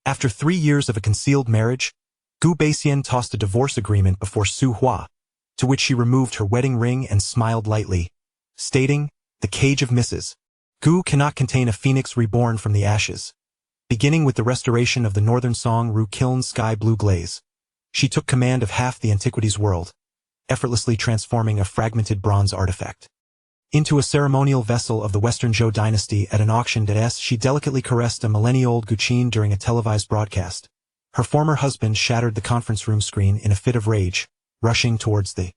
After 3 years of a concealed marriage, Gu Baixian tossed a divorce agreement before Su Hua, to which she removed her wedding ring and smiled lightly, stating, "The cage of misses. Gu cannot contain a phoenix reborn from the ashes." Beginning with the restoration of the Northern Song Ru Kiln's sky blue glaze, she took command of half the antiquities world, effortlessly transforming a fragmented bronze artifact into a ceremonial vessel of the Western Zhou dynasty. At an auction as she delicately caressed a millennia-old Guqin during a televised broadcast. Her former husband shattered the conference room screen in a fit of rage, rushing towards the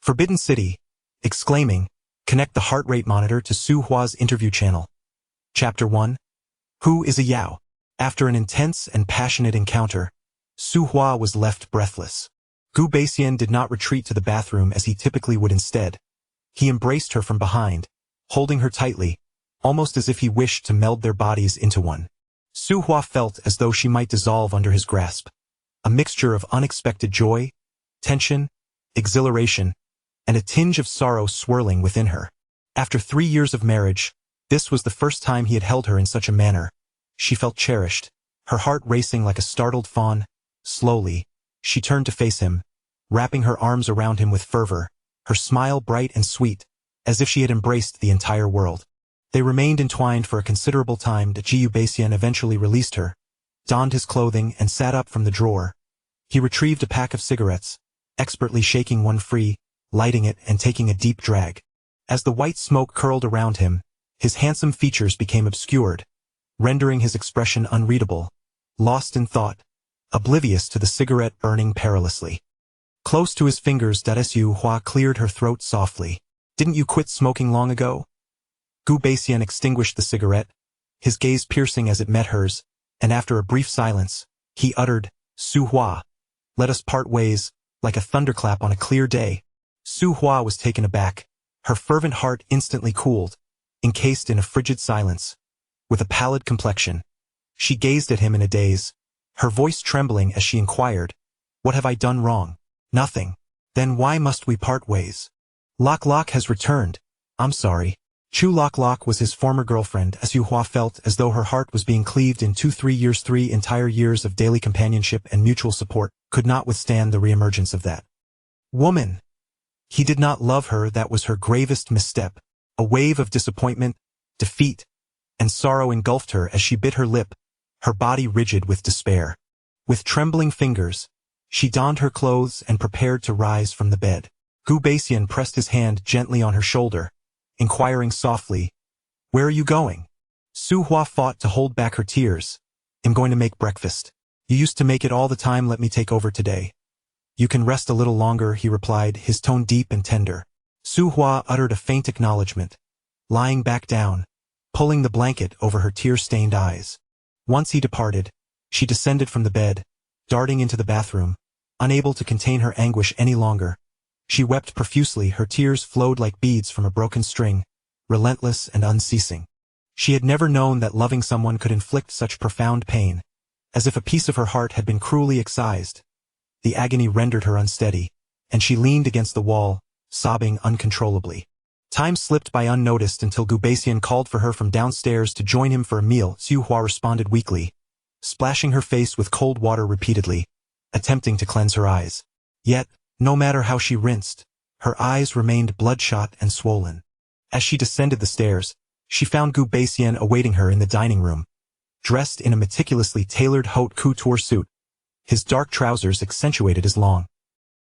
Forbidden City, exclaiming, "Connect the heart rate monitor to Su Hua's interview channel." Chapter 1. Who is a Yao? After an intense and passionate encounter, Su Hua was left breathless. Gu Baixian did not retreat to the bathroom as he typically would. Instead, he embraced her from behind, holding her tightly, almost as if he wished to meld their bodies into one. Su Hua felt as though she might dissolve under his grasp, a mixture of unexpected joy, tension, exhilaration, and a tinge of sorrow swirling within her. After 3 years of marriage, this was the first time he had held her in such a manner. She felt cherished, her heart racing like a startled fawn. Slowly, she turned to face him, wrapping her arms around him with fervor, her smile bright and sweet, as if she had embraced the entire world. They remained entwined for a considerable time. Gu Baixian eventually released her, donned his clothing and sat up from the drawer. He retrieved a pack of cigarettes, expertly shaking one free, lighting it and taking a deep drag. As the white smoke curled around him, his handsome features became obscured, rendering his expression unreadable, lost in thought, oblivious to the cigarette burning perilously. Close to his fingers, Su Hua cleared her throat softly. "Didn't you quit smoking long ago?" Gu Baixian extinguished the cigarette, his gaze piercing as it met hers, and after a brief silence, he uttered, "Su Hua, let us part ways," like a thunderclap on a clear day. Su Hua was taken aback, her fervent heart instantly cooled, encased in a frigid silence. With a pallid complexion, she gazed at him in a daze, her voice trembling as she inquired, "What have I done wrong?" "Nothing." "Then why must we part ways?" "Lok Lok has returned." "I'm sorry." Chu Lok Lok was his former girlfriend. Su Hua felt as though her heart was being cleaved in two. 3 years. 3 entire years of daily companionship and mutual support could not withstand the reemergence of that woman. He did not love her. That was her gravest misstep. A wave of disappointment, defeat, and sorrow engulfed her as she bit her lip, her body rigid with despair. With trembling fingers, she donned her clothes and prepared to rise from the bed. Gu Baixian pressed his hand gently on her shoulder, inquiring softly, "Where are you going?" Su Hua fought to hold back her tears. "I'm going to make breakfast. You used to make it all the time. Let me take over today." "You can rest a little longer," he replied, his tone deep and tender. Su Hua uttered a faint acknowledgement, lying back down, pulling the blanket over her tear-stained eyes. Once he departed, she descended from the bed, darting into the bathroom, unable to contain her anguish any longer. She wept profusely, her tears flowed like beads from a broken string, relentless and unceasing. She had never known that loving someone could inflict such profound pain, as if a piece of her heart had been cruelly excised. The agony rendered her unsteady, and she leaned against the wall, sobbing uncontrollably. Time slipped by unnoticed until Gu Baixian called for her from downstairs to join him for a meal. Su Hua responded weakly, splashing her face with cold water repeatedly, attempting to cleanse her eyes. Yet, no matter how she rinsed, her eyes remained bloodshot and swollen. As she descended the stairs, she found Gu Baixian awaiting her in the dining room, dressed in a meticulously tailored haute couture suit. His dark trousers accentuated his long,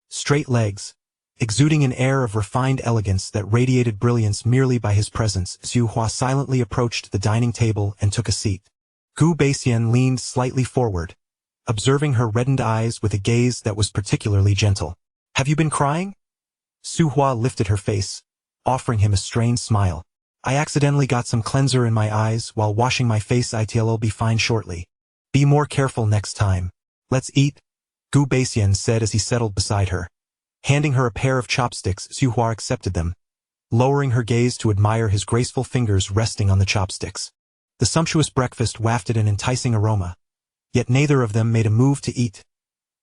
straight legs, exuding an air of refined elegance that radiated brilliance merely by his presence. Su Hua silently approached the dining table and took a seat. Gu Baixian leaned slightly forward, observing her reddened eyes with a gaze that was particularly gentle. "Have you been crying?" Su Hua lifted her face, offering him a strained smile. "I accidentally got some cleanser in my eyes while washing my face. It'll be fine shortly. Be more careful next time." "Let's eat," Gu Baixian said as he settled beside her. Handing her a pair of chopsticks, Su Hua accepted them, lowering her gaze to admire his graceful fingers resting on the chopsticks. The sumptuous breakfast wafted an enticing aroma, yet neither of them made a move to eat.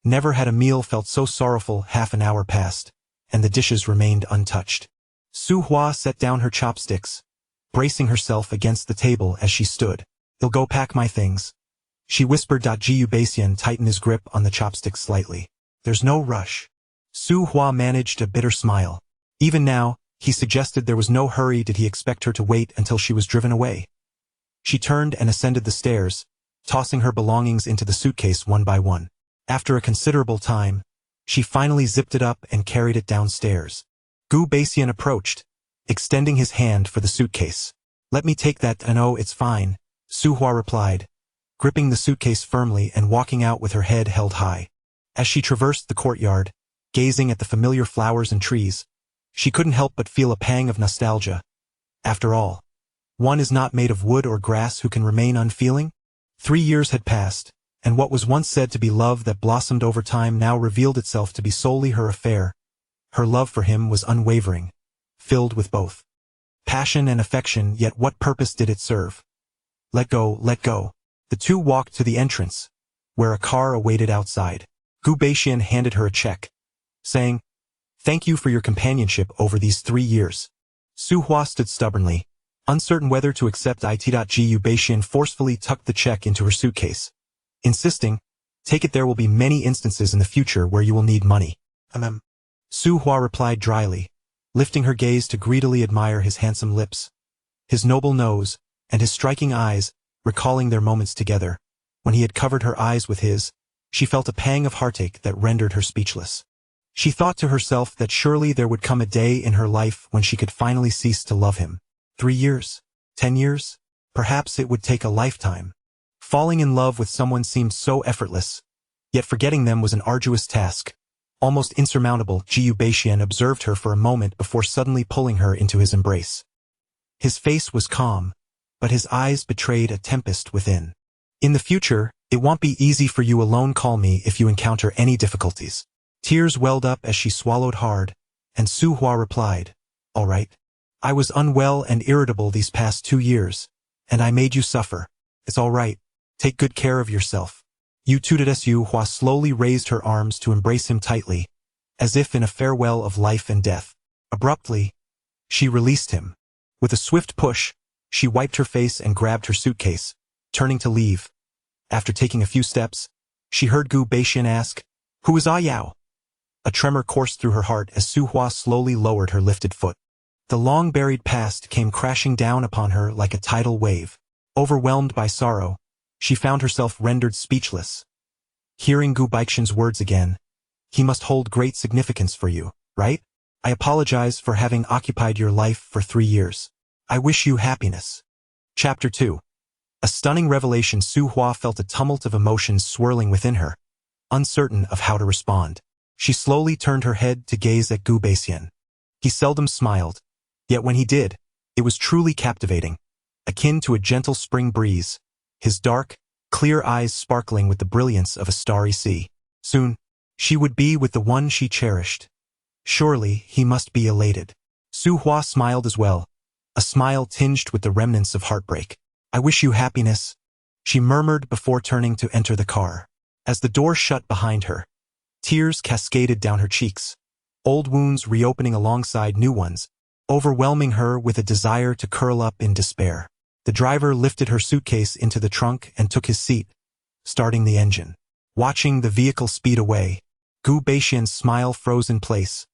Never had a meal felt so sorrowful. Half an hour passed, and the dishes remained untouched. Su Hua set down her chopsticks, bracing herself against the table as she stood. "I'll go pack my things." she whispered. Gu Baixian tightened his grip on the chopsticks slightly. There's no rush. Su Hua managed a bitter smile. Even now, he suggested there was no hurry. Did he expect her to wait until she was driven away? She turned and ascended the stairs, tossing her belongings into the suitcase one by one. After a considerable time, she finally zipped it up and carried it downstairs. Gu Baixian approached, extending his hand for the suitcase. Let me take that. No, it's fine, Su Hua replied, gripping the suitcase firmly and walking out with her head held high. As she traversed the courtyard, gazing at the familiar flowers and trees, she couldn't help but feel a pang of nostalgia. After all, one is not made of wood or grass who can remain unfeeling. 3 years had passed, and what was once said to be love that blossomed over time now revealed itself to be solely her affair. Her love for him was unwavering, filled with both passion and affection, yet what purpose did it serve? Let go, let go. The two walked to the entrance, where a car awaited outside. Gu Baixian handed her a check, saying, "Thank you for your companionship over these 3 years." Su Hua stood stubbornly, uncertain whether to accept it. Gu Baixian forcefully tucked the check into her suitcase, insisting, "Take it, there will be many instances in the future where you will need money." Su Hua replied dryly, lifting her gaze to greedily admire his handsome lips, his noble nose, and his striking eyes, recalling their moments together. When he had covered her eyes with his, she felt a pang of heartache that rendered her speechless. She thought to herself that surely there would come a day in her life when she could finally cease to love him. 3 years? 10 years? Perhaps it would take a lifetime. Falling in love with someone seemed so effortless, yet forgetting them was an arduous task, almost insurmountable. Gu Baixian observed her for a moment before suddenly pulling her into his embrace. His face was calm, but his eyes betrayed a tempest within. "In the future, it won't be easy for you alone. Call me if you encounter any difficulties." Tears welled up as she swallowed hard, and Su Hua replied, "All right. I was unwell and irritable these past 2 years, and I made you suffer. It's all right. Take good care of yourself." You tooted. Su Hua slowly raised her arms to embrace him tightly, as if in a farewell of life and death. Abruptly, she released him. With a swift push, she wiped her face and grabbed her suitcase, turning to leave. After taking a few steps, she heard Gu Baixian ask, "Who is Ah Yao?" A tremor coursed through her heart as Su Hua slowly lowered her lifted foot. The long-buried past came crashing down upon her like a tidal wave. Overwhelmed by sorrow, she found herself rendered speechless. Hearing Gu Baixian's words again, "He must hold great significance for you, right? I apologize for having occupied your life for 3 years. I wish you happiness." Chapter 2. A stunning revelation. Su Hua felt a tumult of emotions swirling within her, uncertain of how to respond. She slowly turned her head to gaze at Gu Baixian. He seldom smiled, yet when he did, it was truly captivating, akin to a gentle spring breeze, his dark, clear eyes sparkling with the brilliance of a starry sea. Soon, she would be with the one she cherished. Surely, he must be elated. Su Hua smiled as well, a smile tinged with the remnants of heartbreak. "I wish you happiness," she murmured before turning to enter the car. As the door shut behind her, tears cascaded down her cheeks, old wounds reopening alongside new ones, overwhelming her with a desire to curl up in despair. The driver lifted her suitcase into the trunk and took his seat, starting the engine. Watching the vehicle speed away, Gu Baixian's smile froze in place,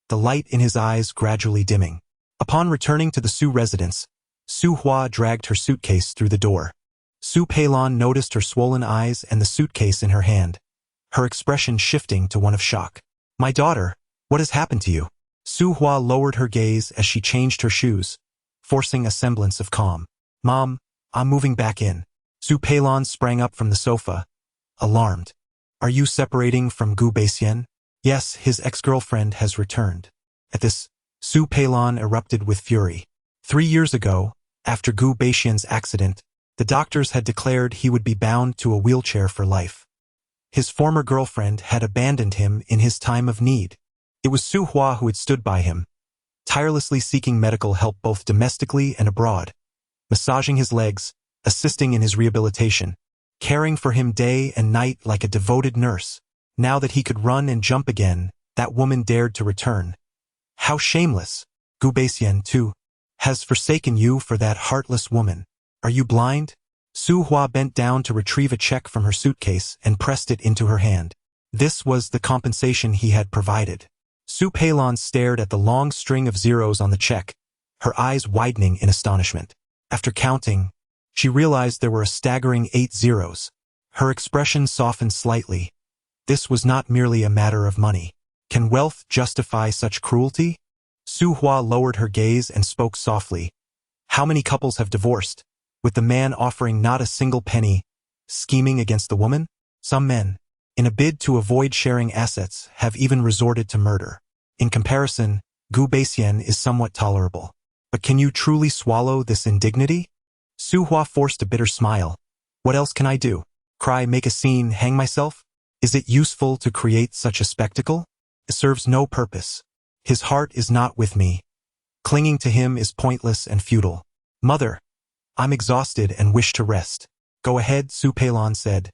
the light in his eyes gradually dimming. Upon returning to the Su residence, Su Hua dragged her suitcase through the door. Su Peilon noticed her swollen eyes and the suitcase in her hand, her expression shifting to one of shock. "My daughter, what has happened to you?" Su Hua lowered her gaze as she changed her shoes, forcing a semblance of calm. "Mom, I'm moving back in." Su Peilon sprang up from the sofa, alarmed. "Are you separating from Gu Baixian?" "Yes, his ex-girlfriend has returned." At this, Su Peilon erupted with fury. 3 years ago, after Gu Baixian's accident, the doctors had declared he would be bound to a wheelchair for life. His former girlfriend had abandoned him in his time of need. It was Su Hua who had stood by him, tirelessly seeking medical help both domestically and abroad, massaging his legs, assisting in his rehabilitation, caring for him day and night like a devoted nurse. Now that he could run and jump again, that woman dared to return. How shameless! Gu Baixian, too, has forsaken you for that heartless woman. Are you blind? Su Hua bent down to retrieve a check from her suitcase and pressed it into her hand. This was the compensation he had provided. Su Peilon stared at the long string of zeros on the check, her eyes widening in astonishment. After counting, she realized there were a staggering 8 zeros. Her expression softened slightly. This was not merely a matter of money. Can wealth justify such cruelty? Su Hua lowered her gaze and spoke softly. How many couples have divorced, with the man offering not a single penny, scheming against the woman? Some men, in a bid to avoid sharing assets, have even resorted to murder. In comparison, Gu Beixian is somewhat tolerable. But can you truly swallow this indignity? Su Hua forced a bitter smile. What else can I do? Cry, make a scene, hang myself? Is it useful to create such a spectacle? It serves no purpose. His heart is not with me. Clinging to him is pointless and futile. Mother, I'm exhausted and wish to rest. Go ahead, Su Peilon said,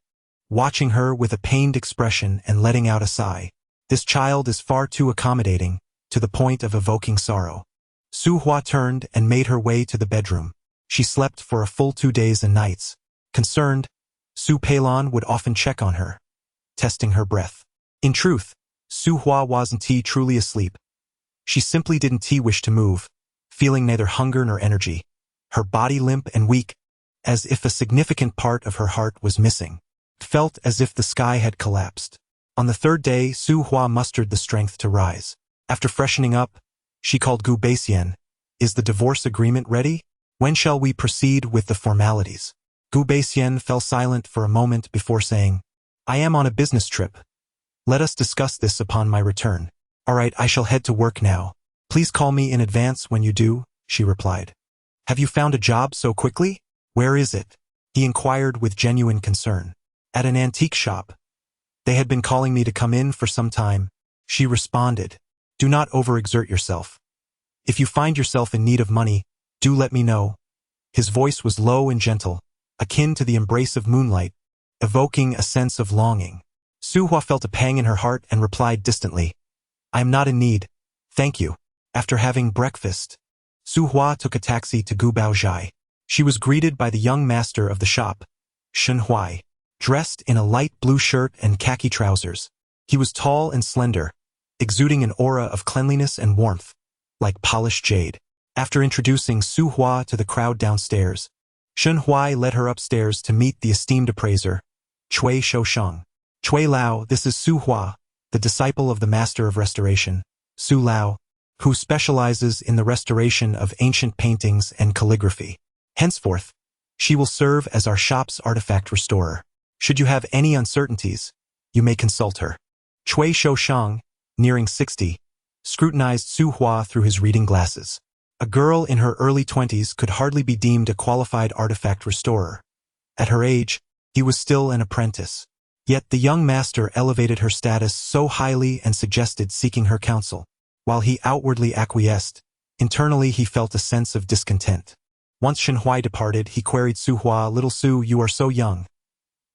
watching her with a pained expression and letting out a sigh. This child is far too accommodating, to the point of evoking sorrow. Su Hua turned and made her way to the bedroom. She slept for a full 2 days and nights. Concerned, Su Peilon would often check on her, testing her breath. In truth, Su Hua wasn't truly asleep. She simply didn't wish to move, feeling neither hunger nor energy, her body limp and weak, as if a significant part of her heart was missing. It felt as if the sky had collapsed. On the 3rd day, Su Hua mustered the strength to rise. After freshening up, she called Gu Beixian. Is the divorce agreement ready? When shall we proceed with the formalities? Gu Beixian fell silent for a moment before saying, I am on a business trip. Let us discuss this upon my return. All right, I shall head to work now. Please call me in advance when you do, she replied. Have you found a job so quickly? Where is it? He inquired with genuine concern. At an antique shop. They had been calling me to come in for some time. She responded. Do not overexert yourself. If you find yourself in need of money, do let me know. His voice was low and gentle, akin to the embrace of moonlight, evoking a sense of longing. Su Hua felt a pang in her heart and replied distantly, I am not in need, thank you. After having breakfast, Su Hua took a taxi to Gu Baozhai. She was greeted by the young master of the shop, Shen Huai, dressed in a light blue shirt and khaki trousers. He was tall and slender, exuding an aura of cleanliness and warmth, like polished jade. After introducing Su Hua to the crowd downstairs, Shen Huai led her upstairs to meet the esteemed appraiser, Cui Shousheng. Cui Lao, this is Su Hua, the disciple of the master of restoration, Su Lao, who specializes in the restoration of ancient paintings and calligraphy. Henceforth, she will serve as our shop's artifact restorer. Should you have any uncertainties, you may consult her. Cui Shousheng, nearing 60, scrutinized Su Hua through his reading glasses. A girl in her early 20s could hardly be deemed a qualified artifact restorer. At her age, he was still an apprentice. Yet the young master elevated her status so highly and suggested seeking her counsel. While he outwardly acquiesced, internally he felt a sense of discontent. Once Shen Huai departed, he queried Su Hua, Little Su, you are so young.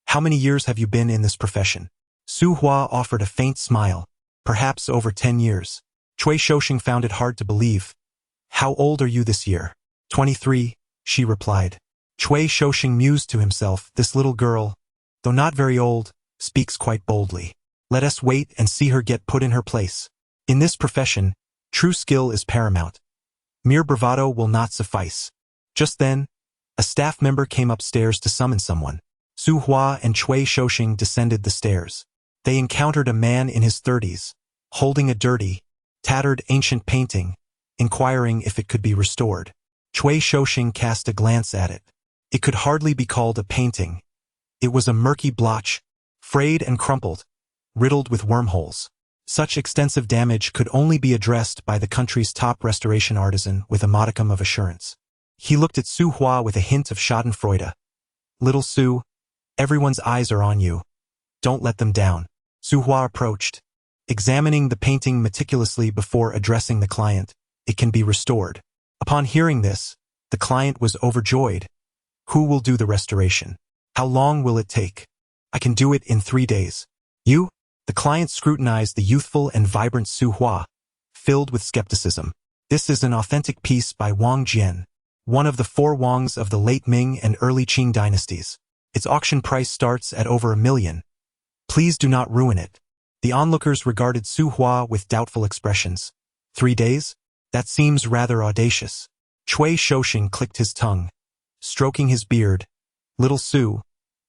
How many years have you been in this profession? Su Hua offered a faint smile. Perhaps over 10 years. Cui Shousheng found it hard to believe. How old are you this year? 23, she replied. Cui Shousheng mused to himself, this little girl, though not very old, speaks quite boldly. Let us wait and see her get put in her place. In this profession, true skill is paramount. Mere bravado will not suffice. Just then, a staff member came upstairs to summon someone. Su Hua and Cui Shousheng descended the stairs. They encountered a man in his 30s, holding a dirty, tattered ancient painting, inquiring if it could be restored. Cui Shousheng cast a glance at it. It could hardly be called a painting. It was a murky blotch, frayed and crumpled, riddled with wormholes. Such extensive damage could only be addressed by the country's top restoration artisan with a modicum of assurance. He looked at Su Hua with a hint of schadenfreude. Little Su, everyone's eyes are on you. Don't let them down. Su Hua approached, examining the painting meticulously before addressing the client. It can be restored. Upon hearing this, the client was overjoyed. Who will do the restoration? How long will it take? I can do it in 3 days. You? The client scrutinized the youthful and vibrant Su Hua, filled with skepticism. This is an authentic piece by Wang Jian. one of the four Wangs of the late Ming and early Qing dynasties. Its auction price starts at over $1 million. Please do not ruin it. The onlookers regarded Su Hua with doubtful expressions. 3 days? That seems rather audacious. Cui Shouxing clicked his tongue, stroking his beard. Little Su,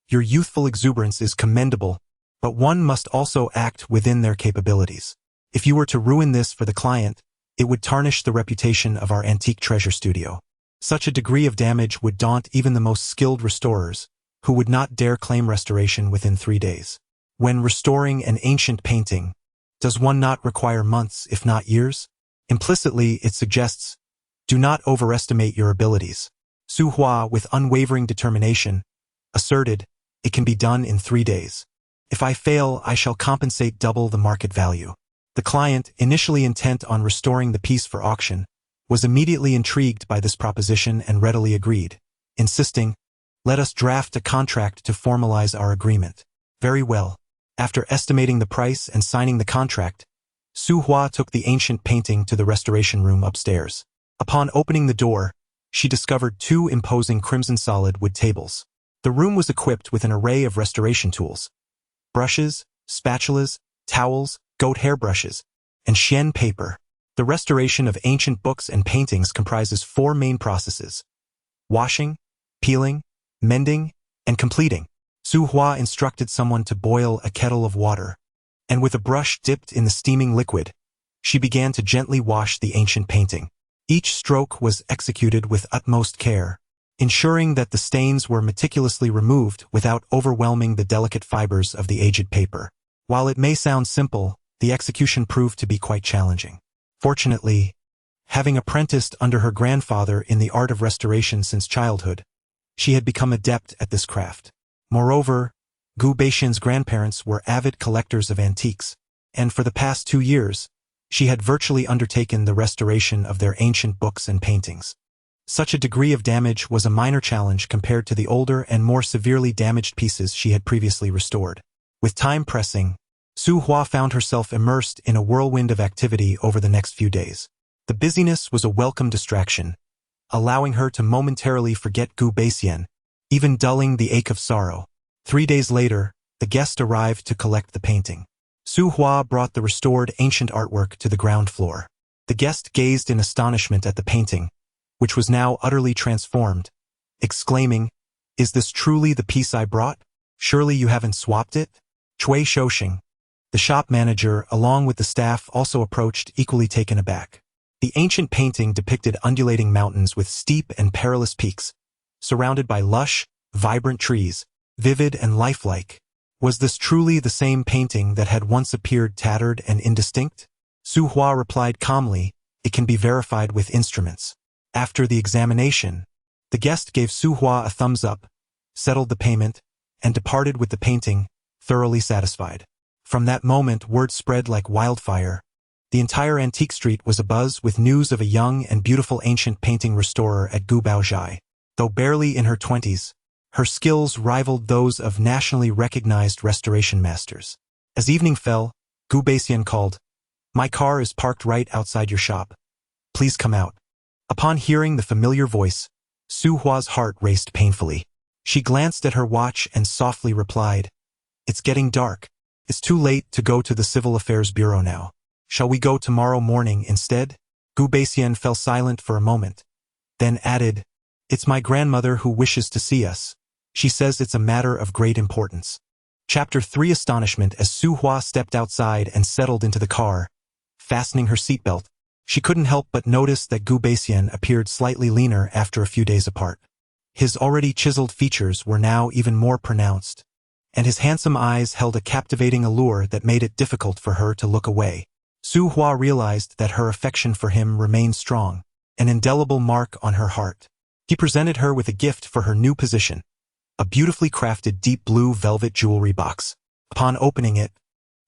your youthful exuberance is commendable, but one must also act within their capabilities. If you were to ruin this for the client, it would tarnish the reputation of our antique treasure studio. Such a degree of damage would daunt even the most skilled restorers, who would not dare claim restoration within 3 days. When restoring an ancient painting, does one not require months, if not years? Implicitly, it suggests, do not overestimate your abilities. Su Hua, with unwavering determination, asserted, it can be done in 3 days. If I fail, I shall compensate double the market value. The client, initially intent on restoring the piece for auction, was immediately intrigued by this proposition and readily agreed, insisting, let us draft a contract to formalize our agreement. Very well. After estimating the price and signing the contract, Su Hua took the ancient painting to the restoration room upstairs. Upon opening the door, she discovered 2 imposing crimson solid wood tables. The room was equipped with an array of restoration tools: brushes, spatulas, towels, goat hair brushes, and xian paper. The restoration of ancient books and paintings comprises 4 main processes: washing, peeling, mending, and completing. Su Hua instructed someone to boil a kettle of water, and with a brush dipped in the steaming liquid, she began to gently wash the ancient painting. Each stroke was executed with utmost care, ensuring that the stains were meticulously removed without overwhelming the delicate fibers of the aged paper. While it may sound simple, the execution proved to be quite challenging. Fortunately, having apprenticed under her grandfather in the art of restoration since childhood, she had become adept at this craft. Moreover, Gu Beixian's grandparents were avid collectors of antiques, and for the past 2 years, she had virtually undertaken the restoration of their ancient books and paintings. Such a degree of damage was a minor challenge compared to the older and more severely damaged pieces she had previously restored. With time pressing, Su Hua found herself immersed in a whirlwind of activity over the next few days. The busyness was a welcome distraction, allowing her to momentarily forget Gu Beixian, even dulling the ache of sorrow. 3 days later, the guest arrived to collect the painting. Su Hua brought the restored ancient artwork to the ground floor. The guest gazed in astonishment at the painting, which was now utterly transformed, exclaiming, "Is this truly the piece I brought? Surely you haven't swapped it?" Cui Shouxing, the shop manager, along with the staff, also approached, equally taken aback. The ancient painting depicted undulating mountains with steep and perilous peaks, surrounded by lush, vibrant trees, vivid and lifelike. Was this truly the same painting that had once appeared tattered and indistinct? Su Hua replied calmly, "It can be verified with instruments." After the examination, the guest gave Su Hua a thumbs up, settled the payment, and departed with the painting, thoroughly satisfied. From that moment, word spread like wildfire. The entire antique street was abuzz with news of a young and beautiful ancient painting restorer at Gubaozhai. Though barely in her 20s, her skills rivaled those of nationally recognized restoration masters. As evening fell, Gu Beixian called, "My car is parked right outside your shop. Please come out." Upon hearing the familiar voice, Su Hua's heart raced painfully. She glanced at her watch and softly replied, "It's getting dark. It's too late to go to the Civil Affairs Bureau now. Shall we go tomorrow morning instead?" Gu Beixian fell silent for a moment, then added, "It's my grandmother who wishes to see us. She says it's a matter of great importance." Chapter 3: Astonishment. As Su Hua stepped outside and settled into the car, fastening her seatbelt, she couldn't help but notice that Gu Beixian appeared slightly leaner after a few days apart. His already chiseled features were now even more pronounced, and his handsome eyes held a captivating allure that made it difficult for her to look away. Su Hua realized that her affection for him remained strong, an indelible mark on her heart. He presented her with a gift for her new position, a beautifully crafted deep blue velvet jewelry box. Upon opening it,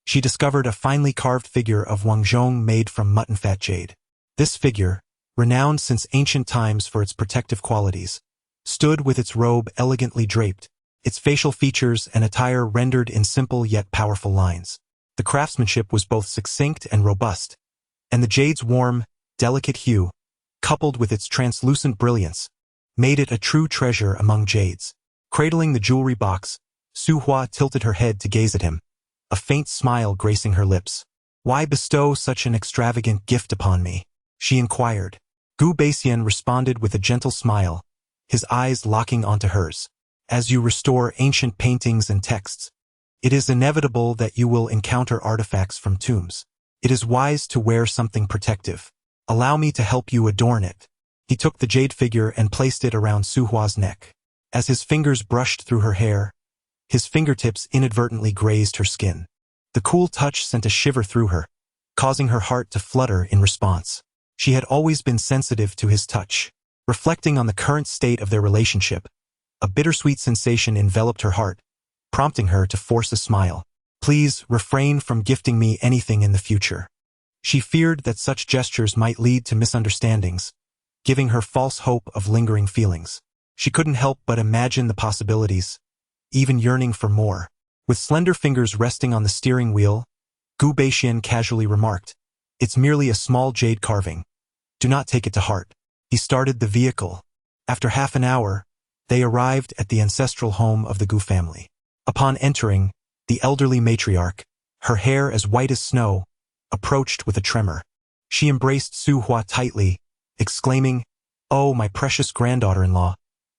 she discovered a finely carved figure of Wangzhong made from mutton fat jade. This figure, renowned since ancient times for its protective qualities, stood with its robe elegantly draped, its facial features and attire rendered in simple yet powerful lines. The craftsmanship was both succinct and robust, and the jade's warm, delicate hue, coupled with its translucent brilliance, made it a true treasure among jades. Cradling the jewelry box, Su Hua tilted her head to gaze at him, a faint smile gracing her lips. "Why bestow such an extravagant gift upon me?" she inquired. Gu Baixian responded with a gentle smile, his eyes locking onto hers. "As you restore ancient paintings and texts, it is inevitable that you will encounter artifacts from tombs. It is wise to wear something protective. Allow me to help you adorn it." He took the jade figure and placed it around Su Hua's neck. As his fingers brushed through her hair, his fingertips inadvertently grazed her skin. The cool touch sent a shiver through her, causing her heart to flutter in response. She had always been sensitive to his touch. Reflecting on the current state of their relationship, a bittersweet sensation enveloped her heart, prompting her to force a smile. "Please refrain from gifting me anything in the future." She feared that such gestures might lead to misunderstandings, giving her false hope of lingering feelings. She couldn't help but imagine the possibilities, even yearning for more. With slender fingers resting on the steering wheel, Gu Baixian casually remarked, "It's merely a small jade carving. Do not take it to heart." He started the vehicle. After half an hour, they arrived at the ancestral home of the Gu family. Upon entering, the elderly matriarch, her hair as white as snow, approached with a tremor. She embraced Su Hua tightly, exclaiming, "Oh, my precious granddaughter-in-law,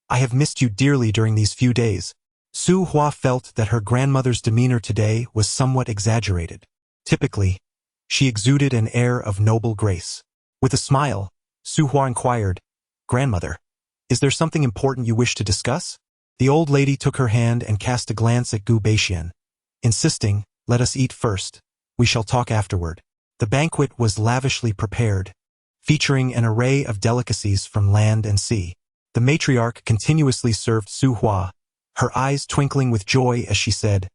I have missed you dearly during these few days." Su Hua felt that her grandmother's demeanor today was somewhat exaggerated. Typically, she exuded an air of noble grace. With a smile, Su Hua inquired, "Grandmother, is there something important you wish to discuss?" The old lady took her hand and cast a glance at Gu Baixian, insisting, "Let us eat first. We shall talk afterward." The banquet was lavishly prepared, featuring an array of delicacies from land and sea. The matriarch continuously served Su Hua, her eyes twinkling with joy as she said,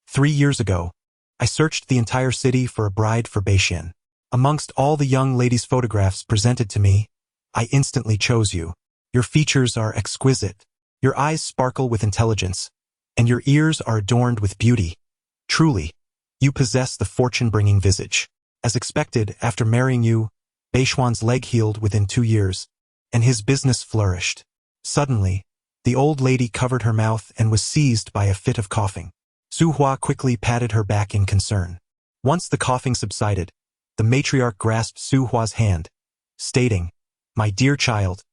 3 years ago, I searched the entire city for a bride for Baixian. Amongst all the young ladies' photographs presented to me, I instantly chose you. Your features are exquisite, your eyes sparkle with intelligence, and your ears are adorned with beauty. Truly, you possess the fortune-bringing visage. As expected, after marrying you, Baixian's leg healed within 2 years, and his business flourished. Suddenly, the old lady covered her mouth and was seized by a fit of coughing. Su Hua quickly patted her back in concern. Once the coughing subsided, the matriarch grasped Su Hua's hand, stating, "My dear child,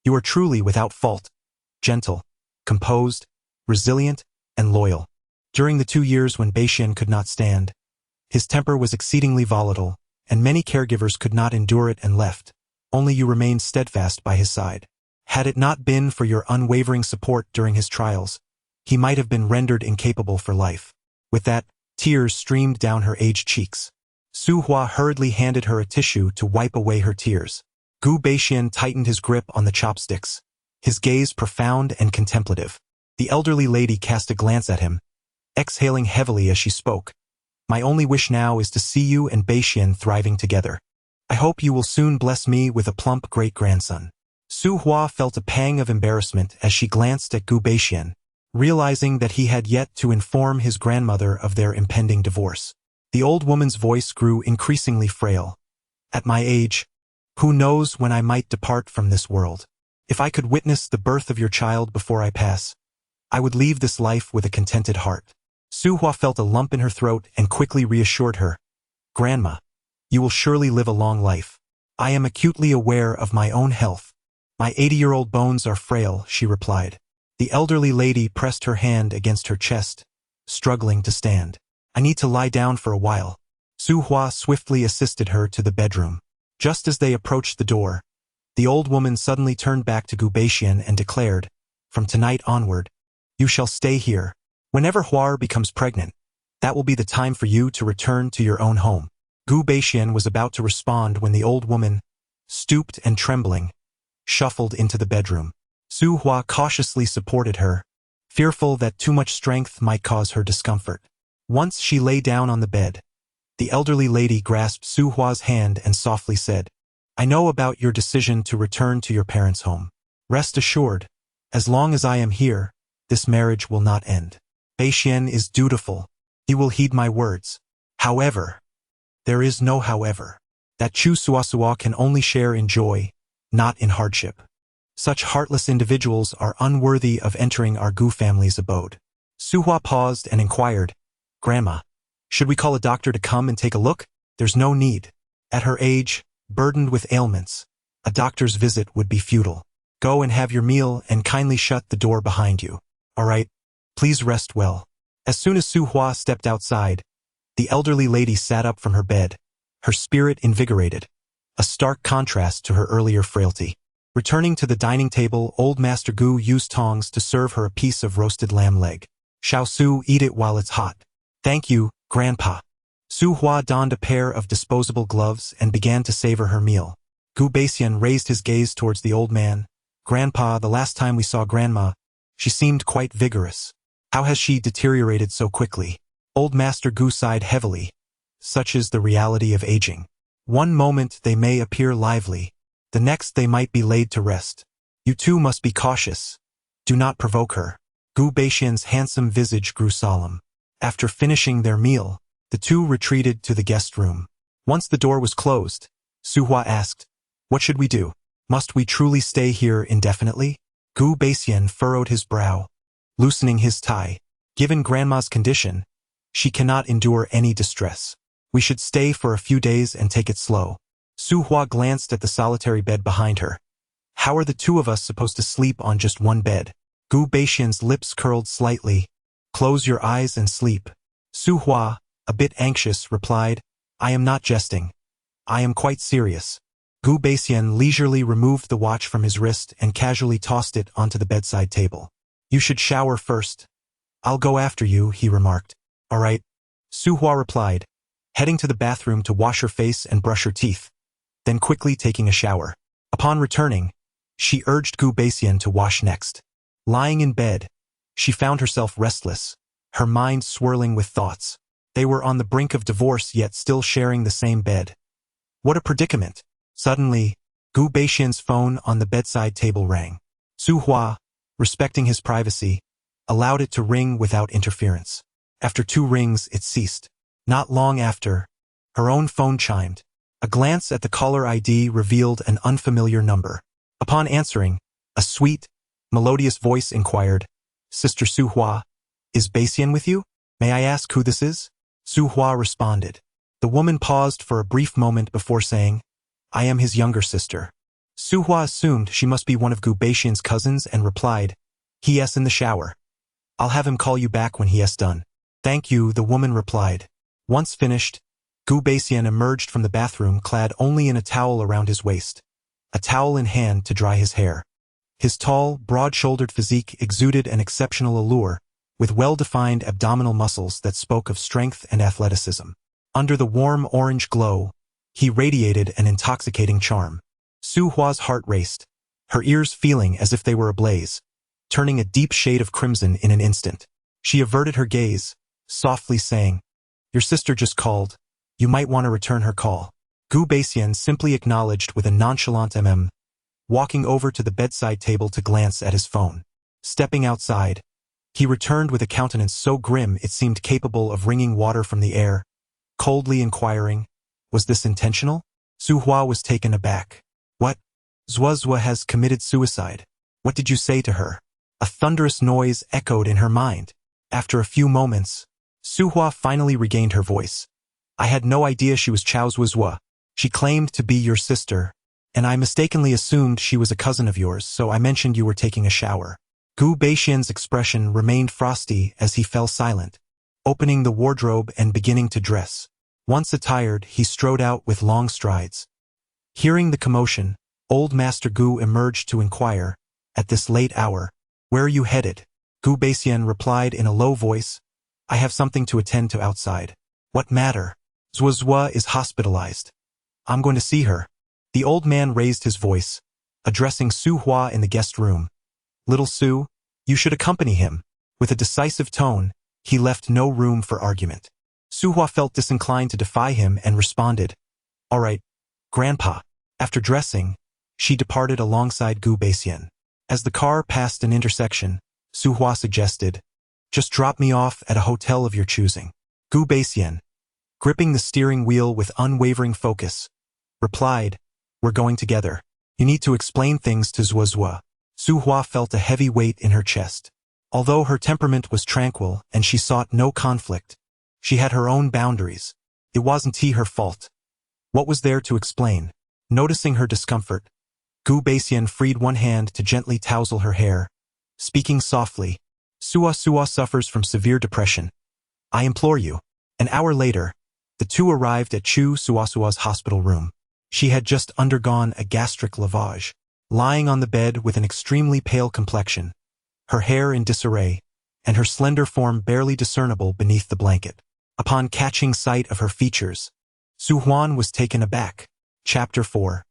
you are truly without fault, gentle, composed, resilient, and loyal." During the 2 years when Baixian could not stand, his temper was exceedingly volatile, and many caregivers could not endure it and left. Only you remained steadfast by his side. Had it not been for your unwavering support during his trials, he might have been rendered incapable for life. With that, tears streamed down her aged cheeks. Su Hua hurriedly handed her a tissue to wipe away her tears. Gu Baixian tightened his grip on the chopsticks, his gaze profound and contemplative. The elderly lady cast a glance at him, exhaling heavily as she spoke. "My only wish now is to see you and Baixian thriving together. I hope you will soon bless me with a plump great-grandson." Su Hua felt a pang of embarrassment as she glanced at Gu Baixian, realizing that he had yet to inform his grandmother of their impending divorce. The old woman's voice grew increasingly frail. "At my age, who knows when I might depart from this world? If I could witness the birth of your child before I pass, I would leave this life with a contented heart." Su Hua felt a lump in her throat and quickly reassured her, "Grandma, you will surely live a long life. I am acutely aware of my own health. My 80-year-old bones are frail," she replied. The elderly lady pressed her hand against her chest, struggling to stand. "I need to lie down for a while." Su Hua swiftly assisted her to the bedroom. Just as they approached the door, the old woman suddenly turned back to Gu Baixian and declared, "From tonight onward, you shall stay here. Whenever Huar becomes pregnant, that will be the time for you to return to your own home." Gu Baixian was about to respond when the old woman, stooped and trembling, shuffled into the bedroom. Su Hua cautiously supported her, fearful that too much strength might cause her discomfort. Once she lay down on the bed, the elderly lady grasped Su Hua's hand and softly said, "I know about your decision to return to your parents' home. Rest assured, as long as I am here, this marriage will not end. Baixian is dutiful. He will heed my words. However, there is no however. That Chu Suasua can only share in joy, not in hardship. Such heartless individuals are unworthy of entering our Gu family's abode. Suhua paused and inquired, Grandma, should we call a doctor to come and take a look? There's no need. At her age, burdened with ailments, a doctor's visit would be futile. Go and have your meal and kindly shut the door behind you. All right, please rest well. As soon as Suhua stepped outside, the elderly lady sat up from her bed, her spirit invigorated, a stark contrast to her earlier frailty. Returning to the dining table, old Master Gu used tongs to serve her a piece of roasted lamb leg. Xiaosu, eat it while it's hot. Thank you, Grandpa. Suhua donned a pair of disposable gloves and began to savor her meal. Gu Baixian raised his gaze towards the old man. Grandpa, the last time we saw Grandma, she seemed quite vigorous. How has she deteriorated so quickly? Old Master Gu sighed heavily. Such is the reality of aging. One moment they may appear lively, the next they might be laid to rest. You too must be cautious. Do not provoke her. Gu Baixian's handsome visage grew solemn. After finishing their meal, the two retreated to the guest room. Once the door was closed, Suhua asked, What should we do? Must we truly stay here indefinitely? Gu Baixian furrowed his brow, loosening his tie. Given Grandma's condition, she cannot endure any distress. We should stay for a few days and take it slow. Suhua glanced at the solitary bed behind her. How are the two of us supposed to sleep on just one bed? Gu Baixian's lips curled slightly. Close your eyes and sleep. Suhua, a bit anxious, replied, I am not jesting. I am quite serious. Gu Baixian leisurely removed the watch from his wrist and casually tossed it onto the bedside table. You should shower first. I'll go after you, he remarked. All right. Suhua replied, heading to the bathroom to wash her face and brush her teeth, then quickly taking a shower. Upon returning, she urged Gu Baixian to wash next. Lying in bed, she found herself restless, her mind swirling with thoughts. They were on the brink of divorce yet still sharing the same bed. What a predicament! Suddenly, Gu Baixian's phone on the bedside table rang. Suhua, respecting his privacy, allowed it to ring without interference. After 2 rings, it ceased. Not long after, her own phone chimed. A glance at the caller ID revealed an unfamiliar number. Upon answering, a sweet, melodious voice inquired, Sister Suhua, is Baixian with you? May I ask who this is? Suhua responded. The woman paused for a brief moment before saying, I am his younger sister. Suhua assumed she must be one of Gu Baixian's cousins and replied, He is in the shower. I'll have him call you back when he has done. Thank you, the woman replied. Once finished, Gu Baixian emerged from the bathroom clad only in a towel around his waist, a towel in hand to dry his hair. His tall, broad-shouldered physique exuded an exceptional allure, with well-defined abdominal muscles that spoke of strength and athleticism. Under the warm orange glow, he radiated an intoxicating charm. Suhua's heart raced, her ears feeling as if they were ablaze, turning a deep shade of crimson in an instant. She averted her gaze, softly saying, Your sister just called. You might want to return her call. Gu Baixian simply acknowledged with a nonchalant walking over to the bedside table to glance at his phone. Stepping outside, he returned with a countenance so grim it seemed capable of wringing water from the air, coldly inquiring, Was this intentional? Suhua was taken aback. What? Zuozua has committed suicide. What did you say to her? A thunderous noise echoed in her mind. After a few moments, Suhua finally regained her voice. I had no idea she was Chao Zuozua. She claimed to be your sister, and I mistakenly assumed she was a cousin of yours, so I mentioned you were taking a shower. Gu Baixian's expression remained frosty as he fell silent, opening the wardrobe and beginning to dress. Once attired, he strode out with long strides. Hearing the commotion, old Master Gu emerged to inquire, at this late hour, Where are you headed? Gu Baixian replied in a low voice, I have something to attend to outside. What matter? Zuozua is hospitalized. I'm going to see her. The old man raised his voice, addressing Suhua in the guest room. Little Su, you should accompany him. With a decisive tone, he left no room for argument. Suhua felt disinclined to defy him and responded, All right, Grandpa. After dressing, she departed alongside Gu Baixian. As the car passed an intersection, Suhua suggested, Just drop me off at a hotel of your choosing. Gu Baixian, gripping the steering wheel with unwavering focus, replied, We're going together. You need to explain things to Zuozua. Su Hua felt a heavy weight in her chest. Although her temperament was tranquil and she sought no conflict, she had her own boundaries. It wasn't her fault. What was there to explain? Noticing her discomfort, Gu Baixian freed one hand to gently tousle her hair, speaking softly. Sua suffers from severe depression. I implore you. An hour later, the two arrived at Chu Sua's hospital room. She had just undergone a gastric lavage. Lying on the bed with an extremely pale complexion, her hair in disarray, and her slender form barely discernible beneath the blanket. Upon catching sight of her features, Su Huan was taken aback. Chapter 4.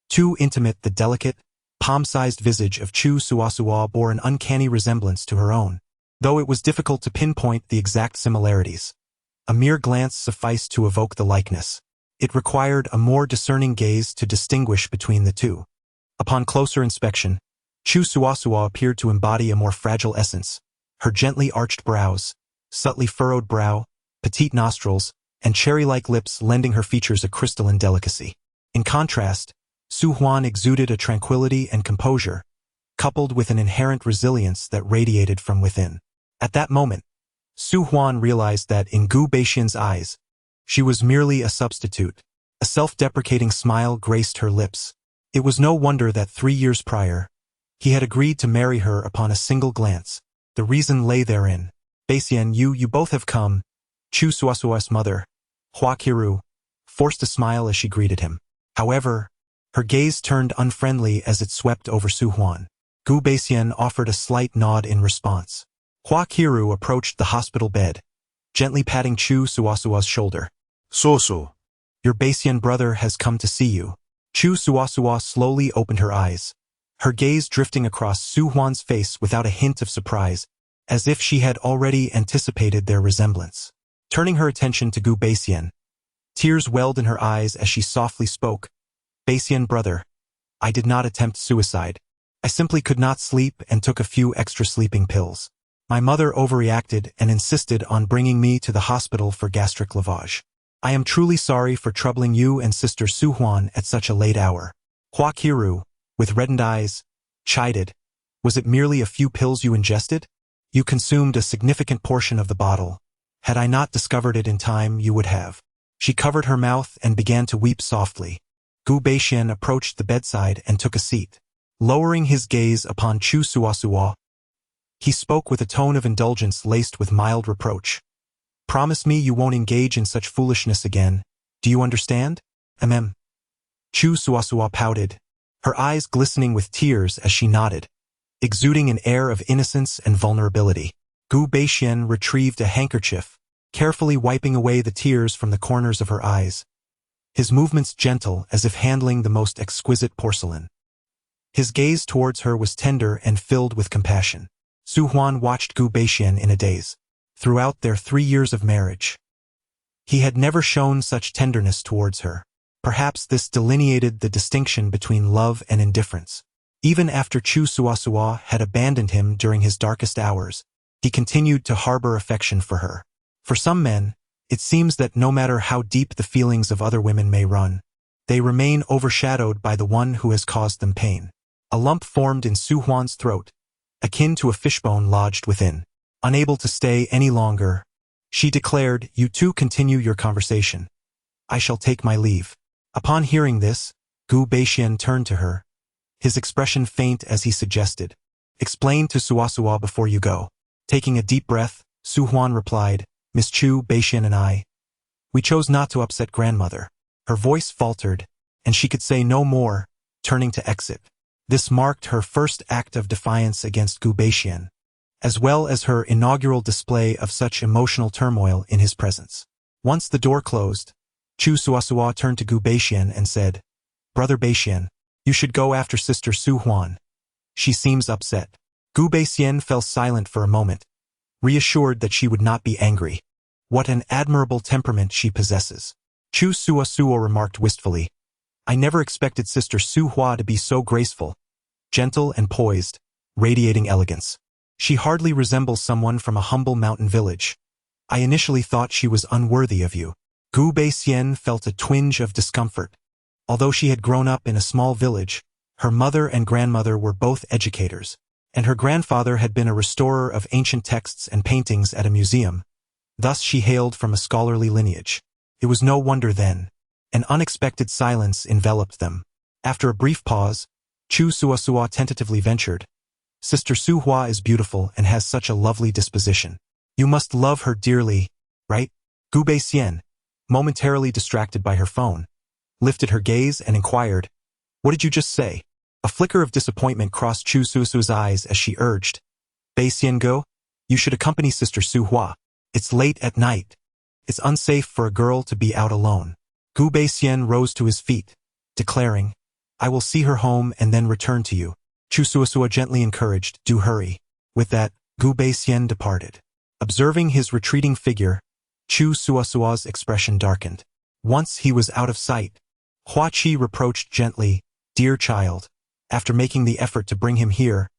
Too intimate. The delicate, palm-sized visage of Chu Sua bore an uncanny resemblance to her own, though it was difficult to pinpoint the exact similarities. A mere glance sufficed to evoke the likeness. It required a more discerning gaze to distinguish between the two. Upon closer inspection, Chu Sua appeared to embody a more fragile essence. Her gently arched brows, subtly furrowed brow, petite nostrils, and cherry-like lips lending her features a crystalline delicacy. In contrast, Su Huan exuded a tranquility and composure, coupled with an inherent resilience that radiated from within. At that moment, Su Huan realized that in Gu Baixian's eyes, she was merely a substitute. A self-deprecating smile graced her lips. It was no wonder that 3 years prior, he had agreed to marry her upon a single glance. The reason lay therein. Baixian, you both have come. Chu Sua's mother, Hua Qiru, forced a smile as she greeted him. However, her gaze turned unfriendly as it swept over Su Huan. Gu Baixian offered a slight nod in response. Hua Qiru approached the hospital bed, gently patting Chu Sua's shoulder. So. Your Baixian brother has come to see you. Chu Sua slowly opened her eyes, her gaze drifting across Su Huan's face without a hint of surprise, as if she had already anticipated their resemblance. Turning her attention to Gu Baixian, tears welled in her eyes as she softly spoke. Baixian brother, I did not attempt suicide. I simply could not sleep and took a few extra sleeping pills. My mother overreacted and insisted on bringing me to the hospital for gastric lavage. I am truly sorry for troubling you and Sister Su Huan at such a late hour. Hua Qiru, with reddened eyes, chided. Was it merely a few pills you ingested? You consumed a significant portion of the bottle. Had I not discovered it in time, you would have. She covered her mouth and began to weep softly. Gu Baixian approached the bedside and took a seat. Lowering his gaze upon Chu Sua, he spoke with a tone of indulgence laced with mild reproach. Promise me you won't engage in such foolishness again. Do you understand? Chu Sua pouted, her eyes glistening with tears as she nodded, exuding an air of innocence and vulnerability. Gu Baixian retrieved a handkerchief, carefully wiping away the tears from the corners of her eyes, his movements gentle as if handling the most exquisite porcelain. His gaze towards her was tender and filled with compassion. Su Huan watched Gu Baixian in a daze. Throughout their 3 years of marriage, he had never shown such tenderness towards her. Perhaps this delineated the distinction between love and indifference. Even after Chu Sua had abandoned him during his darkest hours, he continued to harbor affection for her. For some men, it seems that no matter how deep the feelings of other women may run, they remain overshadowed by the one who has caused them pain. A lump formed in Su Huan's throat, akin to a fishbone lodged within. Unable to stay any longer, she declared, You two continue your conversation. I shall take my leave. Upon hearing this, Gu Baixian turned to her, his expression faint as he suggested, Explain to Sua before you go. Taking a deep breath, Su Huan replied, Miss Chu Baixian and I, we chose not to upset grandmother. Her voice faltered, and she could say no more, turning to exit. This marked her first act of defiance against Gu Baixian, as well as her inaugural display of such emotional turmoil in his presence. Once the door closed, Chu Sua turned to Gu Baixian and said, Brother Baixian, you should go after Sister Su Huan. She seems upset. Gu Baixian fell silent for a moment, reassured that she would not be angry. What an admirable temperament she possesses. Chu Sua remarked wistfully, I never expected Sister Su Hua to be so graceful, gentle and poised, radiating elegance. She hardly resembles someone from a humble mountain village. I initially thought she was unworthy of you. Gu Baixian felt a twinge of discomfort. Although she had grown up in a small village, Her mother and grandmother were both educators, and her grandfather had been a restorer of ancient texts and paintings at a museum. Thus she hailed from a scholarly lineage. It was no wonder then. An unexpected silence enveloped them. After a brief pause, Chu Suasua tentatively ventured, "Sister Su Hua is beautiful and has such a lovely disposition. You must love her dearly, right?" Gu Beixian, momentarily distracted by her phone, lifted her gaze and inquired, "What did you just say?" A flicker of disappointment crossed Chu Suasua's eyes as she urged, "Beixian Go, you should accompany Sister Su Hua. It's late at night. It's unsafe for a girl to be out alone." Gu Beixian rose to his feet, declaring, "I will see her home and then return to you." Chu Suasua gently encouraged, "Do hurry." With that, Gu Beixian departed. Observing his retreating figure, Chu Suasua's expression darkened. Once he was out of sight, Hua Qi reproached gently, "Dear child, after making the effort to bring him here,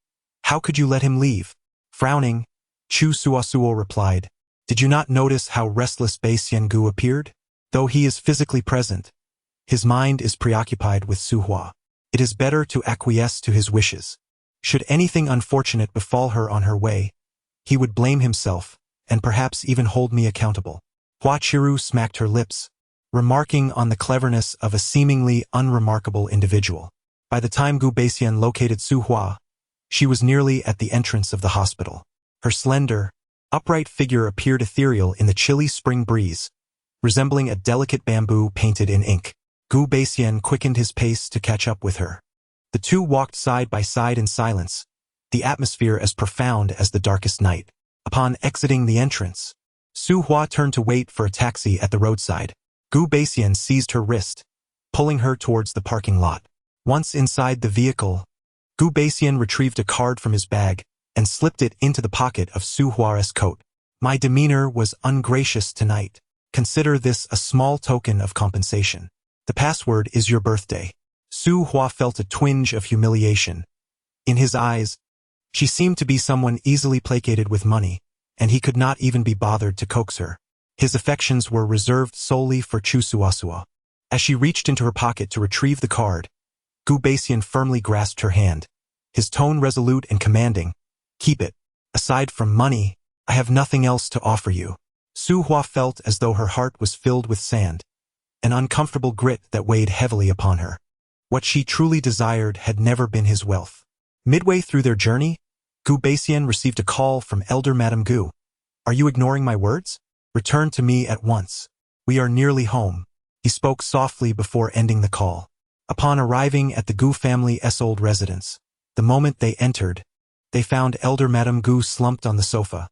how could you let him leave?" Frowning, Chu Suasuo replied, "Did you not notice how restless Beixian Gu appeared? Though he is physically present, his mind is preoccupied with Su Hua. It is better to acquiesce to his wishes. Should anything unfortunate befall her on her way, he would blame himself, and perhaps even hold me accountable." Hua Qiru smacked her lips, remarking on the cleverness of a seemingly unremarkable individual. By the time Gu Beixian located Su Hua, she was nearly at the entrance of the hospital. Her slender, upright figure appeared ethereal in the chilly spring breeze, resembling a delicate bamboo painted in ink. Gu Beixian quickened his pace to catch up with her. The two walked side by side in silence, the atmosphere as profound as the darkest night. Upon exiting the entrance, Su Hua turned to wait for a taxi at the roadside. Gu Beixian seized her wrist, pulling her towards the parking lot. Once inside the vehicle, Gu Beixian retrieved a card from his bag and slipped it into the pocket of Su Hua's coat. "My demeanor was ungracious tonight. Consider this a small token of compensation. The password is your birthday." Su Hua felt a twinge of humiliation. In his eyes, she seemed to be someone easily placated with money, and he could not even be bothered to coax her. His affections were reserved solely for Chu Suasua. As she reached into her pocket to retrieve the card, Gu Beixian firmly grasped her hand, his tone resolute and commanding, "Keep it. Aside from money, I have nothing else to offer you." Su Hua felt as though her heart was filled with sand, an uncomfortable grit that weighed heavily upon her. What she truly desired had never been his wealth. Midway through their journey, Gu Beixian received a call from Elder Madame Gu. "Are you ignoring my words? Return to me at once. We are nearly home." He spoke softly before ending the call. Upon arriving at the Gu family's old residence, the moment they entered, they found Elder Madame Gu slumped on the sofa,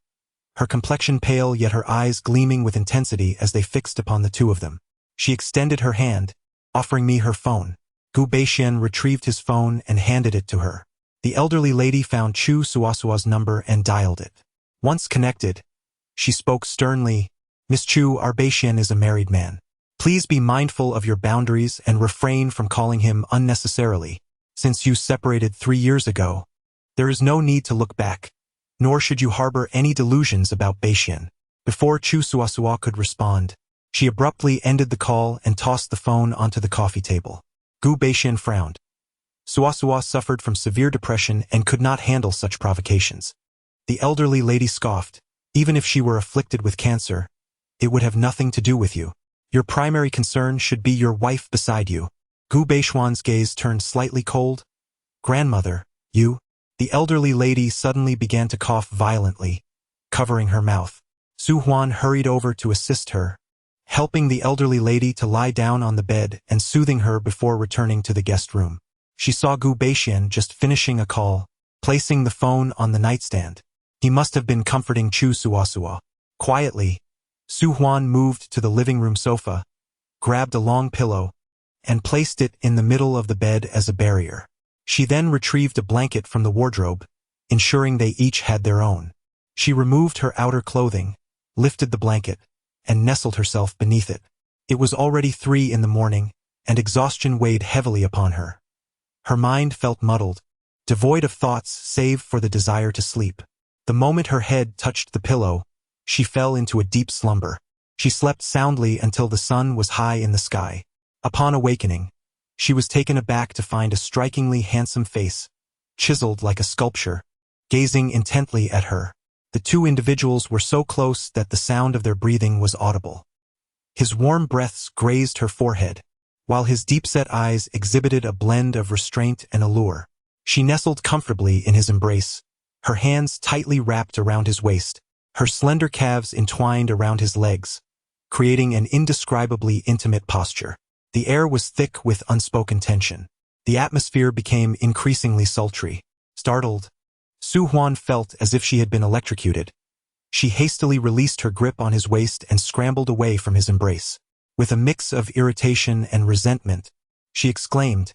her complexion pale yet her eyes gleaming with intensity as they fixed upon the two of them. She extended her hand, offering me her phone. Gu Beixian retrieved his phone and handed it to her. The elderly lady found Chu Suasua's number and dialed it. Once connected, she spoke sternly, "Miss Chu, our Beixian is a married man. Please be mindful of your boundaries and refrain from calling him unnecessarily. Since you separated 3 years ago, there is no need to look back, nor should you harbor any delusions about Beixian." Before Chu Suasua could respond, she abruptly ended the call and tossed the phone onto the coffee table. Gu Beixian frowned. Suasua suffered from severe depression and could not handle such provocations. The elderly lady scoffed, "Even if she were afflicted with cancer, it would have nothing to do with you. Your primary concern should be your wife beside you." Gu Beixian's gaze turned slightly cold. "Grandmother, you?" The elderly lady suddenly began to cough violently, covering her mouth. Su Huan hurried over to assist her, helping the elderly lady to lie down on the bed and soothing her before returning to the guest room. She saw Gu Beixian just finishing a call, placing the phone on the nightstand. He must have been comforting Chu Suasua. Quietly, Su Huan moved to the living room sofa, grabbed a long pillow, and placed it in the middle of the bed as a barrier. She then retrieved a blanket from the wardrobe, ensuring they each had their own. She removed her outer clothing, lifted the blanket, and nestled herself beneath it. It was already 3 in the morning, and exhaustion weighed heavily upon her. Her mind felt muddled, devoid of thoughts save for the desire to sleep. The moment her head touched the pillow, she fell into a deep slumber. She slept soundly until the sun was high in the sky. Upon awakening, She was taken aback to find a strikingly handsome face, chiseled like a sculpture, gazing intently at her. The two individuals were so close that the sound of their breathing was audible. His warm breaths grazed her forehead, while his deep-set eyes exhibited a blend of restraint and allure. She nestled comfortably in his embrace, her hands tightly wrapped around his waist, her slender calves entwined around his legs, creating an indescribably intimate posture. The air was thick with unspoken tension. The atmosphere became increasingly sultry. Startled, Su Huan felt as if she had been electrocuted. She hastily released her grip on his waist and scrambled away from his embrace. With a mix of irritation and resentment, she exclaimed,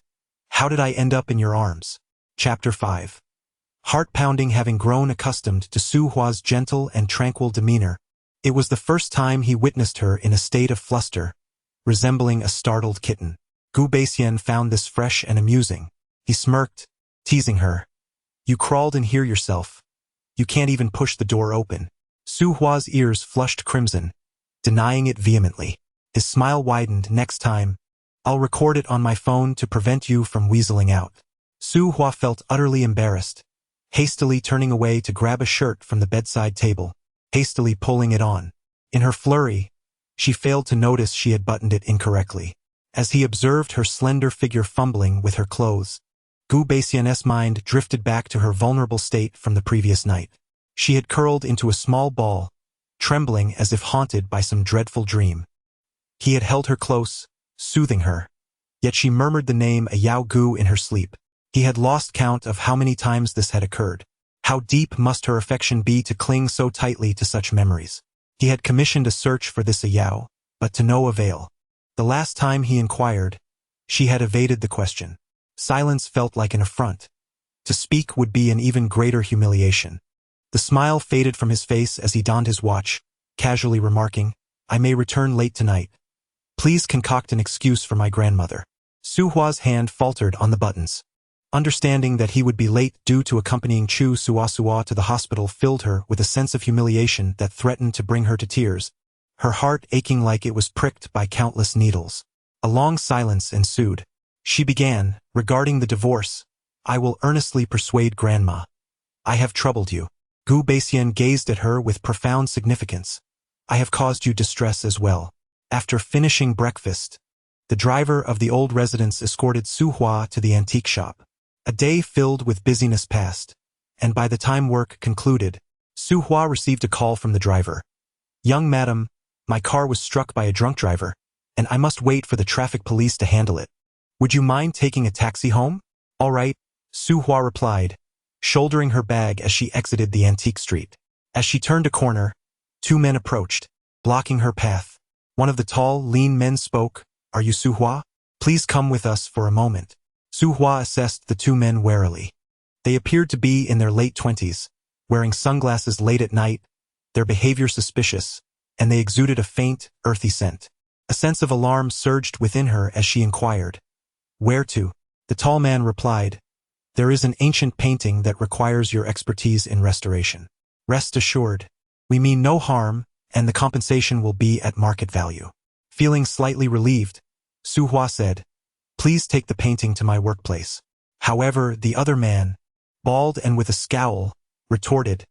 "How did I end up in your arms?" Chapter 5. Heart-pounding. Having grown accustomed to Su Hua's gentle and tranquil demeanor, it was the first time he witnessed her in a state of fluster, resembling a startled kitten. Gu Beixian found this fresh and amusing. He smirked, teasing her. "You crawled in here yourself. You can't even push the door open." Su Hua's ears flushed crimson, denying it vehemently. His smile widened. "Next time, I'll record it on my phone to prevent you from weaseling out." Su Hua felt utterly embarrassed, hastily turning away to grab a shirt from the bedside table, hastily pulling it on. In her flurry, she failed to notice she had buttoned it incorrectly. As he observed her slender figure fumbling with her clothes, Gu Beixian's mind drifted back to her vulnerable state from the previous night. She had curled into a small ball, trembling as if haunted by some dreadful dream. He had held her close, soothing her, yet she murmured the name Yao Gu in her sleep. He had lost count of how many times this had occurred. How deep must her affection be to cling so tightly to such memories? He had commissioned a search for this Yao, but to no avail. The last time he inquired, she had evaded the question. Silence felt like an affront. To speak would be an even greater humiliation. The smile faded from his face as he donned his watch, casually remarking, "I may return late tonight. Please concoct an excuse for my grandmother." Su Hua's hand faltered on the buttons. Understanding that he would be late due to accompanying Chu Suasua to the hospital filled her with a sense of humiliation that threatened to bring her to tears, her heart aching like it was pricked by countless needles. A long silence ensued. She began, "Regarding the divorce, I will earnestly persuade Grandma. I have troubled you." Gu Beixian gazed at her with profound significance. "I have caused you distress as well." After finishing breakfast, the driver of the old residence escorted Su Hua to the antique shop. A day filled with busyness passed, and by the time work concluded, Su Hua received a call from the driver. "Young madam, my car was struck by a drunk driver, and I must wait for the traffic police to handle it. Would you mind taking a taxi home?" "All right," Su Hua replied, shouldering her bag as she exited the antique street. As she turned a corner, two men approached, blocking her path. One of the tall, lean men spoke, "Are you Su Hua? Please come with us for a moment." Su Hua assessed the two men warily. They appeared to be in their late 20s, wearing sunglasses late at night, their behavior suspicious, and they exuded a faint, earthy scent. A sense of alarm surged within her as she inquired, "Where to?" The tall man replied, "There is an ancient painting that requires your expertise in restoration. Rest assured, we mean no harm, and the compensation will be at market value." Feeling slightly relieved, Su Hua said, "Please take the painting to my workplace." However, the other man, bald and with a scowl, retorted,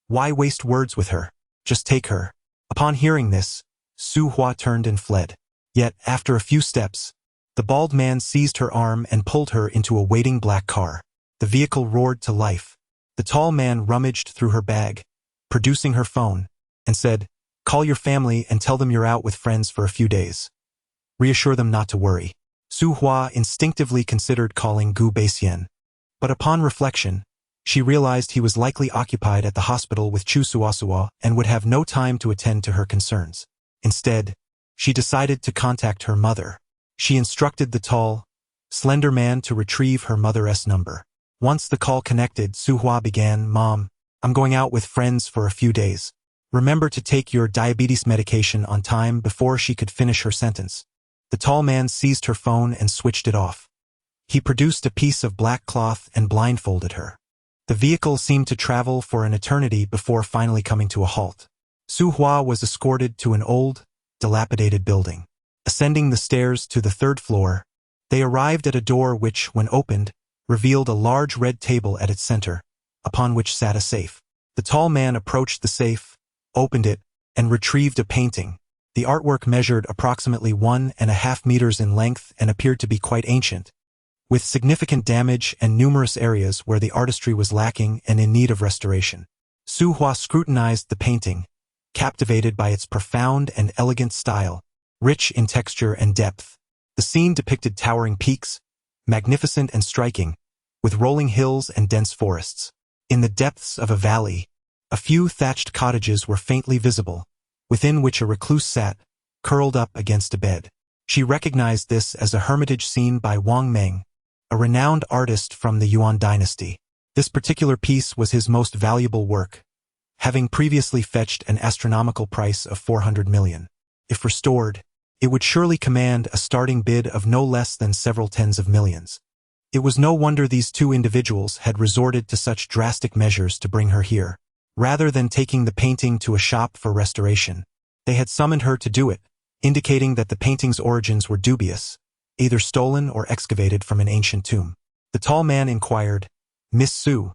"Why waste words with her? Just take her." Upon hearing this, Su Hua turned and fled. Yet, after a few steps, the bald man seized her arm and pulled her into a waiting black car. The vehicle roared to life. The tall man rummaged through her bag, producing her phone, and said, "Call your family and tell them you're out with friends for a few days. Reassure them not to worry." Su Hua instinctively considered calling Gu Beixian, but upon reflection, she realized he was likely occupied at the hospital with Chu Suasua and would have no time to attend to her concerns. Instead, she decided to contact her mother. She instructed the tall, slender man to retrieve her mother's number. Once the call connected, Su Hua began, "Mom, I'm going out with friends for a few days. Remember to take your diabetes medication on time." Before she could finish her sentence, the tall man seized her phone and switched it off. He produced a piece of black cloth and blindfolded her. The vehicle seemed to travel for an eternity before finally coming to a halt. Su Hua was escorted to an old, dilapidated building. Ascending the stairs to the third floor, They arrived at a door which, when opened, revealed a large red table at its center, upon which sat a safe. The tall man approached the safe, opened it, and retrieved a painting. The artwork measured approximately 1.5 meters in length and appeared to be quite ancient, with significant damage and numerous areas where the artistry was lacking and in need of restoration. Su Hua scrutinized the painting, captivated by its profound and elegant style, rich in texture and depth. The scene depicted towering peaks, magnificent and striking, with rolling hills and dense forests. In the depths of a valley, a few thatched cottages were faintly visible, within which a recluse sat, curled up against a bed. She recognized this as a hermitage scene by Wang Meng, a renowned artist from the Yuan dynasty. This particular piece was his most valuable work, having previously fetched an astronomical price of 400 million. If restored, it would surely command a starting bid of no less than several tens of millions. It was no wonder these two individuals had resorted to such drastic measures to bring her here. Rather than taking the painting to a shop for restoration, they had summoned her to do it, indicating that the painting's origins were dubious, either stolen or excavated from an ancient tomb. The tall man inquired, "Miss Su,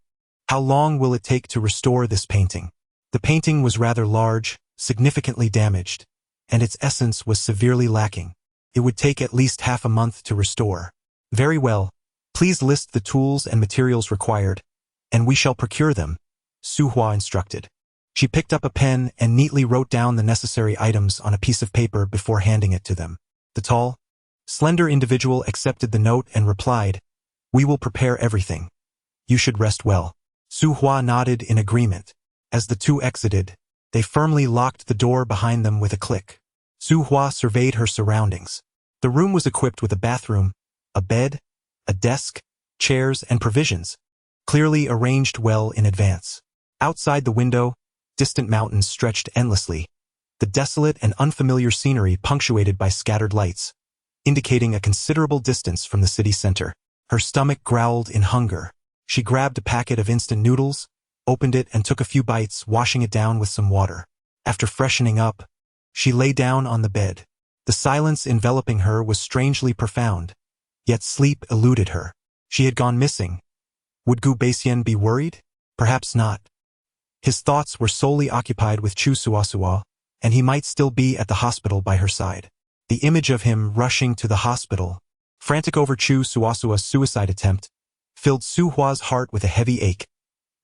how long will it take to restore this painting?" The painting was rather large, significantly damaged, and its essence was severely lacking. It would take at least half a month to restore. "Very well. Please list the tools and materials required, and we shall procure them," Su Hua instructed. She picked up a pen and neatly wrote down the necessary items on a piece of paper before handing it to them. The tall, slender individual accepted the note and replied, "We will prepare everything. You should rest well." Su Hua nodded in agreement. As the two exited, they firmly locked the door behind them with a click. Su Hua surveyed her surroundings. The room was equipped with a bathroom, a bed, a desk, chairs, and provisions, clearly arranged well in advance. Outside the window, distant mountains stretched endlessly, the desolate and unfamiliar scenery punctuated by scattered lights, indicating a considerable distance from the city center. Her stomach growled in hunger. She grabbed a packet of instant noodles, opened it and took a few bites, washing it down with some water. After freshening up, she lay down on the bed. The silence enveloping her was strangely profound, yet sleep eluded her. She had gone missing. Would Gu Baixian be worried? Perhaps not. His thoughts were solely occupied with Chu Suasua, and he might still be at the hospital by her side. The image of him rushing to the hospital, frantic over Chu Suasua's suicide attempt, filled Su Hua's heart with a heavy ache,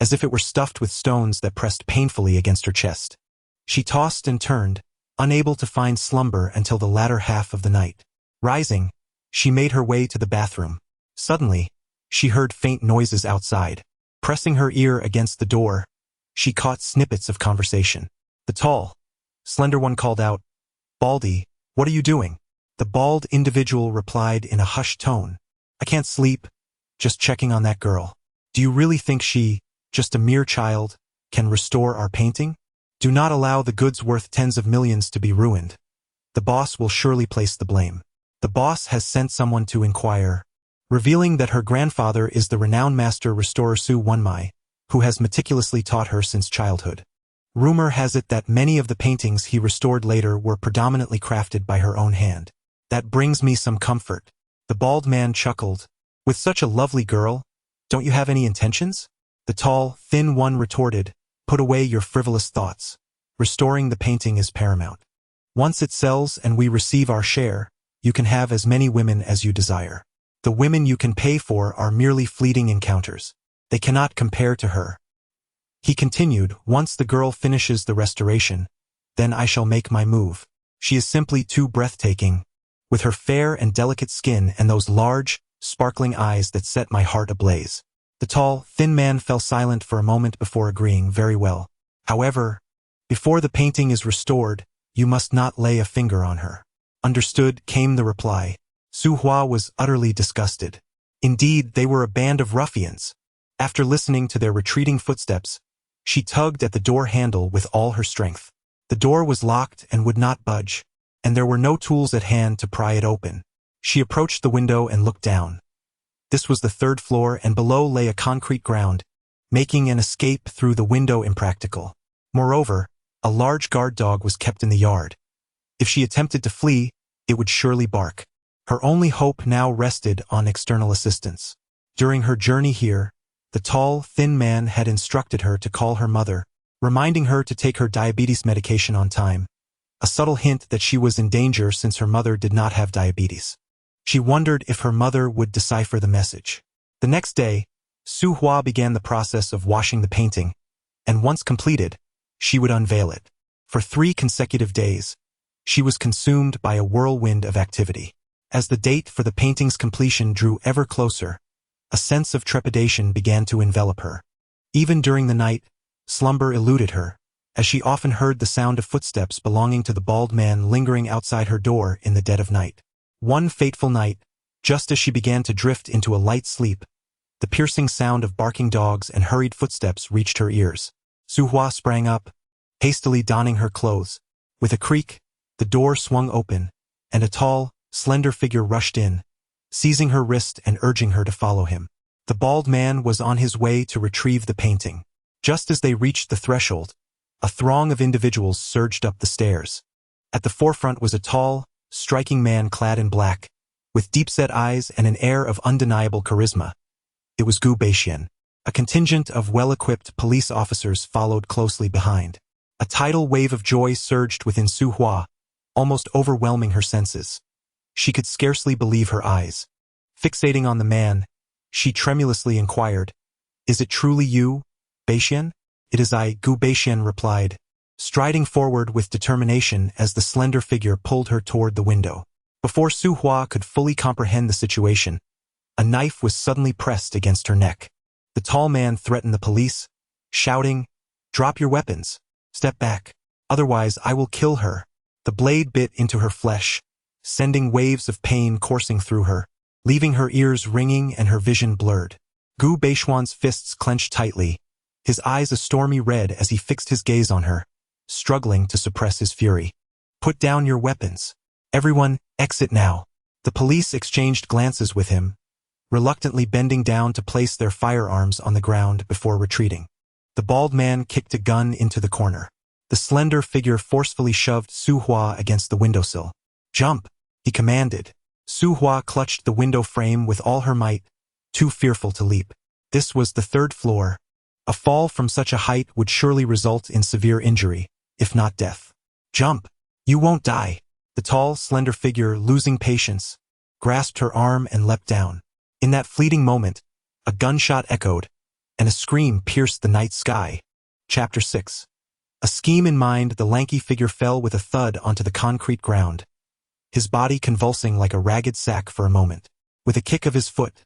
as if it were stuffed with stones that pressed painfully against her chest. She tossed and turned, unable to find slumber until the latter half of the night. Rising, she made her way to the bathroom. Suddenly, she heard faint noises outside. Pressing her ear against the door, she caught snippets of conversation. The tall, slender one called out, "Baldy, what are you doing?" The bald individual replied in a hushed tone, "I can't sleep, just checking on that girl. Do you really think she, just a mere child, can restore our painting? Do not allow the goods worth tens of millions to be ruined. The boss will surely place the blame. The boss has sent someone to inquire," revealing that her grandfather is the renowned master restorer Su Wenmai, who has meticulously taught her since childhood. Rumor has it that many of the paintings he restored later were predominantly crafted by her own hand. "That brings me some comfort." The bald man chuckled. "With such a lovely girl, don't you have any intentions?" The tall, thin one retorted, "Put away your frivolous thoughts. Restoring the painting is paramount. Once it sells and we receive our share, you can have as many women as you desire. The women you can pay for are merely fleeting encounters. They cannot compare to her." He continued, "Once the girl finishes the restoration, then I shall make my move. She is simply too breathtaking, with her fair and delicate skin and those large, sparkling eyes that set my heart ablaze." The tall, thin man fell silent for a moment before agreeing, "Very well. However, before the painting is restored, you must not lay a finger on her." "Understood," came the reply. Su Hua was utterly disgusted. Indeed, they were a band of ruffians. After listening to their retreating footsteps, she tugged at the door handle with all her strength. The door was locked and would not budge, and there were no tools at hand to pry it open. She approached the window and looked down. This was the third floor, and below lay a concrete ground, making an escape through the window impractical. Moreover, a large guard dog was kept in the yard. If she attempted to flee, it would surely bark. Her only hope now rested on external assistance. During her journey here, the tall, thin man had instructed her to call her mother, reminding her to take her diabetes medication on time, a subtle hint that she was in danger since her mother did not have diabetes. She wondered if her mother would decipher the message. The next day, Su Hua began the process of washing the painting, and once completed, she would unveil it. For 3 consecutive days, she was consumed by a whirlwind of activity. As the date for the painting's completion drew ever closer, a sense of trepidation began to envelop her. Even during the night, slumber eluded her, as she often heard the sound of footsteps belonging to the bald man lingering outside her door in the dead of night. One fateful night, just as she began to drift into a light sleep, the piercing sound of barking dogs and hurried footsteps reached her ears. Su Hua sprang up, hastily donning her clothes. With a creak, the door swung open, and a tall, slender figure rushed in, seizing her wrist and urging her to follow him. The bald man was on his way to retrieve the painting. Just as they reached the threshold, a throng of individuals surged up the stairs. At the forefront was a tall, striking man clad in black, with deep-set eyes and an air of undeniable charisma. It was Gu Beixian. A contingent of well-equipped police officers followed closely behind. A tidal wave of joy surged within Su Hua, almost overwhelming her senses. She could scarcely believe her eyes. Fixating on the man, she tremulously inquired, "Is it truly you, Beixian?" "It is I," Gu Beixian replied, striding forward with determination as the slender figure pulled her toward the window. Before Su Hua could fully comprehend the situation, a knife was suddenly pressed against her neck. The tall man threatened the police, shouting, "Drop your weapons. Step back. Otherwise I will kill her." The blade bit into her flesh, sending waves of pain coursing through her, leaving her ears ringing and her vision blurred. Gu Beixian's fists clenched tightly, his eyes a stormy red as he fixed his gaze on her, struggling to suppress his fury. "Put down your weapons. Everyone, exit now." The police exchanged glances with him, reluctantly bending down to place their firearms on the ground before retreating. The bald man kicked a gun into the corner. The slender figure forcefully shoved Su Hua against the windowsill. "Jump," he commanded. Su Hua clutched the window frame with all her might, too fearful to leap. This was the 3rd floor. A fall from such a height would surely result in severe injury, if not death. "Jump. You won't die." The tall, slender figure, losing patience, grasped her arm and leapt down. In that fleeting moment, a gunshot echoed, and a scream pierced the night sky. Chapter 6. A scheme in mind, the lanky figure fell with a thud onto the concrete ground, his body convulsing like a ragged sack for a moment. With a kick of his foot,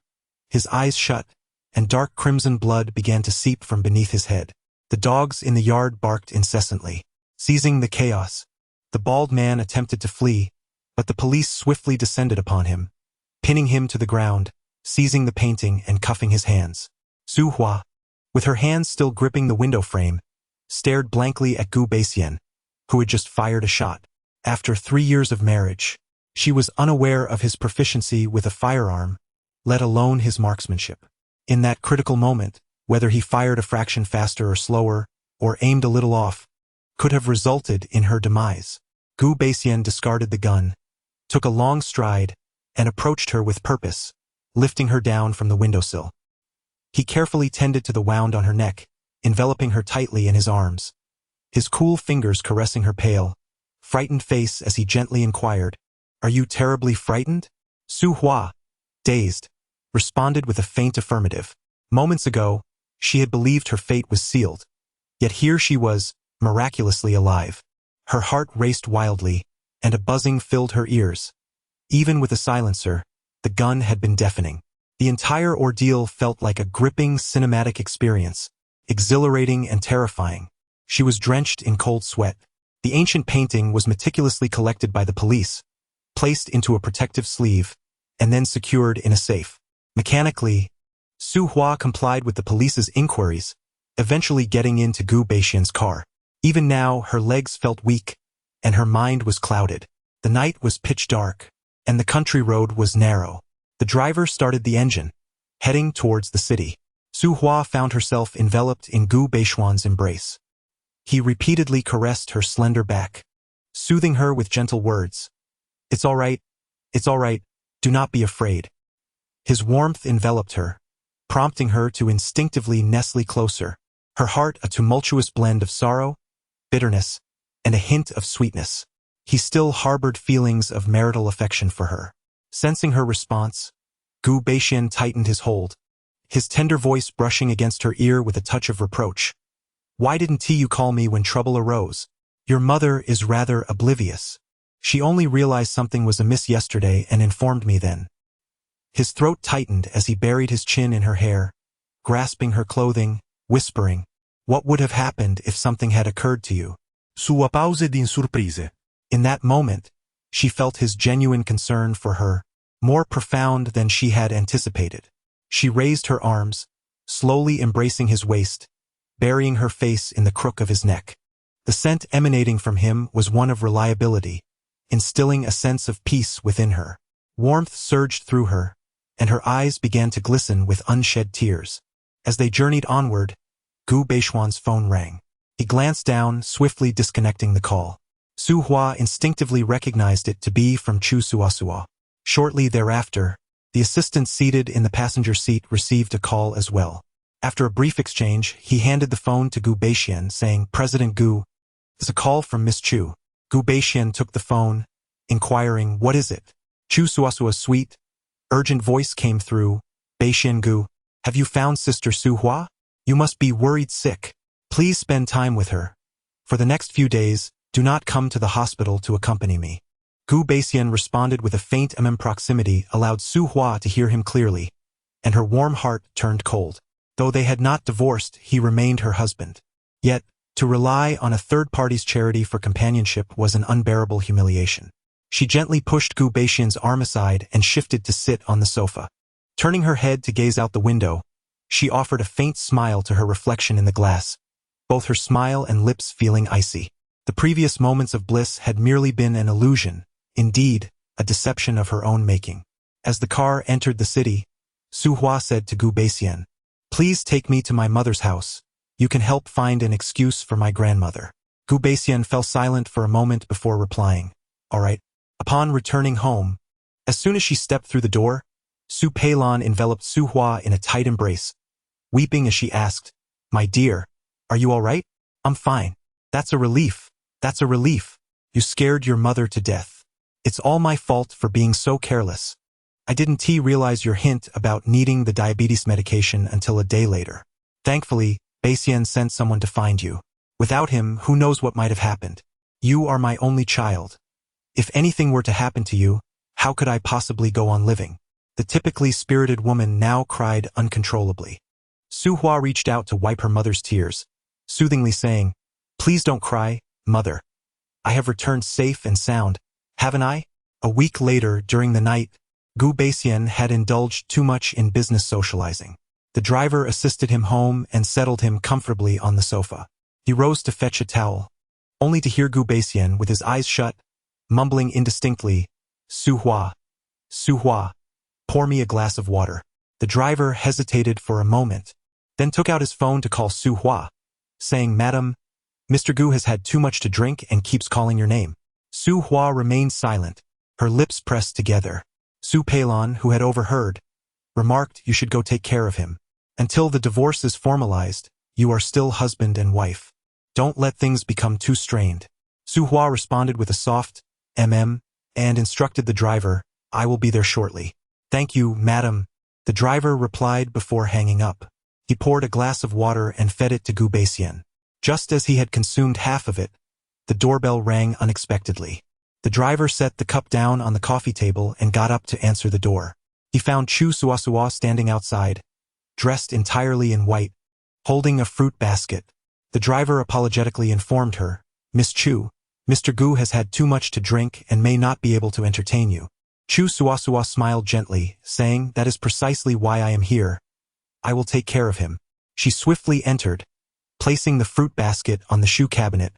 his eyes shut, and dark crimson blood began to seep from beneath his head. The dogs in the yard barked incessantly. Seizing the chaos, the bald man attempted to flee, but the police swiftly descended upon him, pinning him to the ground, seizing the painting and cuffing his hands. Su Hua, with her hands still gripping the window frame, stared blankly at Gu Beixian, who had just fired a shot. After 3 years of marriage, she was unaware of his proficiency with a firearm, let alone his marksmanship. In that critical moment, whether he fired a fraction faster or slower, or aimed a little off, could have resulted in her demise. Gu Beixian discarded the gun, took a long stride, and approached her with purpose, lifting her down from the windowsill. He carefully tended to the wound on her neck, enveloping her tightly in his arms, his cool fingers caressing her pale, frightened face as he gently inquired, "Are you terribly frightened?" Su Hua, dazed, responded with a faint affirmative. Moments ago, she had believed her fate was sealed, yet here she was, miraculously alive. Her heart raced wildly, and a buzzing filled her ears. Even with a silencer, the gun had been deafening. The entire ordeal felt like a gripping cinematic experience, exhilarating and terrifying. She was drenched in cold sweat. The ancient painting was meticulously collected by the police, placed into a protective sleeve, and then secured in a safe. Mechanically, Su Hua complied with the police's inquiries, eventually getting into Gu Beixian's car. Even now, her legs felt weak, and her mind was clouded. The night was pitch dark, and the country road was narrow. The driver started the engine, heading towards the city. Su Hua found herself enveloped in Gu Beixian's embrace. He repeatedly caressed her slender back, soothing her with gentle words. It's all right, Do not be afraid. His warmth enveloped her, prompting her to instinctively nestle closer, her heart a tumultuous blend of sorrow, bitterness, and a hint of sweetness. He still harbored feelings of marital affection for her. Sensing her response, Gu Baixian tightened his hold, his tender voice brushing against her ear with a touch of reproach. Why didn't you call me when trouble arose? Your mother is rather oblivious. She only realized something was amiss yesterday and informed me then. His throat tightened as he buried his chin in her hair, grasping her clothing, whispering, What would have happened if something had occurred to you? Sua pause di surprise. In that moment, she felt his genuine concern for her, more profound than she had anticipated. She raised her arms, slowly embracing his waist, burying her face in the crook of his neck. The scent emanating from him was one of reliability, instilling a sense of peace within her. Warmth surged through her, and her eyes began to glisten with unshed tears. As they journeyed onward, Gu Baixian's phone rang. He glanced down, swiftly disconnecting the call. Su Hua instinctively recognized it to be from Chu Suasua. Shortly thereafter, the assistant seated in the passenger seat received a call as well. After a brief exchange, he handed the phone to Gu Baixian, saying, President Gu, there's a call from Miss Chu. Gu Baixian took the phone, inquiring, What is it? Chu Suasua's sweet, urgent voice came through. Baixian Gu, have you found Sister Su Hua? You must be worried sick. Please spend time with her. For the next few days, do not come to the hospital to accompany me. Gu Baixian responded with a faint proximity allowed Su Hua to hear him clearly, and her warm heart turned cold. Though they had not divorced, he remained her husband. Yet, to rely on a third party's charity for companionship was an unbearable humiliation. She gently pushed Gu Baixian's arm aside and shifted to sit on the sofa. Turning her head to gaze out the window, she offered a faint smile to her reflection in the glass, both her smile and lips feeling icy. The previous moments of bliss had merely been an illusion, indeed, a deception of her own making. As the car entered the city, Su Hua said to Gu Baixian, Please take me to my mother's house. You can help find an excuse for my grandmother. Gu Baixian fell silent for a moment before replying, All right. Upon returning home, as soon as she stepped through the door, Su Peilan enveloped Su Hua in a tight embrace, weeping as she asked, My dear, are you all right? I'm fine. That's a relief. That's a relief. You scared your mother to death. It's all my fault for being so careless. I didn't realize your hint about needing the diabetes medication until a day later. Thankfully, Baixian sent someone to find you. Without him, who knows what might have happened. You are my only child. If anything were to happen to you, how could I possibly go on living? The typically spirited woman now cried uncontrollably. Su Hua reached out to wipe her mother's tears, soothingly saying, Please don't cry, mother. I have returned safe and sound, haven't I? A week later, during the night, Gu Baixian had indulged too much in business socializing. The driver assisted him home and settled him comfortably on the sofa. He rose to fetch a towel, only to hear Gu Baixian, with his eyes shut, mumbling indistinctly, Su Hua, pour me a glass of water. The driver hesitated for a moment, then took out his phone to call Su Hua, saying, Madam, Mr. Gu has had too much to drink and keeps calling your name. Su Hua remained silent, her lips pressed together. Su Peilan, who had overheard, remarked, You should go take care of him. Until the divorce is formalized, you are still husband and wife. Don't let things become too strained. Su Hua responded with a soft, and instructed the driver, I will be there shortly. Thank you, madam. The driver replied before hanging up. He poured a glass of water and fed it to Gu Baixian. Just as he had consumed half of it, the doorbell rang unexpectedly. The driver set the cup down on the coffee table and got up to answer the door. He found Chu Suasua standing outside, dressed entirely in white, holding a fruit basket. The driver apologetically informed her, Miss Chu, Mr. Gu has had too much to drink and may not be able to entertain you. Chu Suasua smiled gently, saying, That is precisely why I am here. I will take care of him. She swiftly entered, placing the fruit basket on the shoe cabinet,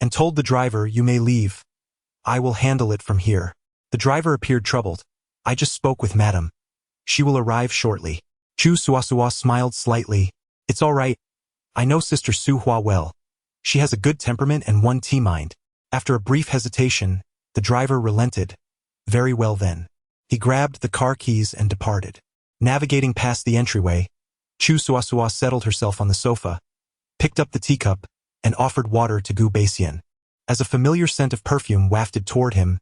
and told the driver, You may leave. I will handle it from here. The driver appeared troubled. I just spoke with madam. She will arrive shortly. Chu Suasua smiled slightly. It's all right. I know Sister Su Hua well. She has a good temperament and one tea mind. After a brief hesitation, the driver relented. Very well then. He grabbed the car keys and departed. Navigating past the entryway, Chu Suasua settled herself on the sofa, picked up the teacup, and offered water to Gu Baixian. As a familiar scent of perfume wafted toward him,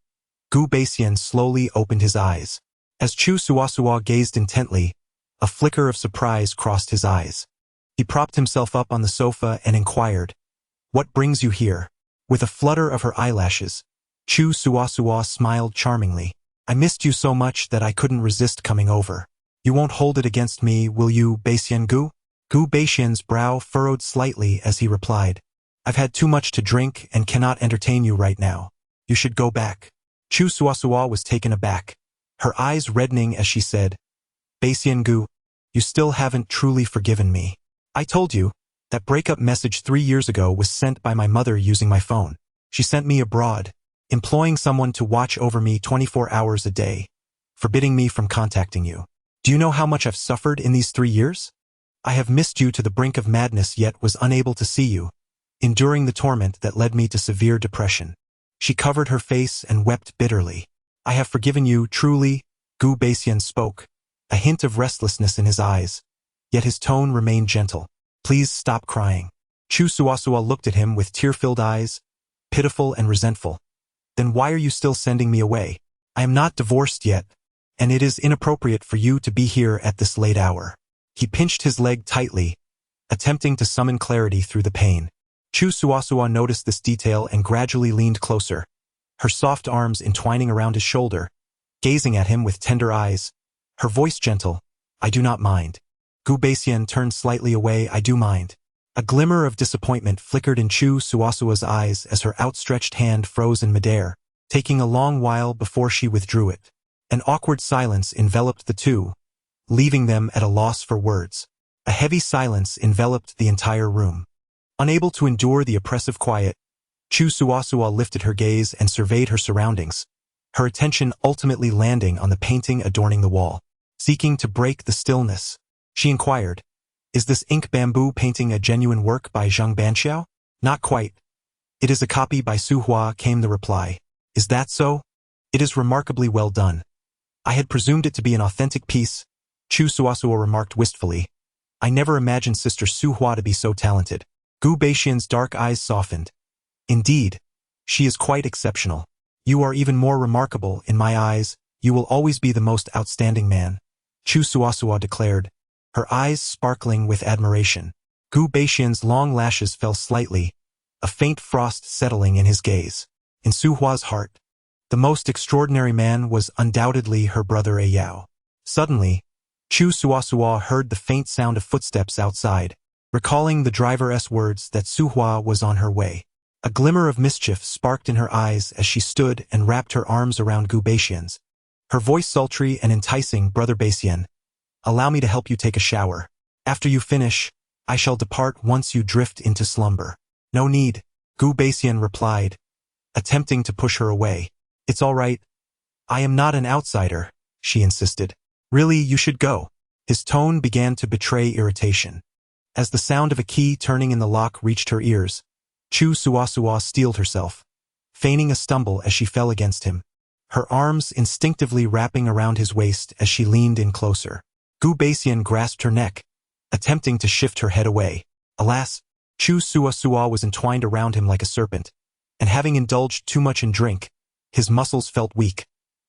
Gu Baixian slowly opened his eyes. As Chu Suasua gazed intently, a flicker of surprise crossed his eyes. He propped himself up on the sofa and inquired, "What brings you here?" With a flutter of her eyelashes, Chu Suasua smiled charmingly. "I missed you so much that I couldn't resist coming over. You won't hold it against me, will you, Baixian Gu?" Gu Baixian's brow furrowed slightly as he replied, "I've had too much to drink and cannot entertain you right now. You should go back." Chu Suasua was taken aback, her eyes reddening as she said, "Baixian Gu, you still haven't truly forgiven me. I told you, that breakup message 3 years ago was sent by my mother using my phone. She sent me abroad, employing someone to watch over me 24 hours a day, forbidding me from contacting you. Do you know how much I've suffered in these 3 years? I have missed you to the brink of madness yet was unable to see you, enduring the torment that led me to severe depression." She covered her face and wept bitterly. "I have forgiven you, truly," Gu Baixian spoke, a hint of restlessness in his eyes, yet his tone remained gentle. "Please stop crying." Chu Suasua looked at him with tear-filled eyes, pitiful and resentful. "Then why are you still sending me away? I am not divorced yet, and it is inappropriate for you to be here at this late hour." He pinched his leg tightly, attempting to summon clarity through the pain. Chu Suasua noticed this detail and gradually leaned closer, her soft arms entwining around his shoulder, gazing at him with tender eyes, her voice gentle, "I do not mind." Gu Baixian turned slightly away. "I do mind." A glimmer of disappointment flickered in Chu Suasua's eyes as her outstretched hand froze in midair, taking a long while before she withdrew it. An awkward silence enveloped the two, leaving them at a loss for words. A heavy silence enveloped the entire room. Unable to endure the oppressive quiet, Chu Suasua lifted her gaze and surveyed her surroundings, her attention ultimately landing on the painting adorning the wall. Seeking to break the stillness, she inquired, "Is this ink bamboo painting a genuine work by Zhang Banxiao?" "Not quite. It is a copy by Su Hua," came the reply. "Is that so? It is remarkably well done. I had presumed it to be an authentic piece," Chu Suasua remarked wistfully. "I never imagined Sister Su Hua to be so talented." Gu Baixian's dark eyes softened. "Indeed, she is quite exceptional. You are even more remarkable in my eyes. You will always be the most outstanding man," Chu Suasua declared, her eyes sparkling with admiration. Gu Baixian's long lashes fell slightly, a faint frost settling in his gaze. In Su Hua's heart, the most extraordinary man was undoubtedly her brother Ayao. Suddenly, Chu Suasua heard the faint sound of footsteps outside, recalling the driver's words that Su Hua was on her way. A glimmer of mischief sparked in her eyes as she stood and wrapped her arms around Gu Baixian's. Her voice sultry and enticing, "Brother Baixian, allow me to help you take a shower. After you finish, I shall depart once you drift into slumber." "No need," Gu Baixian replied, attempting to push her away. "It's all right. I am not an outsider," she insisted. "Really, you should go." His tone began to betray irritation. As the sound of a key turning in the lock reached her ears, Chu Suasua steeled herself, feigning a stumble as she fell against him, her arms instinctively wrapping around his waist as she leaned in closer. Gu Baixian grasped her neck, attempting to shift her head away. Alas, Chu Suasua was entwined around him like a serpent, and having indulged too much in drink, his muscles felt weak,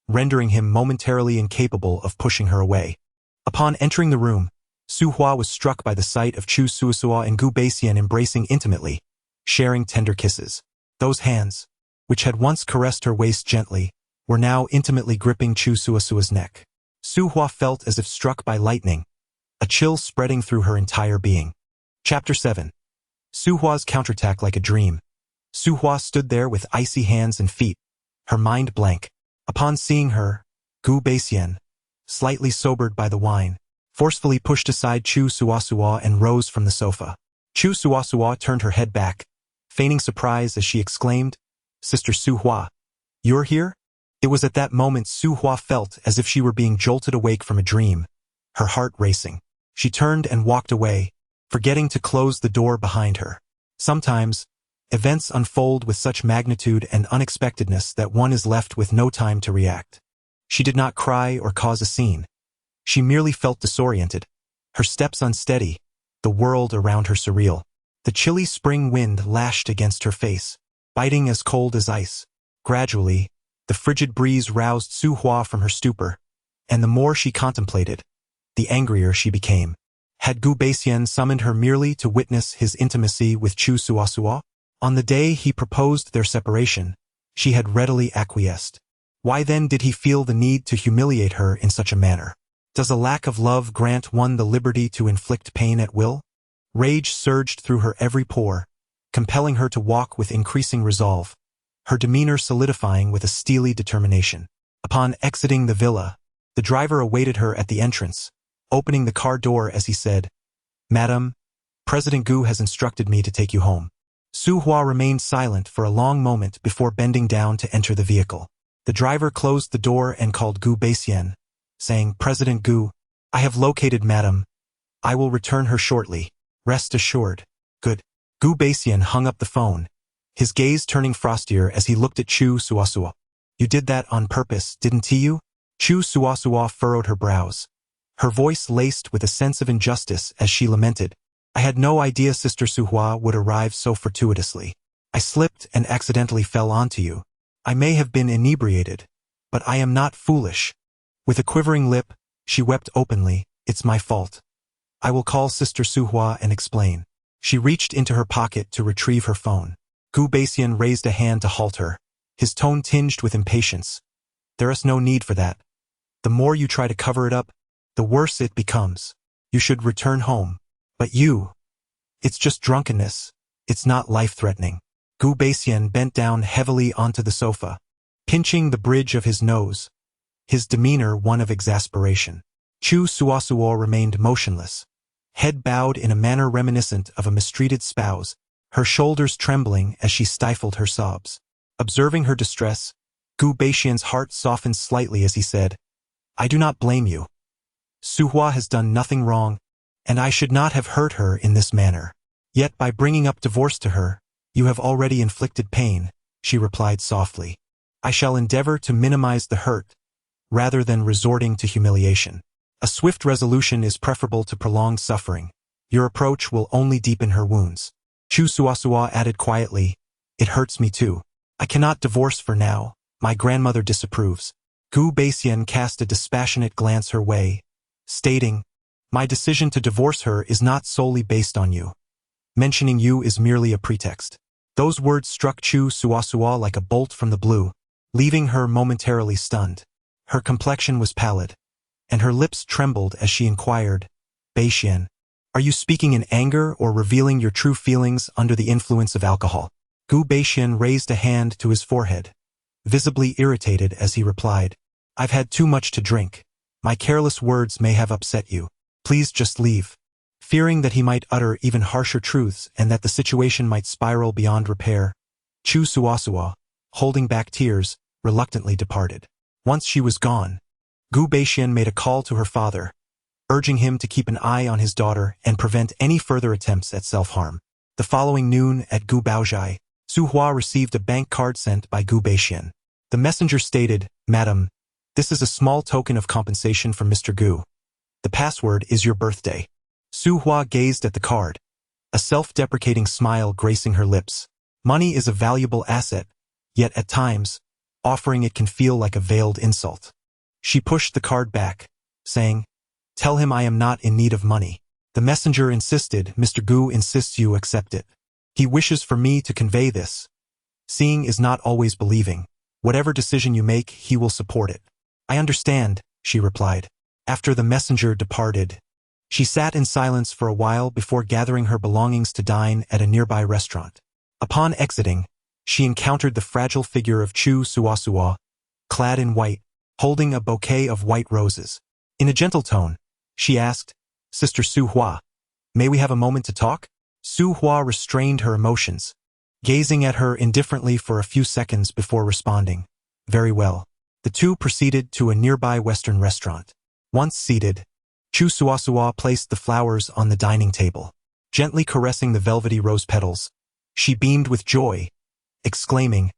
rendering him momentarily incapable of pushing her away. Upon entering the room, Su Hua was struck by the sight of Chu Suasua and Gu Baixian embracing intimately, sharing tender kisses. Those hands, which had once caressed her waist gently, were now intimately gripping Chu Suasua's neck. Su Hua felt as if struck by lightning, a chill spreading through her entire being. Chapter 7. Su Hua's counterattack like a dream. Su Hua stood there with icy hands and feet, her mind blank. Upon seeing her, Gu Baixian, slightly sobered by the wine, forcefully pushed aside Chu Suasua and rose from the sofa. Chu Suasua turned her head back, feigning surprise as she exclaimed, "Sister Su Hua, you're here?" It was at that moment Su Hua felt as if she were being jolted awake from a dream, her heart racing. She turned and walked away, forgetting to close the door behind her. Sometimes, events unfold with such magnitude and unexpectedness that one is left with no time to react. She did not cry or cause a scene. She merely felt disoriented, her steps unsteady, the world around her surreal. The chilly spring wind lashed against her face, biting as cold as ice. Gradually, the frigid breeze roused Su Hua from her stupor, and the more she contemplated, the angrier she became. Had Gu Beixian summoned her merely to witness his intimacy with Chu Suosua? On the day he proposed their separation, she had readily acquiesced. Why then did he feel the need to humiliate her in such a manner? Does a lack of love grant one the liberty to inflict pain at will? Rage surged through her every pore, compelling her to walk with increasing resolve, her demeanor solidifying with a steely determination. Upon exiting the villa, the driver awaited her at the entrance, opening the car door as he said, "Madam, President Gu has instructed me to take you home." Su Hua remained silent for a long moment before bending down to enter the vehicle. The driver closed the door and called Gu Beixian, saying, "President Gu, I have located Madam. I will return her shortly. Rest assured." "Good." Gu Beixian hung up the phone, his gaze turning frostier as he looked at Chu Suosua. "You did that on purpose, didn't you?" Chu Suosua furrowed her brows, her voice laced with a sense of injustice as she lamented, "I had no idea Sister Su Hua would arrive so fortuitously. I slipped and accidentally fell onto you. I may have been inebriated, but I am not foolish." With a quivering lip, she wept openly, "It's my fault. I will call Sister Su Hua and explain." She reached into her pocket to retrieve her phone. Gu Beixian raised a hand to halt her, his tone tinged with impatience. "There is no need for that. The more you try to cover it up, the worse it becomes. You should return home. But you, it's just drunkenness. It's not life-threatening." Gu Beixian bent down heavily onto the sofa, pinching the bridge of his nose, his demeanor one of exasperation. Chu Suosua remained motionless, head bowed in a manner reminiscent of a mistreated spouse, her shoulders trembling as she stifled her sobs. Observing her distress, Gu Beixian's heart softened slightly as he said, "I do not blame you. Su Hua has done nothing wrong, and I should not have hurt her in this manner. Yet by bringing up divorce to her, you have already inflicted pain," she replied softly. "I shall endeavor to minimize the hurt, rather than resorting to humiliation. A swift resolution is preferable to prolonged suffering. Your approach will only deepen her wounds." Chu Suosua added quietly, "It hurts me too. I cannot divorce for now. My grandmother disapproves." Gu Beixian cast a dispassionate glance her way, stating, "My decision to divorce her is not solely based on you. Mentioning you is merely a pretext." Those words struck Chu Suosua like a bolt from the blue, leaving her momentarily stunned. Her complexion was pallid, and her lips trembled as she inquired, "Beixian, are you speaking in anger or revealing your true feelings under the influence of alcohol?" Gu Beixian raised a hand to his forehead, visibly irritated as he replied, "I've had too much to drink. My careless words may have upset you. Please just leave." Fearing that he might utter even harsher truths and that the situation might spiral beyond repair, Chu Suosua, holding back tears, reluctantly departed. Once she was gone, Gu Beixian made a call to her father, urging him to keep an eye on his daughter and prevent any further attempts at self-harm. The following noon at Gu Baozhai, Su Hua received a bank card sent by Gu Beixian. The messenger stated, "Madam, this is a small token of compensation from Mr. Gu. The password is your birthday." Su Hua gazed at the card, a self-deprecating smile gracing her lips. Money is a valuable asset, yet at times, offering it can feel like a veiled insult. She pushed the card back, saying, "Tell him I am not in need of money." The messenger insisted, "Mr. Gu insists you accept it. He wishes for me to convey this. Seeing is not always believing. Whatever decision you make, he will support it." "I understand," she replied. After the messenger departed, she sat in silence for a while before gathering her belongings to dine at a nearby restaurant. Upon exiting, she encountered the fragile figure of Chu Suosua, clad in white, holding a bouquet of white roses. In a gentle tone, she asked, "Sister Su Hua, may we have a moment to talk?" Su Hua restrained her emotions, gazing at her indifferently for a few seconds before responding, "Very well." The two proceeded to a nearby Western restaurant. Once seated, Chu Suosua placed the flowers on the dining table. Gently caressing the velvety rose petals, she beamed with joy, exclaiming,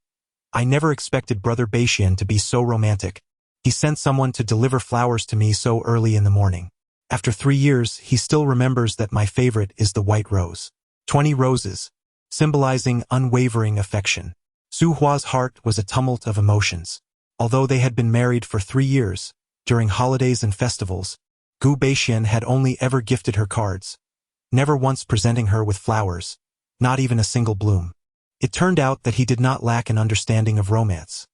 "I never expected Brother Beixian to be so romantic." He sent someone to deliver flowers to me so early in the morning. After 3 years, he still remembers that my favorite is the white rose. 20 roses, symbolizing unwavering affection. Su Hua's heart was a tumult of emotions. Although they had been married for 3 years, during holidays and festivals, Gu Beixian had only ever gifted her cards, never once presenting her with flowers, not even a single bloom. It turned out that he did not lack an understanding of romance.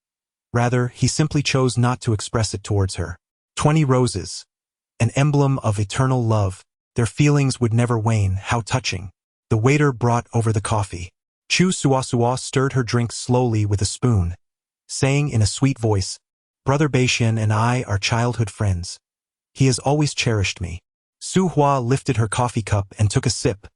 Rather, he simply chose not to express it towards her. 20 roses, an emblem of eternal love. Their feelings would never wane. How touching. The waiter brought over the coffee. Chu Suasua stirred her drink slowly with a spoon, saying in a sweet voice, "Brother Beixian and I are childhood friends. He has always cherished me." Su Hua lifted her coffee cup and took a sip,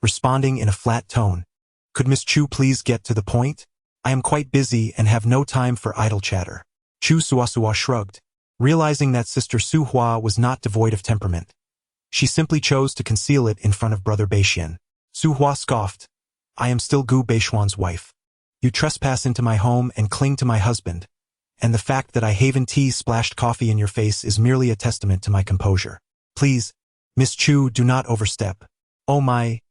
responding in a flat tone, "Could Miss Chu please get to the point? I am quite busy and have no time for idle chatter." Chu Suasua shrugged, realizing that Sister Su Hua was not devoid of temperament. She simply chose to conceal it in front of Brother Beixian. Su Hua scoffed, "I am still Gu Beixian's wife. You trespass into my home and cling to my husband, and the fact that I haven tea splashed coffee in your face is merely a testament to my composure. Please, Miss Chu, do not overstep." "Oh my,"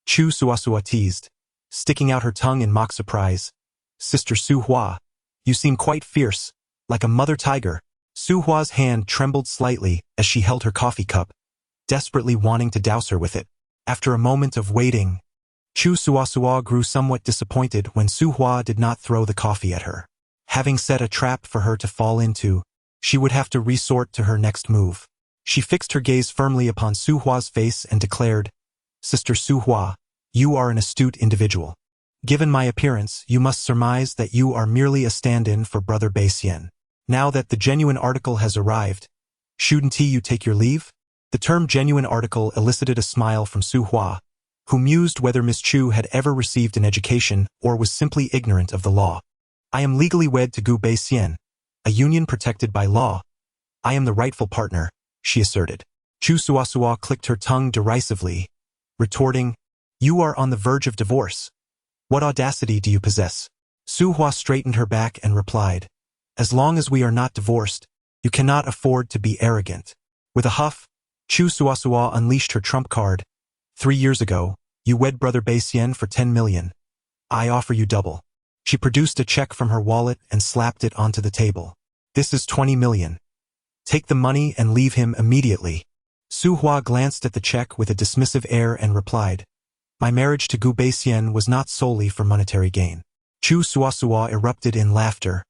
Chu Suasua teased, sticking out her tongue in mock surprise. "Sister Su Hua, you seem quite fierce, like a mother tiger." Su Hua's hand trembled slightly as she held her coffee cup, desperately wanting to douse her with it. After a moment of waiting, Chu Suasua grew somewhat disappointed when Su Hua did not throw the coffee at her. Having set a trap for her to fall into, she would have to resort to her next move. She fixed her gaze firmly upon Su Hua's face and declared, "Sister Su Hua, you are an astute individual. Given my appearance, you must surmise that you are merely a stand-in for Brother Beixian. Now that the genuine article has arrived, shouldn't you take your leave?" The term genuine article elicited a smile from Su Hua, who mused whether Miss Chu had ever received an education or was simply ignorant of the law. "I am legally wed to Gu Beixian, a union protected by law. I am the rightful partner," she asserted. Chu Suasua clicked her tongue derisively, retorting, "You are on the verge of divorce. What audacity do you possess?" Su Hua straightened her back and replied, "As long as we are not divorced, you cannot afford to be arrogant." With a huff, Chu Suasua unleashed her trump card. 3 years ago, you wed Brother Beixian for 10 million. I offer you double." She produced a check from her wallet and slapped it onto the table. "This is 20 million. Take the money and leave him immediately." Su Hua glanced at the check with a dismissive air and replied, "My marriage to Gu Beixian was not solely for monetary gain." Chu Suasua erupted in laughter,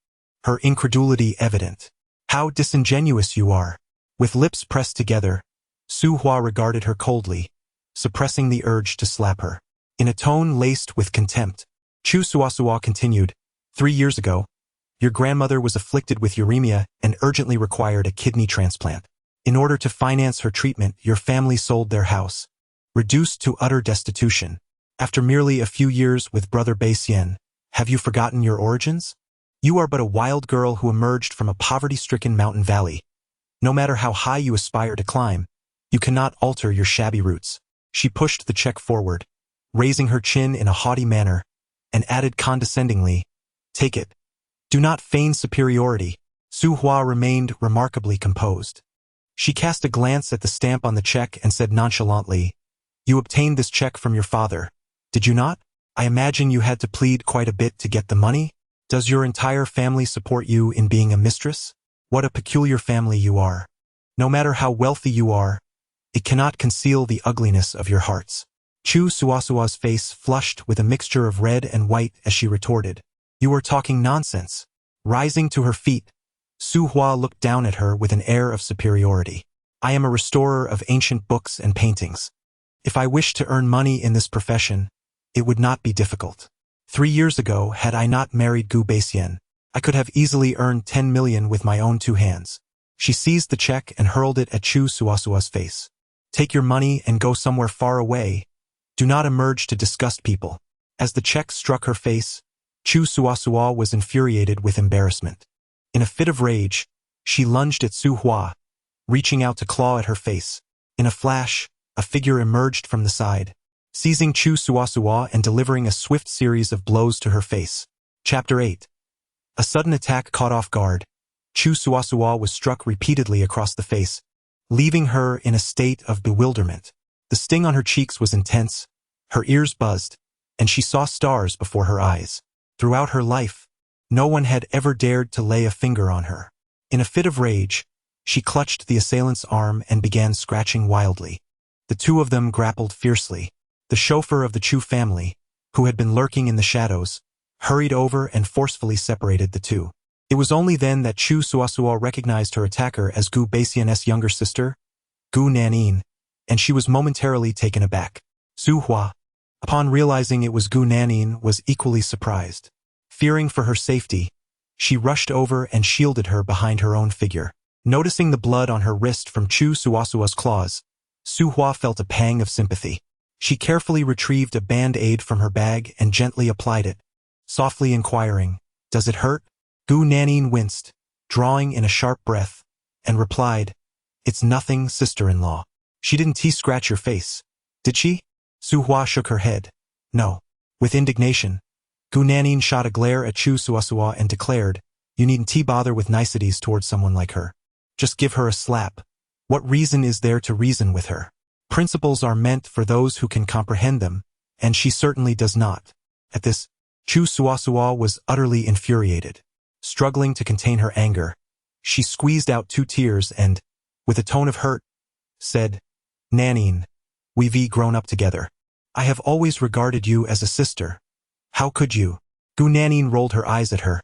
her incredulity evident. "How disingenuous you are." With lips pressed together, Su Hua regarded her coldly, suppressing the urge to slap her. In a tone laced with contempt, Chu Suasua continued, 3 years ago, your grandmother was afflicted with uremia and urgently required a kidney transplant. In order to finance her treatment, your family sold their house, reduced to utter destitution. After merely a few years with Brother Beixian, have you forgotten your origins? You are but a wild girl who emerged from a poverty-stricken mountain valley. No matter how high you aspire to climb, you cannot alter your shabby roots." She pushed the check forward, raising her chin in a haughty manner, and added condescendingly, "Take it. Do not feign superiority." Su Hua remained remarkably composed. She cast a glance at the stamp on the check and said nonchalantly, "You obtained this check from your father, did you not? I imagine you had to plead quite a bit to get the money? Does your entire family support you in being a mistress? What a peculiar family you are. No matter how wealthy you are, it cannot conceal the ugliness of your hearts." Chu Suasua's face flushed with a mixture of red and white as she retorted, "You are talking nonsense." Rising to her feet, Su Hua looked down at her with an air of superiority. "I am a restorer of ancient books and paintings. If I wished to earn money in this profession, it would not be difficult. 3 years ago, had I not married Gu Beixian, I could have easily earned 10 million with my own 2 hands. She seized the check and hurled it at Chu Suasua's face. "Take your money and go somewhere far away. Do not emerge to disgust people." As the check struck her face, Chu Suasua was infuriated with embarrassment. In a fit of rage, she lunged at Su Hua, reaching out to claw at her face. In a flash, a figure emerged from the side, seizing Chu Suasua and delivering a swift series of blows to her face. Chapter 8. A sudden attack caught off guard. Chu Suasua was struck repeatedly across the face, leaving her in a state of bewilderment. The sting on her cheeks was intense, her ears buzzed, and she saw stars before her eyes. Throughout her life, no one had ever dared to lay a finger on her. In a fit of rage, she clutched the assailant's arm and began scratching wildly. The two of them grappled fiercely. The chauffeur of the Chu family, who had been lurking in the shadows, hurried over and forcefully separated the two. It was only then that Chu Suasua recognized her attacker as Gu Baixian's younger sister, Gu Nanin, and she was momentarily taken aback. Su Hua, upon realizing it was Gu Nanin, was equally surprised. Fearing for her safety, she rushed over and shielded her behind her own figure. Noticing the blood on her wrist from Chu Suasua's claws, Su Hua felt a pang of sympathy. She carefully retrieved a band-aid from her bag and gently applied it, softly inquiring, "Does it hurt?" Gu Nanin winced, drawing in a sharp breath, and replied, "It's nothing, sister-in-law." "She didn't scratch your face, did she?" Su Hua shook her head. "No." With indignation, Gu Nanin shot a glare at Chu Suasua and declared, "You needn't bother with niceties towards someone like her. Just give her a slap. What reason is there to reason with her? Principles are meant for those who can comprehend them, and she certainly does not." At this, Chu Suasua was utterly infuriated. Struggling to contain her anger, she squeezed out 2 tears and, with a tone of hurt, said, "Nanin, we've grown up together. I have always regarded you as a sister. How could you?" Gu Nanin rolled her eyes at her.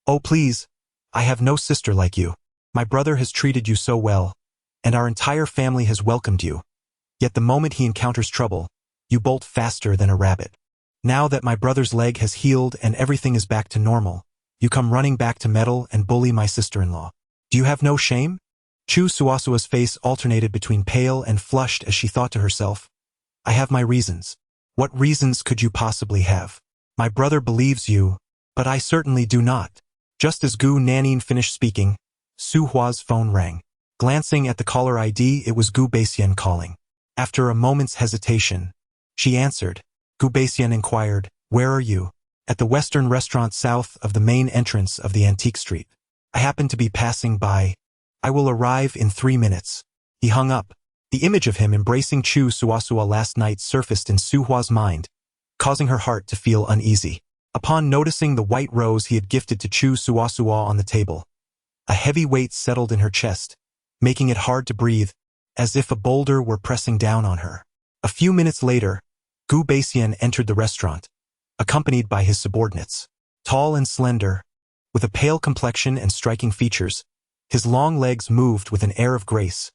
"Oh please, I have no sister like you. My brother has treated you so well, and our entire family has welcomed you. Yet the moment he encounters trouble, you bolt faster than a rabbit. Now that my brother's leg has healed and everything is back to normal, you come running back to meddle and bully my sister-in-law. Do you have no shame?" Chu Suasua's face alternated between pale and flushed as she thought to herself, "I have my reasons." "What reasons could you possibly have? My brother believes you, but I certainly do not." Just as Gu Nanin finished speaking, Su Hua's phone rang. Glancing at the caller ID, it was Gu Baixian calling. After a moment's hesitation, she answered. Gu Baixian inquired, "Where are you?" "At the Western restaurant south of the main entrance of the Antique Street. I happen to be passing by. I will arrive in 3 minutes." He hung up. The image of him embracing Chu Suasua last night surfaced in Su Hua's mind, causing her heart to feel uneasy. Upon noticing the white rose he had gifted to Chu Suasua on the table, a heavy weight settled in her chest, making it hard to breathe, as if a boulder were pressing down on her. A few minutes later, Gu Baixian entered the restaurant, accompanied by his subordinates. Tall and slender, with a pale complexion and striking features, his long legs moved with an air of grace,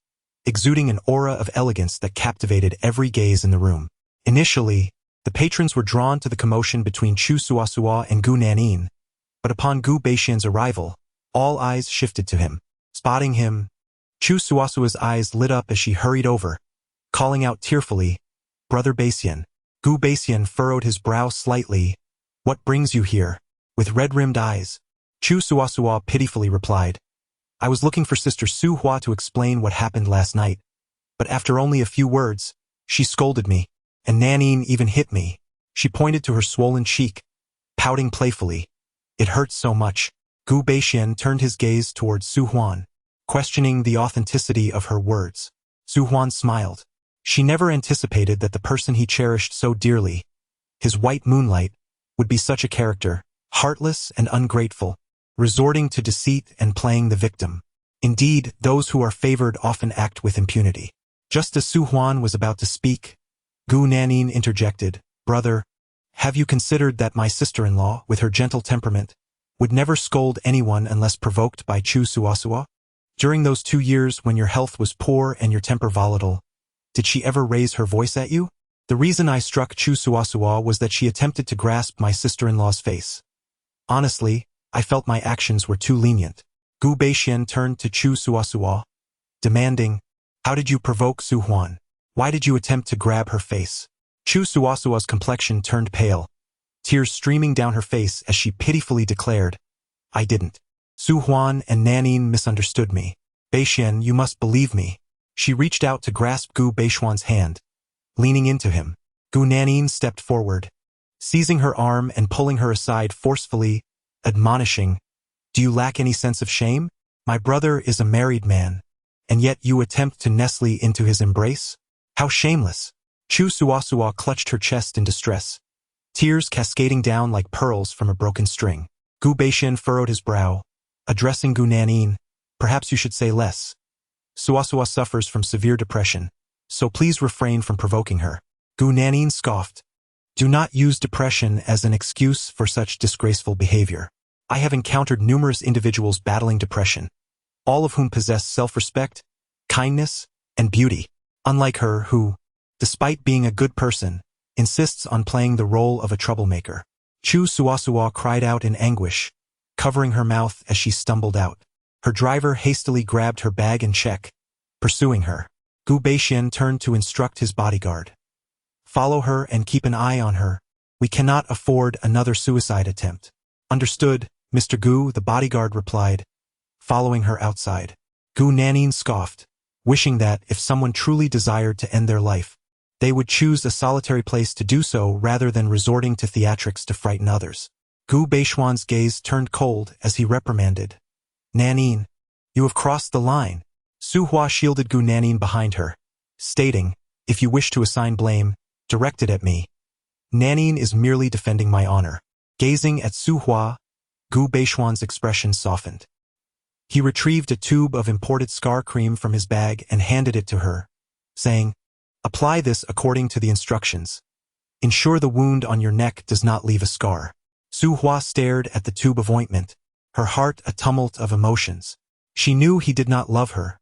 exuding an aura of elegance that captivated every gaze in the room. Initially, the patrons were drawn to the commotion between Chu Suasua and Gu Nanin, but upon Gu Baixian's arrival, all eyes shifted to him. Spotting him, Chu Suasua's eyes lit up as she hurried over, calling out tearfully, "Brother Baixian." Gu Baixian furrowed his brow slightly. "What brings you here?" With red-rimmed eyes, Chu Suasua pitifully replied, "I was looking for Sister Su Hua to explain what happened last night, but after only a few words, she scolded me, and Nanin even hit me." She pointed to her swollen cheek, pouting playfully. "It hurts so much." Gu Baixian turned his gaze towards Su Huan, questioning the authenticity of her words. Su Huan smiled. She never anticipated that the person he cherished so dearly, his white moonlight, would be such a character, heartless and ungrateful, resorting to deceit and playing the victim. Indeed, those who are favored often act with impunity. Just as Su Huan was about to speak, Gu Nanin interjected, "Brother, have you considered that my sister-in-law, with her gentle temperament, would never scold anyone unless provoked by Chu Suasua? During those 2 years when your health was poor and your temper volatile, did she ever raise her voice at you? The reason I struck Chu Suasua was that she attempted to grasp my sister-in-law's face. Honestly, I felt my actions were too lenient." Gu Baixian turned to Chu Suasua, demanding, "How did you provoke Su Huan? Why did you attempt to grab her face?" Chu Suasua's complexion turned pale, tears streaming down her face as she pitifully declared, "I didn't. Su Huan and Nanin misunderstood me. Baixian, you must believe me." She reached out to grasp Gu Baixian's hand, leaning into him. Gu Nanin stepped forward, seizing her arm and pulling her aside forcefully, admonishing, "Do you lack any sense of shame? My brother is a married man, and yet you attempt to nestle into his embrace? How shameless! Chu Suasua clutched her chest in distress, tears cascading down like pearls from a broken string. Gu Beixian furrowed his brow, addressing Gu Nanin. Perhaps you should say less. Suasua suffers from severe depression, so please refrain from provoking her. Gu Nanin scoffed. Do not use depression as an excuse for such disgraceful behavior. I have encountered numerous individuals battling depression, all of whom possess self-respect, kindness, and beauty, unlike her who, despite being a good person, insists on playing the role of a troublemaker. Chu Suasua cried out in anguish, covering her mouth as she stumbled out. Her driver hastily grabbed her bag and check, pursuing her. Gu Beixian turned to instruct his bodyguard. Follow her and keep an eye on her. We cannot afford another suicide attempt. Understood, Mr. Gu, the bodyguard replied, following her outside. Gu Nanin scoffed, wishing that, if someone truly desired to end their life, they would choose a solitary place to do so rather than resorting to theatrics to frighten others. Gu Beixian's gaze turned cold as he reprimanded. Nanin, you have crossed the line. Su Hua shielded Gu Nanin behind her, stating, if you wish to assign blame, direct it at me. Nanin is merely defending my honor. Gazing at Su Hua, Gu Beixian's expression softened. He retrieved a tube of imported scar cream from his bag and handed it to her, saying, apply this according to the instructions. Ensure the wound on your neck does not leave a scar. Su Hua stared at the tube of ointment, her heart a tumult of emotions. She knew he did not love her,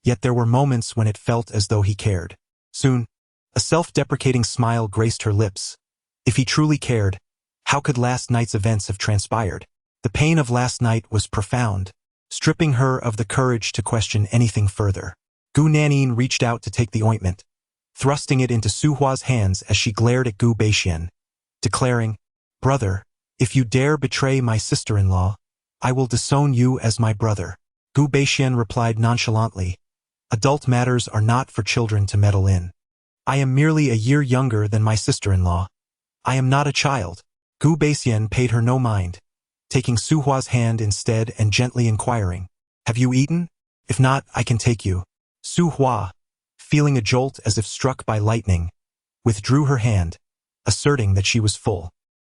yet there were moments when it felt as though he cared. Soon, a self-deprecating smile graced her lips. If he truly cared, how could last night's events have transpired? The pain of last night was profound, stripping her of the courage to question anything further. Gu Nanin reached out to take the ointment, thrusting it into Su Hua's hands as she glared at Gu Beixian, declaring, brother, if you dare betray my sister-in-law, I will disown you as my brother. Gu Beixian replied nonchalantly, adult matters are not for children to meddle in. I am merely a year younger than my sister-in-law. I am not a child. Gu Beixian paid her no mind, taking Su Hua's hand instead and gently inquiring, have you eaten? If not, I can take you. Su Hua, feeling a jolt as if struck by lightning, withdrew her hand, asserting that she was full.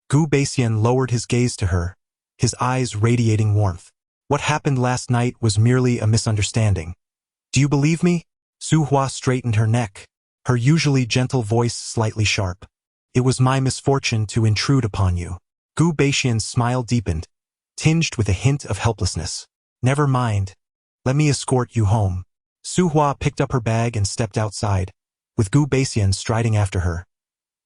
Gu Beixian lowered his gaze to her, his eyes radiating warmth. What happened last night was merely a misunderstanding. Do you believe me? Su Hua straightened her neck, her usually gentle voice slightly sharp. It was my misfortune to intrude upon you. Gu Beixian's smile deepened, tinged with a hint of helplessness. Never mind. Let me escort you home. Su Hua picked up her bag and stepped outside, with Gu Beixian striding after her,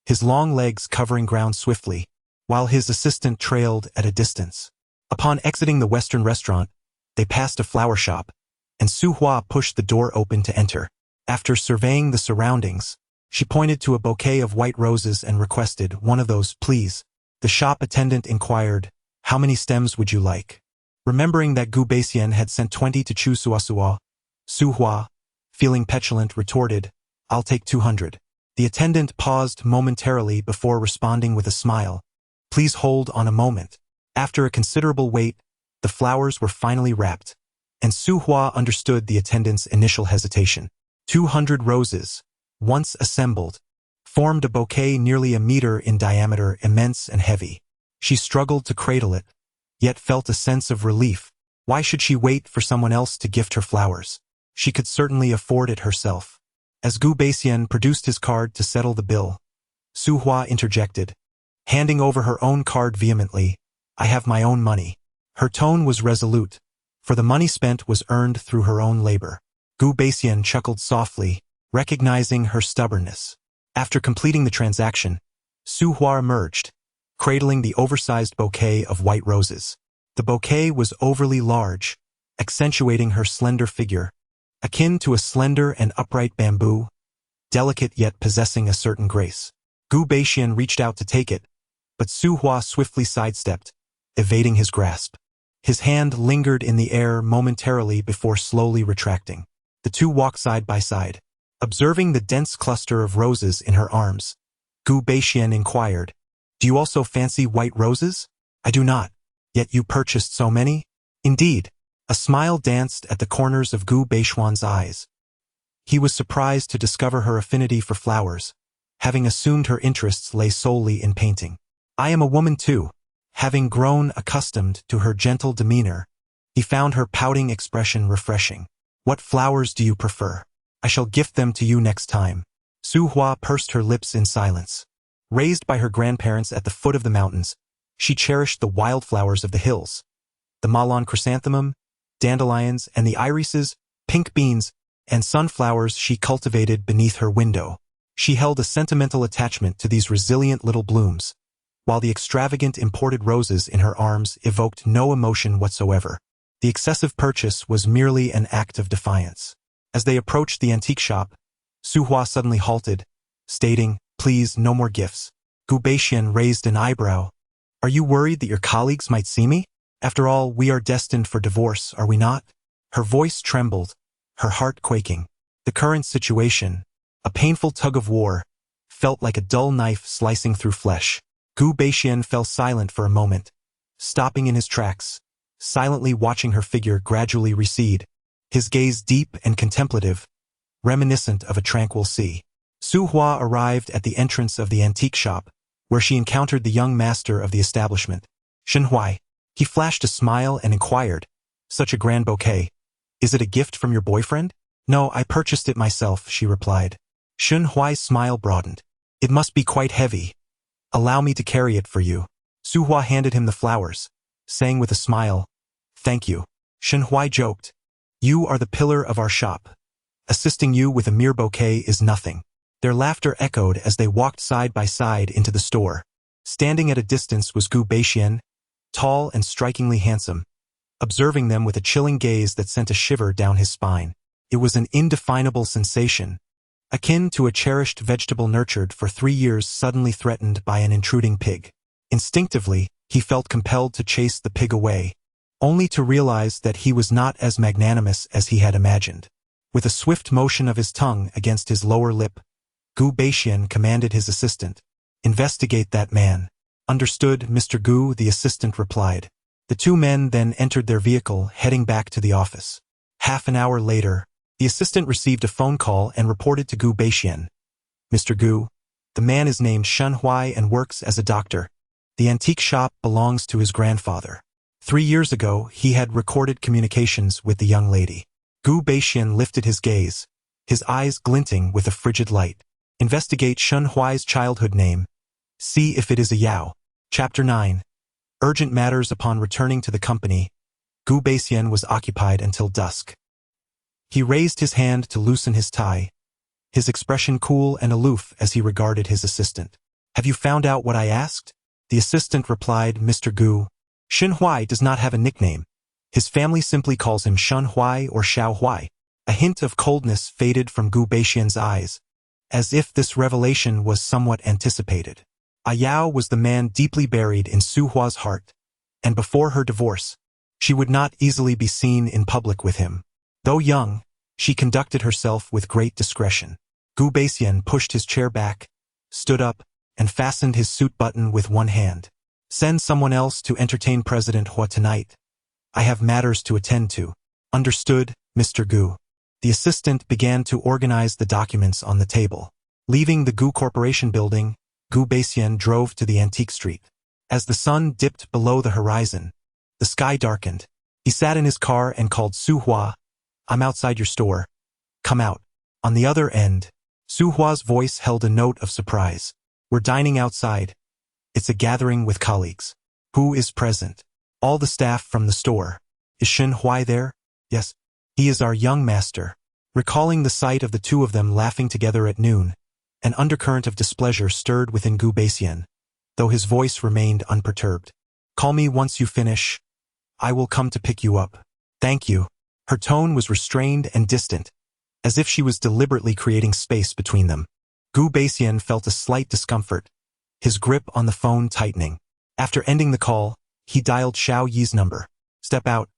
his long legs covering ground swiftly, while his assistant trailed at a distance. Upon exiting the Western restaurant, they passed a flower shop, and Su Hua pushed the door open to enter. After surveying the surroundings, she pointed to a bouquet of white roses and requested, one of those, please. The shop attendant inquired, how many stems would you like? Remembering that Gu Beixian had sent 20 to Chu Suasua, Su Hua, feeling petulant, retorted, I'll take 200. The attendant paused momentarily before responding with a smile. Please hold on a moment. After a considerable wait, the flowers were finally wrapped, and Su Hua understood the attendant's initial hesitation. 200 roses, once assembled, formed a bouquet nearly a meter in diameter, immense and heavy. She struggled to cradle it, yet felt a sense of relief. Why should she wait for someone else to gift her flowers? She could certainly afford it herself. As Gu Beixian produced his card to settle the bill, Su Hua interjected, handing over her own card vehemently, I have my own money. Her tone was resolute, for the money spent was earned through her own labor. Gu Beixian chuckled softly, recognizing her stubbornness. After completing the transaction, Su Hua emerged, cradling the oversized bouquet of white roses. The bouquet was overly large, accentuating her slender figure, akin to a slender and upright bamboo, delicate yet possessing a certain grace. Gu Beixian reached out to take it, but Su Hua swiftly sidestepped, evading his grasp. His hand lingered in the air momentarily before slowly retracting. The two walked side by side. Observing the dense cluster of roses in her arms, Gu Beixian inquired, do you also fancy white roses? I do not. Yet you purchased so many? Indeed. A smile danced at the corners of Gu Beishuan's eyes. He was surprised to discover her affinity for flowers, having assumed her interests lay solely in painting. I am a woman too. Having grown accustomed to her gentle demeanor, he found her pouting expression refreshing. What flowers do you prefer? I shall gift them to you next time. Su Hua pursed her lips in silence. Raised by her grandparents at the foot of the mountains, she cherished the wildflowers of the hills. The Malon chrysanthemum, dandelions, and the irises, pink beans, and sunflowers she cultivated beneath her window. She held a sentimental attachment to these resilient little blooms, while the extravagant imported roses in her arms evoked no emotion whatsoever. The excessive purchase was merely an act of defiance. As they approached the antique shop, Su Hua suddenly halted, stating, "Please, no more gifts." Gu Beixian raised an eyebrow. "Are you worried that your colleagues might see me? After all, we are destined for divorce, are we not?" Her voice trembled, her heart quaking. The current situation, a painful tug-of-war, felt like a dull knife slicing through flesh. Gu Beixian fell silent for a moment, stopping in his tracks, silently watching her figure gradually recede, his gaze deep and contemplative, reminiscent of a tranquil sea. Su Hua arrived at the entrance of the antique shop, where she encountered the young master of the establishment. "Shen Huai." He flashed a smile and inquired, "Such a grand bouquet. Is it a gift from your boyfriend?" "No, I purchased it myself," she replied. Shen Huai's smile broadened. "It must be quite heavy. Allow me to carry it for you." Su Hua handed him the flowers, saying with a smile, "Thank you." Shen Huai joked, "You are the pillar of our shop. Assisting you with a mere bouquet is nothing." Their laughter echoed as they walked side by side into the store. Standing at a distance was Gu Beixian, tall and strikingly handsome, observing them with a chilling gaze that sent a shiver down his spine. It was an indefinable sensation, akin to a cherished vegetable nurtured for 3 years suddenly threatened by an intruding pig. Instinctively, he felt compelled to chase the pig away, only to realize that he was not as magnanimous as he had imagined. With a swift motion of his tongue against his lower lip, Gu Beixian commanded his assistant, "Investigate that man." "Understood, Mr. Gu," the assistant replied. The two men then entered their vehicle, heading back to the office. Half an hour later, the assistant received a phone call and reported to Gu Beixian, "Mr. Gu, the man is named Shen Huai and works as a doctor. The antique shop belongs to his grandfather. 3 years ago, he had recorded communications with the young lady." Gu Beixian lifted his gaze, his eyes glinting with a frigid light. "Investigate Shen Huai's childhood name. See if it is a Yao." Chapter 9. Urgent matters. Upon returning to the company, Gu Beixian was occupied until dusk. He raised his hand to loosen his tie, his expression cool and aloof as he regarded his assistant. "Have you found out what I asked?" The assistant replied, "Mr. Gu, Shen Huai does not have a nickname. His family simply calls him Shen Huai or Xiao Huai." A hint of coldness faded from Gu Beixian's eyes, as if this revelation was somewhat anticipated. Yao was the man deeply buried in Su Hua's heart, and before her divorce, she would not easily be seen in public with him. Though young, she conducted herself with great discretion. Gu Beixian pushed his chair back, stood up, and fastened his suit button with one hand. "Send someone else to entertain President Hua tonight. I have matters to attend to." "Understood, Mr. Gu." The assistant began to organize the documents on the table. Leaving the Gu Corporation building, Gu Beixian drove to the antique street. As the sun dipped below the horizon, the sky darkened. He sat in his car and called Su Hua. "I'm outside your store. Come out." On the other end, Su Hua's voice held a note of surprise. "We're dining outside. It's a gathering with colleagues." "Who is present?" "All the staff from the store." "Is Shen Huai there?" "Yes. He is our young master." Recalling the sight of the two of them laughing together at noon, an undercurrent of displeasure stirred within Gu Beixian, though his voice remained unperturbed. "Call me once you finish. I will come to pick you up." "Thank you." Her tone was restrained and distant, as if she was deliberately creating space between them. Gu Beixian felt a slight discomfort, his grip on the phone tightening. After ending the call, he dialed Xiao Yi's number. "Step out.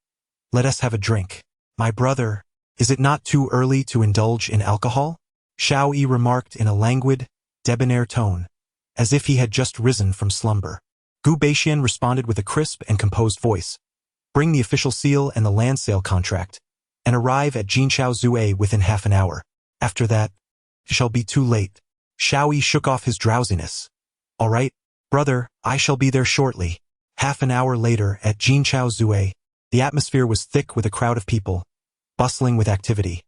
Let us have a drink." "My brother, is it not too early to indulge in alcohol?" Xiao Yi remarked in a languid, debonair tone, as if he had just risen from slumber. Gu Beixian responded with a crisp and composed voice. Bring the official seal and the land sale contract, and arrive at Jinchao Zue within half an hour. After that, it shall be too late. Xiao Yi shook off his drowsiness. All right, brother, I shall be there shortly. Half an hour later at Jinchao Zue, the atmosphere was thick with a crowd of people, bustling with activity,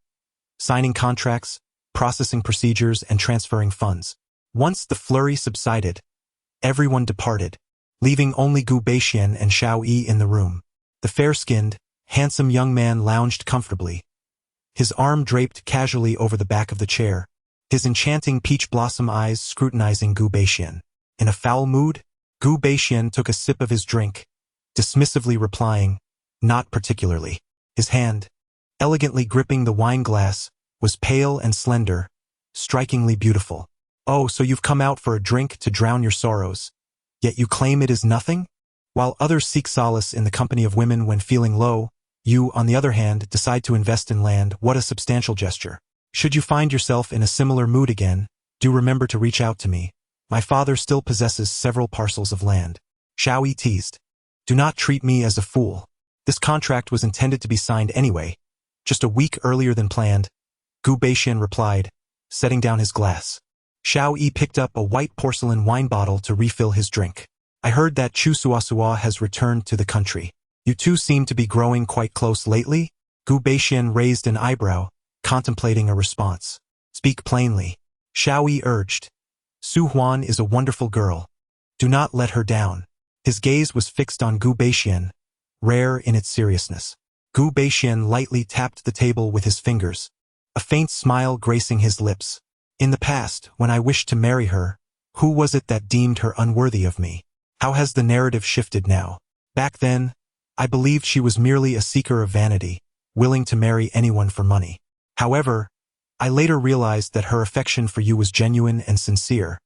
signing contracts, processing procedures, and transferring funds. Once the flurry subsided, everyone departed, leaving only Gu Beixian and Xiao Yi in the room. The fair-skinned, handsome young man lounged comfortably, his arm draped casually over the back of the chair, his enchanting peach blossom eyes scrutinizing Gu Beixian. In a foul mood, Gu Beixian took a sip of his drink, dismissively replying, "Not particularly." His hand, elegantly gripping the wine glass, was pale and slender, strikingly beautiful. "Oh, so you've come out for a drink to drown your sorrows, yet you claim it is nothing? While others seek solace in the company of women when feeling low, you, on the other hand, decide to invest in land. What a substantial gesture. Should you find yourself in a similar mood again, do remember to reach out to me. My father still possesses several parcels of land." Xiao Yi teased. "Do not treat me as a fool. This contract was intended to be signed anyway, just a week earlier than planned," Gu Beixian replied, setting down his glass. Xiao Yi picked up a white porcelain wine bottle to refill his drink. "I heard that Chu Suasua has returned to the country. You two seem to be growing quite close lately?" Gu Beixian raised an eyebrow, contemplating a response. "Speak plainly," Xiao Yi urged. "Su Huan is a wonderful girl. Do not let her down." His gaze was fixed on Gu Beixian, rare in its seriousness. Gu Beixian lightly tapped the table with his fingers, a faint smile gracing his lips. "In the past, when I wished to marry her, who was it that deemed her unworthy of me? How has the narrative shifted now? Back then, I believed she was merely a seeker of vanity, willing to marry anyone for money. However, I later realized that her affection for you was genuine and sincere.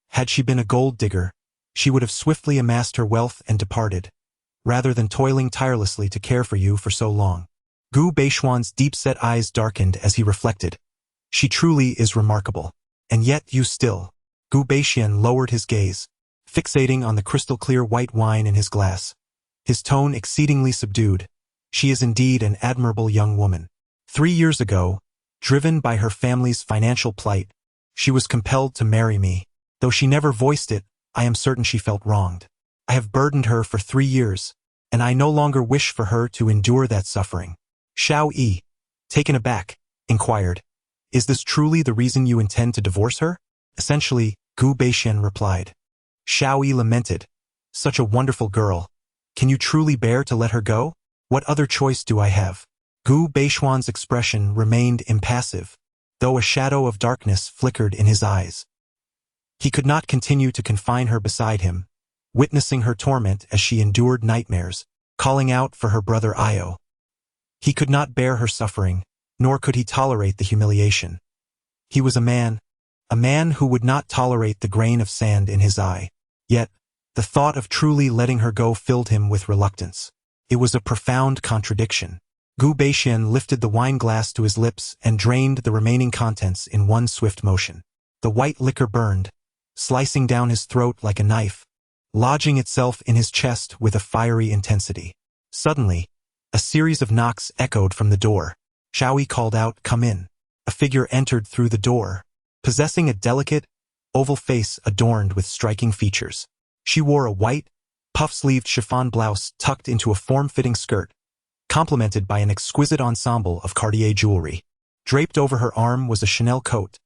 Had she been a gold digger, she would have swiftly amassed her wealth and departed, rather than toiling tirelessly to care for you for so long." Gu Beixian's deep-set eyes darkened as he reflected. "She truly is remarkable. And yet you still..." Gu Beixian lowered his gaze, fixating on the crystal-clear white wine in his glass, his tone exceedingly subdued. "She is indeed an admirable young woman. 3 years ago, driven by her family's financial plight, she was compelled to marry me. Though she never voiced it, I am certain she felt wronged. I have burdened her for 3 years, and I no longer wish for her to endure that suffering." Xiao Yi, taken aback, inquired, "Is this truly the reason you intend to divorce her?" "Essentially," Gu Beixian replied. Xiao Yi lamented, "Such a wonderful girl. Can you truly bear to let her go? What other choice do I have?" Gu Beixian's expression remained impassive, though a shadow of darkness flickered in his eyes. He could not continue to confine her beside him, witnessing her torment as she endured nightmares, calling out for her brother Io. He could not bear her suffering, nor could he tolerate the humiliation. He was a man who would not tolerate the grain of sand in his eye. Yet, the thought of truly letting her go filled him with reluctance. It was a profound contradiction. Gu Beixian lifted the wine glass to his lips and drained the remaining contents in one swift motion. The white liquor burned, slicing down his throat like a knife, lodging itself in his chest with a fiery intensity. Suddenly, a series of knocks echoed from the door. Xiao Yi called out, "Come in." A figure entered through the door, possessing a delicate, oval face adorned with striking features. She wore a white, puff-sleeved chiffon blouse tucked into a form-fitting skirt, complemented by an exquisite ensemble of Cartier jewelry. Draped over her arm was a Chanel coat,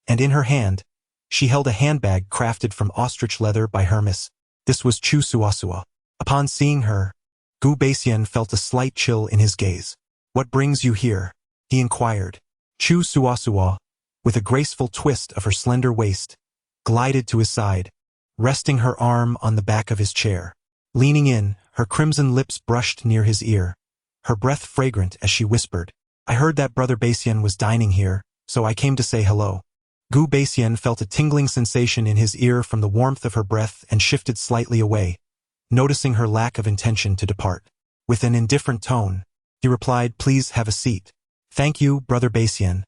and in her hand, she held a handbag crafted from ostrich leather by Hermes. This was Chu Suasua. Upon seeing her, Gu Beixian felt a slight chill in his gaze. "What brings you here?" he inquired. Chu Suasua, with a graceful twist of her slender waist, glided to his side, resting her arm on the back of his chair. Leaning in, her crimson lips brushed near his ear, her breath fragrant as she whispered, "I heard that Brother Beixian was dining here, so I came to say hello." Gu Beixian felt a tingling sensation in his ear from the warmth of her breath and shifted slightly away, noticing her lack of intention to depart. With an indifferent tone, he replied, "Please have a seat." "Thank you, Brother Beixian,"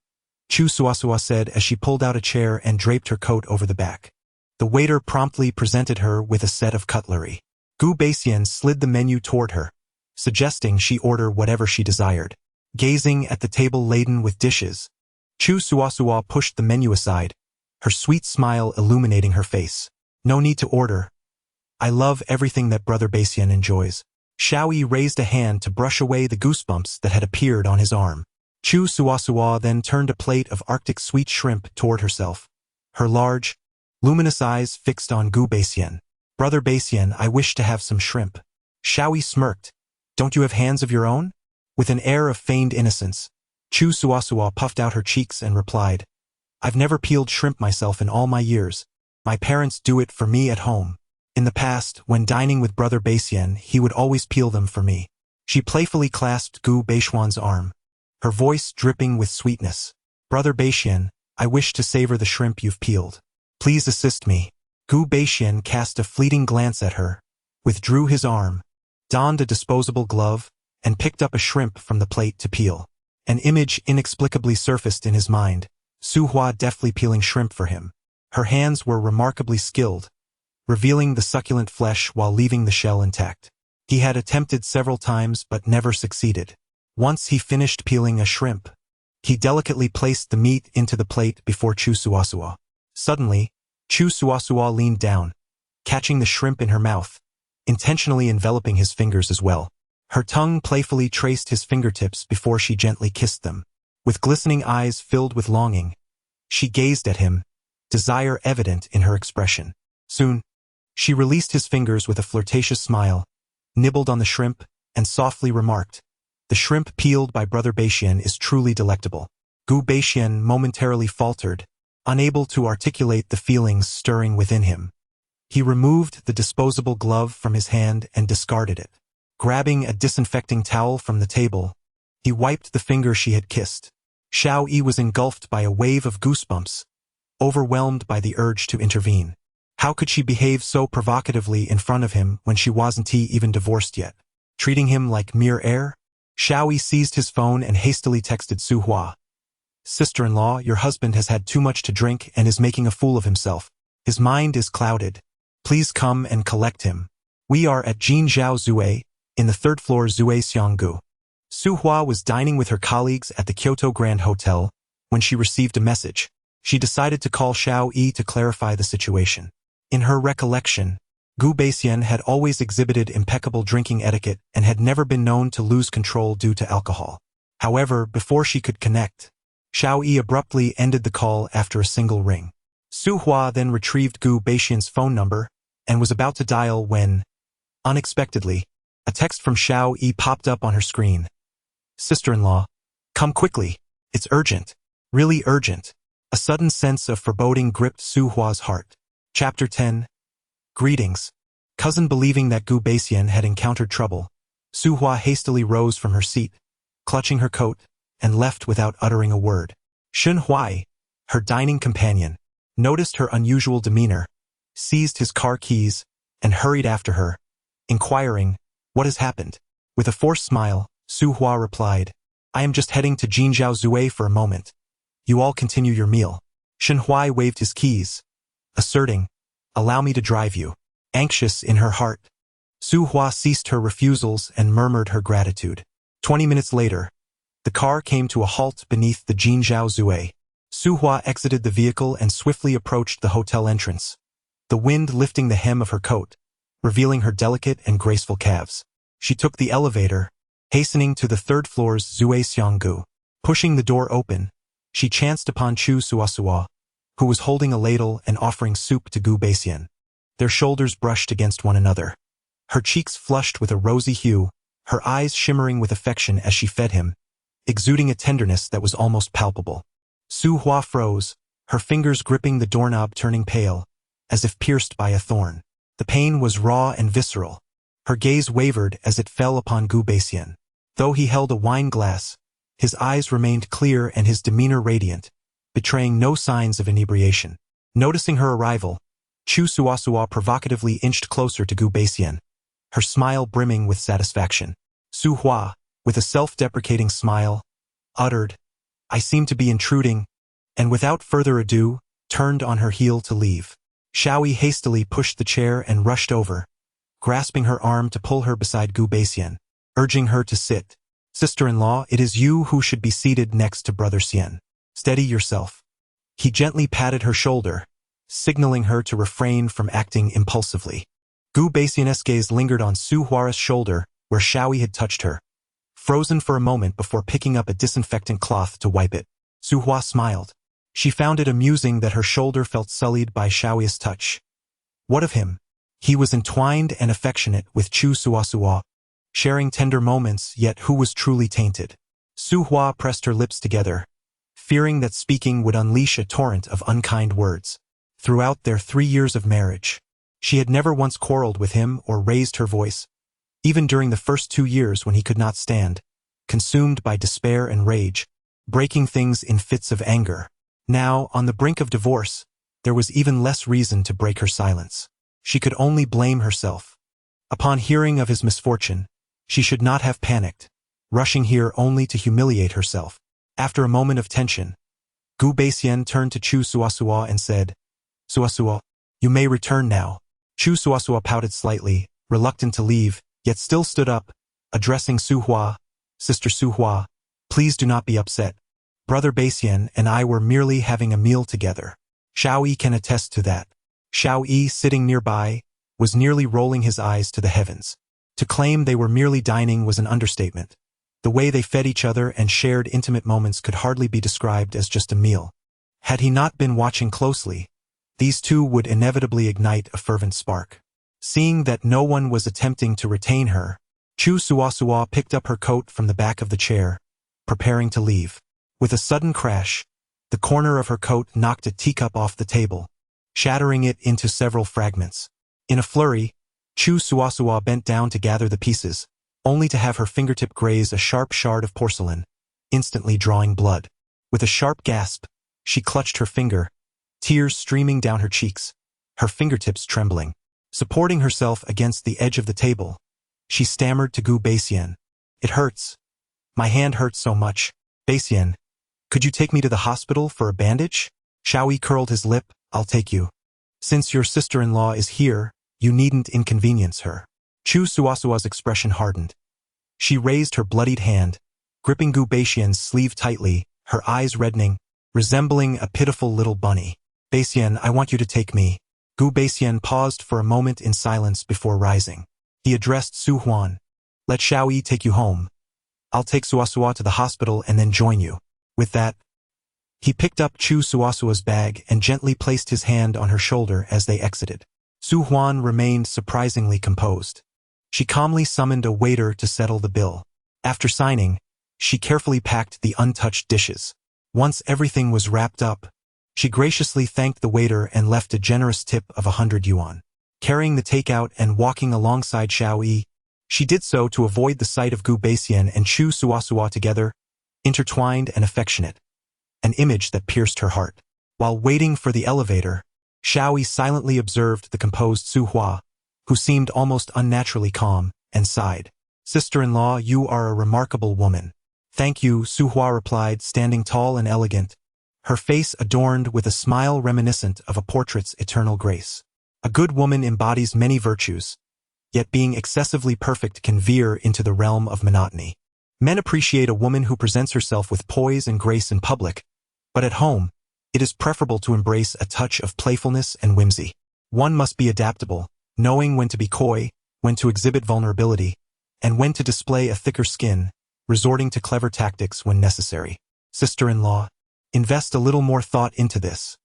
Chu Suasua said as she pulled out a chair and draped her coat over the back. The waiter promptly presented her with a set of cutlery. Gu Beixian slid the menu toward her, suggesting she order whatever she desired. Gazing at the table laden with dishes, Chu Suasua pushed the menu aside, her sweet smile illuminating her face. No need to order. I love everything that Brother Basian enjoys. Xiaoyi raised a hand to brush away the goosebumps that had appeared on his arm. Chu Suasua then turned a plate of Arctic sweet shrimp toward herself, her large, luminous eyes fixed on Gu Basian. Brother Basian, I wish to have some shrimp. Xiaoyi smirked. Don't you have hands of your own? With an air of feigned innocence, Chu Suasua puffed out her cheeks and replied, I've never peeled shrimp myself in all my years. My parents do it for me at home. In the past, when dining with Brother Basian, he would always peel them for me. She playfully clasped Gu Beishuan's arm, her voice dripping with sweetness. Brother Basian, I wish to savor the shrimp you've peeled. Please assist me. Gu Baixian cast a fleeting glance at her, withdrew his arm, donned a disposable glove, and picked up a shrimp from the plate to peel. An image inexplicably surfaced in his mind, Su Hua deftly peeling shrimp for him. Her hands were remarkably skilled, revealing the succulent flesh while leaving the shell intact. He had attempted several times but never succeeded. Once he finished peeling a shrimp, he delicately placed the meat into the plate before Chu Suasua. Suddenly, Chu Suasua leaned down, catching the shrimp in her mouth, intentionally enveloping his fingers as well. Her tongue playfully traced his fingertips before she gently kissed them. With glistening eyes filled with longing, she gazed at him, desire evident in her expression. Soon, she released his fingers with a flirtatious smile, nibbled on the shrimp, and softly remarked, The shrimp peeled by Brother Baixian is truly delectable. Gu Baixian momentarily faltered, unable to articulate the feelings stirring within him. He removed the disposable glove from his hand and discarded it. Grabbing a disinfecting towel from the table, he wiped the finger she had kissed. Xiaoyi was engulfed by a wave of goosebumps, overwhelmed by the urge to intervene. How could she behave so provocatively in front of him when she wasn't even divorced yet? Treating him like mere air? Xiaoyi seized his phone and hastily texted Su Hua. Sister-in-law, your husband has had too much to drink and is making a fool of himself. His mind is clouded. Please come and collect him. We are at Jinzhao Zue, in the third floor Zue Xianggu. Su Hua was dining with her colleagues at the Kyoto Grand Hotel when she received a message. She decided to call Xiaoyi to clarify the situation. In her recollection, Gu Baixian had always exhibited impeccable drinking etiquette and had never been known to lose control due to alcohol. However, before she could connect, Xiaoyi abruptly ended the call after a single ring. Su Hua then retrieved Gu Baixian's phone number and was about to dial when, unexpectedly, a text from Xiaoyi popped up on her screen. Sister-in-law, come quickly. It's urgent. Really urgent. A sudden sense of foreboding gripped Su Hua's heart. Chapter 10. Greetings. Cousin, believing that Gu Baixian had encountered trouble, Su Hua hastily rose from her seat, clutching her coat, and left without uttering a word. Shun Huai, her dining companion, noticed her unusual demeanor, seized his car keys, and hurried after her, inquiring, What has happened? With a forced smile, Su Hua replied, I am just heading to Jinzhao Zue for a moment. You all continue your meal. Shun Huai waved his keys, asserting, Allow me to drive you. Anxious in her heart, Su Hua ceased her refusals and murmured her gratitude. 20 minutes later, the car came to a halt beneath the Jinzhao Zue. Su Hua exited the vehicle and swiftly approached the hotel entrance, the wind lifting the hem of her coat, revealing her delicate and graceful calves. She took the elevator, hastening to the third floor's Zue Xianggu. Pushing the door open, she chanced upon Chu Suasua, who was holding a ladle and offering soup to Gu Baixian. Their shoulders brushed against one another. Her cheeks flushed with a rosy hue, her eyes shimmering with affection as she fed him, exuding a tenderness that was almost palpable. Su Hua froze, her fingers gripping the doorknob turning pale, as if pierced by a thorn. The pain was raw and visceral. Her gaze wavered as it fell upon Gu Baixian. Though he held a wine glass, his eyes remained clear and his demeanor radiant, betraying no signs of inebriation. Noticing her arrival, Chu Suasua provocatively inched closer to Gu Baixian, her smile brimming with satisfaction. Su Hua, with a self-deprecating smile, uttered, I seem to be intruding, and without further ado, turned on her heel to leave. Xiaoyi hastily pushed the chair and rushed over, grasping her arm to pull her beside Gu Baixian. urging her to sit. Sister-in-law, it is you who should be seated next to Brother Xian. Steady yourself. He gently patted her shoulder, signaling her to refrain from acting impulsively. Gu Baixian's gaze lingered on Su Hua's shoulder, where Xiaoyi had touched her, frozen for a moment before picking up a disinfectant cloth to wipe it. Su Hua smiled. She found it amusing that her shoulder felt sullied by Xiaoyi's touch. What of him? He was entwined and affectionate with Chu Suasua, sharing tender moments, yet who was truly tainted? Su Hua pressed her lips together, fearing that speaking would unleash a torrent of unkind words. Throughout their 3 years of marriage, she had never once quarreled with him or raised her voice, even during the first 2 years when he could not stand, consumed by despair and rage, breaking things in fits of anger. Now, on the brink of divorce, there was even less reason to break her silence. She could only blame herself. Upon hearing of his misfortune, she should not have panicked, rushing here only to humiliate herself. After a moment of tension, Gu Baixian turned to Chu Suasua and said, Suasua, you may return now. Chu Suasua pouted slightly, reluctant to leave, yet still stood up, addressing Su Hua. Sister Su Hua, please do not be upset. Brother Baixian and I were merely having a meal together. Xiaoyi can attest to that. Xiaoyi, sitting nearby, was nearly rolling his eyes to the heavens. To claim they were merely dining was an understatement. The way they fed each other and shared intimate moments could hardly be described as just a meal. Had he not been watching closely, these two would inevitably ignite a fervent spark. Seeing that no one was attempting to retain her, Chu Suasua picked up her coat from the back of the chair, preparing to leave. With a sudden crash, the corner of her coat knocked a teacup off the table, shattering it into several fragments. In a flurry, Chu Suasua bent down to gather the pieces, only to have her fingertip graze a sharp shard of porcelain, instantly drawing blood. With a sharp gasp, she clutched her finger, tears streaming down her cheeks, her fingertips trembling. Supporting herself against the edge of the table, she stammered to Gu Baixian, "It hurts. My hand hurts so much. Baixian, could you take me to the hospital for a bandage?" Xiaoyi curled his lip, "I'll take you. Since your sister-in-law is here, you needn't inconvenience her." Chu Suasua's expression hardened. She raised her bloodied hand, gripping Gu Baixian's sleeve tightly, her eyes reddening, resembling a pitiful little bunny. "Baixian, I want you to take me." Gu Baixian paused for a moment in silence before rising. He addressed Su Huan. "Let Xiaoyi take you home. I'll take Suasua to the hospital and then join you." With that, he picked up Chu Suasua's bag and gently placed his hand on her shoulder as they exited. Su Huan remained surprisingly composed. She calmly summoned a waiter to settle the bill. After signing, she carefully packed the untouched dishes. Once everything was wrapped up, she graciously thanked the waiter and left a generous tip of 100 yuan. Carrying the takeout and walking alongside Xiaoyi, she did so to avoid the sight of Gu Baixian and Chu Suasua together, intertwined and affectionate, an image that pierced her heart. While waiting for the elevator, Xiaoyi silently observed the composed Su Hua, who seemed almost unnaturally calm, and sighed. "Sister-in-law, you are a remarkable woman." "Thank you," Su Hua replied, standing tall and elegant, her face adorned with a smile reminiscent of a portrait's eternal grace. A good woman embodies many virtues, yet being excessively perfect can veer into the realm of monotony. Men appreciate a woman who presents herself with poise and grace in public, but at home, it is preferable to embrace a touch of playfulness and whimsy. One must be adaptable, knowing when to be coy, when to exhibit vulnerability, and when to display a thicker skin, resorting to clever tactics when necessary. Sister-in-law, invest a little more thought into this.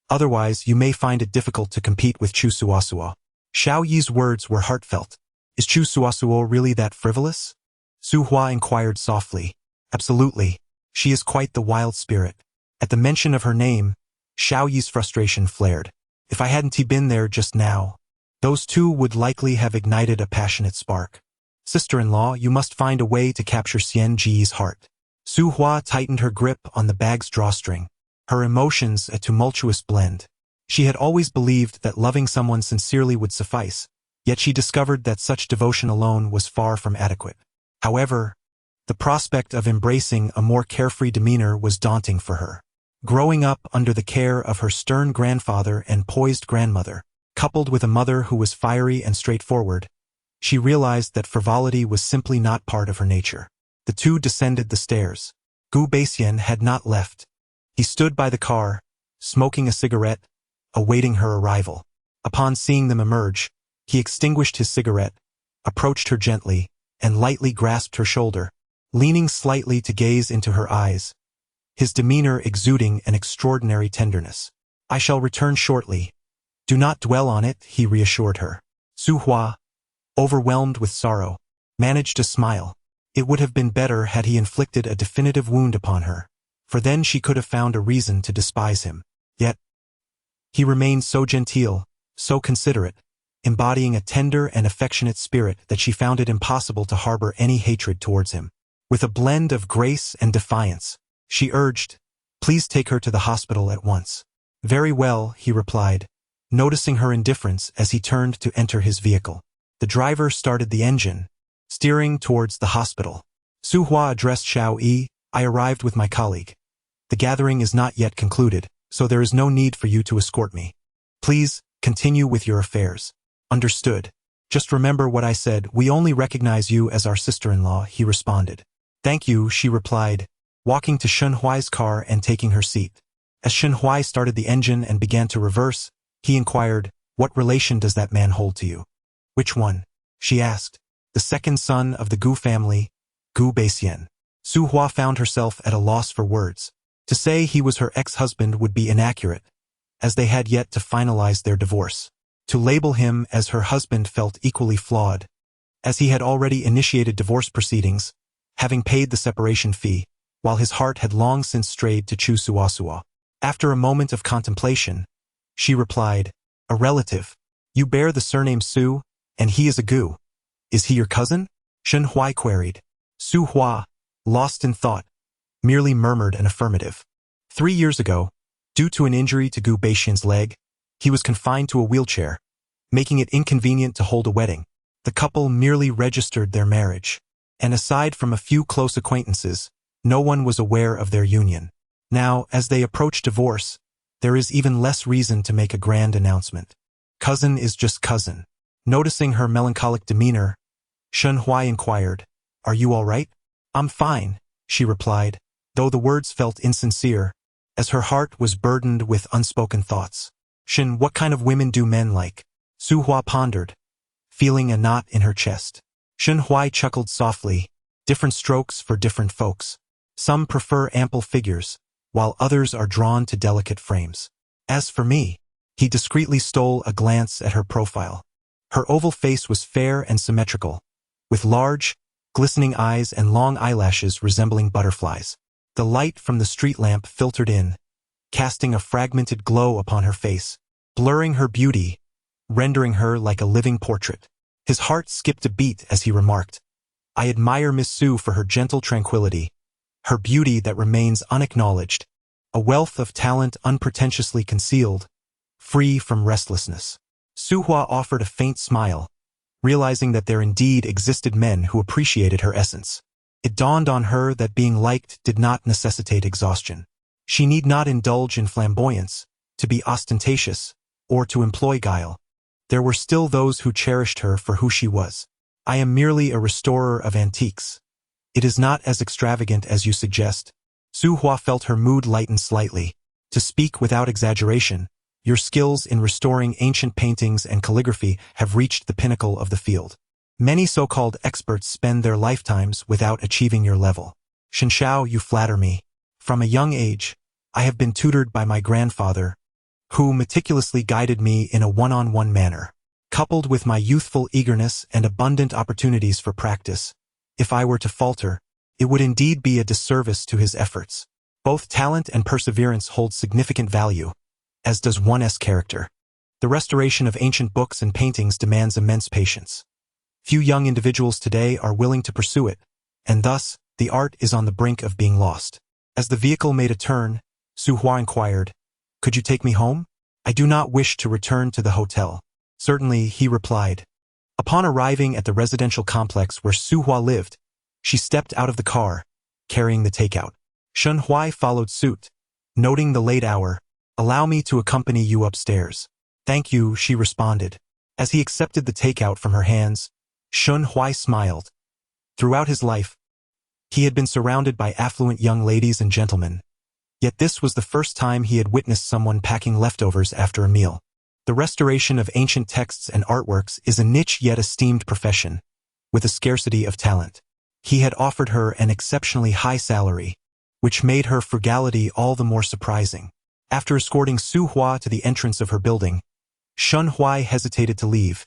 Otherwise, you may find it difficult to compete with Chu Suasua. Xiaoyi's words were heartfelt. Is Chu Suasua really that frivolous? Su Hua inquired softly. Absolutely. She is quite the wild spirit. At the mention of her name, Xiaoyi's frustration flared. If I hadn't been there just now, those two would likely have ignited a passionate spark. Sister-in-law, you must find a way to capture Xian Ji's heart. Su Hua tightened her grip on the bag's drawstring, her emotions a tumultuous blend. She had always believed that loving someone sincerely would suffice, yet she discovered that such devotion alone was far from adequate. However, the prospect of embracing a more carefree demeanor was daunting for her. Growing up under the care of her stern grandfather and poised grandmother, coupled with a mother who was fiery and straightforward, She realized that frivolity was simply not part of her nature. The two descended the stairs. Gu Baixian had not left. He stood by the car, smoking a cigarette, awaiting her arrival. Upon seeing them emerge, he extinguished his cigarette, approached her gently, and lightly grasped her shoulder, leaning slightly to gaze into her eyes, his demeanor exuding an extraordinary tenderness. I shall return shortly. Do not dwell on it, he reassured her. Su Hua, overwhelmed with sorrow, managed to smile. It would have been better had he inflicted a definitive wound upon her, for then she could have found a reason to despise him. Yet, he remained so genteel, so considerate, embodying a tender and affectionate spirit that she found it impossible to harbor any hatred towards him. With a blend of grace and defiance, she urged, "Please take her to the hospital at once." "Very well," he replied, noticing her indifference as he turned to enter his vehicle. The driver started the engine, steering towards the hospital. Su Hua addressed Xiao Yi, "I arrived with my colleague. The gathering is not yet concluded, so there is no need for you to escort me. Please, continue with your affairs." "Understood. Just remember what I said, we only recognize you as our sister-in-law," he responded. "Thank you," she replied, walking to Shen Huai's car and taking her seat. As Shen Huai started the engine and began to reverse, he inquired, "What relation does that man hold to you?" "Which one?" she asked. "The second son of the Gu family, Gu Baixian." Su Hua found herself at a loss for words. To say he was her ex-husband would be inaccurate, as they had yet to finalize their divorce. To label him as her husband felt equally flawed, as he had already initiated divorce proceedings, having paid the separation fee, while his heart had long since strayed to Chu Suasua. After a moment of contemplation, she replied, "A relative. You bear the surname Su, and he is a Gu. Is he your cousin?" Shen Huai queried. Su Hua, lost in thought, merely murmured an affirmative. 3 years ago, due to an injury to Gu Baixian's leg, he was confined to a wheelchair, making it inconvenient to hold a wedding. The couple merely registered their marriage, and aside from a few close acquaintances, no one was aware of their union. Now, as they approach divorce, there is even less reason to make a grand announcement. Cousin is just cousin. Noticing her melancholic demeanor, Shen Huai inquired, "Are you all right?" "I'm fine," she replied, though the words felt insincere, as her heart was burdened with unspoken thoughts. "Shen, what kind of women do men like?" Su Hua pondered, feeling a knot in her chest. Shen Huai chuckled softly, "Different strokes for different folks. Some prefer ample figures, while others are drawn to delicate frames. As for me," he discreetly stole a glance at her profile. Her oval face was fair and symmetrical, with large, glistening eyes and long eyelashes resembling butterflies. The light from the street lamp filtered in, casting a fragmented glow upon her face, blurring her beauty, rendering her like a living portrait. His heart skipped a beat as he remarked, "I admire Miss Su for her gentle tranquility, her beauty that remains unacknowledged, a wealth of talent unpretentiously concealed, free from restlessness." Su Hua offered a faint smile, realizing that there indeed existed men who appreciated her essence. It dawned on her that being liked did not necessitate exhaustion. She need not indulge in flamboyance, to be ostentatious, or to employ guile. There were still those who cherished her for who she was. "I am merely a restorer of antiques. It is not as extravagant as you suggest." Su Hua felt her mood lighten slightly. "To speak without exaggeration, your skills in restoring ancient paintings and calligraphy have reached the pinnacle of the field. Many so-called experts spend their lifetimes without achieving your level. Shen Shao, you flatter me. From a young age, I have been tutored by my grandfather, who meticulously guided me in a one-on-one manner. Coupled with my youthful eagerness and abundant opportunities for practice, if I were to falter, it would indeed be a disservice to his efforts. Both talent and perseverance hold significant value, as does one's character. The restoration of ancient books and paintings demands immense patience. Few young individuals today are willing to pursue it, and thus, the art is on the brink of being lost." As the vehicle made a turn, Su Hua inquired, "Could you take me home?" "I do not wish to return to the hotel." "Certainly," he replied. Upon arriving at the residential complex where Su Hua lived, she stepped out of the car, carrying the takeout. Shen Huai followed suit, noting the late hour. "Allow me to accompany you upstairs." "Thank you," she responded. As he accepted the takeout from her hands, Shun Huai smiled. Throughout his life, he had been surrounded by affluent young ladies and gentlemen. Yet this was the first time he had witnessed someone packing leftovers after a meal. The restoration of ancient texts and artworks is a niche yet esteemed profession, with a scarcity of talent. He had offered her an exceptionally high salary, which made her frugality all the more surprising. After escorting Su Hua to the entrance of her building, Shun Huai hesitated to leave,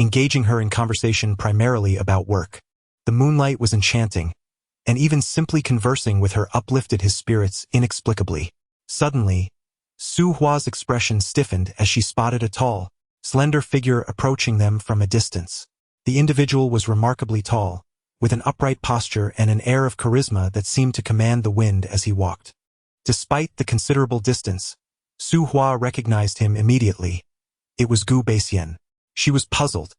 engaging her in conversation primarily about work. The moonlight was enchanting, and even simply conversing with her uplifted his spirits inexplicably. Suddenly, Su Hua's expression stiffened as she spotted a tall, slender figure approaching them from a distance. The individual was remarkably tall, with an upright posture and an air of charisma that seemed to command the wind as he walked. Despite the considerable distance, Su Hua recognized him immediately. It was Gu Beixian. She was puzzled,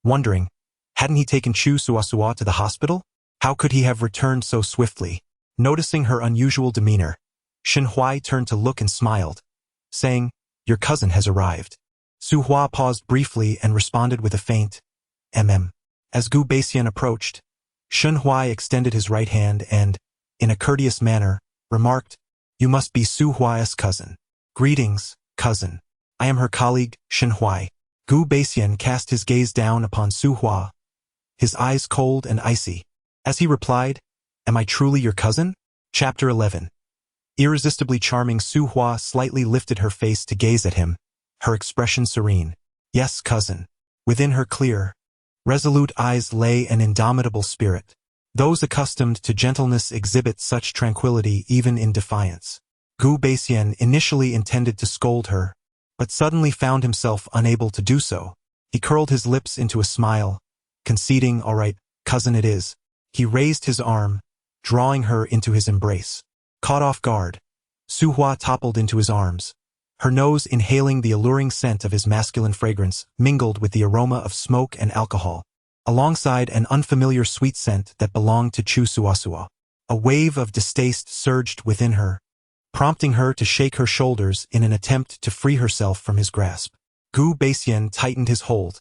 wondering, hadn't he taken Chu Suasua to the hospital? How could he have returned so swiftly? Noticing her unusual demeanor, Shen Huai turned to look and smiled, saying, "Your cousin has arrived." Su Hua paused briefly and responded with a faint, As Gu Beixian approached, Shen Huai extended his right hand and, in a courteous manner, remarked, "You must be Su Huai's cousin." "Greetings, cousin. I am her colleague, Shen Huai." Gu Beixian cast his gaze down upon Su Hua, his eyes cold and icy. As he replied, "Am I truly your cousin?" Chapter 11. Irresistibly charming, Su Hua slightly lifted her face to gaze at him, her expression serene. "Yes, cousin." Within her clear, resolute eyes lay an indomitable spirit. Those accustomed to gentleness exhibit such tranquility even in defiance. Gu Beixian initially intended to scold her, but suddenly found himself unable to do so. He curled his lips into a smile, conceding, "All right, cousin it is." He raised his arm, drawing her into his embrace. Caught off guard, Su Hua toppled into his arms, her nose inhaling the alluring scent of his masculine fragrance mingled with the aroma of smoke and alcohol, alongside an unfamiliar sweet scent that belonged to Chu Suasua. A wave of distaste surged within her, prompting her to shake her shoulders in an attempt to free herself from his grasp. Gu Beixian tightened his hold,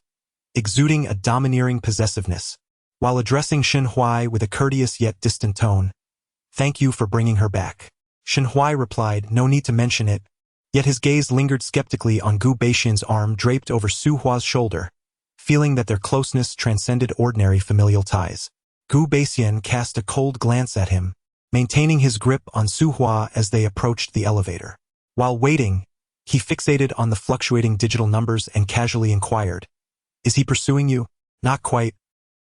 exuding a domineering possessiveness, while addressing Shen Huai with a courteous yet distant tone. "Thank you for bringing her back." Shen Huai replied, "No need to mention it," yet his gaze lingered skeptically on Gu Beixian's arm draped over Su Hua's shoulder, feeling that their closeness transcended ordinary familial ties. Gu Beixian cast a cold glance at him, maintaining his grip on Su Hua as they approached the elevator. While waiting, he fixated on the fluctuating digital numbers and casually inquired, "Is he pursuing you?" "Not quite.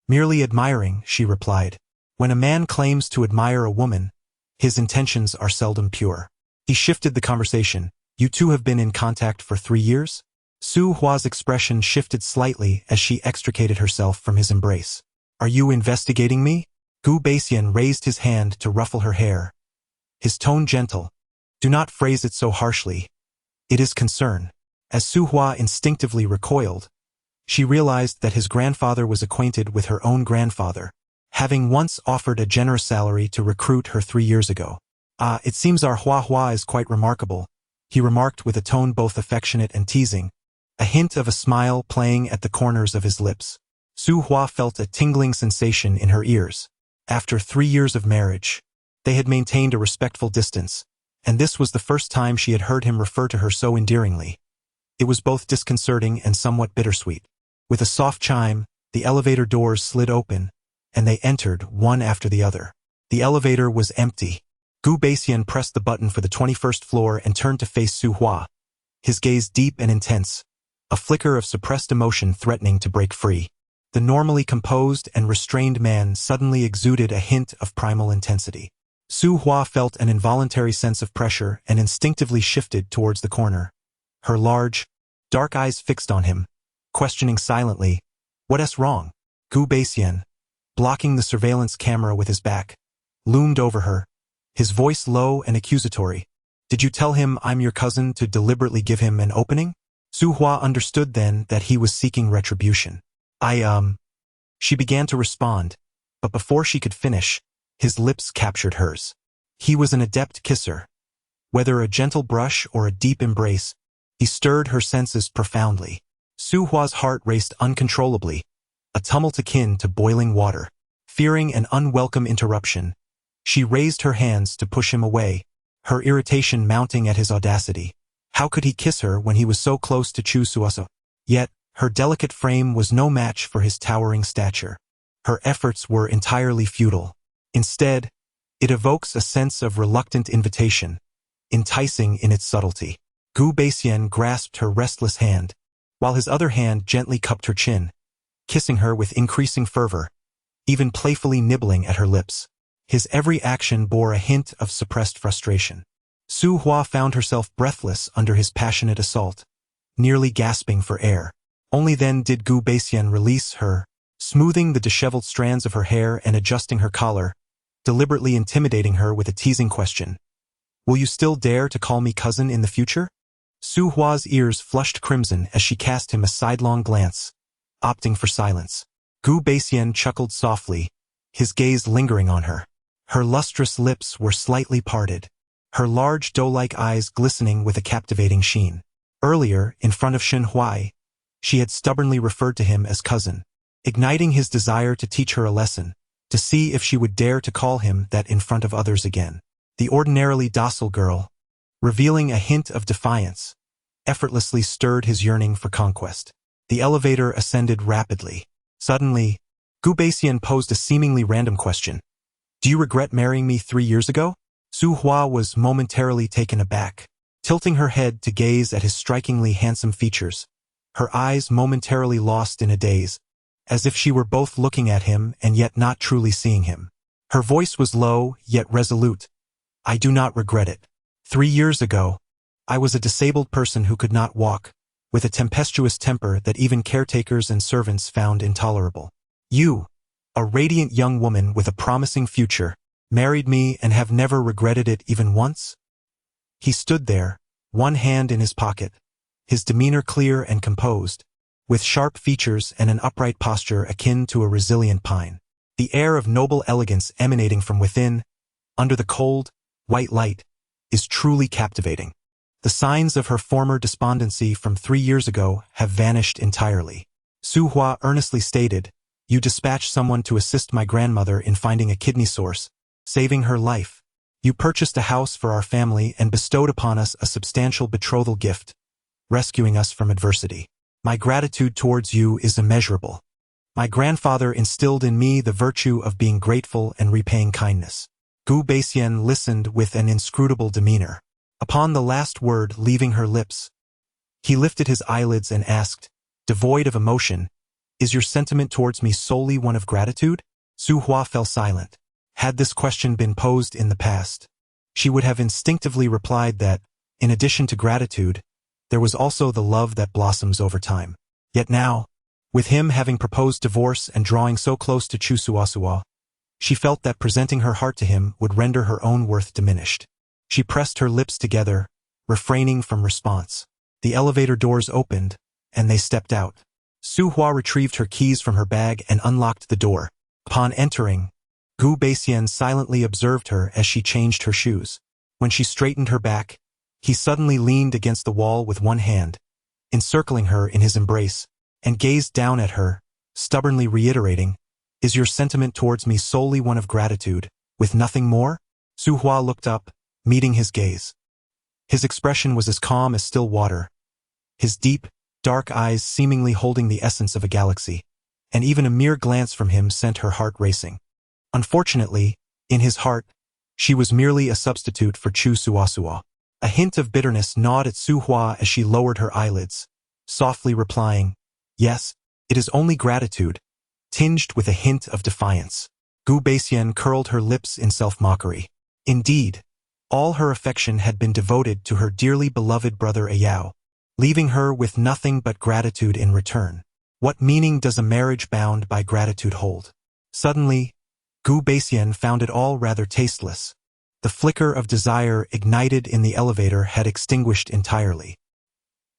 Merely admiring," she replied. When a man claims to admire a woman, his intentions are seldom pure. He shifted the conversation. "You two have been in contact for 3 years?" Su Hua's expression shifted slightly as she extricated herself from his embrace. "Are you investigating me?" Gu Beixian raised his hand to ruffle her hair, his tone gentle. "Do not phrase it so harshly. It is concern." As Su Hua instinctively recoiled, she realized that his grandfather was acquainted with her own grandfather, having once offered a generous salary to recruit her 3 years ago. "Ah, it seems our Hua Hua is quite remarkable," he remarked with a tone both affectionate and teasing, a hint of a smile playing at the corners of his lips. Su Hua felt a tingling sensation in her ears. After 3 years of marriage, they had maintained a respectful distance, and this was the first time she had heard him refer to her so endearingly. It was both disconcerting and somewhat bittersweet. With a soft chime, the elevator doors slid open, and they entered one after the other. The elevator was empty. Gu Beixian pressed the button for the 21st floor and turned to face Su Hua, his gaze deep and intense, a flicker of suppressed emotion threatening to break free. The normally composed and restrained man suddenly exuded a hint of primal intensity. Su Hua felt an involuntary sense of pressure and instinctively shifted towards the corner, her large, dark eyes fixed on him, questioning silently, "What's wrong?" Gu Beixian, blocking the surveillance camera with his back, loomed over her, his voice low and accusatory. "Did you tell him I'm your cousin to deliberately give him an opening?" Su Hua understood then that he was seeking retribution. She began to respond, but before she could finish, his lips captured hers. He was an adept kisser. Whether a gentle brush or a deep embrace, he stirred her senses profoundly. Su Hua's heart raced uncontrollably, a tumult akin to boiling water. Fearing an unwelcome interruption, she raised her hands to push him away, her irritation mounting at his audacity. How could he kiss her when he was so close to Chu Suaso? Yet, her delicate frame was no match for his towering stature. Her efforts were entirely futile. Instead, it evokes a sense of reluctant invitation, enticing in its subtlety. Gu Baixian grasped her restless hand, while his other hand gently cupped her chin, kissing her with increasing fervor, even playfully nibbling at her lips. His every action bore a hint of suppressed frustration. Su Hua found herself breathless under his passionate assault, nearly gasping for air. Only then did Gu Baixian release her, smoothing the disheveled strands of her hair and adjusting her collar, deliberately intimidating her with a teasing question. Will you still dare to call me cousin in the future? Su Hua's ears flushed crimson as she cast him a sidelong glance, opting for silence. Gu Baixian chuckled softly, his gaze lingering on her. Her lustrous lips were slightly parted, her large doe-like eyes glistening with a captivating sheen. Earlier, in front of Shen Huai, she had stubbornly referred to him as cousin, igniting his desire to teach her a lesson, to see if she would dare to call him that in front of others again. The ordinarily docile girl, revealing a hint of defiance, effortlessly stirred his yearning for conquest. The elevator ascended rapidly. Suddenly, Gu Baixian posed a seemingly random question. Do you regret marrying me 3 years ago? Su Hua was momentarily taken aback, tilting her head to gaze at his strikingly handsome features, her eyes momentarily lost in a daze, as if she were both looking at him and yet not truly seeing him. Her voice was low, yet resolute. I do not regret it. 3 years ago, I was a disabled person who could not walk, with a tempestuous temper that even caretakers and servants found intolerable. You, a radiant young woman with a promising future, married me and have never regretted it even once? He stood there, one hand in his pocket, his demeanor clear and composed, with sharp features and an upright posture akin to a resilient pine. The air of noble elegance emanating from within, under the cold, white light, is truly captivating. The signs of her former despondency from 3 years ago have vanished entirely. Su Hua earnestly stated, You dispatched someone to assist my grandmother in finding a kidney source, saving her life. You purchased a house for our family and bestowed upon us a substantial betrothal gift, rescuing us from adversity. My gratitude towards you is immeasurable. My grandfather instilled in me the virtue of being grateful and repaying kindness. Gu Baixian listened with an inscrutable demeanor. Upon the last word leaving her lips, he lifted his eyelids and asked, devoid of emotion, Is your sentiment towards me solely one of gratitude? Su Hua fell silent. Had this question been posed in the past, she would have instinctively replied that, in addition to gratitude, there was also the love that blossoms over time. Yet now, with him having proposed divorce and drawing so close to Chu Suasua, she felt that presenting her heart to him would render her own worth diminished. She pressed her lips together, refraining from response. The elevator doors opened, and they stepped out. Su Hua retrieved her keys from her bag and unlocked the door. Upon entering, Gu Baixian silently observed her as she changed her shoes. When she straightened her back, he suddenly leaned against the wall with one hand, encircling her in his embrace, and gazed down at her, stubbornly reiterating, Is your sentiment towards me solely one of gratitude, with nothing more? Su Hua looked up, meeting his gaze. His expression was as calm as still water, his deep, dark eyes seemingly holding the essence of a galaxy, and even a mere glance from him sent her heart racing. Unfortunately, in his heart, she was merely a substitute for Chu Suasua. A hint of bitterness gnawed at Su Hua as she lowered her eyelids, softly replying, Yes, it is only gratitude, tinged with a hint of defiance. Gu Baixian curled her lips in self-mockery. Indeed, all her affection had been devoted to her dearly beloved brother Ayao, leaving her with nothing but gratitude in return. What meaning does a marriage bound by gratitude hold? Suddenly, Gu Baixian found it all rather tasteless. The flicker of desire ignited in the elevator had extinguished entirely.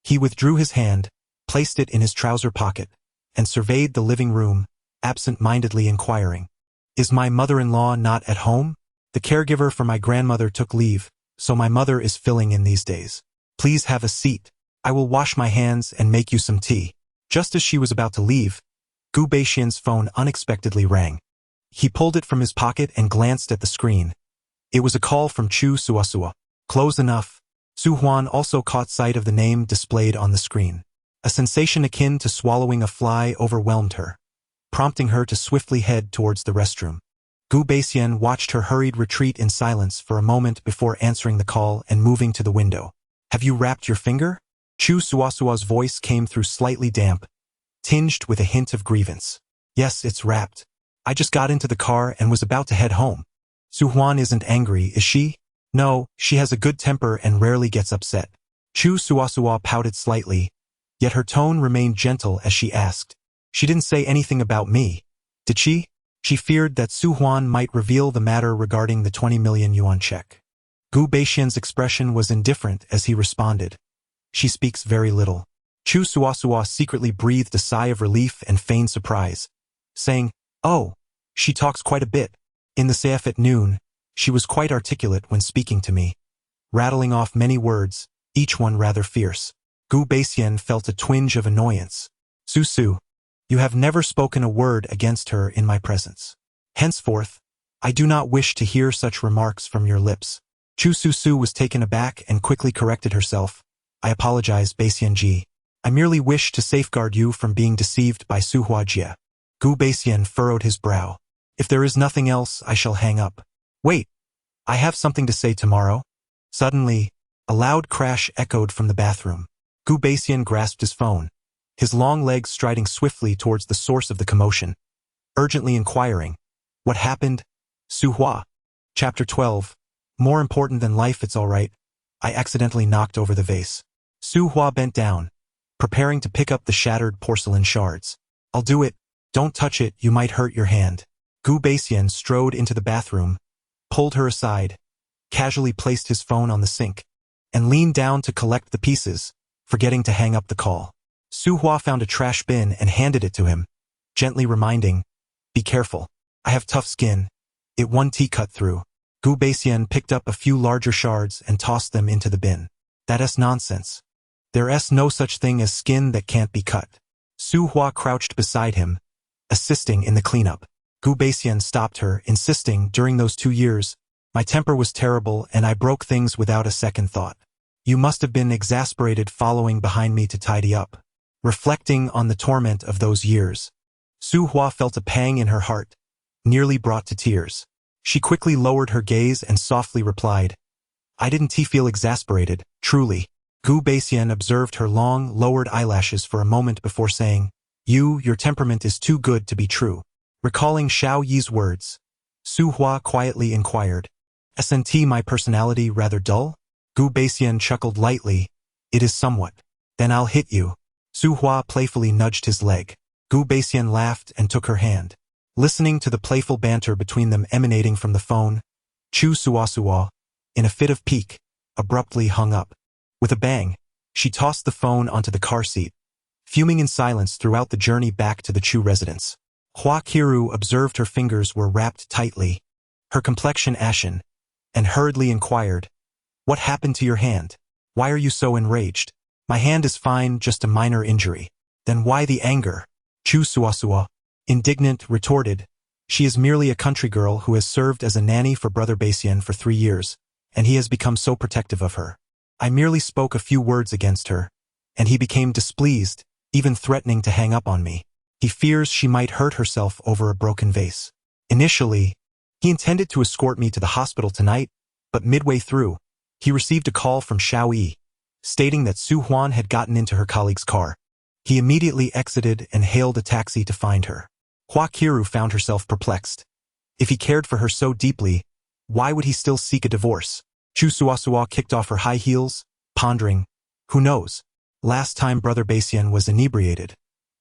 He withdrew his hand, placed it in his trouser pocket, and surveyed the living room, absent-mindedly inquiring, Is my mother-in-law not at home? The caregiver for my grandmother took leave, so my mother is filling in these days. Please have a seat. I will wash my hands and make you some tea. Just as she was about to leave, Gu Beixian's phone unexpectedly rang. He pulled it from his pocket and glanced at the screen. It was a call from Chu Suasua. Close enough. Su Huan also caught sight of the name displayed on the screen. A sensation akin to swallowing a fly overwhelmed her, prompting her to swiftly head towards the restroom. Gu Beixian watched her hurried retreat in silence for a moment before answering the call and moving to the window. Have you wrapped your finger? Chu Suasua's voice came through slightly damp, tinged with a hint of grievance. Yes, it's wrapped. I just got into the car and was about to head home. Su Huan isn't angry, is she? No, she has a good temper and rarely gets upset. Chu Suasua pouted slightly, yet her tone remained gentle as she asked. She didn't say anything about me, did she? She feared that Su Huan might reveal the matter regarding the 20 million yuan check. Gu Beixian's expression was indifferent as he responded. She speaks very little. Chu Suasua secretly breathed a sigh of relief and feigned surprise, saying, Oh, she talks quite a bit. In the CF at noon, she was quite articulate when speaking to me, rattling off many words, each one rather fierce. Gu Beixian felt a twinge of annoyance. Su, you have never spoken a word against her in my presence. Henceforth, I do not wish to hear such remarks from your lips. Chu Su was taken aback and quickly corrected herself. I apologize, Beixian Ji. I merely wish to safeguard you from being deceived by Su Huajie. Gu Beixian furrowed his brow. If there is nothing else, I shall hang up. Wait, I have something to say tomorrow. Suddenly, a loud crash echoed from the bathroom. Gu Beixian grasped his phone, his long legs striding swiftly towards the source of the commotion, urgently inquiring, What happened? Su Hua. Chapter 12. More important than life, it's all right. I accidentally knocked over the vase. Su Hua bent down, preparing to pick up the shattered porcelain shards. I'll do it. Don't touch it, you might hurt your hand. Gu Beixian strode into the bathroom, pulled her aside, casually placed his phone on the sink, and leaned down to collect the pieces, forgetting to hang up the call. Su Hua found a trash bin and handed it to him, gently reminding, Be careful. I have tough skin. It one tea cut through. Gu Beixian picked up a few larger shards and tossed them into the bin. That's nonsense. There's no such thing as skin that can't be cut. Su Hua crouched beside him, assisting in the cleanup. Gu Beixian stopped her, insisting, during those 2 years, my temper was terrible and I broke things without a second thought. You must have been exasperated following behind me to tidy up. Reflecting on the torment of those years, Su Hua felt a pang in her heart, nearly brought to tears. She quickly lowered her gaze and softly replied, I didn't feel exasperated, truly. Gu Beixian observed her long, lowered eyelashes for a moment before saying, Your temperament is too good to be true. Recalling Xiao Yi's words, Su Hua quietly inquired, Isn't my personality rather dull? Gu Beixian chuckled lightly, It is somewhat. Then I'll hit you. Su Hua playfully nudged his leg. Gu Beixian laughed and took her hand. Listening to the playful banter between them emanating from the phone, Chu Suasua, in a fit of pique, abruptly hung up. With a bang, she tossed the phone onto the car seat, fuming in silence throughout the journey back to the Chu residence. Hua Qiru observed her fingers were wrapped tightly, her complexion ashen, and hurriedly inquired, What happened to your hand? Why are you so enraged? My hand is fine, just a minor injury. Then why the anger? Chu Suasua, indignant, retorted, She is merely a country girl who has served as a nanny for Brother Beixian for 3 years, and he has become so protective of her. I merely spoke a few words against her, and he became displeased, even threatening to hang up on me. He fears she might hurt herself over a broken vase. Initially, he intended to escort me to the hospital tonight, but midway through, he received a call from Xiao Yi, stating that Su Huan had gotten into her colleague's car. He immediately exited and hailed a taxi to find her. Hua Qiru found herself perplexed. If he cared for her so deeply, why would he still seek a divorce? Chu Suasua kicked off her high heels, pondering, Who knows? Last time Brother Beixian was inebriated,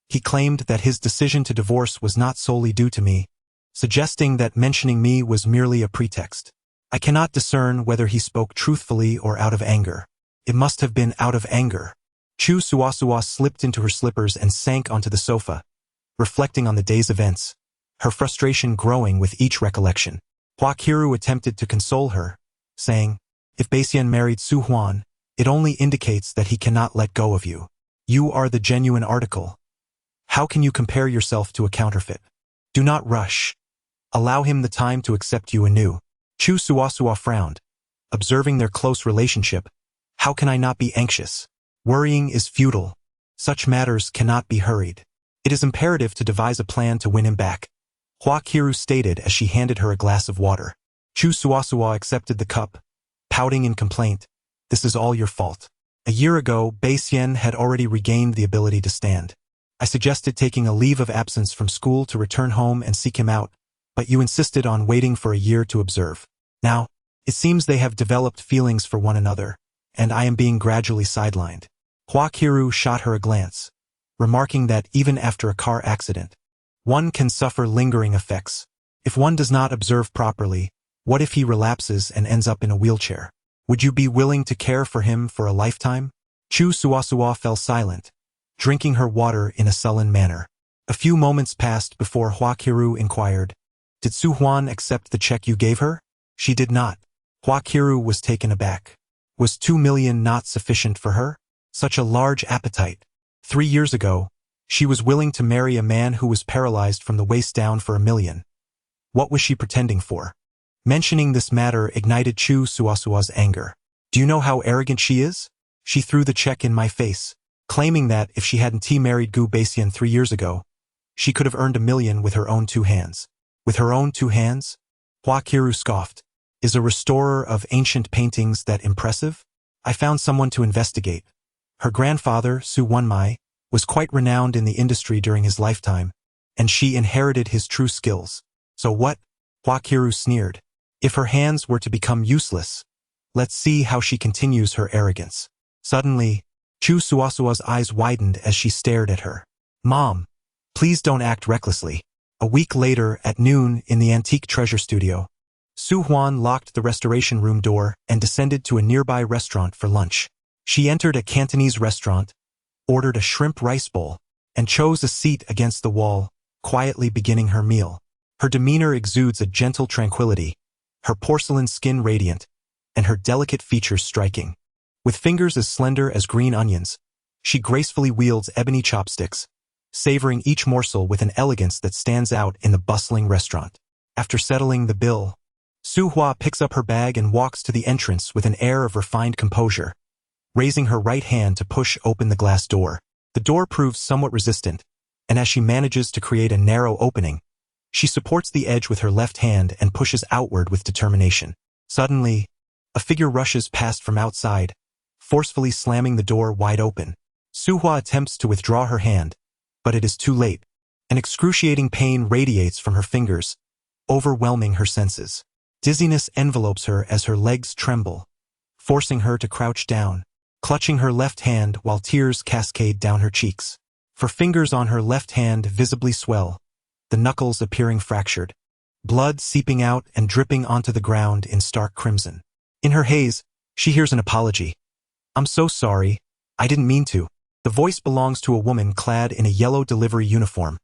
he claimed that his decision to divorce was not solely due to me, suggesting that mentioning me was merely a pretext. I cannot discern whether he spoke truthfully or out of anger. It must have been out of anger. Chu Suasua slipped into her slippers and sank onto the sofa, reflecting on the day's events, her frustration growing with each recollection. Hua Qiru attempted to console her, saying, If Beixian married Su Huan, it only indicates that he cannot let go of you. You are the genuine article. How can you compare yourself to a counterfeit? Do not rush. Allow him the time to accept you anew. Chu Suasua frowned, observing their close relationship. How can I not be anxious? Worrying is futile. Such matters cannot be hurried. It is imperative to devise a plan to win him back, Hua Kiru stated as she handed her a glass of water. Chu Suasua accepted the cup, pouting in complaint. This is all your fault. A year ago, Bei Xian had already regained the ability to stand. I suggested taking a leave of absence from school to return home and seek him out, but you insisted on waiting for a year to observe. Now, it seems they have developed feelings for one another, and I am being gradually sidelined. Hua Kiru shot her a glance, remarking that even after a car accident, one can suffer lingering effects. If one does not observe properly, what if he relapses and ends up in a wheelchair? Would you be willing to care for him for a lifetime? Chu Suasua fell silent, drinking her water in a sullen manner. A few moments passed before Hua Kiru inquired, Did Su Huan accept the check you gave her? She did not. Hua Kiru was taken aback. Was 2 million not sufficient for her? Such a large appetite. 3 years ago, she was willing to marry a man who was paralyzed from the waist down for 1 million. What was she pretending for? Mentioning this matter ignited Chu Suasua's anger. Do you know how arrogant she is? She threw the check in my face, claiming that if she hadn't married Gu Beixian 3 years ago, she could have earned 1 million with her own 2 hands. With her own 2 hands? Hua Kiru scoffed. Is a restorer of ancient paintings that impressive? I found someone to investigate. Her grandfather, Su Wanmai, was quite renowned in the industry during his lifetime, and she inherited his true skills. So what? Hua Kiru sneered. If her hands were to become useless, let's see how she continues her arrogance. Suddenly, Chu Suasua's eyes widened as she stared at her. Mom, please don't act recklessly. A week later, at noon, in the antique treasure studio, Su Huan locked the restoration room door and descended to a nearby restaurant for lunch. She entered a Cantonese restaurant, ordered a shrimp rice bowl, and chose a seat against the wall, quietly beginning her meal. Her demeanor exudes a gentle tranquility, her porcelain skin radiant, and her delicate features striking. With fingers as slender as green onions, she gracefully wields ebony chopsticks, savoring each morsel with an elegance that stands out in the bustling restaurant. After settling the bill, Su Hua picks up her bag and walks to the entrance with an air of refined composure, raising her right hand to push open the glass door. The door proves somewhat resistant, and as she manages to create a narrow opening, she supports the edge with her left hand and pushes outward with determination. Suddenly, a figure rushes past from outside, forcefully slamming the door wide open. Su Hua attempts to withdraw her hand, but it is too late. An excruciating pain radiates from her fingers, overwhelming her senses. Dizziness envelopes her as her legs tremble, forcing her to crouch down, clutching her left hand while tears cascade down her cheeks. Her fingers on her left hand visibly swell, the knuckles appearing fractured, blood seeping out and dripping onto the ground in stark crimson. In her haze, she hears an apology. I'm so sorry, I didn't mean to. The voice belongs to a woman clad in a yellow delivery uniform,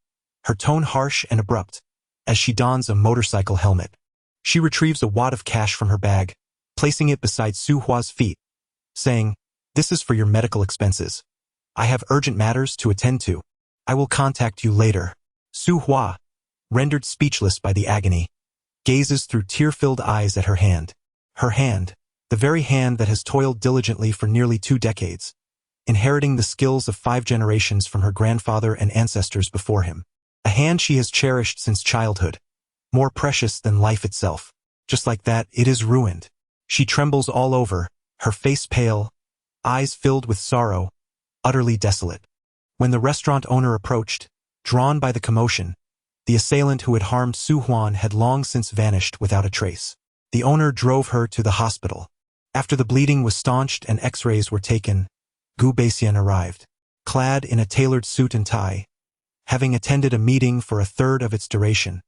her tone harsh and abrupt, as she dons a motorcycle helmet. She retrieves a wad of cash from her bag, placing it beside Su Hua's feet, saying, This is for your medical expenses. I have urgent matters to attend to. I will contact you later. Su Hua, rendered speechless by the agony, gazes through tear-filled eyes at her hand. Her hand, the very hand that has toiled diligently for nearly 2 decades, inheriting the skills of 5 generations from her grandfather and ancestors before him. A hand she has cherished since childhood, more precious than life itself. Just like that, it is ruined. She trembles all over, her face pale, eyes filled with sorrow, utterly desolate. When the restaurant owner approached, drawn by the commotion, the assailant who had harmed Su Huan had long since vanished without a trace. The owner drove her to the hospital. After the bleeding was staunched and x-rays were taken, Gu Beixian arrived, clad in a tailored suit and tie, having attended a meeting for 1/3 of its duration.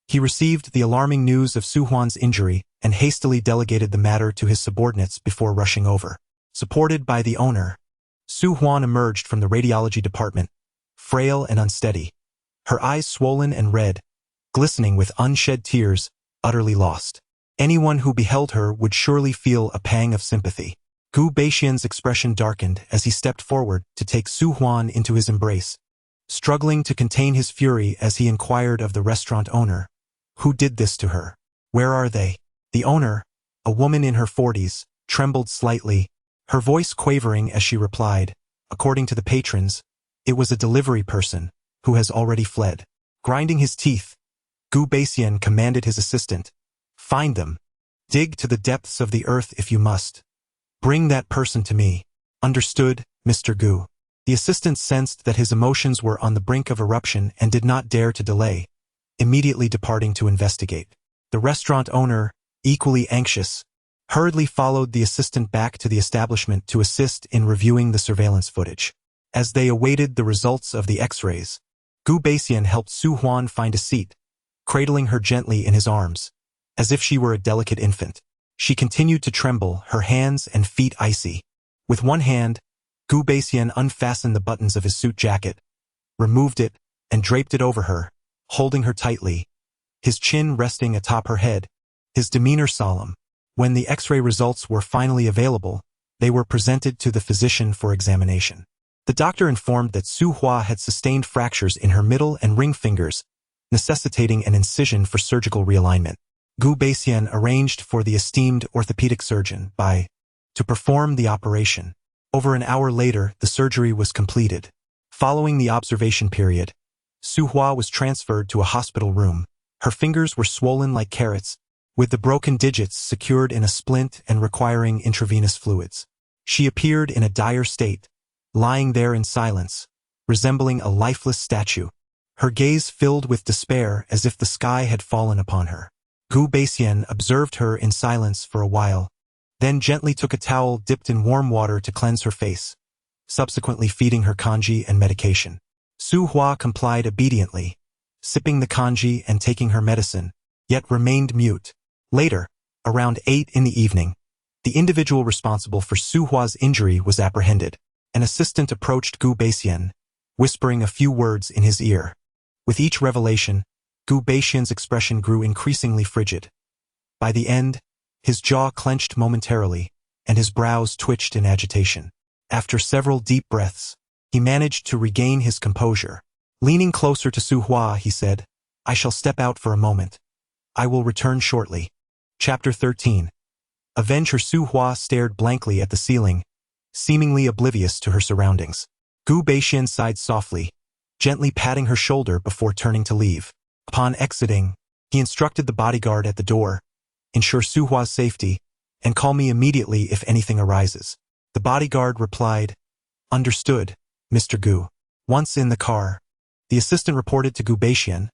He received the alarming news of Su Huan's injury and hastily delegated the matter to his subordinates before rushing over. Supported by the owner, Su Huan emerged from the radiology department, frail and unsteady, her eyes swollen and red, glistening with unshed tears, utterly lost. Anyone who beheld her would surely feel a pang of sympathy. Gu Beixian's expression darkened as he stepped forward to take Su Huan into his embrace, struggling to contain his fury as he inquired of the restaurant owner. Who did this to her? Where are they? The owner, a woman in her 40s, trembled slightly, her voice quavering as she replied, according to the patrons, it was a delivery person, who has already fled. Grinding his teeth, Gu Baixian commanded his assistant, find them. Dig to the depths of the earth if you must. Bring that person to me. Understood, Mr. Gu. The assistant sensed that his emotions were on the brink of eruption and did not dare to delay, immediately departing to investigate. The restaurant owner, equally anxious, hurriedly followed the assistant back to the establishment to assist in reviewing the surveillance footage. As they awaited the results of the x-rays, Gu Baixian helped Su Huan find a seat, cradling her gently in his arms, as if she were a delicate infant. She continued to tremble, her hands and feet icy. With one hand, Gu Baixian unfastened the buttons of his suit jacket, removed it, and draped it over her, holding her tightly, his chin resting atop her head, his demeanor solemn. When the x-ray results were finally available, they were presented to the physician for examination. The doctor informed that Su Hua had sustained fractures in her middle and ring fingers, necessitating an incision for surgical realignment. Gu Baixian arranged for the esteemed orthopedic surgeon to perform the operation. Over an hour later, the surgery was completed. Following the observation period, Su Hua was transferred to a hospital room. Her fingers were swollen like carrots, with the broken digits secured in a splint and requiring intravenous fluids. She appeared in a dire state, lying there in silence, resembling a lifeless statue, her gaze filled with despair as if the sky had fallen upon her. Gu Baixian observed her in silence for a while, then gently took a towel dipped in warm water to cleanse her face, subsequently feeding her congee and medication. Su Hua complied obediently, sipping the congee and taking her medicine, yet remained mute. Later, around 8 in the evening, the individual responsible for Su Hua's injury was apprehended. An assistant approached Gu Baixian, whispering a few words in his ear. With each revelation, Gu Baixian's expression grew increasingly frigid. By the end, his jaw clenched momentarily, and his brows twitched in agitation. After several deep breaths, he managed to regain his composure. Leaning closer to Su Hua, he said, I shall step out for a moment. I will return shortly. Chapter 13. Avenger Su Hua stared blankly at the ceiling, seemingly oblivious to her surroundings. Gu Baixian sighed softly, gently patting her shoulder before turning to leave. Upon exiting, he instructed the bodyguard at the door, ensure Su Hua's safety, and call me immediately if anything arises. The bodyguard replied, understood, Mr. Gu. Once in the car, the assistant reported to Gu Baixian,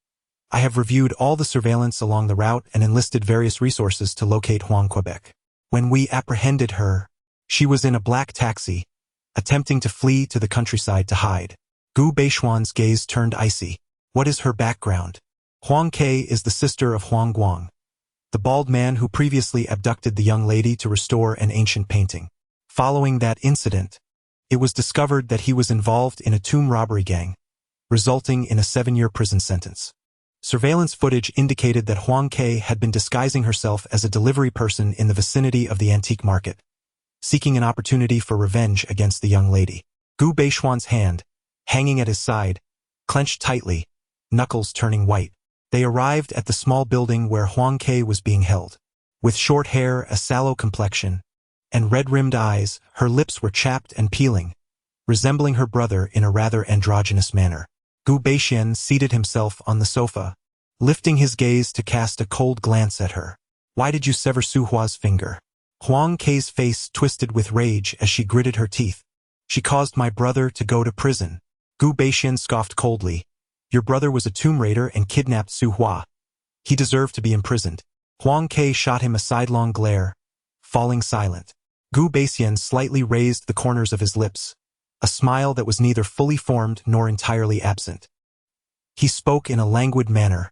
I have reviewed all the surveillance along the route and enlisted various resources to locate Huang Quebec. When we apprehended her, she was in a black taxi, attempting to flee to the countryside to hide. Gu Baixian's gaze turned icy. What is her background? Huang Ke is the sister of Huang Guang, the bald man who previously abducted the young lady to restore an ancient painting. Following that incident, it was discovered that he was involved in a tomb robbery gang, resulting in a 7-year prison sentence. Surveillance footage indicated that Huang Ke had been disguising herself as a delivery person in the vicinity of the antique market, seeking an opportunity for revenge against the young lady. Gu Baixian's hand, hanging at his side, clenched tightly, knuckles turning white. They arrived at the small building where Huang Ke was being held. With short hair, a sallow complexion, and red-rimmed eyes, her lips were chapped and peeling, resembling her brother in a rather androgynous manner. Gu Baixian seated himself on the sofa, lifting his gaze to cast a cold glance at her. Why did you sever Su Hua's finger? Huang Ke's face twisted with rage as she gritted her teeth. She caused my brother to go to prison. Gu Baixian scoffed coldly. Your brother was a tomb raider and kidnapped Su Hua. He deserved to be imprisoned. Huang Ke shot him a sidelong glare, falling silent. Gu Baixian slightly raised the corners of his lips, a smile that was neither fully formed nor entirely absent. He spoke in a languid manner.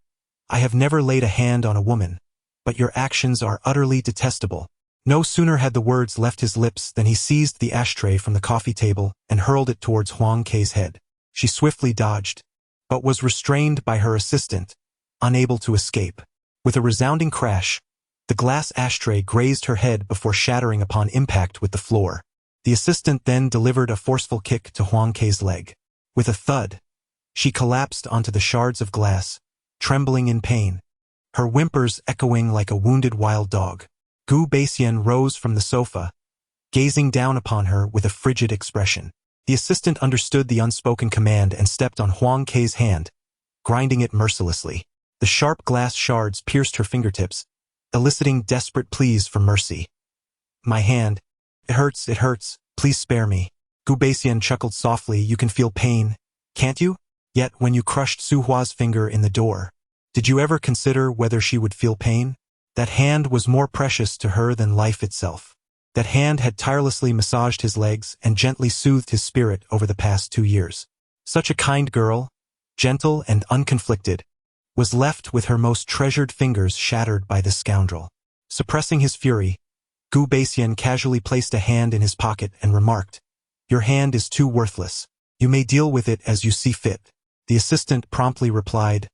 I have never laid a hand on a woman, but your actions are utterly detestable. No sooner had the words left his lips than he seized the ashtray from the coffee table and hurled it towards Huang Ke's head. She swiftly dodged, but was restrained by her assistant, unable to escape. With a resounding crash, the glass ashtray grazed her head before shattering upon impact with the floor. The assistant then delivered a forceful kick to Huang Ke's leg. With a thud, She collapsed onto the shards of glass, trembling in pain, her whimpers echoing like a wounded wild dog. Gu Baixian rose from the sofa, gazing down upon her with a frigid expression. The assistant understood the unspoken command and stepped on Huang Kei's hand, grinding it mercilessly. The sharp glass shards pierced her fingertips, eliciting desperate pleas for mercy. My hand. It hurts, please spare me. Gu Baixian chuckled softly. You can feel pain, can't you? Yet when you crushed Su Hua's finger in the door, did you ever consider whether she would feel pain? That hand was more precious to her than life itself. That hand had tirelessly massaged his legs and gently soothed his spirit over the past 2 years. Such a kind girl, gentle and unconflicted, was left with her most treasured fingers shattered by this scoundrel. Suppressing his fury, Gu Baixian casually placed a hand in his pocket and remarked, "Your hand is too worthless. You may deal with it as you see fit." The assistant promptly replied,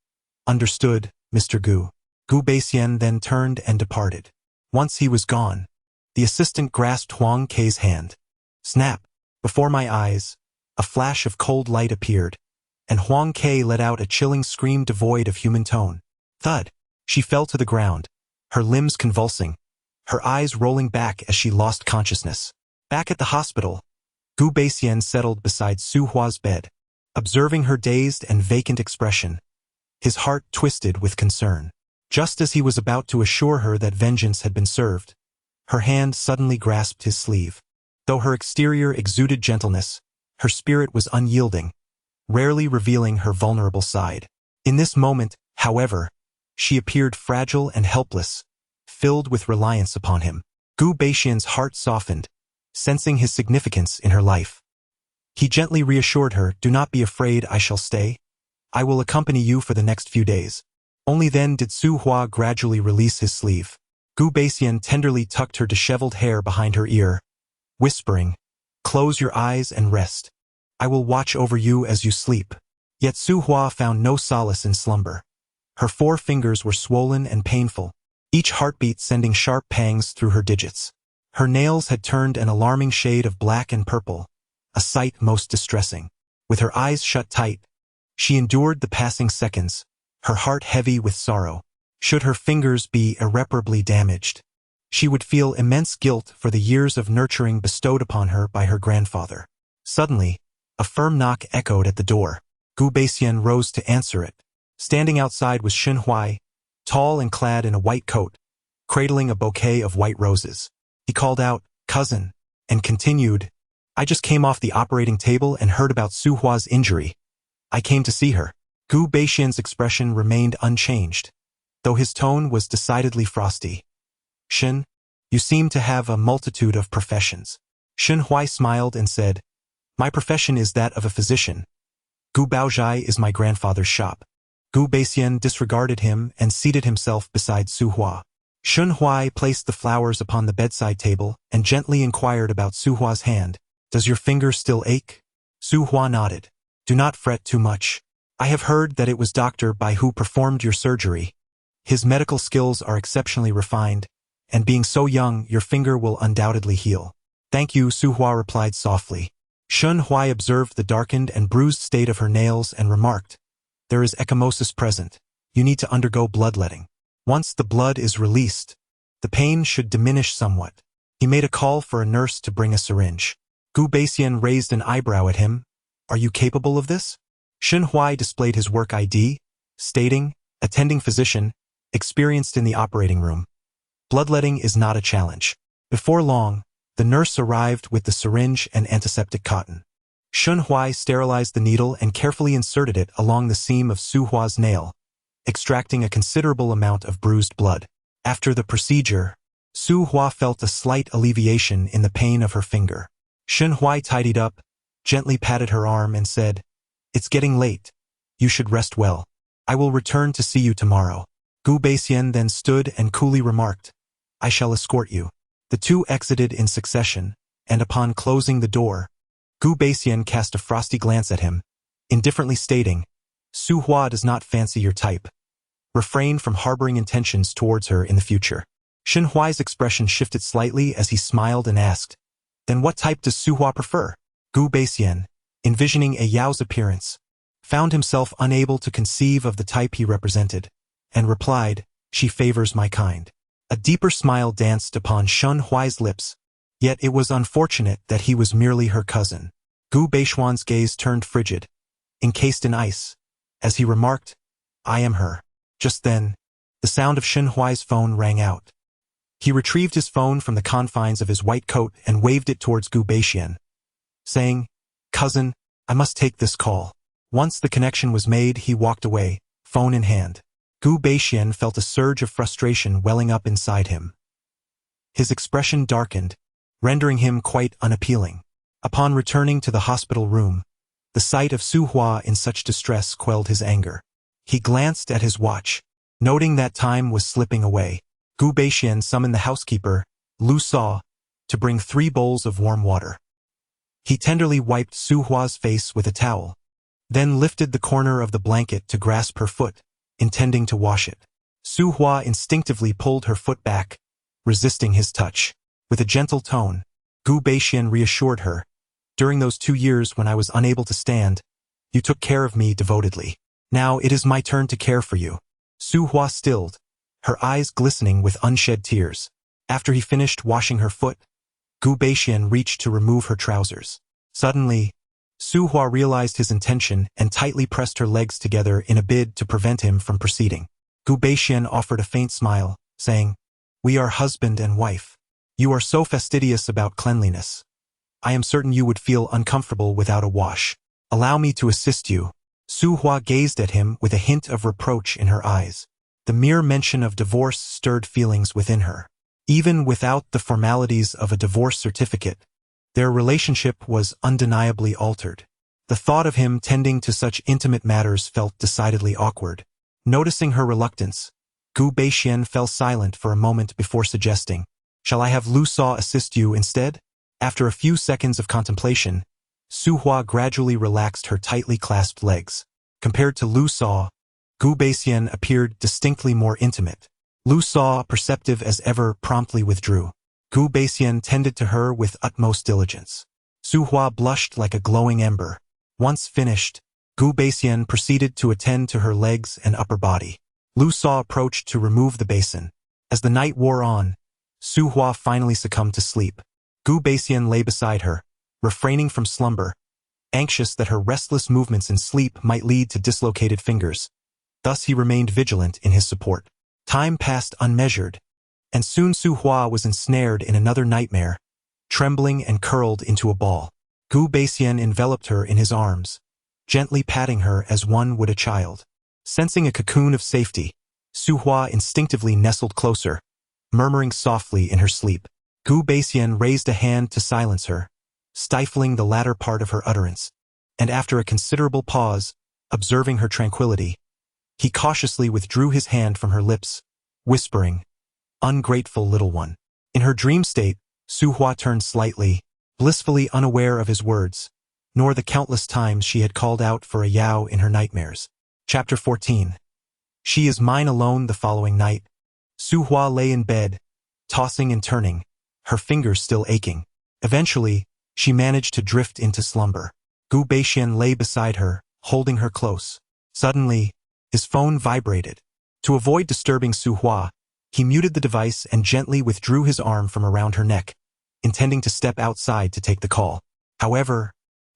"Understood, Mr. Gu." Gu Baixian then turned and departed. Once he was gone, the assistant grasped Huang Kei's hand. Snap! Before my eyes, a flash of cold light appeared, and Huang Kei let out a chilling scream devoid of human tone. Thud! She fell to the ground, her limbs convulsing, her eyes rolling back as she lost consciousness. Back at the hospital, Gu Baixian settled beside Su Hua's bed. Observing her dazed and vacant expression, his heart twisted with concern. Just as he was about to assure her that vengeance had been served, her hand suddenly grasped his sleeve. Though her exterior exuded gentleness, her spirit was unyielding, rarely revealing her vulnerable side. In this moment, however, she appeared fragile and helpless, filled with reliance upon him. Gu Baixian's heart softened, sensing his significance in her life. He gently reassured her, "Do not be afraid, I shall stay. I will accompany you for the next few days." Only then did Su Hua gradually release his sleeve. Gu Baixian tenderly tucked her disheveled hair behind her ear, whispering, "Close your eyes and rest. I will watch over you as you sleep." Yet Su Hua found no solace in slumber. Her 4 fingers were swollen and painful, each heartbeat sending sharp pangs through her digits. Her nails had turned an alarming shade of black and purple, a sight most distressing. With her eyes shut tight, she endured the passing seconds, her heart heavy with sorrow. Should her fingers be irreparably damaged, she would feel immense guilt for the years of nurturing bestowed upon her by her grandfather. Suddenly, a firm knock echoed at the door. Gu Baixian rose to answer it. Standing outside was Shen Huai, tall and clad in a white coat, cradling a bouquet of white roses. He called out, "Cousin," and continued, "I just came off the operating table and heard about Su Hua's injury. I came to see her." Gu Baixian's expression remained unchanged, though his tone was decidedly frosty. "Shen, you seem to have a multitude of professions." Shen Huai smiled and said, "My profession is that of a physician. Gu Baozhai is my grandfather's shop." Gu Baixian disregarded him and seated himself beside Su Hua. Shen Huai placed the flowers upon the bedside table and gently inquired about Su Hua's hand. "Does your finger still ache?" Su Hua nodded. "Do not fret too much. I have heard that it was Dr. Bai who performed your surgery. His medical skills are exceptionally refined, and being so young, your finger will undoubtedly heal." "Thank you," Su Hua replied softly. Shen Huai observed the darkened and bruised state of her nails and remarked, "There is ecchymosis present. You need to undergo bloodletting. Once the blood is released, the pain should diminish somewhat." He made a call for a nurse to bring a syringe. Gu Baixian raised an eyebrow at him. "Are you capable of this?" Shen Huai displayed his work ID, stating, "Attending physician, experienced in the operating room. Bloodletting is not a challenge." Before long, the nurse arrived with the syringe and antiseptic cotton. Shen Huai sterilized the needle and carefully inserted it along the seam of Su Hua's nail, extracting a considerable amount of bruised blood. After the procedure, Su Hua felt a slight alleviation in the pain of her finger. Shen Huai tidied up, gently patted her arm and said, "It's getting late. You should rest well. I will return to see you tomorrow." Gu Baixian then stood and coolly remarked, "I shall escort you." The two exited in succession, and upon closing the door, Gu Baixian cast a frosty glance at him, indifferently stating, "Su Hua does not fancy your type. Refrain from harboring intentions towards her in the future." Shen Huai's expression shifted slightly as he smiled and asked, "Then what type does Su Hua prefer?" Gu Baixian, envisioning a Yao's appearance, found himself unable to conceive of the type he represented, and replied, "She favors my kind." A deeper smile danced upon Shun Huai's lips, yet it was unfortunate that he was merely her cousin. Gu Beishuan's gaze turned frigid, encased in ice, as he remarked, "I am her." Just then, the sound of Shun Huai's phone rang out. He retrieved his phone from the confines of his white coat and waved it towards Gu Beixian, saying, "Cousin, I must take this call." Once the connection was made, he walked away, phone in hand. Gu Beixian felt a surge of frustration welling up inside him. His expression darkened, rendering him quite unappealing. Upon returning to the hospital room, the sight of Su Hua in such distress quelled his anger. He glanced at his watch, noting that time was slipping away. Gu Beixian summoned the housekeeper, Lu Sa, to bring 3 bowls of warm water. He tenderly wiped Su Hua's face with a towel, then lifted the corner of the blanket to grasp her foot, intending to wash it. Su Hua instinctively pulled her foot back, resisting his touch. With a gentle tone, Gu Beixian reassured her, "During those 2 years when I was unable to stand, you took care of me devotedly. Now it is my turn to care for you." Su Hua stilled, her eyes glistening with unshed tears. After he finished washing her foot, Gu Beixian reached to remove her trousers. Suddenly, Su Hua realized his intention and tightly pressed her legs together in a bid to prevent him from proceeding. Gu Beixian offered a faint smile, saying, "We are husband and wife. You are so fastidious about cleanliness. I am certain you would feel uncomfortable without a wash. Allow me to assist you." Su Hua gazed at him with a hint of reproach in her eyes. The mere mention of divorce stirred feelings within her. Even without the formalities of a divorce certificate, their relationship was undeniably altered. The thought of him tending to such intimate matters felt decidedly awkward. Noticing her reluctance, Gu Beixian fell silent for a moment before suggesting, "Shall I have Lu Sa assist you instead?" After a few seconds of contemplation, Su Hua gradually relaxed her tightly clasped legs. Compared to Lu Sa, Gu Beixian appeared distinctly more intimate. Lu Sa, perceptive as ever, promptly withdrew. Gu Beixian tended to her with utmost diligence. Su Hua blushed like a glowing ember. Once finished, Gu Beixian proceeded to attend to her legs and upper body. Lu Sa approached to remove the basin. As the night wore on, Su Hua finally succumbed to sleep. Gu Beixian lay beside her, refraining from slumber, anxious that her restless movements in sleep might lead to dislocated fingers. Thus he remained vigilant in his support. Time passed unmeasured, and soon Su Hua was ensnared in another nightmare, trembling and curled into a ball. Gu Beixian enveloped her in his arms, gently patting her as one would a child. Sensing a cocoon of safety, Su Hua instinctively nestled closer, murmuring softly in her sleep. Gu Beixian raised a hand to silence her, stifling the latter part of her utterance, and after a considerable pause, observing her tranquility, he cautiously withdrew his hand from her lips, whispering, "Ungrateful little one." In her dream state, Su Hua turned slightly, blissfully unaware of his words, nor the countless times she had called out for a yao in her nightmares. Chapter 14. She is mine alone. The following night, Su Hua lay in bed, tossing and turning, her fingers still aching. Eventually, she managed to drift into slumber. Gu Beixian lay beside her, holding her close. Suddenly, his phone vibrated. To avoid disturbing Su Hua, he muted the device and gently withdrew his arm from around her neck, intending to step outside to take the call. However,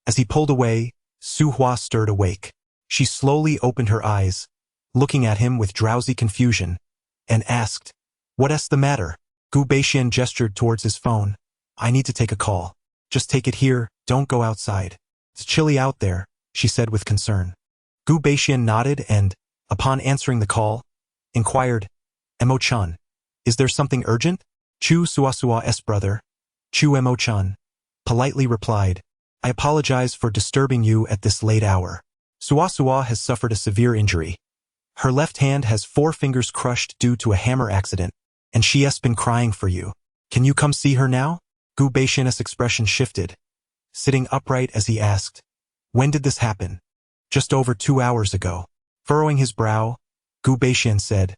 as he pulled away, Su Hua stirred awake. She slowly opened her eyes, looking at him with drowsy confusion, and asked, "What's the matter?" Gu Beixian gestured towards his phone. "I need to take a call. Just take it here, don't go outside. It's chilly out there," she said with concern. Gu Beixian nodded and, upon answering the call, inquired, "Emo-chan, is there something urgent?" Chu Suasua's brother, Chu Emo-chan, politely replied, "I apologize for disturbing you at this late hour. Suasua has suffered a severe injury. Her left hand has 4 fingers crushed due to a hammer accident, and she has been crying for you. Can you come see her now?" Gu Beixian's expression shifted, sitting upright as he asked, "When did this happen?" "Just over 2 hours ago." Furrowing his brow, Gu Beixian said,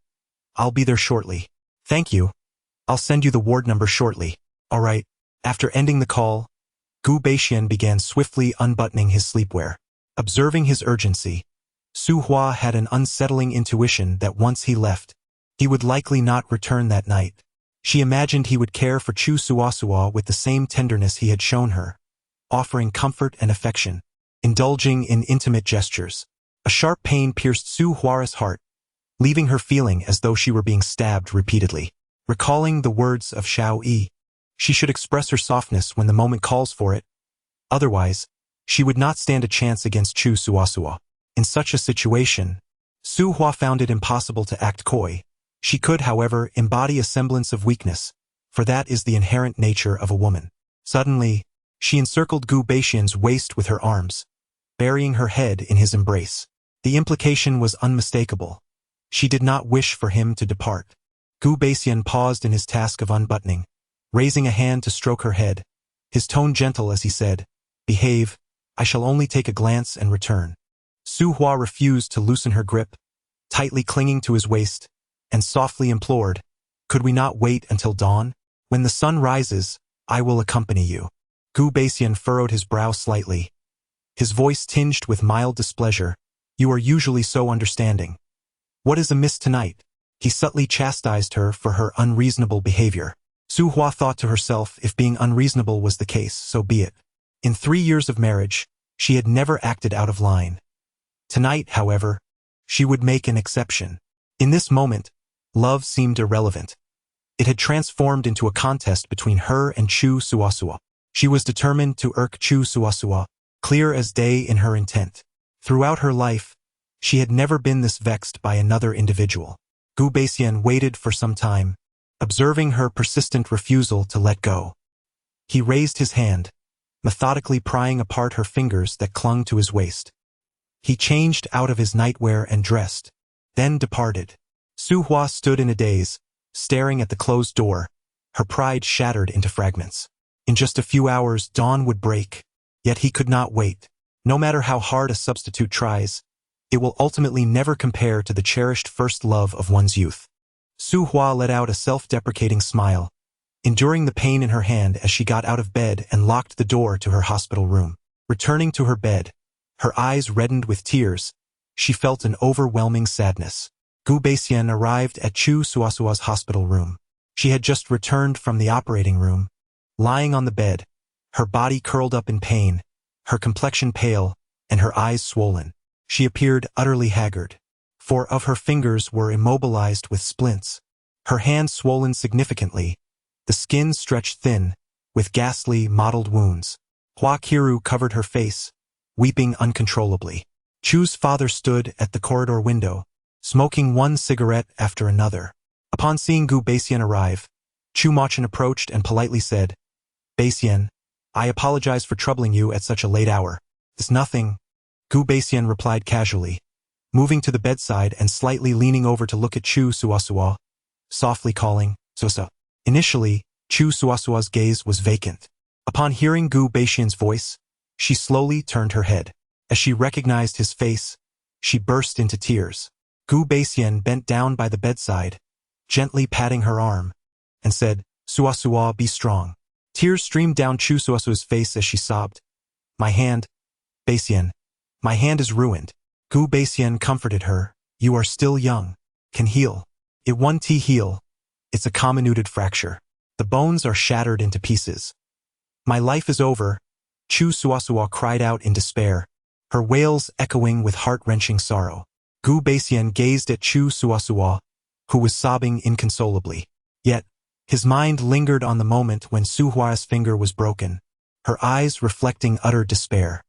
"I'll be there shortly." "Thank you. I'll send you the ward number shortly." "All right." After ending the call, Gu Beixian began swiftly unbuttoning his sleepwear. Observing his urgency, Su Hua had an unsettling intuition that once he left, he would likely not return that night. She imagined he would care for Chu Suasua with the same tenderness he had shown her, offering comfort and affection, indulging in intimate gestures. A sharp pain pierced Su Hua's heart, leaving her feeling as though she were being stabbed repeatedly. Recalling the words of Xiao Yi, she should express her softness when the moment calls for it. Otherwise, she would not stand a chance against Chu Suasua. In such a situation, Su Hua found it impossible to act coy. She could, however, embody a semblance of weakness, for that is the inherent nature of a woman. Suddenly, she encircled Gu Baixian's waist with her arms, burying her head in his embrace. The implication was unmistakable. She did not wish for him to depart. Gu Baixian paused in his task of unbuttoning, raising a hand to stroke her head, his tone gentle as he said, "Behave, I shall only take a glance and return." Su Hua refused to loosen her grip, tightly clinging to his waist, and softly implored, "Could we not wait until dawn? When the sun rises, I will accompany you." Gu Baixian furrowed his brow slightly, his voice tinged with mild displeasure. "You are usually so understanding. What is amiss tonight?" He subtly chastised her for her unreasonable behavior. Su Hua thought to herself, if being unreasonable was the case, so be it. In 3 years of marriage, she had never acted out of line. Tonight, however, she would make an exception. In this moment, love seemed irrelevant. It had transformed into a contest between her and Chu Suasua. She was determined to irk Chu Suasua, clear as day in her intent. Throughout her life, she had never been this vexed by another individual. Gu Baixian waited for some time, observing her persistent refusal to let go. He raised his hand, methodically prying apart her fingers that clung to his waist. He changed out of his nightwear and dressed, then departed. Su Hua stood in a daze, staring at the closed door, her pride shattered into fragments. In just a few hours, dawn would break, yet he could not wait. No matter how hard a substitute tries, it will ultimately never compare to the cherished first love of one's youth. Su Hua let out a self-deprecating smile, enduring the pain in her hand as she got out of bed and locked the door to her hospital room. Returning to her bed, her eyes reddened with tears, she felt an overwhelming sadness. Gu Baixian arrived at Chu Suasua's hospital room. She had just returned from the operating room, lying on the bed, her body curled up in pain, her complexion pale, and her eyes swollen. She appeared utterly haggard. 4 of her fingers were immobilized with splints, her hands swollen significantly, the skin stretched thin, with ghastly, mottled wounds. Hua Qiru covered her face, weeping uncontrollably. Chu's father stood at the corridor window, smoking one cigarette after another. Upon seeing Gu Baixian arrive, Chu Machin approached and politely said, "Baixian, I apologize for troubling you at such a late hour." "It's nothing," Gu Baixian replied casually, moving to the bedside and slightly leaning over to look at Chu Suasua, softly calling, "Susa." Initially, Chu Suasua's gaze was vacant. Upon hearing Gu Baixian's voice, she slowly turned her head. As she recognized his face, she burst into tears. Gu Baixian bent down by the bedside, gently patting her arm, and said, "Suasua, be strong." Tears streamed down Chu Suasua's face as she sobbed, "My hand, Baixian, my hand is ruined." Gu Baixian comforted her, "You are still young, can heal. It won't heal. It's a comminuted fracture. The bones are shattered into pieces. My life is over." Chu Suasua cried out in despair, her wails echoing with heart-wrenching sorrow. Gu Baixian gazed at Chu Suasua, who was sobbing inconsolably. Yet, his mind lingered on the moment when Su Hua's finger was broken, her eyes reflecting utter despair.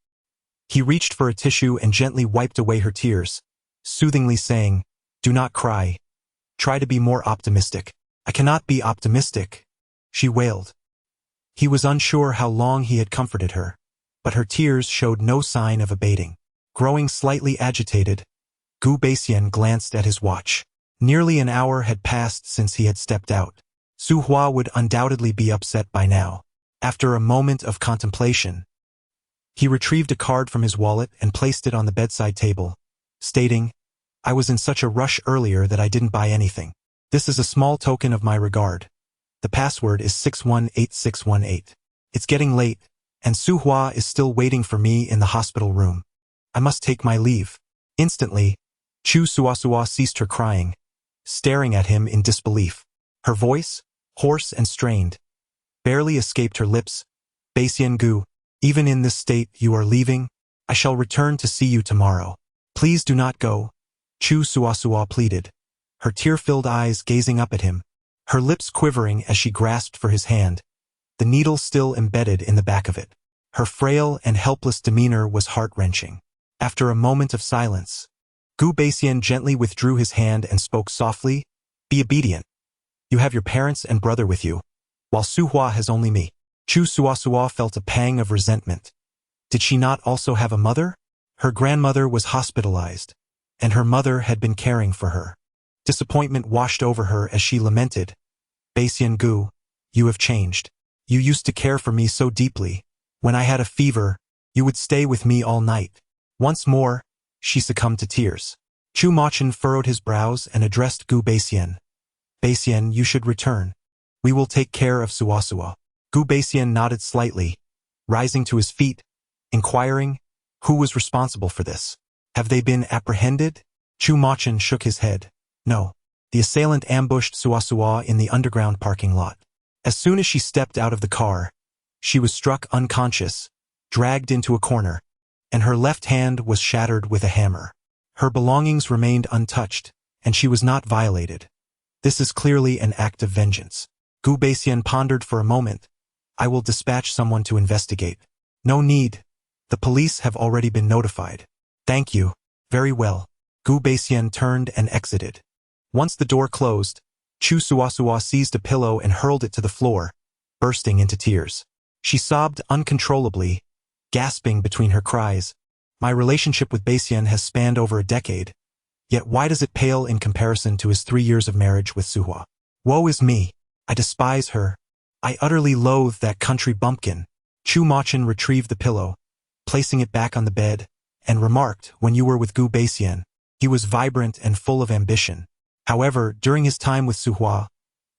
He reached for a tissue and gently wiped away her tears, soothingly saying, "Do not cry. Try to be more optimistic." "I cannot be optimistic," she wailed. He was unsure how long he had comforted her, but her tears showed no sign of abating. Growing slightly agitated, Gu Baixian glanced at his watch. Nearly an hour had passed since he had stepped out. Su Hua would undoubtedly be upset by now. After a moment of contemplation, he retrieved a card from his wallet and placed it on the bedside table, stating, "I was in such a rush earlier that I didn't buy anything. This is a small token of my regard. The password is 618618. It's getting late, and Su Hua is still waiting for me in the hospital room. I must take my leave. Instantly, Chu Suasua ceased her crying, staring at him in disbelief. Her voice, hoarse and strained, barely escaped her lips. Baisian Gu, even in this state you are leaving? I shall return to see you tomorrow. Please do not go, Chu Suasua pleaded, her tear-filled eyes gazing up at him, her lips quivering as she grasped for his hand, the needle still embedded in the back of it. Her frail and helpless demeanor was heart-wrenching. After a moment of silence, Gu Baisian gently withdrew his hand and spoke softly, "Be obedient. You have your parents and brother with you, while Su Hua has only me." Chu Suasua felt a pang of resentment. Did she not also have a mother? Her grandmother was hospitalized, and her mother had been caring for her. Disappointment washed over her as she lamented, "Baisian Gu, you have changed. You used to care for me so deeply. When I had a fever, you would stay with me all night." Once more, she succumbed to tears. Chu Machin furrowed his brows and addressed Gu Baisian. "Baisian, you should return. We will take care of Suasua." Gu Baisian nodded slightly, rising to his feet, inquiring, "Who was responsible for this? Have they been apprehended?" Chu Machin shook his head. "No. The assailant ambushed Suasua in the underground parking lot. As soon as she stepped out of the car, she was struck unconscious, dragged into a corner, and her left hand was shattered with a hammer. Her belongings remained untouched, and she was not violated. This is clearly an act of vengeance." Gu Baisian pondered for a moment. "I will dispatch someone to investigate." "No need. The police have already been notified." "Thank you. Very well." Gu Baisian turned and exited. Once the door closed, Chu Suasua seized a pillow and hurled it to the floor, bursting into tears. She sobbed uncontrollably, gasping between her cries. "My relationship with Baisian has spanned over a decade, yet why does it pale in comparison to his 3 years of marriage with Suhua? Woe is me. I despise her. I utterly loathe that country bumpkin." Chu Machin retrieved the pillow, placing it back on the bed, and remarked, "When you were with Gu Baisian, he was vibrant and full of ambition. However, during his time with Suhua,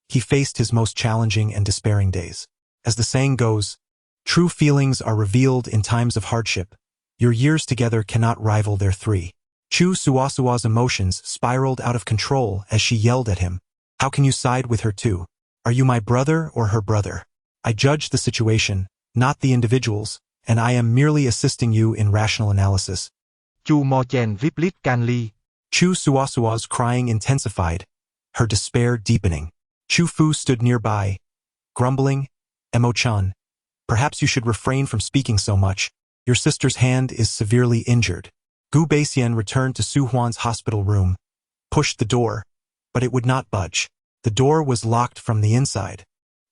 he faced his most challenging and despairing days. As the saying goes, true feelings are revealed in times of hardship. Your years together cannot rival their 3. Chu Suasua's emotions spiraled out of control as she yelled at him, "How can you side with her too? Are you my brother or her brother? I judge the situation, not the individuals, and I am merely assisting you in rational analysis." Chu Mo Chen vip lít can ly. Chu Suasua's crying intensified, her despair deepening. Chu Fu stood nearby, grumbling, "Emo-chan, perhaps you should refrain from speaking so much. Your sister's hand is severely injured." Gu Baisian returned to Su Huan's hospital room, pushed the door, but it would not budge. The door was locked from the inside.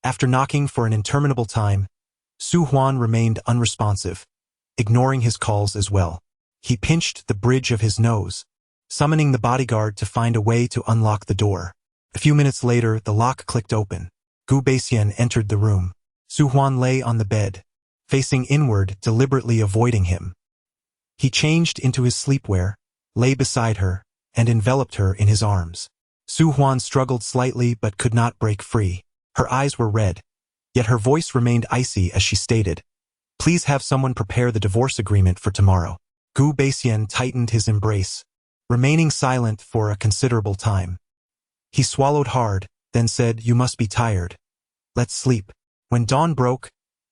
After knocking for an interminable time, Su Huan remained unresponsive, ignoring his calls as well. He pinched the bridge of his nose, summoning the bodyguard to find a way to unlock the door. A few minutes later, the lock clicked open. Gu Baisian entered the room. Su Huan lay on the bed, facing inward, deliberately avoiding him. He changed into his sleepwear, lay beside her, and enveloped her in his arms. Su Huan struggled slightly but could not break free. Her eyes were red, yet her voice remained icy as she stated, "Please have someone prepare the divorce agreement for tomorrow." Gu Baisian tightened his embrace, remaining silent for a considerable time. He swallowed hard, then said, "You must be tired. Let's sleep." When dawn broke,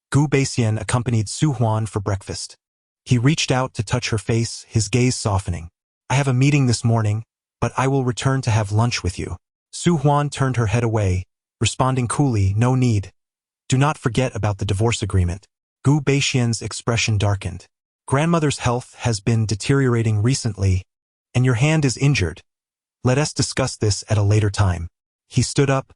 Gu Baisian accompanied Su Huan for breakfast. He reached out to touch her face, his gaze softening. "I have a meeting this morning, but I will return to have lunch with you." Su Huan turned her head away, responding coolly, "No need. Do not forget about the divorce agreement." Gu Baisian's expression darkened. "Grandmother's health has been deteriorating recently, and your hand is injured. Let us discuss this at a later time." He stood up,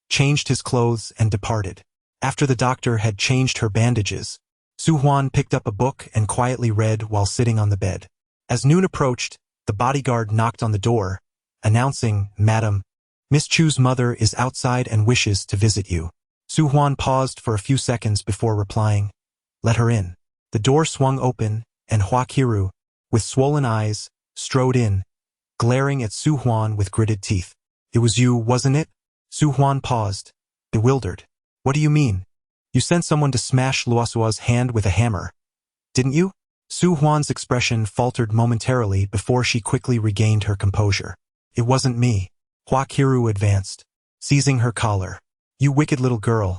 changed his clothes, and departed. After the doctor had changed her bandages, Su Huan picked up a book and quietly read while sitting on the bed. As noon approached, the bodyguard knocked on the door, announcing, "Madam, Miss Chu's mother is outside and wishes to visit you." Su Huan paused for a few seconds before replying, "Let her in." The door swung open, and Hua Kiru, with swollen eyes, strode in, glaring at Su Huan with gritted teeth. "It was you, wasn't it?" Su Huan paused, bewildered. "What do you mean? You sent someone to smash Luosua's hand with a hammer, didn't you?" Su Huan's expression faltered momentarily before she quickly regained her composure. It wasn't me. Hua Qiru advanced, seizing her collar. You wicked little girl.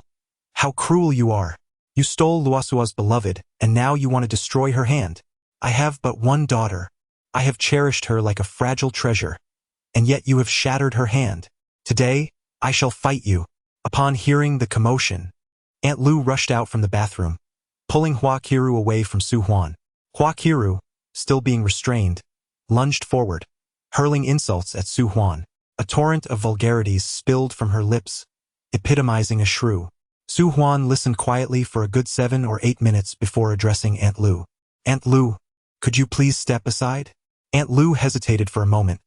How cruel you are. You stole Luosua's beloved, and now you want to destroy her hand. I have but one daughter. I have cherished her like a fragile treasure, and yet you have shattered her hand. Today, I shall fight you. Upon hearing the commotion, Aunt Lu rushed out from the bathroom, pulling Hua Qiru away from Su Huan. Hua Qiru, still being restrained, lunged forward, hurling insults at Su Huan. A torrent of vulgarities spilled from her lips, epitomizing a shrew. Su Huan listened quietly for a good 7 or 8 minutes before addressing Aunt Lu. Aunt Lu, could you please step aside? Aunt Lu hesitated for a moment,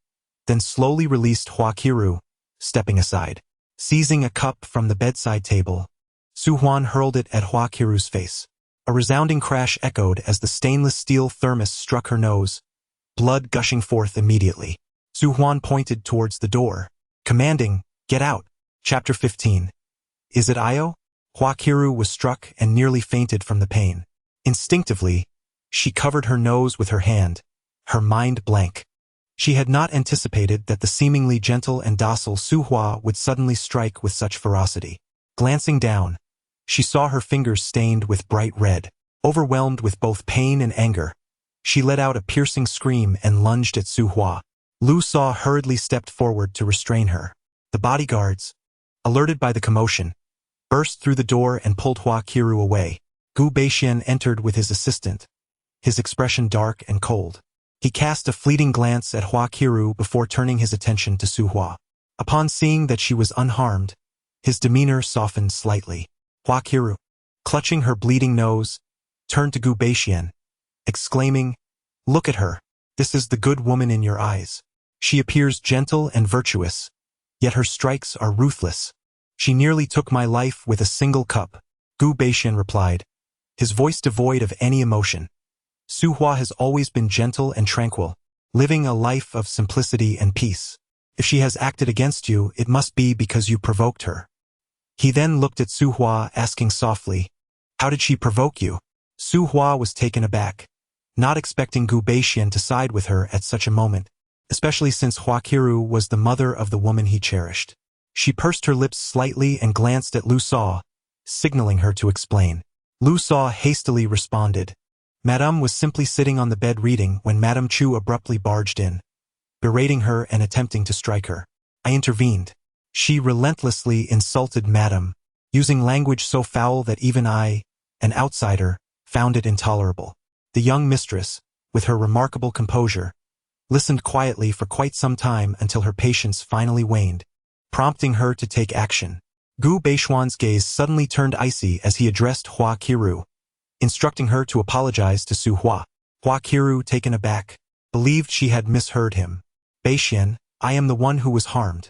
then slowly released Hua Qiru, stepping aside. Seizing a cup from the bedside table, Su Huan hurled it at Hua Qiru's face. A resounding crash echoed as the stainless steel thermos struck her nose, blood gushing forth immediately. Su Huan pointed towards the door, commanding, "Get out." Chapter 15. Is it Io? Hua Qiru was struck and nearly fainted from the pain. Instinctively, she covered her nose with her hand, her mind blank. She had not anticipated that the seemingly gentle and docile Su Hua would suddenly strike with such ferocity. Glancing down, she saw her fingers stained with bright red. Overwhelmed with both pain and anger, she let out a piercing scream and lunged at Su Hua. Lu Sa hurriedly stepped forward to restrain her. The bodyguards, alerted by the commotion, burst through the door and pulled Hua Qiru away. Gu Beixian entered with his assistant, his expression dark and cold. He cast a fleeting glance at Hua Qiru before turning his attention to Su Hua. Upon seeing that she was unharmed, his demeanor softened slightly. Hua Qiru, clutching her bleeding nose, turned to Gu Beixian, exclaiming, "Look at her. This is the good woman in your eyes. She appears gentle and virtuous, yet her strikes are ruthless. She nearly took my life with a single cup." Gu Beixian replied, his voice devoid of any emotion. Su Hua has always been gentle and tranquil, living a life of simplicity and peace. If she has acted against you, it must be because you provoked her. He then looked at Su Hua, asking softly, "How did she provoke you?" Su Hua was taken aback, not expecting Gu Beixian to side with her at such a moment, especially since Hua Qiru was the mother of the woman he cherished. She pursed her lips slightly and glanced at Lu Sa, signaling her to explain. Lu Sa hastily responded. Madame was simply sitting on the bed reading when Madame Chu abruptly barged in, berating her and attempting to strike her. I intervened. She relentlessly insulted Madame, using language so foul that even I, an outsider, found it intolerable. The young mistress, with her remarkable composure, listened quietly for quite some time until her patience finally waned, prompting her to take action. Gu Beixian's gaze suddenly turned icy as he addressed Hua Qiru, instructing her to apologize to Su Hua. Hua Qiru, taken aback, believed she had misheard him. Beixian, I am the one who was harmed.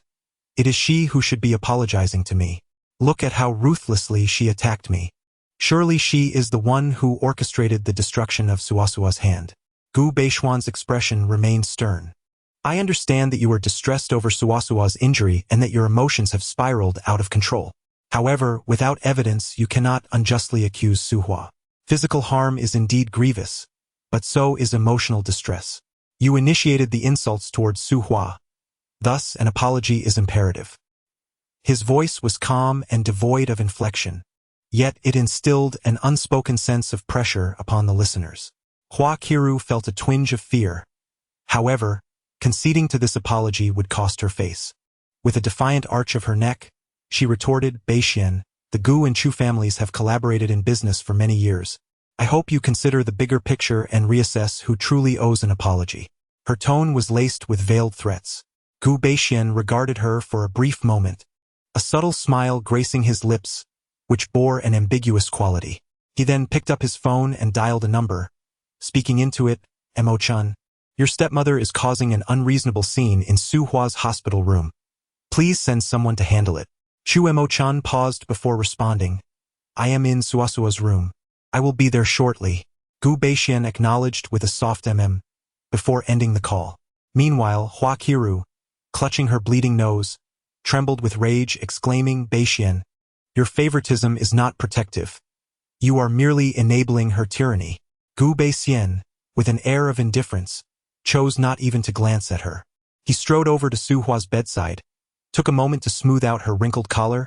It is she who should be apologizing to me. Look at how ruthlessly she attacked me. Surely she is the one who orchestrated the destruction of Suasua's hand. Gu Beixian's expression remained stern. I understand that you are distressed over Suasua's injury and that your emotions have spiraled out of control. However, without evidence, you cannot unjustly accuse Su Hua. Physical harm is indeed grievous, but so is emotional distress. You initiated the insults towards Su Hua. Thus, an apology is imperative. His voice was calm and devoid of inflection, yet it instilled an unspoken sense of pressure upon the listeners. Hua Qiru felt a twinge of fear. However, conceding to this apology would cost her face. With a defiant arch of her neck, she retorted, Beixian, the Gu and Chu families have collaborated in business for many years. I hope you consider the bigger picture and reassess who truly owes an apology. Her tone was laced with veiled threats. Gu Beixian regarded her for a brief moment, a subtle smile gracing his lips, which bore an ambiguous quality. He then picked up his phone and dialed a number, speaking into it, Mo-chan, your stepmother is causing an unreasonable scene in Su Hua's hospital room. Please send someone to handle it. Chu Mo-chan paused before responding. I am in Suasua's room. I will be there shortly. Gu Beixian acknowledged with a soft before ending the call. Meanwhile, Hua Qiru, clutching her bleeding nose, trembled with rage, exclaiming, Beixian, your favoritism is not protective. You are merely enabling her tyranny. Gu Beixian, with an air of indifference, chose not even to glance at her. He strode over to Su Hua's bedside, took a moment to smooth out her wrinkled collar,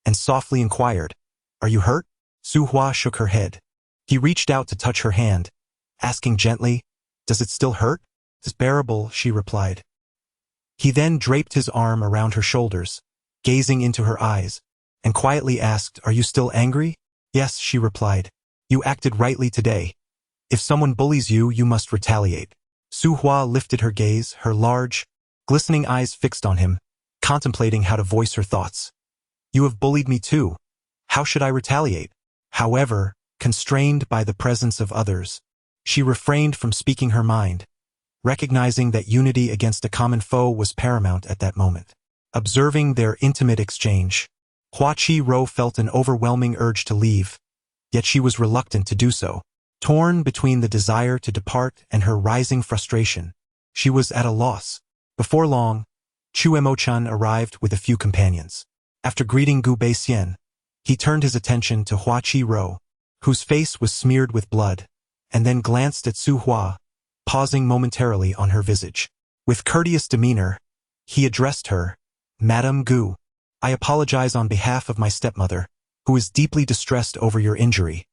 and softly inquired, "Are you hurt?" Su Hua shook her head. He reached out to touch her hand, asking gently, "Does it still hurt?" "It's bearable," she replied. He then draped his arm around her shoulders, gazing into her eyes, and quietly asked, "Are you still angry?" "Yes," she replied. "You acted rightly today. If someone bullies you, you must retaliate." Su Hua lifted her gaze, her large, glistening eyes fixed on him, contemplating how to voice her thoughts. "You have bullied me too. How should I retaliate?" However, constrained by the presence of others, she refrained from speaking her mind, recognizing that unity against a common foe was paramount at that moment. Observing their intimate exchange, Hua Chi-ro felt an overwhelming urge to leave, yet she was reluctant to do so. Torn between the desire to depart and her rising frustration, she was at a loss. Before long, Chu Emo-chan arrived with a few companions. After greeting Gu Beixian, he turned his attention to Hua Chi-ro, whose face was smeared with blood, and then glanced at Su Hua, pausing momentarily on her visage. With courteous demeanor, he addressed her, "Madame Gu, I apologize on behalf of my stepmother, who is deeply distressed over your injury.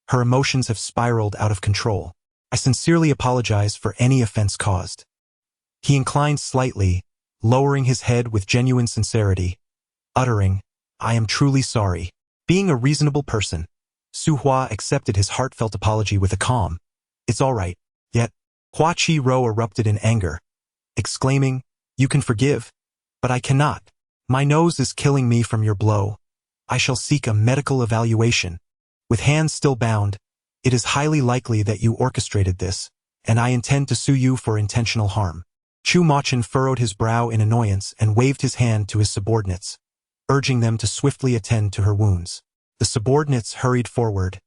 Her emotions have spiraled out of control. I sincerely apologize for any offense caused." He inclined slightly, lowering his head with genuine sincerity, uttering, "I am truly sorry." Being a reasonable person, Su Hua accepted his heartfelt apology with a calm, "It's all right." Yet, Hua Chi-ro erupted in anger, exclaiming, "You can forgive, but I cannot. My nose is killing me from your blow. I shall seek a medical evaluation. With hands still bound, it is highly likely that you orchestrated this, and I intend to sue you for intentional harm." Chu Machin furrowed his brow in annoyance and waved his hand to his subordinates, urging them to swiftly attend to her wounds. The subordinates hurried forward,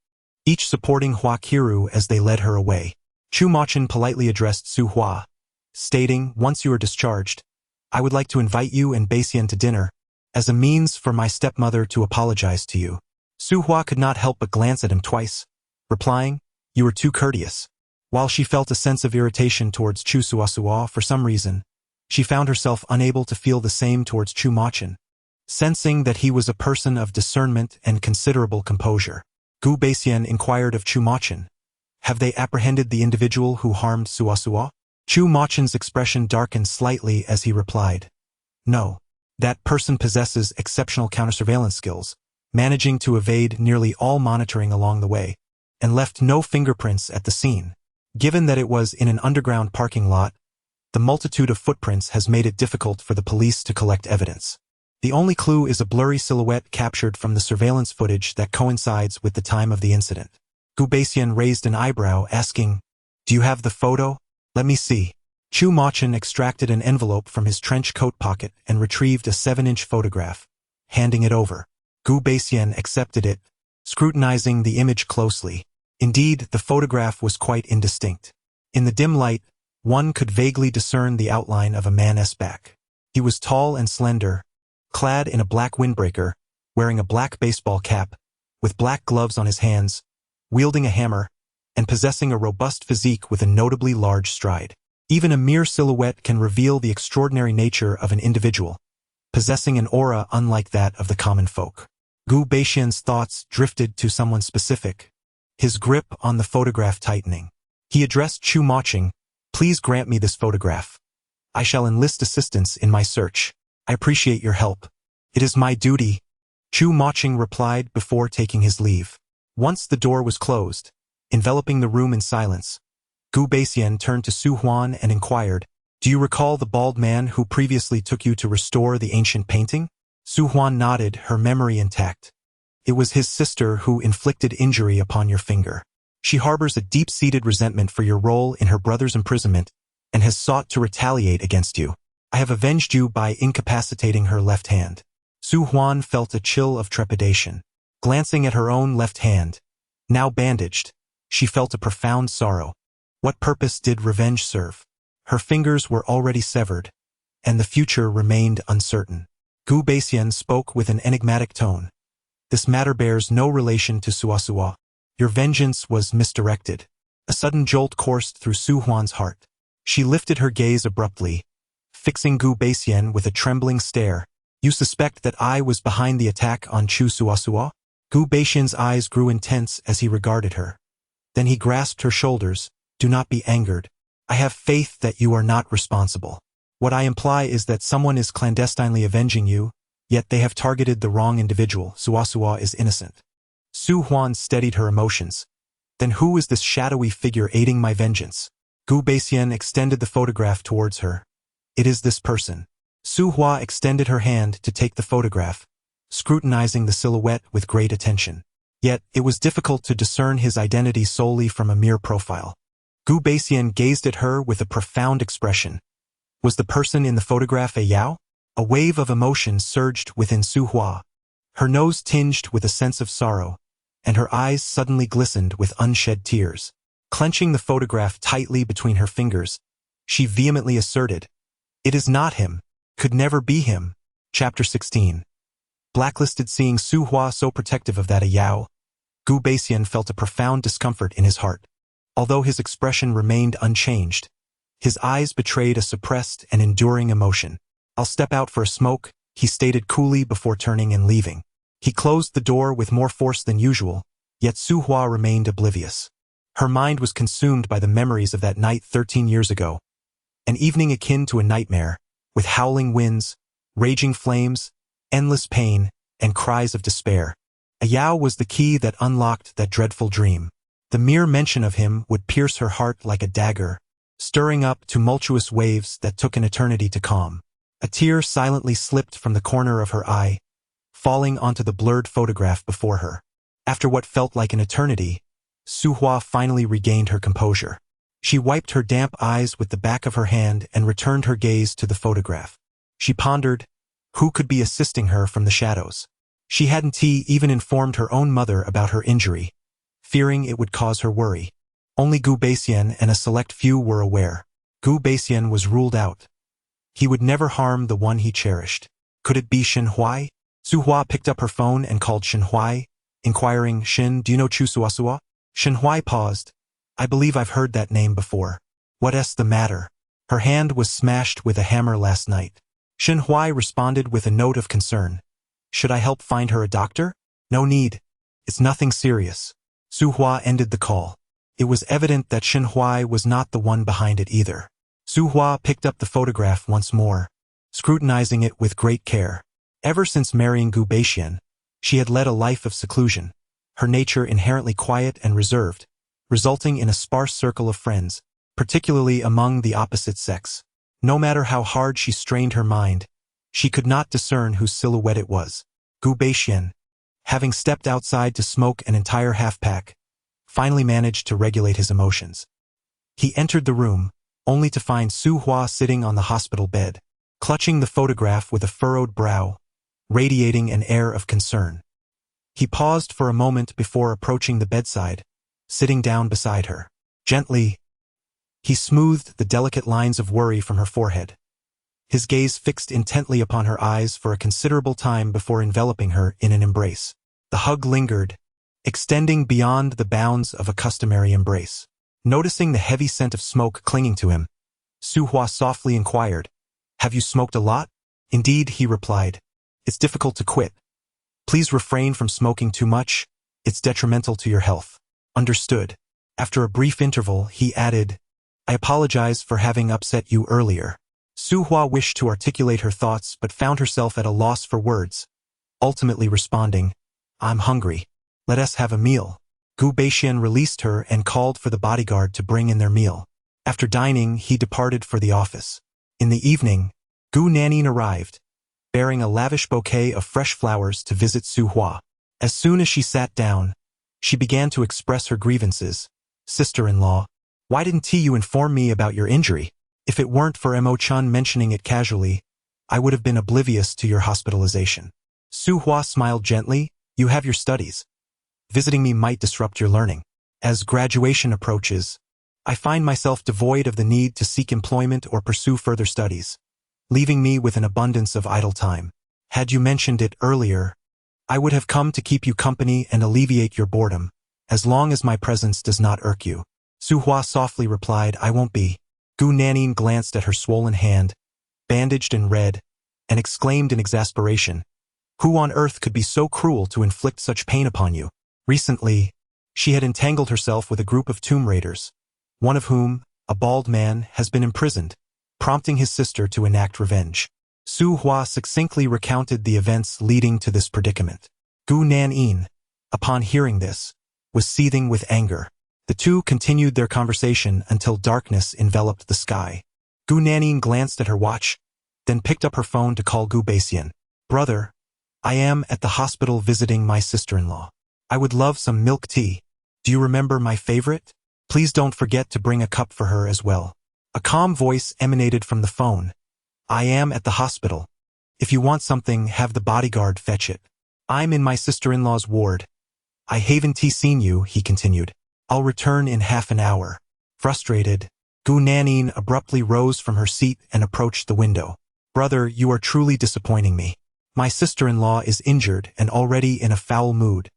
each supporting Hua Kiru as they led her away. Chu Machin politely addressed Su Hua, stating, "Once you are discharged, I would like to invite you and Beixian to dinner, as a means for my stepmother to apologize to you." Su Hua could not help but glance at him twice, replying, "You were too courteous." While she felt a sense of irritation towards Chu Suasua for some reason, she found herself unable to feel the same towards Chu Machin, sensing that he was a person of discernment and considerable composure. Gu Beixian inquired of Chu Machin, "Have they apprehended the individual who harmed Suasua?" Chu Machin's expression darkened slightly as he replied, "No. That person possesses exceptional counter-surveillance skills, managing to evade nearly all monitoring along the way, and left no fingerprints at the scene. Given that it was in an underground parking lot, the multitude of footprints has made it difficult for the police to collect evidence. The only clue is a blurry silhouette captured from the surveillance footage that coincides with the time of the incident." Gu Beixian raised an eyebrow, asking, "Do you have the photo? Let me see." Chu Machin extracted an envelope from his trench coat pocket and retrieved a 7-inch photograph, handing it over. Gu Beixian accepted it, scrutinizing the image closely. Indeed, the photograph was quite indistinct. In the dim light, one could vaguely discern the outline of a man's back. He was tall and slender, clad in a black windbreaker, wearing a black baseball cap, with black gloves on his hands, wielding a hammer, and possessing a robust physique with a notably large stride. Even a mere silhouette can reveal the extraordinary nature of an individual, possessing an aura unlike that of the common folk. Gu Beixian's thoughts drifted to someone specific, his grip on the photograph tightening. He addressed Chu Machin, "Please grant me this photograph. I shall enlist assistance in my search. I appreciate your help." "It is my duty," Chu Machin replied before taking his leave. Once the door was closed, enveloping the room in silence, Gu Beixian turned to Su Huan and inquired, "Do you recall the bald man who previously took you to restore the ancient painting?" Su Huan nodded, her memory intact. "It was his sister who inflicted injury upon your finger. She harbors a deep-seated resentment for your role in her brother's imprisonment and has sought to retaliate against you. I have avenged you by incapacitating her left hand." Su Huan felt a chill of trepidation. Glancing at her own left hand, now bandaged, she felt a profound sorrow. What purpose did revenge serve? Her fingers were already severed, and the future remained uncertain. Gu Beixian spoke with an enigmatic tone. "This matter bears no relation to Suasua. Your vengeance was misdirected. A sudden jolt coursed through Su Huan's heart. She lifted her gaze abruptly, fixing Gu Beixian with a trembling stare. You suspect that I was behind the attack on Chu Suasua? Gu Beixian's eyes grew intense as he regarded her. Then he grasped her shoulders. Do not be angered. I have faith that you are not responsible. What I imply is that someone is clandestinely avenging you, yet they have targeted the wrong individual. Suasua is innocent. Su Huan steadied her emotions. Then who is this shadowy figure aiding my vengeance? Gu Beixian extended the photograph towards her. It is this person. Su Hua extended her hand to take the photograph, scrutinizing the silhouette with great attention. Yet, it was difficult to discern his identity solely from a mere profile. Gu Beixian gazed at her with a profound expression. Was the person in the photograph a Yao? A wave of emotion surged within Su Hua. Her nose tinged with a sense of sorrow, and her eyes suddenly glistened with unshed tears. Clenching the photograph tightly between her fingers, she vehemently asserted, "It is not him. Could never be him." Chapter 16. Blacklisted. Seeing Su Hua so protective of that a Yao, Gu Beixian felt a profound discomfort in his heart. Although his expression remained unchanged, his eyes betrayed a suppressed and enduring emotion. I'll step out for a smoke, he stated coolly before turning and leaving. He closed the door with more force than usual, yet Su Hua remained oblivious. Her mind was consumed by the memories of that night 13 years ago. An evening akin to a nightmare, with howling winds, raging flames, endless pain, and cries of despair. A Yao was the key that unlocked that dreadful dream. The mere mention of him would pierce her heart like a dagger, stirring up tumultuous waves that took an eternity to calm. A tear silently slipped from the corner of her eye, falling onto the blurred photograph before her. After what felt like an eternity, Su Hua finally regained her composure. She wiped her damp eyes with the back of her hand and returned her gaze to the photograph. She pondered, who could be assisting her from the shadows? She hadn't even informed her own mother about her injury, fearing it would cause her worry. Only Gu Beixian and a select few were aware. Gu Beixian was ruled out. He would never harm the one he cherished. Could it be Shen Huai? Su Hua picked up her phone and called Shen Huai, inquiring, "Shen, do you know Chu Suasua?" Shen Huai paused. "I believe I've heard that name before. What's the matter?" Her hand was smashed with a hammer last night. Shen Huai responded with a note of concern. "Should I help find her a doctor?" "No need. It's nothing serious." Su Hua ended the call. It was evident that Shen Huai was not the one behind it either. Su Hua picked up the photograph once more, scrutinizing it with great care. Ever since marrying Gu Beixian, she had led a life of seclusion, her nature inherently quiet and reserved, resulting in a sparse circle of friends, particularly among the opposite sex. No matter how hard she strained her mind, she could not discern whose silhouette it was. Gu Beixian, having stepped outside to smoke an entire half-pack, finally managed to regulate his emotions. He entered the room, only to find Su Hua sitting on the hospital bed, clutching the photograph with a furrowed brow, radiating an air of concern. He paused for a moment before approaching the bedside, sitting down beside her. Gently, he smoothed the delicate lines of worry from her forehead. His gaze fixed intently upon her eyes for a considerable time before enveloping her in an embrace. The hug lingered, extending beyond the bounds of a customary embrace. Noticing the heavy scent of smoke clinging to him, Su Hua softly inquired, "Have you smoked a lot?" "Indeed," he replied. "It's difficult to quit. Please refrain from smoking too much. It's detrimental to your health." "Understood." After a brief interval, he added, "I apologize for having upset you earlier." Su Hua wished to articulate her thoughts but found herself at a loss for words, ultimately responding, "I'm hungry. Let us have a meal." Gu Beixian released her and called for the bodyguard to bring in their meal. After dining, he departed for the office. In the evening, Gu Nanin arrived, bearing a lavish bouquet of fresh flowers to visit Su Hua. As soon as she sat down, she began to express her grievances. "Sister-in-law, why didn't you inform me about your injury? If it weren't for Mo Chun mentioning it casually, I would have been oblivious to your hospitalization." Su Hua smiled gently. "You have your studies. Visiting me might disrupt your learning. As graduation approaches, I find myself devoid of the need to seek employment or pursue further studies, leaving me with an abundance of idle time. Had you mentioned it earlier, I would have come to keep you company and alleviate your boredom, as long as my presence does not irk you." Su Hua softly replied, I won't be. Gu Nanin glanced at her swollen hand, bandaged and red, and exclaimed in exasperation, who on earth could be so cruel to inflict such pain upon you? Recently, she had entangled herself with a group of tomb raiders, one of whom, a bald man, has been imprisoned, prompting his sister to enact revenge. Su Hua succinctly recounted the events leading to this predicament. Gu Nanin, upon hearing this, was seething with anger. The two continued their conversation until darkness enveloped the sky. Gu Nanin glanced at her watch, then picked up her phone to call Gu Baixian. Brother, I am at the hospital visiting my sister-in-law. I would love some milk tea. Do you remember my favorite? Please don't forget to bring a cup for her as well. A calm voice emanated from the phone. I am at the hospital. If you want something, have the bodyguard fetch it. I'm in my sister-in-law's ward. I haven't seen you, he continued. I'll return in half an hour. Frustrated, Gu Nanin abruptly rose from her seat and approached the window. Brother, you are truly disappointing me. My sister-in-law is injured and already in a foul mood.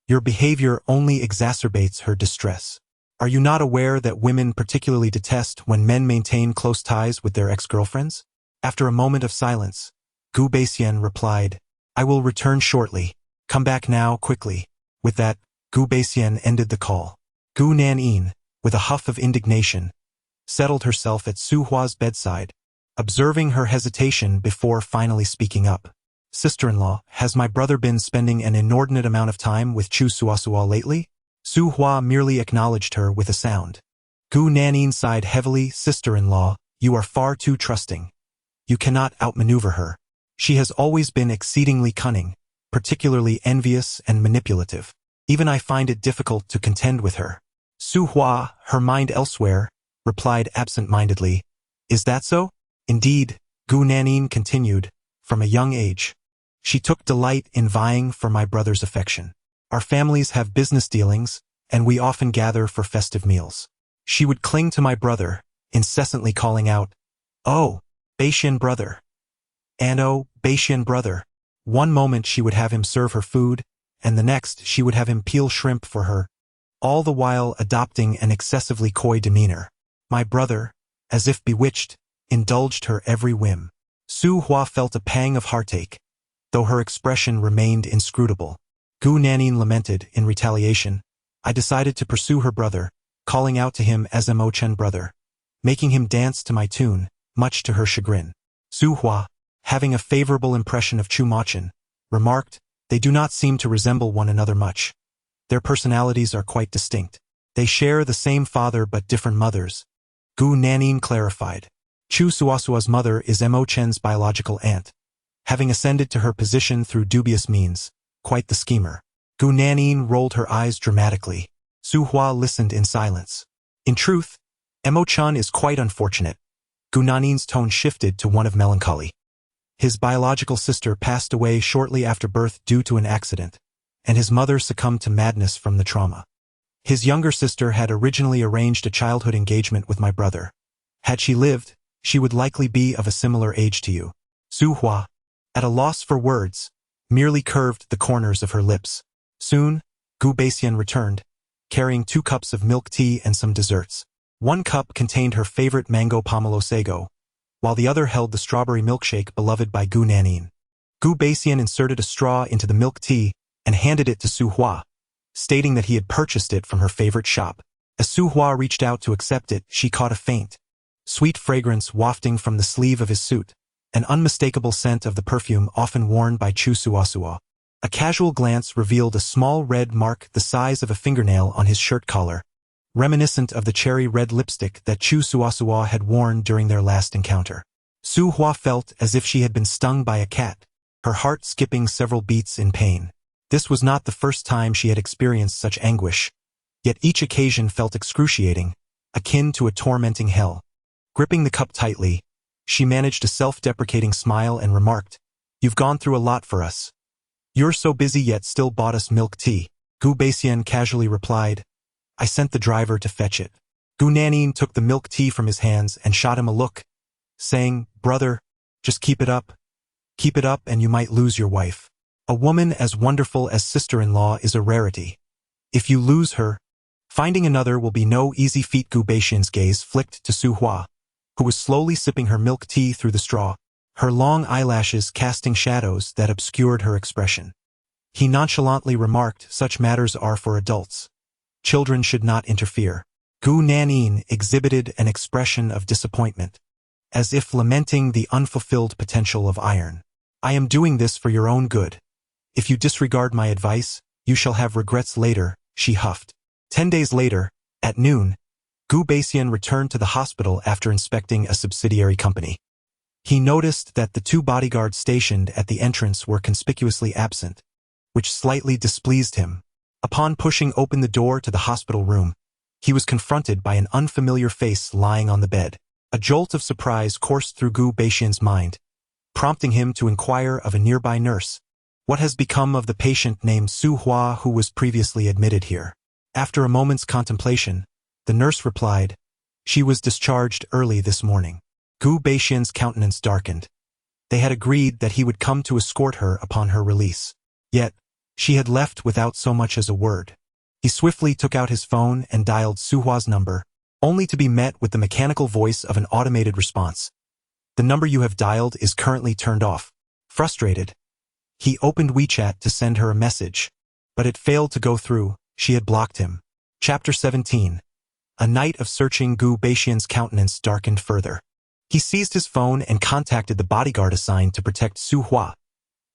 Your behavior only exacerbates her distress. Are you not aware that women particularly detest when men maintain close ties with their ex-girlfriends? After a moment of silence, Gu Baixian replied, I will return shortly. Come back now, quickly. With that, Gu Baixian ended the call. Gu Nanin, with a huff of indignation, settled herself at Su Hua's bedside, observing her hesitation before finally speaking up. Sister-in-law, has my brother been spending an inordinate amount of time with Chu Suasua lately? Su Hua merely acknowledged her with a sound. Gu Nanin sighed heavily. Sister-in-law, you are far too trusting. You cannot outmaneuver her. She has always been exceedingly cunning, particularly envious and manipulative. Even I find it difficult to contend with her. Su Hua, her mind elsewhere, replied absent-mindedly, Is that so? Indeed, Gu Nanin continued, from a young age. She took delight in vying for my brother's affection. Our families have business dealings, and we often gather for festive meals. She would cling to my brother, incessantly calling out, Oh, Baixian brother. And oh, Baixian brother. One moment she would have him serve her food, and the next she would have him peel shrimp for her, all the while adopting an excessively coy demeanor. My brother, as if bewitched, indulged her every whim. Su Hua felt a pang of heartache, though her expression remained inscrutable. Gu Nanin lamented, in retaliation, I decided to pursue her brother, calling out to him as Mo Chen brother, making him dance to my tune, much to her chagrin. Su Hua, having a favorable impression of Chu Mochen, remarked, They do not seem to resemble one another much. Their personalities are quite distinct. They share the same father but different mothers. Gu Nanin clarified. Chu Suasua's mother is Mo Chen's biological aunt, having ascended to her position through dubious means, quite the schemer. Gu Nanin rolled her eyes dramatically. Su Hua listened in silence. In truth, Mo Chen is quite unfortunate. Gu Nanin's tone shifted to one of melancholy. His biological sister passed away shortly after birth due to an accident, and his mother succumbed to madness from the trauma. His younger sister had originally arranged a childhood engagement with my brother. Had she lived, she would likely be of a similar age to you. Su Hua, at a loss for words, merely curved the corners of her lips. Soon, Gu Baixian returned, carrying 2 cups of milk tea and some desserts. One cup contained her favorite mango pomelo sago, while the other held the strawberry milkshake beloved by Gu Nanin. Gu Baixian inserted a straw into the milk tea and handed it to Su Hua, stating that he had purchased it from her favorite shop. As Su Hua reached out to accept it, she caught a faint, sweet fragrance wafting from the sleeve of his suit, an unmistakable scent of the perfume often worn by Chu Suasua. A casual glance revealed a small red mark the size of a fingernail on his shirt collar, reminiscent of the cherry red lipstick that Chu Suasua had worn during their last encounter. Su Hua felt as if she had been stung by a cat, her heart skipping several beats in pain. This was not the first time she had experienced such anguish, yet each occasion felt excruciating, akin to a tormenting hell. Gripping the cup tightly, she managed a self-deprecating smile and remarked, You've gone through a lot for us. You're so busy yet still bought us milk tea. Gu Baixian casually replied, I sent the driver to fetch it. Gu Nanin took the milk tea from his hands and shot him a look, saying, Brother, just keep it up. Keep it up and you might lose your wife. A woman as wonderful as sister-in-law is a rarity. If you lose her, Finding another will be no easy feat. Gu Beixian's gaze flicked to Su Hua, who was slowly sipping her milk tea through the straw, her long eyelashes casting shadows that obscured her expression. He nonchalantly remarked, such matters are for adults. Children should not interfere. Gu Nanin exhibited an expression of disappointment, as if lamenting the unfulfilled potential of iron. I am doing this for your own good. If you disregard my advice, you shall have regrets later, she huffed. 10 days later, at noon, Gu Beixian returned to the hospital after inspecting a subsidiary company. He noticed that the 2 bodyguards stationed at the entrance were conspicuously absent, which slightly displeased him. Upon pushing open the door to the hospital room, he was confronted by an unfamiliar face lying on the bed. A jolt of surprise coursed through Gu Beixian's mind, prompting him to inquire of a nearby nurse, what has become of the patient named Su Hua who was previously admitted here. After a moment's contemplation, the nurse replied, she was discharged early this morning. Gu Beixian's countenance darkened. They had agreed that he would come to escort her upon her release. Yet, she had left without so much as a word. He swiftly took out his phone and dialed Su Hua's number, only to be met with the mechanical voice of an automated response. The number you have dialed is currently turned off. Frustrated, he opened WeChat to send her a message, but it failed to go through. She had blocked him. Chapter 17. A night of searching. Gu Beixian's countenance darkened further. He seized his phone and contacted the bodyguard assigned to protect Su Hua.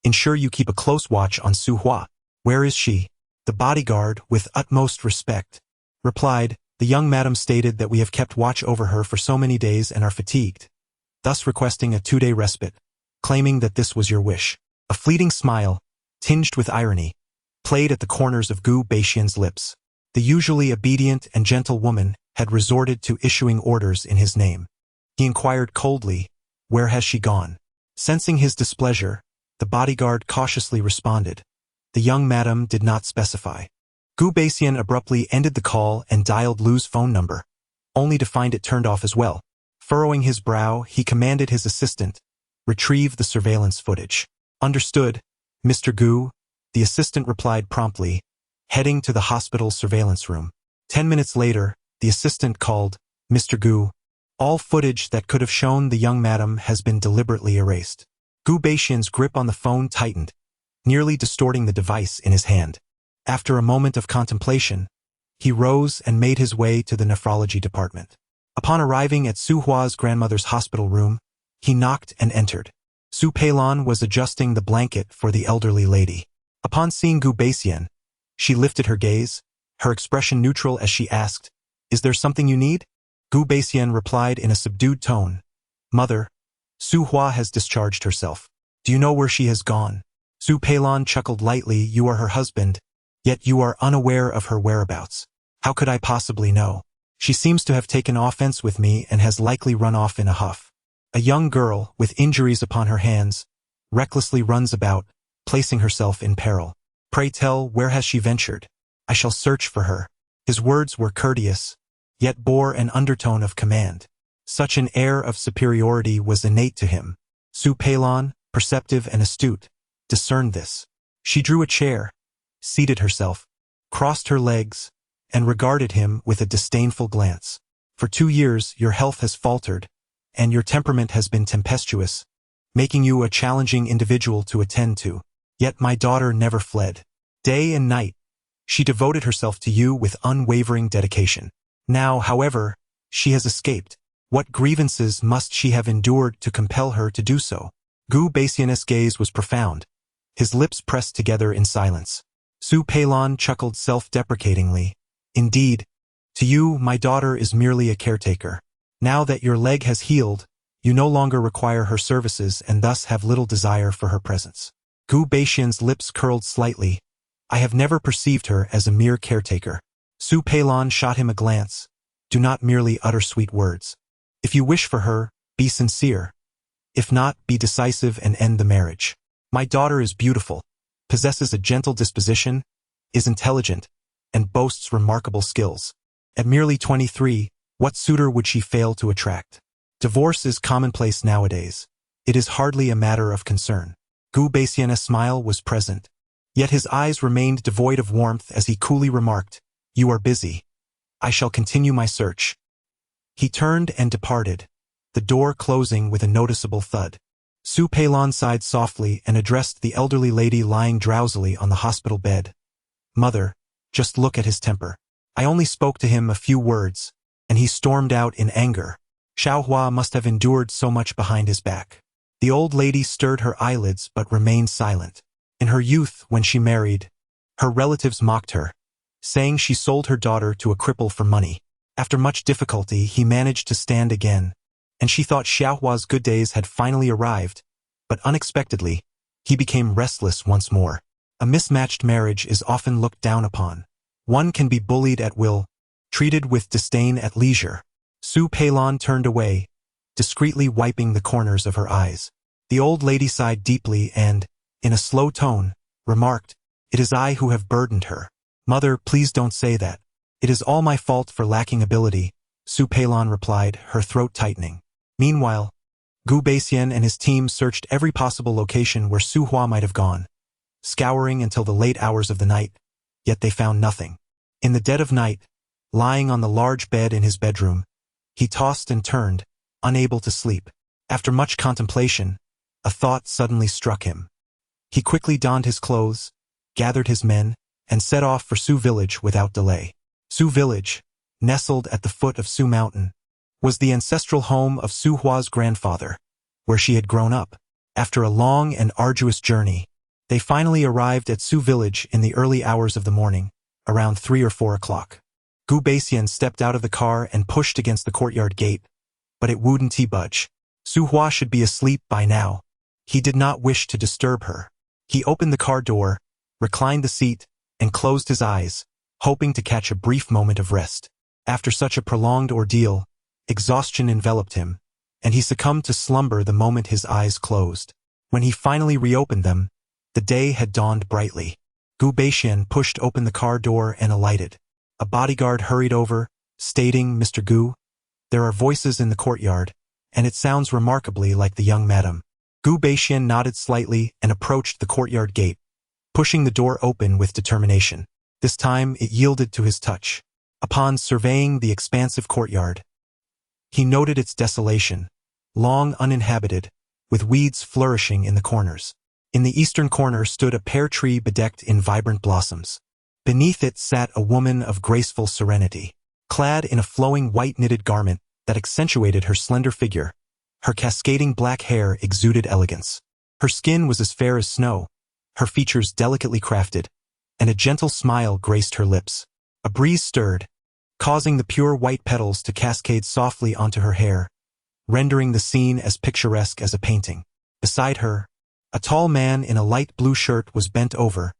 Ensure you keep a close watch on Su Hua. Where is she? The bodyguard, with utmost respect, replied, the young madam stated that we have kept watch over her for so many days and are fatigued, thus requesting a 2-day respite, claiming that this was your wish. A fleeting smile, tinged with irony, played at the corners of Gu Beixian's lips. The usually obedient and gentle woman had resorted to issuing orders in his name. He inquired coldly, where has she gone? Sensing his displeasure, the bodyguard cautiously responded, the young madam did not specify. Gu Beixian abruptly ended the call and dialed Lu's phone number, only to find it turned off as well. Furrowing his brow, he commanded his assistant, retrieve the surveillance footage. Understood, Mr. Gu, the assistant replied promptly, heading to the hospital's surveillance room. 10 minutes later, the assistant called, Mr. Gu, all footage that could have shown the young madam has been deliberately erased. Gu Beixian's grip on the phone tightened, nearly distorting the device in his hand. After a moment of contemplation, he rose and made his way to the nephrology department. Upon arriving at Su Hua's grandmother's hospital room, he knocked and entered. Su Peilan was adjusting the blanket for the elderly lady. Upon seeing Gu Beixian, she lifted her gaze, her expression neutral as she asked, is there something you need? Gu Beixian replied in a subdued tone, Mother, Su Hua has discharged herself. Do you know where she has gone? Su Peilan chuckled lightly, you are her husband, yet you are unaware of her whereabouts. How could I possibly know? She seems to have taken offense with me and has likely run off in a huff. A young girl, with injuries upon her hands, recklessly runs about, placing herself in peril. Pray tell, where has she ventured? I shall search for her. His words were courteous, yet bore an undertone of command. Such an air of superiority was innate to him. Su Peilan, perceptive and astute, discerned this. She drew a chair, seated herself, crossed her legs, and regarded him with a disdainful glance. For 2 years your health has faltered, and your temperament has been tempestuous, making you a challenging individual to attend to. Yet my daughter never fled. Day and night, she devoted herself to you with unwavering dedication. Now, however, she has escaped. What grievances must she have endured to compel her to do so? Gu Beixian's gaze was profound, his lips pressed together in silence. Su Peilan chuckled self-deprecatingly. Indeed, to you, my daughter is merely a caretaker. Now that your leg has healed, you no longer require her services and thus have little desire for her presence. Gu Beixian's lips curled slightly. I have never perceived her as a mere caretaker. Su Peilan shot him a glance. Do not merely utter sweet words. If you wish for her, be sincere. If not, be decisive and end the marriage. My daughter is beautiful, possesses a gentle disposition, is intelligent, and boasts remarkable skills. At merely 23, what suitor would she fail to attract? Divorce is commonplace nowadays. It is hardly a matter of concern. Gu Beixian's smile was present, yet his eyes remained devoid of warmth as he coolly remarked, You are busy. I shall continue my search. He turned and departed, the door closing with a noticeable thud. Su Peilon sighed softly and addressed the elderly lady lying drowsily on the hospital bed. Mother, just look at his temper. I only spoke to him a few words, and he stormed out in anger. Xiaohua must have endured so much behind his back. The old lady stirred her eyelids but remained silent. In her youth, when she married, her relatives mocked her, saying she sold her daughter to a cripple for money. After much difficulty, he managed to stand again, and she thought Xiaohua's good days had finally arrived, but unexpectedly, he became restless once more. A mismatched marriage is often looked down upon. One can be bullied at will, treated with disdain at leisure. Su Peilon turned away, discreetly wiping the corners of her eyes. The old lady sighed deeply and, in a slow tone, remarked, "It is I who have burdened her." "Mother, please don't say that. It is all my fault for lacking ability," Su Peilon replied, her throat tightening. Meanwhile, Gu Beixian and his team searched every possible location where Su Hua might have gone, scouring until the late hours of the night, yet they found nothing. In the dead of night, lying on the large bed in his bedroom, he tossed and turned, unable to sleep. After much contemplation, a thought suddenly struck him. He quickly donned his clothes, gathered his men, and set off for Su Village without delay. Su Village, nestled at the foot of Su Mountain, was the ancestral home of Su Hua's grandfather, where she had grown up. After a long and arduous journey, they finally arrived at Su Village in the early hours of the morning, around 3 or 4 o'clock. Gu Beixian stepped out of the car and pushed against the courtyard gate, but it wouldn't budge. Su Hua should be asleep by now. He did not wish to disturb her. He opened the car door, reclined the seat, and closed his eyes, hoping to catch a brief moment of rest. After such a prolonged ordeal, exhaustion enveloped him, and he succumbed to slumber the moment his eyes closed. When he finally reopened them, the day had dawned brightly. Gu Beixian pushed open the car door and alighted. A bodyguard hurried over, stating, "Mr. Gu, there are voices in the courtyard, and it sounds remarkably like the young madam." Gu Beixian nodded slightly and approached the courtyard gate, pushing the door open with determination. This time it yielded to his touch. Upon surveying the expansive courtyard, he noted its desolation, long uninhabited, with weeds flourishing in the corners. In the eastern corner stood a pear tree bedecked in vibrant blossoms. Beneath it sat a woman of graceful serenity, clad in a flowing white knitted garment that accentuated her slender figure. Her cascading black hair exuded elegance. Her skin was as fair as snow, her features delicately crafted, and a gentle smile graced her lips. A breeze stirred, causing the pure white petals to cascade softly onto her hair, rendering the scene as picturesque as a painting. Beside her, a tall man in a light blue shirt was bent over,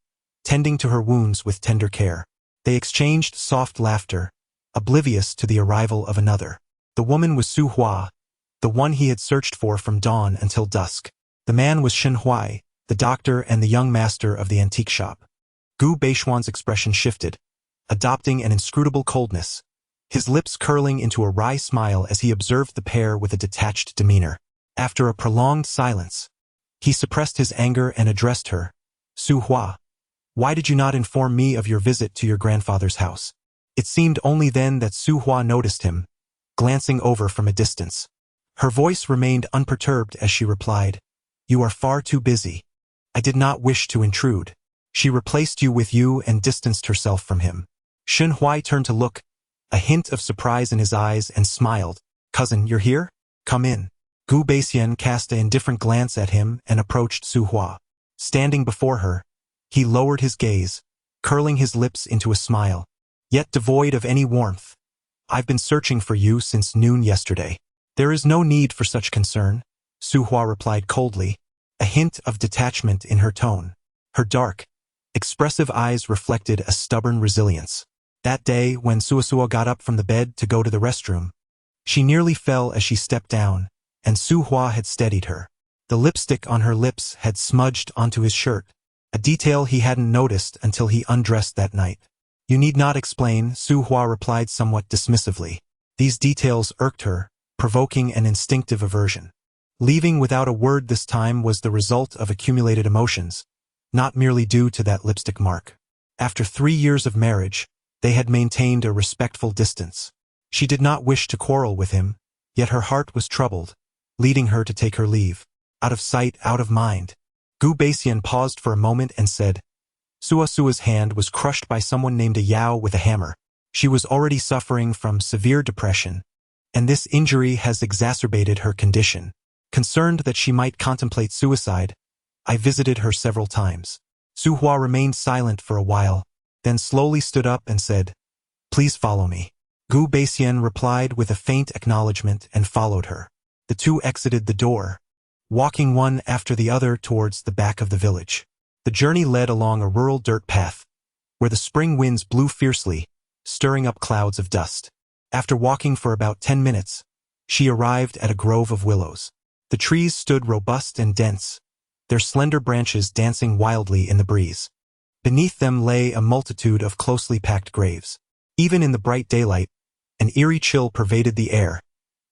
tending to her wounds with tender care. They exchanged soft laughter, oblivious to the arrival of another. The woman was Su Hua, the one he had searched for from dawn until dusk. The man was Shen Huai, the doctor and the young master of the antique shop. Gu Beixian's expression shifted, adopting an inscrutable coldness, his lips curling into a wry smile as he observed the pair with a detached demeanor. After a prolonged silence, he suppressed his anger and addressed her. "Su Hua, why did you not inform me of your visit to your grandfather's house?" It seemed only then that Su Hua noticed him, glancing over from a distance. Her voice remained unperturbed as she replied, "You are far too busy. I did not wish to intrude." She replaced you with you and distanced herself from him. Shen Huai turned to look, a hint of surprise in his eyes, and smiled. "Cousin, you're here? Come in." Gu Beixian cast an indifferent glance at him and approached Su Hua. Standing before her, he lowered his gaze, curling his lips into a smile, yet devoid of any warmth. "I've been searching for you since noon yesterday." "There is no need for such concern," Su Hua replied coldly, a hint of detachment in her tone. Her dark, expressive eyes reflected a stubborn resilience. That day, when Suasua got up from the bed to go to the restroom, she nearly fell as she stepped down, and Su Hua had steadied her. The lipstick on her lips had smudged onto his shirt, a detail he hadn't noticed until he undressed that night. "You need not explain," Su Hua replied somewhat dismissively. These details irked her, provoking an instinctive aversion. Leaving without a word this time was the result of accumulated emotions, not merely due to that lipstick mark. After 3 years of marriage, They had maintained a respectful distance. She did not wish to quarrel with him, yet her heart was troubled, leading her to take her leave. Out of sight, out of mind. Gu Baixian paused for a moment and said, Suasua's hand was crushed by someone named a Yao with a hammer. She was already suffering from severe depression, and this injury has exacerbated her condition. Concerned that she might contemplate suicide, I visited her several times. Su Hua remained silent for a while, then slowly stood up and said, Please follow me. Gu Baixian replied with a faint acknowledgement and followed her. The two exited the door, walking one after the other towards the back of the village. The journey led along a rural dirt path, where the spring winds blew fiercely, stirring up clouds of dust. After walking for about 10 minutes, she arrived at a grove of willows. The trees stood robust and dense, their slender branches dancing wildly in the breeze. Beneath them lay a multitude of closely packed graves. Even in the bright daylight, an eerie chill pervaded the air,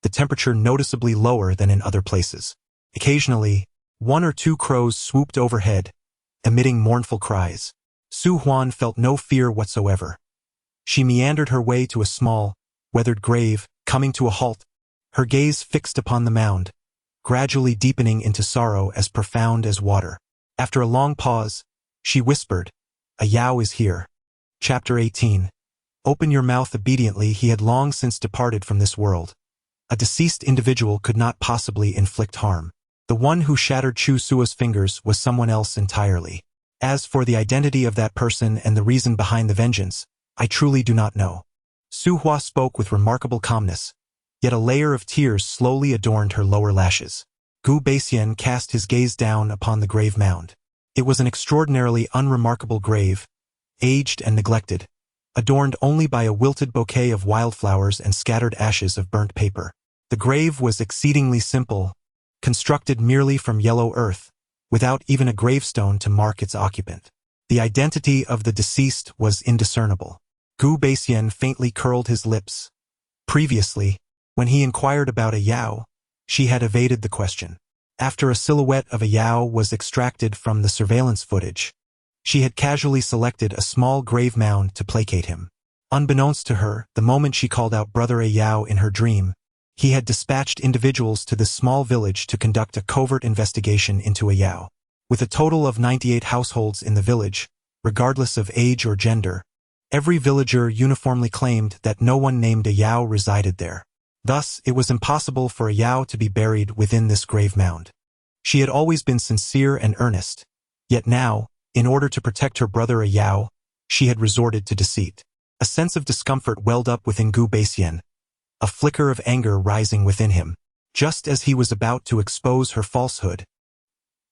the temperature noticeably lower than in other places. Occasionally, one or two crows swooped overhead, emitting mournful cries. Su Huan felt no fear whatsoever. She meandered her way to a small, weathered grave, coming to a halt, her gaze fixed upon the mound, gradually deepening into sorrow as profound as water. After a long pause, she whispered, A Yao is here. Chapter 18. Open your mouth obediently. He had long since departed from this world. A deceased individual could not possibly inflict harm. The one who shattered Chu Sua's fingers was someone else entirely. As for the identity of that person and the reason behind the vengeance, I truly do not know. Su Hua spoke with remarkable calmness, yet a layer of tears slowly adorned her lower lashes. Gu Baixian cast his gaze down upon the grave mound. It was an extraordinarily unremarkable grave, aged and neglected, adorned only by a wilted bouquet of wildflowers and scattered ashes of burnt paper. The grave was exceedingly simple, constructed merely from yellow earth, without even a gravestone to mark its occupant. The identity of the deceased was indiscernible. Gu Baixian faintly curled his lips. Previously, when he inquired about a Yao, she had evaded the question. After a silhouette of a Yao was extracted from the surveillance footage, she had casually selected a small grave mound to placate him. Unbeknownst to her, the moment she called out Brother A Yao in her dream, he had dispatched individuals to this small village to conduct a covert investigation into a Yao. With a total of 98 households in the village, regardless of age or gender, every villager uniformly claimed that no one named a Yao resided there. Thus, it was impossible for a Yao to be buried within this grave mound. She had always been sincere and earnest, yet now, in order to protect her brother a Yao, she had resorted to deceit. A sense of discomfort welled up within Gu Baixian, a flicker of anger rising within him. Just as he was about to expose her falsehood,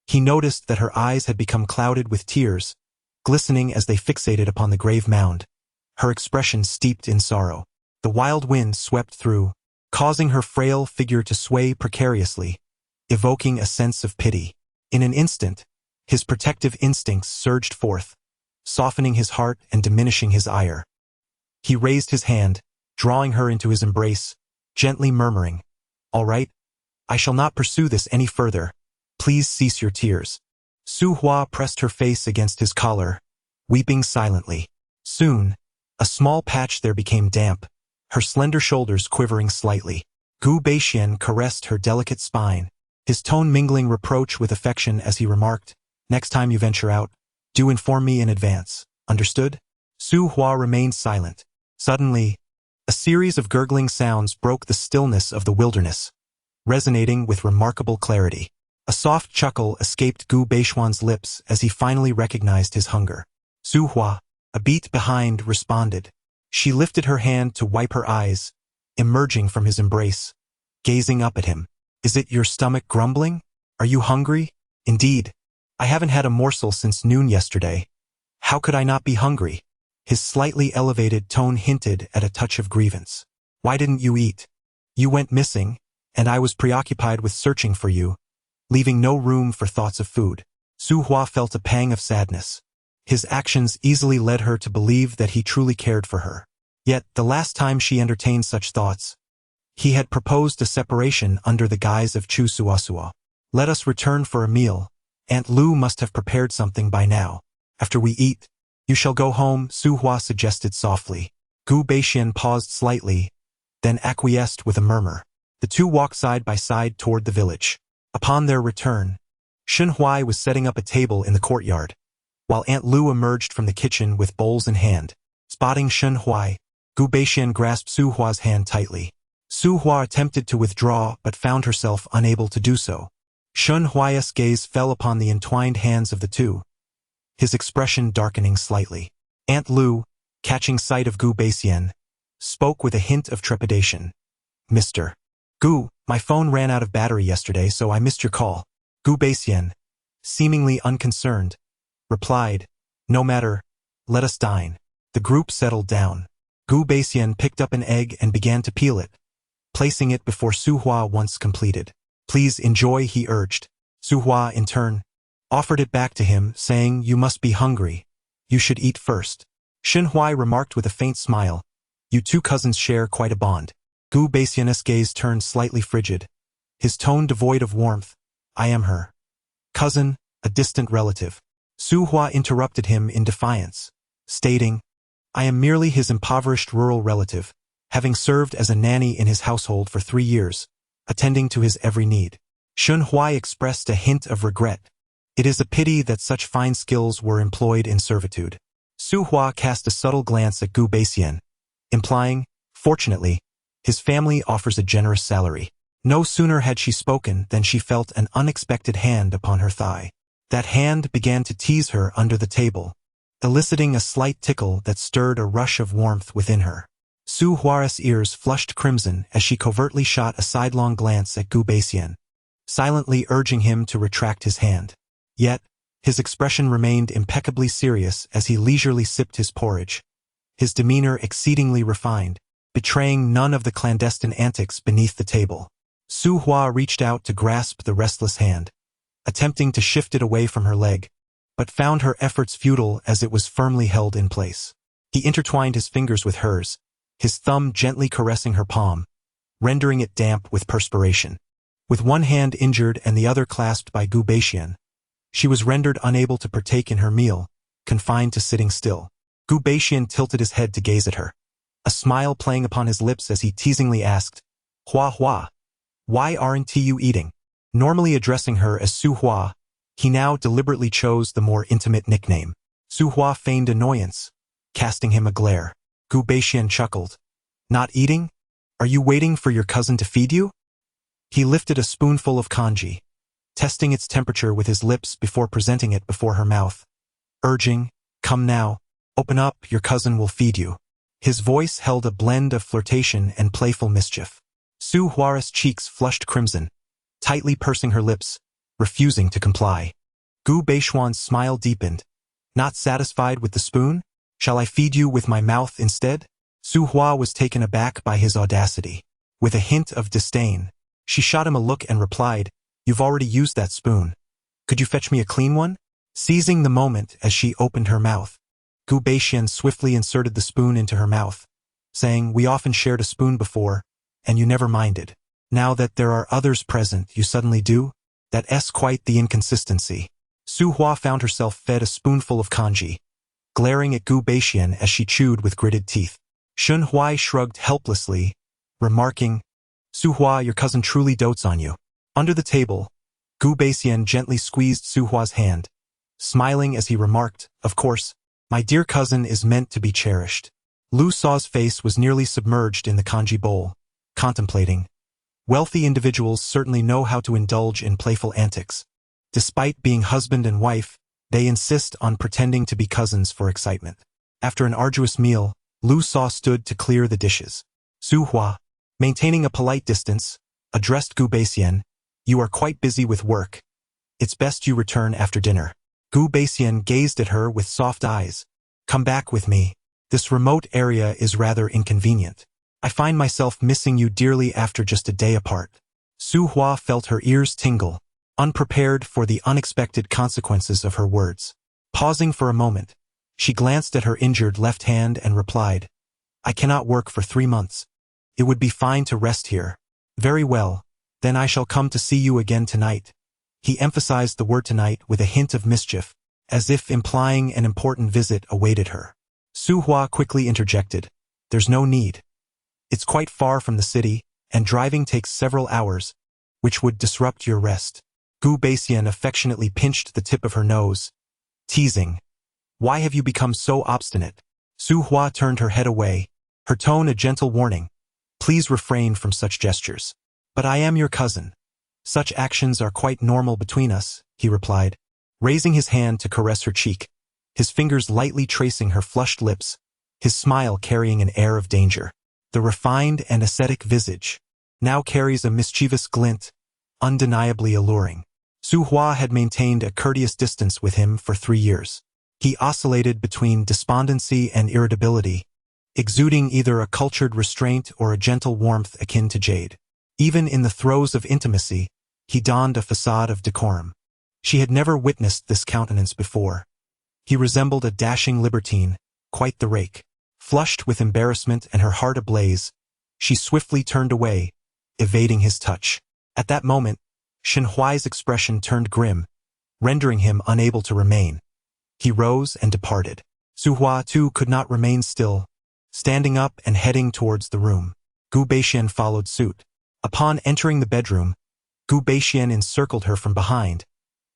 he noticed that her eyes had become clouded with tears, glistening as they fixated upon the grave mound, her expression steeped in sorrow. The wild wind swept through, causing her frail figure to sway precariously, evoking a sense of pity. In an instant, his protective instincts surged forth, softening his heart and diminishing his ire. He raised his hand, drawing her into his embrace, gently murmuring, All right, I shall not pursue this any further. Please cease your tears. Su Hua pressed her face against his collar, weeping silently. Soon, a small patch there became damp, her slender shoulders quivering slightly. Gu Baixian caressed her delicate spine, his tone mingling reproach with affection as he remarked, Next time you venture out, do inform me in advance. Understood? Su Hua remained silent. Suddenly, a series of gurgling sounds broke the stillness of the wilderness, resonating with remarkable clarity. A soft chuckle escaped Gu Baixian's lips as he finally recognized his hunger. Su Hua, a beat behind, responded. She lifted her hand to wipe her eyes, emerging from his embrace, gazing up at him. Is it your stomach grumbling? Are you hungry? Indeed. I haven't had a morsel since noon yesterday. How could I not be hungry? His slightly elevated tone hinted at a touch of grievance. Why didn't you eat? You went missing, and I was preoccupied with searching for you, leaving no room for thoughts of food. Su Hua felt a pang of sadness. His actions easily led her to believe that he truly cared for her. Yet, the last time she entertained such thoughts, he had proposed a separation under the guise of Chu Suasua. Let us return for a meal. Aunt Lu must have prepared something by now. After we eat, You shall go home, Su Hua suggested softly. Gu Beixian paused slightly, then acquiesced with a murmur. The two walked side by side toward the village. Upon their return, Shen Huai was setting up a table in the courtyard, while Aunt Lu emerged from the kitchen with bowls in hand. Spotting Shen Huai, Gu Beixian grasped Su Hua's hand tightly. Su Hua attempted to withdraw but found herself unable to do so. Shen Huai's gaze fell upon the entwined hands of the two, his expression darkening slightly. Aunt Lu, catching sight of Gu Beixian, spoke with a hint of trepidation. Mr. Gu, my phone ran out of battery yesterday, so I missed your call. Gu Beixian, seemingly unconcerned, replied, No matter, let us dine. The group settled down. Gu Beixian picked up an egg and began to peel it, placing it before Su Hua once completed. Please enjoy, he urged. Su Hua, in turn, offered it back to him, saying, You must be hungry. You should eat first. Shen Huai remarked with a faint smile, You two cousins share quite a bond. Gu Beixian's gaze turned slightly frigid, his tone devoid of warmth. I am her cousin, a distant relative. Su Hua interrupted him in defiance, stating, I am merely his impoverished rural relative, having served as a nanny in his household for 3 years, attending to his every need. Shen Huai expressed a hint of regret. It is a pity that such fine skills were employed in servitude. Su Hua cast a subtle glance at Gu Beixian, implying, Fortunately, his family offers a generous salary. No sooner had she spoken than she felt an unexpected hand upon her thigh. That hand began to tease her under the table, eliciting a slight tickle that stirred a rush of warmth within her. Su Hua's ears flushed crimson as she covertly shot a sidelong glance at Gu Beixian, silently urging him to retract his hand. Yet, his expression remained impeccably serious as he leisurely sipped his porridge, his demeanor exceedingly refined, betraying none of the clandestine antics beneath the table. Su Hua reached out to grasp the restless hand, attempting to shift it away from her leg, but found her efforts futile as it was firmly held in place. He intertwined his fingers with hers, his thumb gently caressing her palm, rendering it damp with perspiration. With one hand injured and the other clasped by Gu Beixian, she was rendered unable to partake in her meal, confined to sitting still. Gu Beixian tilted his head to gaze at her, a smile playing upon his lips as he teasingly asked, Hua Hua, why aren't you eating? Normally addressing her as Su Hua, he now deliberately chose the more intimate nickname. Su Hua feigned annoyance, casting him a glare. Gu Beixian chuckled. Not eating? Are you waiting for your cousin to feed you? He lifted a spoonful of congee, testing its temperature with his lips before presenting it before her mouth, urging, Come now, open up, your cousin will feed you. His voice held a blend of flirtation and playful mischief. Su Hua's cheeks flushed crimson, tightly pursing her lips, refusing to comply. Gu Beixian's smile deepened. Not satisfied with the spoon? Shall I feed you with my mouth instead? Su Hua was taken aback by his audacity. With a hint of disdain, she shot him a look and replied, You've already used that spoon. Could you fetch me a clean one? Seizing the moment as she opened her mouth, Gu Beixian swiftly inserted the spoon into her mouth, saying, We often shared a spoon before, and you never minded. Now that there are others present, you suddenly do? That's quite the inconsistency. Su Hua found herself fed a spoonful of congee, glaring at Gu Beixian as she chewed with gritted teeth. Shen Huai shrugged helplessly, remarking, Su Hua, your cousin truly dotes on you. Under the table, Gu Beixian gently squeezed Su Hua's hand, smiling as he remarked, Of course, my dear cousin is meant to be cherished. Lu Sa's face was nearly submerged in the congee bowl, contemplating. Wealthy individuals certainly know how to indulge in playful antics. Despite being husband and wife, they insist on pretending to be cousins for excitement. After an arduous meal, Lu Sa stood to clear the dishes. Su Hua, maintaining a polite distance, addressed Gu Beixian, You are quite busy with work. It's best you return after dinner. Gu Beixian gazed at her with soft eyes. Come back with me. This remote area is rather inconvenient. I find myself missing you dearly after just a day apart. Su Hua felt her ears tingle, unprepared for the unexpected consequences of her words. Pausing for a moment, she glanced at her injured left hand and replied, I cannot work for 3 months. It would be fine to rest here. Very well, then I shall come to see you again tonight. He emphasized the word tonight with a hint of mischief, as if implying an important visit awaited her. Su Hua quickly interjected, "There's no need. It's quite far from the city, and driving takes several hours, which would disrupt your rest." Gu Baixian affectionately pinched the tip of her nose, teasing, "Why have you become so obstinate?" Su Hua turned her head away, her tone a gentle warning, "Please refrain from such gestures." "But I am your cousin. Such actions are quite normal between us," he replied, raising his hand to caress her cheek, his fingers lightly tracing her flushed lips, his smile carrying an air of danger. The refined and ascetic visage now carries a mischievous glint, undeniably alluring. Su Hua had maintained a courteous distance with him for 3 years. He oscillated between despondency and irritability, exuding either a cultured restraint or a gentle warmth akin to jade. Even in the throes of intimacy, he donned a facade of decorum. She had never witnessed this countenance before. He resembled a dashing libertine, quite the rake. Flushed with embarrassment and her heart ablaze, she swiftly turned away, evading his touch. At that moment, Shen Huai's expression turned grim, rendering him unable to remain. He rose and departed. Su Hua, too, could not remain still, standing up and heading towards the room. Gu Baixian followed suit. Upon entering the bedroom, Gu Baixian encircled her from behind,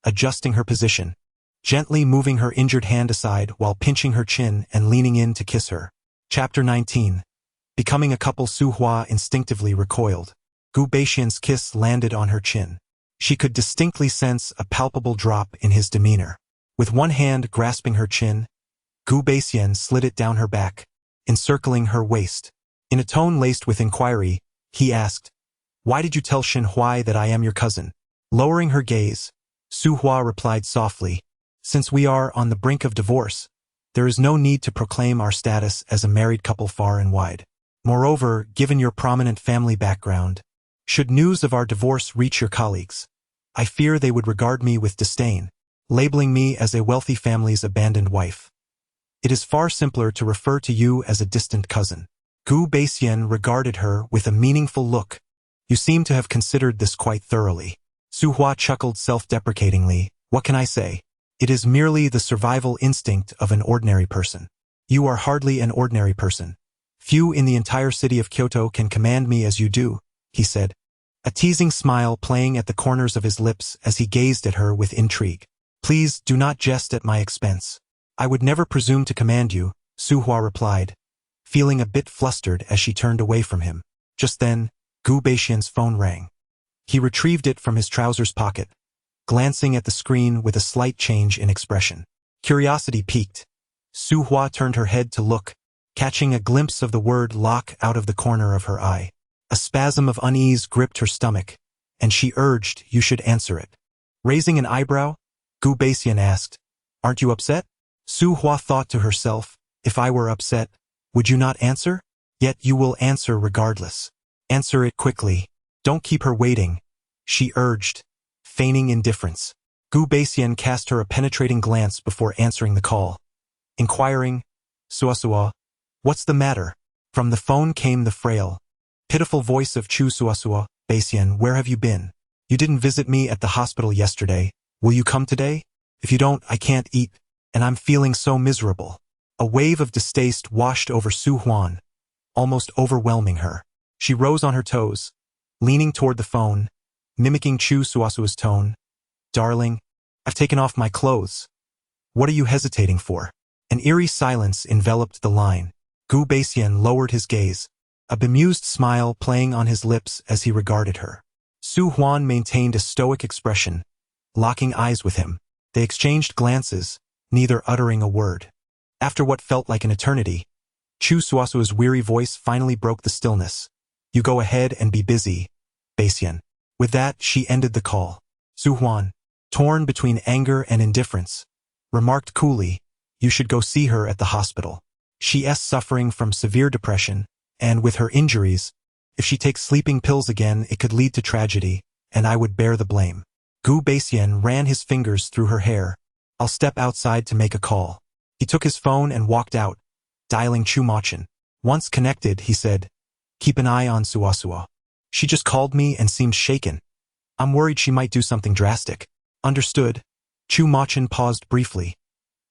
adjusting her position, gently moving her injured hand aside while pinching her chin and leaning in to kiss her. Chapter 19. Becoming a couple. Su Hua instinctively recoiled. Gu Baixian's kiss landed on her chin. She could distinctly sense a palpable drop in his demeanor. With one hand grasping her chin, Gu Baixian slid it down her back, encircling her waist. In a tone laced with inquiry, he asked, "Why did you tell Shen Huai that I am your cousin?" Lowering her gaze, Su Hua replied softly, "Since we are on the brink of divorce, there is no need to proclaim our status as a married couple far and wide. Moreover, given your prominent family background, should news of our divorce reach your colleagues, I fear they would regard me with disdain, labeling me as a wealthy family's abandoned wife. It is far simpler to refer to you as a distant cousin." Gu Baixian regarded her with a meaningful look. "You seem to have considered this quite thoroughly." Su Hua chuckled self-deprecatingly. "What can I say? It is merely the survival instinct of an ordinary person." "You are hardly an ordinary person. Few in the entire city of Kyoto can command me as you do," he said, a teasing smile playing at the corners of his lips as he gazed at her with intrigue. "Please do not jest at my expense." "I would never presume to command you," Su Hua replied, feeling a bit flustered as she turned away from him. Just then, Gu Baixian's phone rang. He retrieved it from his trousers pocket, glancing at the screen with a slight change in expression. Curiosity piqued. Su Hua turned her head to look, catching a glimpse of the word lock out of the corner of her eye. A spasm of unease gripped her stomach, and she urged you should answer it. Raising an eyebrow, Gu Baixian asked, "Aren't you upset?" Su Hua thought to herself, "If I were upset, would you not answer? Yet you will answer regardless. Answer it quickly. Don't keep her waiting," she urged, feigning indifference. Gu Baixian cast her a penetrating glance before answering the call. Inquiring, "Suasua, what's the matter?" From the phone came the frail, pitiful voice of Chu Suasua. "Baixian, where have you been? You didn't visit me at the hospital yesterday. Will you come today? If you don't, I can't eat, and I'm feeling so miserable." A wave of distaste washed over Su Huan, almost overwhelming her. She rose on her toes, leaning toward the phone, mimicking Chu Suasua's tone. "Darling, I've taken off my clothes. What are you hesitating for?" An eerie silence enveloped the line. Gu Baixian lowered his gaze, a bemused smile playing on his lips as he regarded her. Su Huan maintained a stoic expression, locking eyes with him. They exchanged glances, neither uttering a word. After what felt like an eternity, Chu Suasua's weary voice finally broke the stillness. "You go ahead and be busy, Baixian." With that, she ended the call. Su Huan, torn between anger and indifference, remarked coolly, "You should go see her at the hospital. She's suffering from severe depression, and with her injuries, if she takes sleeping pills again, it could lead to tragedy, and I would bear the blame." Gu Baixian ran his fingers through her hair. "I'll step outside to make a call." He took his phone and walked out, dialing Chu Machin. Once connected, he said, "Keep an eye on Suasua. She just called me and seemed shaken. I'm worried she might do something drastic." "Understood." Chu Machin paused briefly,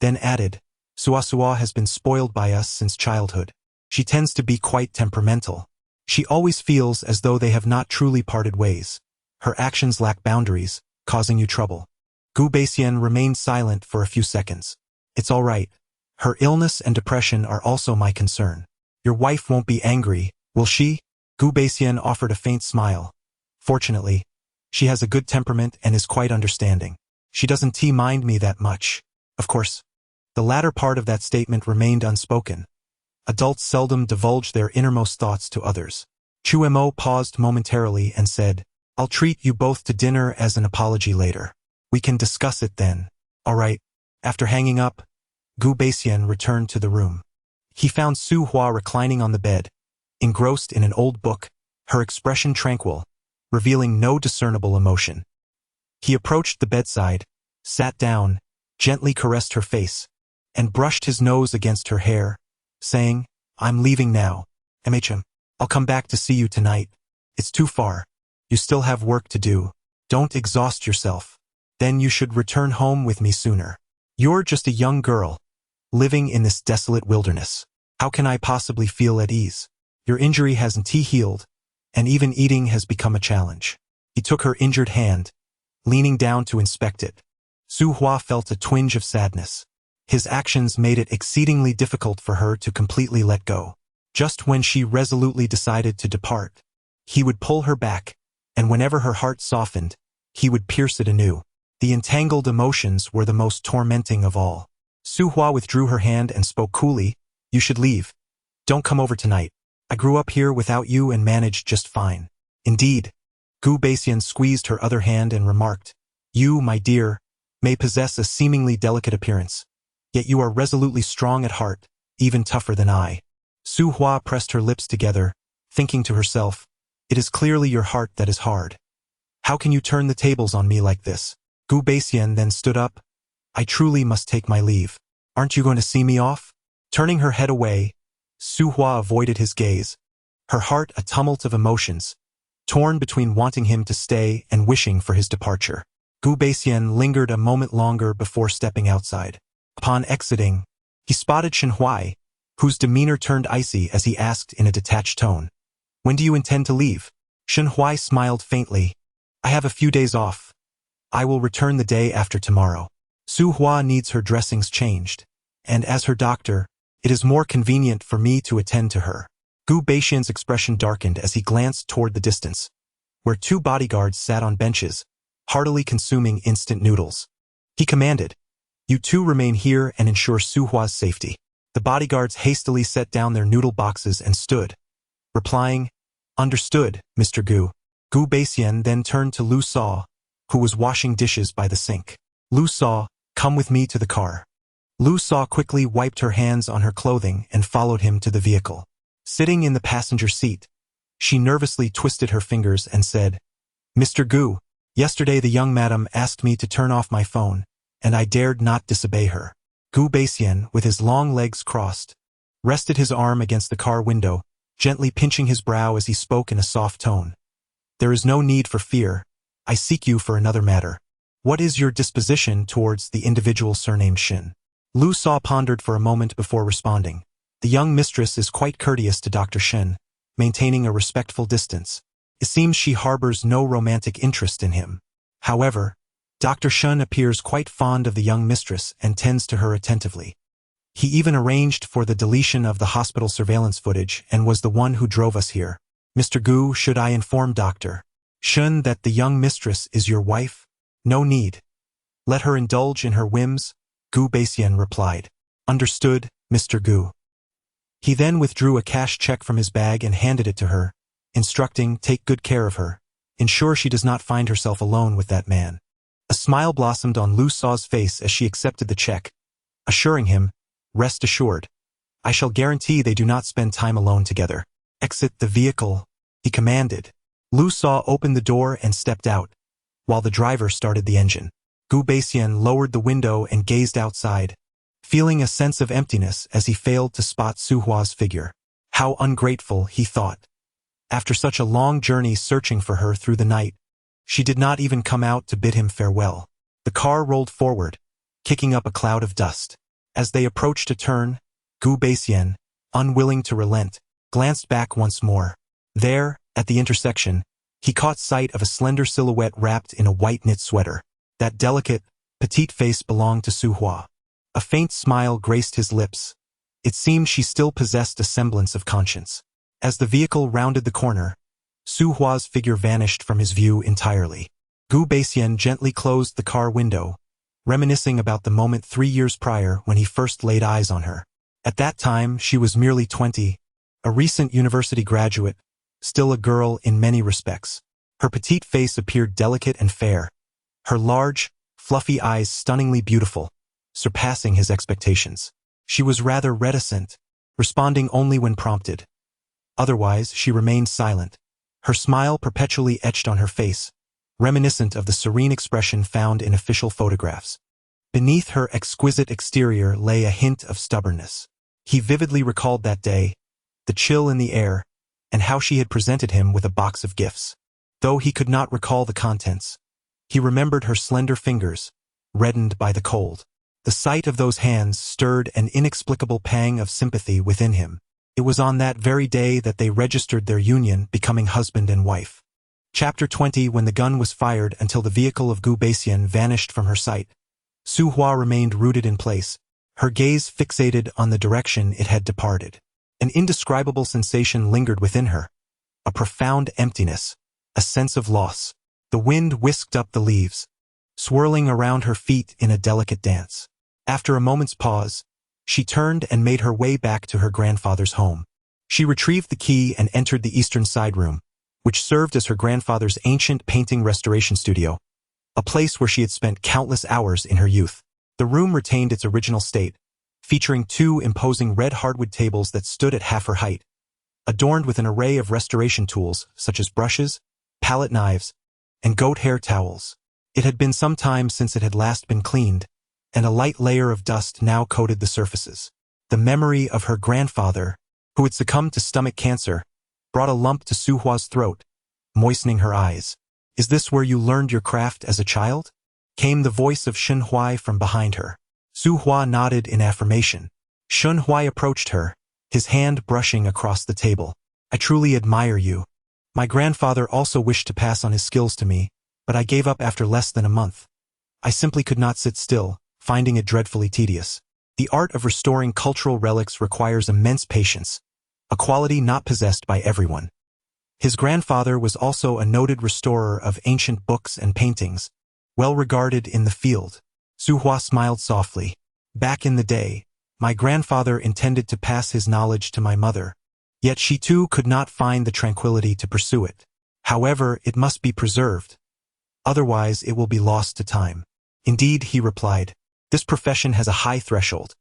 then added, Suasua has been spoiled by us since childhood. She tends to be quite temperamental. She always feels as though they have not truly parted ways. Her actions lack boundaries, causing you trouble. Gu Baixian remained silent for a few seconds. It's all right. Her illness and depression are also my concern. Your wife won't be angry, will she? Gu Baixian offered a faint smile. Fortunately, she has a good temperament and is quite understanding. She doesn't mind me that much. Of course, the latter part of that statement remained unspoken. Adults seldom divulge their innermost thoughts to others. Chu Mo paused momentarily and said, I'll treat you both to dinner as an apology later. We can discuss it then. All right. After hanging up, Gu Baixian returned to the room. He found Su Hua reclining on the bed, engrossed in an old book, her expression tranquil, revealing no discernible emotion. He approached the bedside, sat down, gently caressed her face, and brushed his nose against her hair, saying, I'm leaving now. I'll come back to see you tonight. It's too far. You still have work to do. Don't exhaust yourself. Then you should return home with me sooner. You're just a young girl, living in this desolate wilderness. How can I possibly feel at ease? Your injury hasn't healed, and even eating has become a challenge. He took her injured hand, leaning down to inspect it. Su Hua felt a twinge of sadness. His actions made it exceedingly difficult for her to completely let go. Just when she resolutely decided to depart, he would pull her back, and whenever her heart softened, he would pierce it anew. The entangled emotions were the most tormenting of all. Su Hua withdrew her hand and spoke coolly, You should leave. Don't come over tonight. I grew up here without you and managed just fine. Indeed. Gu Baixian squeezed her other hand and remarked, You, my dear, may possess a seemingly delicate appearance, yet you are resolutely strong at heart, even tougher than I. Su Hua pressed her lips together, thinking to herself, It is clearly your heart that is hard. How can you turn the tables on me like this? Gu Baixian then stood up. I truly must take my leave. Aren't you going to see me off? Turning her head away, Su Hua avoided his gaze, her heart a tumult of emotions, torn between wanting him to stay and wishing for his departure. Gu Baixian lingered a moment longer before stepping outside. Upon exiting, he spotted Shen Huai, whose demeanor turned icy as he asked in a detached tone, When do you intend to leave? Shen Huai smiled faintly. I have a few days off. I will return the day after tomorrow. Su Hua needs her dressings changed, and as her doctor, it is more convenient for me to attend to her. Gu Baixian's expression darkened as he glanced toward the distance, where two bodyguards sat on benches, heartily consuming instant noodles. He commanded, You two remain here and ensure Su Hua's safety. The bodyguards hastily set down their noodle boxes and stood, replying, Understood, Mr. Gu. Gu Baixian then turned to Lu Saw, who was washing dishes by the sink. Lu Saw, come with me to the car. Lu Saw quickly wiped her hands on her clothing and followed him to the vehicle. Sitting in the passenger seat, she nervously twisted her fingers and said, Mr. Gu, yesterday the young madam asked me to turn off my phone, and I dared not disobey her. Gu Baixian, with his long legs crossed, rested his arm against the car window, gently pinching his brow as he spoke in a soft tone. There is no need for fear. I seek you for another matter. What is your disposition towards the individual surnamed Shin? Lu Saw pondered for a moment before responding. The young mistress is quite courteous to Dr. Shen, maintaining a respectful distance. It seems she harbors no romantic interest in him. However, Dr. Shen appears quite fond of the young mistress and tends to her attentively. He even arranged for the deletion of the hospital surveillance footage and was the one who drove us here. Mr. Gu, should I inform Dr. Shen that the young mistress is your wife? No need. Let her indulge in her whims, Gu Baixian replied. Understood, Mr. Gu. He then withdrew a cash check from his bag and handed it to her, instructing, Take good care of her. Ensure she does not find herself alone with that man. A smile blossomed on Lu Saw's face as she accepted the check, assuring him, Rest assured, I shall guarantee they do not spend time alone together. Exit the vehicle, he commanded. Lu Saw opened the door and stepped out, while the driver started the engine. Gu Baixian lowered the window and gazed outside, feeling a sense of emptiness as he failed to spot Su Hua's figure. How ungrateful, he thought. After such a long journey searching for her through the night, she did not even come out to bid him farewell. The car rolled forward, kicking up a cloud of dust. As they approached a turn, Gu Baixian, unwilling to relent, glanced back once more. There, at the intersection, he caught sight of a slender silhouette wrapped in a white knit sweater. That delicate, petite face belonged to Su Hua. A faint smile graced his lips. It seemed she still possessed a semblance of conscience. As the vehicle rounded the corner, Su Hua's figure vanished from his view entirely. Gu Baixian gently closed the car window, reminiscing about the moment 3 years prior when he first laid eyes on her. At that time, she was merely 20, a recent university graduate, still a girl in many respects. Her petite face appeared delicate and fair, her large, fluffy eyes stunningly beautiful, surpassing his expectations. She was rather reticent, responding only when prompted. Otherwise, she remained silent, her smile perpetually etched on her face, reminiscent of the serene expression found in official photographs. Beneath her exquisite exterior lay a hint of stubbornness. He vividly recalled that day, the chill in the air, and how she had presented him with a box of gifts. Though he could not recall the contents, he remembered her slender fingers, reddened by the cold. The sight of those hands stirred an inexplicable pang of sympathy within him. It was on that very day that they registered their union, becoming husband and wife. Chapter 20. When the gun was fired until the vehicle of Gu Baixian vanished from her sight, Su Hua remained rooted in place, her gaze fixated on the direction it had departed. An indescribable sensation lingered within her, a profound emptiness, a sense of loss. The wind whisked up the leaves, swirling around her feet in a delicate dance. After a moment's pause, she turned and made her way back to her grandfather's home. She retrieved the key and entered the eastern side room, which served as her grandfather's ancient painting restoration studio, a place where she had spent countless hours in her youth. The room retained its original state, featuring 2 imposing red hardwood tables that stood at half her height, adorned with an array of restoration tools such as brushes, palette knives, and goat hair towels. It had been some time since it had last been cleaned, and a light layer of dust now coated the surfaces. The memory of her grandfather, who had succumbed to stomach cancer, brought a lump to Su Hua's throat, moistening her eyes. "Is this where you learned your craft as a child?" came the voice of Shen Huai from behind her. Su Hua nodded in affirmation. Shen Huai approached her, his hand brushing across the table. "I truly admire you. My grandfather also wished to pass on his skills to me, but I gave up after less than a month. I simply could not sit still, finding it dreadfully tedious. The art of restoring cultural relics requires immense patience, a quality not possessed by everyone." His grandfather was also a noted restorer of ancient books and paintings, well regarded in the field. Su Hua smiled softly. "Back in the day, my grandfather intended to pass his knowledge to my mother, yet she too could not find the tranquility to pursue it. However, it must be preserved. Otherwise, it will be lost to time." "Indeed," he replied, "this profession has a high threshold.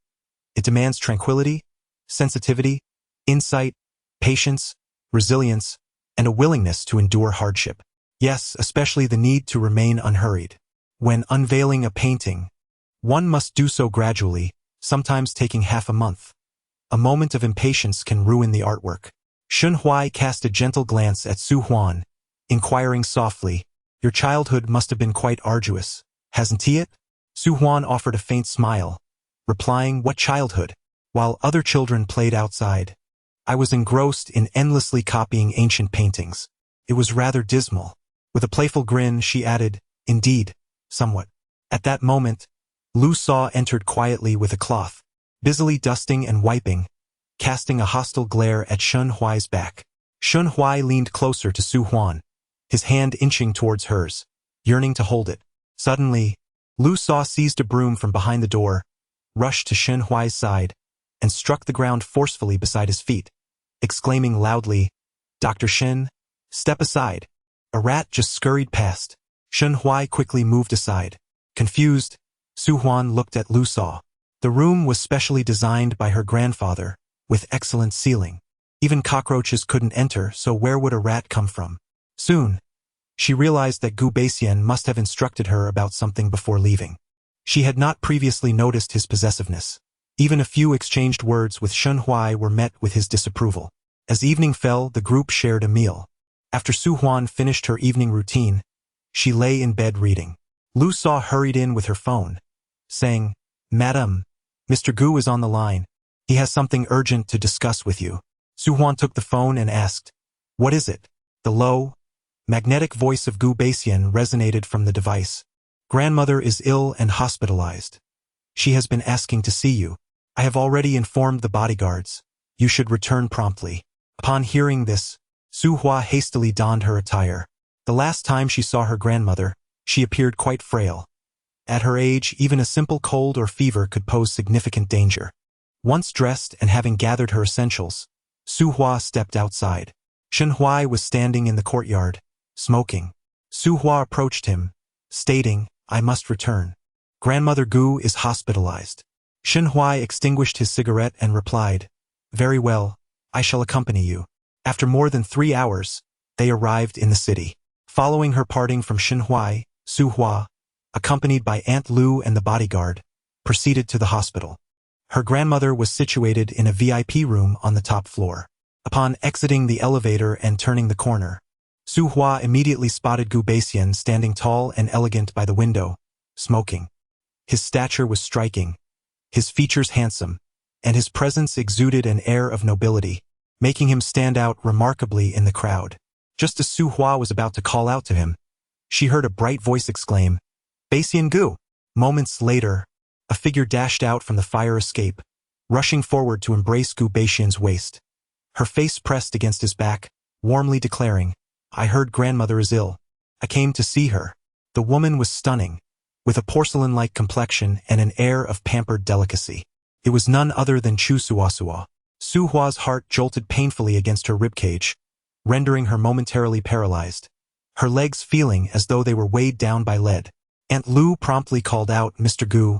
It demands tranquility, sensitivity, insight, patience, resilience, and a willingness to endure hardship. Yes, especially the need to remain unhurried. When unveiling a painting, one must do so gradually, sometimes taking half a month. A moment of impatience can ruin the artwork." Shen Huai cast a gentle glance at Su Huan, inquiring softly, "Your childhood must have been quite arduous, hasn't it?" Su Huan offered a faint smile, replying, "What childhood? While other children played outside, I was engrossed in endlessly copying ancient paintings. It was rather dismal." With a playful grin, she added, "Indeed, somewhat." At that moment, Lu Sa entered quietly with a cloth, busily dusting and wiping, casting a hostile glare at Shen Huai's back. Shen Huai leaned closer to Su Huan, his hand inching towards hers, yearning to hold it. Suddenly, Lu Sa seized a broom from behind the door, rushed to Shen Huai's side, and struck the ground forcefully beside his feet, exclaiming loudly, "Dr. Shen, step aside." A rat just scurried past. Shen Huai quickly moved aside. Confused, Su Huan looked at Lu Sa. The room was specially designed by her grandfather, with excellent ceiling. Even cockroaches couldn't enter, so where would a rat come from? Soon, she realized that Gu Baixian must have instructed her about something before leaving. She had not previously noticed his possessiveness. Even a few exchanged words with Shen Huai were met with his disapproval. As evening fell, the group shared a meal. After Su Huan finished her evening routine, she lay in bed reading. Lu Sa hurried in with her phone, saying, "Madam, Mr. Gu is on the line. He has something urgent to discuss with you. Su Huan took the phone and asked, "What is it?" The low, magnetic voice of Gu Beixian resonated from the device. "Grandmother is ill and hospitalized. She has been asking to see you. I have already informed the bodyguards. You should return promptly." Upon hearing this, Su Hua hastily donned her attire. The last time she saw her grandmother, she appeared quite frail. At her age, even a simple cold or fever could pose significant danger. Once dressed and having gathered her essentials, Su Hua stepped outside. Shen Huai was standing in the courtyard, smoking. Su Hua approached him, stating, "I must return. Grandmother Gu is hospitalized." Shen Huai extinguished his cigarette and replied, "Very well, I shall accompany you." After more than 3 hours, they arrived in the city. Following her parting from Shen Huai, Su Hua, accompanied by Aunt Lu and the bodyguard, proceeded to the hospital. Her grandmother was situated in a VIP room on the top floor. Upon exiting the elevator and turning the corner, Su Hua immediately spotted Gu Beixian standing tall and elegant by the window, smoking. His stature was striking, his features handsome, and his presence exuded an air of nobility, making him stand out remarkably in the crowd. Just as Su Hua was about to call out to him, she heard a bright voice exclaim, "Beixian Gu!" Moments later, a figure dashed out from the fire escape, rushing forward to embrace Gu Beixian's waist. Her face pressed against his back, warmly declaring, "I heard grandmother is ill. I came to see her." The woman was stunning, with a porcelain-like complexion and an air of pampered delicacy. It was none other than Chu Suasua. Su Hua's heart jolted painfully against her ribcage, rendering her momentarily paralyzed, her legs feeling as though they were weighed down by lead. Aunt Lu promptly called out, "Mr. Gu,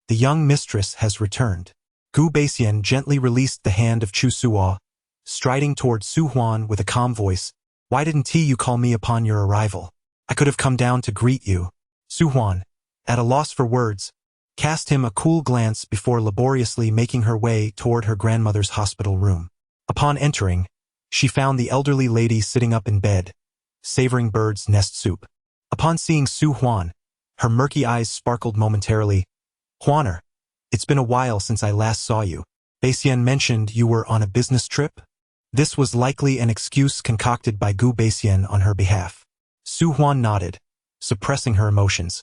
the young mistress has returned." Gu Beixian gently released the hand of Chu Suo, striding toward Su Huan with a calm voice. "Why didn't you call me upon your arrival? I could have come down to greet you." Su Huan, at a loss for words, cast him a cool glance before laboriously making her way toward her grandmother's hospital room. Upon entering, she found the elderly lady sitting up in bed, savoring bird's nest soup. Upon seeing Su Huan, her murky eyes sparkled momentarily. "Huaner, it's been a while since I last saw you. Beixian mentioned you were on a business trip?" This was likely an excuse concocted by Gu Beixian on her behalf. Su Huan nodded, suppressing her emotions,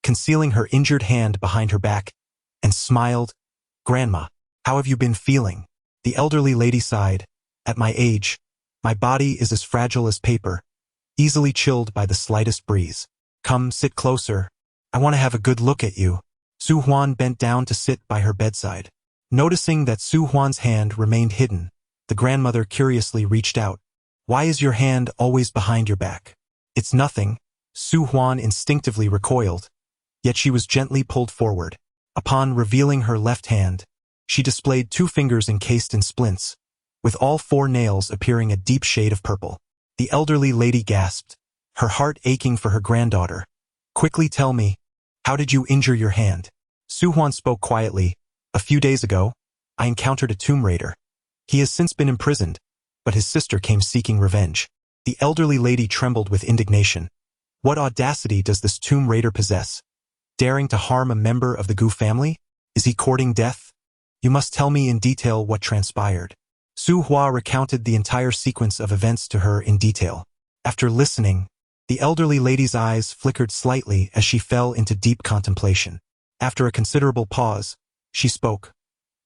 concealing her injured hand behind her back, and smiled. "Grandma, how have you been feeling?" The elderly lady sighed. "At my age, my body is as fragile as paper, easily chilled by the slightest breeze. Come, sit closer. I want to have a good look at you." Su Huan bent down to sit by her bedside. Noticing that Su Huan's hand remained hidden, the grandmother curiously reached out. "Why is your hand always behind your back?" "It's nothing." Su Huan instinctively recoiled, yet she was gently pulled forward. Upon revealing her left hand, she displayed 2 fingers encased in splints, with all 4 nails appearing a deep shade of purple. The elderly lady gasped, her heart aching for her granddaughter. "Quickly tell me, how did you injure your hand?" Su Huan spoke quietly. "A few days ago, I encountered a tomb raider. He has since been imprisoned, but his sister came seeking revenge." The elderly lady trembled with indignation. What audacity does this tomb raider possess? Daring to harm a member of the Gu family? Is he courting death? You must tell me in detail what transpired. Su Hua recounted the entire sequence of events to her in detail. After listening, the elderly lady's eyes flickered slightly as she fell into deep contemplation. After a considerable pause, she spoke.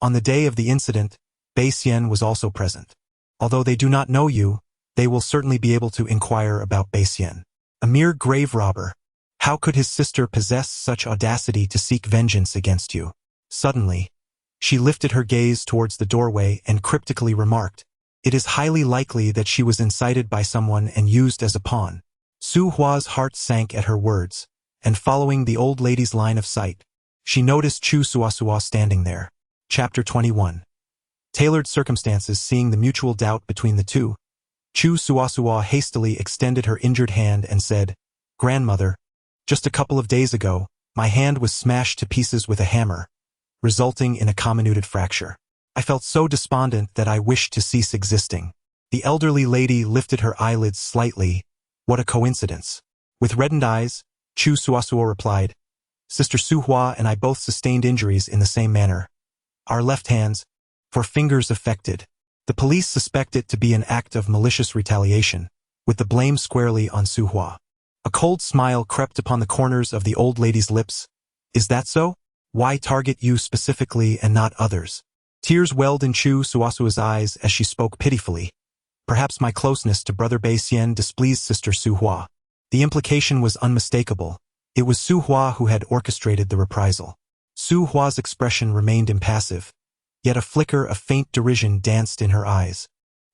"On the day of the incident, Beixian was also present. Although they do not know you, they will certainly be able to inquire about Beixian. A mere grave robber. How could his sister possess such audacity to seek vengeance against you?" Suddenly, she lifted her gaze towards the doorway and cryptically remarked, "It is highly likely that she was incited by someone and used as a pawn." Su Hua's heart sank at her words, and following the old lady's line of sight, she noticed Chu Suasua standing there. Chapter 21. Tailored circumstances. Seeing the mutual doubt between the two, Chu Suasua hastily extended her injured hand and said, "Grandmother, just a couple of days ago, my hand was smashed to pieces with a hammer, resulting in a comminuted fracture. I felt so despondent that I wished to cease existing." The elderly lady lifted her eyelids slightly. "What a coincidence." With reddened eyes, Chu Suasua replied, "Sister Su Hua and I both sustained injuries in the same manner. our left hands, for fingers affected. The police suspect it to be an act of malicious retaliation, with the blame squarely on Su Hua. A cold smile crept upon the corners of the old lady's lips. Is that so? Why target you specifically and not others? Tears welled in Chu Suasua's eyes as she spoke pitifully. Perhaps my closeness to Brother Bei Xian displeased Sister Su Hua. The implication was unmistakable. It was Su Hua who had orchestrated the reprisal. Su Hua's expression remained impassive, yet a flicker of faint derision danced in her eyes.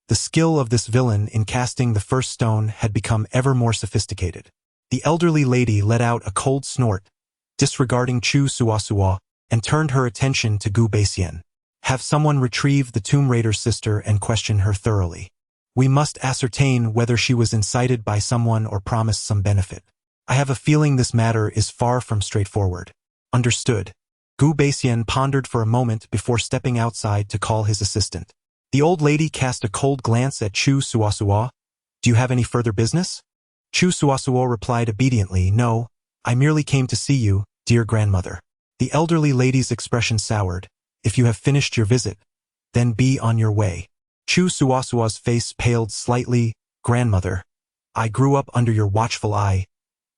The skill of this villain in casting the first stone had become ever more sophisticated. The elderly lady let out a cold snort, disregarding Chu Suasua, and turned her attention to Gu Beixian. Have someone retrieve the Tomb Raider's sister and question her thoroughly. We must ascertain whether she was incited by someone or promised some benefit. I have a feeling this matter is far from straightforward. Understood. Gu Beixian pondered for a moment before stepping outside to call his assistant. The old lady cast a cold glance at Chu Suasua. Do you have any further business? Chu Suasua replied obediently, No, I merely came to see you, dear grandmother. The elderly lady's expression soured. If you have finished your visit, then be on your way. Chu Suasua's face paled slightly. Grandmother, I grew up under your watchful eye.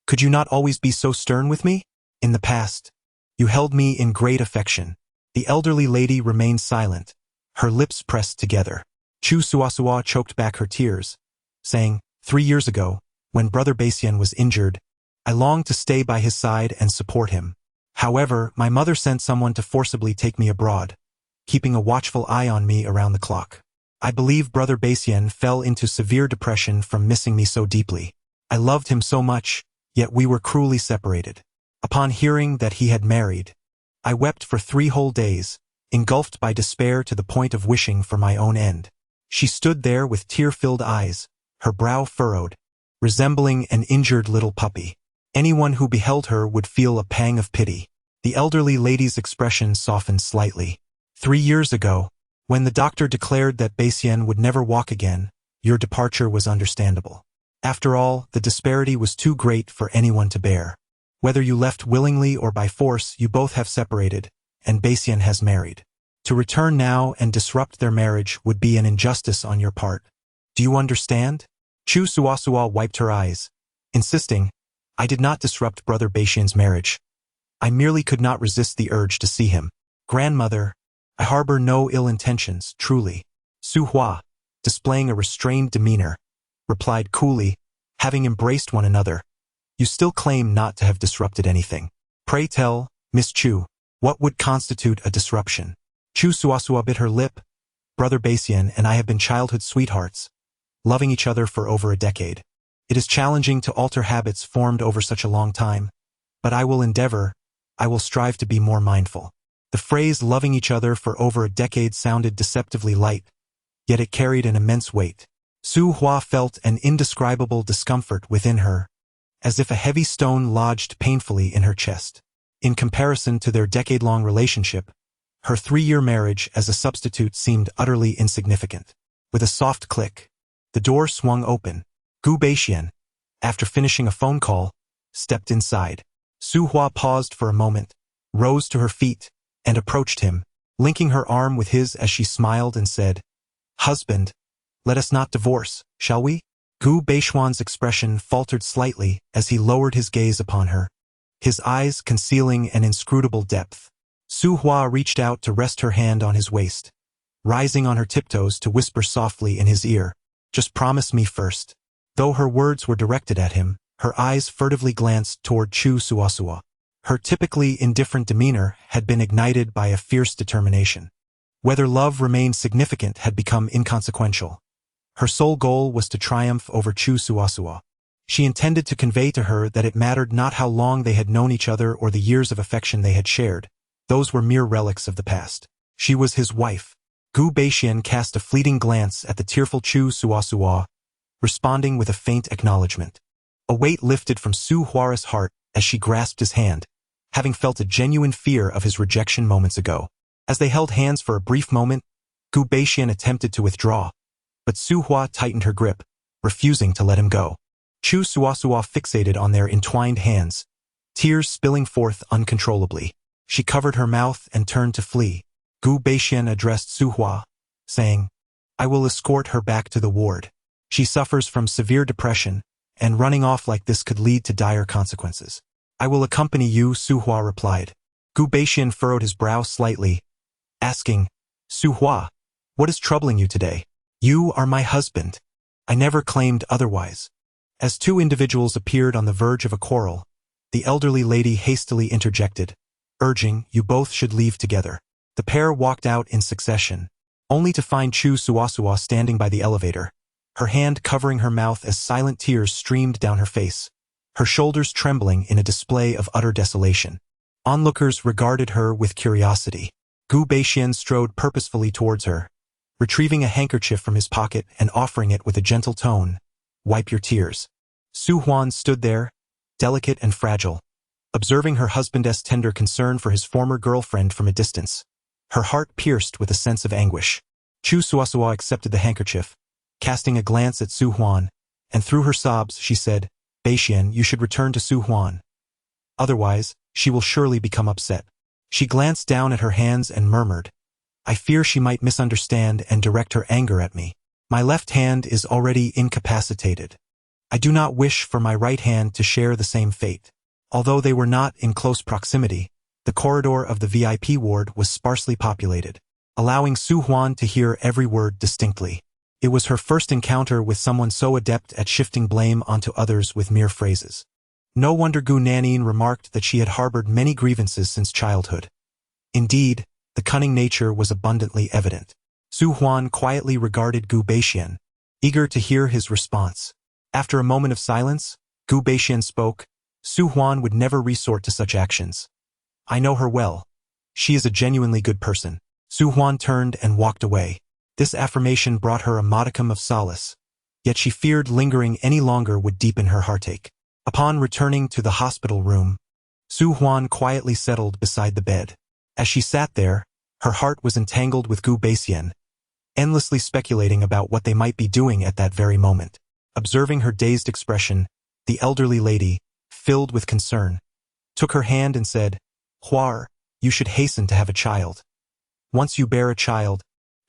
Could you not always be so stern with me? In the past, you held me in great affection. The elderly lady remained silent, her lips pressed together. Chu Suasua choked back her tears, saying, 3 years ago, when Brother Beixian was injured, I longed to stay by his side and support him. However, my mother sent someone to forcibly take me abroad, keeping a watchful eye on me around the clock. I believe Brother Beixian fell into severe depression from missing me so deeply. I loved him so much, yet we were cruelly separated. Upon hearing that he had married, I wept for 3 whole days, engulfed by despair to the point of wishing for my own end. She stood there with tear-filled eyes, her brow furrowed, resembling an injured little puppy. Anyone who beheld her would feel a pang of pity. The elderly lady's expression softened slightly. 3 years ago, when the doctor declared that Beixian would never walk again, your departure was understandable. After all, the disparity was too great for anyone to bear. Whether you left willingly or by force, you both have separated, and Beixian has married. To return now and disrupt their marriage would be an injustice on your part. Do you understand? Chu Suasua wiped her eyes, insisting, I did not disrupt Brother Beixian's marriage. I merely could not resist the urge to see him. Grandmother, I harbor no ill intentions, truly. Su Hua, displaying a restrained demeanor, replied coolly, having embraced one another. You still claim not to have disrupted anything. Pray tell, Miss Chu, what would constitute a disruption? Chu Suasua bit her lip. Brother Beixian and I have been childhood sweethearts, loving each other for over a decade. It is challenging to alter habits formed over such a long time, but I will strive to be more mindful. The phrase loving each other for over a decade sounded deceptively light, yet it carried an immense weight. Su Hua felt an indescribable discomfort within her, as if a heavy stone lodged painfully in her chest. In comparison to their decade-long relationship, her 3-year marriage as a substitute seemed utterly insignificant. With a soft click, the door swung open. Gu Beixian, after finishing a phone call, stepped inside. Su Hua paused for a moment, rose to her feet, and approached him, linking her arm with his as she smiled and said, Husband, let us not divorce, shall we? Gu Beixian's expression faltered slightly as he lowered his gaze upon her, his eyes concealing an inscrutable depth. Su Hua reached out to rest her hand on his waist, rising on her tiptoes to whisper softly in his ear, Just promise me first. Though her words were directed at him, her eyes furtively glanced toward Chu Suasua. Her typically indifferent demeanor had been ignited by a fierce determination. Whether love remained significant had become inconsequential. Her sole goal was to triumph over Chu Suasua. She intended to convey to her that it mattered not how long they had known each other or the years of affection they had shared. Those were mere relics of the past. She was his wife. Gu Beixian cast a fleeting glance at the tearful Chu Suasua, responding with a faint acknowledgement. A weight lifted from Su Hua's heart as she grasped his hand, having felt a genuine fear of his rejection moments ago. As they held hands for a brief moment, Gu Beixian attempted to withdraw, but Su Hua tightened her grip, refusing to let him go. Chu Suasua fixated on their entwined hands, tears spilling forth uncontrollably. She covered her mouth and turned to flee, Gu Beixian addressed Su Hua, saying, I will escort her back to the ward. She suffers from severe depression, and running off like this could lead to dire consequences. I will accompany you, Su Hua replied. Gu Beixian furrowed his brow slightly, asking, Su Hua, what is troubling you today? You are my husband. I never claimed otherwise. As two individuals appeared on the verge of a quarrel, the elderly lady hastily interjected, urging you both should leave together. The pair walked out in succession, only to find Chu Suasua standing by the elevator, her hand covering her mouth as silent tears streamed down her face, her shoulders trembling in a display of utter desolation. Onlookers regarded her with curiosity. Gu Beixian strode purposefully towards her, retrieving a handkerchief from his pocket and offering it with a gentle tone, wipe your tears. Su Huan stood there, delicate and fragile, observing her husband's tender concern for his former girlfriend from a distance, her heart pierced with a sense of anguish. Chu Suasua accepted the handkerchief, casting a glance at Su Huan, and through her sobs she said, Beixian, you should return to Su Huan. Otherwise, she will surely become upset. She glanced down at her hands and murmured, I fear she might misunderstand and direct her anger at me. My left hand is already incapacitated. I do not wish for my right hand to share the same fate. Although they were not in close proximity, the corridor of the VIP ward was sparsely populated, allowing Su Huan to hear every word distinctly. It was her first encounter with someone so adept at shifting blame onto others with mere phrases. No wonder Gu Nanin remarked that she had harbored many grievances since childhood. Indeed, the cunning nature was abundantly evident. Su Huan quietly regarded Gu Beixian, eager to hear his response. After a moment of silence, Gu Beixian spoke, Su Huan would never resort to such actions. I know her well. She is a genuinely good person. Su Huan turned and walked away. This affirmation brought her a modicum of solace, yet she feared lingering any longer would deepen her heartache. Upon returning to the hospital room, Su Huan quietly settled beside the bed. As she sat there, her heart was entangled with Gu Beixian, endlessly speculating about what they might be doing at that very moment. Observing her dazed expression, the elderly lady, filled with concern, took her hand and said, Huar, you should hasten to have a child. Once you bear a child,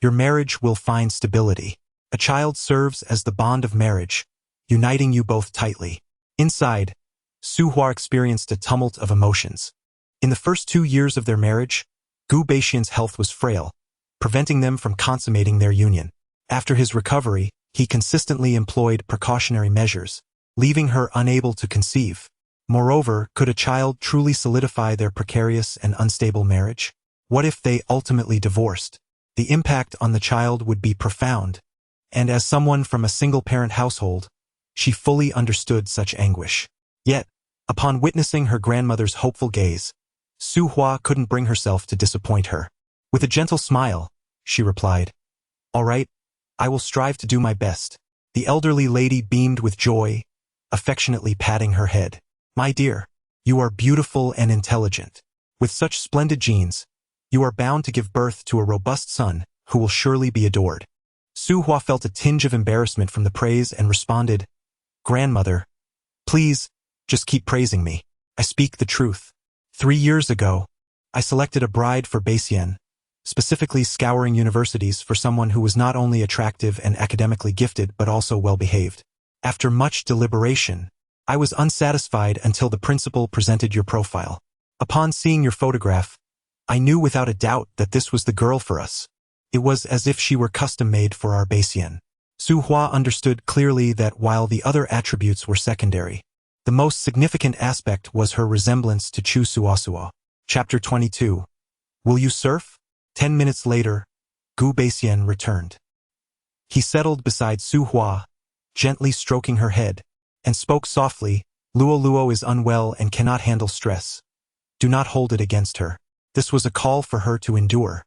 your marriage will find stability. A child serves as the bond of marriage, uniting you both tightly. Inside, Su Hua experienced a tumult of emotions. In the first 2 years of their marriage, Gu Beixian's health was frail, preventing them from consummating their union. After his recovery, he consistently employed precautionary measures, leaving her unable to conceive. Moreover, could a child truly solidify their precarious and unstable marriage? What if they ultimately divorced? The impact on the child would be profound, and as someone from a single-parent household, she fully understood such anguish. Yet, upon witnessing her grandmother's hopeful gaze, Su Hua couldn't bring herself to disappoint her. With a gentle smile, she replied, All right, I will strive to do my best. The elderly lady beamed with joy, affectionately patting her head. My dear, you are beautiful and intelligent. With such splendid genes, you are bound to give birth to a robust son who will surely be adored. Su Hua felt a tinge of embarrassment from the praise and responded, Grandmother, please, just keep praising me. I speak the truth. 3 years ago, I selected a bride for Beixian, specifically scouring universities for someone who was not only attractive and academically gifted but also well-behaved. After much deliberation, I was unsatisfied until the principal presented your profile. Upon seeing your photograph, I knew without a doubt that this was the girl for us. It was as if she were custom-made for our Beixian. Su Hua understood clearly that while the other attributes were secondary, the most significant aspect was her resemblance to Chu Suasua. Chapter 22. Will you surf? 10 minutes later, Gu Beixian returned. He settled beside Su Hua, gently stroking her head, and spoke softly, Luo Luo is unwell and cannot handle stress. Do not hold it against her. This was a call for her to endure.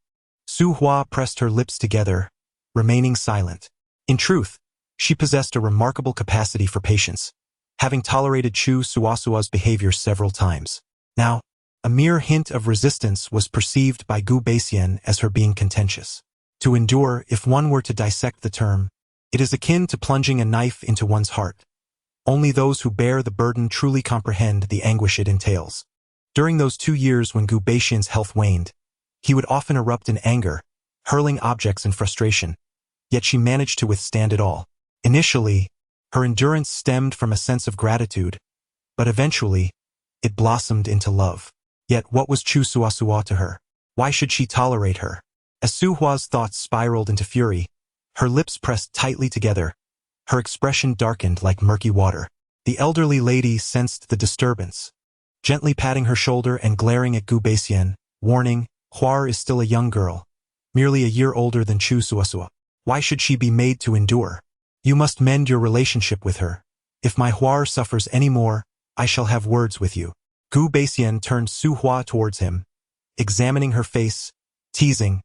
Su Hua pressed her lips together, remaining silent. In truth, she possessed a remarkable capacity for patience, having tolerated Chu Suasua's behavior several times. Now, a mere hint of resistance was perceived by Gu Beixian as her being contentious. To endure, if one were to dissect the term, it is akin to plunging a knife into one's heart. Only those who bear the burden truly comprehend the anguish it entails. During those 2 years when Gu Beixian's health waned, He would often erupt in anger, hurling objects in frustration, yet she managed to withstand it all. Initially, her endurance stemmed from a sense of gratitude, but eventually, it blossomed into love. Yet what was Chu Suasua to her? Why should she tolerate her? As Su Hua's thoughts spiraled into fury, her lips pressed tightly together, her expression darkened like murky water. The elderly lady sensed the disturbance, gently patting her shoulder and glaring at Gu Beixian, warning, Huar is still a young girl, merely a year older than Chu Suasua. Why should she be made to endure? You must mend your relationship with her. If my Huar suffers any more, I shall have words with you. Gu Beixian turned Su Hua towards him, examining her face, teasing,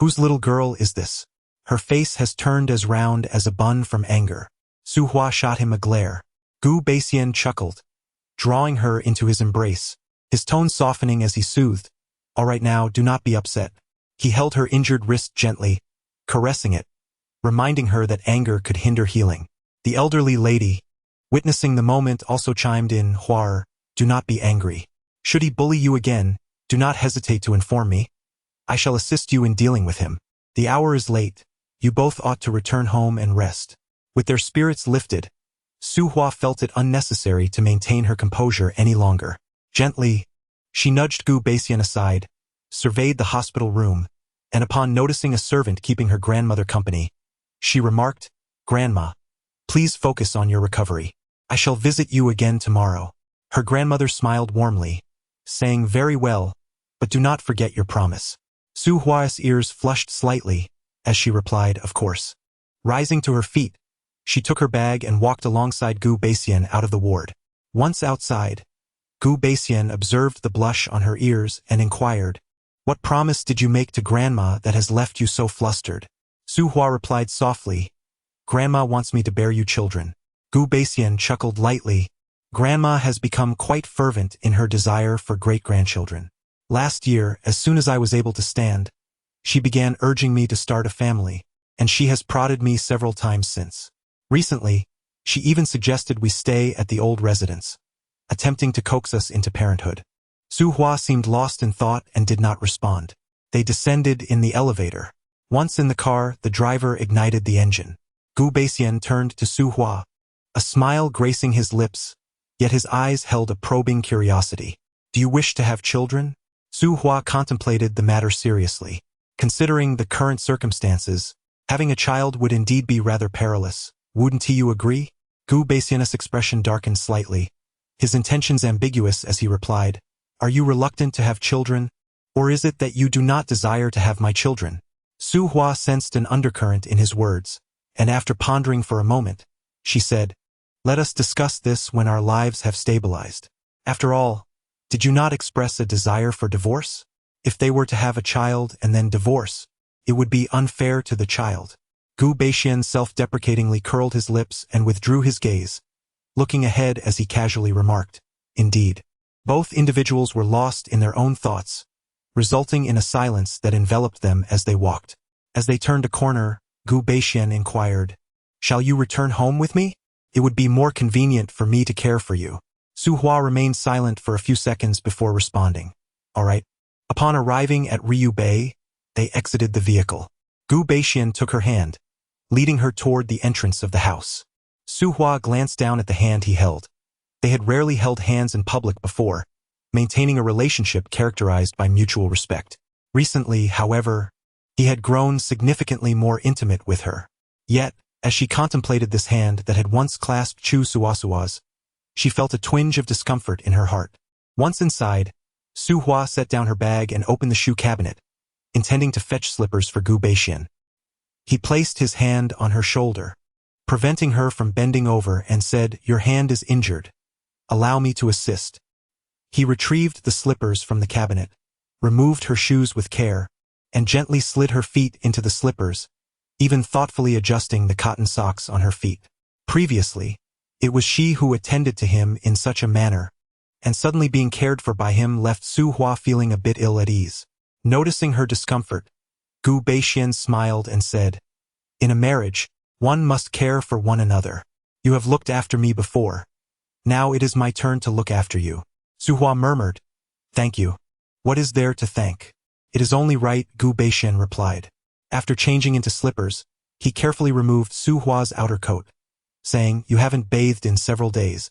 whose little girl is this? Her face has turned as round as a bun from anger. Su Hua shot him a glare. Gu Beixian chuckled, drawing her into his embrace, his tone softening as he soothed. All right now, do not be upset. He held her injured wrist gently, caressing it, reminding her that anger could hinder healing. The elderly lady, witnessing the moment, also chimed in, Huar, do not be angry. Should he bully you again, do not hesitate to inform me. I shall assist you in dealing with him. The hour is late. You both ought to return home and rest. With their spirits lifted, Su Hua felt it unnecessary to maintain her composure any longer. Gently, she nudged Gu Beixian aside, surveyed the hospital room, and upon noticing a servant keeping her grandmother company, she remarked, Grandma, please focus on your recovery. I shall visit you again tomorrow. Her grandmother smiled warmly, saying, very well, but do not forget your promise. Su Hua's ears flushed slightly, as she replied, of course. Rising to her feet, she took her bag and walked alongside Gu Beixian out of the ward. Once outside, Gu Beixian observed the blush on her ears and inquired, what promise did you make to Grandma that has left you so flustered? Su Hua replied softly, Grandma wants me to bear you children. Gu Beixian chuckled lightly. Grandma has become quite fervent in her desire for great-grandchildren. Last year, as soon as I was able to stand, she began urging me to start a family, and she has prodded me several times since. Recently, she even suggested we stay at the old residence, attempting to coax us into parenthood. Su Hua seemed lost in thought and did not respond. They descended in the elevator. Once in the car, the driver ignited the engine. Gu Beixian turned to Su Hua, a smile gracing his lips, yet his eyes held a probing curiosity. Do you wish to have children? Su Hua contemplated the matter seriously. Considering the current circumstances, having a child would indeed be rather perilous. Wouldn't you agree? Gu Beixian's expression darkened slightly, his intentions ambiguous as he replied, Are you reluctant to have children, or is it that you do not desire to have my children? Su Hua sensed an undercurrent in his words, and after pondering for a moment, she said, Let us discuss this when our lives have stabilized. After all, did you not express a desire for divorce? If they were to have a child and then divorce, it would be unfair to the child. Gu Beixian self-deprecatingly curled his lips and withdrew his gaze, looking ahead as he casually remarked, Indeed. Both individuals were lost in their own thoughts, resulting in a silence that enveloped them as they walked. As they turned a corner, Gu Beixian inquired, Shall you return home with me? It would be more convenient for me to care for you. Su Hua remained silent for a few seconds before responding. All right. Upon arriving at Ryu Bay, they exited the vehicle. Gu Beixian took her hand, leading her toward the entrance of the house. Su Hua glanced down at the hand he held. They had rarely held hands in public before, maintaining a relationship characterized by mutual respect. Recently, however, he had grown significantly more intimate with her. Yet, as she contemplated this hand that had once clasped Chu Suasua's, she felt a twinge of discomfort in her heart. Once inside, Su Hua set down her bag and opened the shoe cabinet, intending to fetch slippers for Gu Beixian. He placed his hand on her shoulder, preventing her from bending over, and said, Your hand is injured. Allow me to assist. He retrieved the slippers from the cabinet, removed her shoes with care, and gently slid her feet into the slippers, even thoughtfully adjusting the cotton socks on her feet. Previously, it was she who attended to him in such a manner, and suddenly being cared for by him left Su Hua feeling a bit ill at ease. Noticing her discomfort, Gu Beixian smiled and said, In a marriage, one must care for one another. You have looked after me before. Now it is my turn to look after you. Su Hua murmured, Thank you. What is there to thank? It is only right, Gu Beixian replied. After changing into slippers, he carefully removed Su Hua's outer coat, saying, "You haven't bathed in several days.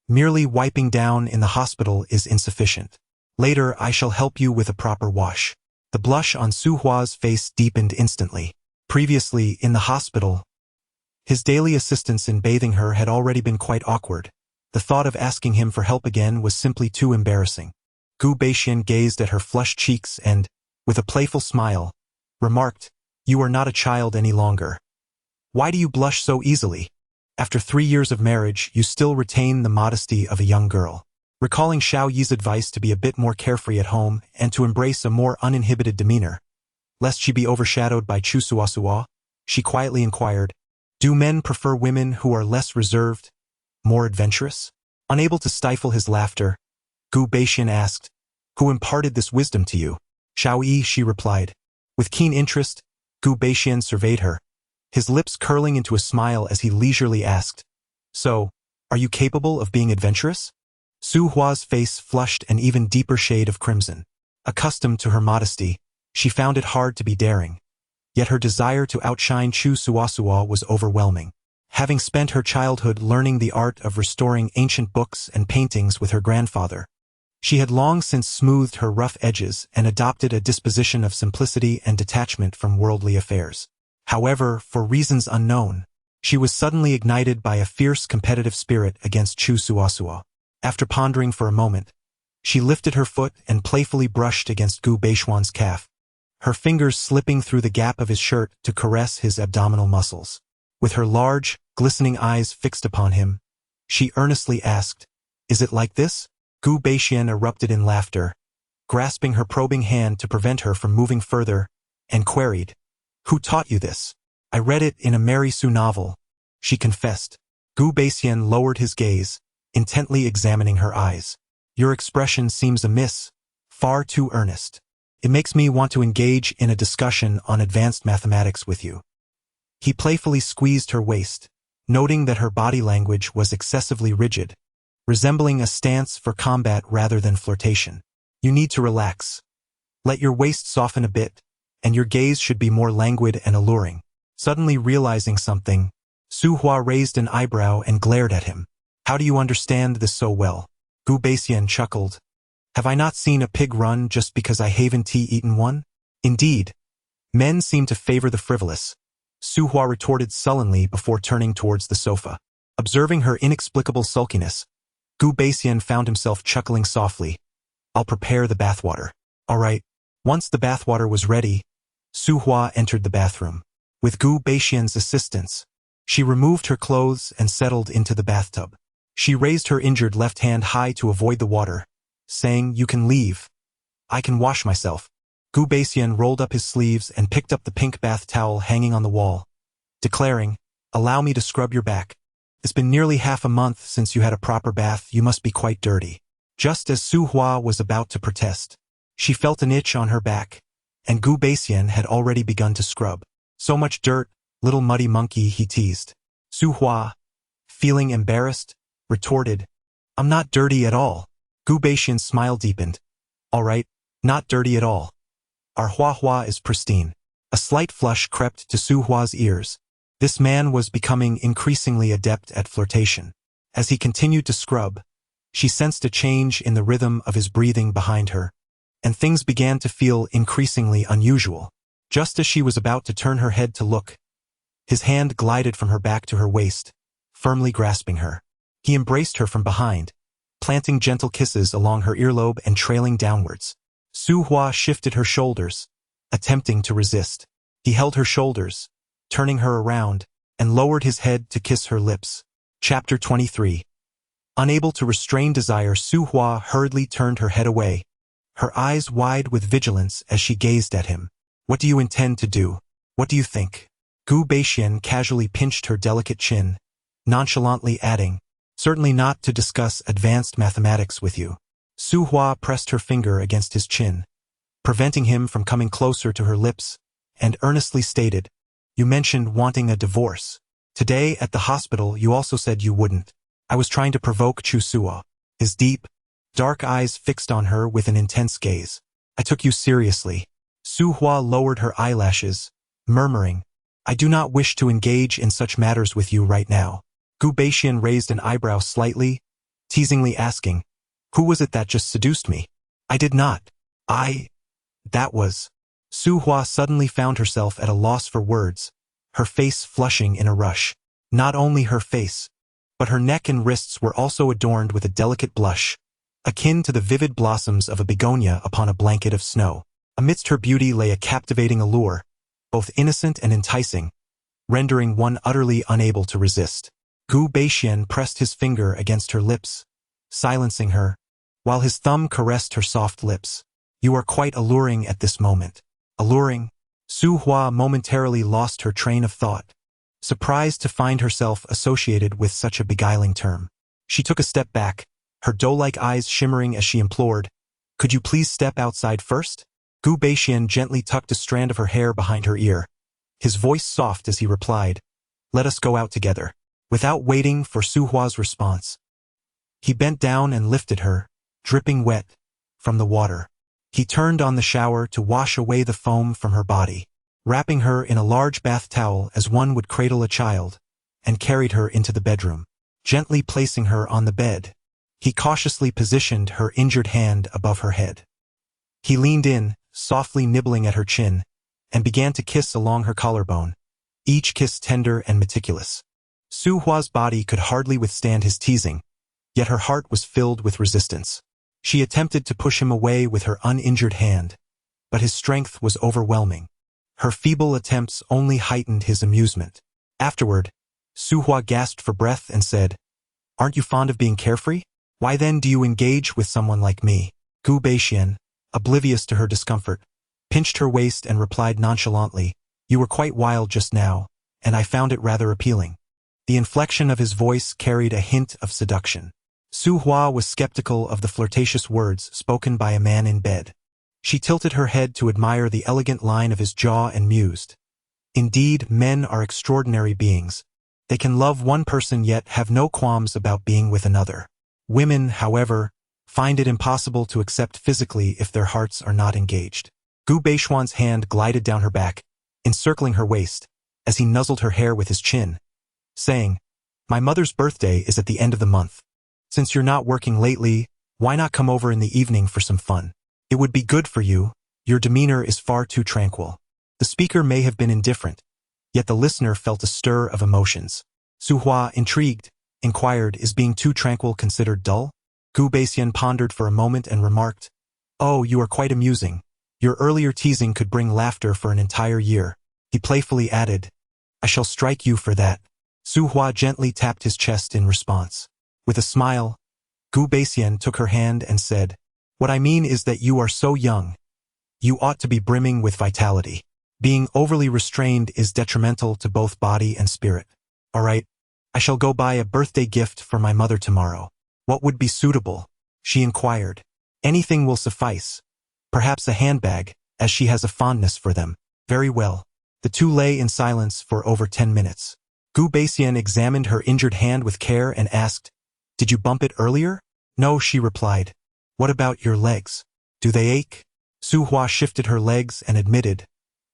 Merely wiping down in the hospital is insufficient. Later I shall help you with a proper wash." The blush on Su Hua's face deepened instantly. Previously, in the hospital, his daily assistance in bathing her had already been quite awkward. The thought of asking him for help again was simply too embarrassing. Gu Beixian gazed at her flushed cheeks and, with a playful smile, remarked, "You are not a child any longer. Why do you blush so easily? After 3 years of marriage, you still retain the modesty of a young girl." Recalling Xiao Yi's advice to be a bit more carefree at home and to embrace a more uninhibited demeanor, lest she be overshadowed by Chu Suasuo, she quietly inquired, "Do men prefer women who are less reserved, more adventurous?" Unable to stifle his laughter, Gu Beixian asked, "Who imparted this wisdom to you?" "Xiao Yi," she replied. With keen interest, Gu Beixian surveyed her, his lips curling into a smile as he leisurely asked, "So, are you capable of being adventurous?" Su Hua's face flushed an even deeper shade of crimson. Accustomed to her modesty, she found it hard to be daring. Yet her desire to outshine Chu Suasuo was overwhelming. Having spent her childhood learning the art of restoring ancient books and paintings with her grandfather, she had long since smoothed her rough edges and adopted a disposition of simplicity and detachment from worldly affairs. However, for reasons unknown, she was suddenly ignited by a fierce competitive spirit against Chu Suasuo. After pondering for a moment, she lifted her foot and playfully brushed against Gu Beixian's calf, her fingers slipping through the gap of his shirt to caress his abdominal muscles. With her large, glistening eyes fixed upon him, she earnestly asked, "Is it like this?" Gu Beixian erupted in laughter, grasping her probing hand to prevent her from moving further, and queried, "Who taught you this?" "I read it in a Mary Sue novel," she confessed. Gu Beixian lowered his gaze, intently examining her eyes. "Your expression seems amiss, far too earnest. It makes me want to engage in a discussion on advanced mathematics with you." He playfully squeezed her waist, noting that her body language was excessively rigid, resembling a stance for combat rather than flirtation. "You need to relax. Let your waist soften a bit, and your gaze should be more languid and alluring." Suddenly realizing something, Su Hua raised an eyebrow and glared at him. "How do you understand this so well?" Gu Beixian chuckled. "Have I not seen a pig run just because I haven't eaten one? Indeed, men seem to favor the frivolous," Su Hua retorted sullenly before turning towards the sofa. Observing her inexplicable sulkiness, Gu Beixian found himself chuckling softly. "I'll prepare the bathwater." "All right." Once the bathwater was ready, Su Hua entered the bathroom. With Gu Beixian's assistance, she removed her clothes and settled into the bathtub. She raised her injured left hand high to avoid the water, saying, "You can leave. I can wash myself." Gu Beixian rolled up his sleeves and picked up the pink bath towel hanging on the wall, declaring, "Allow me to scrub your back. It's been nearly half a month since you had a proper bath. You must be quite dirty." Just as Su Hua was about to protest, she felt an itch on her back, and Gu Beixian had already begun to scrub. "So much dirt, little muddy monkey," he teased. Su Hua, feeling embarrassed, retorted, "I'm not dirty at all." Gu Beixian's smile deepened. "All right, not dirty at all. Our Hua Hua is pristine." A slight flush crept to Su Hua's ears. This man was becoming increasingly adept at flirtation. As he continued to scrub, she sensed a change in the rhythm of his breathing behind her, and things began to feel increasingly unusual. Just as she was about to turn her head to look, his hand glided from her back to her waist, firmly grasping her. He embraced her from behind, planting gentle kisses along her earlobe and trailing downwards. Su Hua shifted her shoulders, attempting to resist. He held her shoulders, turning her around, and lowered his head to kiss her lips. Chapter 23. Unable to restrain desire, Su Hua hurriedly turned her head away, her eyes wide with vigilance as she gazed at him. "What do you intend to do? What do you think?" Gu Beixian casually pinched her delicate chin, nonchalantly adding, "Certainly not to discuss advanced mathematics with you." Su Hua pressed her finger against his chin, preventing him from coming closer to her lips, and earnestly stated, "You mentioned wanting a divorce. Today at the hospital you also said you wouldn't." "I was trying to provoke Chu Suo." His deep, dark eyes fixed on her with an intense gaze. "I took you seriously. Su Hua lowered her eyelashes, murmuring, I do not wish to engage in such matters with you right now. Gu Baixian raised an eyebrow slightly, teasingly asking, Who was it that just seduced me? I did not. That was. Su Hua suddenly found herself at a loss for words, her face flushing in a rush. Not only her face, but her neck and wrists were also adorned with a delicate blush, akin to the vivid blossoms of a begonia upon a blanket of snow. Amidst her beauty lay a captivating allure, both innocent and enticing, rendering one utterly unable to resist. Gu Baixian pressed his finger against her lips, silencing her, while his thumb caressed her soft lips. You are quite alluring at this moment. Alluring? Su Hua momentarily lost her train of thought, surprised to find herself associated with such a beguiling term. She took a step back, her doe-like eyes shimmering as she implored, Could you please step outside first? Gu Baixian gently tucked a strand of her hair behind her ear, his voice soft as he replied, Let us go out together. Without waiting for Su Hua's response, he bent down and lifted her, dripping wet, from the water. He turned on the shower to wash away the foam from her body, wrapping her in a large bath towel as one would cradle a child, and carried her into the bedroom. Gently placing her on the bed, he cautiously positioned her injured hand above her head. He leaned in, softly nibbling at her chin, and began to kiss along her collarbone, each kiss tender and meticulous. Su Hua's body could hardly withstand his teasing, yet her heart was filled with resistance. She attempted to push him away with her uninjured hand, but his strength was overwhelming. Her feeble attempts only heightened his amusement. Afterward, Su Hua gasped for breath and said, Aren't you fond of being carefree? Why then do you engage with someone like me? Gu Baixian, oblivious to her discomfort, pinched her waist and replied nonchalantly, You were quite wild just now, and I found it rather appealing. The inflection of his voice carried a hint of seduction. Su Hua was skeptical of the flirtatious words spoken by a man in bed. She tilted her head to admire the elegant line of his jaw and mused, Indeed, men are extraordinary beings. They can love one person yet have no qualms about being with another. Women, however, find it impossible to accept physically if their hearts are not engaged. Gu Baixian's hand glided down her back, encircling her waist, as he nuzzled her hair with his chin, saying, My mother's birthday is at the end of the month. Since you're not working lately, why not come over in the evening for some fun? It would be good for you. Your demeanor is far too tranquil. The speaker may have been indifferent, yet the listener felt a stir of emotions. Su Hua, intrigued, inquired, Is being too tranquil considered dull? Gu Baixian pondered for a moment and remarked, Oh, you are quite amusing. Your earlier teasing could bring laughter for an entire year. He playfully added, I shall strike you for that. Su Hua gently tapped his chest in response. With a smile, Gu Baixian took her hand and said, What I mean is that you are so young. You ought to be brimming with vitality. Being overly restrained is detrimental to both body and spirit. All right, I shall go buy a birthday gift for my mother tomorrow. What would be suitable? She inquired. Anything will suffice. Perhaps a handbag, as she has a fondness for them. Very well. The two lay in silence for over 10 minutes. Gu Baixian examined her injured hand with care and asked, Did you bump it earlier? No, she replied. What about your legs? Do they ache? Su Hua shifted her legs and admitted,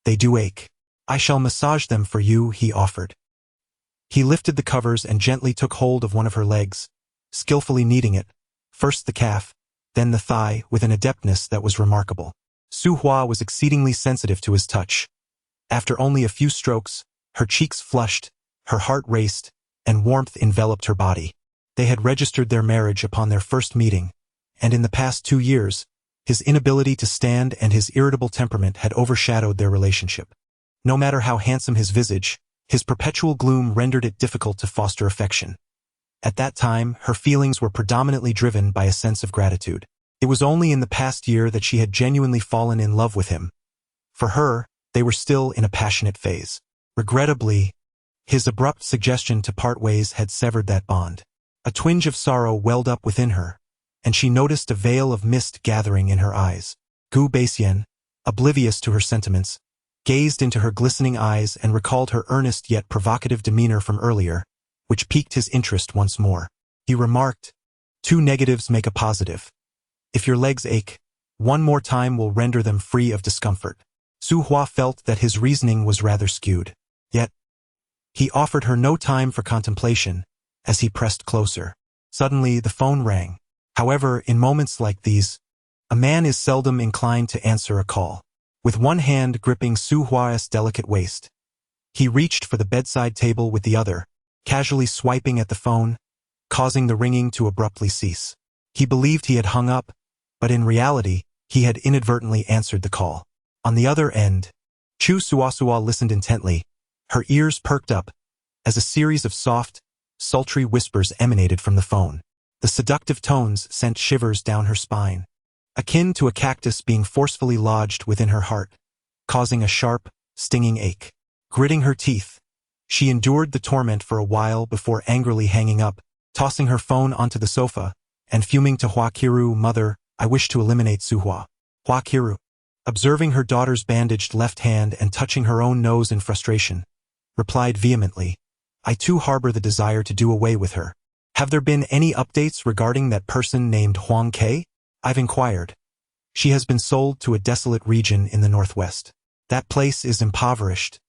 They do ache. I shall massage them for you, he offered. He lifted the covers and gently took hold of one of her legs, skillfully kneading it, first the calf, then the thigh, with an adeptness that was remarkable. Su Hua was exceedingly sensitive to his touch. After only a few strokes, her cheeks flushed, her heart raced, and warmth enveloped her body. They had registered their marriage upon their first meeting, and in the past 2 years, his inability to stand and his irritable temperament had overshadowed their relationship. No matter how handsome his visage, his perpetual gloom rendered it difficult to foster affection. At that time, her feelings were predominantly driven by a sense of gratitude. It was only in the past year that she had genuinely fallen in love with him. For her, they were still in a passionate phase. Regrettably, his abrupt suggestion to part ways had severed that bond. A twinge of sorrow welled up within her, and she noticed a veil of mist gathering in her eyes. Gu Baixian, oblivious to her sentiments, gazed into her glistening eyes and recalled her earnest yet provocative demeanor from earlier, which piqued his interest once more. He remarked, 2 negatives make a positive. If your legs ache, one more time will render them free of discomfort. Su Hua felt that his reasoning was rather skewed. Yet, he offered her no time for contemplation as he pressed closer. Suddenly, the phone rang. However, in moments like these, a man is seldom inclined to answer a call. With one hand gripping Su Hua's delicate waist, he reached for the bedside table with the other, casually swiping at the phone, causing the ringing to abruptly cease. He believed he had hung up, but in reality, he had inadvertently answered the call. On the other end, Chu Suasua listened intently, her ears perked up, as a series of soft, sultry whispers emanated from the phone. The seductive tones sent shivers down her spine, akin to a cactus being forcefully lodged within her heart, causing a sharp, stinging ache. Gritting her teeth, she endured the torment for a while before angrily hanging up, tossing her phone onto the sofa, and fuming to Hua Qiru, "Mother, I wish to eliminate Su Hua." Hua Qiru, observing her daughter's bandaged left hand and touching her own nose in frustration, replied vehemently, "I too harbor the desire to do away with her. Have there been any updates regarding that person named Huang Ke? I've inquired. She has been sold to a desolate region in the northwest. That place is impoverished,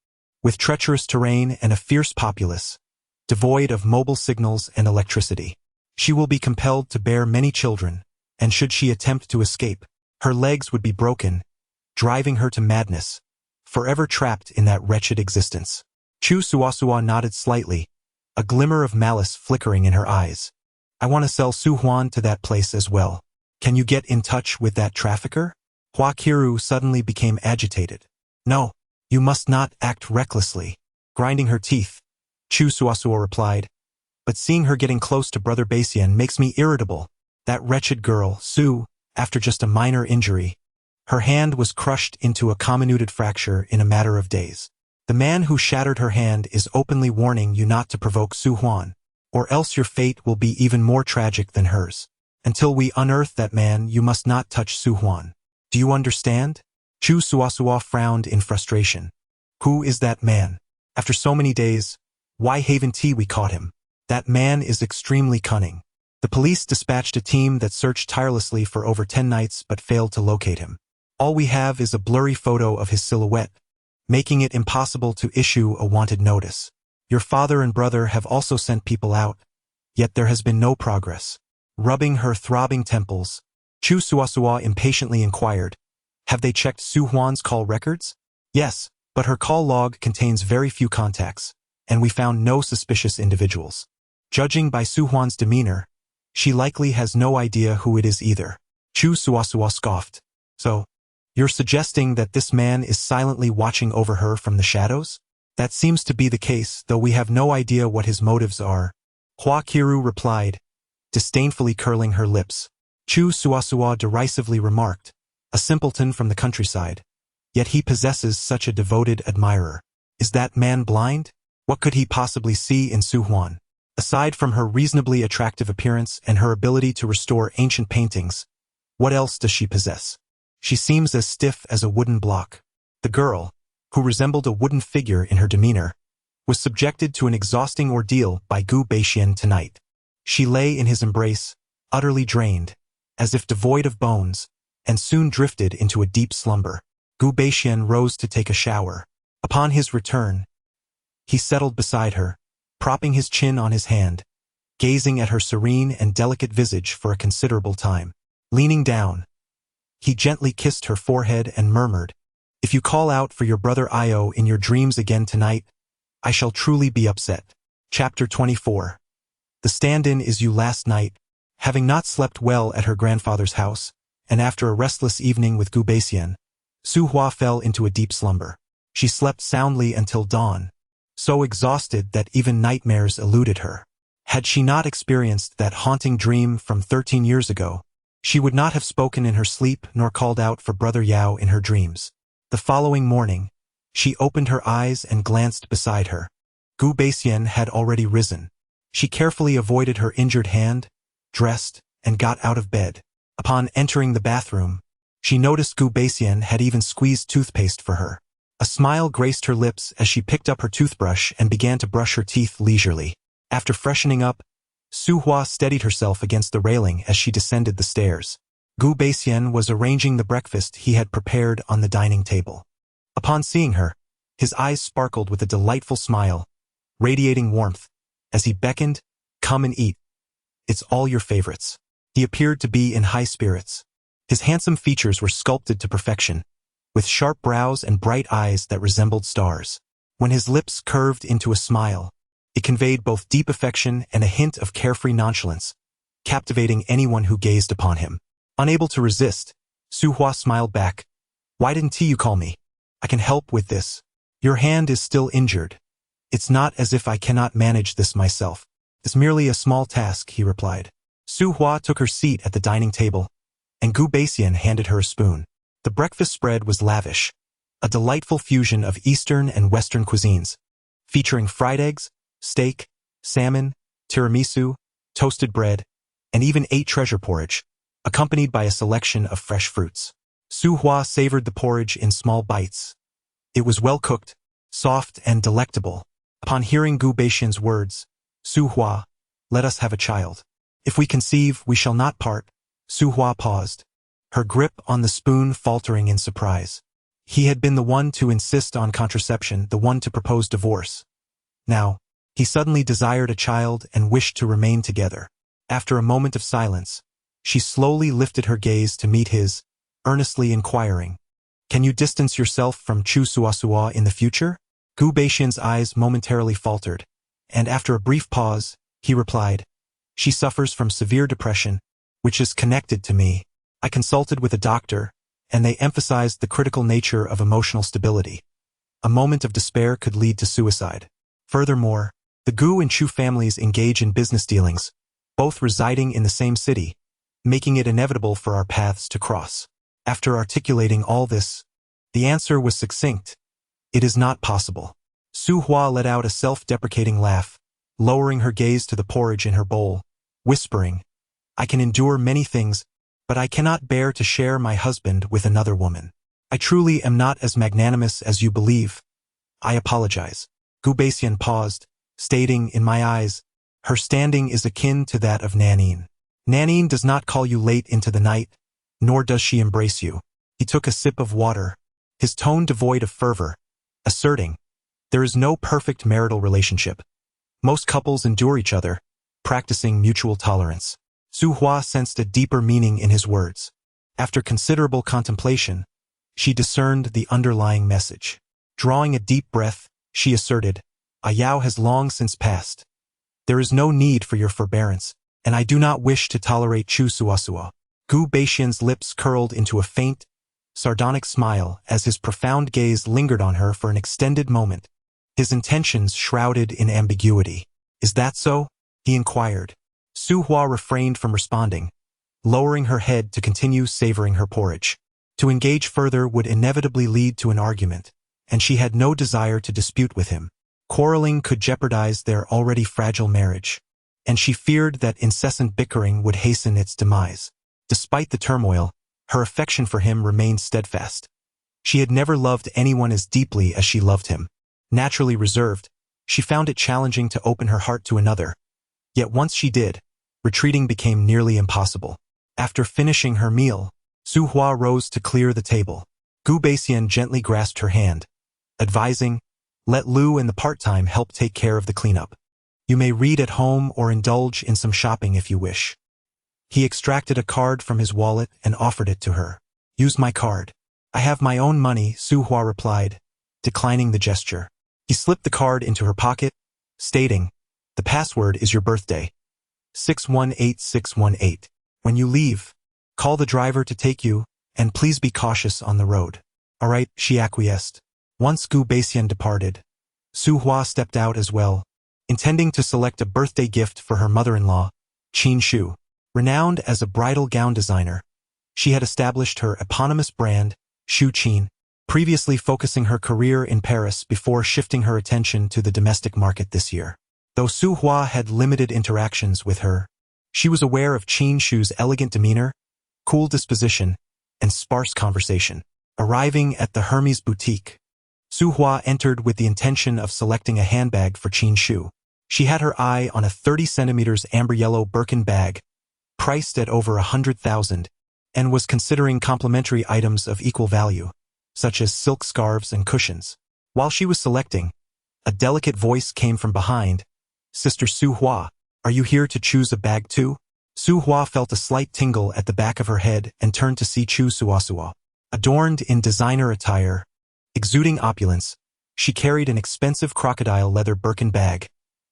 with treacherous terrain and a fierce populace, devoid of mobile signals and electricity. She will be compelled to bear many children, and should she attempt to escape, her legs would be broken, driving her to madness, forever trapped in that wretched existence." Chu Suasua nodded slightly, a glimmer of malice flickering in her eyes. "I want to sell Su Huan to that place as well. Can you get in touch with that trafficker?" Hua Qiru suddenly became agitated. "No, you must not act recklessly." Grinding her teeth, Chu Suasua replied, "But seeing her getting close to Brother Basian makes me irritable. That wretched girl, Su, after just a minor injury, her hand was crushed into a comminuted fracture in a matter of days. The man who shattered her hand is openly warning you not to provoke Su Huan, or else your fate will be even more tragic than hers. Until we unearth that man, you must not touch Su Huan. Do you understand?" Chu Suasua frowned in frustration. "Who is that man? After so many days, why haven't we caught him? That man is extremely cunning. The police dispatched a team that searched tirelessly for over 10 nights but failed to locate him. All we have is a blurry photo of his silhouette, making it impossible to issue a wanted notice. Your father and brother have also sent people out, yet there has been no progress." Rubbing her throbbing temples, Chu Suasua impatiently inquired, "Have they checked Su Huan's call records?" "Yes, but her call log contains very few contacts, and we found no suspicious individuals. Judging by Su Huan's demeanor, she likely has no idea who it is either." Chu Suasua scoffed. "So, you're suggesting that this man is silently watching over her from the shadows?" "That seems to be the case, though we have no idea what his motives are," Hua Qiru replied, disdainfully curling her lips. Chu Suasua derisively remarked, "A simpleton from the countryside, yet he possesses such a devoted admirer. Is that man blind? What could he possibly see in Su Huan? Aside from her reasonably attractive appearance and her ability to restore ancient paintings, what else does she possess? She seems as stiff as a wooden block." The girl, who resembled a wooden figure in her demeanor, was subjected to an exhausting ordeal by Gu Baixian tonight. She lay in his embrace, utterly drained, as if devoid of bones, and soon drifted into a deep slumber. Gu Baixian rose to take a shower. Upon his return, he settled beside her, propping his chin on his hand, gazing at her serene and delicate visage for a considerable time. Leaning down, he gently kissed her forehead and murmured, "If you call out for your brother Io in your dreams again tonight, I shall truly be upset." Chapter 24. The stand-in is you. Last night, having not slept well at her grandfather's house, and after a restless evening with Gu Baixian, Su Hua fell into a deep slumber. She slept soundly until dawn, so exhausted that even nightmares eluded her. Had she not experienced that haunting dream from 13 years ago, she would not have spoken in her sleep nor called out for Brother Yao in her dreams. The following morning, she opened her eyes and glanced beside her. Gu Baixian had already risen. She carefully avoided her injured hand, dressed, and got out of bed. Upon entering the bathroom, she noticed Gu Baixian had even squeezed toothpaste for her. A smile graced her lips as she picked up her toothbrush and began to brush her teeth leisurely. After freshening up, Su Hua steadied herself against the railing as she descended the stairs. Gu Baixian was arranging the breakfast he had prepared on the dining table. Upon seeing her, his eyes sparkled with a delightful smile, radiating warmth, as he beckoned, "Come and eat. It's all your favorites." He appeared to be in high spirits. His handsome features were sculpted to perfection, with sharp brows and bright eyes that resembled stars. When his lips curved into a smile, it conveyed both deep affection and a hint of carefree nonchalance, captivating anyone who gazed upon him. Unable to resist, Su Hua smiled back. "Why didn't you call me? I can help with this. Your hand is still injured. It's not as if I cannot manage this myself. It's merely a small task," he replied. Su Hua took her seat at the dining table, and Gu Baixian handed her a spoon. The breakfast spread was lavish, a delightful fusion of Eastern and Western cuisines, featuring fried eggs, steak, salmon, tiramisu, toasted bread, and even 8 treasure porridge, accompanied by a selection of fresh fruits. Su Hua savored the porridge in small bites. It was well cooked, soft, and delectable. Upon hearing Gu Baixian's words, "Su Hua, let us have a child. If we conceive, we shall not part," Su Hua paused, her grip on the spoon faltering in surprise. He had been the one to insist on contraception, the one to propose divorce. Now, he suddenly desired a child and wished to remain together. After a moment of silence, she slowly lifted her gaze to meet his, earnestly inquiring, "Can you distance yourself from Chu Suasua in the future?" Gu Baixian's eyes momentarily faltered, and after a brief pause, he replied, "She suffers from severe depression, which is connected to me. I consulted with a doctor, and they emphasized the critical nature of emotional stability. A moment of despair could lead to suicide. Furthermore, the Gu and Chu families engage in business dealings, both residing in the same city, making it inevitable for our paths to cross." After articulating all this, the answer was succinct. "It is not possible." Su Hua let out a self-deprecating laugh, lowering her gaze to the porridge in her bowl, whispering, "I can endure many things, but I cannot bear to share my husband with another woman. I truly am not as magnanimous as you believe. I apologize." Gu Baixian paused, stating, "In my eyes, her standing is akin to that of Nanine. Nanine does not call you late into the night, nor does she embrace you." He took a sip of water, his tone devoid of fervor, asserting, "There is no perfect marital relationship. Most couples endure each other, practicing mutual tolerance." Su Hua sensed a deeper meaning in his words. After considerable contemplation, she discerned the underlying message. Drawing a deep breath, she asserted, "Ayao has long since passed. There is no need for your forbearance, and I do not wish to tolerate Chu Suasua." Gu Baixian's lips curled into a faint, sardonic smile as his profound gaze lingered on her for an extended moment, his intentions shrouded in ambiguity. "Is that so?" he inquired. Su Hua refrained from responding, lowering her head to continue savoring her porridge. To engage further would inevitably lead to an argument, and she had no desire to dispute with him. Quarreling could jeopardize their already fragile marriage, and she feared that incessant bickering would hasten its demise. Despite the turmoil, her affection for him remained steadfast. She had never loved anyone as deeply as she loved him. Naturally reserved, she found it challenging to open her heart to another. Yet once she did, retreating became nearly impossible. After finishing her meal, Su Hua rose to clear the table. Gu Baixian gently grasped her hand, advising, "Let Lu and the part-time help take care of the cleanup. You may read at home or indulge in some shopping if you wish." He extracted a card from his wallet and offered it to her. "Use my card." "I have my own money," Su Hua replied, declining the gesture. He slipped the card into her pocket, stating, "The password is your birthday. 618618. When you leave, call the driver to take you, and please be cautious on the road." "All right," she acquiesced. Once Gu Baixian departed, Su Hua stepped out as well, intending to select a birthday gift for her mother-in-law, Qin Shu. Renowned as a bridal gown designer, she had established her eponymous brand, Shu Qin, previously focusing her career in Paris before shifting her attention to the domestic market this year. Though Su Hua had limited interactions with her, she was aware of Qin Shu's elegant demeanor, cool disposition, and sparse conversation. Arriving at the Hermes boutique, Su Hua entered with the intention of selecting a handbag for Qin Shu. She had her eye on a 30 centimeters amber yellow Birkin bag, priced at over 100,000, and was considering complementary items of equal value. such as silk scarves and cushions. While she was selecting, a delicate voice came from behind. Sister Su Hua, are you here to choose a bag too? Su Hua felt a slight tingle at the back of her head and turned to see Chu Suasua. Adorned in designer attire, exuding opulence, she carried an expensive crocodile leather Birkin bag,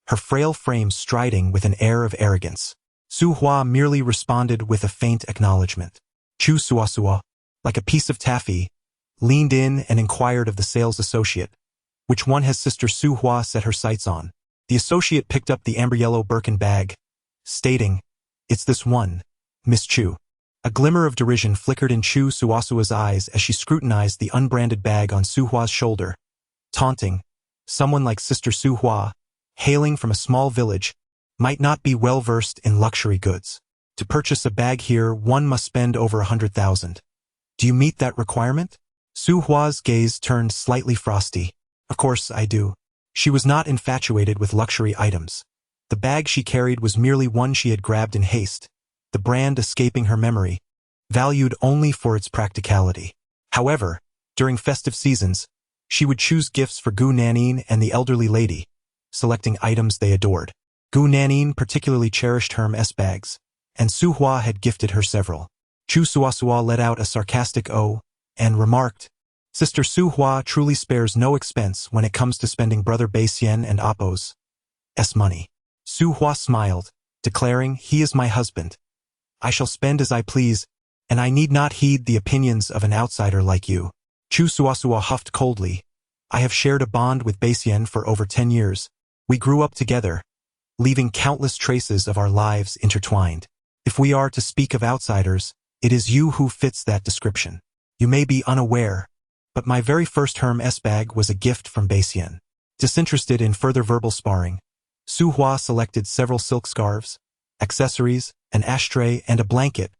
her frail frame striding with an air of arrogance. Su Hua merely responded with a faint acknowledgement. Chu Suasua, like a piece of taffy, leaned in and inquired of the sales associate, which one has Sister Su Hua set her sights on? The associate picked up the amber-yellow Birkin bag, stating, it's this one, Miss Chu. A glimmer of derision flickered in Chu Suasua's eyes as she scrutinized the unbranded bag on Su Hua's shoulder, taunting, someone like Sister Su Hua, hailing from a small village, might not be well-versed in luxury goods. To purchase a bag here, one must spend over 100,000. Do you meet that requirement? Su Hua's gaze turned slightly frosty. Of course I do. She was not infatuated with luxury items. The bag she carried was merely one she had grabbed in haste, the brand escaping her memory, valued only for its practicality. However, during festive seasons, she would choose gifts for Gu Nanin and the elderly lady, selecting items they adored. Gu Nanin particularly cherished Hermes bags, and Su Hua had gifted her several. Chu Suasua let out a sarcastic "oh" and remarked, Sister Su Hua truly spares no expense when it comes to spending Brother Beisien and Appo's money. Su Hua smiled, declaring, he is my husband. I shall spend as I please, and I need not heed the opinions of an outsider like you. Chu Suasua huffed coldly. I have shared a bond with Beisien for over 10 years. We grew up together, leaving countless traces of our lives intertwined. If we are to speak of outsiders, it is you who fits that description. You may be unaware, but my very first Hermes bag was a gift from Beisien. Disinterested in further verbal sparring, Su Hua selected several silk scarves, accessories, an ashtray, and a blanket,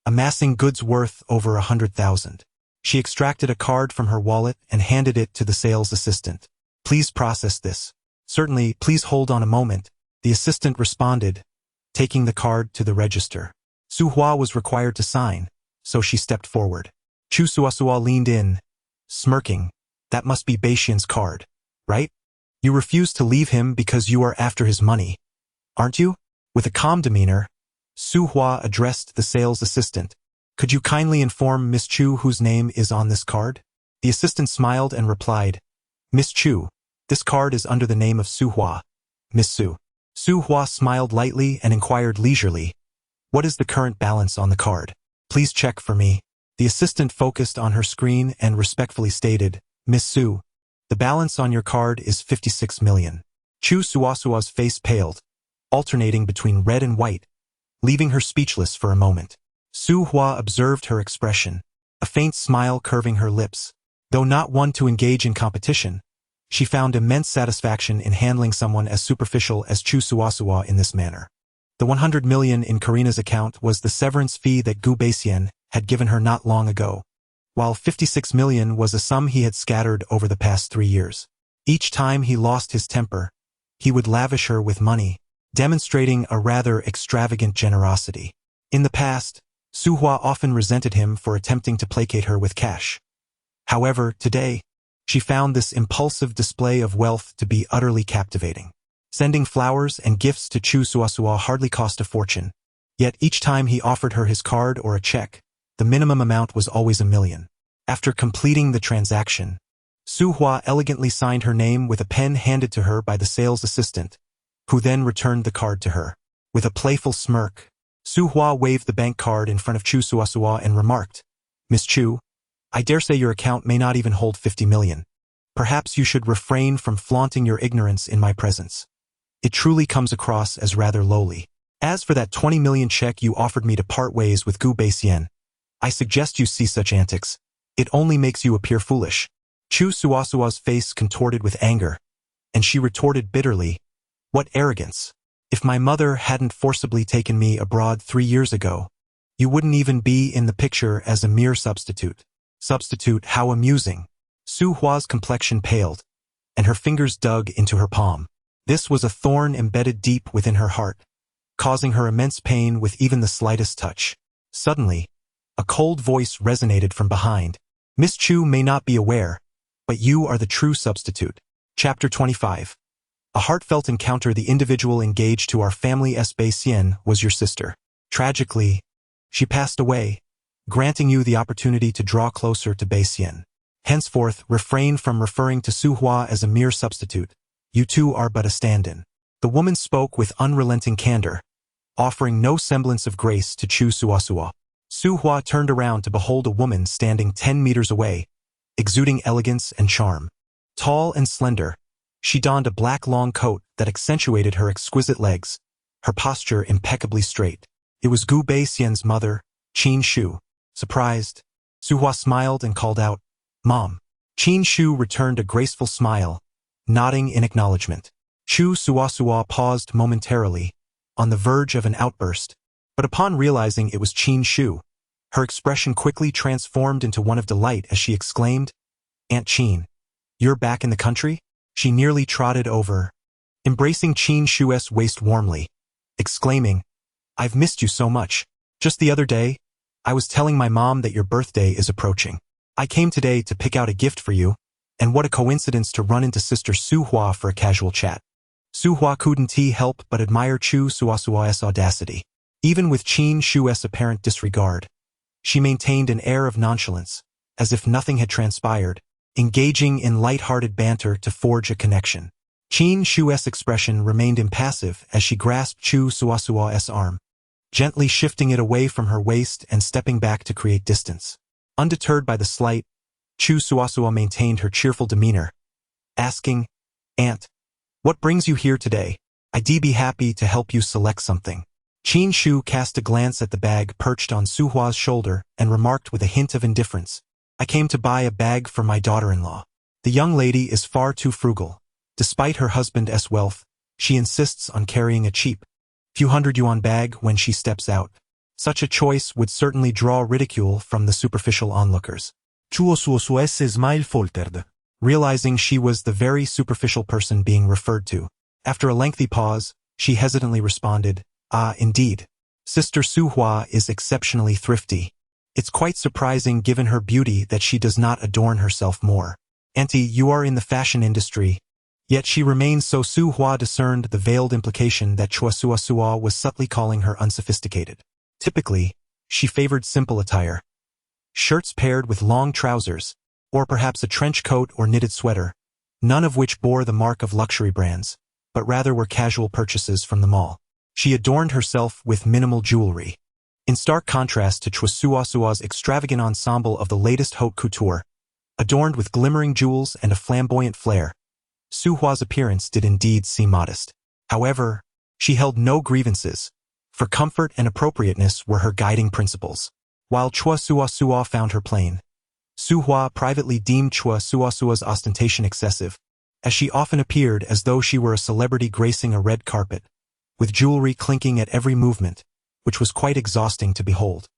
amassing goods worth over 100,000. She extracted a card from her wallet and handed it to the sales assistant. Please process this. Certainly, please hold on a moment, the assistant responded, taking the card to the register. Su Hua was required to sign, so she stepped forward. Chu Suasua leaned in, smirking. That must be Beisien's card, right? You refuse to leave him because you are after his money, aren't you? With a calm demeanor, Su Hua addressed the sales assistant. Could you kindly inform Miss Chu whose name is on this card? The assistant smiled and replied, Miss Chu, this card is under the name of Su Hua. Miss Su. Su Hua smiled lightly and inquired leisurely, what is the current balance on the card? Please check for me. The assistant focused on her screen and respectfully stated, Miss Su, the balance on your card is 56 million. Chu Suasua's face paled, alternating between red and white, leaving her speechless for a moment. Su Hua observed her expression, a faint smile curving her lips. Though not one to engage in competition, she found immense satisfaction in handling someone as superficial as Chu Suasua in this manner. The 100 million in Karina's account was the severance fee that Gu Beisien had given her not long ago, while 56 million was a sum he had scattered over the past 3 years. Each time he lost his temper, he would lavish her with money, demonstrating a rather extravagant generosity. In the past, Su Hua often resented him for attempting to placate her with cash. However, today, she found this impulsive display of wealth to be utterly captivating. Sending flowers and gifts to Chu Suasua hardly cost a fortune, yet each time he offered her his card or a check, the minimum amount was always 1 million. After completing the transaction, Su Hua elegantly signed her name with a pen handed to her by the sales assistant, who then returned the card to her. With a playful smirk, Su Hua waved the bank card in front of Chu Suasua and remarked, Miss Chu, I dare say your account may not even hold 50 million. Perhaps you should refrain from flaunting your ignorance in my presence. It truly comes across as rather lowly. As for that 20 million check you offered me to part ways with Gu Beisien, I suggest you see such antics. It only makes you appear foolish. Chu Suasua's face contorted with anger, and she retorted bitterly, what arrogance! If my mother hadn't forcibly taken me abroad 3 years ago, you wouldn't even be in the picture as a mere substitute. Substitute, how amusing. Su Hua's complexion paled, and her fingers dug into her palm. This was a thorn embedded deep within her heart, causing her immense pain with even the slightest touch. Suddenly, a cold voice resonated from behind. Miss Chu may not be aware, but you are the true substitute. Chapter 25. A heartfelt encounter. The individual engaged to our family's Basian was your sister. Tragically, she passed away, granting you the opportunity to draw closer to Basian. Henceforth, refrain from referring to Su Hua as a mere substitute. You two are but a stand-in. The woman spoke with unrelenting candor, offering no semblance of grace to Chu Suasua. Su Hua turned around to behold a woman standing 10 meters away, exuding elegance and charm. Tall and slender, she donned a black long coat that accentuated her exquisite legs, her posture impeccably straight. It was Gu Baixian's mother, Qin Shu. Surprised, Su Hua smiled and called out, "Mom." Qin Shu returned a graceful smile, nodding in acknowledgement. Chu Suasua paused momentarily, on the verge of an outburst, but upon realizing it was Qin Shu, her expression quickly transformed into one of delight as she exclaimed, "Aunt Qin, you're back in the country?" She nearly trotted over, embracing Qin Shu's waist warmly, exclaiming, "I've missed you so much. Just the other day, I was telling my mom that your birthday is approaching. I came today to pick out a gift for you, and what a coincidence to run into Sister Su Hua for a casual chat." Su Hua couldn't help but admire Chu Suasua's audacity. Even with Qin Shu's apparent disregard, she maintained an air of nonchalance, as if nothing had transpired, engaging in light-hearted banter to forge a connection. Qin Shu's expression remained impassive as she grasped Chu Suasua's arm, gently shifting it away from her waist and stepping back to create distance. Undeterred by the slight, Chu Suasua maintained her cheerful demeanor, asking, "Aunt, what brings you here today? I'd be happy to help you select something." Qin Shu cast a glance at the bag perched on Su Hua's shoulder and remarked with a hint of indifference, "I came to buy a bag for my daughter-in-law. The young lady is far too frugal. Despite her husband's wealth, she insists on carrying a cheap, few hundred yuan bag when she steps out. Such a choice would certainly draw ridicule from the superficial onlookers." Chuo Suosuesse smile faltered. Realizing she was the very superficial person being referred to, after a lengthy pause, she hesitantly responded, "Ah, indeed. Sister Su Hua is exceptionally thrifty. It's quite surprising given her beauty that she does not adorn herself more. Auntie, you are in the fashion industry." Yet she remained so. Su Hua discerned the veiled implication that Chua Suasua was subtly calling her unsophisticated. Typically, she favored simple attire. Shirts paired with long trousers, or perhaps a trench coat or knitted sweater, none of which bore the mark of luxury brands, but rather were casual purchases from the mall. She adorned herself with minimal jewelry. In stark contrast to Chua Suasua's extravagant ensemble of the latest haute couture, adorned with glimmering jewels and a flamboyant flair, Su Hua's appearance did indeed seem modest. However, she held no grievances, for comfort and appropriateness were her guiding principles. While Chua Suasua found her plain, Su Hua privately deemed Chua Suasua's ostentation excessive, as she often appeared as though she were a celebrity gracing a red carpet, with jewelry clinking at every movement, which was quite exhausting to behold.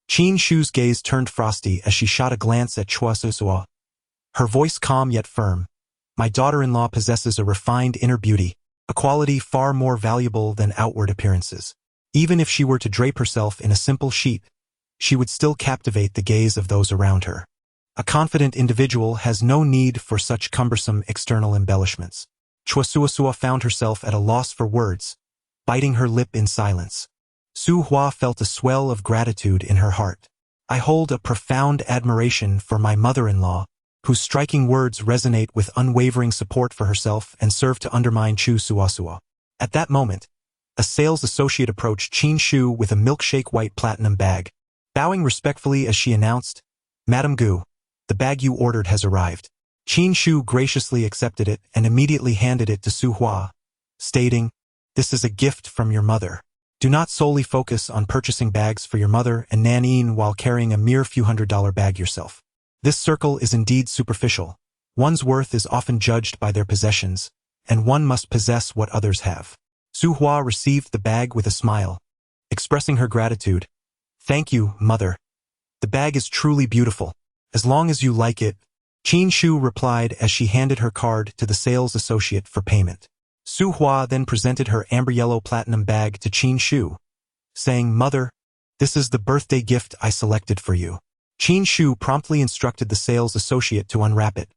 Qin Shu's gaze turned frosty as she shot a glance at Chua Suasua, her voice calm yet firm. "My daughter-in-law possesses a refined inner beauty, a quality far more valuable than outward appearances. Even if she were to drape herself in a simple sheet, she would still captivate the gaze of those around her. A confident individual has no need for such cumbersome external embellishments." Chua Suasua found herself at a loss for words, biting her lip in silence. Su Hua felt a swell of gratitude in her heart. "I hold a profound admiration for my mother-in-law, whose striking words resonate with unwavering support for herself and serve to undermine Chu Suasua." At that moment, a sales associate approached Qin Shu with a milkshake white platinum bag. Bowing respectfully as she announced, "Madam Gu, the bag you ordered has arrived." Qin Shu graciously accepted it and immediately handed it to Su Hua, stating, "This is a gift from your mother. Do not solely focus on purchasing bags for your mother and Nanine while carrying a mere few $100 bag yourself. This circle is indeed superficial. One's worth is often judged by their possessions, and one must possess what others have." Su Hua received the bag with a smile, expressing her gratitude. "Thank you, mother. The bag is truly beautiful. As long as you like it," Qin Shu replied as she handed her card to the sales associate for payment. Su Hua then presented her amber-yellow platinum bag to Qin Shu, saying, "Mother, this is the birthday gift I selected for you. Qin Shu promptly instructed the sales associate to unwrap it,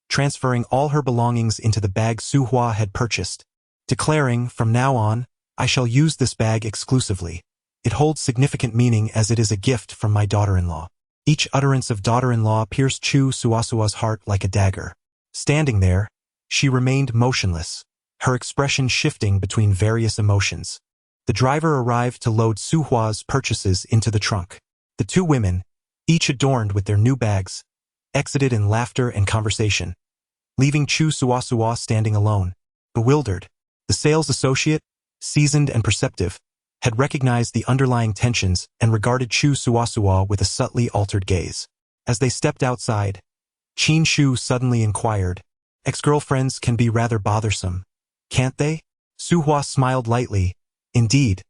transferring all her belongings into the bag Su Hua had purchased, declaring, "From now on, I shall use this bag exclusively. It holds significant meaning as it is a gift from my daughter-in-law." Each utterance of daughter-in-law pierced Chu Suasua's heart like a dagger. Standing there, she remained motionless, her expression shifting between various emotions. The driver arrived to load Su Hua's purchases into the trunk. The two women, each adorned with their new bags, exited in laughter and conversation, leaving Chu Suasua standing alone, bewildered. The sales associate, seasoned and perceptive, had recognized the underlying tensions and regarded Chu Suasua with a subtly altered gaze. As they stepped outside, Qin Shu suddenly inquired, "Ex-girlfriends can be rather bothersome, can't they?" Su Hua smiled lightly. "Indeed,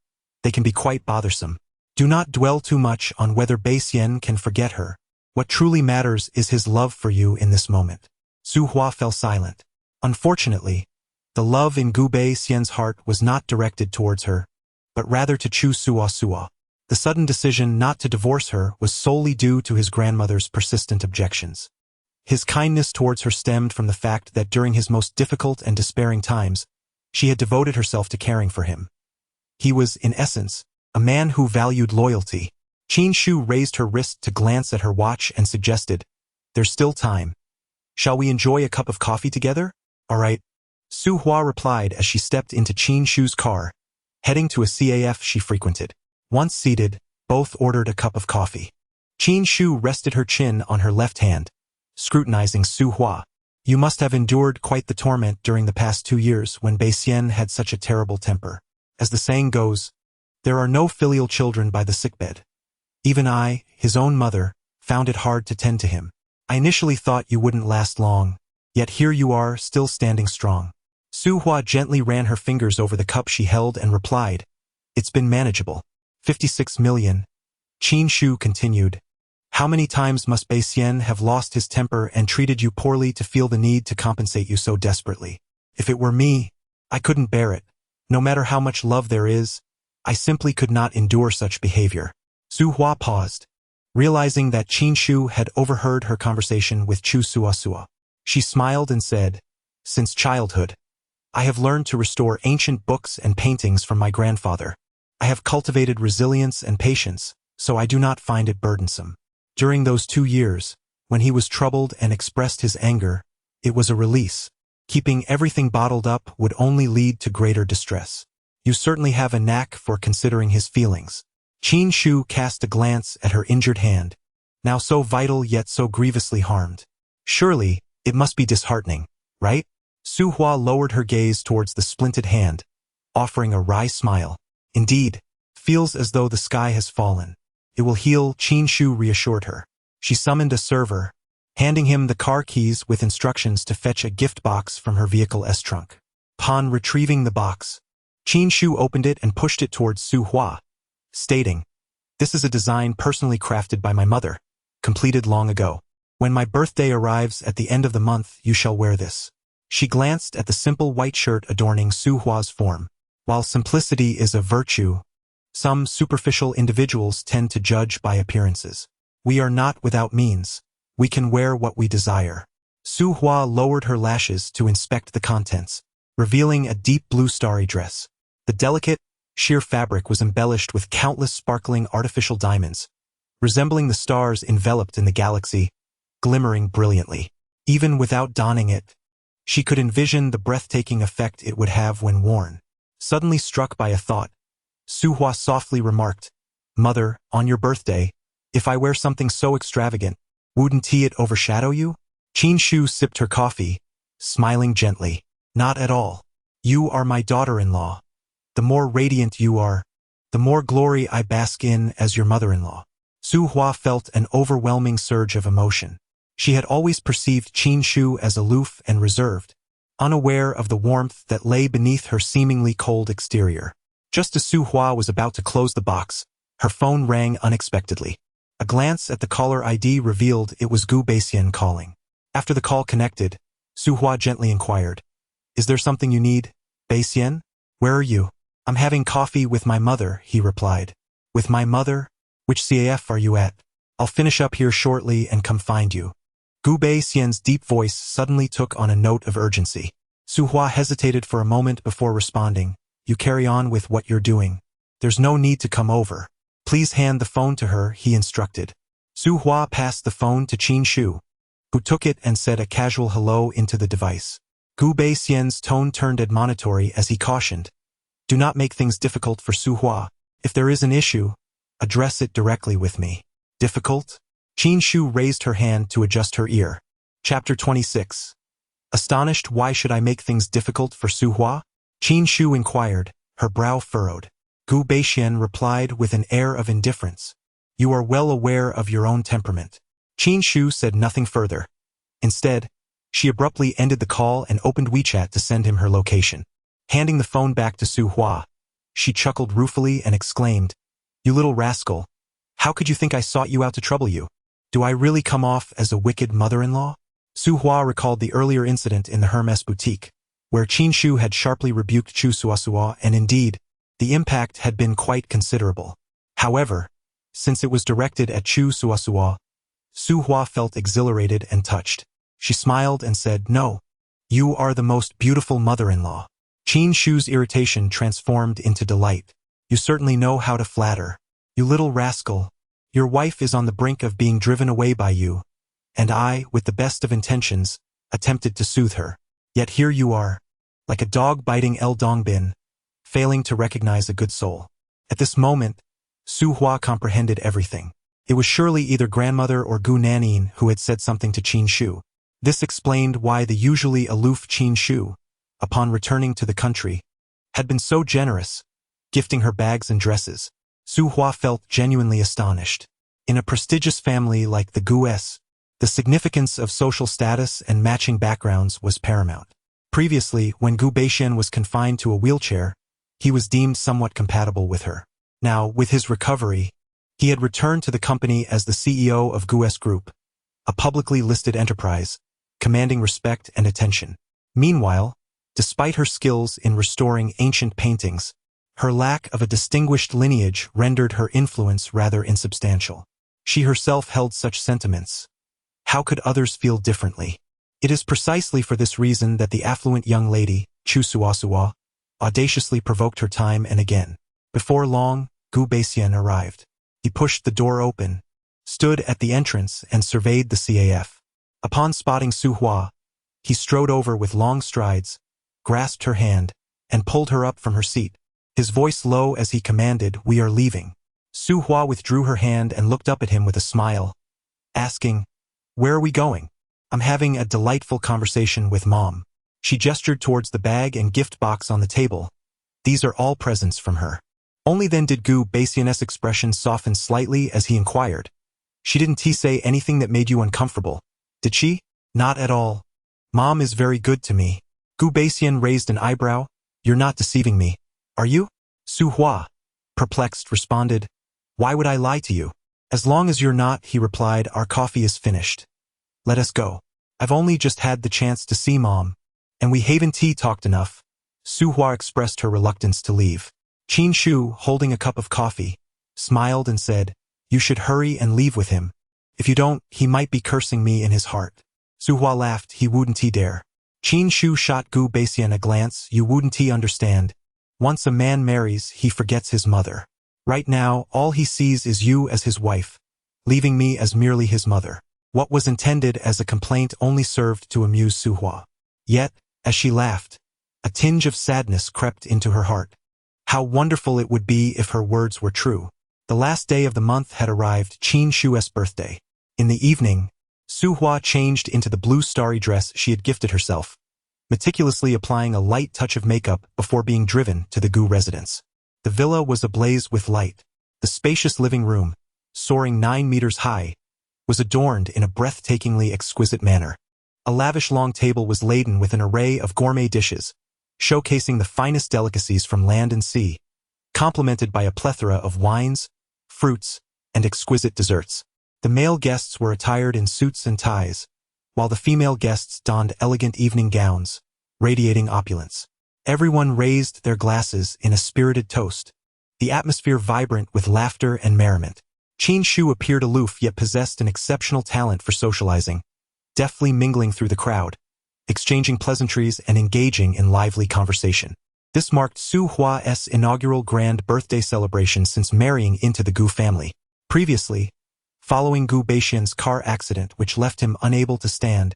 they can be quite bothersome. Do not dwell too much on whether Bai Xian can forget her. What truly matters is his love for you in this moment." Su Hua fell silent. Unfortunately, the love in Gu Bai Xian's heart was not directed towards her, but rather to Chu Suasua. The sudden decision not to divorce her was solely due to his grandmother's persistent objections. His kindness towards her stemmed from the fact that during his most difficult and despairing times, she had devoted herself to caring for him. He was, in essence, a man who valued loyalty. Qin Shu raised her wrist to glance at her watch and suggested, "There's still time. Shall we enjoy a cup of coffee together?" "All right," Su Hua replied as she stepped into Qin Shu's car, heading to a CAF she frequented. Once seated, both ordered a cup of coffee. Qin Shu rested her chin on her left hand, scrutinizing Su Hua. "You must have endured quite the torment during the past 2 years when Bai Xian had such a terrible temper. As the saying goes, there are no filial children by the sickbed. Even I, his own mother, found it hard to tend to him. I initially thought you wouldn't last long, yet here you are, still standing strong." Su Hua gently ran her fingers over the cup she held and replied, "It's been manageable." 56 million. Qin Shu continued, "How many times must Bai Xian have lost his temper and treated you poorly to feel the need to compensate you so desperately? If it were me, I couldn't bear it. No matter how much love there is, I simply could not endure such behavior." Su Hua paused, realizing that Qin Shu had overheard her conversation with Chu Suasua. She smiled and said, "Since childhood, I have learned to restore ancient books and paintings from my grandfather. I have cultivated resilience and patience, so I do not find it burdensome. During those 2 years, when he was troubled and expressed his anger, it was a release. Keeping everything bottled up would only lead to greater distress. You certainly have a knack for considering his feelings." Qin Shu cast a glance at her injured hand, now so vital yet so grievously harmed. "Surely, it must be disheartening, right?" Su Hua lowered her gaze towards the splinted hand, offering a wry smile. "Indeed, feels as though the sky has fallen. It will heal," Qin Shu reassured her. She summoned a server, handing him the car keys with instructions to fetch a gift box from her vehicle S-trunk. Upon retrieving the box, Qin Shu opened it and pushed it towards Su Hua, stating, "This is a design personally crafted by my mother, completed long ago. When my birthday arrives at the end of the month, you shall wear this." She glanced at the simple white shirt adorning Su Hua's form. While simplicity is a virtue, some superficial individuals tend to judge by appearances. We are not without means. We can wear what we desire. Su Hua lowered her lashes to inspect the contents, revealing a deep blue starry dress. The delicate, sheer fabric was embellished with countless sparkling artificial diamonds, resembling the stars enveloped in the galaxy, glimmering brilliantly. Even without donning it, she could envision the breathtaking effect it would have when worn. Suddenly struck by a thought, Su Hua softly remarked, "Mother, on your birthday, if I wear something so extravagant, wouldn't it overshadow you?" Qin Shu sipped her coffee, smiling gently. "Not at all. You are my daughter-in-law. The more radiant you are, the more glory I bask in as your mother-in-law." Su Hua felt an overwhelming surge of emotion. She had always perceived Qin Shu as aloof and reserved, unaware of the warmth that lay beneath her seemingly cold exterior. Just as Su Hua was about to close the box, her phone rang unexpectedly. A glance at the caller ID revealed it was Gu Baixian calling. After the call connected, Su Hua gently inquired, "Is there something you need, Baixian? Where are you?" "I'm having coffee with my mother," he replied. "With my mother? Which CAF are you at?" I'll finish up here shortly and come find you. Gu Beixian's deep voice suddenly took on a note of urgency. Su Hua hesitated for a moment before responding. You carry on with what you're doing. There's no need to come over. Please hand the phone to her, he instructed. Su Hua passed the phone to Qin Shu, who took it and said a casual hello into the device. Gu Beixian's tone turned admonitory as he cautioned. Do not make things difficult for Su Hua. If there is an issue, address it directly with me. Difficult? Qin Shu raised her hand to adjust her ear. Chapter 26. Astonished, why should I make things difficult for Su Hua? Qin Shu inquired, her brow furrowed. Gu Beixian replied with an air of indifference. You are well aware of your own temperament. Qin Shu said nothing further. Instead, she abruptly ended the call and opened WeChat to send him her location. Handing the phone back to Su Hua, she chuckled ruefully and exclaimed, You little rascal, how could you think I sought you out to trouble you? Do I really come off as a wicked mother-in-law? Su Hua recalled the earlier incident in the Hermes boutique, where Qin Shu had sharply rebuked Chu Suasua, and indeed, the impact had been quite considerable. However, since it was directed at Chu Suasua, Su Hua felt exhilarated and touched. She smiled and said, No, you are the most beautiful mother-in-law. Qin Shu's irritation transformed into delight. You certainly know how to flatter. You little rascal, your wife is on the brink of being driven away by you, and I, with the best of intentions, attempted to soothe her. Yet here you are, like a dog biting El Dongbin, failing to recognize a good soul. At this moment, Su Hua comprehended everything. It was surely either grandmother or Gu Nanin who had said something to Qin Shu. This explained why the usually aloof Qin Shu, upon returning to the country, had been so generous, gifting her bags and dresses. Su Hua felt genuinely astonished. In a prestigious family like the Gu's, the significance of social status and matching backgrounds was paramount. Previously, when Gu Beixian was confined to a wheelchair, he was deemed somewhat compatible with her. Now, with his recovery, he had returned to the company as the CEO of Gu's Group, a publicly listed enterprise, commanding respect and attention. Meanwhile, despite her skills in restoring ancient paintings, her lack of a distinguished lineage rendered her influence rather insubstantial. She herself held such sentiments. How could others feel differently? It is precisely for this reason that the affluent young lady, Chu Suasua, audaciously provoked her time and again. Before long, Gu Beixian arrived. He pushed the door open, stood at the entrance and surveyed the CAF. Upon spotting Su Hua, he strode over with long strides, grasped her hand, and pulled her up from her seat. His voice low as he commanded, We are leaving. Su Hua withdrew her hand and looked up at him with a smile, asking, Where are we going? I'm having a delightful conversation with Mom. She gestured towards the bag and gift box on the table. These are all presents from her. Only then did Gu Beixian's expression soften slightly as he inquired. She didn't say anything that made you uncomfortable, did she? Not at all. Mom is very good to me. Gu Beixian raised an eyebrow. You're not deceiving me, are you? Su Hua, perplexed, responded, Why would I lie to you? As long as you're not, he replied, our coffee is finished. Let us go. I've only just had the chance to see Mom, and we haven't talked enough. Su Hua expressed her reluctance to leave. Qin Shu, holding a cup of coffee, smiled and said, You should hurry and leave with him. If you don't, he might be cursing me in his heart. Su Hua laughed, he wouldn't dare. Qin Shu shot Gu Beixian a glance, you wouldn't understand. Once a man marries, he forgets his mother. Right now, all he sees is you as his wife, leaving me as merely his mother. What was intended as a complaint only served to amuse Su Hua. Yet, as she laughed, a tinge of sadness crept into her heart. How wonderful it would be if her words were true. The last day of the month had arrived, Qin Shu's birthday. In the evening, Su Hua changed into the blue starry dress she had gifted herself, meticulously applying a light touch of makeup before being driven to the Gu residence. The villa was ablaze with light. The spacious living room, soaring 9 meters high, was adorned in a breathtakingly exquisite manner. A lavish long table was laden with an array of gourmet dishes, showcasing the finest delicacies from land and sea, complemented by a plethora of wines, fruits, and exquisite desserts. The male guests were attired in suits and ties, while the female guests donned elegant evening gowns, radiating opulence. Everyone raised their glasses in a spirited toast, the atmosphere vibrant with laughter and merriment. Qin Shu appeared aloof yet possessed an exceptional talent for socializing, deftly mingling through the crowd, exchanging pleasantries and engaging in lively conversation. This marked Su Hua's inaugural grand birthday celebration since marrying into the Gu family. Previously, following Gu Beixian's car accident which left him unable to stand,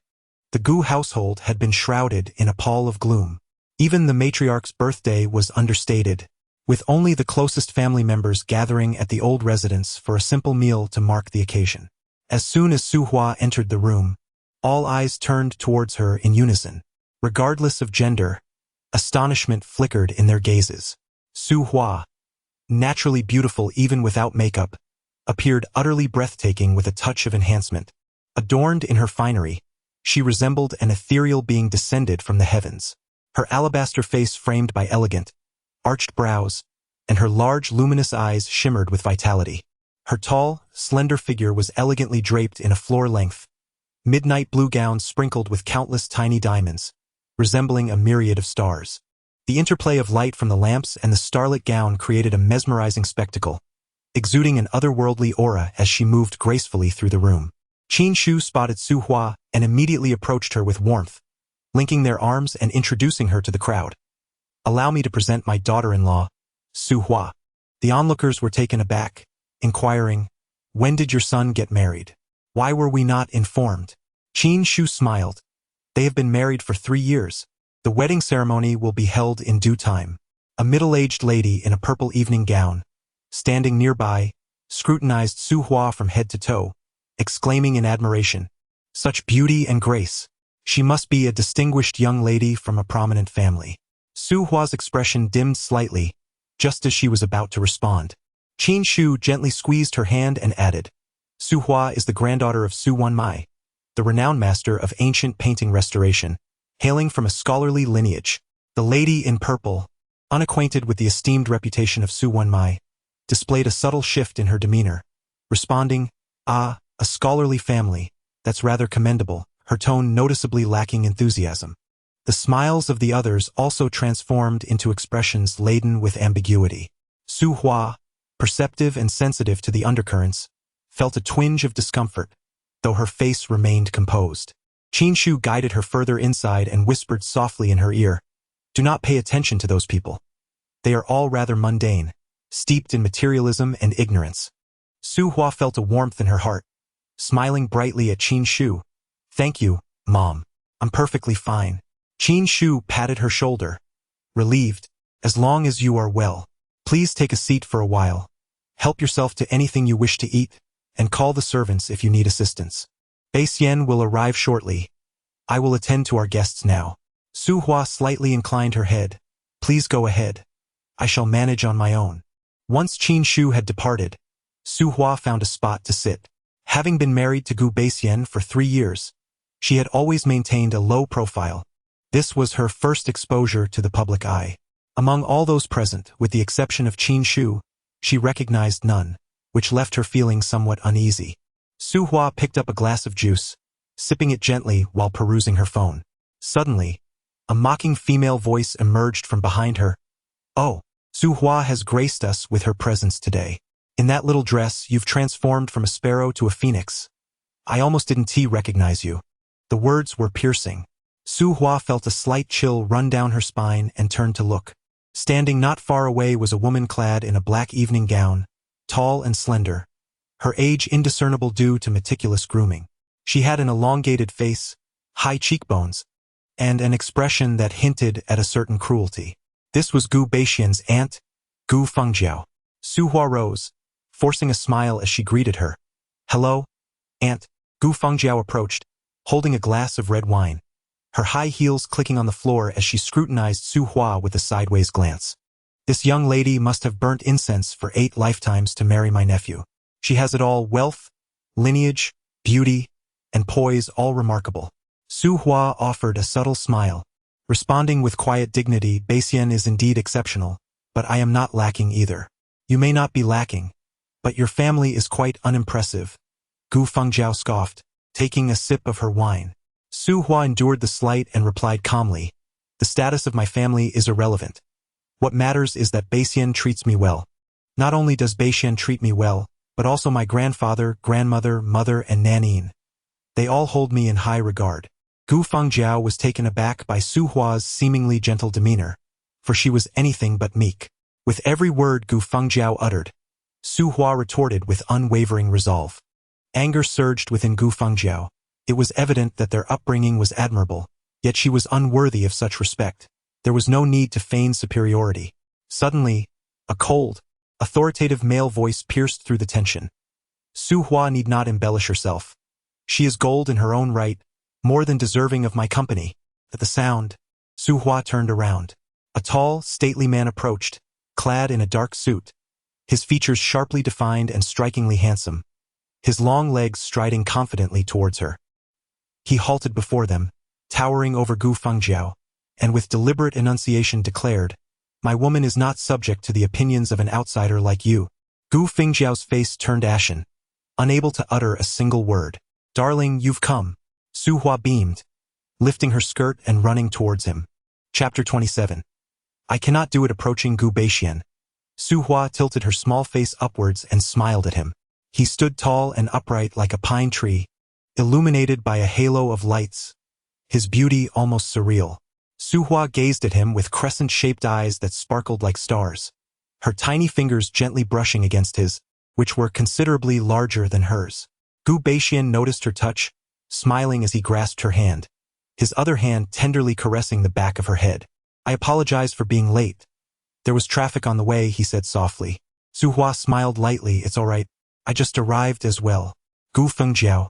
the Gu household had been shrouded in a pall of gloom. Even the matriarch's birthday was understated, with only the closest family members gathering at the old residence for a simple meal to mark the occasion. As soon as Su Hua entered the room, all eyes turned towards her in unison. Regardless of gender, astonishment flickered in their gazes. Su Hua, naturally beautiful even without makeup, appeared utterly breathtaking with a touch of enhancement. Adorned in her finery, she resembled an ethereal being descended from the heavens. Her alabaster face framed by elegant, arched brows, and her large luminous eyes shimmered with vitality. Her tall, slender figure was elegantly draped in a floor-length, midnight blue gown sprinkled with countless tiny diamonds, resembling a myriad of stars. The interplay of light from the lamps and the starlit gown created a mesmerizing spectacle, exuding an otherworldly aura as she moved gracefully through the room. Qin Shu spotted Su Hua and immediately approached her with warmth, linking their arms and introducing her to the crowd. "Allow me to present my daughter-in-law, Su Hua." The onlookers were taken aback, inquiring, "When did your son get married? Why were we not informed?" Qin Shu smiled. "They have been married for 3 years. The wedding ceremony will be held in due time." A middle-aged lady in a purple evening gown, standing nearby, scrutinized Su Hua from head to toe, exclaiming in admiration, "Such beauty and grace! She must be a distinguished young lady from a prominent family." Su Hua's expression dimmed slightly, just as she was about to respond. Qin Shu gently squeezed her hand and added, "Su Hua is the granddaughter of Su Wanmai, the renowned master of ancient painting restoration, hailing from a scholarly lineage." The lady in purple, unacquainted with the esteemed reputation of Su Wanmai, displayed a subtle shift in her demeanor, responding, "Ah, a scholarly family, that's rather commendable," her tone noticeably lacking enthusiasm. The smiles of the others also transformed into expressions laden with ambiguity. Su Hua, perceptive and sensitive to the undercurrents, felt a twinge of discomfort, though her face remained composed. Qin Shu guided her further inside and whispered softly in her ear, "Do not pay attention to those people. They are all rather mundane, steeped in materialism and ignorance." Su Hua felt a warmth in her heart, smiling brightly at Qin Shu. "Thank you, Mom. I'm perfectly fine." Qin Shu patted her shoulder, relieved. "As long as you are well, please take a seat for a while. Help yourself to anything you wish to eat, and call the servants if you need assistance. Beixian will arrive shortly. I will attend to our guests now." Su Hua slightly inclined her head. "Please go ahead. I shall manage on my own." Once Qin Shu had departed, Su Hua found a spot to sit. Having been married to Gu Beixian for 3 years, she had always maintained a low profile. This was her first exposure to the public eye. Among all those present, with the exception of Qin Shu, she recognized none, which left her feeling somewhat uneasy. Su Hua picked up a glass of juice, sipping it gently while perusing her phone. Suddenly, a mocking female voice emerged from behind her. "Oh, Su Hua has graced us with her presence today. In that little dress, you've transformed from a sparrow to a phoenix. I almost didn't recognize you." The words were piercing. Su Hua felt a slight chill run down her spine and turned to look. Standing not far away was a woman clad in a black evening gown, tall and slender, her age indiscernible due to meticulous grooming. She had an elongated face, high cheekbones, and an expression that hinted at a certain cruelty. This was Gu Beixian's aunt, Gu Fengjiao. Su Hua rose, forcing a smile as she greeted her. "Hello, Aunt." Gu Fengjiao approached, holding a glass of red wine, her high heels clicking on the floor as she scrutinized Su Hua with a sideways glance. "This young lady must have burnt incense for 8 lifetimes to marry my nephew. She has it all: wealth, lineage, beauty, and poise, all remarkable." Su Hua offered a subtle smile, responding with quiet dignity, "Beixian is indeed exceptional, but I am not lacking either." "You may not be lacking, but your family is quite unimpressive," Gu Fengjiao scoffed, taking a sip of her wine. Su Hua endured the slight and replied calmly, "The status of my family is irrelevant. What matters is that Beixian treats me well. Not only does Beixian treat me well, but also my grandfather, grandmother, mother, and Nanine. They all hold me in high regard. Gu Fengjiao was taken aback by Su Hua's seemingly gentle demeanor, for she was anything but meek. With every word Gu Fengjiao uttered, Su Hua retorted with unwavering resolve. Anger surged within Gu Fengjiao. It was evident that their upbringing was admirable, yet she was unworthy of such respect. There was no need to feign superiority. Suddenly, a cold, authoritative male voice pierced through the tension. Su Hua need not embellish herself. She is gold in her own right, more than deserving of my company. At the sound, Su Hua turned around. A tall, stately man approached, clad in a dark suit, his features sharply defined and strikingly handsome, his long legs striding confidently towards her. He halted before them, towering over Gu Fengjiao, and with deliberate enunciation declared, "My woman is not subject to the opinions of an outsider like you." Gu Fengjiao's face turned ashen, unable to utter a single word. "Darling, you've come." Su Hua beamed, lifting her skirt and running towards him. Chapter 27. I cannot do it. Approaching Gu Beixian, Su Hua tilted her small face upwards and smiled at him. He stood tall and upright like a pine tree, illuminated by a halo of lights, his beauty almost surreal. Su Hua gazed at him with crescent-shaped eyes that sparkled like stars, her tiny fingers gently brushing against his, which were considerably larger than hers. Gu Beixian noticed her touch, smiling as he grasped her hand, his other hand tenderly caressing the back of her head. "I apologize for being late. There was traffic on the way," he said softly. Su Hua smiled lightly. "It's all right. I just arrived as well." Gu Fengjiao,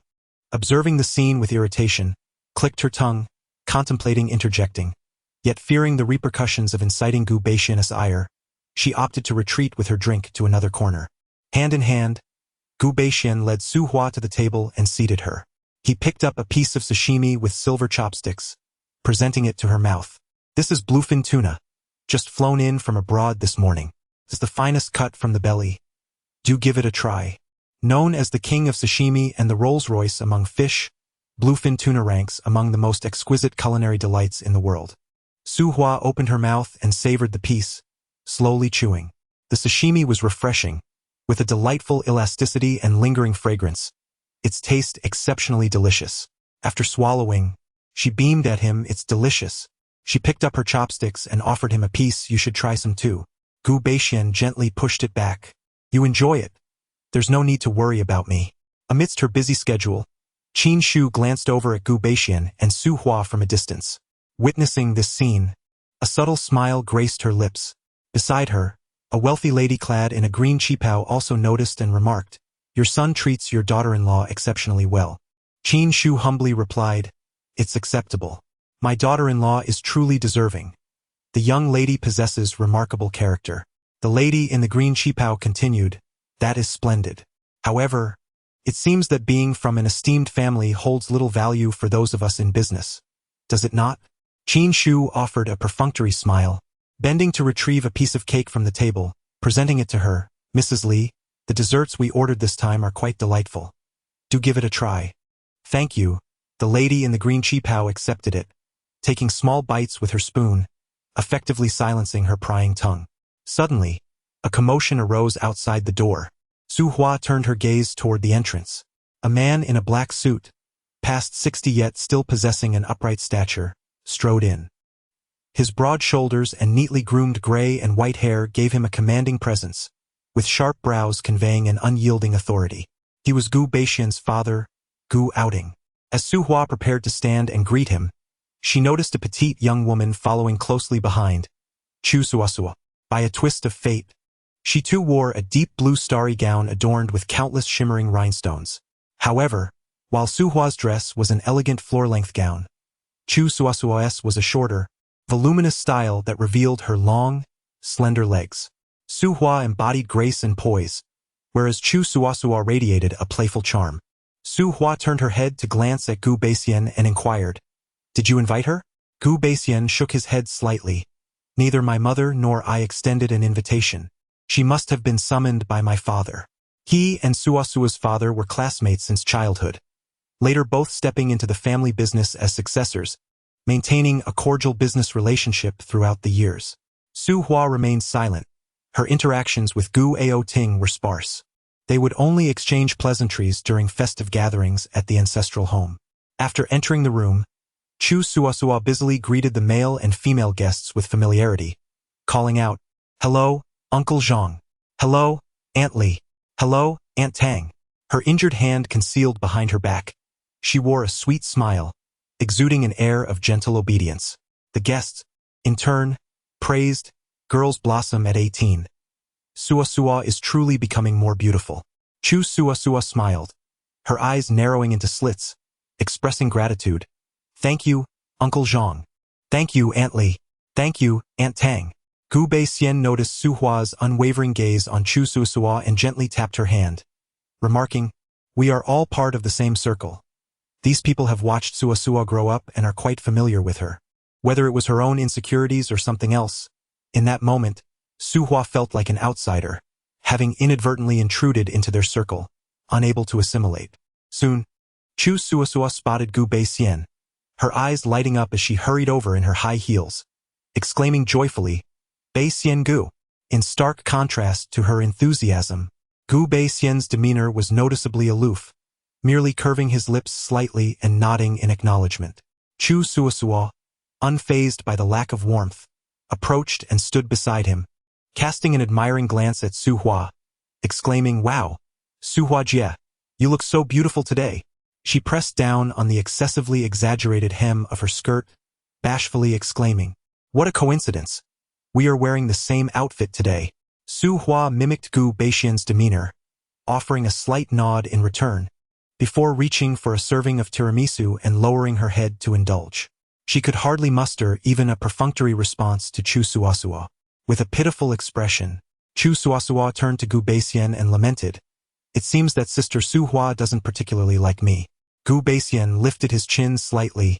observing the scene with irritation, clicked her tongue, contemplating interjecting. Yet fearing the repercussions of inciting Gu Beixian's ire, she opted to retreat with her drink to another corner. Hand in hand, Gu Beixian led Su Hua to the table and seated her. He picked up a piece of sashimi with silver chopsticks, presenting it to her mouth. "This is bluefin tuna, just flown in from abroad this morning. It's the finest cut from the belly. Do give it a try." Known as the king of sashimi and the Rolls-Royce among fish, bluefin tuna ranks among the most exquisite culinary delights in the world. Su Hua opened her mouth and savored the piece, slowly chewing. The sashimi was refreshing, with a delightful elasticity and lingering fragrance, its taste exceptionally delicious. After swallowing, she beamed at him. "It's delicious." She picked up her chopsticks and offered him a piece. "You should try some too." Gu Beixian gently pushed it back. "You enjoy it. There's no need to worry about me." Amidst her busy schedule, Qin Shu glanced over at Gu Beixian and Su Hua from a distance. Witnessing this scene, a subtle smile graced her lips. Beside her, a wealthy lady clad in a green qipao also noticed and remarked, "Your son treats your daughter-in-law exceptionally well." Qin Shu humbly replied, "It's acceptable. My daughter-in-law is truly deserving. The young lady possesses remarkable character." The lady in the green qipao continued, "That is splendid. However, it seems that being from an esteemed family holds little value for those of us in business. Does it not?" Qin Shu offered a perfunctory smile, bending to retrieve a piece of cake from the table, presenting it to her. "Mrs. Li, the desserts we ordered this time are quite delightful. Do give it a try." "Thank you." The lady in the green qipao accepted it, taking small bites with her spoon, effectively silencing her prying tongue. Suddenly, a commotion arose outside the door. Su Hua turned her gaze toward the entrance. A man in a black suit, past 60 yet still possessing an upright stature, strode in. His broad shoulders and neatly groomed gray and white hair gave him a commanding presence, with sharp brows conveying an unyielding authority. He was Gu Beixian's father, Gu Outing. As Su Hua prepared to stand and greet him, she noticed a petite young woman following closely behind, Chu Suasua. By a twist of fate, she too wore a deep blue starry gown adorned with countless shimmering rhinestones. However, while Su Hua's dress was an elegant floor-length gown, Chu Suasua's was a shorter, voluminous style that revealed her long, slender legs. Su Hua embodied grace and poise, whereas Chu Suasua radiated a playful charm. Su Hua turned her head to glance at Gu Beixian and inquired, "Did you invite her?" Gu Beixian shook his head slightly. "Neither my mother nor I extended an invitation. She must have been summoned by my father." He and Suasua's father were classmates since childhood, later both stepping into the family business as successors, maintaining a cordial business relationship throughout the years. Su Hua remained silent. Her interactions with Gu Aoting were sparse. They would only exchange pleasantries during festive gatherings at the ancestral home. After entering the room, Chu Suasua busily greeted the male and female guests with familiarity, calling out, "Hello, Uncle Zhang. Hello, Aunt Li. Hello, Aunt Tang." Her injured hand concealed behind her back, she wore a sweet smile, exuding an air of gentle obedience. The guests, in turn, praised, "Girls blossom at 18. Suasua is truly becoming more beautiful." Chu Suasua smiled, her eyes narrowing into slits, expressing gratitude. "Thank you, Uncle Zhang. Thank you, Aunt Li. Thank you, Aunt Tang." Gu Beixian noticed Su Hua's unwavering gaze on Chu Suasua and gently tapped her hand, remarking, "We are all part of the same circle. These people have watched Suasua grow up and are quite familiar with her." Whether it was her own insecurities or something else, in that moment, Su Hua felt like an outsider, having inadvertently intruded into their circle, unable to assimilate. Soon, Chu Suasua spotted Gu Beixian, her eyes lighting up as she hurried over in her high heels, exclaiming joyfully, "Beixian Gu." In stark contrast to her enthusiasm, Gu Beixian's demeanor was noticeably aloof, merely curving his lips slightly and nodding in acknowledgement. Chu Suasua, unfazed by the lack of warmth, approached and stood beside him, casting an admiring glance at Su Hua, exclaiming, "Wow, Su Hua Jie, you look so beautiful today." She pressed down on the excessively exaggerated hem of her skirt, bashfully exclaiming, "What a coincidence! We are wearing the same outfit today." Su Hua mimicked Gu Beixian's demeanor, offering a slight nod in return, before reaching for a serving of tiramisu and lowering her head to indulge. She could hardly muster even a perfunctory response to Chu Suasua. With a pitiful expression, Chu Suasua turned to Gu Beixian and lamented, "It seems that Sister Su Hua doesn't particularly like me." Gu Beixian lifted his chin slightly,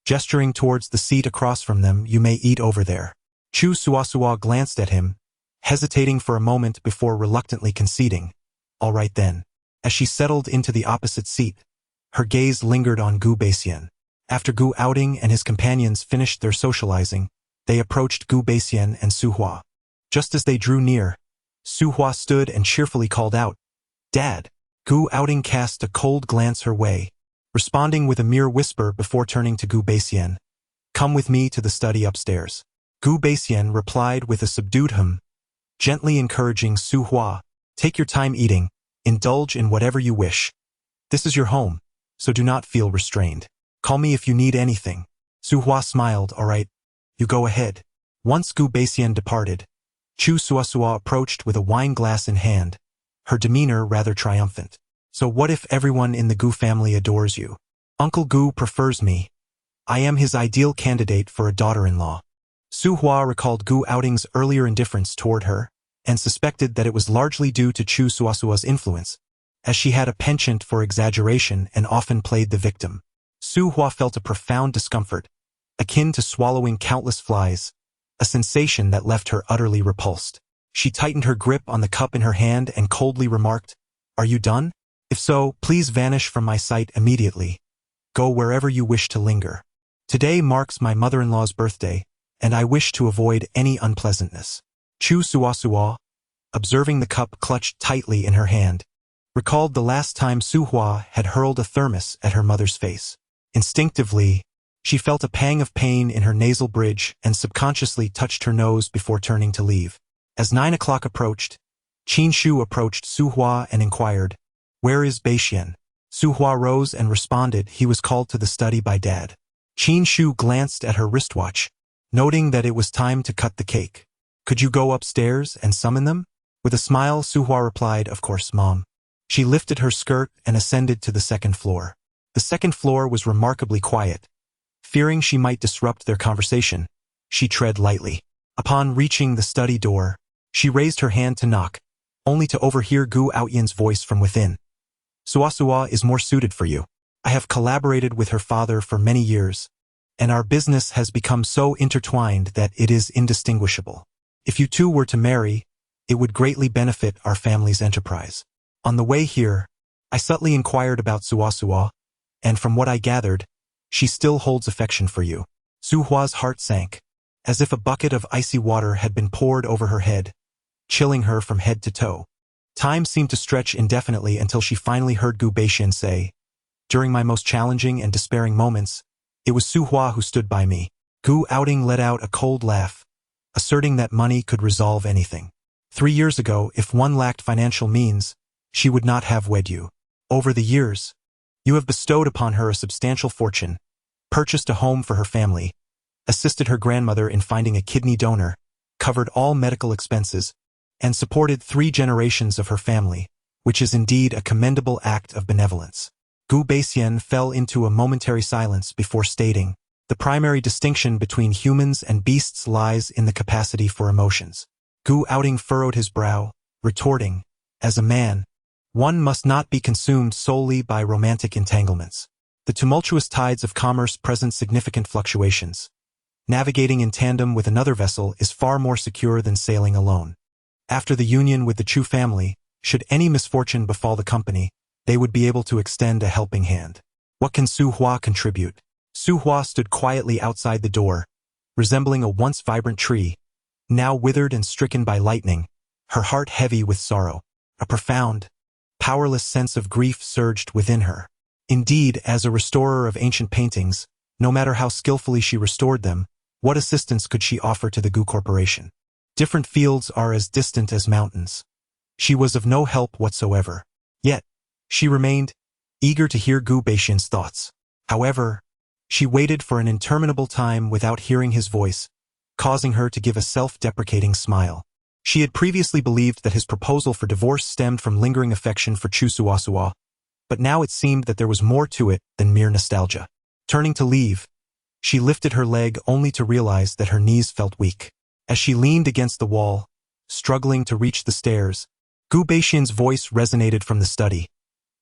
gesturing towards the seat across from them. "You may eat over there." Chu Suasua glanced at him, hesitating for a moment before reluctantly conceding, "All right then." As she settled into the opposite seat, her gaze lingered on Gu Beixian. After Gu Outing and his companions finished their socializing, they approached Gu Beixian and Su Hua. Just as they drew near, Su Hua stood and cheerfully called out, "Dad." Gu Outing cast a cold glance her way, responding with a mere whisper before turning to Gu Beixian, "Come with me to the study upstairs." Gu Beixian replied with a subdued hum, gently encouraging Su Hua, "Take your time eating, indulge in whatever you wish. This is your home, so do not feel restrained. Call me if you need anything." Su Hua smiled, "All right, you go ahead." Once Gu Beixian departed, Chu Suasua approached with a wine glass in hand, her demeanor rather triumphant. "So what if everyone in the Gu family adores you? Uncle Gu prefers me. I am his ideal candidate for a daughter-in-law." Su Hua recalled Gu Outing's earlier indifference toward her, and suspected that it was largely due to Chu Suasua's influence, as she had a penchant for exaggeration and often played the victim. Su Hua felt a profound discomfort, akin to swallowing countless flies, a sensation that left her utterly repulsed. She tightened her grip on the cup in her hand and coldly remarked, "Are you done? If so, please vanish from my sight immediately. Go wherever you wish to linger. Today marks my mother-in-law's birthday, and I wish to avoid any unpleasantness." Chu Suasua, observing the cup clutched tightly in her hand, recalled the last time Su Hua had hurled a thermos at her mother's face. Instinctively, she felt a pang of pain in her nasal bridge and subconsciously touched her nose before turning to leave. As 9 o'clock approached, Qin Shu approached Su Hua and inquired, "Where is Beixian?" Su Hua rose and responded he was called to the study by Dad. Qin Shu glanced at her wristwatch, noting that it was time to cut the cake. "Could you go upstairs and summon them?" With a smile, Su Hua replied, "Of course, Mom." She lifted her skirt and ascended to the second floor. The second floor was remarkably quiet. Fearing she might disrupt their conversation, she tread lightly. Upon reaching the study door, she raised her hand to knock, only to overhear Gu Outyan's voice from within. "Suasua is more suited for you. I have collaborated with her father for many years, and our business has become so intertwined that it is indistinguishable. If you two were to marry, it would greatly benefit our family's enterprise." On the way here, I subtly inquired about Suasua, and from what I gathered, she still holds affection for you. Su Hua's heart sank, as if a bucket of icy water had been poured over her head, chilling her from head to toe. Time seemed to stretch indefinitely until she finally heard Gu Beixian say, "During my most challenging and despairing moments, it was Su Hua who stood by me." Gu Outing let out a cold laugh, asserting that money could resolve anything. 3 years ago, if one lacked financial means, she would not have wed you. Over the years, you have bestowed upon her a substantial fortune, purchased a home for her family, assisted her grandmother in finding a kidney donor, covered all medical expenses, and supported 3 generations of her family, which is indeed a commendable act of benevolence. Gu Beixian fell into a momentary silence before stating, "The primary distinction between humans and beasts lies in the capacity for emotions." Gu Outing furrowed his brow, retorting, "As a man, one must not be consumed solely by romantic entanglements. The tumultuous tides of commerce present significant fluctuations. Navigating in tandem with another vessel is far more secure than sailing alone. After the union with the Chu family, should any misfortune befall the company, they would be able to extend a helping hand. What can Su Hua contribute?" Su Hua stood quietly outside the door, resembling a once vibrant tree, now withered and stricken by lightning, her heart heavy with sorrow. A profound, powerless sense of grief surged within her. Indeed, as a restorer of ancient paintings, no matter how skillfully she restored them, what assistance could she offer to the Gu Corporation? Different fields are as distant as mountains. She was of no help whatsoever. Yet, she remained, eager to hear Gu Beixian's thoughts. However, she waited for an interminable time without hearing his voice, causing her to give a self-deprecating smile. She had previously believed that his proposal for divorce stemmed from lingering affection for Chu Suasua, but now it seemed that there was more to it than mere nostalgia. Turning to leave, she lifted her leg only to realize that her knees felt weak. As she leaned against the wall, struggling to reach the stairs, Gu Beixian's voice resonated from the study.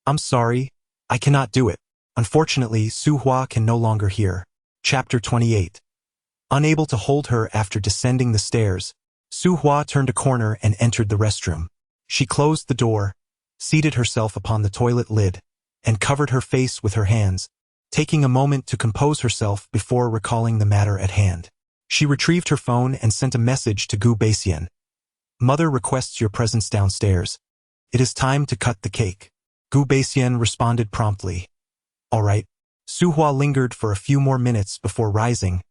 "I'm sorry, I cannot do it. Unfortunately, Su Hua can no longer hear." Chapter 28. Unable to hold her after descending the stairs, Su Hua turned a corner and entered the restroom. She closed the door, seated herself upon the toilet lid, and covered her face with her hands, taking a moment to compose herself before recalling the matter at hand. She retrieved her phone and sent a message to Gu Beixian. "Mother requests your presence downstairs. It is time to cut the cake." Gu Beixian responded promptly. "All right." Su Hua lingered for a few more minutes before rising,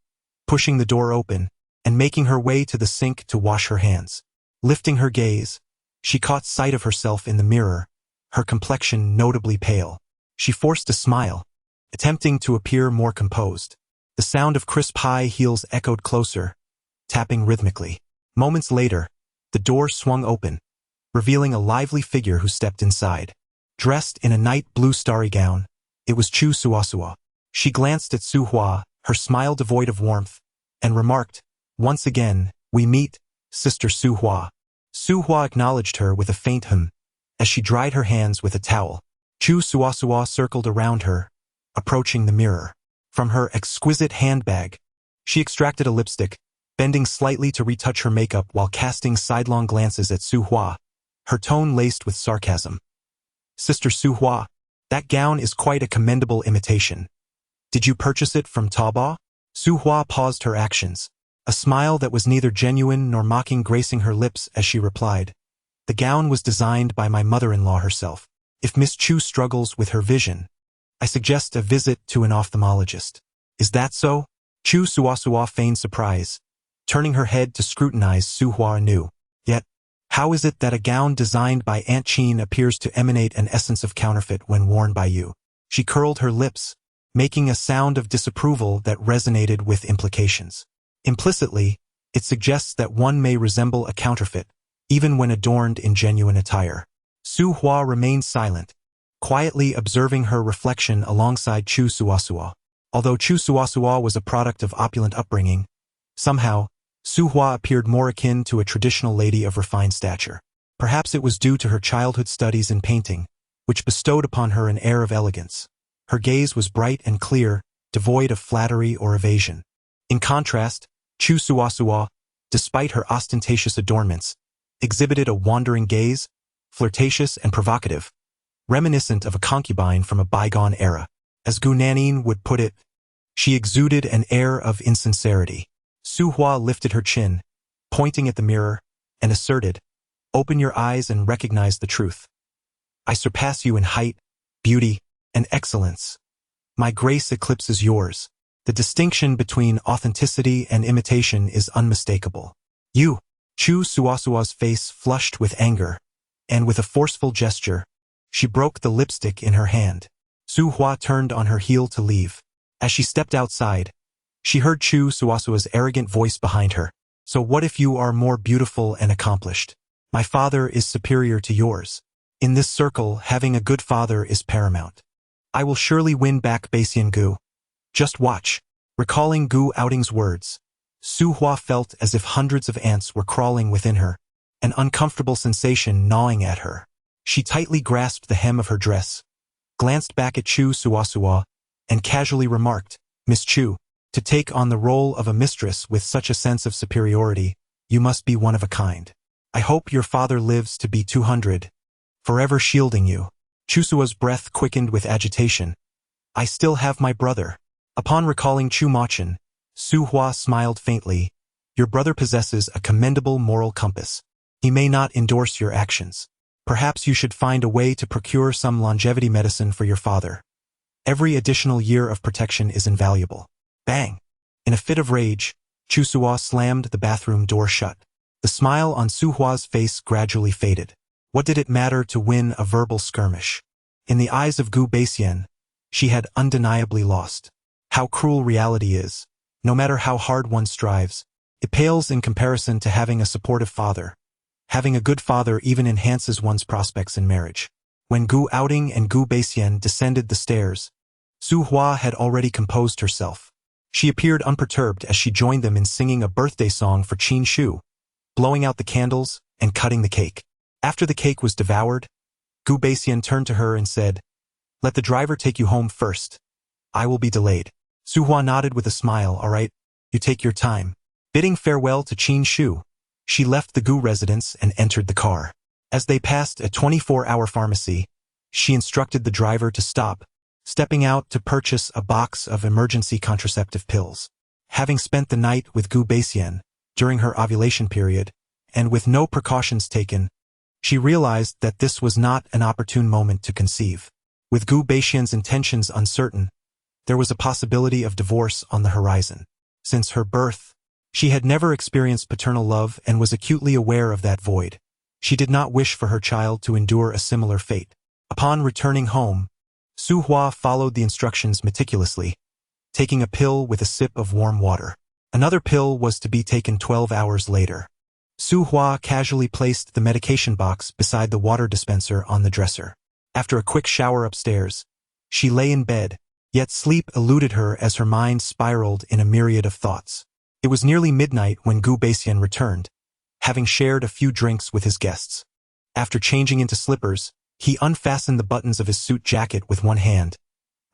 pushing the door open, and making her way to the sink to wash her hands. Lifting her gaze, she caught sight of herself in the mirror, her complexion notably pale. She forced a smile, attempting to appear more composed. The sound of crisp high heels echoed closer, tapping rhythmically. Moments later, the door swung open, revealing a lively figure who stepped inside. Dressed in a night blue starry gown, it was Chu Suasua. She glanced at Su Hua, her smile devoid of warmth, and remarked, "Once again, we meet, Sister Su Hua." Su Hua acknowledged her with a faint hum, as she dried her hands with a towel. Chu Suasua circled around her, approaching the mirror. From her exquisite handbag, she extracted a lipstick, bending slightly to retouch her makeup while casting sidelong glances at Su Hua, her tone laced with sarcasm. "Sister Su Hua, that gown is quite a commendable imitation. Did you purchase it from Taobao?" Su Hua paused her actions, a smile that was neither genuine nor mocking gracing her lips as she replied, "The gown was designed by my mother-in-law herself. If Miss Chu struggles with her vision, I suggest a visit to an ophthalmologist." "Is that so?" Chu Suasua feigned surprise, turning her head to scrutinize Su Hua anew. "Yet, how is it that a gown designed by Aunt Qin appears to emanate an essence of counterfeit when worn by you?" She curled her lips, making a sound of disapproval that resonated with implications. Implicitly, it suggests that one may resemble a counterfeit, even when adorned in genuine attire. Su Hua remained silent, quietly observing her reflection alongside Chu Suasua. Although Chu Suasua was a product of opulent upbringing, somehow, Su Hua appeared more akin to a traditional lady of refined stature. Perhaps it was due to her childhood studies in painting, which bestowed upon her an air of elegance. Her gaze was bright and clear, devoid of flattery or evasion. In contrast, Chu Suasua, despite her ostentatious adornments, exhibited a wandering gaze, flirtatious and provocative, reminiscent of a concubine from a bygone era. As Gu Nanin would put it, she exuded an air of insincerity. Su Hua lifted her chin, pointing at the mirror, and asserted, Open your eyes and recognize the truth. I surpass you in height, beauty, and excellence. My grace eclipses yours. The distinction between authenticity and imitation is unmistakable. You, Chu Suasua's face flushed with anger, and with a forceful gesture, she broke the lipstick in her hand. Su Hua turned on her heel to leave. As she stepped outside, she heard Chu Suasua's arrogant voice behind her. So what if you are more beautiful and accomplished? My father is superior to yours. In this circle, having a good father is paramount. I will surely win back Basian Gu. Just watch. Recalling Gu Outing's words, Su Hua felt as if hundreds of ants were crawling within her, an uncomfortable sensation gnawing at her. She tightly grasped the hem of her dress, glanced back at Chu Suasua, and casually remarked, Miss Chu, to take on the role of a mistress with such a sense of superiority, you must be one of a kind. I hope your father lives to be 200, forever shielding you. Chusua's breath quickened with agitation. I still have my brother. Upon recalling Chu Machin, Su Hua smiled faintly. Your brother possesses a commendable moral compass. He may not endorse your actions. Perhaps you should find a way to procure some longevity medicine for your father. Every additional year of protection is invaluable. Bang! In a fit of rage, Chu Sua slammed the bathroom door shut. The smile on Su Hua's face gradually faded. What did it matter to win a verbal skirmish? In the eyes of Gu Baixian, she had undeniably lost. How cruel reality is. No matter how hard one strives, it pales in comparison to having a supportive father. Having a good father even enhances one's prospects in marriage. When Gu Outing and Gu Baixian descended the stairs, Su Hua had already composed herself. She appeared unperturbed as she joined them in singing a birthday song for Qin Shu, blowing out the candles and cutting the cake. After the cake was devoured, Gu Baixian turned to her and said, Let the driver take you home first. I will be delayed. Su Hua nodded with a smile. All right, you take your time. Bidding farewell to Qin Shu, she left the Gu residence and entered the car. As they passed a 24-hour pharmacy, she instructed the driver to stop, stepping out to purchase a box of emergency contraceptive pills. Having spent the night with Gu Baixian during her ovulation period, and with no precautions taken, she realized that this was not an opportune moment to conceive. With Gu Baixian's intentions uncertain, there was a possibility of divorce on the horizon. Since her birth, she had never experienced paternal love and was acutely aware of that void. She did not wish for her child to endure a similar fate. Upon returning home, Su Hua followed the instructions meticulously, taking a pill with a sip of warm water. Another pill was to be taken 12 hours later. Su Hua casually placed the medication box beside the water dispenser on the dresser. After a quick shower upstairs, she lay in bed, yet sleep eluded her as her mind spiraled in a myriad of thoughts. It was nearly midnight when Gu Baixian returned, having shared a few drinks with his guests. After changing into slippers, he unfastened the buttons of his suit jacket with one hand,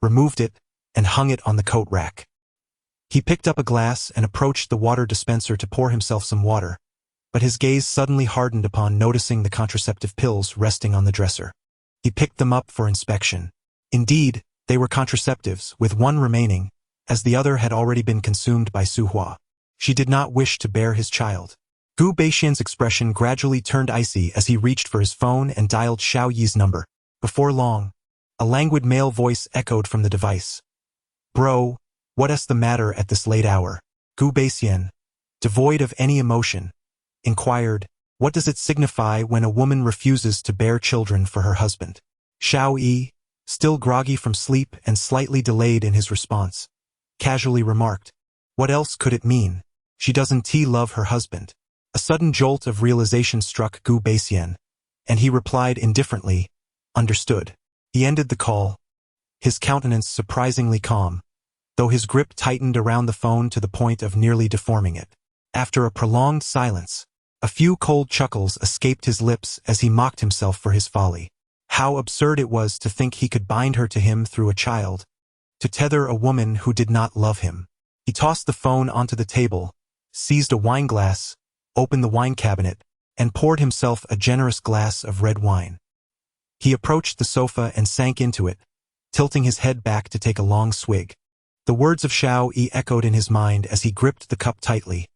removed it, and hung it on the coat rack. He picked up a glass and approached the water dispenser to pour himself some water, but his gaze suddenly hardened upon noticing the contraceptive pills resting on the dresser. He picked them up for inspection. Indeed, they were contraceptives, with one remaining, as the other had already been consumed by Su Hua. She did not wish to bear his child. Gu Baixian's expression gradually turned icy as he reached for his phone and dialed Xiao Yi's number. Before long, a languid male voice echoed from the device. Bro, what's the matter at this late hour? Gu Baixian, devoid of any emotion, inquired, what does it signify when a woman refuses to bear children for her husband? Xiao Yi, still groggy from sleep and slightly delayed in his response, casually remarked, what else could it mean? She doesn't love her husband. A sudden jolt of realization struck Gu Baixian, and he replied indifferently, understood. He ended the call, his countenance surprisingly calm, though his grip tightened around the phone to the point of nearly deforming it. After a prolonged silence, a few cold chuckles escaped his lips as he mocked himself for his folly. How absurd it was to think he could bind her to him through a child, to tether a woman who did not love him. He tossed the phone onto the table, seized a wine glass, opened the wine cabinet, and poured himself a generous glass of red wine. He approached the sofa and sank into it, tilting his head back to take a long swig. The words of Xiao Yi echoed in his mind as he gripped the cup tightly,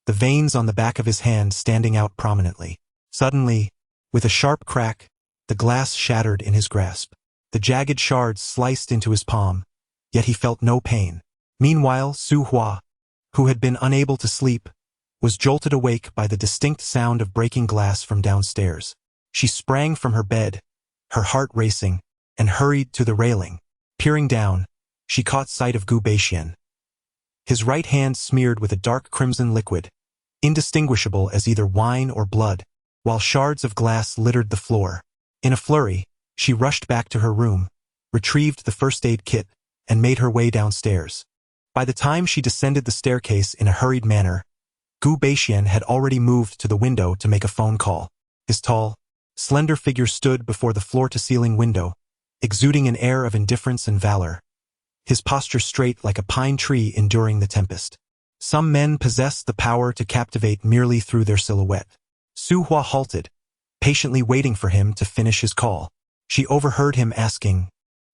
the veins on the back of his hand standing out prominently. Suddenly, with a sharp crack, the glass shattered in his grasp. The jagged shards sliced into his palm, yet he felt no pain. Meanwhile, Su Hua, who had been unable to sleep, was jolted awake by the distinct sound of breaking glass from downstairs. She sprang from her bed, her heart racing, and hurried to the railing. Peering down, she caught sight of Gu Beixian. His right hand smeared with a dark crimson liquid, indistinguishable as either wine or blood, while shards of glass littered the floor. In a flurry, she rushed back to her room, retrieved the first aid kit, and made her way downstairs. By the time she descended the staircase in a hurried manner, Gu Beixian had already moved to the window to make a phone call. His tall, slender figure stood before the floor-to-ceiling window, exuding an air of indifference and valor, his posture straight like a pine tree enduring the tempest. Some men possess the power to captivate merely through their silhouette. Su Hua halted, patiently waiting for him to finish his call. She overheard him asking,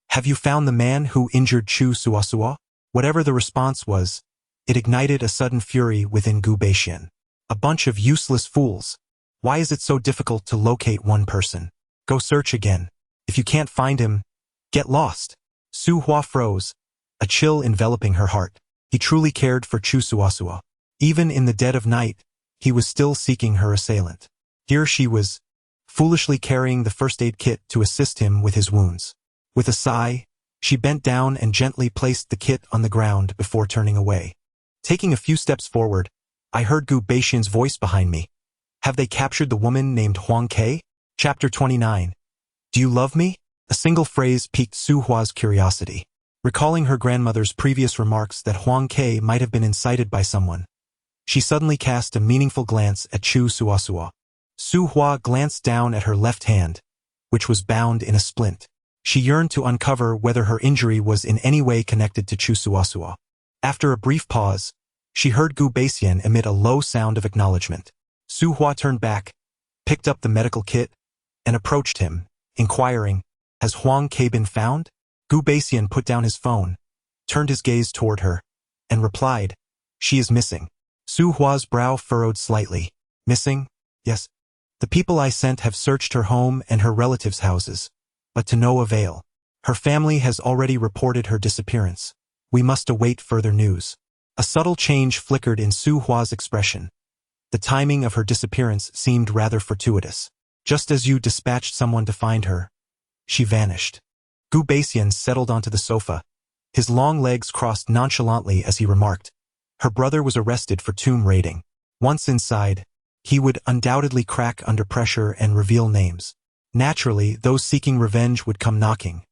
"Have you found the man who injured Chu Suasua?" Whatever the response was, it ignited a sudden fury within Gu Beixian. A bunch of useless fools. Why is it so difficult to locate one person? Go search again. If you can't find him, get lost. Su Hua froze, a chill enveloping her heart. He truly cared for Chu Suasua. Even in the dead of night, he was still seeking her assailant. Here she was, foolishly carrying the first aid kit to assist him with his wounds. With a sigh, she bent down and gently placed the kit on the ground before turning away. Taking a few steps forward, I heard Gu Beixian's voice behind me. Have they captured the woman named Huang Ke? Chapter 29. Do you love me? A single phrase piqued Su Hua's curiosity. Recalling her grandmother's previous remarks that Huang Ke might have been incited by someone, she suddenly cast a meaningful glance at Chu Suasua. Su Hua glanced down at her left hand, which was bound in a splint. She yearned to uncover whether her injury was in any way connected to Chu Suasua. After a brief pause, she heard Gu Beixian emit a low sound of acknowledgement. Su Hua turned back, picked up the medical kit, and approached him, inquiring, "Has Huang Ke been found?" Gu Beixian put down his phone, turned his gaze toward her, and replied, "She is missing." Su Hua's brow furrowed slightly. "Missing? Yes. The people I sent have searched her home and her relatives' houses, but to no avail. Her family has already reported her disappearance. We must await further news." A subtle change flickered in Su Hua's expression. The timing of her disappearance seemed rather fortuitous. Just as you dispatched someone to find her, she vanished. Gu Beixian settled onto the sofa, his long legs crossed nonchalantly as he remarked, "Her brother was arrested for tomb raiding. Once inside, he would undoubtedly crack under pressure and reveal names. Naturally, those seeking revenge would come knocking.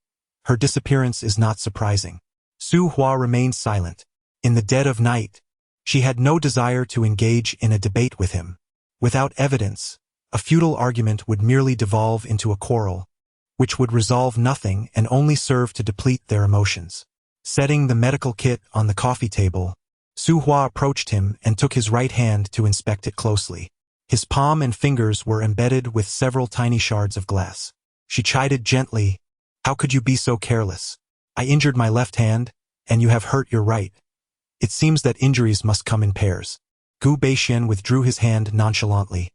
Her disappearance is not surprising." Su Hua remained silent. In the dead of night, she had no desire to engage in a debate with him. Without evidence, a futile argument would merely devolve into a quarrel, which would resolve nothing and only serve to deplete their emotions. Setting the medical kit on the coffee table, Su Hua approached him and took his right hand to inspect it closely. His palm and fingers were embedded with several tiny shards of glass. She chided gently, "How could you be so careless? I injured my left hand, and you have hurt your right. It seems that injuries must come in pairs." Gu Beixian withdrew his hand nonchalantly,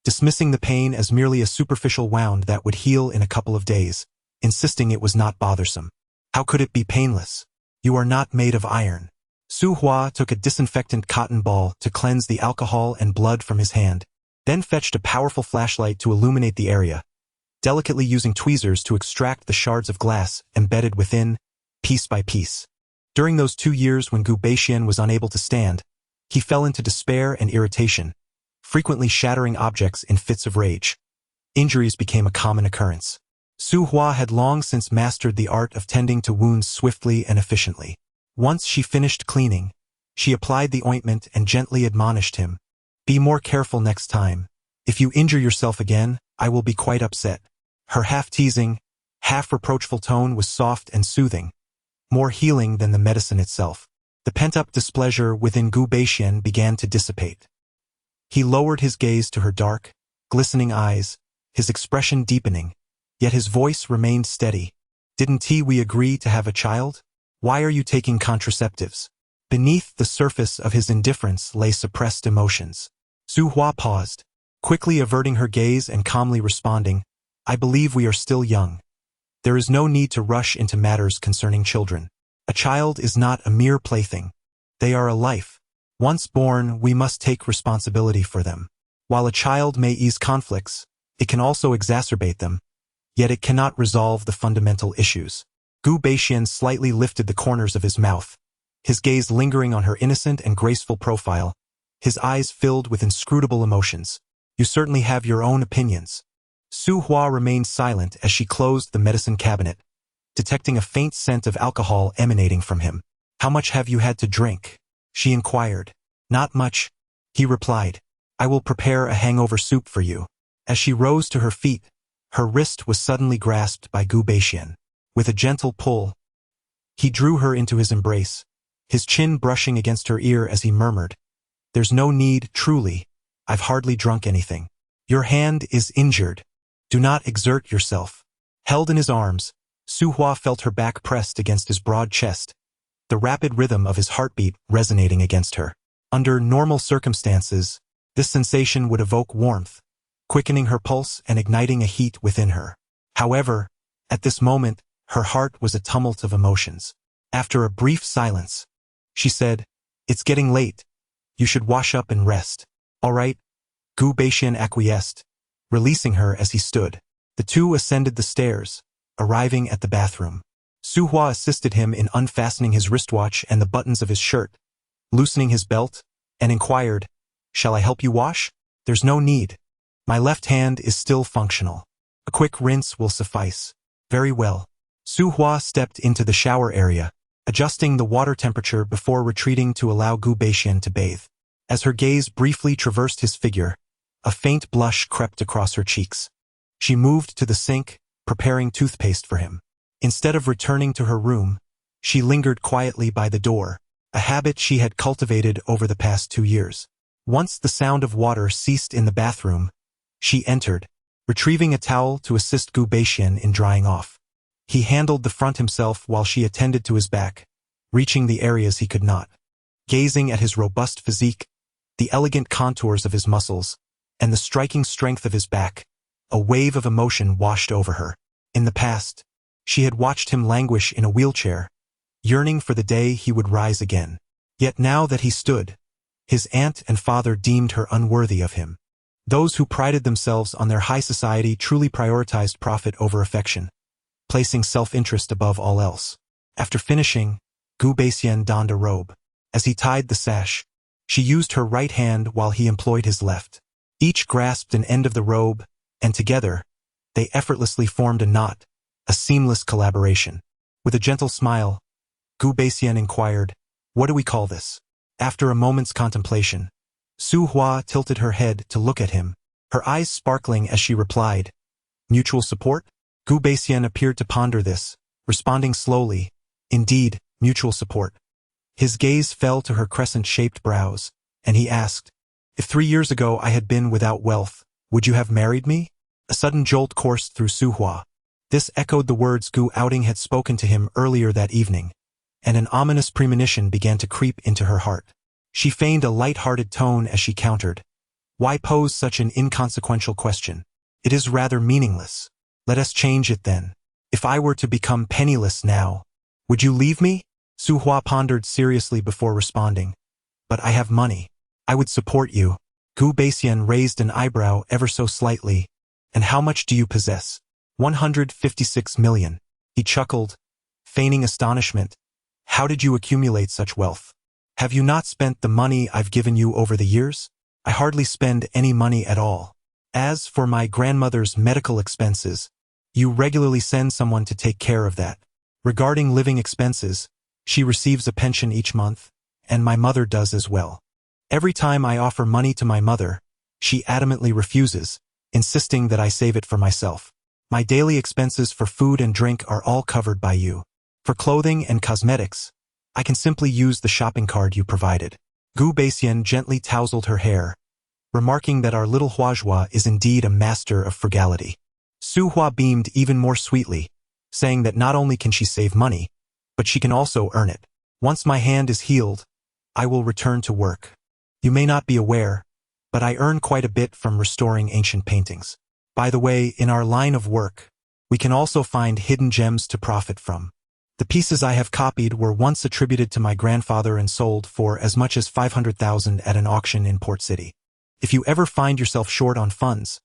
dismissing the pain as merely a superficial wound that would heal in a couple of days, insisting it was not bothersome. "How could it be painless? You are not made of iron." Su Hua took a disinfectant cotton ball to cleanse the alcohol and blood from his hand, then fetched a powerful flashlight to illuminate the area, delicately using tweezers to extract the shards of glass embedded within, piece by piece. During those 2 years when Gu Beixian was unable to stand, he fell into despair and irritation, frequently shattering objects in fits of rage. Injuries became a common occurrence. Su Hua had long since mastered the art of tending to wounds swiftly and efficiently. Once she finished cleaning, she applied the ointment and gently admonished him, "Be more careful next time. If you injure yourself again, I will be quite upset." Her half-teasing, half-reproachful tone was soft and soothing, more healing than the medicine itself. The pent-up displeasure within Gu Beixian began to dissipate. He lowered his gaze to her dark, glistening eyes, his expression deepening, yet his voice remained steady. "Didn't we agree to have a child? Why are you taking contraceptives?" Beneath the surface of his indifference lay suppressed emotions. Su Hua paused, quickly averting her gaze and calmly responding, I believe we are still young. There is no need to rush into matters concerning children. A child is not a mere plaything. They are a life. Once born, we must take responsibility for them. While a child may ease conflicts, it can also exacerbate them, yet it cannot resolve the fundamental issues. Gu Baixian slightly lifted the corners of his mouth, his gaze lingering on her innocent and graceful profile, his eyes filled with inscrutable emotions. You certainly have your own opinions. Su Hua remained silent as she closed the medicine cabinet, detecting a faint scent of alcohol emanating from him. How much have you had to drink? She inquired. Not much, he replied. I will prepare a hangover soup for you. As she rose to her feet, her wrist was suddenly grasped by Gu Baixian. With a gentle pull, he drew her into his embrace, his chin brushing against her ear as he murmured, There's no need, truly. I've hardly drunk anything. Your hand is injured. Do not exert yourself. Held in his arms, Su Hua felt her back pressed against his broad chest, the rapid rhythm of his heartbeat resonating against her. Under normal circumstances, this sensation would evoke warmth, quickening her pulse and igniting a heat within her. However, at this moment, her heart was a tumult of emotions. After a brief silence, she said, It's getting late. You should wash up and rest. All right, Gu Baixian acquiesced, releasing her as he stood. The two ascended the stairs, arriving at the bathroom. Su Hua assisted him in unfastening his wristwatch and the buttons of his shirt, loosening his belt, and inquired, Shall I help you wash? There's no need. My left hand is still functional. A quick rinse will suffice. Very well. Su Hua stepped into the shower area, adjusting the water temperature before retreating to allow Gu Baixian to bathe. As her gaze briefly traversed his figure, a faint blush crept across her cheeks. She moved to the sink, preparing toothpaste for him. Instead of returning to her room, she lingered quietly by the door, a habit she had cultivated over the past 2 years. Once the sound of water ceased in the bathroom, she entered, retrieving a towel to assist Gu Baixian in drying off. He handled the front himself while she attended to his back, reaching the areas he could not. Gazing at his robust physique, the elegant contours of his muscles, and the striking strength of his back, a wave of emotion washed over her. In the past, she had watched him languish in a wheelchair, yearning for the day he would rise again. Yet now that he stood, his aunt and father deemed her unworthy of him. Those who prided themselves on their high society truly prioritized profit over affection, placing self-interest above all else. After finishing, Gu Baixian donned a robe. As he tied the sash, she used her right hand while he employed his left. Each grasped an end of the robe, and together, they effortlessly formed a knot, a seamless collaboration. With a gentle smile, Gu Baixian inquired, What do we call this? After a moment's contemplation, Su Hua tilted her head to look at him, her eyes sparkling as she replied, Mutual support? Gu Baixian appeared to ponder this, responding slowly, Indeed, mutual support. His gaze fell to her crescent-shaped brows, and he asked, If 3 years ago I had been without wealth, would you have married me? A sudden jolt coursed through Su Hua. This echoed the words Gu Outing had spoken to him earlier that evening, and an ominous premonition began to creep into her heart. She feigned a light-hearted tone as she countered, Why pose such an inconsequential question? It is rather meaningless. Let us change it then. If I were to become penniless now, would you leave me? Su Hua pondered seriously before responding, But I have money. I would support you. Gu Baixian raised an eyebrow ever so slightly. And how much do you possess? 156 million. He chuckled, feigning astonishment. How did you accumulate such wealth? Have you not spent the money I've given you over the years? I hardly spend any money at all. As for my grandmother's medical expenses, you regularly send someone to take care of that. Regarding living expenses, she receives a pension each month, and my mother does as well. Every time I offer money to my mother, she adamantly refuses, insisting that I save it for myself. My daily expenses for food and drink are all covered by you. For clothing and cosmetics, I can simply use the shopping card you provided. Gu Baixian gently tousled her hair, remarking that our little Huazhua is indeed a master of frugality. Su Hua beamed even more sweetly, saying that not only can she save money, but she can also earn it. Once my hand is healed, I will return to work. You may not be aware, but I earn quite a bit from restoring ancient paintings. By the way, in our line of work, we can also find hidden gems to profit from. The pieces I have copied were once attributed to my grandfather and sold for as much as 500,000 at an auction in Port City. If you ever find yourself short on funds,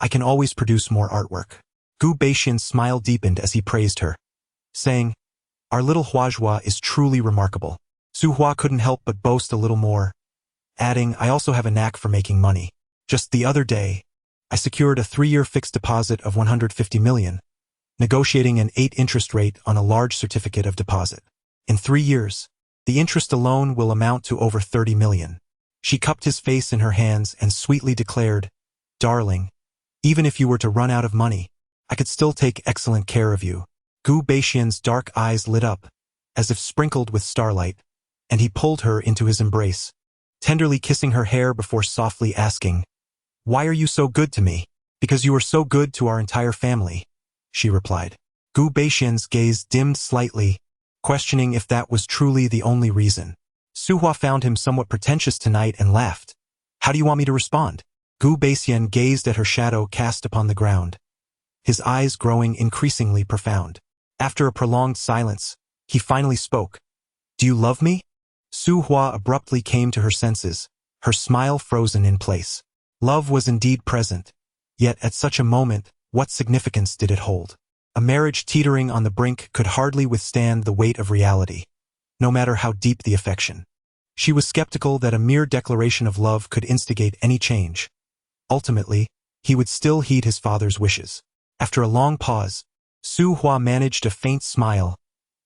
I can always produce more artwork. Gu Baixian's smile deepened as he praised her, saying, "Our little Huazhua is truly remarkable." Su Hua couldn't help but boast a little more, adding, "I also have a knack for making money. Just the other day, I secured a 3-year fixed deposit of 150 million, negotiating an 8% interest rate on a large certificate of deposit. In 3 years, the interest alone will amount to over 30 million. She cupped his face in her hands and sweetly declared, "Darling, even if you were to run out of money, I could still take excellent care of you." Gu Baixian's dark eyes lit up, as if sprinkled with starlight, and he pulled her into his embrace, tenderly kissing her hair before softly asking, "Why are you so good to me?" "Because you are so good to our entire family," she replied. Gu Baixian's gaze dimmed slightly, questioning if that was truly the only reason. Su Hua found him somewhat pretentious tonight and laughed. "How do you want me to respond?" Gu Baixian gazed at her shadow cast upon the ground, his eyes growing increasingly profound. After a prolonged silence, he finally spoke. "Do you love me?" Su Hua abruptly came to her senses, her smile frozen in place. Love was indeed present, yet at such a moment, what significance did it hold? A marriage teetering on the brink could hardly withstand the weight of reality, no matter how deep the affection. She was skeptical that a mere declaration of love could instigate any change. Ultimately, he would still heed his father's wishes. After a long pause, Su Hua managed a faint smile,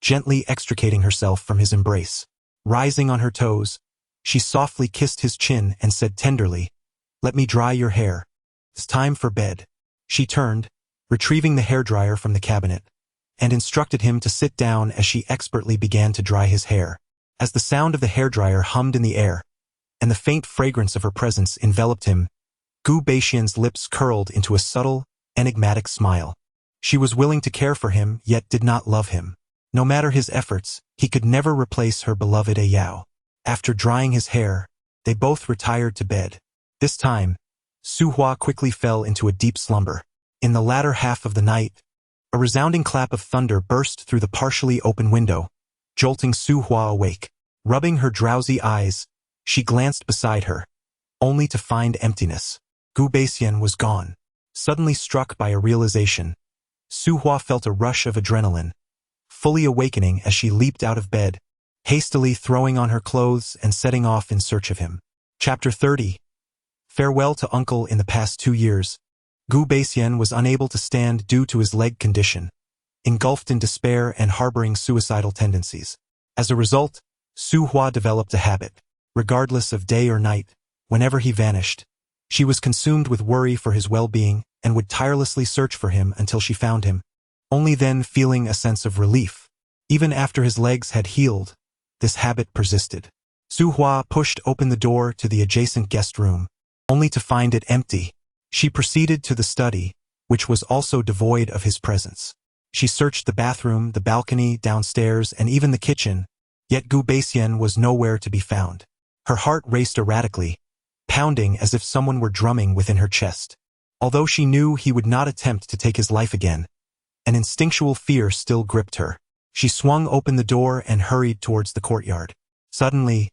gently extricating herself from his embrace. Rising on her toes, she softly kissed his chin and said tenderly, "Let me dry your hair. It's time for bed." She turned, retrieving the hairdryer from the cabinet, and instructed him to sit down as she expertly began to dry his hair. As the sound of the hairdryer hummed in the air, and the faint fragrance of her presence enveloped him, Gu Baixian's lips curled into a subtle, enigmatic smile. She was willing to care for him, yet did not love him. No matter his efforts, he could never replace her beloved Yao. After drying his hair, they both retired to bed. This time, Su Hua quickly fell into a deep slumber. In the latter half of the night, a resounding clap of thunder burst through the partially open window, jolting Su Hua awake. Rubbing her drowsy eyes, she glanced beside her, only to find emptiness. Gu Baixian was gone. Suddenly struck by a realization, Su Hua felt a rush of adrenaline, fully awakening as she leaped out of bed, hastily throwing on her clothes and setting off in search of him. Chapter 30. Farewell to Uncle. In the past 2 years, Gu Baixian was unable to stand due to his leg condition, engulfed in despair and harboring suicidal tendencies. As a result, Su Hua developed a habit. Regardless of day or night, whenever he vanished, she was consumed with worry for his well-being and would tirelessly search for him until she found him, only then feeling a sense of relief. Even after his legs had healed, this habit persisted. Su Hua pushed open the door to the adjacent guest room, only to find it empty. She proceeded to the study, which was also devoid of his presence. She searched the bathroom, the balcony, downstairs, and even the kitchen, yet Gu Baixian was nowhere to be found. Her heart raced erratically, pounding as if someone were drumming within her chest. Although she knew he would not attempt to take his life again, an instinctual fear still gripped her. She swung open the door and hurried towards the courtyard. Suddenly,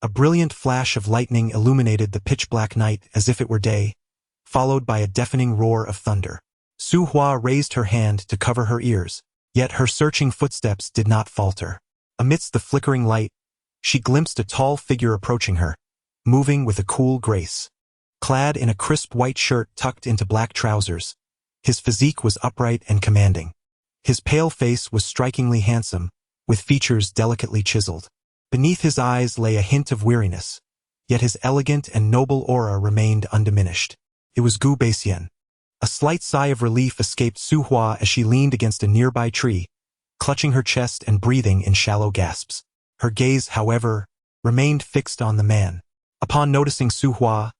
a brilliant flash of lightning illuminated the pitch-black night as if it were day, followed by a deafening roar of thunder. Su Hua raised her hand to cover her ears, yet her searching footsteps did not falter. Amidst the flickering light, she glimpsed a tall figure approaching her, moving with a cool grace. Clad in a crisp white shirt tucked into black trousers, his physique was upright and commanding. His pale face was strikingly handsome, with features delicately chiseled. Beneath his eyes lay a hint of weariness, yet his elegant and noble aura remained undiminished. It was Gu Baixian. A slight sigh of relief escaped Su Hua as she leaned against a nearby tree, clutching her chest and breathing in shallow gasps. Her gaze, however, remained fixed on the man. Upon noticing Su Hua,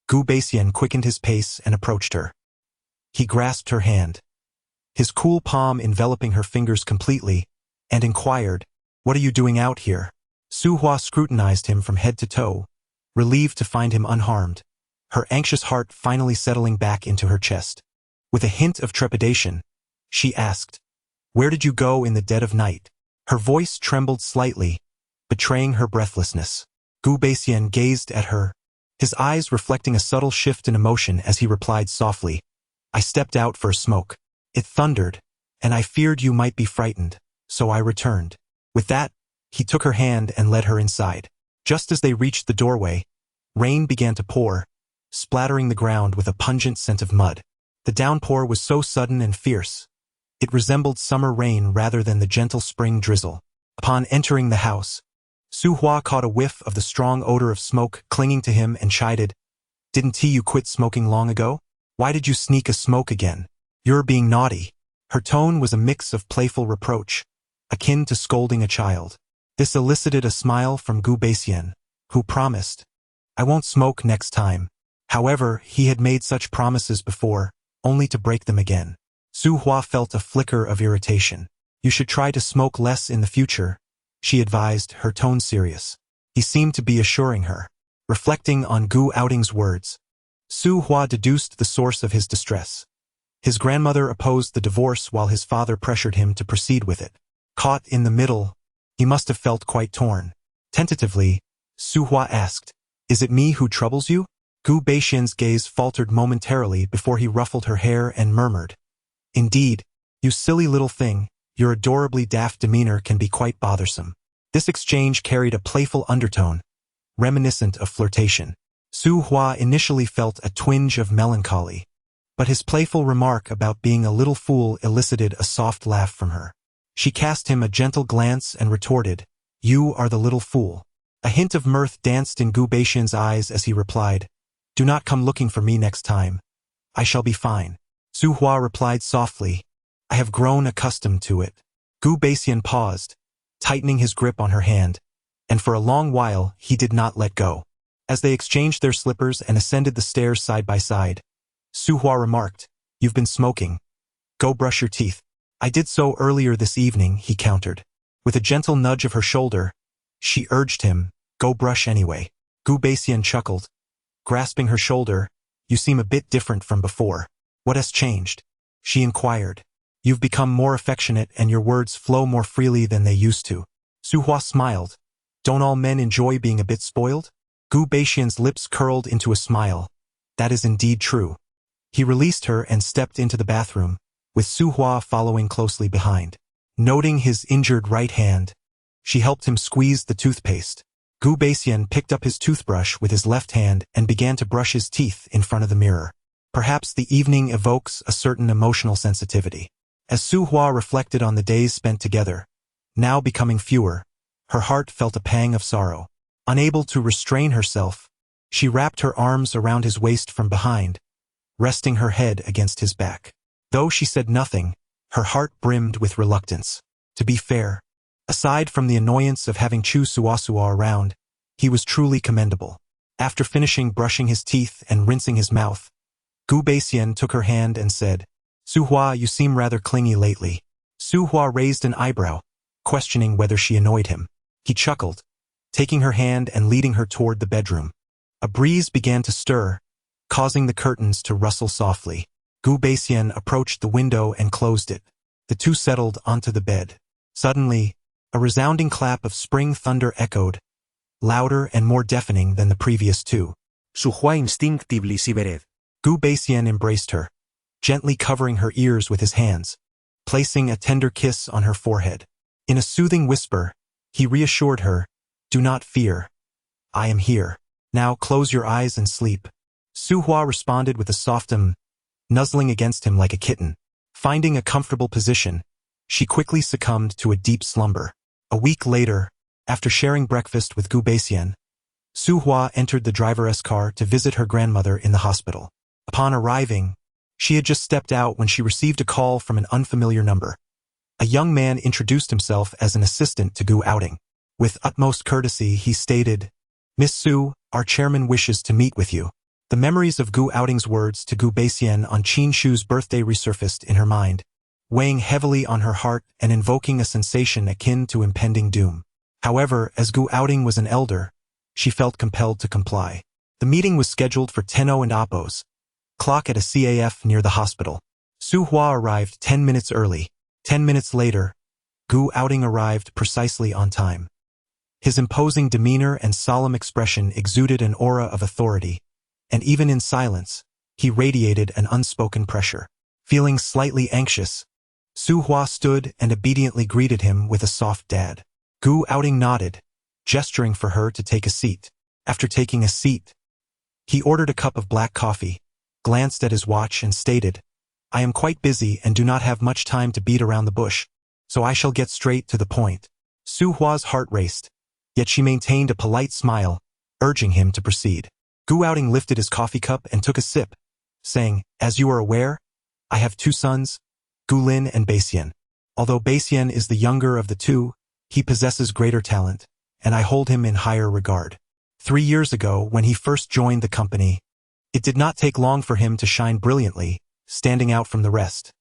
Gu Baixian quickened his pace and approached her. He grasped her hand, his cool palm enveloping her fingers completely, and inquired, "What are you doing out here?" Su Hua scrutinized him from head to toe, relieved to find him unharmed. her anxious heart finally settling back into her chest. With a hint of trepidation, she asked, "Where did you go in the dead of night?" Her voice trembled slightly, betraying her breathlessness. Gu Baixian gazed at her, his eyes reflecting a subtle shift in emotion as he replied softly, "I stepped out for a smoke. It thundered, and I feared you might be frightened, so I returned." With that, he took her hand and led her inside. Just as they reached the doorway, rain began to pour, splattering the ground with a pungent scent of mud. The downpour was so sudden and fierce, it resembled summer rain rather than the gentle spring drizzle. Upon entering the house, Su Hua caught a whiff of the strong odor of smoke clinging to him and chided, "Didn't you quit smoking long ago? Why did you sneak a smoke again? You're being naughty." Her tone was a mix of playful reproach, akin to scolding a child. This elicited a smile from Gu Baixian, who promised, "I won't smoke next time." However, he had made such promises before, only to break them again. Su Hua felt a flicker of irritation. "You should try to smoke less in the future," she advised, her tone serious. He seemed to be assuring her. Reflecting on Gu Outing's words, Su Hua deduced the source of his distress. His grandmother opposed the divorce while his father pressured him to proceed with it. Caught in the middle, he must have felt quite torn. Tentatively, Su Hua asked, "Is it me who troubles you?" Gu Baixian's gaze faltered momentarily before he ruffled her hair and murmured, "Indeed, you silly little thing, your adorably daft demeanor can be quite bothersome." This exchange carried a playful undertone, reminiscent of flirtation. Su Hua initially felt a twinge of melancholy, but his playful remark about being a little fool elicited a soft laugh from her. She cast him a gentle glance and retorted, "You are the little fool." A hint of mirth danced in Gu Baixian's eyes as he replied, "Do not come looking for me next time. I shall be fine." Su Hua replied softly, "I have grown accustomed to it." Gu Baixian paused, tightening his grip on her hand, and for a long while he did not let go. As they exchanged their slippers and ascended the stairs side by side, Su Hua remarked, "You've been smoking. Go brush your teeth." "I did so earlier this evening," he countered. With a gentle nudge of her shoulder, she urged him, "Go brush anyway." Gu Baixian chuckled, grasping her shoulder, "You seem a bit different from before." "What has changed?" she inquired. "You've become more affectionate and your words flow more freely than they used to." Su Hua smiled. "Don't all men enjoy being a bit spoiled?" Gu Baixian's lips curled into a smile. "That is indeed true." He released her and stepped into the bathroom, with Su Hua following closely behind. Noting his injured right hand, she helped him squeeze the toothpaste. Gu Baixian picked up his toothbrush with his left hand and began to brush his teeth in front of the mirror. Perhaps the evening evokes a certain emotional sensitivity. As Su Hua reflected on the days spent together, now becoming fewer, her heart felt a pang of sorrow. Unable to restrain herself, she wrapped her arms around his waist from behind, resting her head against his back. Though she said nothing, her heart brimmed with reluctance. To be fair, aside from the annoyance of having Chu Suasua around, he was truly commendable. After finishing brushing his teeth and rinsing his mouth, Gu Baixian took her hand and said, "Su Hua, you seem rather clingy lately." Su Hua raised an eyebrow, questioning whether she annoyed him. He chuckled, taking her hand and leading her toward the bedroom. A breeze began to stir, causing the curtains to rustle softly. Gu Baixian approached the window and closed it. The two settled onto the bed. Suddenly, a resounding clap of spring thunder echoed, louder and more deafening than the previous two. Su Hua instinctively shivered. Gu Baixian embraced her, gently covering her ears with his hands, placing a tender kiss on her forehead. In a soothing whisper, he reassured her, "Do not fear. I am here. Now close your eyes and sleep." Su Hua responded with a soft nuzzling against him like a kitten. Finding a comfortable position, she quickly succumbed to a deep slumber. A week later, after sharing breakfast with Gu Baixian, Su Hua entered the driver's car to visit her grandmother in the hospital. Upon arriving, she had just stepped out when she received a call from an unfamiliar number. A young man introduced himself as an assistant to Gu Outing. With utmost courtesy, he stated, "Miss Su, our chairman wishes to meet with you." The memories of Gu Outing's words to Gu Baixian on Qin Shu's birthday resurfaced in her mind, weighing heavily on her heart and invoking a sensation akin to impending doom. However, as Gu Outing was an elder, she felt compelled to comply. The meeting was scheduled for 10:00 and Appos. Clock at a CAF near the hospital. Su Hua arrived 10 minutes early. 10 minutes later, Gu Outing arrived precisely on time. His imposing demeanor and solemn expression exuded an aura of authority, and even in silence, he radiated an unspoken pressure. Feeling slightly anxious, Su Hua stood and obediently greeted him with a soft dad. Gu Outing nodded, gesturing for her to take a seat. After taking a seat, he ordered a cup of black coffee, glanced at his watch and stated, "I am quite busy and do not have much time to beat around the bush, so I shall get straight to the point." Su Hua's heart raced, yet she maintained a polite smile, urging him to proceed. Gu Outing lifted his coffee cup and took a sip, saying, "As you are aware, I have two sons, Gulin and Baixian. Although Baixian is the younger of the two, he possesses greater talent, and I hold him in higher regard. 3 years ago, when he first joined the company, it did not take long for him to shine brilliantly, standing out from the rest.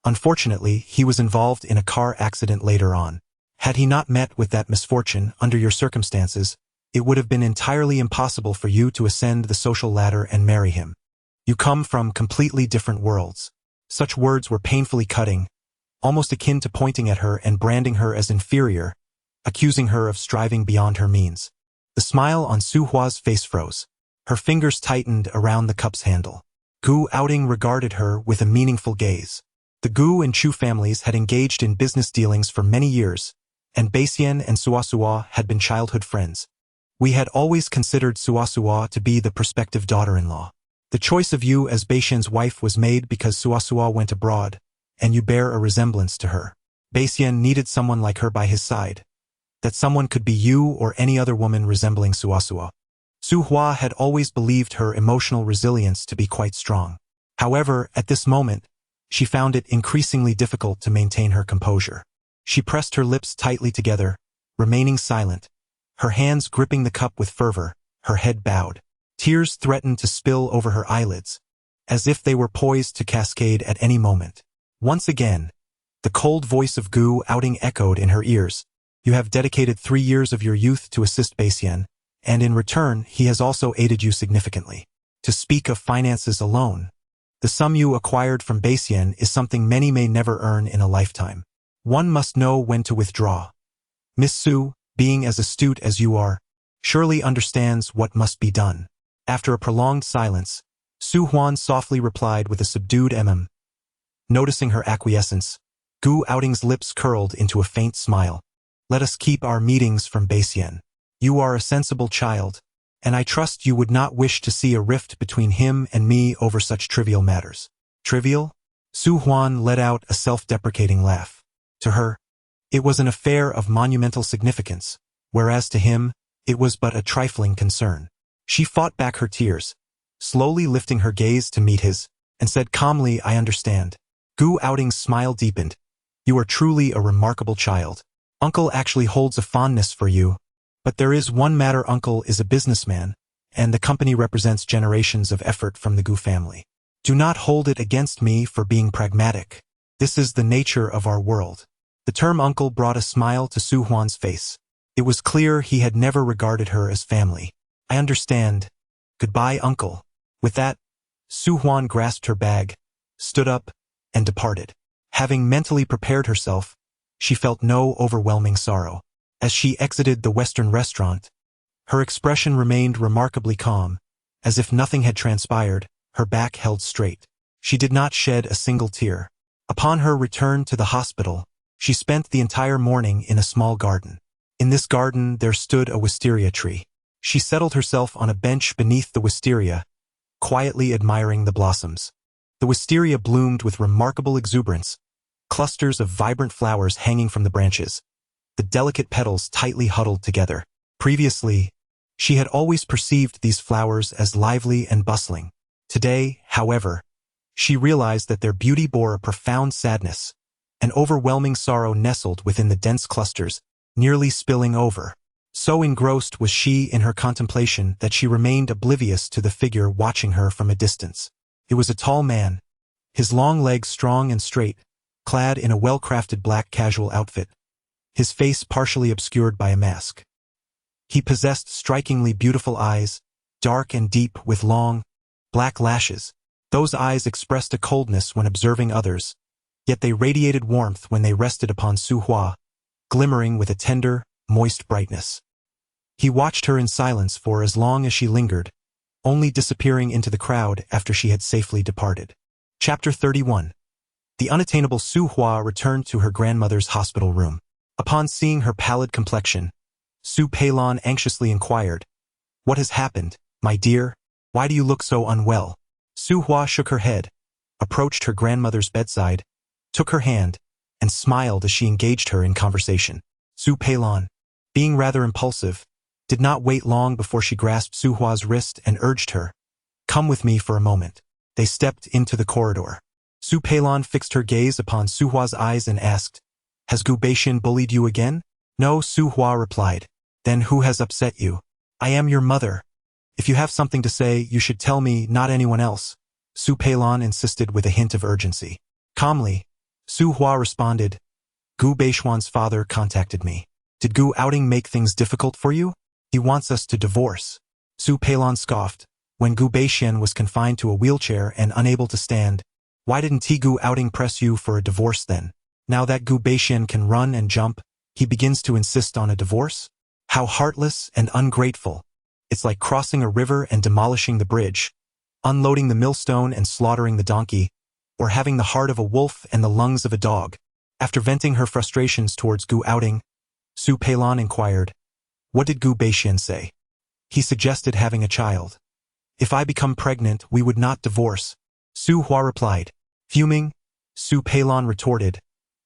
Unfortunately, he was involved in a car accident later on. Had he not met with that misfortune under your circumstances, it would have been entirely impossible for you to ascend the social ladder and marry him. You come from completely different worlds." Such words were painfully cutting, almost akin to pointing at her and branding her as inferior, accusing her of striving beyond her means. The smile on Su Hua's face froze. Her fingers tightened around the cup's handle. Gu Outing regarded her with a meaningful gaze. The Gu and Chu families had engaged in business dealings for many years, and Baixian and Suasua had been childhood friends. We had always considered Suasua to be the prospective daughter-in-law. The choice of you as Baixian's wife was made because Suasua went abroad, and you bear a resemblance to her. Baixian needed someone like her by his side. That someone could be you or any other woman resembling Suasua. Su Hua had always believed her emotional resilience to be quite strong. However, at this moment, she found it increasingly difficult to maintain her composure. She pressed her lips tightly together, remaining silent, her hands gripping the cup with fervor, her head bowed. Tears threatened to spill over her eyelids, as if they were poised to cascade at any moment. Once again, the cold voice of Gu Outing echoed in her ears. "You have dedicated 3 years of your youth to assist Baixian, and in return, he has also aided you significantly. To speak of finances alone, the sum you acquired from Baixian is something many may never earn in a lifetime. One must know when to withdraw. Miss Su, being as astute as you are, surely understands what must be done." After a prolonged silence, Su Huan softly replied with a subdued mm. Noticing her acquiescence, Gu Outing's lips curled into a faint smile. "Let us keep our meetings from Baixian. You are a sensible child, and I trust you would not wish to see a rift between him and me over such trivial matters." Trivial? Su Huan let out a self-deprecating laugh. To her, it was an affair of monumental significance, whereas to him, it was but a trifling concern. She fought back her tears, slowly lifting her gaze to meet his, and said calmly, "I understand." Gu Outing's smile deepened. "You are truly a remarkable child. Uncle actually holds a fondness for you, but there is one matter. Uncle is a businessman, and the company represents generations of effort from the Gu family. Do not hold it against me for being pragmatic. This is the nature of our world." The term uncle brought a smile to Su Huan's face. It was clear he had never regarded her as family. "I understand. Goodbye, uncle." With that, Su Huan grasped her bag, stood up, and departed. Having mentally prepared herself, she felt no overwhelming sorrow. As she exited the Western restaurant, her expression remained remarkably calm, as if nothing had transpired, her back held straight. She did not shed a single tear. Upon her return to the hospital, she spent the entire morning in a small garden. In this garden there stood a wisteria tree. She settled herself on a bench beneath the wisteria, quietly admiring the blossoms. The wisteria bloomed with remarkable exuberance, clusters of vibrant flowers hanging from the branches, the delicate petals tightly huddled together. Previously, she had always perceived these flowers as lively and bustling. Today, however, she realized that their beauty bore a profound sadness. An overwhelming sorrow nestled within the dense clusters, nearly spilling over. So engrossed was she in her contemplation that she remained oblivious to the figure watching her from a distance. It was a tall man, his long legs strong and straight, clad in a well-crafted black casual outfit, his face partially obscured by a mask. He possessed strikingly beautiful eyes, dark and deep with long, black lashes. Those eyes expressed a coldness when observing others, yet they radiated warmth when they rested upon Su Hua, glimmering with a tender, moist brightness. He watched her in silence for as long as she lingered, only disappearing into the crowd after she had safely departed. Chapter 31. The unattainable Su Hua returned to her grandmother's hospital room. Upon seeing her pallid complexion, Su Peilon anxiously inquired, "What has happened, my dear? Why do you look so unwell?" Su Hua shook her head, approached her grandmother's bedside, took her hand, and smiled as she engaged her in conversation. Su Peilon, being rather impulsive, did not wait long before she grasped Su Hua's wrist and urged her, "Come with me for a moment." They stepped into the corridor. Su Peilon fixed her gaze upon Su Hua's eyes and asked, "Has Gu Beixian bullied you again?" "No," Su Hua replied. "Then who has upset you?" "I am your mother. If you have something to say, you should tell me, not anyone else," Su Peilon insisted with a hint of urgency. Calmly, Su Hua responded, "Gu Beixian's father contacted me. Did Gu outing make things difficult for you? He wants us to divorce." Su Peilon scoffed. When Gu Beixian was confined to a wheelchair and unable to stand, why didn't Gu outing press you for a divorce then? Now that Gu Beixian can run and jump, he begins to insist on a divorce? How heartless and ungrateful. It's like crossing a river and demolishing the bridge, unloading the millstone and slaughtering the donkey, or having the heart of a wolf and the lungs of a dog. After venting her frustrations towards Gu outing, Su Peilon inquired, "What did Gu Beixian say?" "He suggested having a child. If I become pregnant, we would not divorce," Su Hua replied. Fuming, Su Peilon retorted,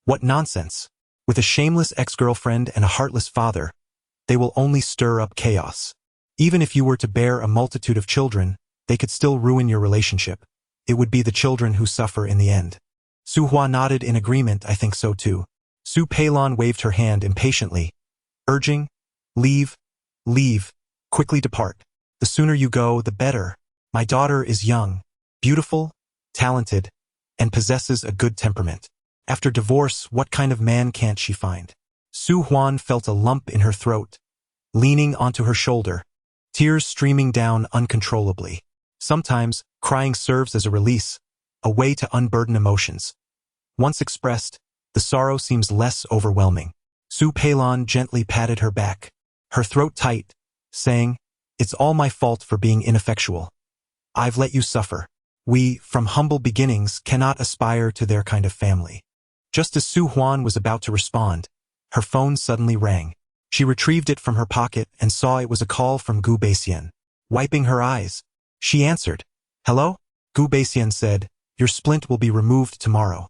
"What nonsense! With a shameless ex-girlfriend and a heartless father, they will only stir up chaos. Even if you were to bear a multitude of children, they could still ruin your relationship. It would be the children who suffer in the end." Su Hua nodded in agreement. "I think so too." Su Peilon waved her hand impatiently, urging, "Leave, leave, quickly depart. The sooner you go, the better. My daughter is young, beautiful, talented, and possesses a good temperament. After divorce, what kind of man can't she find?" Su Huan felt a lump in her throat, leaning onto her shoulder, tears streaming down uncontrollably. Sometimes, crying serves as a release, a way to unburden emotions. Once expressed, the sorrow seems less overwhelming. Su Peilon gently patted her back, her throat tight, saying, "It's all my fault for being ineffectual. I've let you suffer. We, from humble beginnings, cannot aspire to their kind of family." Just as Su Huan was about to respond, her phone suddenly rang. She retrieved it from her pocket and saw it was a call from Gu Beixian. Wiping her eyes, she answered, "Hello?" Gu Beixian said, "Your splint will be removed tomorrow.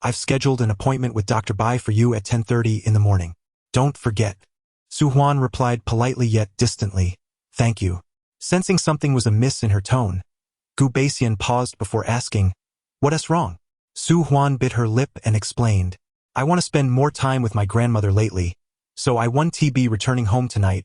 I've scheduled an appointment with Dr. Bai for you at 10:30 in the morning. Don't forget." Su Huan replied politely yet distantly, "Thank you." Sensing something was amiss in her tone, Gu Beixian paused before asking, "What is wrong?" Su Huan bit her lip and explained, "I want to spend more time with my grandmother lately, so I won't be returning home tonight.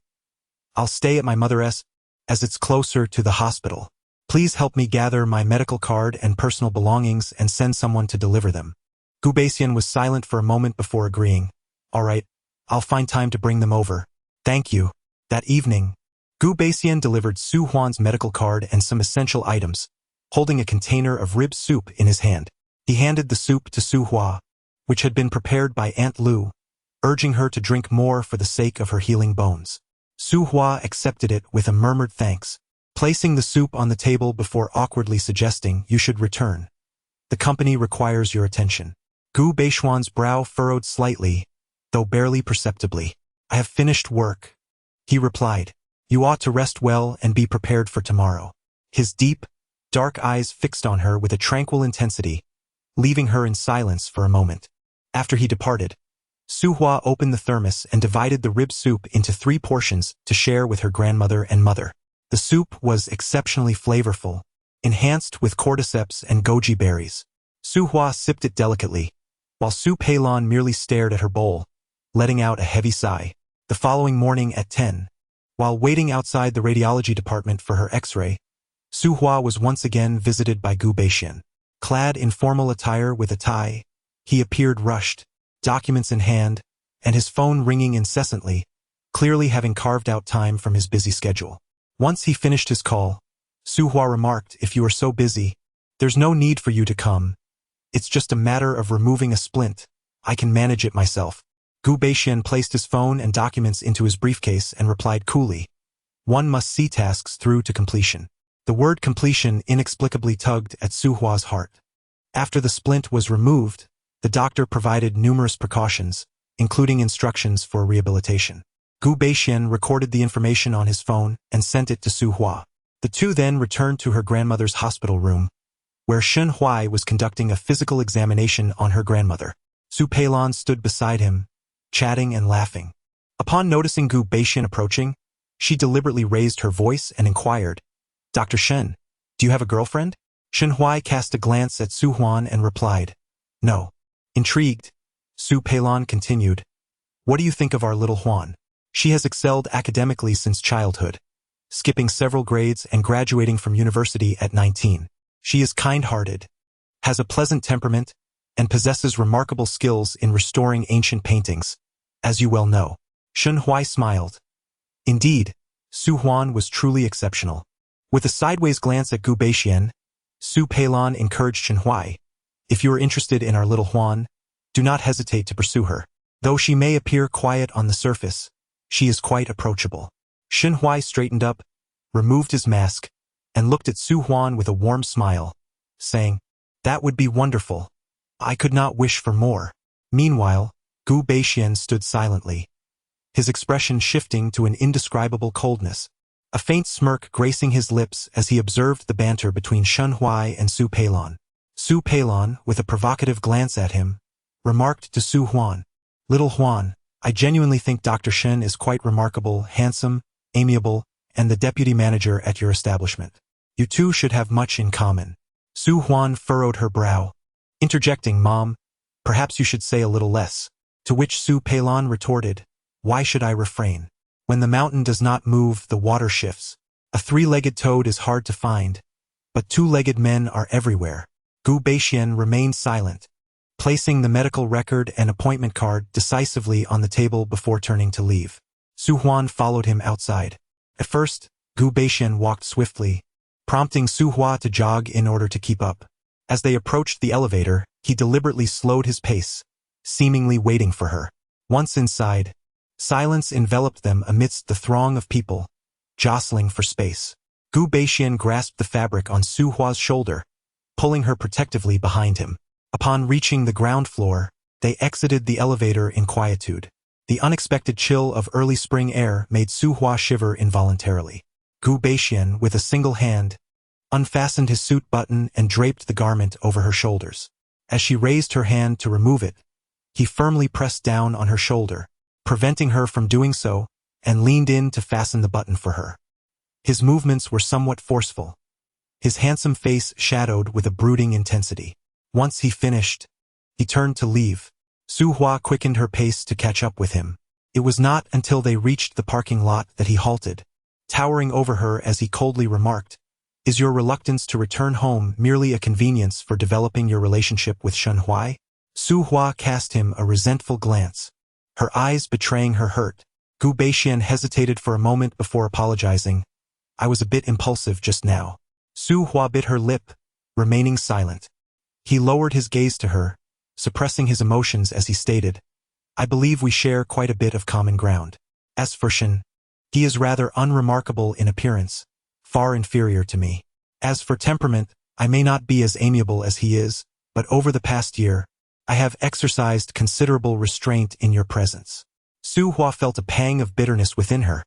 I'll stay at my mother's, as it's closer to the hospital. Please help me gather my medical card and personal belongings and send someone to deliver them." Gu Beixian was silent for a moment before agreeing, "All right, I'll find time to bring them over. Thank you." That evening, Gu Beixian delivered Su Huan's medical card and some essential items, holding a container of rib soup in his hand. He handed the soup to Su Hua, which had been prepared by Aunt Lu, urging her to drink more for the sake of her healing bones. Su Hua accepted it with a murmured thanks, placing the soup on the table before awkwardly suggesting, "You should return. The company requires your attention." Gu Beixian's brow furrowed slightly, though barely perceptibly. "I have finished work," he replied. "You ought to rest well and be prepared for tomorrow." His deep, dark eyes fixed on her with a tranquil intensity, leaving her in silence for a moment. After he departed, Su Hua opened the thermos and divided the rib soup into 3 portions to share with her grandmother and mother. The soup was exceptionally flavorful, enhanced with cordyceps and goji berries. Su Hua sipped it delicately, while Su Peilon merely stared at her bowl, letting out a heavy sigh. The following morning at 10, while waiting outside the radiology department for her x-ray, Su Hua was once again visited by Gu Beixian. Clad in formal attire with a tie, he appeared rushed, documents in hand, and his phone ringing incessantly, clearly having carved out time from his busy schedule. Once he finished his call, Su Hua remarked, "If you are so busy, there's no need for you to come. It's just a matter of removing a splint. I can manage it myself." Gu Beixian placed his phone and documents into his briefcase and replied coolly, "One must see tasks through to completion." The word completion inexplicably tugged at Su Hua's heart. After the splint was removed, the doctor provided numerous precautions, including instructions for rehabilitation. Gu Beixian recorded the information on his phone and sent it to Su Hua. The two then returned to her grandmother's hospital room, where Shen Huai was conducting a physical examination on her grandmother. Su Peilon stood beside him, chatting and laughing. Upon noticing Gu Beixian approaching, she deliberately raised her voice and inquired, "Dr. Shen, do you have a girlfriend?" Shen Huai cast a glance at Su Huan and replied, "No." Intrigued, Su Peilon continued, "What do you think of our little Huan? She has excelled academically since childhood, skipping several grades and graduating from university at 19. She is kind-hearted, has a pleasant temperament, and possesses remarkable skills in restoring ancient paintings, as you well know." Shen Huai smiled. Indeed, Su Huan was truly exceptional. With a sideways glance at Gu Beixian, Su Peilon encouraged Shen Huai, "If you are interested in our little Huan, do not hesitate to pursue her. Though she may appear quiet on the surface, she is quite approachable." Shen Huai straightened up, removed his mask, and looked at Su Huan with a warm smile, saying, "That would be wonderful. I could not wish for more." Meanwhile, Gu Beixian stood silently, his expression shifting to an indescribable coldness, a faint smirk gracing his lips as he observed the banter between Shen Huai and Su Peilon. Su Peilon, with a provocative glance at him, remarked to Su Huan, "Little Huan, I genuinely think Dr. Shen is quite remarkable, handsome, amiable, and the deputy manager at your establishment. You two should have much in common." Su Huan furrowed her brow, interjecting, "Mom, perhaps you should say a little less." To which Su Peilon retorted, "Why should I refrain? When the mountain does not move, the water shifts. A three-legged toad is hard to find, but two-legged men are everywhere." Gu Beixian remained silent, placing the medical record and appointment card decisively on the table before turning to leave. Su Huan followed him outside. At first, Gu Beixian walked swiftly, prompting Su Hua to jog in order to keep up. As they approached the elevator, he deliberately slowed his pace, seemingly waiting for her. Once inside, silence enveloped them amidst the throng of people, jostling for space. Gu Beixian grasped the fabric on Su Hua's shoulder, pulling her protectively behind him. Upon reaching the ground floor, they exited the elevator in quietude. The unexpected chill of early spring air made Su Hua shiver involuntarily. Gu Beixian, with a single hand, unfastened his suit button and draped the garment over her shoulders. As she raised her hand to remove it, he firmly pressed down on her shoulder, preventing her from doing so, and leaned in to fasten the button for her. His movements were somewhat forceful, his handsome face shadowed with a brooding intensity. Once he finished, he turned to leave. Su Hua quickened her pace to catch up with him. It was not until they reached the parking lot that he halted, towering over her as he coldly remarked, "Is your reluctance to return home merely a convenience for developing your relationship with Shen Huai?" Su Hua cast him a resentful glance, her eyes betraying her hurt. Gu Beixian hesitated for a moment before apologizing. "I was a bit impulsive just now." Su Hua bit her lip, remaining silent. He lowered his gaze to her, suppressing his emotions as he stated, "I believe we share quite a bit of common ground. As for Shen, he is rather unremarkable in appearance, far inferior to me. As for temperament, I may not be as amiable as he is, but over the past year, I have exercised considerable restraint in your presence." Su Hua felt a pang of bitterness within her,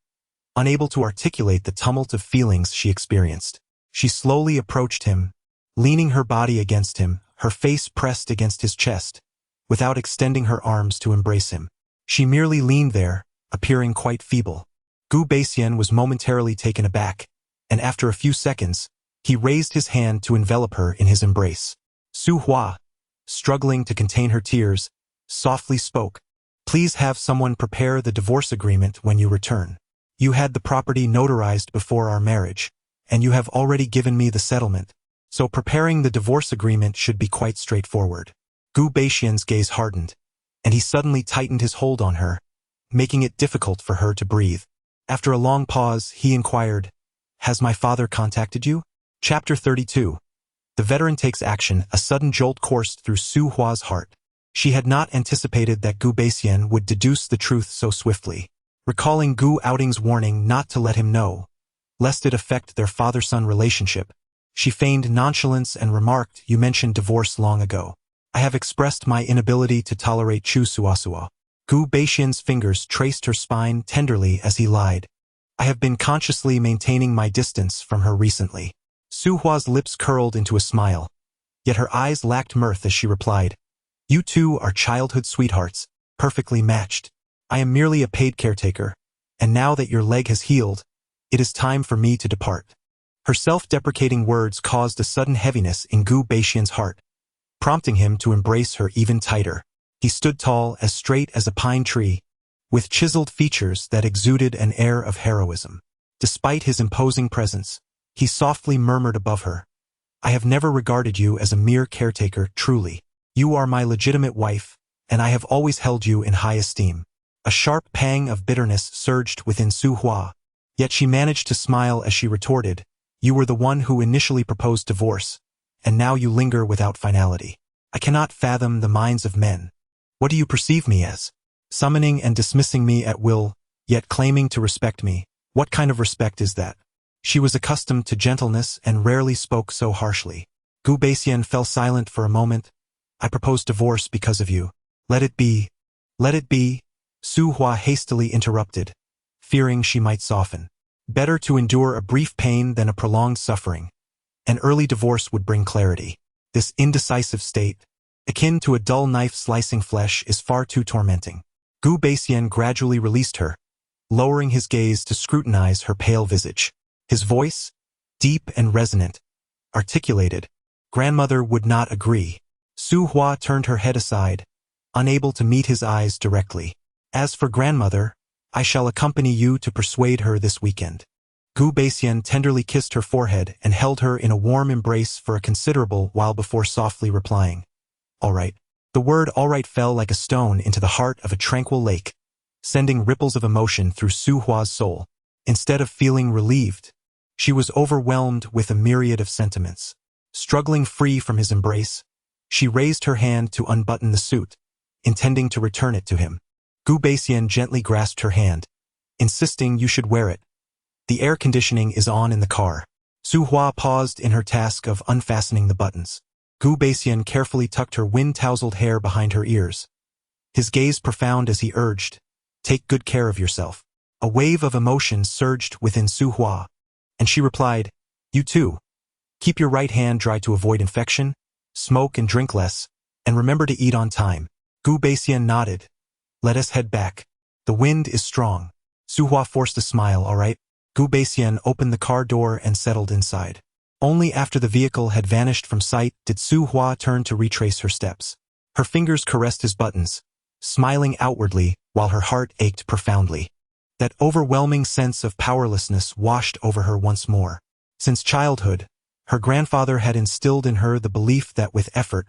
unable to articulate the tumult of feelings she experienced. She slowly approached him, leaning her body against him, her face pressed against his chest, without extending her arms to embrace him. She merely leaned there, appearing quite feeble. Gu Beixian was momentarily taken aback, and after a few seconds, he raised his hand to envelop her in his embrace. Su Hua, struggling to contain her tears, softly spoke, "Please have someone prepare the divorce agreement when you return. You had the property notarized before our marriage, and you have already given me the settlement, so preparing the divorce agreement should be quite straightforward." Gu Beixian's gaze hardened, and he suddenly tightened his hold on her, making it difficult for her to breathe. After a long pause, he inquired, Has my father contacted you? Chapter 32. The veteran takes action. A sudden jolt coursed through Su Hua's heart. She had not anticipated that Gu Beixian would deduce the truth so swiftly. Recalling Gu Outing's warning not to let him know, lest it affect their father-son relationship, she feigned nonchalance and remarked, "You mentioned divorce long ago. I have expressed my inability to tolerate Chu Suasua." Gu Beixian's fingers traced her spine tenderly as he lied. "I have been consciously maintaining my distance from her recently." Su Hua's lips curled into a smile, yet her eyes lacked mirth as she replied, "You two are childhood sweethearts, perfectly matched. I am merely a paid caretaker, and now that your leg has healed, it is time for me to depart." Her self-deprecating words caused a sudden heaviness in Gu Beixian's heart, prompting him to embrace her even tighter. He stood tall, as straight as a pine tree, with chiseled features that exuded an air of heroism. Despite his imposing presence, he softly murmured above her, "I have never regarded you as a mere caretaker, truly. You are my legitimate wife, and I have always held you in high esteem." A sharp pang of bitterness surged within Su Hua, yet she managed to smile as she retorted, "You were the one who initially proposed divorce, and now you linger without finality. I cannot fathom the minds of men. What do you perceive me as? Summoning and dismissing me at will, yet claiming to respect me. What kind of respect is that?" She was accustomed to gentleness and rarely spoke so harshly. Gu Beixian fell silent for a moment. "I propose divorce because of you. Let it be. Let it be." Su Hua hastily interrupted, fearing she might soften. Better to endure a brief pain than a prolonged suffering. An early divorce would bring clarity. This indecisive state, akin to a dull knife slicing flesh, is far too tormenting. Gu Beixian gradually released her, lowering his gaze to scrutinize her pale visage. His voice, deep and resonant, articulated, "Grandmother would not agree." Su Hua turned her head aside, unable to meet his eyes directly. "As for grandmother, I shall accompany you to persuade her this weekend." Gu Beixian tenderly kissed her forehead and held her in a warm embrace for a considerable while before softly replying, "All right." The word "all right" fell like a stone into the heart of a tranquil lake, sending ripples of emotion through Su Hua's soul. Instead of feeling relieved, she was overwhelmed with a myriad of sentiments. Struggling free from his embrace, she raised her hand to unbutton the suit, intending to return it to him. Gu Beixian gently grasped her hand, insisting, "You should wear it. The air conditioning is on in the car." Su Hua paused in her task of unfastening the buttons. Gu Beixian carefully tucked her wind-tousled hair behind her ears, his gaze profound as he urged, "Take good care of yourself." A wave of emotion surged within Su Hua, and she replied, "You too. Keep your right hand dry to avoid infection, smoke and drink less, and remember to eat on time." Gu Beixian nodded. "Let us head back. The wind is strong." Su Hua forced a smile. "All right." Gu Beixian opened the car door and settled inside. Only after the vehicle had vanished from sight did Su Hua turn to retrace her steps. Her fingers caressed his buttons, smiling outwardly while her heart ached profoundly. That overwhelming sense of powerlessness washed over her once more. Since childhood, her grandfather had instilled in her the belief that with effort,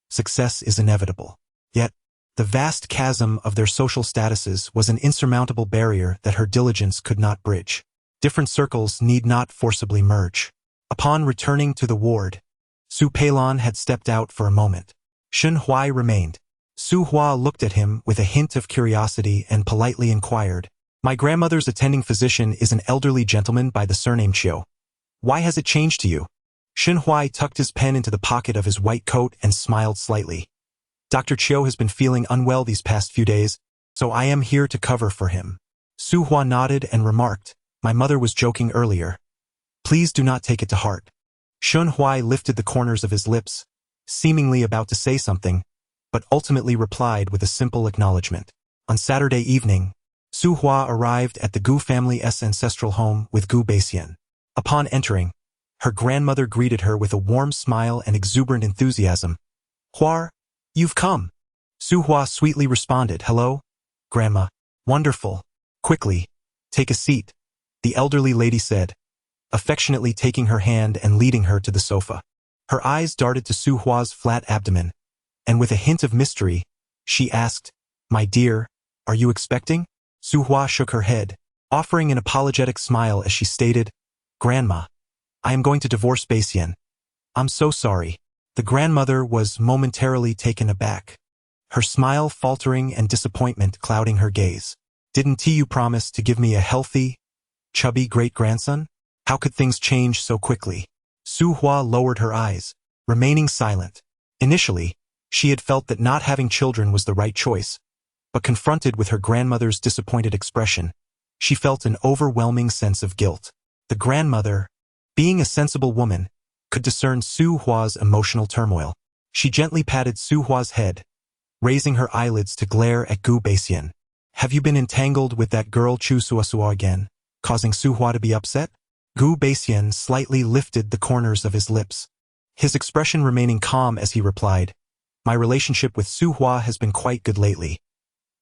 success is inevitable. Yet, the vast chasm of their social statuses was an insurmountable barrier that her diligence could not bridge. Different circles need not forcibly merge. Upon returning to the ward, Su Peilon had stepped out for a moment. Shen Huai remained. Su Hua looked at him with a hint of curiosity and politely inquired, "My grandmother's attending physician is an elderly gentleman by the surname Chiu. Why has it changed to you?" Shen Huai tucked his pen into the pocket of his white coat and smiled slightly. "Dr. Chiu has been feeling unwell these past few days, so I am here to cover for him." Su Hua nodded and remarked, "My mother was joking earlier. Please do not take it to heart." Shen Huai lifted the corners of his lips, seemingly about to say something, but ultimately replied with a simple acknowledgement. On Saturday evening, Su Hua arrived at the Gu family's ancestral home with Gu Beixian. Upon entering, her grandmother greeted her with a warm smile and exuberant enthusiasm. "Huar, you've come." Su Hua sweetly responded, "Hello, Grandma. Wonderful. Quickly, take a seat," the elderly lady said, affectionately taking her hand and leading her to the sofa. Her eyes darted to Su Hua's flat abdomen, and with a hint of mystery, she asked, "My dear, are you expecting?" Su Hua shook her head, offering an apologetic smile as she stated, Grandma, I am going to divorce Basien. I'm so sorry. The grandmother was momentarily taken aback, her smile faltering and disappointment clouding her gaze. Didn't you promise to give me a healthy, chubby great-grandson? How could things change so quickly? Su Hua lowered her eyes, remaining silent. Initially, she had felt that not having children was the right choice, but confronted with her grandmother's disappointed expression, she felt an overwhelming sense of guilt. The grandmother, being a sensible woman, could discern Su Hua's emotional turmoil. She gently patted Su Hua's head, raising her eyelids to glare at Gu Basien. Have you been entangled with that girl Chu Suasua again, causing Su Hua to be upset? Gu Basien slightly lifted the corners of his lips, his expression remaining calm as he replied, My relationship with Su Hua has been quite good lately.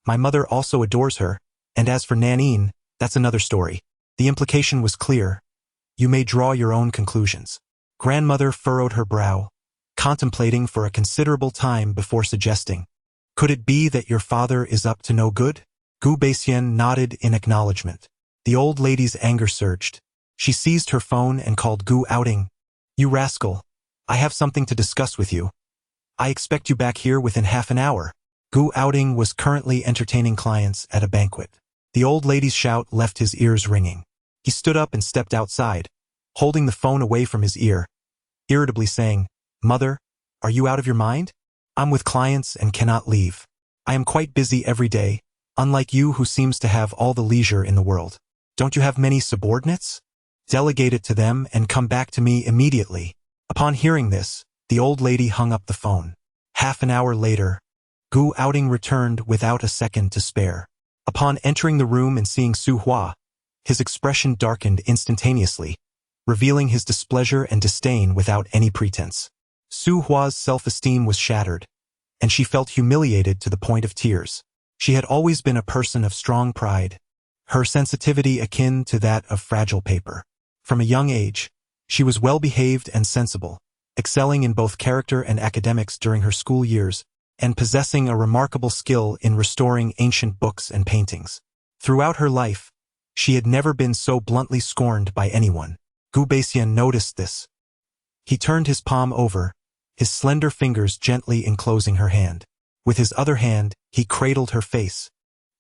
My mother also adores her, and as for Nanine, that's another story. The implication was clear. You may draw your own conclusions. Grandmother furrowed her brow, contemplating for a considerable time before suggesting, Could it be that your father is up to no good? Gu Basien nodded in acknowledgement. The old lady's anger surged. She seized her phone and called Gu Outing. You rascal. I have something to discuss with you. I expect you back here within half an hour. Gu Outing was currently entertaining clients at a banquet. The old lady's shout left his ears ringing. He stood up and stepped outside, holding the phone away from his ear, irritably saying, Mother, are you out of your mind? I'm with clients and cannot leave. I am quite busy every day, unlike you who seems to have all the leisure in the world. Don't you have many subordinates? Delegate it to them and come back to me immediately. Upon hearing this, the old lady hung up the phone. Half an hour later, Gu Outing returned without a second to spare. Upon entering the room and seeing Su Hua, his expression darkened instantaneously, revealing his displeasure and disdain without any pretense. Su Hua's self-esteem was shattered, and she felt humiliated to the point of tears. She had always been a person of strong pride, her sensitivity akin to that of fragile paper. From a young age, she was well-behaved and sensible, excelling in both character and academics during her school years, and possessing a remarkable skill in restoring ancient books and paintings. Throughout her life, she had never been so bluntly scorned by anyone. Gu Basien noticed this. He turned his palm over, his slender fingers gently enclosing her hand. With his other hand, he cradled her face,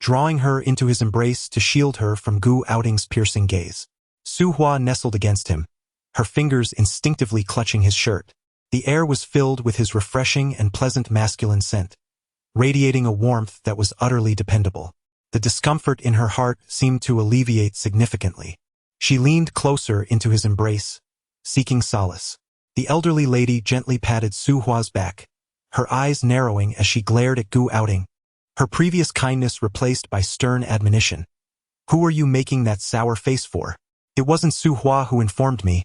drawing her into his embrace to shield her from Gu Outing's piercing gaze. Su Hua nestled against him, her fingers instinctively clutching his shirt. The air was filled with his refreshing and pleasant masculine scent, radiating a warmth that was utterly dependable. The discomfort in her heart seemed to alleviate significantly. She leaned closer into his embrace, seeking solace. The elderly lady gently patted Su Hua's back, her eyes narrowing as she glared at Gu Outing, her previous kindness replaced by stern admonition. Who are you making that sour face for? It wasn't Su Hua who informed me.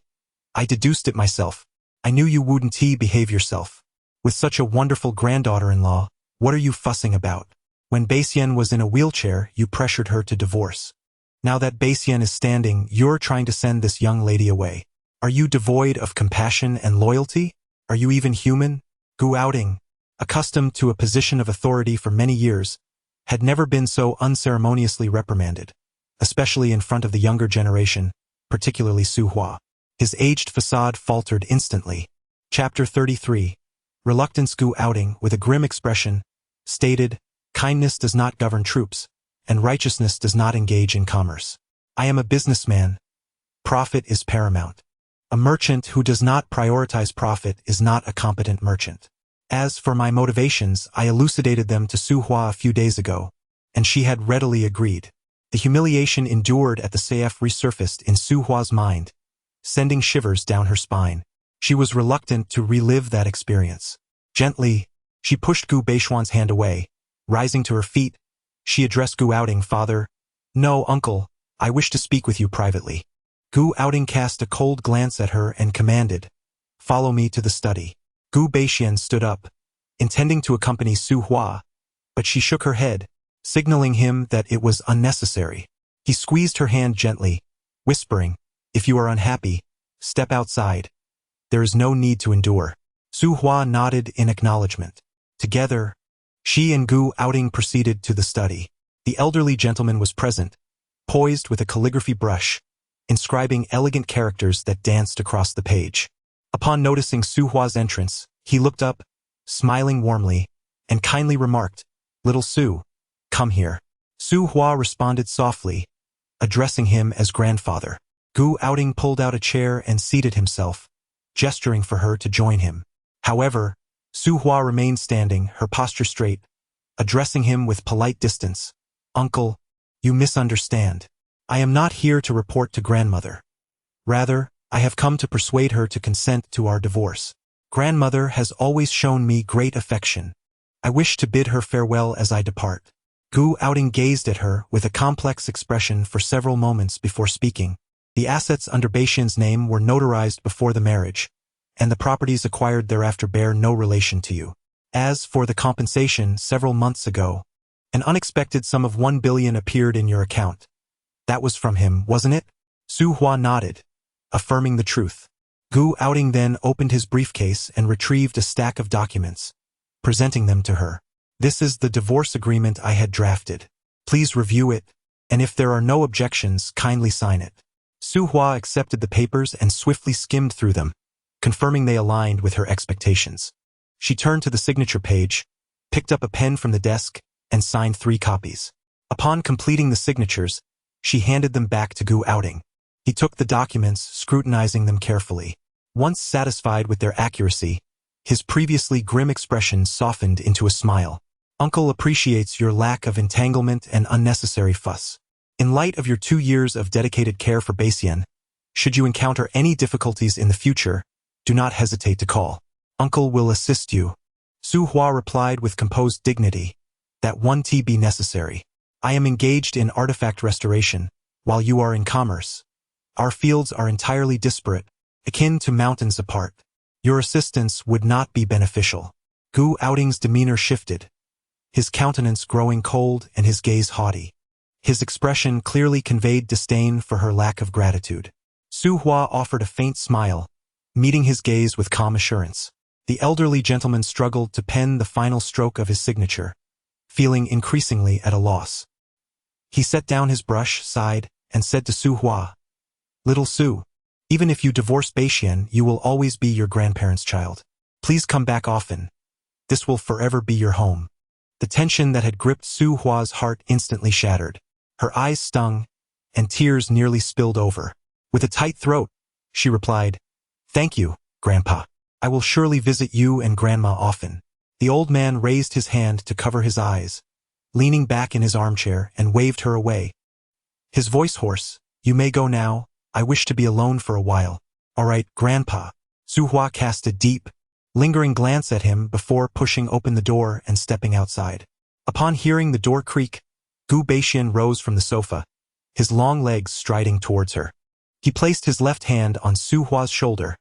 I deduced it myself. I knew you wouldn't behave yourself. With such a wonderful granddaughter-in-law, what are you fussing about? When Basien was in a wheelchair, you pressured her to divorce. Now that Basien is standing, you're trying to send this young lady away. Are you devoid of compassion and loyalty? Are you even human? Gu Outing, accustomed to a position of authority for many years, had never been so unceremoniously reprimanded, especially in front of the younger generation, particularly Su Hua. His aged facade faltered instantly. Chapter 33. Reluctance. Gu Outing, with a grim expression, stated, Kindness does not govern troops, and righteousness does not engage in commerce. I am a businessman. Profit is paramount. A merchant who does not prioritize profit is not a competent merchant. As for my motivations, I elucidated them to Su Hua a few days ago, and she had readily agreed. The humiliation endured at the CF resurfaced in Su Hua's mind, sending shivers down her spine. She was reluctant to relive that experience. Gently, she pushed Gu Beishuan's hand away. Rising to her feet, she addressed Gu Outing. Father, no, uncle, I wish to speak with you privately. Gu Outing cast a cold glance at her and commanded, Follow me to the study. Gu Basien stood up, intending to accompany Su Hua, but she shook her head, signaling him that it was unnecessary. He squeezed her hand gently, whispering, If you are unhappy, step outside. There is no need to endure. Su Hua nodded in acknowledgement. Together, she and Gu Outing proceeded to the study. The elderly gentleman was present, poised with a calligraphy brush, inscribing elegant characters that danced across the page. Upon noticing Su Hua's entrance, he looked up, smiling warmly, and kindly remarked, "Little Su, come here." Su Hua responded softly, addressing him as grandfather. Gu Outing pulled out a chair and seated himself, gesturing for her to join him. However, Su Hua remained standing, her posture straight, addressing him with polite distance. "Uncle, you misunderstand. I am not here to report to grandmother. Rather, I have come to persuade her to consent to our divorce. Grandmother has always shown me great affection. I wish to bid her farewell as I depart." Gu Outing gazed at her with a complex expression for several moments before speaking. The assets under Beixian's name were notarized before the marriage, and the properties acquired thereafter bear no relation to you. As for the compensation, several months ago, an unexpected sum of 1 billion appeared in your account. That was from him, wasn't it? Su Hua nodded, affirming the truth. Gu Outing then opened his briefcase and retrieved a stack of documents, presenting them to her. "This is the divorce agreement I had drafted. Please review it, and if there are no objections, kindly sign it." Su Hua accepted the papers and swiftly skimmed through them, confirming they aligned with her expectations. She turned to the signature page, picked up a pen from the desk, and signed 3 copies. Upon completing the signatures, she handed them back to Gu Outing. He took the documents, scrutinizing them carefully. Once satisfied with their accuracy, his previously grim expression softened into a smile. "Uncle appreciates your lack of entanglement and unnecessary fuss. In light of your 2 years of dedicated care for Beixian, should you encounter any difficulties in the future, do not hesitate to call. Uncle will assist you." Su Hua replied with composed dignity, "That won't be necessary. I am engaged in artifact restoration, while you are in commerce. Our fields are entirely disparate, akin to mountains apart. Your assistance would not be beneficial." Gu Outing's demeanor shifted, his countenance growing cold and his gaze haughty. His expression clearly conveyed disdain for her lack of gratitude. Su Hua offered a faint smile, meeting his gaze with calm assurance. The elderly gentleman struggled to pen the final stroke of his signature, feeling increasingly at a loss. He set down his brush, sighed, and said to Su Hua, "Little Su, even if you divorce Beixian, you will always be your grandparents' child. Please come back often. This will forever be your home." The tension that had gripped Su Hua's heart instantly shattered. Her eyes stung, and tears nearly spilled over. With a tight throat, she replied, "Thank you, Grandpa. I will surely visit you and Grandma often." The old man raised his hand to cover his eyes, leaning back in his armchair, and waved her away. His voice hoarse, "You may go now. I wish to be alone for a while." "All right, Grandpa." Su Hua cast a deep, lingering glance at him before pushing open the door and stepping outside. Upon hearing the door creak, Gu Beixian rose from the sofa, his long legs striding towards her. He placed his left hand on Su Hua's shoulder,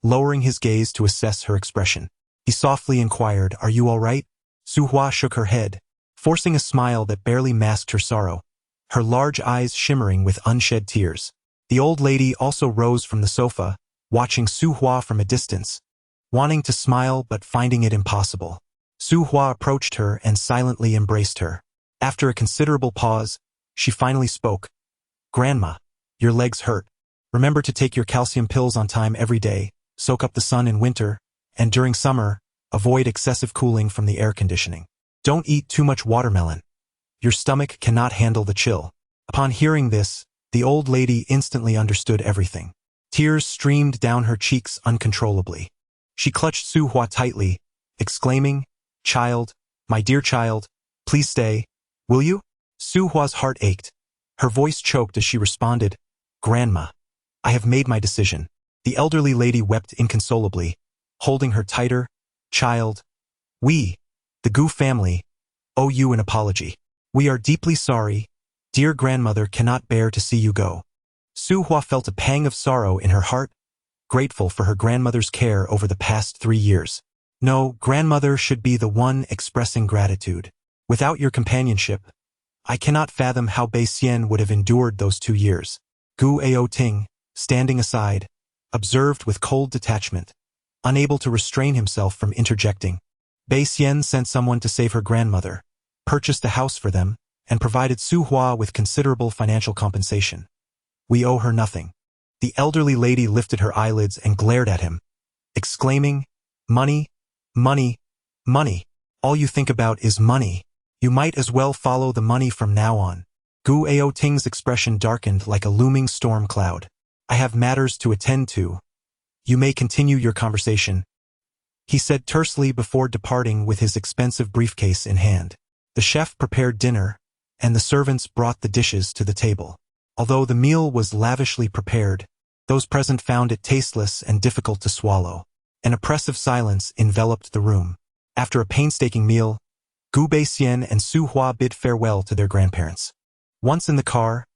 lowering his gaze to assess her expression. He softly inquired, "Are you all right?" Su Hua shook her head, forcing a smile that barely masked her sorrow, her large eyes shimmering with unshed tears. The old lady also rose from the sofa, watching Su Hua from a distance, wanting to smile but finding it impossible. Su Hua approached her and silently embraced her. After a considerable pause, she finally spoke. "Grandma, your legs hurt. Remember to take your calcium pills on time every day, soak up the sun in winter, and during summer, avoid excessive cooling from the air conditioning. Don't eat too much watermelon. Your stomach cannot handle the chill." Upon hearing this, the old lady instantly understood everything. Tears streamed down her cheeks uncontrollably. She clutched Su Hua tightly, exclaiming, "Child, my dear child, please stay, will you?" Su Hua's heart ached. Her voice choked as she responded, "Grandma, I have made my decision." The elderly lady wept inconsolably, holding her tighter. "Child, we, the Gu family, owe you an apology. We are deeply sorry. Dear grandmother cannot bear to see you go." Su Hua felt a pang of sorrow in her heart, grateful for her grandmother's care over the past 3 years. No, grandmother should be the one expressing gratitude. Without your companionship, I cannot fathom how Beixian would have endured those 2 years. Gu Aoting, standing aside, observed with cold detachment, unable to restrain himself from interjecting. Beixian sent someone to save her grandmother, purchased a house for them, and provided Su Hua with considerable financial compensation. We owe her nothing. The elderly lady lifted her eyelids and glared at him, exclaiming, "Money, money, money. All you think about is money. You might as well follow the money from now on." Gu Aoting's expression darkened like a looming storm cloud. "I have matters to attend to. You may continue your conversation," he said tersely before departing with his expensive briefcase in hand. The chef prepared dinner, and the servants brought the dishes to the table. Although the meal was lavishly prepared, those present found it tasteless and difficult to swallow. An oppressive silence enveloped the room. After a painstaking meal, Gu Beixian and Su Hua bid farewell to their grandparents. Once in the car,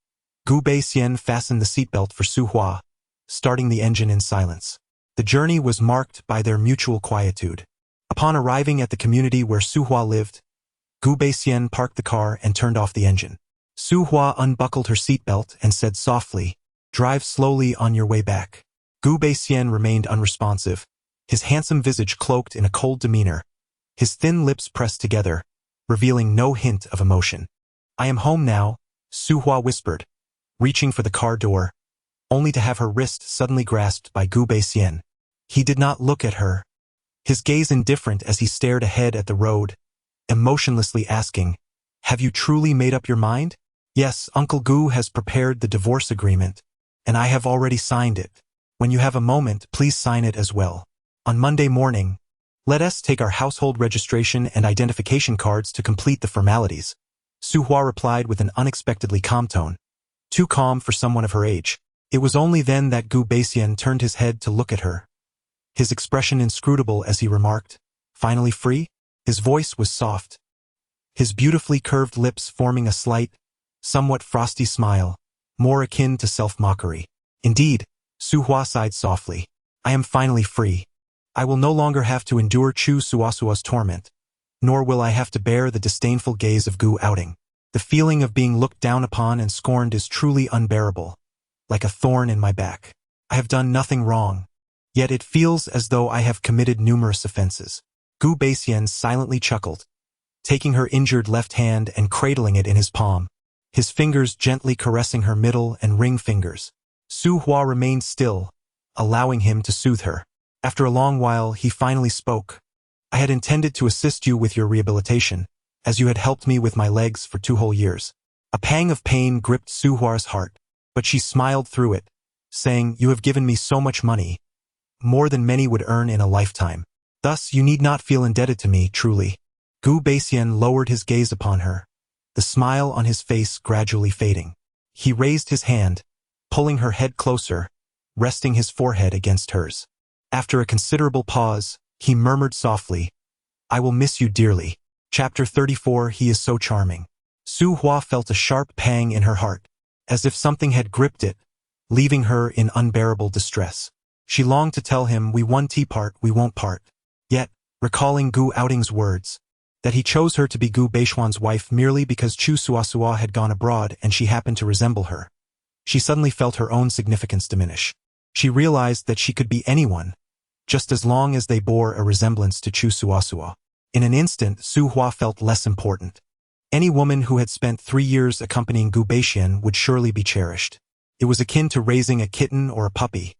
Gu Beixian fastened the seatbelt for Su Hua, starting the engine in silence. The journey was marked by their mutual quietude. Upon arriving at the community where Su Hua lived, Gu Beixian parked the car and turned off the engine. Su Hua unbuckled her seatbelt and said softly, "Drive slowly on your way back." Gu Beixian remained unresponsive, his handsome visage cloaked in a cold demeanor, his thin lips pressed together, revealing no hint of emotion. "I am home now," Su Hua whispered, reaching for the car door, only to have her wrist suddenly grasped by Gu Beixian. He did not look at her, his gaze indifferent as he stared ahead at the road, emotionlessly asking, "Have you truly made up your mind?" "Yes, Uncle Gu has prepared the divorce agreement, and I have already signed it. When you have a moment, please sign it as well. On Monday morning, let us take our household registration and identification cards to complete the formalities," Su Hua replied with an unexpectedly calm tone, too calm for someone of her age. It was only then that Gu Beixian turned his head to look at her, his expression inscrutable as he remarked, "Finally free?" His voice was soft, his beautifully curved lips forming a slight, somewhat frosty smile, more akin to self-mockery. "Indeed," Su Hua sighed softly, "I am finally free. I will no longer have to endure Chu Suasua's torment, nor will I have to bear the disdainful gaze of Gu Outing. The feeling of being looked down upon and scorned is truly unbearable, like a thorn in my back. I have done nothing wrong, yet it feels as though I have committed numerous offenses." Gu Beixian silently chuckled, taking her injured left hand and cradling it in his palm, his fingers gently caressing her middle and ring fingers. Su Hua remained still, allowing him to soothe her. After a long while, he finally spoke. "I had intended to assist you with your rehabilitation, as you had helped me with my legs for 2 whole years." A pang of pain gripped Su Hua's heart, but she smiled through it, saying, "You have given me so much money, more than many would earn in a lifetime. Thus you need not feel indebted to me, truly." Gu Beixian lowered his gaze upon her, the smile on his face gradually fading. He raised his hand, pulling her head closer, resting his forehead against hers. After a considerable pause, he murmured softly, "I will miss you dearly." Chapter 34. He is so charming. Su Hua felt a sharp pang in her heart, as if something had gripped it, leaving her in unbearable distress. She longed to tell him, "We one tea part, we won't part." Yet, recalling Gu Outing's words, that he chose her to be Gu Beixian's wife merely because Chu Suasua had gone abroad and she happened to resemble her, she suddenly felt her own significance diminish. She realized that she could be anyone, just as long as they bore a resemblance to Chu Suasua. In an instant, Su Hua felt less important. Any woman who had spent 3 years accompanying Gu Beixian would surely be cherished. It was akin to raising a kitten or a puppy.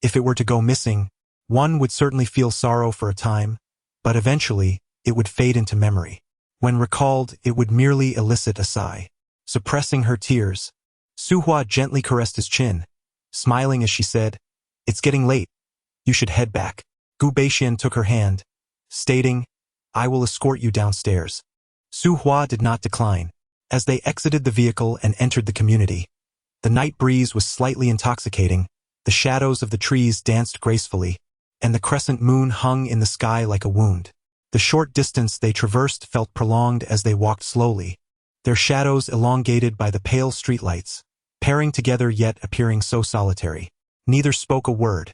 If it were to go missing, one would certainly feel sorrow for a time, but eventually, it would fade into memory. When recalled, it would merely elicit a sigh. Suppressing her tears, Su Hua gently caressed his chin, smiling as she said, "It's getting late. You should head back." Gu Beixian took her hand, stating, "I will escort you downstairs." Su Hua did not decline. As they exited the vehicle and entered the community, the night breeze was slightly intoxicating, the shadows of the trees danced gracefully, and the crescent moon hung in the sky like a wound. The short distance they traversed felt prolonged as they walked slowly, their shadows elongated by the pale streetlights, pairing together yet appearing so solitary. Neither spoke a word.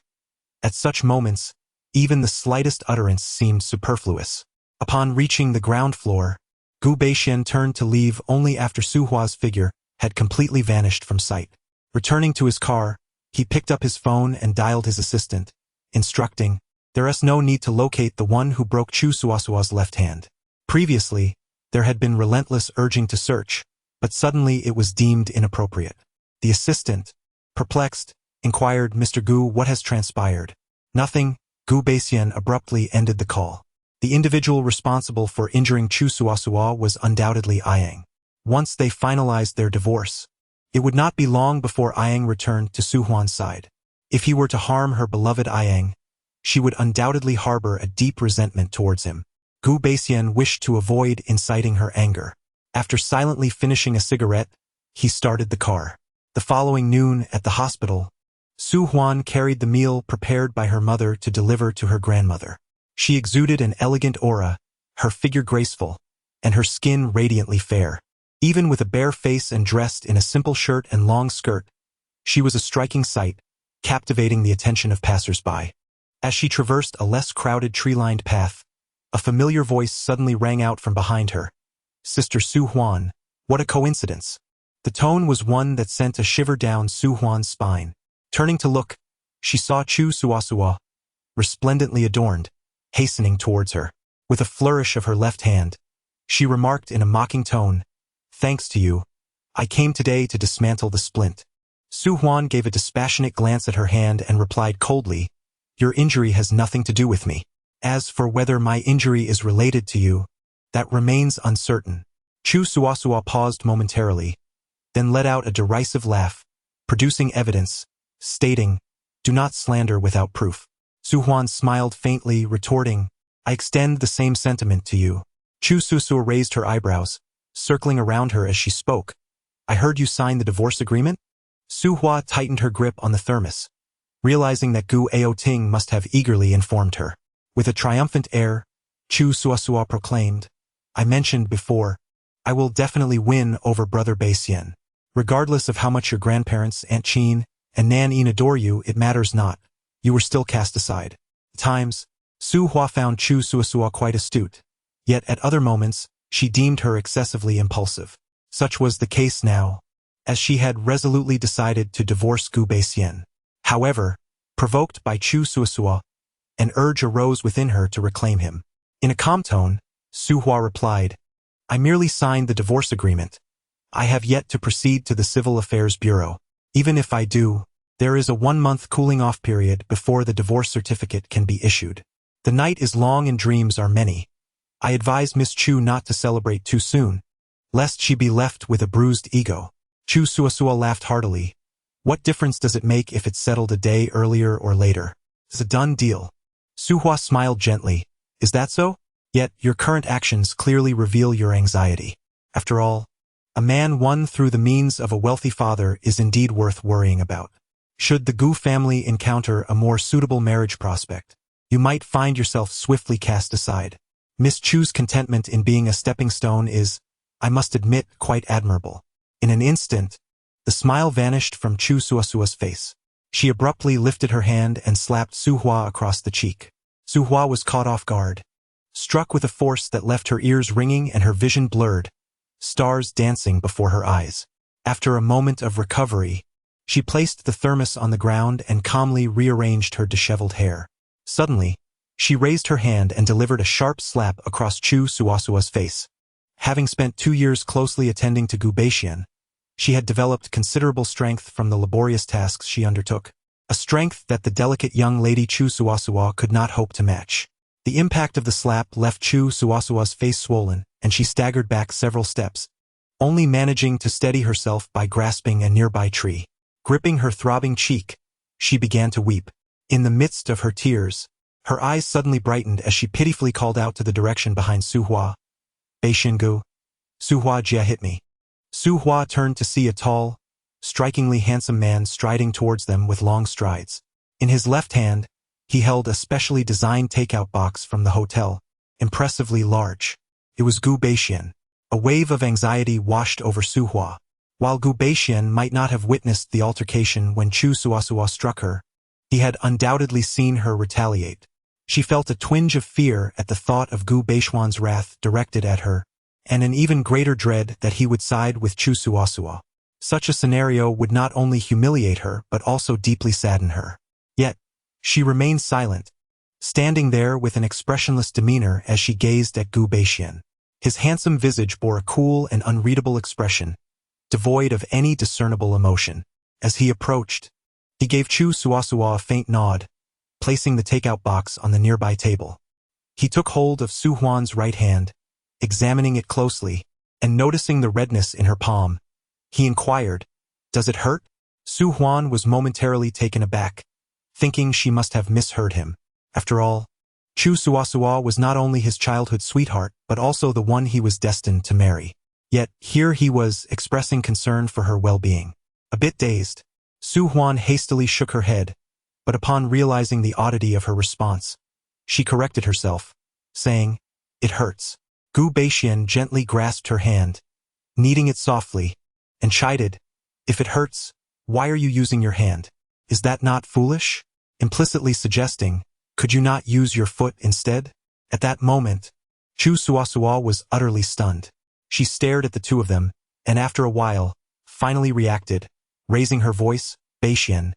At such moments, even the slightest utterance seemed superfluous. Upon reaching the ground floor, Gu Beixian turned to leave only after Su Hua's figure had completely vanished from sight. Returning to his car, he picked up his phone and dialed his assistant, instructing, "There is no need to locate the one who broke Chu Suasua's left hand." Previously, there had been relentless urging to search, but suddenly it was deemed inappropriate. The assistant, perplexed, inquired Mr. Gu. What has transpired? Nothing. Gu Beixian abruptly ended the call. The individual responsible for injuring Chu Suasua was undoubtedly Ayang. Once they finalized their divorce, it would not be long before Ayang returned to Su Huan's side. If he were to harm her beloved Ayang, she would undoubtedly harbor a deep resentment towards him. Gu Beixian wished to avoid inciting her anger. After silently finishing a cigarette, he started the car. The following noon at the hospital, Su Huan carried the meal prepared by her mother to deliver to her grandmother. She exuded an elegant aura, her figure graceful, and her skin radiantly fair. Even with a bare face and dressed in a simple shirt and long skirt, she was a striking sight, captivating the attention of passers-by. As she traversed a less crowded tree-lined path, a familiar voice suddenly rang out from behind her. Sister Su Huan, what a coincidence. The tone was one that sent a shiver down Su Huan's spine. Turning to look, she saw Chu Suasua, resplendently adorned, hastening towards her. With a flourish of her left hand, she remarked in a mocking tone, "Thanks to you, I came today to dismantle the splint." Su Huan gave a dispassionate glance at her hand and replied coldly, "Your injury has nothing to do with me. As for whether my injury is related to you, that remains uncertain." Chu Suasua paused momentarily, then let out a derisive laugh, producing evidence, stating, "Do not slander without proof." Su Huan smiled faintly, retorting, "I extend the same sentiment to you." Chu Suasua raised her eyebrows, circling around her as she spoke. "I heard you sign the divorce agreement?" Su Hua tightened her grip on the thermos, realizing that Gu Aoting must have eagerly informed her. With a triumphant air, Chu Suasua proclaimed, "I mentioned before, I will definitely win over Brother Beixian. Regardless of how much your grandparents, Aunt Chin, and Nan Yin adore you, it matters not. You were still cast aside." At times, Su Hua found Chu Suasua quite astute, yet at other moments, she deemed her excessively impulsive. Such was the case now, as she had resolutely decided to divorce Gu Beixian. However, provoked by Chu Suasua, an urge arose within her to reclaim him. In a calm tone, Su Hua replied, "I merely signed the divorce agreement. I have yet to proceed to the Civil Affairs Bureau. Even if I do, there is a 1-month cooling-off period before the divorce certificate can be issued. The night is long and dreams are many. I advise Miss Chu not to celebrate too soon, lest she be left with a bruised ego." Chu Suasua laughed heartily. "What difference does it make if it's settled a day earlier or later? It's a done deal." Su Hua smiled gently. "Is that so? Yet your current actions clearly reveal your anxiety. After all, a man won through the means of a wealthy father is indeed worth worrying about. Should the Gu family encounter a more suitable marriage prospect, you might find yourself swiftly cast aside. Miss Chu's contentment in being a stepping stone is, I must admit, quite admirable." In an instant, the smile vanished from Chu Suasua's face. She abruptly lifted her hand and slapped Su Hua across the cheek. Su Hua was caught off guard, struck with a force that left her ears ringing and her vision blurred, stars dancing before her eyes. After a moment of recovery, she placed the thermos on the ground and calmly rearranged her disheveled hair. Suddenly, she raised her hand and delivered a sharp slap across Chu Suasua's face. Having spent 2 years closely attending to Gu Beixian, she had developed considerable strength from the laborious tasks she undertook, a strength that the delicate young lady Chu Suasua could not hope to match. The impact of the slap left Chu Suasua's face swollen, and she staggered back several steps, only managing to steady herself by grasping a nearby tree. Gripping her throbbing cheek, she began to weep. In the midst of her tears, her eyes suddenly brightened as she pitifully called out to the direction behind Su Hua, "Beixian Gu, Su Hua Jia hit me." Su Hua turned to see a tall, strikingly handsome man striding towards them with long strides. In his left hand, he held a specially designed takeout box from the hotel, impressively large. It was Gu Beixian. A wave of anxiety washed over Su Hua. While Gu Beixian might not have witnessed the altercation when Chu Suasua struck her, he had undoubtedly seen her retaliate. She felt a twinge of fear at the thought of Gu Beixian's wrath directed at her, and an even greater dread that he would side with Chu Suasua. Such a scenario would not only humiliate her but also deeply sadden her. Yet, she remained silent, standing there with an expressionless demeanor as she gazed at Gu Beixian. His handsome visage bore a cool and unreadable expression, devoid of any discernible emotion. As he approached, He gave Chu Suasua a faint nod, placing the takeout box on the nearby table. He took hold of Su Huan's right hand, examining it closely, and noticing the redness in her palm. He inquired, "Does it hurt?" Su Huan was momentarily taken aback, thinking she must have misheard him. After all, Chu Suasua was not only his childhood sweetheart, but also the one he was destined to marry. Yet, here he was expressing concern for her well-being. A bit dazed, Su Huan hastily shook her head, but upon realizing the oddity of her response, she corrected herself, saying, "It hurts." Gu Beixian gently grasped her hand, kneading it softly, and chided, "If it hurts, why are you using your hand? Is that not foolish?" Implicitly suggesting, "Could you not use your foot instead?" At that moment, Chu Suasua was utterly stunned. She stared at the two of them, and after a while, finally reacted, raising her voice, "Beixian,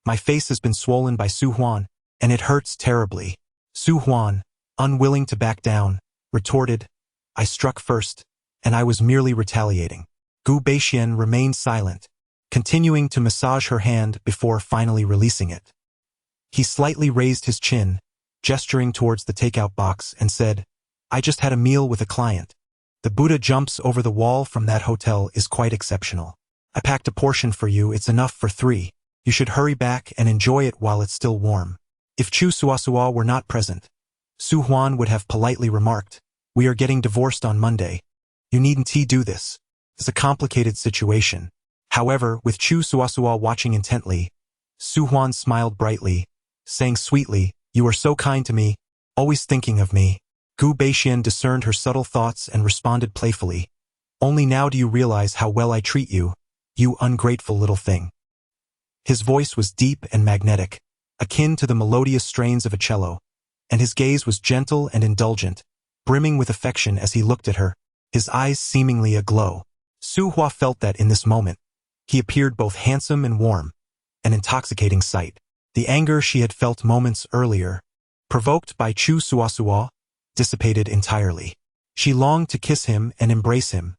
my face has been swollen by Su Huan, and it hurts terribly." Su Huan, unwilling to back down, retorted, "I struck first, and I was merely retaliating." Gu Beixian remained silent, continuing to massage her hand before finally releasing it. He slightly raised his chin, gesturing towards the takeout box, and said, "I just had a meal with a client. The Buddha jumps over the wall from that hotel is quite exceptional. I packed a portion for you, it's enough for 3. You should hurry back and enjoy it while it's still warm." If Chu Suasua were not present, Su Huan would have politely remarked, "We are getting divorced on Monday. You needn't do this. It's a complicated situation." However, with Chu Suasua watching intently, Su Huan smiled brightly, saying sweetly, "You are so kind to me, always thinking of me." Gu Beixian discerned her subtle thoughts and responded playfully, "Only now do you realize how well I treat you, you ungrateful little thing." His voice was deep and magnetic, akin to the melodious strains of a cello, and his gaze was gentle and indulgent, brimming with affection as he looked at her, his eyes seemingly aglow. Su Hua felt that in this moment, he appeared both handsome and warm, an intoxicating sight. The anger she had felt moments earlier, provoked by Chu Suasua, dissipated entirely. She longed to kiss him and embrace him,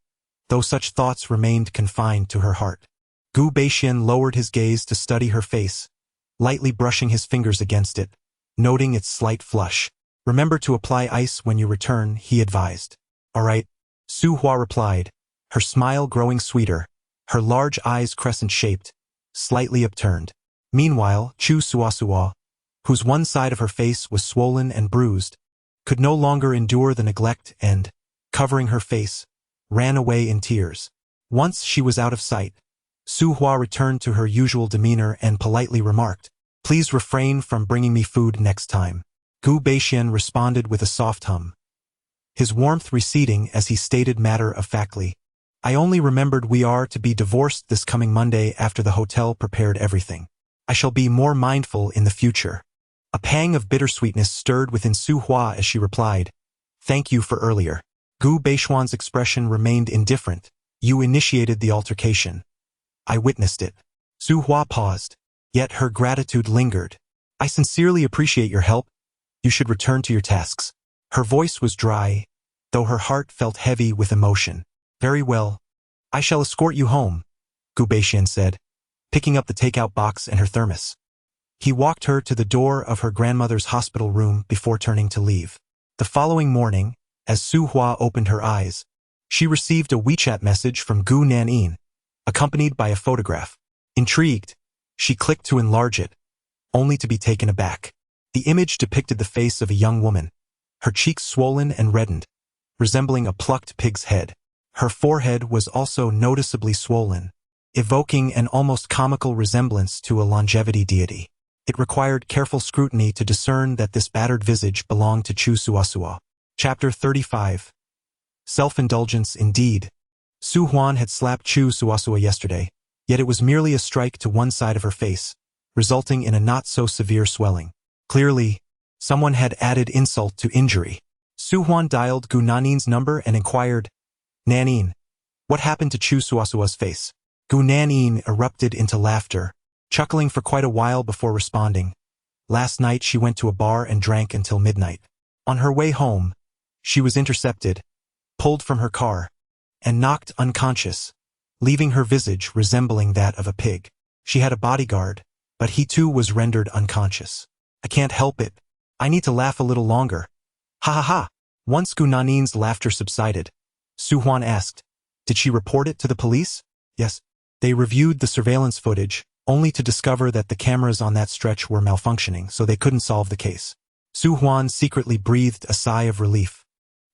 though such thoughts remained confined to her heart. Gu Beixian lowered his gaze to study her face, lightly brushing his fingers against it, noting its slight flush. "Remember to apply ice when you return," he advised. "All right," Su Hua replied, her smile growing sweeter, her large eyes crescent-shaped, slightly upturned. Meanwhile, Chu Suasua, whose one side of her face was swollen and bruised, could no longer endure the neglect and, covering her face, ran away in tears. Once she was out of sight, Su Hua returned to her usual demeanor and politely remarked, "Please refrain from bringing me food next time." Gu Beixian responded with a soft hum, his warmth receding as he stated matter-of-factly, "I only remembered we are to be divorced this coming Monday after the hotel prepared everything. I shall be more mindful in the future." A pang of bittersweetness stirred within Su Hua as she replied, "Thank you for earlier." Gu Beixian's expression remained indifferent. "You initiated the altercation. I witnessed it." Su Hua paused, yet her gratitude lingered. "I sincerely appreciate your help. You should return to your tasks." Her voice was dry, though her heart felt heavy with emotion. "Very well. I shall escort you home," Gu Beixian said, picking up the takeout box and her thermos. He walked her to the door of her grandmother's hospital room before turning to leave. The following morning, as Su Hua opened her eyes, she received a WeChat message from Gu Nanyin, accompanied by a photograph. Intrigued, she clicked to enlarge it, only to be taken aback. The image depicted the face of a young woman, her cheeks swollen and reddened, resembling a plucked pig's head. Her forehead was also noticeably swollen, evoking an almost comical resemblance to a longevity deity. It required careful scrutiny to discern that this battered visage belonged to Chu Suasua. Chapter 35. Self-indulgence indeed. Su Huan had slapped Chu Suasua yesterday, yet it was merely a strike to one side of her face, resulting in a not-so-severe swelling. Clearly, someone had added insult to injury. Su Huan dialed Gu Nanyin's number and inquired, "Nanyin, what happened to Chu Suasua's face?" Gu Nanyin erupted into laughter, chuckling for quite a while before responding. "Last night she went to a bar and drank until midnight. On her way home, she was intercepted, pulled from her car, and knocked unconscious, leaving her visage resembling that of a pig. She had a bodyguard, but he too was rendered unconscious. I can't help it. I need to laugh a little longer. Ha ha ha. Once Gu Nanin's laughter subsided, Su Huan asked, did she report it to the police? Yes. They reviewed the surveillance footage, only to discover that the cameras on that stretch were malfunctioning, so they couldn't solve the case. Su Huan secretly breathed a sigh of relief.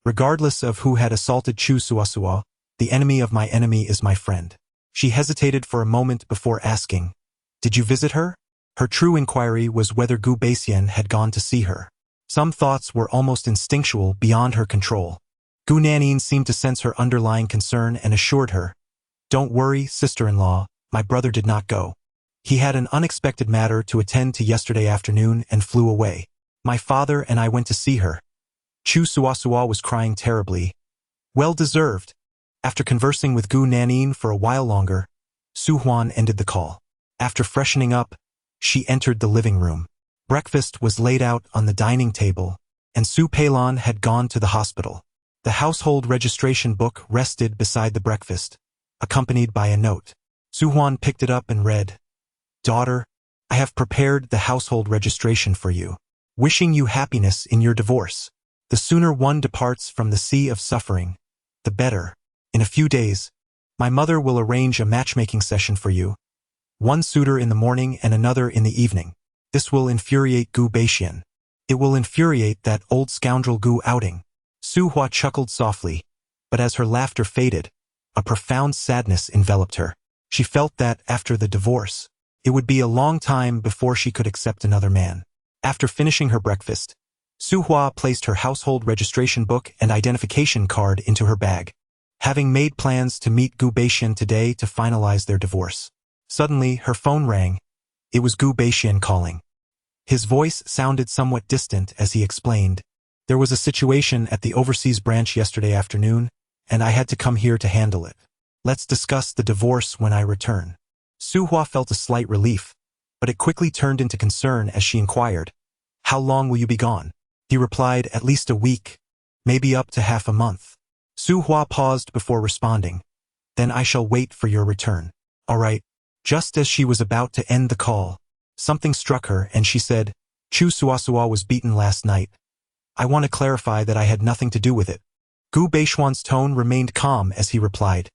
Regardless of who had assaulted Chu Suasuo, the enemy of my enemy is my friend. She hesitated for a moment before asking, did you visit her? Her true inquiry was whether Gu Baixian had gone to see her. Some thoughts were almost instinctual, beyond her control. Gu Nanin seemed to sense her underlying concern and assured her, don't worry, sister-in-law, my brother did not go. He had an unexpected matter to attend to yesterday afternoon and flew away. My father and I went to see her. Chu Suasuo was crying terribly. Well deserved. After conversing with Gu Nanin for a while longer, Su Huan ended the call. After freshening up, she entered the living room. Breakfast was laid out on the dining table, and Su Peilon had gone to the hospital. The household registration book rested beside the breakfast, accompanied by a note. Su Huan picked it up and read, Daughter, I have prepared the household registration for you, wishing you happiness in your divorce. The sooner one departs from the sea of suffering, the better. In a few days, my mother will arrange a matchmaking session for you, one suitor in the morning and another in the evening. This will infuriate Gu Baixian. It will infuriate that old scoundrel Gu Outing. Su Hua chuckled softly, but as her laughter faded, a profound sadness enveloped her. She felt that, after the divorce, it would be a long time before she could accept another man. After finishing her breakfast, Su Hua placed her household registration book and identification card into her bag, having made plans to meet Gu Baixian today to finalize their divorce. Suddenly, her phone rang. It was Gu Baixian calling. His voice sounded somewhat distant as he explained, there was a situation at the overseas branch yesterday afternoon, and I had to come here to handle it. Let's discuss the divorce when I return. Su Hua felt a slight relief, but it quickly turned into concern as she inquired, how long will you be gone? He replied, at least a week, maybe up to half a month. Su Hua paused before responding, then I shall wait for your return. All right. Just as she was about to end the call, something struck her and she said, Chu Suasuo was beaten last night. I want to clarify that I had nothing to do with it. Gu Baixian's tone remained calm as he replied,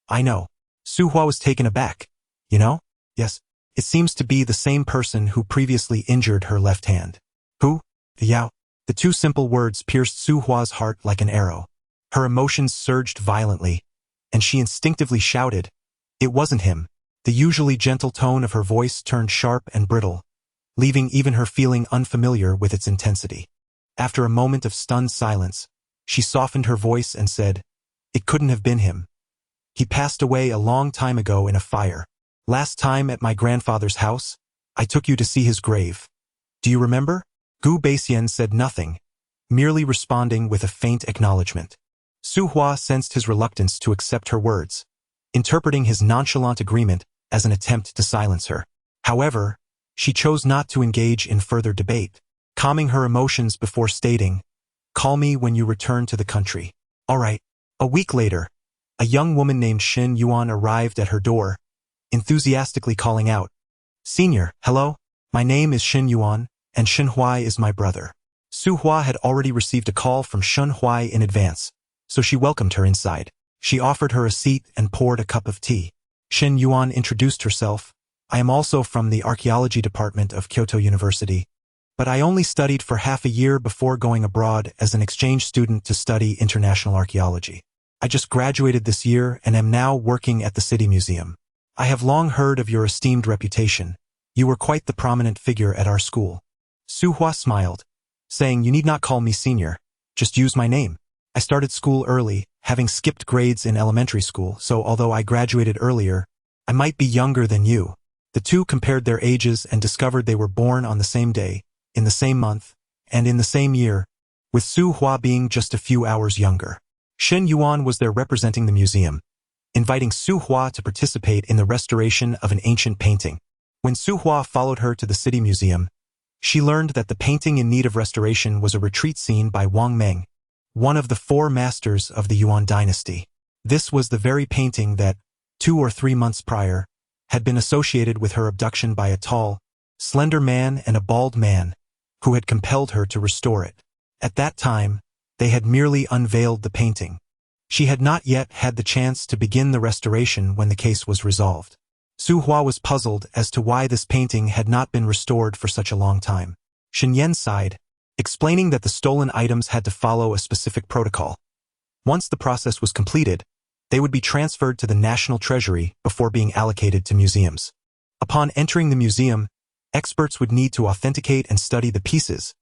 I know. Su Hua was taken aback. You know? Yes. It seems to be the same person who previously injured her left hand. Who? Yao. The two simple words pierced Su Hua's heart like an arrow. Her emotions surged violently, and she instinctively shouted, it wasn't him. The usually gentle tone of her voice turned sharp and brittle, leaving even her feeling unfamiliar with its intensity. After a moment of stunned silence, she softened her voice and said, it couldn't have been him. He passed away a long time ago in a fire. Last time at my grandfather's house, I took you to see his grave. Do you remember? Gu Baixian said nothing, merely responding with a faint acknowledgement. Su Hua sensed his reluctance to accept her words, interpreting his nonchalant agreement as an attempt to silence her. However, she chose not to engage in further debate, calming her emotions before stating, call me when you return to the country. All right. A week later, a young woman named Shin Yuan arrived at her door, enthusiastically calling out, Senior, hello, my name is Shin Yuan, and Shin Huai is my brother. Su Hua had already received a call from Shin Huai in advance, so she welcomed her inside. She offered her a seat and poured a cup of tea. Shin Yuan introduced herself. I am also from the archaeology department of Kyoto University, but I only studied for half a year before going abroad as an exchange student to study international archaeology. I just graduated this year and am now working at the City Museum. I have long heard of your esteemed reputation. You were quite the prominent figure at our school. Su Hua smiled, saying, you need not call me senior, just use my name. I started school early, having skipped grades in elementary school, so although I graduated earlier, I might be younger than you. The two compared their ages and discovered they were born on the same day, in the same month, and in the same year, with Su Hua being just a few hours younger. Shin Yuan was there representing the museum, inviting Su Hua to participate in the restoration of an ancient painting. When Su Hua followed her to the City Museum, she learned that the painting in need of restoration was a retreat scene by Wang Meng, one of the four masters of the Yuan dynasty. This was the very painting that, 2 or 3 months prior, had been associated with her abduction by a tall, slender man and a bald man, who had compelled her to restore it. At that time, they had merely unveiled the painting. She had not yet had the chance to begin the restoration when the case was resolved. Su Hua was puzzled as to why this painting had not been restored for such a long time. Shen Yan sighed, explaining that the stolen items had to follow a specific protocol. Once the process was completed, they would be transferred to the National Treasury before being allocated to museums. Upon entering the museum, experts would need to authenticate and study the pieces,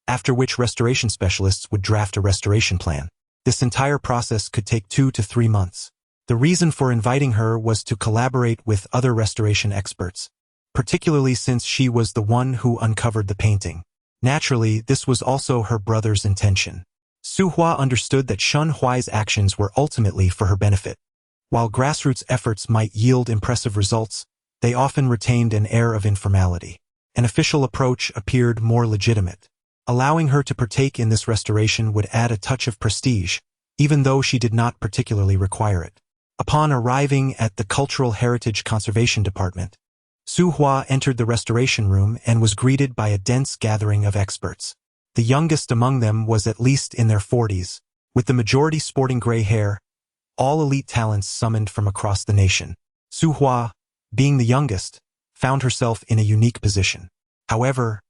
after which restoration specialists would draft a restoration plan. This entire process could take 2 to 3 months. The reason for inviting her was to collaborate with other restoration experts, particularly since she was the one who uncovered the painting. Naturally, this was also her brother's intention. Su Hua understood that Shen Huai's actions were ultimately for her benefit. While grassroots efforts might yield impressive results, they often retained an air of informality. An official approach appeared more legitimate. Allowing her to partake in this restoration would add a touch of prestige, even though she did not particularly require it. Upon arriving at the Cultural Heritage Conservation Department, Su Hua entered the restoration room and was greeted by a dense gathering of experts. The youngest among them was at least in their 40s, with the majority sporting gray hair, all elite talents summoned from across the nation. Su Hua, being the youngest, found herself in a unique position. However,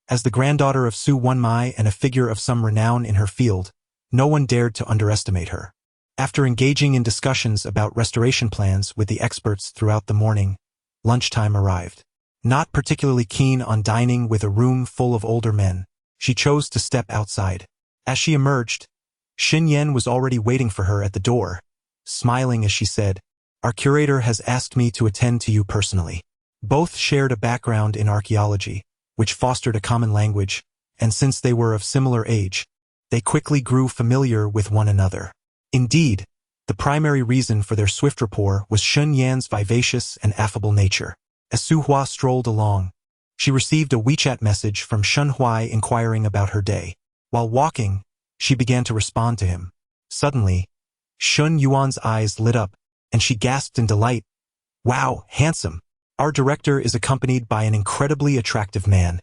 as the granddaughter of Su Wenmai and a figure of some renown in her field, no one dared to underestimate her. After engaging in discussions about restoration plans with the experts throughout the morning, lunchtime arrived. Not particularly keen on dining with a room full of older men, she chose to step outside. As she emerged, Xin Yan was already waiting for her at the door, smiling as she said, "Our curator has asked me to attend to you personally." Both shared a background in archaeology, which fostered a common language, and since they were of similar age, they quickly grew familiar with one another. Indeed, the primary reason for their swift rapport was Shen Yan's vivacious and affable nature. As Su Hua strolled along, she received a WeChat message from Shen Huai inquiring about her day. While walking, she began to respond to him. Suddenly, Shun Yuan's eyes lit up, and she gasped in delight. "Wow, handsome! Our director is accompanied by an incredibly attractive man,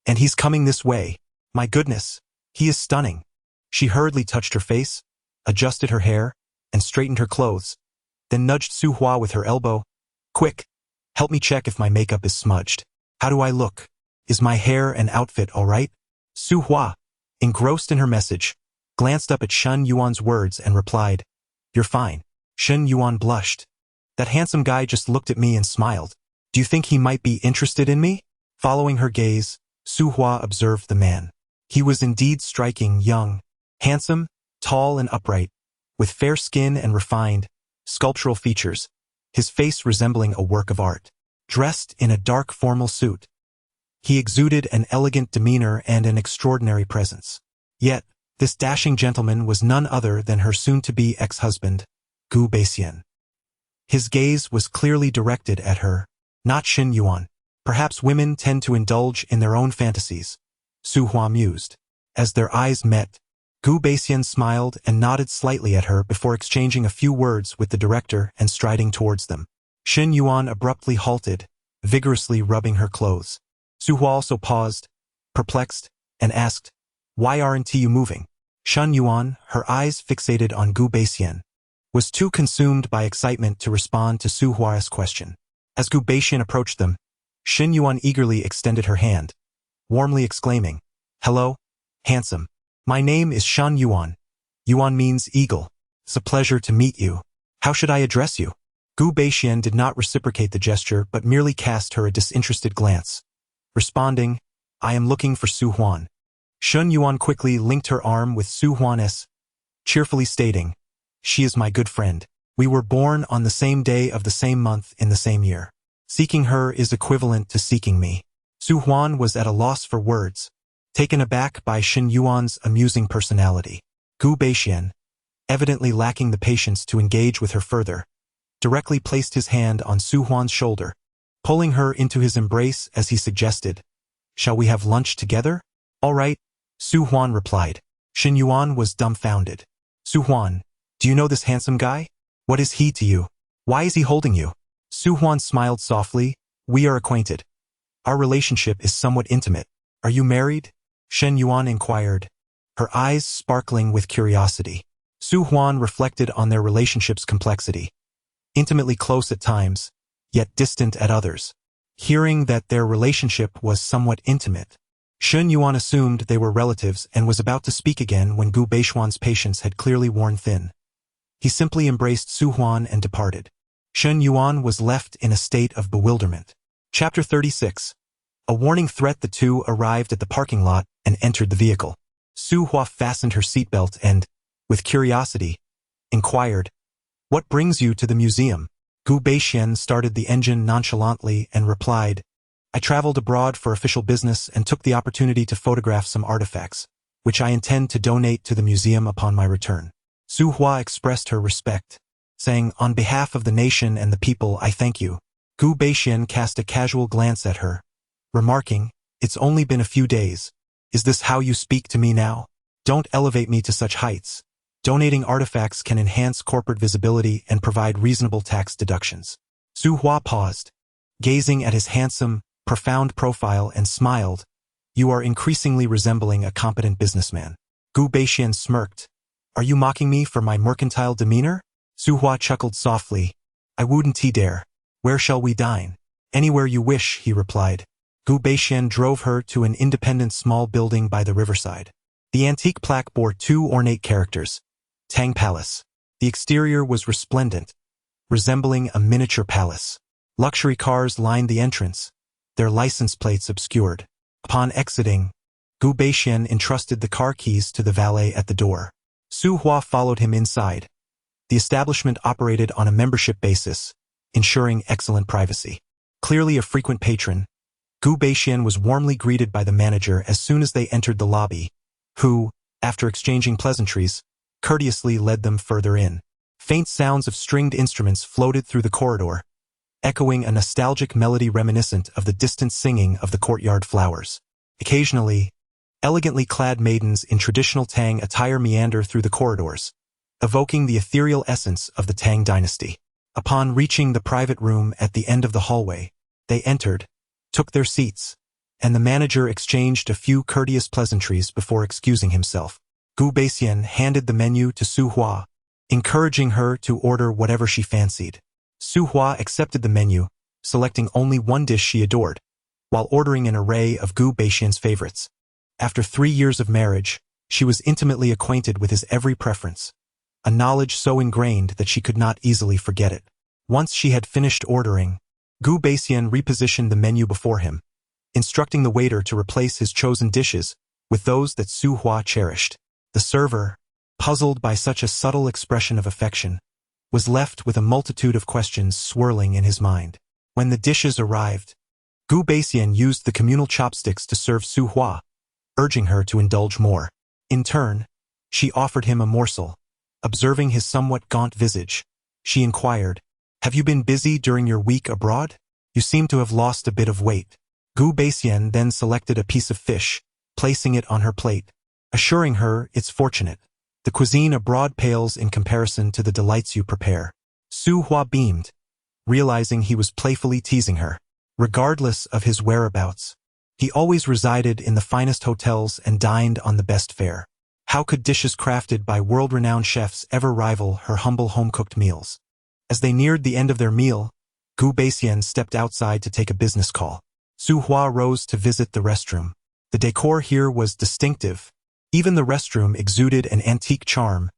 and he's coming this way. My goodness, he is stunning." She hurriedly touched her face, adjusted her hair, and straightened her clothes, then nudged Su Hua with her elbow. "Quick, help me check if my makeup is smudged. How do I look? Is my hair and outfit all right?" Su Hua, engrossed in her message, glanced up at Shen Yuan's words and replied, "You're fine." Shen Yuan blushed. "That handsome guy just looked at me and smiled. Do you think he might be interested in me?" Following her gaze, Su Hua observed the man. He was indeed striking, young, handsome, tall and upright, with fair skin and refined, sculptural features, his face resembling a work of art. Dressed in a dark formal suit, he exuded an elegant demeanor and an extraordinary presence. Yet, this dashing gentleman was none other than her soon-to-be ex-husband, Gu Beixian. His gaze was clearly directed at her, not Xin Yuan. Perhaps women tend to indulge in their own fantasies, Su Hua mused. As their eyes met, Gu Beixian smiled and nodded slightly at her before exchanging a few words with the director and striding towards them. Xin Yuan abruptly halted, vigorously rubbing her clothes. Su Hua also paused, perplexed, and asked, "Why aren't you moving?" Shen Yuan, her eyes fixated on Gu Beixian, was too consumed by excitement to respond to Su Hua's question. As Gu Beixian approached them, Xin Yuan eagerly extended her hand, warmly exclaiming, "Hello, handsome. My name is Shen Yuan. Yuan means eagle. It's a pleasure to meet you. How should I address you?" Gu Beixian did not reciprocate the gesture but merely cast her a disinterested glance, responding, "I am looking for Su Huan." Shen Yuan quickly linked her arm with Su Huan's, cheerfully stating, "She is my good friend. We were born on the same day of the same month in the same year. Seeking her is equivalent to seeking me." Su Huan was at a loss for words, taken aback by Shen Yuan's amusing personality. Gu Beixian, evidently lacking the patience to engage with her further, directly placed his hand on Su Huan's shoulder, pulling her into his embrace as he suggested, "Shall we have lunch together?" "All right," Su Huan replied. Shen Yuan was dumbfounded. "Su Huan, do you know this handsome guy? What is he to you? Why is he holding you?" Su Huan smiled softly. "We are acquainted. Our relationship is somewhat intimate. Are you married? Shen Yuan inquired, her eyes sparkling with curiosity. Su Huan reflected on their relationship's complexity. Intimately close at times, yet distant at others. Hearing that their relationship was somewhat intimate, Shen Yuan assumed they were relatives and was about to speak again when Gu Beishuan's patience had clearly worn thin. He simply embraced Su Huan and departed. Shen Yuan was left in a state of bewilderment. Chapter 36. A warning threat. The two arrived at the parking lot and entered the vehicle. Su Hua fastened her seatbelt and, with curiosity, inquired, "What brings you to the museum?" Gu Beixian started the engine nonchalantly and replied, "I traveled abroad for official business and took the opportunity to photograph some artifacts, which I intend to donate to the museum upon my return." Su Hua expressed her respect, saying, "On behalf of the nation and the people, I thank you." Gu Beixian cast a casual glance at her, remarking, "It's only been a few days. Is this how you speak to me now? Don't elevate me to such heights. Donating artifacts can enhance corporate visibility and provide reasonable tax deductions." Su Hua paused, gazing at his handsome, profound profile and smiled. "You are increasingly resembling a competent businessman." Gu Beixian smirked. "Are you mocking me for my mercantile demeanor?" Su Hua chuckled softly. "I wouldn't dare. Where shall we dine?" "Anywhere you wish," he replied. Gu Beixian drove her to an independent small building by the riverside. The antique plaque bore two ornate characters, Tang Palace. The exterior was resplendent, resembling a miniature palace. Luxury cars lined the entrance, their license plates obscured. Upon exiting, Gu Beixian entrusted the car keys to the valet at the door. Su Hua followed him inside. The establishment operated on a membership basis, ensuring excellent privacy. Clearly a frequent patron, Gu Beixian was warmly greeted by the manager as soon as they entered the lobby, who, after exchanging pleasantries, courteously led them further in. Faint sounds of stringed instruments floated through the corridor, echoing a nostalgic melody reminiscent of the distant singing of the courtyard flowers. Occasionally, elegantly clad maidens in traditional Tang attire meander through the corridors, evoking the ethereal essence of the Tang dynasty. Upon reaching the private room at the end of the hallway, they entered, took their seats, and the manager exchanged a few courteous pleasantries before excusing himself. Gu Beixian handed the menu to Su Hua, encouraging her to order whatever she fancied. Su Hua accepted the menu, selecting only one dish she adored, while ordering an array of Gu Beixian's favorites. After 3 years of marriage, she was intimately acquainted with his every preference, a knowledge so ingrained that she could not easily forget it. Once she had finished ordering, Gu Beixian repositioned the menu before him, instructing the waiter to replace his chosen dishes with those that Su Hua cherished. The server, puzzled by such a subtle expression of affection, was left with a multitude of questions swirling in his mind. When the dishes arrived, Gu Beixian used the communal chopsticks to serve Su Hua, urging her to indulge more. In turn, she offered him a morsel. Observing his somewhat gaunt visage, she inquired, "Have you been busy during your week abroad? You seem to have lost a bit of weight." Gu Beixian then selected a piece of fish, placing it on her plate, assuring her it's fortunate. "The cuisine abroad pales in comparison to the delights you prepare." Su Hua beamed, realizing he was playfully teasing her. Regardless of his whereabouts, he always resided in the finest hotels and dined on the best fare. How could dishes crafted by world-renowned chefs ever rival her humble home-cooked meals? As they neared the end of their meal, Gu Beixian stepped outside to take a business call. Su Hua rose to visit the restroom. The decor here was distinctive. Even the restroom exuded an antique charm,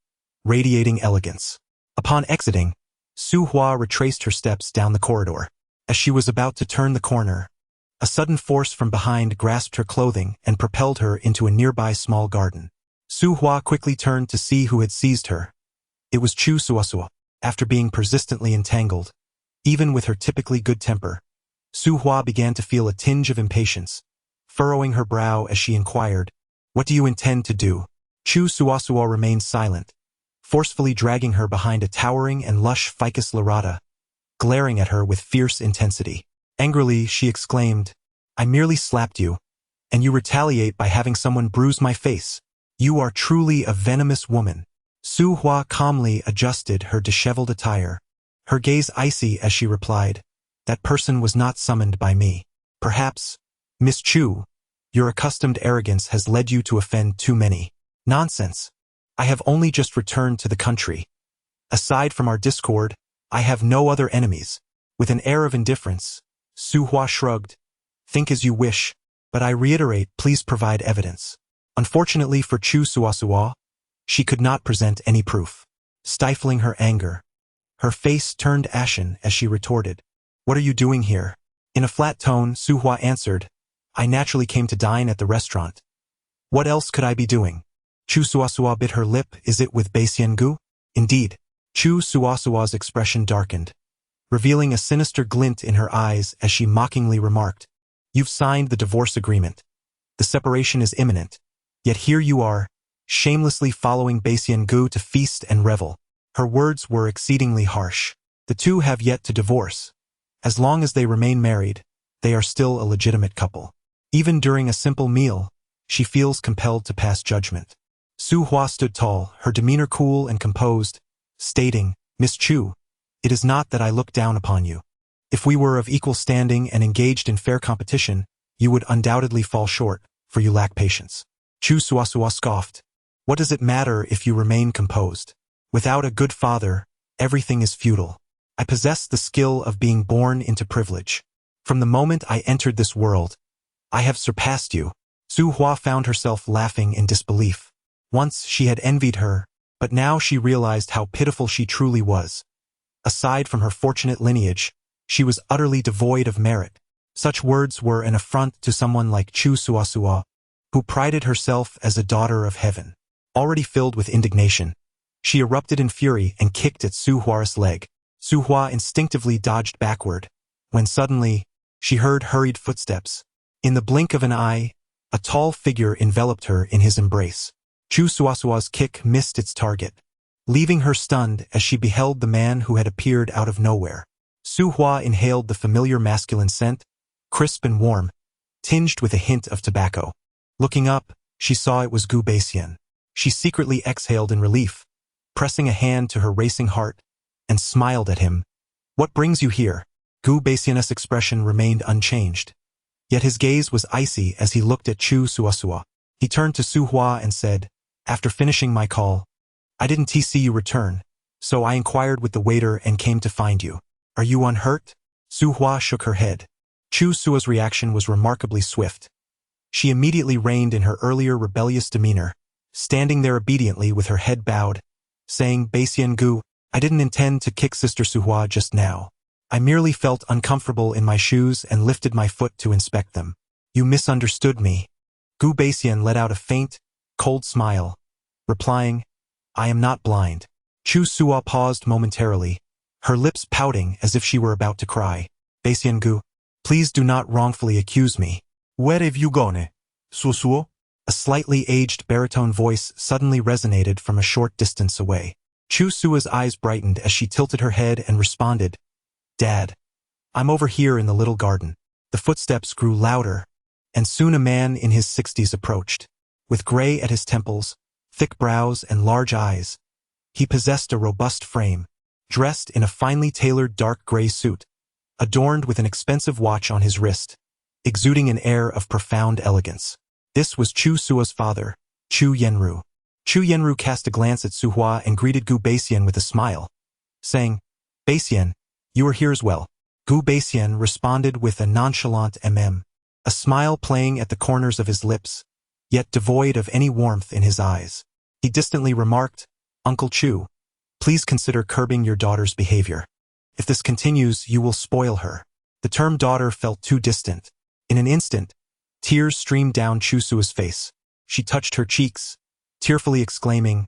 radiating elegance. Upon exiting, Su Hua retraced her steps down the corridor. As she was about to turn the corner, a sudden force from behind grasped her clothing and propelled her into a nearby small garden. Su Hua quickly turned to see who had seized her. It was Chu Suasua. After being persistently entangled, even with her typically good temper, Su Hua began to feel a tinge of impatience, furrowing her brow as she inquired, "What do you intend to do?" Chu Suasua remained silent, forcefully dragging her behind a towering and lush ficus lirata, glaring at her with fierce intensity. Angrily, she exclaimed, "I merely slapped you, and you retaliate by having someone bruise my face. You are truly a venomous woman." Su Hua calmly adjusted her disheveled attire, her gaze icy as she replied, "That person was not summoned by me." Perhaps, Miss Chu, your accustomed arrogance has led you to offend too many. Nonsense. I have only just returned to the country. Aside from our discord, I have no other enemies. With an air of indifference, Su Hua shrugged. Think as you wish, but I reiterate, please provide evidence. Unfortunately for Chu Suasua, she could not present any proof. Stifling her anger, her face turned ashen as she retorted. What are you doing here? In a flat tone, Su Hua answered, I naturally came to dine at the restaurant. What else could I be doing? Chu Suasua bit her lip. Is it with Basian-gu? Indeed. Chu Suasua's expression darkened, revealing a sinister glint in her eyes as she mockingly remarked, You've signed the divorce agreement. The separation is imminent. Yet here you are, shamelessly following Basian-gu to feast and revel. Her words were exceedingly harsh. The two have yet to divorce. As long as they remain married, they are still a legitimate couple. Even during a simple meal, she feels compelled to pass judgment. Su Hua stood tall, her demeanor cool and composed, stating, Miss Chu, it is not that I look down upon you. If we were of equal standing and engaged in fair competition, you would undoubtedly fall short, for you lack patience. Chu Suasua scoffed. What does it matter if you remain composed? Without a good father, everything is futile. I possess the skill of being born into privilege. From the moment I entered this world, I have surpassed you. Su Hua found herself laughing in disbelief. Once she had envied her, but now she realized how pitiful she truly was. Aside from her fortunate lineage, she was utterly devoid of merit. Such words were an affront to someone like Chu Suasua, who prided herself as a daughter of heaven. Already filled with indignation, she erupted in fury and kicked at Su Hua's leg. Su Hua instinctively dodged backward, when suddenly, she heard hurried footsteps. In the blink of an eye, a tall figure enveloped her in his embrace. Chu Suasua's kick missed its target, leaving her stunned as she beheld the man who had appeared out of nowhere. Su Hua inhaled the familiar masculine scent, crisp and warm, tinged with a hint of tobacco. Looking up, she saw it was Gu Basian. She secretly exhaled in relief, pressing a hand to her racing heart, and smiled at him. What brings you here? Gu Basian's expression remained unchanged, yet his gaze was icy as he looked at Chu Suasua. He turned to Su Hua and said, After finishing my call, I didn't see you return, so I inquired with the waiter and came to find you. Are you unhurt? Su Hua shook her head. Chu Sua's reaction was remarkably swift. She immediately reined in her earlier rebellious demeanor, standing there obediently with her head bowed, saying, Basian-gu, I didn't intend to kick Sister Su Hua just now. I merely felt uncomfortable in my shoes and lifted my foot to inspect them. You misunderstood me. Gu Basian let out a faint, cold smile, replying, I am not blind. Chu Sua paused momentarily, her lips pouting as if she were about to cry. Basian-gu, please do not wrongfully accuse me. Where have you gone, Susuo? A slightly aged baritone voice suddenly resonated from a short distance away. Chu Sua's eyes brightened as she tilted her head and responded, Dad, I'm over here in the little garden. The footsteps grew louder, and soon a man in his 60s approached. With gray at his temples, thick brows and large eyes, he possessed a robust frame, dressed in a finely tailored dark gray suit, adorned with an expensive watch on his wrist, exuding an air of profound elegance. This was Chu Sua's father, Chu Yenru. Chu Yenru cast a glance at Su Hua and greeted Gu Basian with a smile, saying, Basian, you are here as well. Gu Basian responded with a nonchalant a smile playing at the corners of his lips, yet devoid of any warmth in his eyes. He distantly remarked, Uncle Chu, please consider curbing your daughter's behavior. If this continues, you will spoil her. The term daughter felt too distant. In an instant, tears streamed down Chu Sua's face. She touched her cheeks, tearfully exclaiming,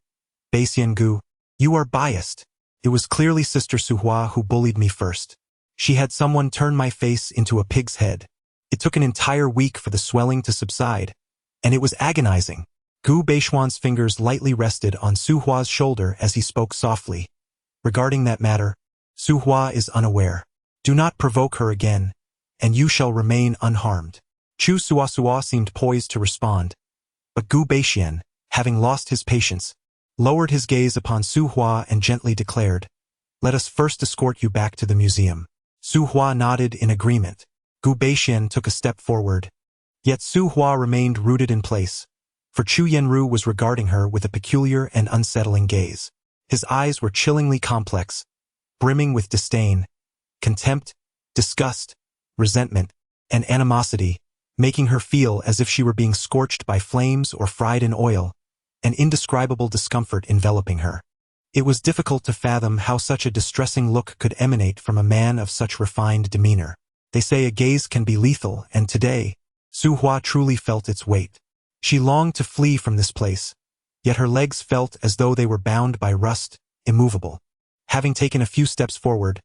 Basian-gu, you are biased. It was clearly Sister Su Hua who bullied me first. She had someone turn my face into a pig's head. It took an entire week for the swelling to subside, and it was agonizing. Gu Beishuan's fingers lightly rested on Su Hua's shoulder as he spoke softly. Regarding that matter, Su Hua is unaware. Do not provoke her again, and you shall remain unharmed. Chu Suasua seemed poised to respond, but Gu Baixian, having lost his patience, lowered his gaze upon Su Hua and gently declared, Let us first escort you back to the museum. Su Hua nodded in agreement. Gu Beixian took a step forward. Yet Su Hua remained rooted in place, for Chu Yenru was regarding her with a peculiar and unsettling gaze. His eyes were chillingly complex, brimming with disdain, contempt, disgust, resentment, and animosity, making her feel as if she were being scorched by flames or fried in oil, an indescribable discomfort enveloping her. It was difficult to fathom how such a distressing look could emanate from a man of such refined demeanor. They say a gaze can be lethal, and today, Su Hua truly felt its weight. She longed to flee from this place, yet her legs felt as though they were bound by rust, immovable. Having taken a few steps forward,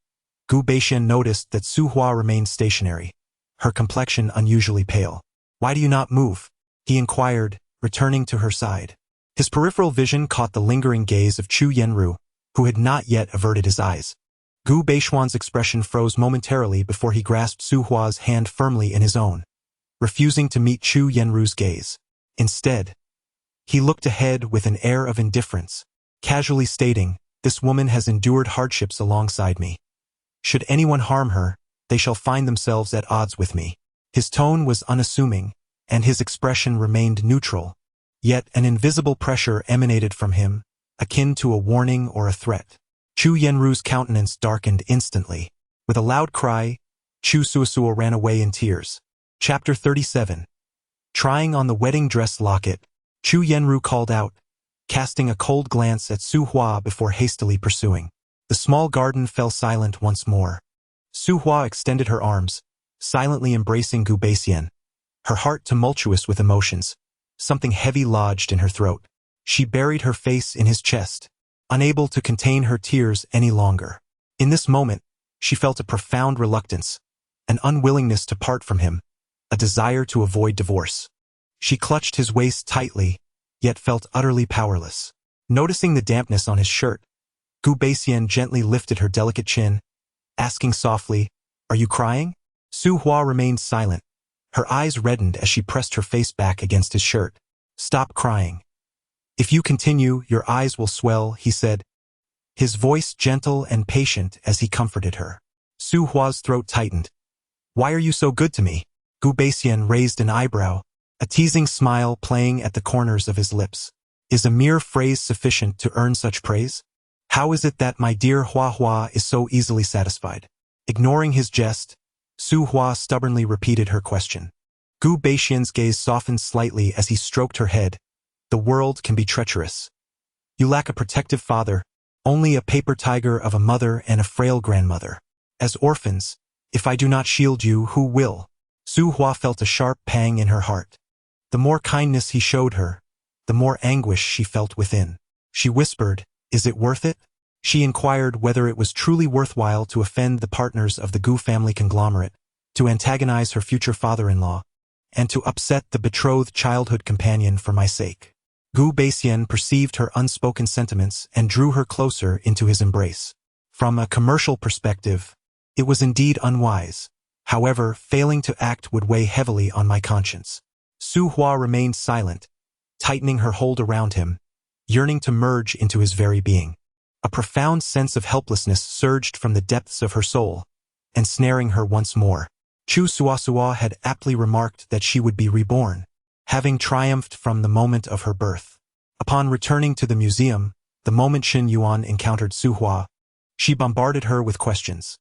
Gu Beixian noticed that Su Hua remained stationary, her complexion unusually pale. "Why do you not move?" he inquired, returning to her side. His peripheral vision caught the lingering gaze of Chu Yenru, who had not yet averted his eyes. Gu Beixian's expression froze momentarily before he grasped Su Hua's hand firmly in his own, refusing to meet Chu Yenru's gaze. Instead, he looked ahead with an air of indifference, casually stating, "This woman has endured hardships alongside me. Should anyone harm her, they shall find themselves at odds with me." His tone was unassuming, and his expression remained neutral, yet an invisible pressure emanated from him, akin to a warning or a threat. Chu Yenru's countenance darkened instantly. With a loud cry, Chu Suosuo ran away in tears. Chapter 37. Trying on the wedding dress locket, Chu Yenru called out, casting a cold glance at Su Hua before hastily pursuing. The small garden fell silent once more. Su Hua extended her arms, silently embracing Gu Beixian, her heart tumultuous with emotions. Something heavy lodged in her throat. She buried her face in his chest, unable to contain her tears any longer. In this moment, she felt a profound reluctance, an unwillingness to part from him, a desire to avoid divorce. She clutched his waist tightly, yet felt utterly powerless. Noticing the dampness on his shirt, Gu Beixian gently lifted her delicate chin, asking softly, "Are you crying?" Su Hua remained silent. Her eyes reddened as she pressed her face back against his shirt. "Stop crying. If you continue, your eyes will swell," he said, his voice gentle and patient as he comforted her. Su Hua's throat tightened. "Why are you so good to me?" Gu Beixian raised an eyebrow, a teasing smile playing at the corners of his lips. "Is a mere phrase sufficient to earn such praise? How is it that my dear Hua Hua is so easily satisfied?" Ignoring his jest, Su Hua stubbornly repeated her question. Gu Beixian's gaze softened slightly as he stroked her head. "The world can be treacherous. You lack a protective father, only a paper tiger of a mother and a frail grandmother. As orphans, if I do not shield you, who will?" Su Hua felt a sharp pang in her heart. The more kindness he showed her, the more anguish she felt within. She whispered, "Is it worth it?" She inquired whether it was truly worthwhile to offend the partners of the Gu family conglomerate, to antagonize her future father-in-law, and to upset the betrothed childhood companion for my sake. Gu Beixian perceived her unspoken sentiments and drew her closer into his embrace. From a commercial perspective, it was indeed unwise. However, failing to act would weigh heavily on my conscience. Su Hua remained silent, tightening her hold around him, yearning to merge into his very being. A profound sense of helplessness surged from the depths of her soul, ensnaring her once more. Chu Suosua had aptly remarked that she would be reborn, having triumphed from the moment of her birth. Upon returning to the museum, the moment Shen Yuan encountered Su Hua, she bombarded her with questions.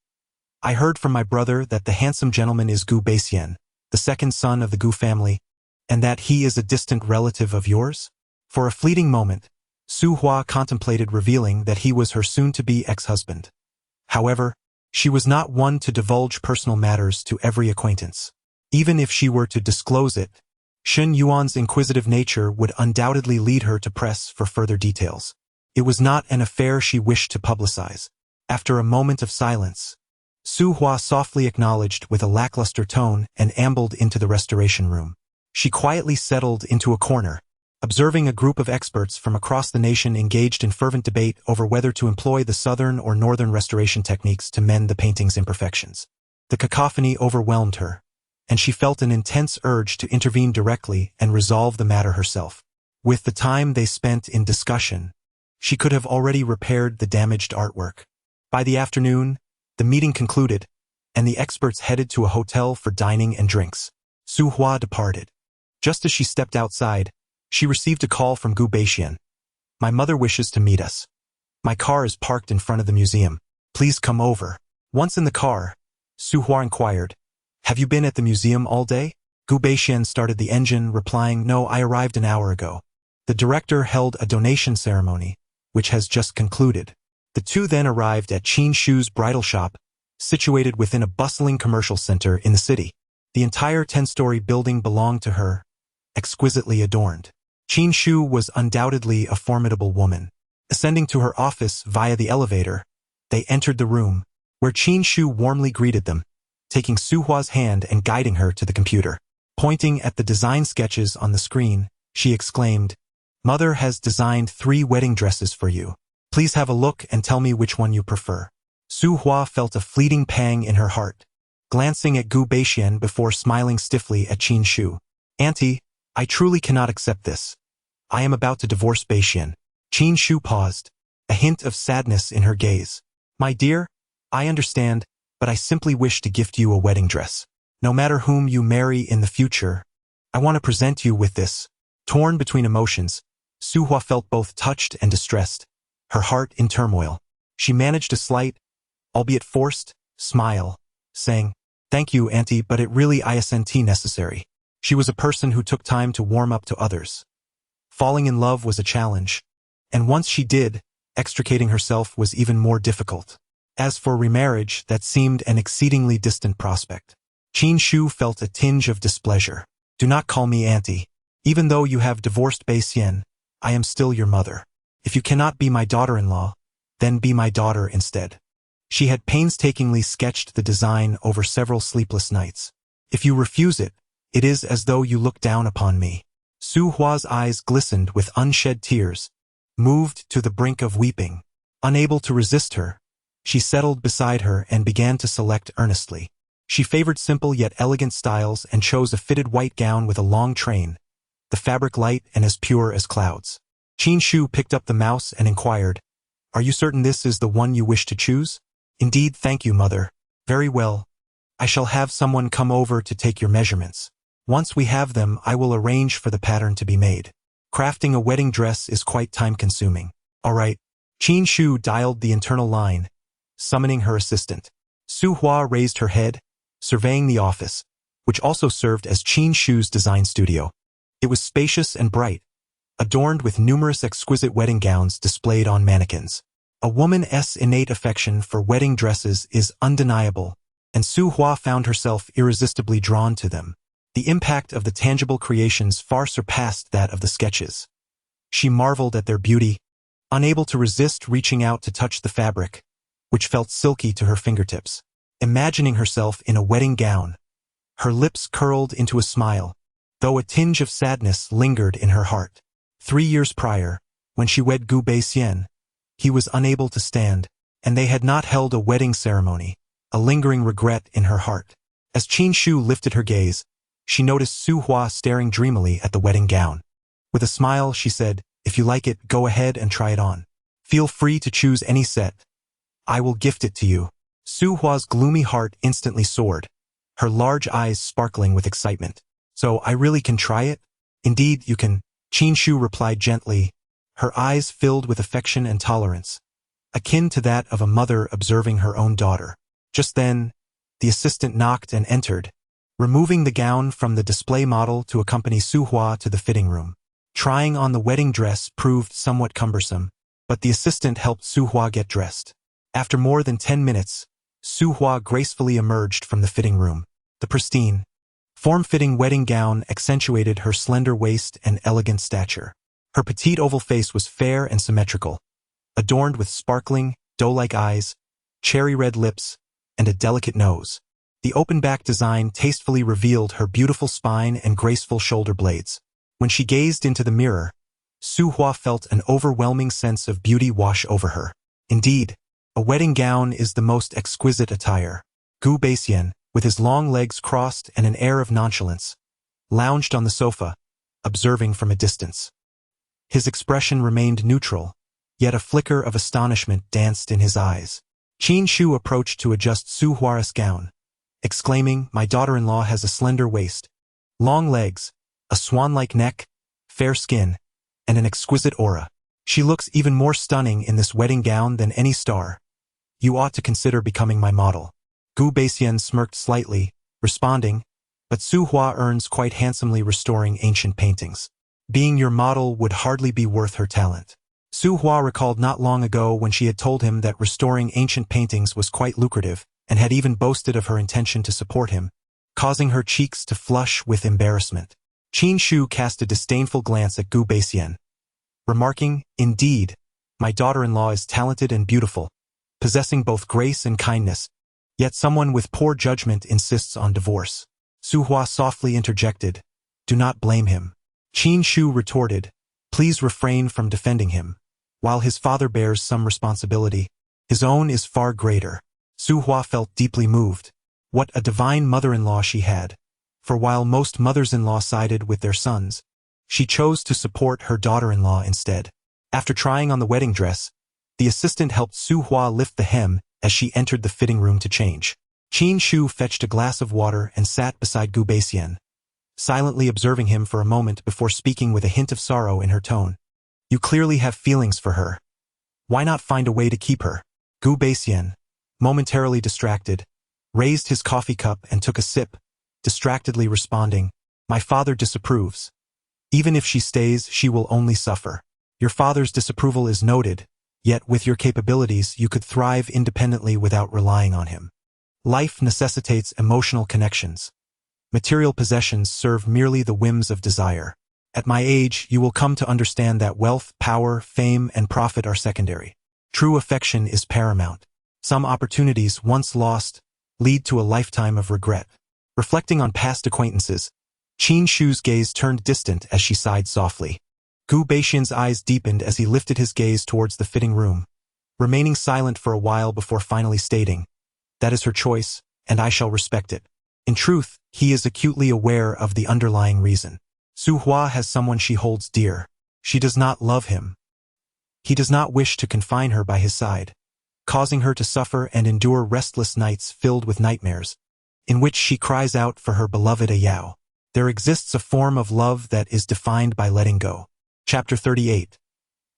"I heard from my brother that the handsome gentleman is Gu Beixian, the second son of the Gu family, and that he is a distant relative of yours?" For a fleeting moment, Su Hua contemplated revealing that he was her soon-to-be ex-husband. However, she was not one to divulge personal matters to every acquaintance. Even if she were to disclose it, Shen Yuan's inquisitive nature would undoubtedly lead her to press for further details. It was not an affair she wished to publicize. After a moment of silence, Su Hua softly acknowledged with a lackluster tone and ambled into the restoration room. She quietly settled into a corner, observing a group of experts from across the nation engaged in fervent debate over whether to employ the southern or northern restoration techniques to mend the painting's imperfections. The cacophony overwhelmed her, and she felt an intense urge to intervene directly and resolve the matter herself. With the time they spent in discussion, she could have already repaired the damaged artwork. By the afternoon, the meeting concluded, and the experts headed to a hotel for dining and drinks. Su Hua departed. Just as she stepped outside, she received a call from Gu Beixian. My mother wishes to meet us. My car is parked in front of the museum. Please come over. Once in the car, Su Hua inquired, have you been at the museum all day? Gu Beixian started the engine, replying, no, I arrived an hour ago. The director held a donation ceremony, which has just concluded. The two then arrived at Qin Shu's bridal shop, situated within a bustling commercial center in the city. The entire 10-story building belonged to her, exquisitely adorned. Qin Shu was undoubtedly a formidable woman. Ascending to her office via the elevator, they entered the room, where Qin Shu warmly greeted them, taking Su Hua's hand and guiding her to the computer. Pointing at the design sketches on the screen, she exclaimed, Mother has designed 3 wedding dresses for you. Please have a look and tell me which one you prefer. Su Hua felt a fleeting pang in her heart, glancing at Gu Beixian before smiling stiffly at Qin Shu. Auntie, I truly cannot accept this. I am about to divorce Beixian. Qin Shu paused, a hint of sadness in her gaze. My dear, I understand, but I simply wish to gift you a wedding dress. No matter whom you marry in the future, I want to present you with this. Torn between emotions, Su Hua felt both touched and distressed, her heart in turmoil. She managed a slight, albeit forced, smile, saying, Thank you, Auntie, but it really isn't necessary. She was a person who took time to warm up to others. Falling in love was a challenge, and once she did, extricating herself was even more difficult. As for remarriage, that seemed an exceedingly distant prospect. Qin Shu felt a tinge of displeasure. Do not call me Auntie. Even though you have divorced Beixian, I am still your mother. If you cannot be my daughter-in-law, then be my daughter instead. She had painstakingly sketched the design over several sleepless nights. If you refuse it, it is as though you look down upon me. Su Hua's eyes glistened with unshed tears, moved to the brink of weeping. Unable to resist her, she settled beside her and began to select earnestly. She favored simple yet elegant styles and chose a fitted white gown with a long train, the fabric light and as pure as clouds. Qin Shu picked up the mouse and inquired, Are you certain this is the one you wish to choose? Indeed, thank you, Mother. Very well. I shall have someone come over to take your measurements. Once we have them, I will arrange for the pattern to be made. Crafting a wedding dress is quite time-consuming. All right. Qin Shu dialed the internal line, summoning her assistant. Su Hua raised her head, surveying the office, which also served as Qin Shu's design studio. It was spacious and bright, adorned with numerous exquisite wedding gowns displayed on mannequins. A woman's innate affection for wedding dresses is undeniable, and Su Hua found herself irresistibly drawn to them. The impact of the tangible creations far surpassed that of the sketches. She marveled at their beauty, unable to resist reaching out to touch the fabric, which felt silky to her fingertips. Imagining herself in a wedding gown, her lips curled into a smile, though a tinge of sadness lingered in her heart. 3 years prior, when she wed Gu Beixian, he was unable to stand, and they had not held a wedding ceremony, a lingering regret in her heart. As Qin Shu lifted her gaze, she noticed Su Hua staring dreamily at the wedding gown. With a smile, she said, If you like it, go ahead and try it on. Feel free to choose any set. I will gift it to you. Su Hua's gloomy heart instantly soared, her large eyes sparkling with excitement. So I really can try it? Indeed, you can, Qin Shu replied gently, her eyes filled with affection and tolerance, akin to that of a mother observing her own daughter. Just then, the assistant knocked and entered, removing the gown from the display model to accompany Su Hua to the fitting room. Trying on the wedding dress proved somewhat cumbersome, but the assistant helped Su Hua get dressed. After more than 10 minutes, Su Hua gracefully emerged from the fitting room. The pristine, form-fitting wedding gown accentuated her slender waist and elegant stature. Her petite oval face was fair and symmetrical, adorned with sparkling, doe-like eyes, cherry-red lips, and a delicate nose. The open-back design tastefully revealed her beautiful spine and graceful shoulder blades. When she gazed into the mirror, Su Hua felt an overwhelming sense of beauty wash over her. Indeed, a wedding gown is the most exquisite attire. Gu Beixian, with his long legs crossed and an air of nonchalance, lounged on the sofa, observing from a distance. His expression remained neutral, yet a flicker of astonishment danced in his eyes. Qin Shu approached to adjust Su Hua's gown, exclaiming, "My daughter-in-law has a slender waist, long legs, a swan-like neck, fair skin, and an exquisite aura. She looks even more stunning in this wedding gown than any star. You ought to consider becoming my model." Gu Baixian smirked slightly, responding, "But Su Hua earns quite handsomely restoring ancient paintings. Being your model would hardly be worth her talent." Su Hua recalled not long ago when she had told him that restoring ancient paintings was quite lucrative, and had even boasted of her intention to support him, causing her cheeks to flush with embarrassment. Qin Shu cast a disdainful glance at Gu Baixian, remarking, "Indeed, my daughter-in-law is talented and beautiful, possessing both grace and kindness, yet someone with poor judgment insists on divorce." Su Hua softly interjected, "Do not blame him." Qin Shu retorted, "Please refrain from defending him. While his father bears some responsibility, his own is far greater." Su Hua felt deeply moved. What a divine mother-in-law she had, for while most mothers-in-law sided with their sons, she chose to support her daughter-in-law instead. After trying on the wedding dress, the assistant helped Su Hua lift the hem as she entered the fitting room to change. Qin Shu fetched a glass of water and sat beside Gu Baixian, silently observing him for a moment before speaking with a hint of sorrow in her tone. "You clearly have feelings for her. Why not find a way to keep her?" Gu Baixian, momentarily distracted, raised his coffee cup and took a sip, distractedly responding, "My father disapproves. Even if she stays, she will only suffer. Your father's disapproval is noted, yet with your capabilities you could thrive independently without relying on him. Life necessitates emotional connections. Material possessions serve merely the whims of desire. At my age, you will come to understand that wealth, power, fame, and profit are secondary. True affection is paramount. Some opportunities, once lost, lead to a lifetime of regret." Reflecting on past acquaintances, Qin Shu's gaze turned distant as she sighed softly. Gu Baixian's eyes deepened as he lifted his gaze towards the fitting room, remaining silent for a while before finally stating, "That is her choice, and I shall respect it." In truth, he is acutely aware of the underlying reason. Su Hua has someone she holds dear. She does not love him. He does not wish to confine her by his side, causing her to suffer and endure restless nights filled with nightmares, in which she cries out for her beloved Ayao. There exists a form of love that is defined by letting go. Chapter 38.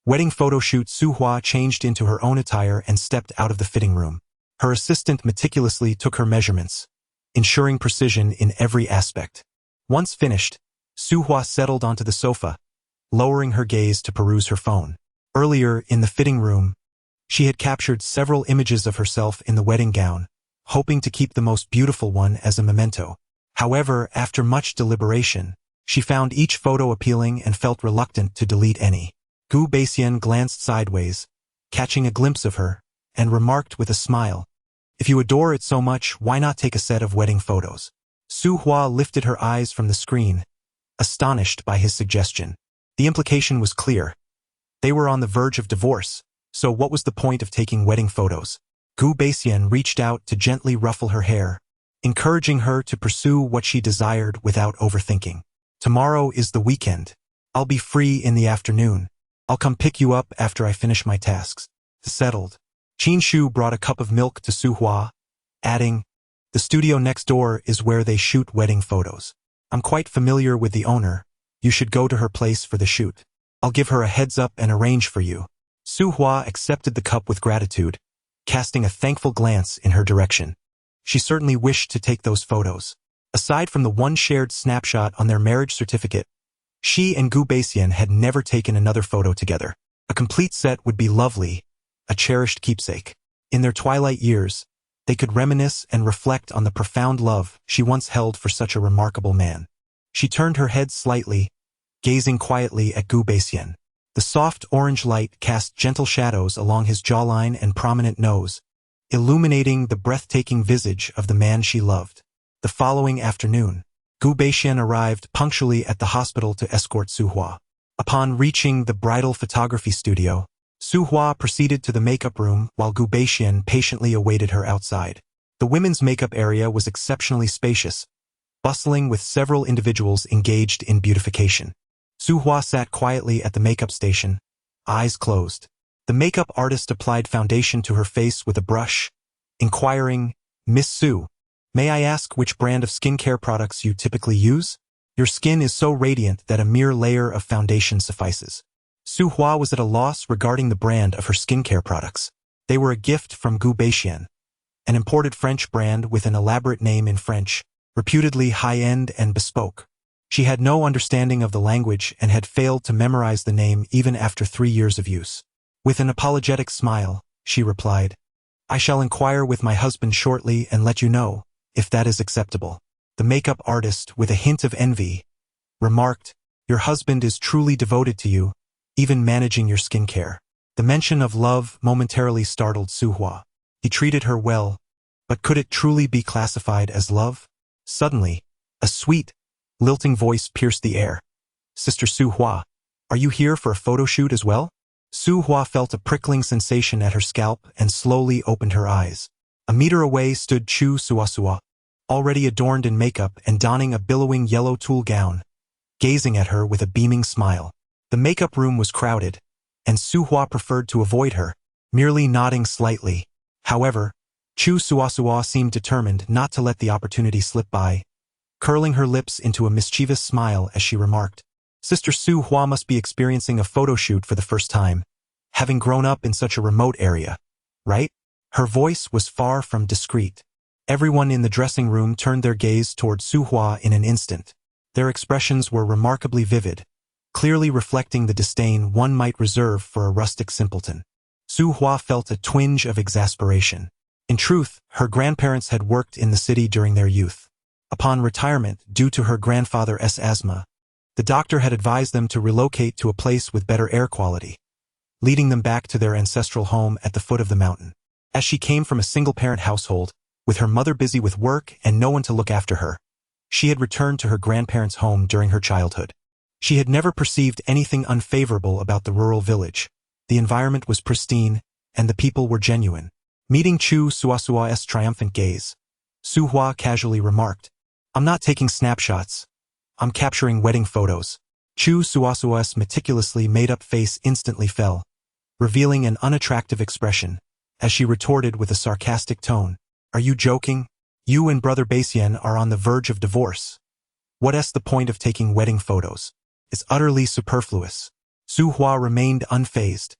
Wedding photo shoot. Su Hua changed into her own attire and stepped out of the fitting room. Her assistant meticulously took her measurements, ensuring precision in every aspect. Once finished, Su Hua settled onto the sofa, lowering her gaze to peruse her phone. Earlier, in the fitting room, she had captured several images of herself in the wedding gown, hoping to keep the most beautiful one as a memento. However, after much deliberation, she found each photo appealing and felt reluctant to delete any. Gu Baixian glanced sideways, catching a glimpse of her, and remarked with a smile, "If you adore it so much, why not take a set of wedding photos?" Su Hua lifted her eyes from the screen, astonished by his suggestion. The implication was clear. They were on the verge of divorce, so what was the point of taking wedding photos? Gu Baixian reached out to gently ruffle her hair, encouraging her to pursue what she desired without overthinking. "Tomorrow is the weekend. I'll be free in the afternoon. I'll come pick you up after I finish my tasks." Settled. Qin Shu brought a cup of milk to Su Hua, adding, "The studio next door is where they shoot wedding photos. I'm quite familiar with the owner. You should go to her place for the shoot. I'll give her a heads up and arrange for you." Su Hua accepted the cup with gratitude, casting a thankful glance in her direction. She certainly wished to take those photos. Aside from the one shared snapshot on their marriage certificate, she and Gu Baixian had never taken another photo together. A complete set would be lovely, a cherished keepsake. In their twilight years, they could reminisce and reflect on the profound love she once held for such a remarkable man. She turned her head slightly, gazing quietly at Gu Baixian. The soft orange light cast gentle shadows along his jawline and prominent nose, illuminating the breathtaking visage of the man she loved. The following afternoon, Gu Baixian arrived punctually at the hospital to escort Su Hua. Upon reaching the bridal photography studio, Su Hua proceeded to the makeup room while Gu Baixian patiently awaited her outside. The women's makeup area was exceptionally spacious, bustling with several individuals engaged in beautification. Su Hua sat quietly at the makeup station, eyes closed. The makeup artist applied foundation to her face with a brush, inquiring, "Miss Su, May I ask which brand of skincare products you typically use? Your skin is so radiant that a mere layer of foundation suffices. Su Hua was at a loss regarding the brand of her skincare products. They were a gift from Gu Beixian, an imported French brand with an elaborate name in French, reputedly high-end and bespoke. She had no understanding of the language and had failed to memorize the name even after 3 years of use. With an apologetic smile, she replied, I shall inquire with my husband shortly and let you know, if that is acceptable. The makeup artist, with a hint of envy, remarked, Your husband is truly devoted to you, even managing your skincare. The mention of love momentarily startled Su Hua. He treated her well, but could it truly be classified as love? Suddenly, a sweet, lilting voice pierced the air. Sister Su Hua, are you here for a photo shoot as well? Su Hua felt a prickling sensation at her scalp and slowly opened her eyes. A meter away stood Chu Suasua, already adorned in makeup and donning a billowing yellow tulle gown, gazing at her with a beaming smile. The makeup room was crowded, and Su Hua preferred to avoid her, merely nodding slightly. However, Chu Suasua seemed determined not to let the opportunity slip by, curling her lips into a mischievous smile as she remarked, Sister Su Hua must be experiencing a photo shoot for the first time, having grown up in such a remote area, right? Her voice was far from discreet. Everyone in the dressing room turned their gaze toward Su Hua in an instant. Their expressions were remarkably vivid, clearly reflecting the disdain one might reserve for a rustic simpleton. Su Hua felt a twinge of exasperation. In truth, her grandparents had worked in the city during their youth. Upon retirement, due to her grandfather's asthma, the doctor had advised them to relocate to a place with better air quality, leading them back to their ancestral home at the foot of the mountain. As she came from a single-parent household, with her mother busy with work and no one to look after her, she had returned to her grandparents' home during her childhood. She had never perceived anything unfavorable about the rural village. The environment was pristine, and the people were genuine. Meeting Chu Suasua's triumphant gaze, Su Hua casually remarked, I'm not taking snapshots. I'm capturing wedding photos. Chu Suasua's meticulously made-up face instantly fell, revealing an unattractive expression, as she retorted with a sarcastic tone, Are you joking? You and Brother Beixian are on the verge of divorce. What's the point of taking wedding photos? It's utterly superfluous. Su Hua remained unfazed,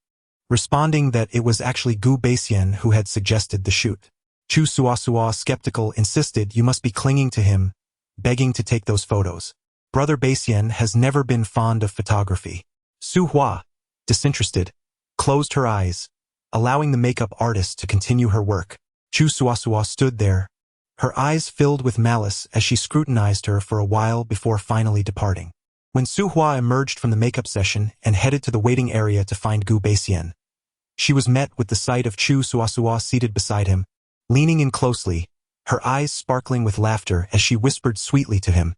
responding that it was actually Gu Beixian who had suggested the shoot. Chu Suasua, skeptical, insisted you must be clinging to him, begging to take those photos. Brother Beixian has never been fond of photography. Su Hua, disinterested, closed her eyes, allowing the makeup artist to continue her work. Chu Suasua stood there, her eyes filled with malice as she scrutinized her for a while before finally departing. When Su Hua emerged from the makeup session and headed to the waiting area to find Gu Beixian, she was met with the sight of Chu Suasua seated beside him, leaning in closely, her eyes sparkling with laughter as she whispered sweetly to him,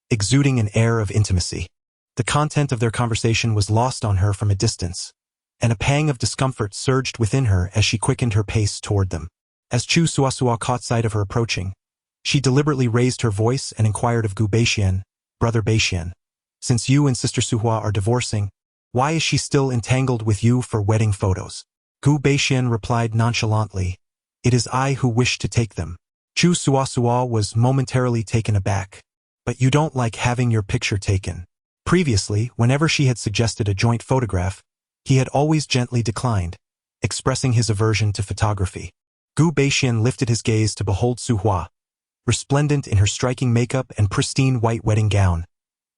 exuding an air of intimacy. The content of their conversation was lost on her from a distance, and a pang of discomfort surged within her as she quickened her pace toward them. As Chu Suasua caught sight of her approaching, she deliberately raised her voice and inquired of Gu Beixian, Brother Beixian, since you and Sister Su Hua are divorcing, why is she still entangled with you for wedding photos? Gu Beixian replied nonchalantly, It is I who wish to take them. Chu Suasua was momentarily taken aback. But you don't like having your picture taken. Previously, whenever she had suggested a joint photograph, he had always gently declined, expressing his aversion to photography. Gu Beixian lifted his gaze to behold Su Hua, resplendent in her striking makeup and pristine white wedding gown,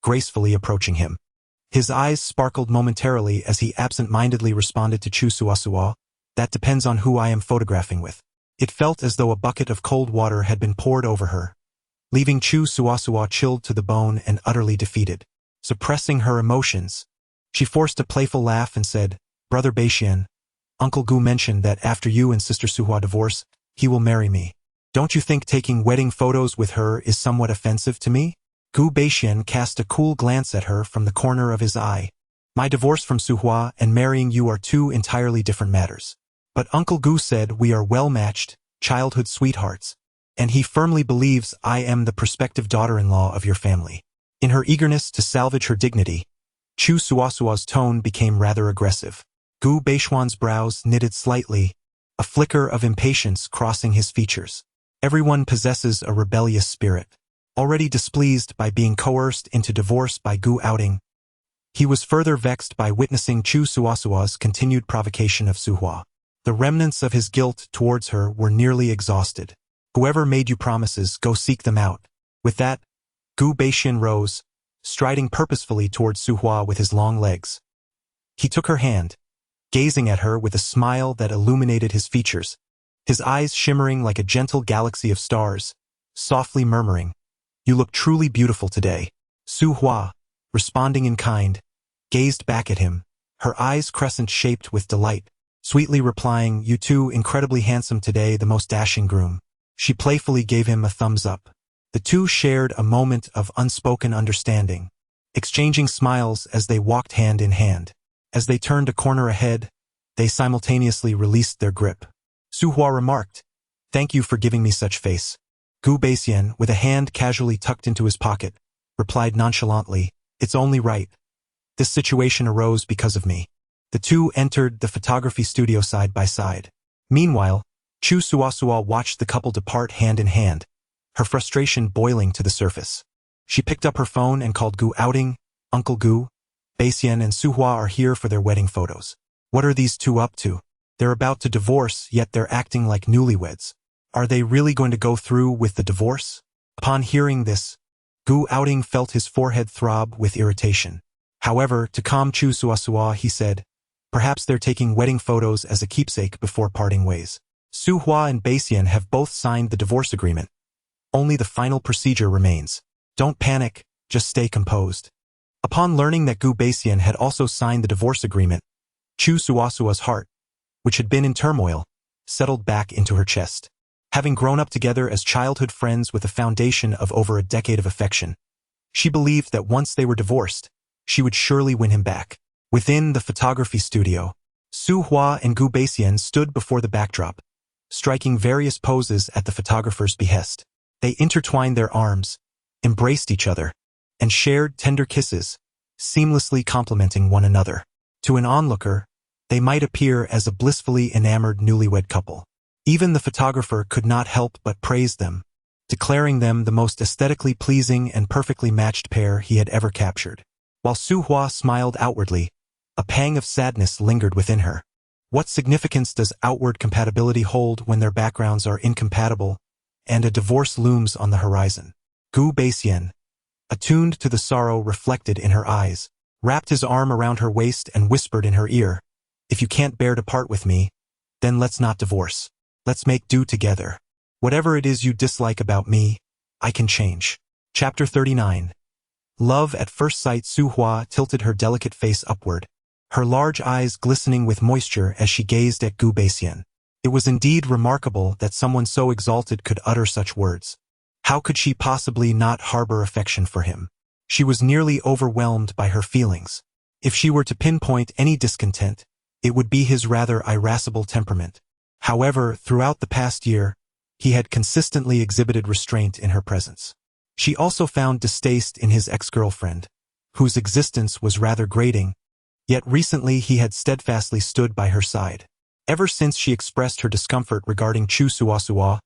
gracefully approaching him. His eyes sparkled momentarily as he absent-mindedly responded to Chu Suasua, That depends on who I am photographing with. It felt as though a bucket of cold water had been poured over her, leaving Chu Suasua chilled to the bone and utterly defeated. Suppressing her emotions, she forced a playful laugh and said, Brother Beixian, Uncle Gu mentioned that after you and Sister Su Hua divorce, he will marry me. Don't you think taking wedding photos with her is somewhat offensive to me? Gu Beixian cast a cool glance at her from the corner of his eye. My divorce from Su Hua and marrying you are two entirely different matters. But Uncle Gu said we are well-matched, childhood sweethearts, and he firmly believes I am the prospective daughter-in-law of your family. In her eagerness to salvage her dignity, Chu Suasua's tone became rather aggressive. Gu Beixian's brows knitted slightly, a flicker of impatience crossing his features. Everyone possesses a rebellious spirit. Already displeased by being coerced into divorce by Gu outing, he was further vexed by witnessing Chu Suasua's continued provocation of Suhua. The remnants of his guilt towards her were nearly exhausted. Whoever made you promises, go seek them out. With that, Gu Baixian rose, striding purposefully towards Suhua with his long legs. He took her hand, gazing at her with a smile that illuminated his features, his eyes shimmering like a gentle galaxy of stars, softly murmuring, "You look truly beautiful today." Suhua, responding in kind, gazed back at him, her eyes crescent-shaped with delight, sweetly replying, "You too, incredibly handsome today, the most dashing groom." She playfully gave him a thumbs up. The two shared a moment of unspoken understanding, exchanging smiles as they walked hand in hand. As they turned a corner ahead, they simultaneously released their grip. Suhua remarked, "Thank you for giving me such face." Gu Baixian, with a hand casually tucked into his pocket, replied nonchalantly, "It's only right. This situation arose because of me." The two entered the photography studio side by side. Meanwhile, Chu Suasua watched the couple depart hand in hand, her frustration boiling to the surface. She picked up her phone and called Gu outing, "Uncle Gu, Baixian and Suhua are here for their wedding photos. What are these two up to? They're about to divorce, yet they're acting like newlyweds. Are they really going to go through with the divorce?" Upon hearing this, Gu outing felt his forehead throb with irritation. However, to calm Chu Suasua, he said, "Perhaps they're taking wedding photos as a keepsake before parting ways. Suhua and Baixian have both signed the divorce agreement. Only the final procedure remains. Don't panic, just stay composed." Upon learning that Gu Baixian had also signed the divorce agreement, Chu Suasua's heart, which had been in turmoil, settled back into her chest. Having grown up together as childhood friends with a foundation of over a decade of affection, she believed that once they were divorced, she would surely win him back. Within the photography studio, Suhua and Gu Baixian stood before the backdrop, striking various poses at the photographer's behest. They intertwined their arms, embraced each other, and shared tender kisses, seamlessly complementing one another. To an onlooker, they might appear as a blissfully enamored newlywed couple. Even the photographer could not help but praise them, declaring them the most aesthetically pleasing and perfectly matched pair he had ever captured. While Suhua smiled outwardly, a pang of sadness lingered within her. What significance does outward compatibility hold when their backgrounds are incompatible and a divorce looms on the horizon? Gu Baixian, attuned to the sorrow reflected in her eyes, wrapped his arm around her waist and whispered in her ear, "If you can't bear to part with me, then let's not divorce. Let's make do together. Whatever it is you dislike about me, I can change." Chapter 39. Love at first sight. Suhua tilted her delicate face upward, her large eyes glistening with moisture as she gazed at Gu Baixian. It was indeed remarkable that someone so exalted could utter such words. How could she possibly not harbor affection for him? She was nearly overwhelmed by her feelings. If she were to pinpoint any discontent, it would be his rather irascible temperament. However, throughout the past year, he had consistently exhibited restraint in her presence. She also found distaste in his ex-girlfriend, whose existence was rather grating, yet recently he had steadfastly stood by her side. Ever since she expressed her discomfort regarding Chu Suasua,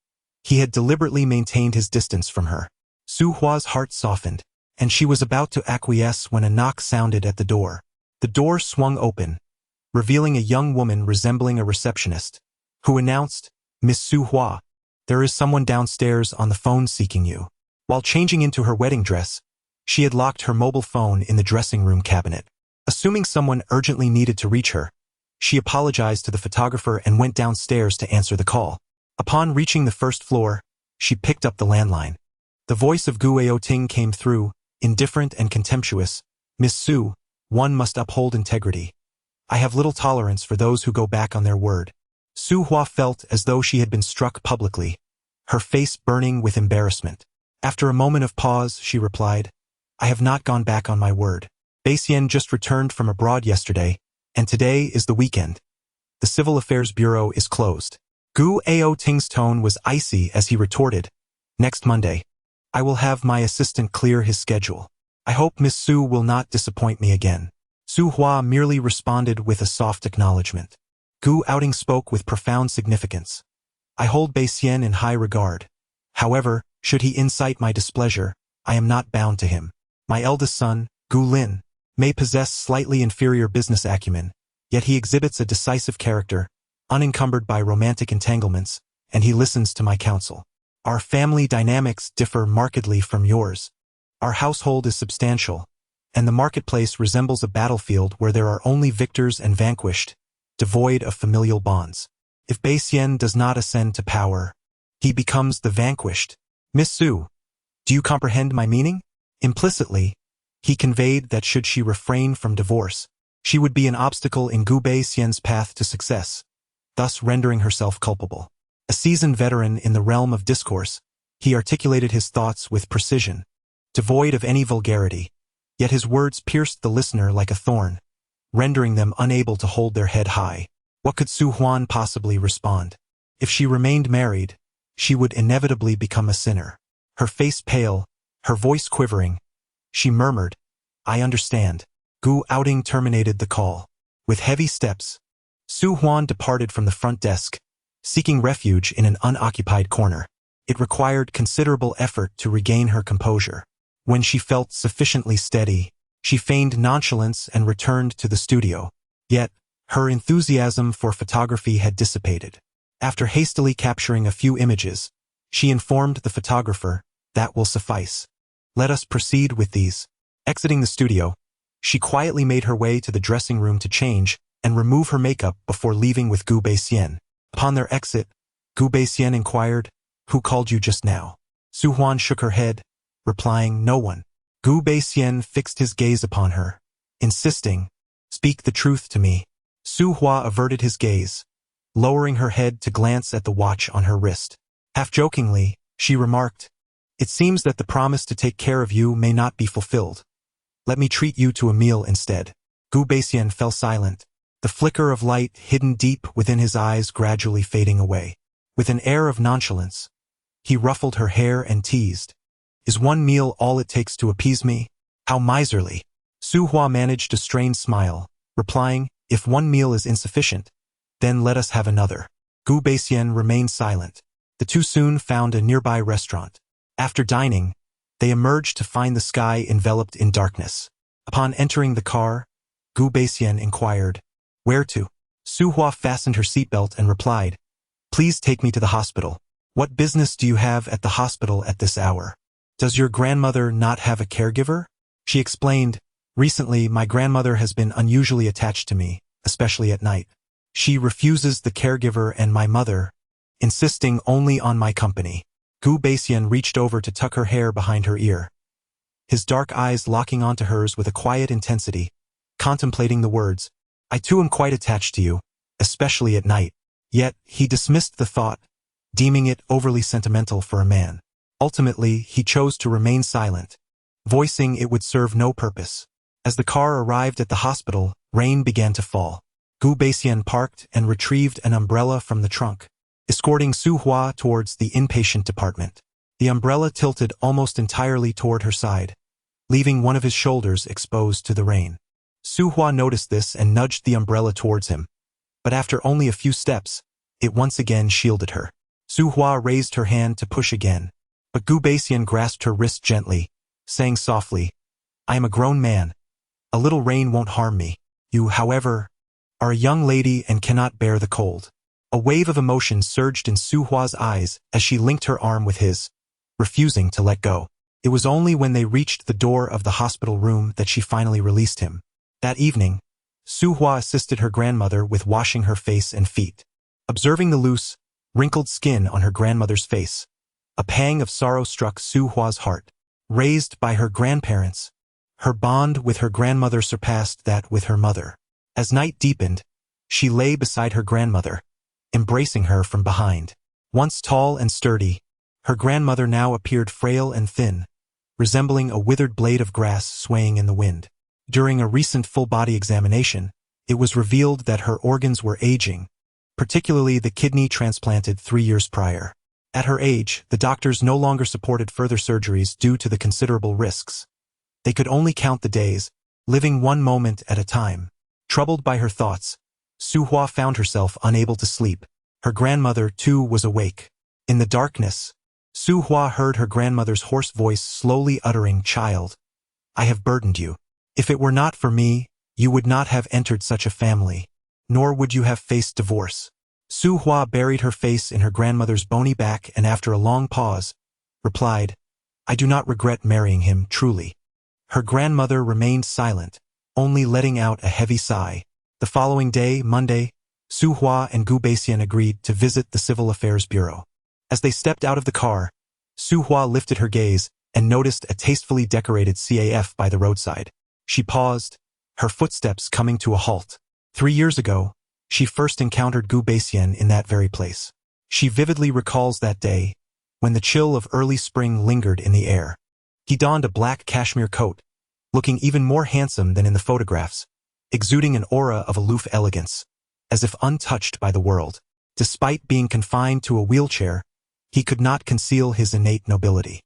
he had deliberately maintained his distance from her. Suhua's heart softened, and she was about to acquiesce when a knock sounded at the door. The door swung open, revealing a young woman resembling a receptionist, who announced, "Miss Suhua, there is someone downstairs on the phone seeking you." While changing into her wedding dress, she had locked her mobile phone in the dressing room cabinet. Assuming someone urgently needed to reach her, she apologized to the photographer and went downstairs to answer the call. Upon reaching the first floor, she picked up the landline. The voice of Gu Aoting came through, indifferent and contemptuous. "Miss Su, one must uphold integrity. I have little tolerance for those who go back on their word." Suhua felt as though she had been struck publicly, her face burning with embarrassment. After a moment of pause, she replied, "I have not gone back on my word. Baixian just returned from abroad yesterday, and today is the weekend. The Civil Affairs Bureau is closed." Gu Aoting's tone was icy as he retorted, "Next Monday, I will have my assistant clear his schedule. I hope Miss Su will not disappoint me again." Suhua merely responded with a soft acknowledgement. Gu Outing spoke with profound significance. "I hold Baixian in high regard. However, should he incite my displeasure, I am not bound to him. My eldest son, Gu Lin, may possess slightly inferior business acumen, yet he exhibits a decisive character, unencumbered by romantic entanglements, and he listens to my counsel. Our family dynamics differ markedly from yours. Our household is substantial, and the marketplace resembles a battlefield where there are only victors and vanquished, devoid of familial bonds. If Beixian does not ascend to power, he becomes the vanquished. Miss Su, do you comprehend my meaning? Implicitly, he conveyed that should she refrain from divorce, she would be an obstacle in Gu Beixian's path to success, thus rendering herself culpable. A seasoned veteran in the realm of discourse, he articulated his thoughts with precision, devoid of any vulgarity, yet his words pierced the listener like a thorn, rendering them unable to hold their head high. What could Su Huan possibly respond? If she remained married, she would inevitably become a sinner. Her face pale, her voice quivering, she murmured, "I understand." Gu Outing terminated the call. With heavy steps, Su Huan departed from the front desk, seeking refuge in an unoccupied corner. It required considerable effort to regain her composure. When she felt sufficiently steady, she feigned nonchalance and returned to the studio. Yet, her enthusiasm for photography had dissipated. After hastily capturing a few images, she informed the photographer, "That will suffice. Let us proceed with these." Exiting the studio, she quietly made her way to the dressing room to change and remove her makeup before leaving with Gu Beixian. Upon their exit, Gu Beixian inquired, "Who called you just now?" Su Huan shook her head, replying, "No one." Gu Beixian fixed his gaze upon her, insisting, "Speak the truth to me." Su Hua averted his gaze, lowering her head to glance at the watch on her wrist. Half-jokingly, she remarked, "It seems that the promise to take care of you may not be fulfilled. Let me treat you to a meal instead." Gu Beixian fell silent, the flicker of light hidden deep within his eyes gradually fading away. With an air of nonchalance, he ruffled her hair and teased, "Is one meal all it takes to appease me? How miserly." Su Hua managed a strained smile, replying, "If one meal is insufficient, then let us have another." Gu Beixian remained silent. The two soon found a nearby restaurant. After dining, they emerged to find the sky enveloped in darkness. Upon entering the car, Gu Beixian inquired, "Where to?" Su Hua fastened her seatbelt and replied, "Please take me to the hospital." "What business do you have at the hospital at this hour? Does your grandmother not have a caregiver?" She explained, "Recently, my grandmother has been unusually attached to me, especially at night. She refuses the caregiver and my mother, insisting only on my company." Gu Beixian reached over to tuck her hair behind her ear, his dark eyes locking onto hers with a quiet intensity, contemplating the words, "I too am quite attached to you, especially at night." Yet, he dismissed the thought, deeming it overly sentimental for a man. Ultimately, he chose to remain silent, voicing it would serve no purpose. As the car arrived at the hospital, rain began to fall. Gu Beixian parked and retrieved an umbrella from the trunk, escorting Su Hua towards the inpatient department. The umbrella tilted almost entirely toward her side, leaving one of his shoulders exposed to the rain. Su Hua noticed this and nudged the umbrella towards him, but after only a few steps, it once again shielded her. Su Hua raised her hand to push again, but Gu Beixian grasped her wrist gently, saying softly, "I am a grown man. A little rain won't harm me. You, however, are a young lady and cannot bear the cold." A wave of emotion surged in Su Hua's eyes as she linked her arm with his, refusing to let go. It was only when they reached the door of the hospital room that she finally released him. That evening, Su Hua assisted her grandmother with washing her face and feet. Observing the loose, wrinkled skin on her grandmother's face, a pang of sorrow struck Su Hua's heart. Raised by her grandparents, her bond with her grandmother surpassed that with her mother. As night deepened, she lay beside her grandmother, embracing her from behind. Once tall and sturdy, her grandmother now appeared frail and thin, resembling a withered blade of grass swaying in the wind. During a recent full-body examination, it was revealed that her organs were aging, particularly the kidney transplanted 3 years prior. At her age, the doctors no longer supported further surgeries due to the considerable risks. They could only count the days, living one moment at a time. Troubled by her thoughts, Su Hua found herself unable to sleep. Her grandmother, too, was awake. In the darkness, Su Hua heard her grandmother's hoarse voice slowly uttering, "Child, I have burdened you. If it were not for me, you would not have entered such a family, nor would you have faced divorce." Su Hua buried her face in her grandmother's bony back and after a long pause, replied, "I do not regret marrying him, truly." Her grandmother remained silent, only letting out a heavy sigh. The following day, Monday, Su Hua and Gu Beixian agreed to visit the Civil Affairs Bureau. As they stepped out of the car, Su Hua lifted her gaze and noticed a tastefully decorated CAF by the roadside. She paused, her footsteps coming to a halt. 3 years ago, she first encountered Gu Beixian in that very place. She vividly recalls that day, when the chill of early spring lingered in the air. He donned a black cashmere coat, looking even more handsome than in the photographs, exuding an aura of aloof elegance, as if untouched by the world. Despite being confined to a wheelchair, he could not conceal his innate nobility.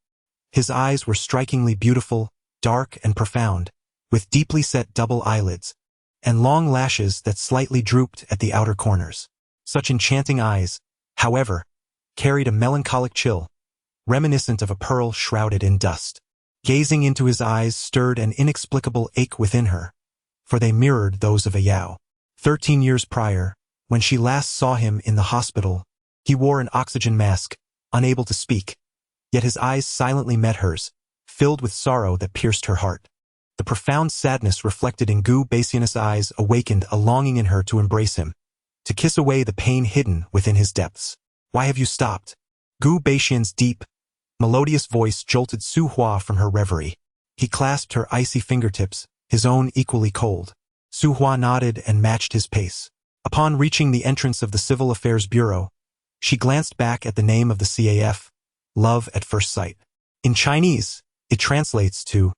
His eyes were strikingly beautiful, dark and profound, with deeply set double eyelids, and long lashes that slightly drooped at the outer corners. Such enchanting eyes, however, carried a melancholic chill, reminiscent of a pearl shrouded in dust. Gazing into his eyes stirred an inexplicable ache within her, for they mirrored those of a Yao. 13 years prior, when she last saw him in the hospital, he wore an oxygen mask, unable to speak, yet his eyes silently met hers, filled with sorrow that pierced her heart. The profound sadness reflected in Gu Beixian's eyes awakened a longing in her to embrace him, to kiss away the pain hidden within his depths. "Why have you stopped?" Gu Beixian's deep, melodious voice jolted Su Hua from her reverie. He clasped her icy fingertips, his own equally cold. Su Hua nodded and matched his pace. Upon reaching the entrance of the Civil Affairs Bureau, she glanced back at the name of the CAF, Love at First Sight. In Chinese, it translates to,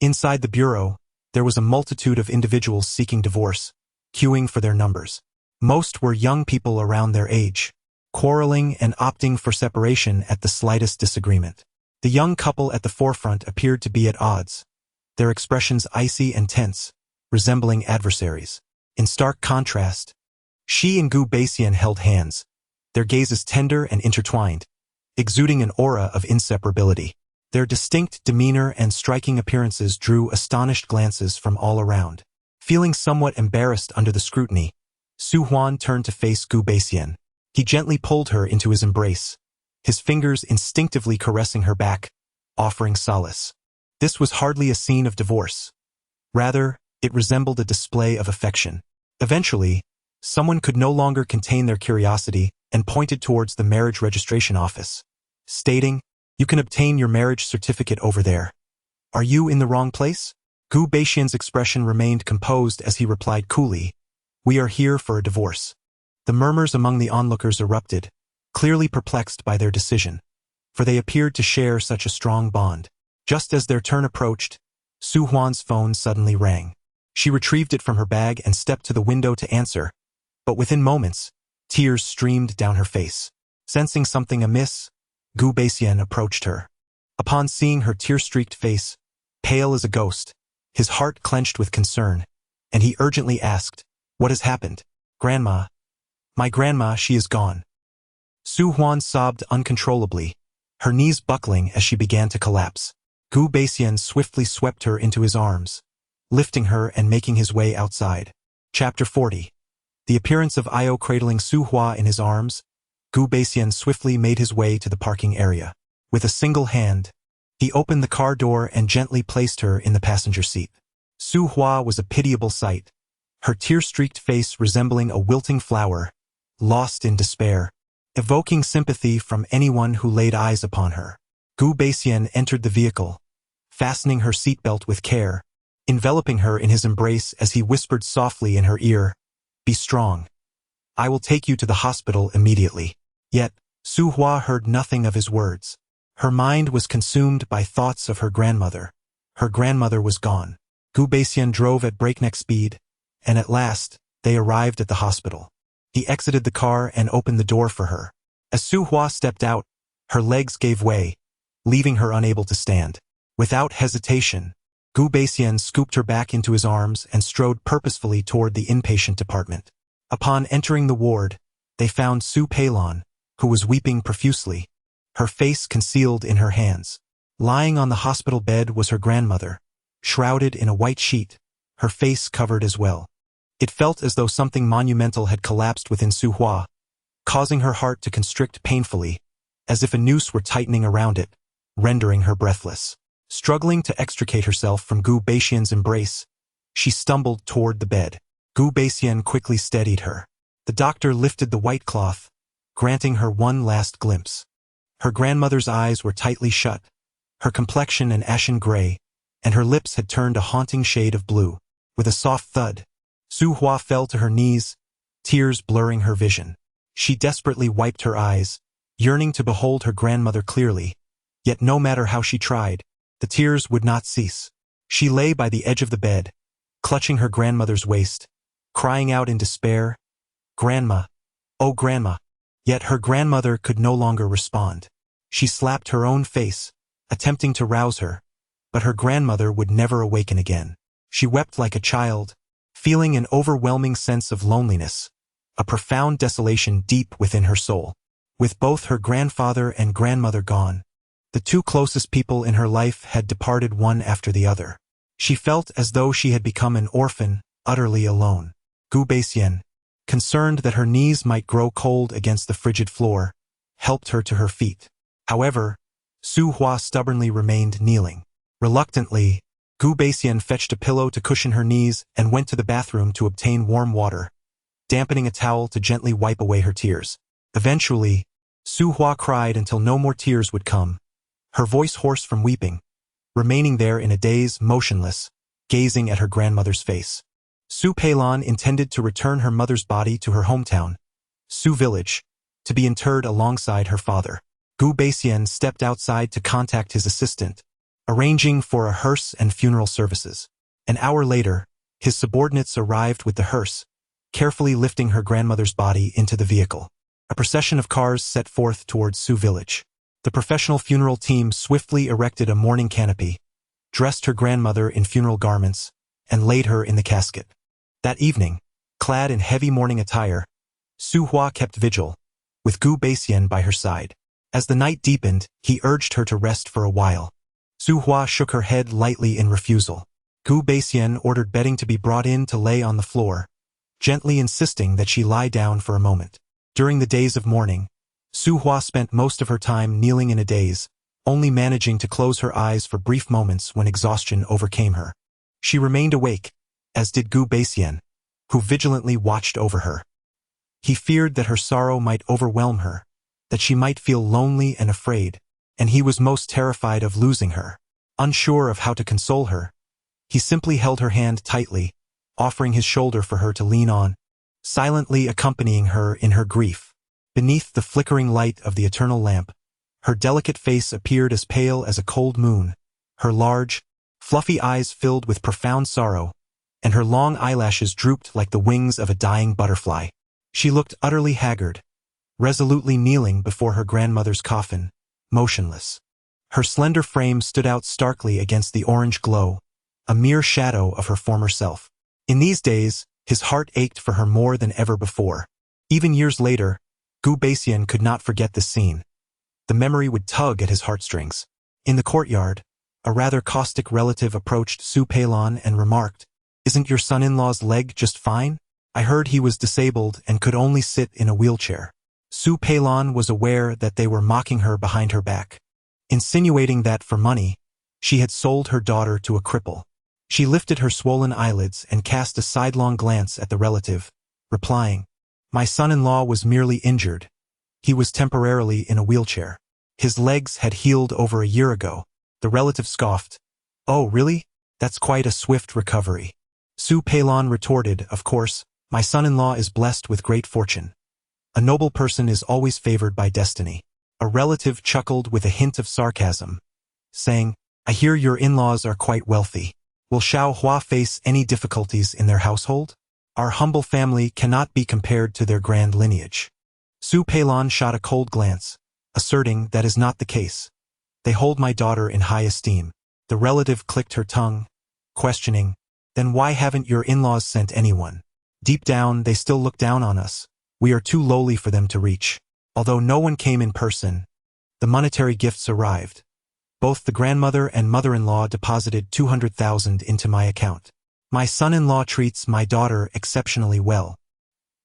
inside the bureau, there was a multitude of individuals seeking divorce, queuing for their numbers. Most were young people around their age, quarreling and opting for separation at the slightest disagreement. The young couple at the forefront appeared to be at odds, their expressions icy and tense, resembling adversaries. In stark contrast, she and Gu Beixian held hands, their gazes tender and intertwined, exuding an aura of inseparability. Their distinct demeanor and striking appearances drew astonished glances from all around. Feeling somewhat embarrassed under the scrutiny, Su Huan turned to face Gu Beixian. He gently pulled her into his embrace, his fingers instinctively caressing her back, offering solace. This was hardly a scene of divorce. Rather, it resembled a display of affection. Eventually, someone could no longer contain their curiosity and pointed towards the marriage registration office, stating, "You can obtain your marriage certificate over there. Are you in the wrong place?" Gu Beixian's expression remained composed as he replied coolly, "We are here for a divorce." The murmurs among the onlookers erupted, clearly perplexed by their decision, for they appeared to share such a strong bond. Just as their turn approached, Su Huan's phone suddenly rang. She retrieved it from her bag and stepped to the window to answer, but within moments, tears streamed down her face. Sensing something amiss, Gu Beixian approached her. Upon seeing her tear-streaked face, pale as a ghost, his heart clenched with concern, and he urgently asked, "What has happened?" "Grandma. My grandma, she is gone." Su Huan sobbed uncontrollably, her knees buckling as she began to collapse. Gu Beixian swiftly swept her into his arms, lifting her and making his way outside. Chapter 40. The appearance of Io cradling Su Hua in his arms, Gu Beixian swiftly made his way to the parking area. With a single hand, he opened the car door and gently placed her in the passenger seat. Su Hua was a pitiable sight, her tear-streaked face resembling a wilting flower, lost in despair, evoking sympathy from anyone who laid eyes upon her. Gu Beixian entered the vehicle, fastening her seatbelt with care, enveloping her in his embrace as he whispered softly in her ear, "Be strong. I will take you to the hospital immediately." Yet, Su Hua heard nothing of his words. Her mind was consumed by thoughts of her grandmother. Her grandmother was gone. Gu Beixian drove at breakneck speed, and at last, they arrived at the hospital. He exited the car and opened the door for her. As Su Hua stepped out, her legs gave way, leaving her unable to stand. Without hesitation, Gu Beixian scooped her back into his arms and strode purposefully toward the inpatient department. Upon entering the ward, they found Su Peilon, who was weeping profusely. her face concealed in her hands. Lying on the hospital bed was her grandmother, shrouded in a white sheet, her face covered as well. It felt as though something monumental had collapsed within Su Hua, causing her heart to constrict painfully, as if a noose were tightening around it, rendering her breathless. Struggling to extricate herself from Gu Baixian's embrace, she stumbled toward the bed. Gu Baixian quickly steadied her. The doctor lifted the white cloth, granting her one last glimpse. Her grandmother's eyes were tightly shut, her complexion an ashen gray, and her lips had turned a haunting shade of blue. With a soft thud, Su Hua fell to her knees, tears blurring her vision. She desperately wiped her eyes, yearning to behold her grandmother clearly, yet no matter how she tried, the tears would not cease. She lay by the edge of the bed, clutching her grandmother's waist, crying out in despair, "Grandma, oh grandma." Yet her grandmother could no longer respond. She slapped her own face, attempting to rouse her, but her grandmother would never awaken again. She wept like a child, feeling an overwhelming sense of loneliness, a profound desolation deep within her soul. With both her grandfather and grandmother gone, the two closest people in her life had departed one after the other. She felt as though she had become an orphan, utterly alone. Gu Baixian, concerned that her knees might grow cold against the frigid floor, helped her to her feet. However, Su Hua stubbornly remained kneeling. Reluctantly, Gu Baixian fetched a pillow to cushion her knees and went to the bathroom to obtain warm water, dampening a towel to gently wipe away her tears. Eventually, Su Hua cried until no more tears would come, her voice hoarse from weeping, remaining there in a daze, motionless, gazing at her grandmother's face. Su Peilan intended to return her mother's body to her hometown, Su Village, to be interred alongside her father. Gu Baixian stepped outside to contact his assistant, arranging for a hearse and funeral services. An hour later, his subordinates arrived with the hearse, carefully lifting her grandmother's body into the vehicle. A procession of cars set forth towards Su Village. The professional funeral team swiftly erected a mourning canopy, dressed her grandmother in funeral garments, and laid her in the casket. That evening, clad in heavy mourning attire, Su Hua kept vigil, with Gu Baixian by her side. As the night deepened, he urged her to rest for a while. Su Hua shook her head lightly in refusal. Gu Baixian ordered bedding to be brought in to lay on the floor, gently insisting that she lie down for a moment. During the days of mourning, Su Hua spent most of her time kneeling in a daze, only managing to close her eyes for brief moments when exhaustion overcame her. She remained awake, as did Gu Baixian, who vigilantly watched over her. He feared that her sorrow might overwhelm her, that she might feel lonely and afraid, and he was most terrified of losing her. Unsure of how to console her, he simply held her hand tightly, offering his shoulder for her to lean on, silently accompanying her in her grief. Beneath the flickering light of the eternal lamp, her delicate face appeared as pale as a cold moon, her large, fluffy eyes filled with profound sorrow, and her long eyelashes drooped like the wings of a dying butterfly. She looked utterly haggard, resolutely kneeling before her grandmother's coffin, motionless. Her slender frame stood out starkly against the orange glow, a mere shadow of her former self. In these days, his heart ached for her more than ever before. Even years later, Gu Baixian could not forget this scene. The memory would tug at his heartstrings. In the courtyard, a rather caustic relative approached Su Peilan and remarked, "Isn't your son-in-law's leg just fine? I heard he was disabled and could only sit in a wheelchair." Su Peilan was aware that they were mocking her behind her back, insinuating that for money, she had sold her daughter to a cripple. She lifted her swollen eyelids and cast a sidelong glance at the relative, replying, "My son-in-law was merely injured. He was temporarily in a wheelchair. His legs had healed over a year ago." The relative scoffed, "Oh, really? That's quite a swift recovery." Su Peilan retorted, "Of course, my son-in-law is blessed with great fortune. A noble person is always favored by destiny." A relative chuckled with a hint of sarcasm, saying, "I hear your in-laws are quite wealthy. Will Xiao Hua face any difficulties in their household? Our humble family cannot be compared to their grand lineage." Su Peilan shot a cold glance, asserting that is not the case. "They hold my daughter in high esteem." The relative clicked her tongue, questioning, "Then why haven't your in-laws sent anyone? Deep down, they still look down on us. We are too lowly for them to reach." Although no one came in person, The monetary gifts arrived. Both the grandmother and mother-in-law deposited 200,000 into my account. My son-in-law treats my daughter exceptionally well.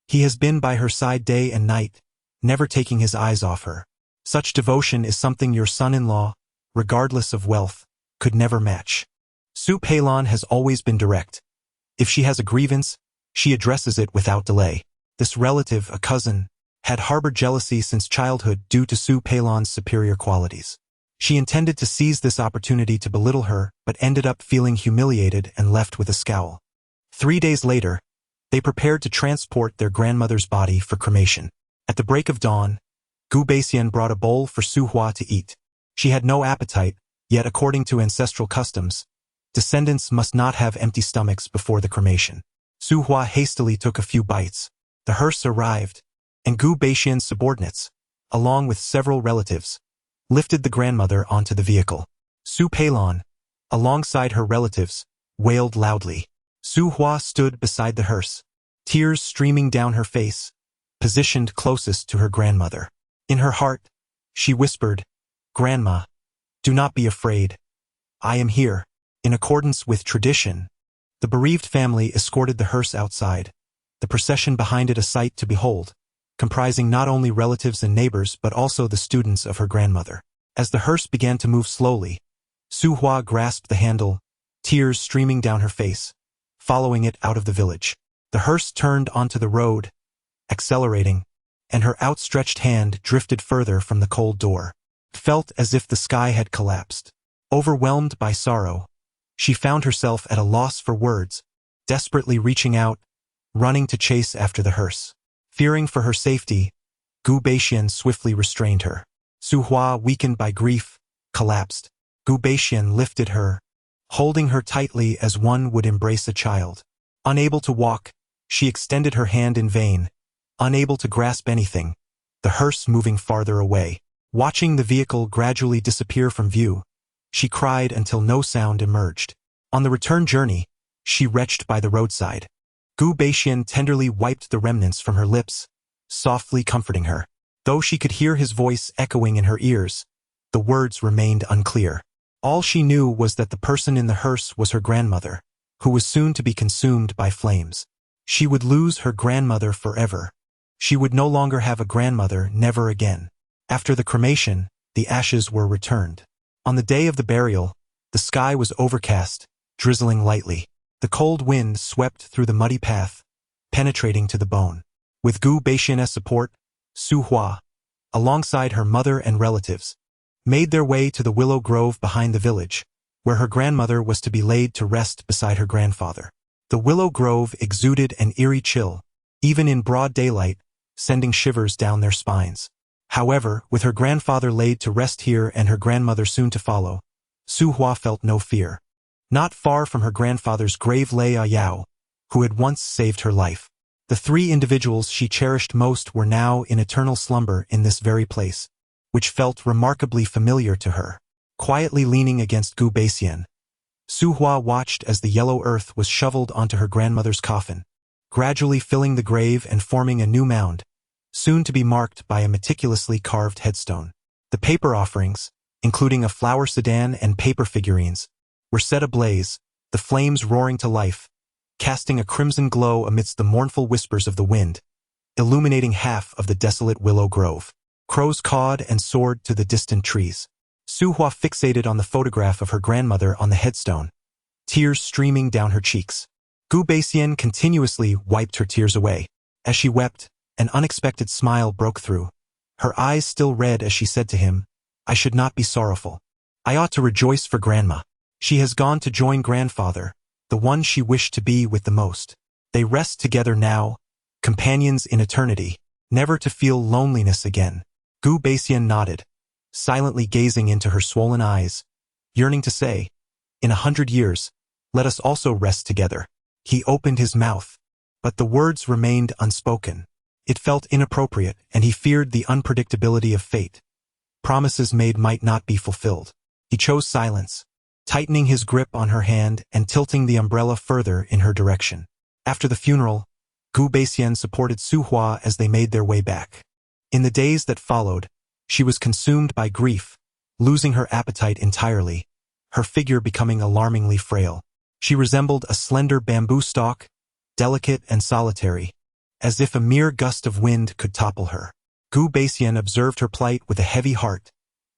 He has been by her side day and night, never taking his eyes off her. Such devotion is something your son-in-law, regardless of wealth, could never match. Su Peilon has always been direct. If she has a grievance, she addresses it without delay. This relative, a cousin, had harbored jealousy since childhood due to Su Peilon's superior qualities. She intended to seize this opportunity to belittle her, but ended up feeling humiliated and left with a scowl. 3 days later, they prepared to transport their grandmother's body for cremation. At the break of dawn, Gu Beixian brought a bowl for Su Hua to eat. She had no appetite, yet according to ancestral customs, descendants must not have empty stomachs before the cremation. Su Hua hastily took a few bites. The hearse arrived, and Gu Beixian's subordinates, along with several relatives, lifted the grandmother onto the vehicle. Su Peilon, alongside her relatives, wailed loudly. Su Hua stood beside the hearse, tears streaming down her face, positioned closest to her grandmother. In her heart, she whispered, "Grandma, do not be afraid. I am here." In accordance with tradition, the bereaved family escorted the hearse outside, the procession behind it a sight to behold, comprising not only relatives and neighbors but also the students of her grandmother. As the hearse began to move slowly, Su Hua grasped the handle, tears streaming down her face, following it out of the village. The hearse turned onto the road, accelerating, and her outstretched hand drifted further from the cold door. It felt as if the sky had collapsed. Overwhelmed by sorrow, she found herself at a loss for words, desperately reaching out, running to chase after the hearse. Fearing for her safety, Gu Beixian swiftly restrained her. Su Hua, weakened by grief, collapsed. Gu Beixian lifted her, holding her tightly as one would embrace a child. Unable to walk, she extended her hand in vain, unable to grasp anything, the hearse moving farther away. Watching the vehicle gradually disappear from view, she cried until no sound emerged. On the return journey, she retched by the roadside. Gu Beixian tenderly wiped the remnants from her lips, softly comforting her. Though she could hear his voice echoing in her ears, the words remained unclear. All she knew was that the person in the hearse was her grandmother, who was soon to be consumed by flames. She would lose her grandmother forever. She would no longer have a grandmother, never again. After the cremation, the ashes were returned. On the day of the burial, the sky was overcast, drizzling lightly. The cold wind swept through the muddy path, penetrating to the bone. With Gu Beixian's support, Su Hua, alongside her mother and relatives, made their way to the willow grove behind the village, where her grandmother was to be laid to rest beside her grandfather. The willow grove exuded an eerie chill, even in broad daylight, sending shivers down their spines. However, with her grandfather laid to rest here and her grandmother soon to follow, Su Hua felt no fear. Not far from her grandfather's grave lay a Yao, who had once saved her life. The 3 individuals she cherished most were now in eternal slumber in this very place, which felt remarkably familiar to her. Quietly leaning against Gu Beixian, Su Hua watched as the yellow earth was shoveled onto her grandmother's coffin, gradually filling the grave and forming a new mound, soon to be marked by a meticulously carved headstone. The paper offerings, including a flower sedan and paper figurines, were set ablaze, the flames roaring to life, casting a crimson glow amidst the mournful whispers of the wind, illuminating half of the desolate willow grove. Crows cawed and soared to the distant trees. Su Hua fixated on the photograph of her grandmother on the headstone, tears streaming down her cheeks. Gu Beixian continuously wiped her tears away. As she wept, an unexpected smile broke through. Her eyes still red as she said to him, "I should not be sorrowful. I ought to rejoice for Grandma. She has gone to join grandfather, the one she wished to be with the most. They rest together now, companions in eternity, never to feel loneliness again." Gu Beixian nodded, silently gazing into her swollen eyes, yearning to say, "In 100 years, let us also rest together." He opened his mouth, but the words remained unspoken. It felt inappropriate, and he feared the unpredictability of fate. Promises made might not be fulfilled. He chose silence, tightening his grip on her hand and tilting the umbrella further in her direction. After the funeral, Gu Beixian supported Su Hua as they made their way back. In the days that followed, She was consumed by grief, losing her appetite entirely, her figure becoming alarmingly frail. She resembled a slender bamboo stalk, delicate and solitary, as if a mere gust of wind could topple her. Gu Baixian observed her plight with a heavy heart,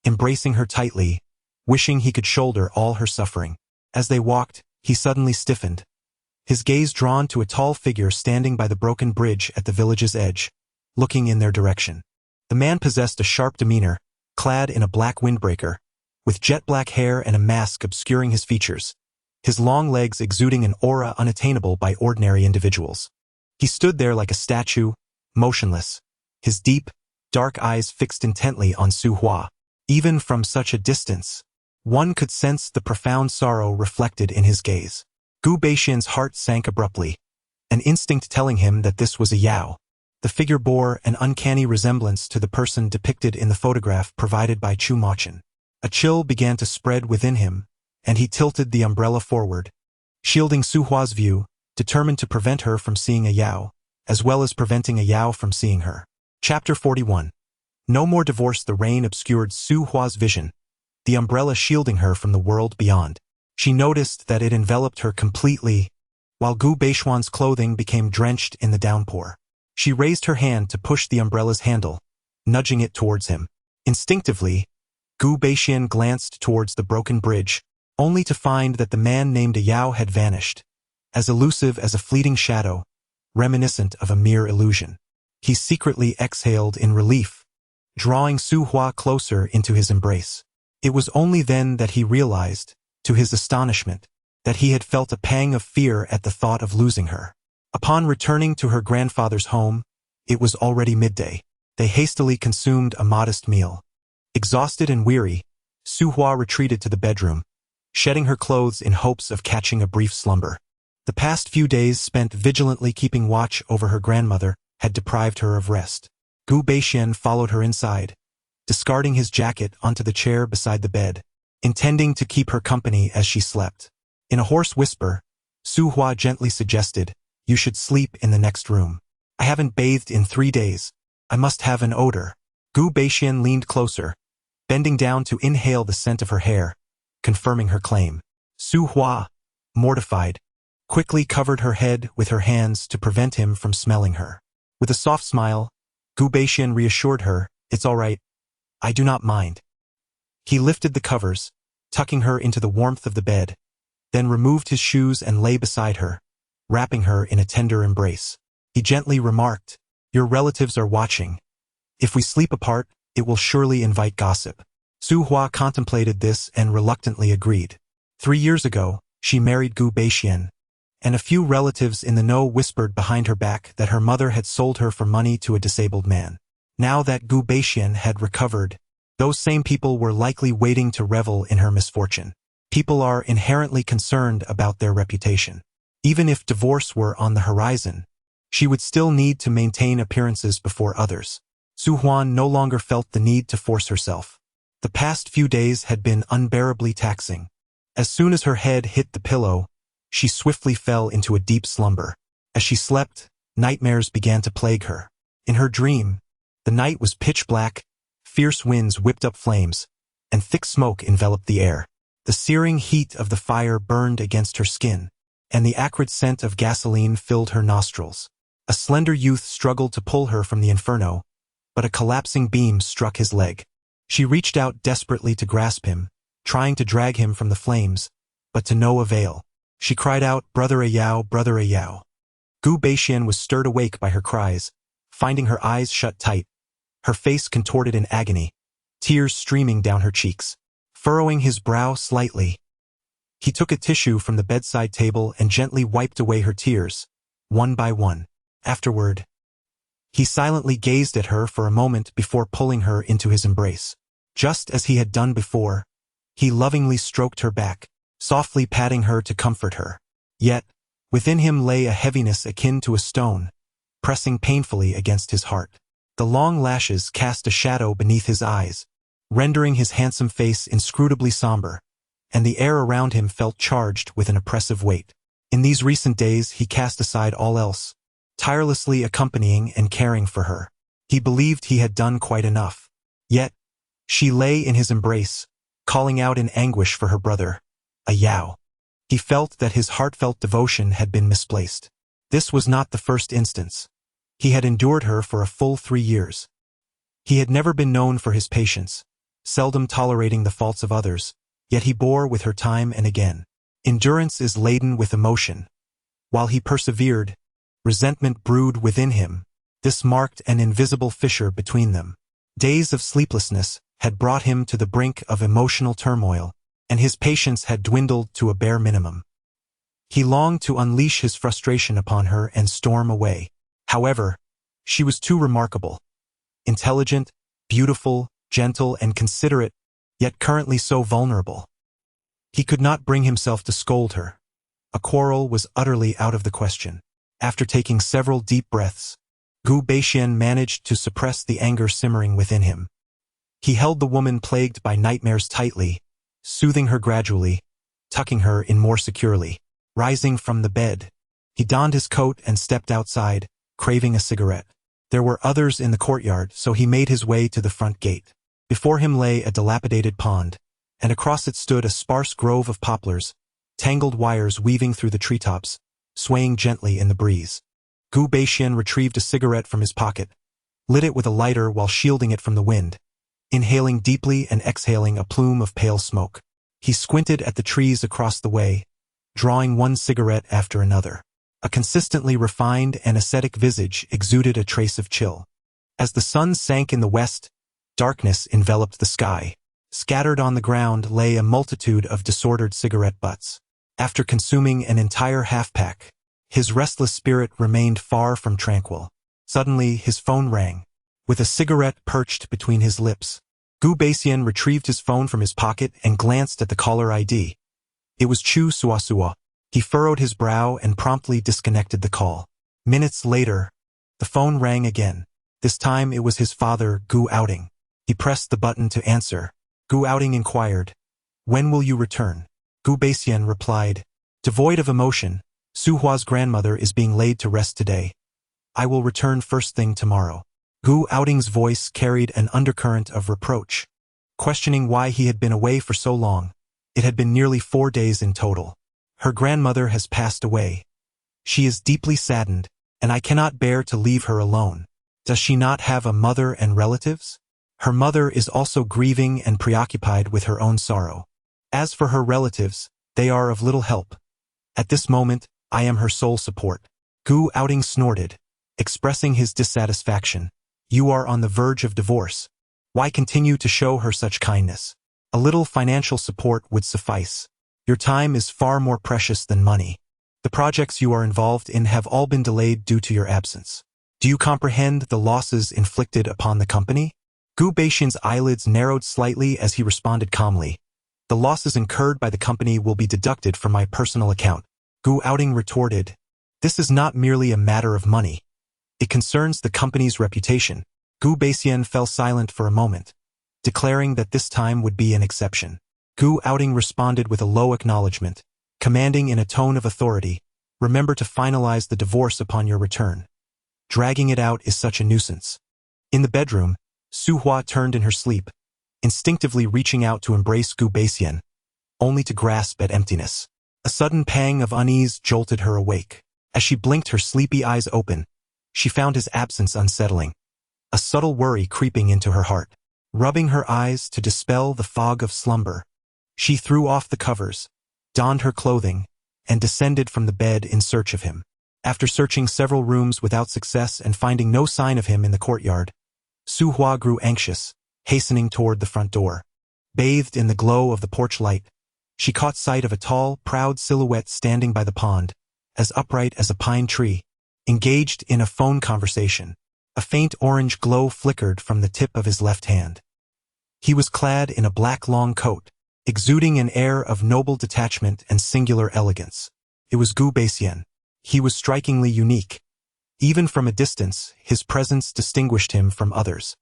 embracing her tightly, wishing he could shoulder all her suffering. As they walked, he suddenly stiffened, his gaze drawn to a tall figure standing by the broken bridge at the village's edge, looking in their direction. The man possessed a sharp demeanor, clad in a black windbreaker, with jet-black hair and a mask obscuring his features, his long legs exuding an aura unattainable by ordinary individuals. He stood there like a statue, motionless, his deep, dark eyes fixed intently on Su Hua. Even from such a distance, one could sense the profound sorrow reflected in his gaze. Gu Baixian's heart sank abruptly, an instinct telling him that this was a Yao. The figure bore an uncanny resemblance to the person depicted in the photograph provided by Chu Machin. A chill began to spread within him, and he tilted the umbrella forward, shielding Su Hua's view, determined to prevent her from seeing a Yao, as well as preventing a Yao from seeing her. Chapter 41. No more divorce. The rain obscured Su Hua's vision, the umbrella shielding her from the world beyond. She noticed that it enveloped her completely, while Gu Baixian's clothing became drenched in the downpour. She raised her hand to push the umbrella's handle, nudging it towards him. Instinctively, Gu Baixian glanced towards the broken bridge, only to find that the man named Yao had vanished, as elusive as a fleeting shadow, reminiscent of a mere illusion. He secretly exhaled in relief, drawing Su Hua closer into his embrace. It was only then that he realized, to his astonishment, that he had felt a pang of fear at the thought of losing her. Upon returning to her grandfather's home, it was already midday. They hastily consumed a modest meal. Exhausted and weary, Su Hua retreated to the bedroom, shedding her clothes in hopes of catching a brief slumber. The past few days spent vigilantly keeping watch over her grandmother had deprived her of rest. Gu Baixian followed her inside, discarding his jacket onto the chair beside the bed, intending to keep her company as she slept. In a hoarse whisper, Su Hua gently suggested, "You should sleep in the next room. I haven't bathed in 3 days. I must have an odor." Gu Baixian leaned closer, bending down to inhale the scent of her hair, confirming her claim. Su Hua, mortified, quickly covered her head with her hands to prevent him from smelling her. With a soft smile, Gu Baixian reassured her, "It's all right. I do not mind." He lifted the covers, tucking her into the warmth of the bed, then removed his shoes and lay beside her, wrapping her in a tender embrace. He gently remarked, "Your relatives are watching. If we sleep apart, it will surely invite gossip." Su Hua contemplated this and reluctantly agreed. 3 years ago, she married Gu Baixian, and a few relatives in the know whispered behind her back that her mother had sold her for money to a disabled man. Now that Gu Baixian had recovered, those same people were likely waiting to revel in her misfortune. People are inherently concerned about their reputation. Even if divorce were on the horizon, she would still need to maintain appearances before others. Su Hua no longer felt the need to force herself. The past few days had been unbearably taxing. As soon as her head hit the pillow, she swiftly fell into a deep slumber. As she slept, nightmares began to plague her. In her dream, the night was pitch black, fierce winds whipped up flames, and thick smoke enveloped the air. The searing heat of the fire burned against her skin, and the acrid scent of gasoline filled her nostrils. A slender youth struggled to pull her from the inferno, but a collapsing beam struck his leg. She reached out desperately to grasp him, trying to drag him from the flames, but to no avail. She cried out, "Brother Ayao, Brother Ayao." Gu Baixian was stirred awake by her cries, finding her eyes shut tight, her face contorted in agony, tears streaming down her cheeks. Furrowing his brow slightly, he took a tissue from the bedside table and gently wiped away her tears, one by one. Afterward, he silently gazed at her for a moment before pulling her into his embrace. Just as he had done before, he lovingly stroked her back, softly patting her to comfort her. Yet, within him lay a heaviness akin to a stone, pressing painfully against his heart. The long lashes cast a shadow beneath his eyes, rendering his handsome face inscrutably somber, and the air around him felt charged with an oppressive weight. In these recent days he cast aside all else, tirelessly accompanying and caring for her. He believed he had done quite enough. Yet, she lay in his embrace, calling out in anguish for her brother, a Yao. He felt that his heartfelt devotion had been misplaced. This was not the first instance. He had endured her for a full 3 years. He had never been known for his patience, seldom tolerating the faults of others, yet he bore with her time and again. Endurance is laden with emotion. While he persevered, resentment brewed within him. This marked an invisible fissure between them. Days of sleeplessness had brought him to the brink of emotional turmoil, and his patience had dwindled to a bare minimum. He longed to unleash his frustration upon her and storm away. However, she was too remarkable. Intelligent, beautiful, gentle, and considerate, yet currently so vulnerable. He could not bring himself to scold her. A quarrel was utterly out of the question. After taking several deep breaths, Gu Baixian managed to suppress the anger simmering within him. He held the woman plagued by nightmares tightly, soothing her gradually, tucking her in more securely. Rising from the bed, he donned his coat and stepped outside, craving a cigarette. There were others in the courtyard, so he made his way to the front gate. Before him lay a dilapidated pond, and across it stood a sparse grove of poplars, tangled wires weaving through the treetops, swaying gently in the breeze. Gu Baixian retrieved a cigarette from his pocket, lit it with a lighter while shielding it from the wind, inhaling deeply and exhaling a plume of pale smoke. He squinted at the trees across the way, drawing one cigarette after another. A consistently refined and ascetic visage exuded a trace of chill. As the sun sank in the west, darkness enveloped the sky. Scattered on the ground lay a multitude of disordered cigarette butts. After consuming an entire half-pack, his restless spirit remained far from tranquil. Suddenly, his phone rang. With a cigarette perched between his lips, Gu Baixian retrieved his phone from his pocket and glanced at the caller ID. It was Chu Suasua. He furrowed his brow and promptly disconnected the call. Minutes later, the phone rang again. This time it was his father, Gu Outing. He pressed the button to answer. Gu Outing inquired, "When will you return?" Gu Baixian replied, devoid of emotion, "Su Hua's grandmother is being laid to rest today. I will return first thing tomorrow." Gu Outing's voice carried an undercurrent of reproach, questioning why he had been away for so long. It had been nearly 4 days in total. "Her grandmother has passed away. She is deeply saddened, and I cannot bear to leave her alone. Does she not have a mother and relatives? Her mother is also grieving and preoccupied with her own sorrow. As for her relatives, they are of little help. At this moment, I am her sole support." Gu Outing snorted, expressing his dissatisfaction. "You are on the verge of divorce. Why continue to show her such kindness? A little financial support would suffice. Your time is far more precious than money. The projects you are involved in have all been delayed due to your absence. Do you comprehend the losses inflicted upon the company?" Gu Baixian's eyelids narrowed slightly as he responded calmly. "The losses incurred by the company will be deducted from my personal account." Gu Outing retorted, "This is not merely a matter of money. It concerns the company's reputation." Gu Baixian fell silent for a moment, declaring that this time would be an exception. Gu Outing responded with a low acknowledgement, commanding in a tone of authority, "Remember to finalize the divorce upon your return. Dragging it out is such a nuisance." In the bedroom, Su Hua turned in her sleep, instinctively reaching out to embrace Gu Baixian, only to grasp at emptiness. A sudden pang of unease jolted her awake. As she blinked her sleepy eyes open, she found his absence unsettling, a subtle worry creeping into her heart. Rubbing her eyes to dispel the fog of slumber, she threw off the covers, donned her clothing, and descended from the bed in search of him. After searching several rooms without success and finding no sign of him in the courtyard, Su Hua grew anxious, hastening toward the front door. Bathed in the glow of the porch light, she caught sight of a tall, proud silhouette standing by the pond, as upright as a pine tree, engaged in a phone conversation. A faint orange glow flickered from the tip of his left hand. He was clad in a black long coat, exuding an air of noble detachment and singular elegance. It was Gu Baixian. He was strikingly unique. Even from a distance, his presence distinguished him from others.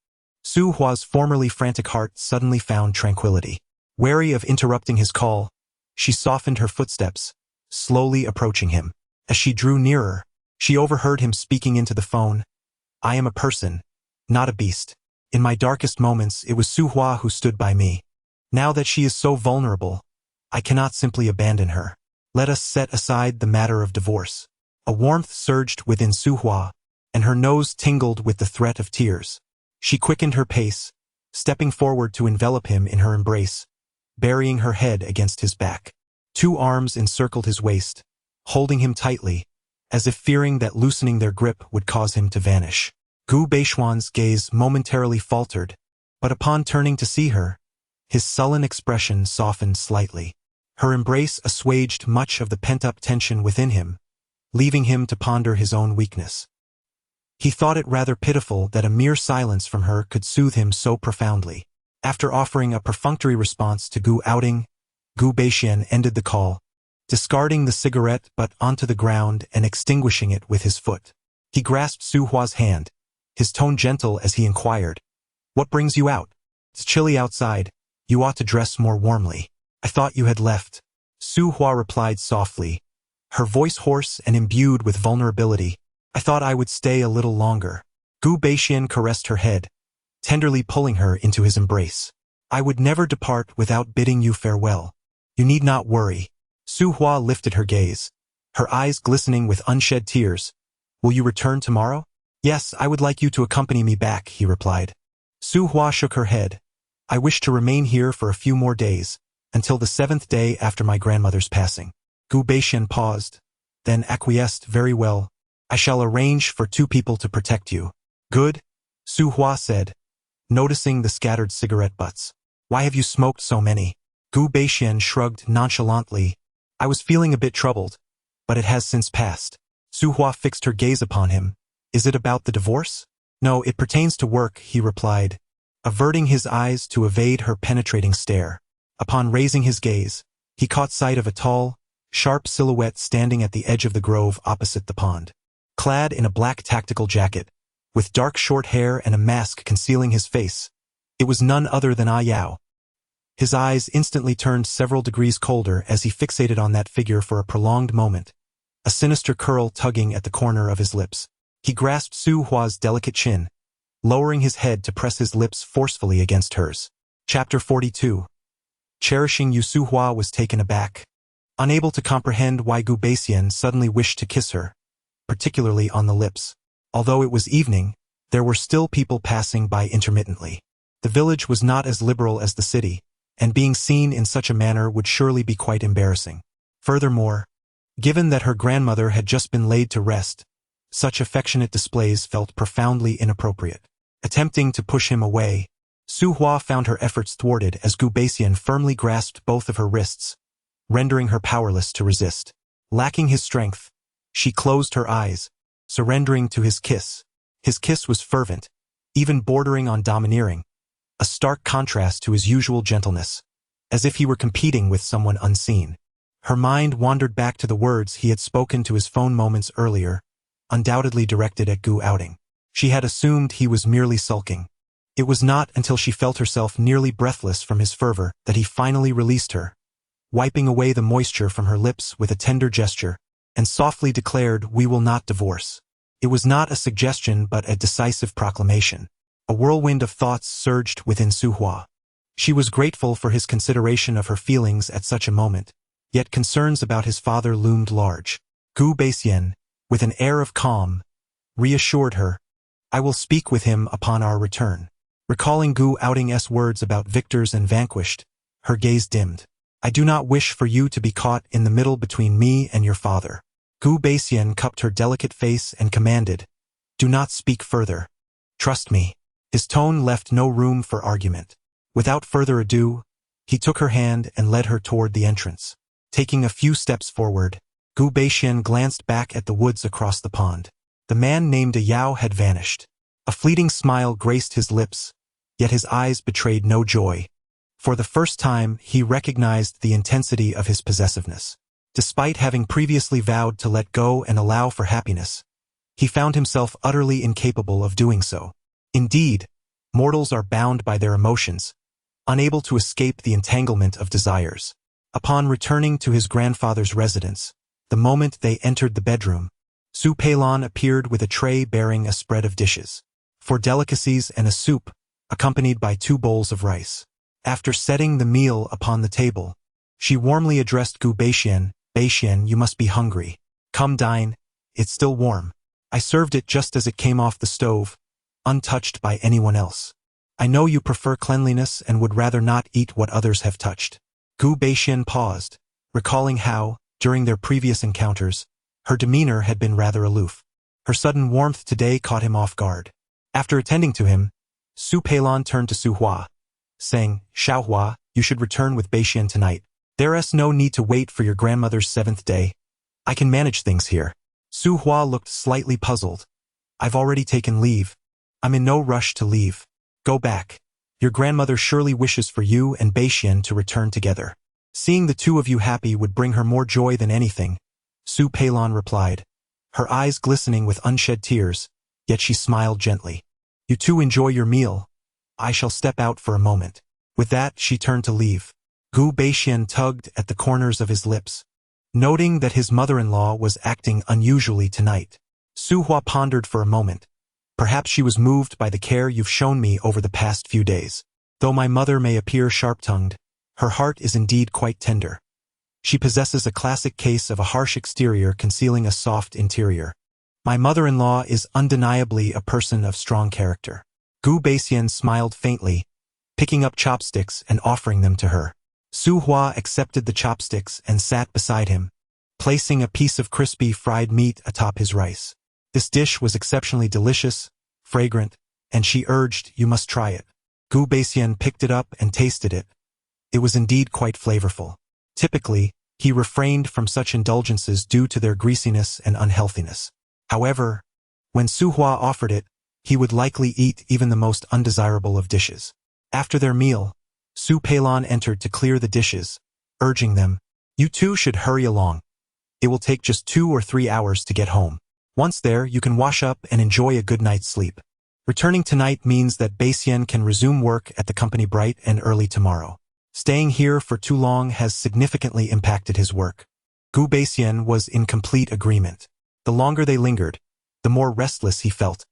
Su Hua's formerly frantic heart suddenly found tranquility. Wary of interrupting his call, she softened her footsteps, slowly approaching him. As she drew nearer, she overheard him speaking into the phone. "I am a person, not a beast. In my darkest moments, it was Su Hua who stood by me. Now that she is so vulnerable, I cannot simply abandon her. Let us set aside the matter of divorce. A warmth surged within Su Hua, and her nose tingled with the threat of tears. She quickened her pace, stepping forward to envelop him in her embrace, burying her head against his back. 2 arms encircled his waist, holding him tightly, as if fearing that loosening their grip would cause him to vanish. Gu Beishuan's gaze momentarily faltered, but upon turning to see her, his sullen expression softened slightly. Her embrace assuaged much of the pent-up tension within him, leaving him to ponder his own weakness. He thought it rather pitiful that a mere silence from her could soothe him so profoundly. After offering a perfunctory response to Gu outing, Gu Beixian ended the call, discarding the cigarette but onto the ground and extinguishing it with his foot. He grasped Su Hua's hand, his tone gentle as he inquired, "What brings you out? It's chilly outside. You ought to dress more warmly. I thought you had left." Su Hua replied softly, her voice hoarse and imbued with vulnerability. "I thought I would stay a little longer." Gu Beixian caressed her head, tenderly pulling her into his embrace. "I would never depart without bidding you farewell. You need not worry." Su Hua lifted her gaze, her eyes glistening with unshed tears. "Will you return tomorrow?" "Yes, I would like you to accompany me back," he replied. Su Hua shook her head. "I wish to remain here for a few more days, until the 7th day after my grandmother's passing." Gu Beixian paused, then acquiesced. "Very well. I shall arrange for 2 people to protect you." "Good," Su Hua said, noticing the scattered cigarette butts. "Why have you smoked so many?" Gu Beixian shrugged nonchalantly. "I was feeling a bit troubled, but it has since passed." Su Hua fixed her gaze upon him. "Is it about the divorce?" "No, it pertains to work," he replied, averting his eyes to evade her penetrating stare. Upon raising his gaze, he caught sight of a tall, sharp silhouette standing at the edge of the grove opposite the pond. Clad in a black tactical jacket, with dark short hair and a mask concealing his face, it was none other than Ah Yao. His eyes instantly turned several degrees colder as he fixated on that figure for a prolonged moment, a sinister curl tugging at the corner of his lips. He grasped Su Hua's delicate chin, lowering his head to press his lips forcefully against hers. Chapter 42. Cherishing you. Su Hua was taken aback, unable to comprehend why Gu Beixian suddenly wished to kiss her, particularly on the lips. Although it was evening, there were still people passing by intermittently. The village was not as liberal as the city, and being seen in such a manner would surely be quite embarrassing. Furthermore, given that her grandmother had just been laid to rest, such affectionate displays felt profoundly inappropriate. Attempting to push him away, Su Hua found her efforts thwarted as Gu Beixian firmly grasped both of her wrists, rendering her powerless to resist. Lacking his strength, she closed her eyes, surrendering to his kiss. His kiss was fervent, even bordering on domineering, a stark contrast to his usual gentleness, as if he were competing with someone unseen. Her mind wandered back to the words he had spoken to his phone moments earlier, undoubtedly directed at Gu outing. She had assumed he was merely sulking. It was not until she felt herself nearly breathless from his fervor that he finally released her, wiping away the moisture from her lips with a tender gesture, and softly declared, "We will not divorce." It was not a suggestion but a decisive proclamation. A whirlwind of thoughts surged within Su Hua. She was grateful for his consideration of her feelings at such a moment, yet concerns about his father loomed large. Gu Beixian, with an air of calm, reassured her, "I will speak with him upon our return." Recalling Gu outing's words about victors and vanquished, her gaze dimmed. "I do not wish for you to be caught in the middle between me and your father." Gu Beixian cupped her delicate face and commanded, "Do not speak further. Trust me." His tone left no room for argument. Without further ado, he took her hand and led her toward the entrance. Taking a few steps forward, Gu Beixian glanced back at the woods across the pond. The man named Yao had vanished. A fleeting smile graced his lips, yet his eyes betrayed no joy. For the first time, he recognized the intensity of his possessiveness. Despite having previously vowed to let go and allow for happiness, he found himself utterly incapable of doing so. Indeed, mortals are bound by their emotions, unable to escape the entanglement of desires. Upon returning to his grandfather's residence, the moment they entered the bedroom, Su Peilan appeared with a tray bearing a spread of dishes. For delicacies and a soup, accompanied by 2 bowls of rice. After setting the meal upon the table, she warmly addressed Gu Beixian. Beixian, you must be hungry. Come dine, it's still warm. I served it just as it came off the stove, untouched by anyone else. I know you prefer cleanliness and would rather not eat what others have touched. Gu Beixian paused, recalling how, during their previous encounters, her demeanor had been rather aloof. Her sudden warmth today caught him off guard. After attending to him, Su Peilon turned to Su Hua, saying, Xiao Hua, you should return with Beixian tonight. There's no need to wait for your grandmother's 7th day. I can manage things here. Su Hua looked slightly puzzled. I've already taken leave. I'm in no rush to leave. Go back. Your grandmother surely wishes for you and Beixian to return together. Seeing the 2 of you happy would bring her more joy than anything, Su Peilon replied, her eyes glistening with unshed tears, yet she smiled gently. You 2 enjoy your meal. I shall step out for a moment. With that, she turned to leave. Gu Beixian tugged at the corners of his lips, noting that his mother-in-law was acting unusually tonight. Su Hua pondered for a moment. Perhaps she was moved by the care you've shown me over the past few days. Though my mother may appear sharp-tongued, her heart is indeed quite tender. She possesses a classic case of a harsh exterior concealing a soft interior. My mother-in-law is undeniably a person of strong character. Gu Beixian smiled faintly, picking up chopsticks and offering them to her. Su Hua accepted the chopsticks and sat beside him, placing a piece of crispy fried meat atop his rice. This dish was exceptionally delicious, fragrant, and she urged, you must try it. Gu Beixian picked it up and tasted it. It was indeed quite flavorful. Typically, he refrained from such indulgences due to their greasiness and unhealthiness. However, when Su Hua offered it, he would likely eat even the most undesirable of dishes. After their meal, Su Peilon entered to clear the dishes, urging them, you 2 should hurry along. It will take just 2 or 3 hours to get home. Once there, you can wash up and enjoy a good night's sleep. Returning tonight means that Beixian can resume work at the company bright and early tomorrow. Staying here for too long has significantly impacted his work. Gu Beixian was in complete agreement. The longer they lingered, the more restless he felt,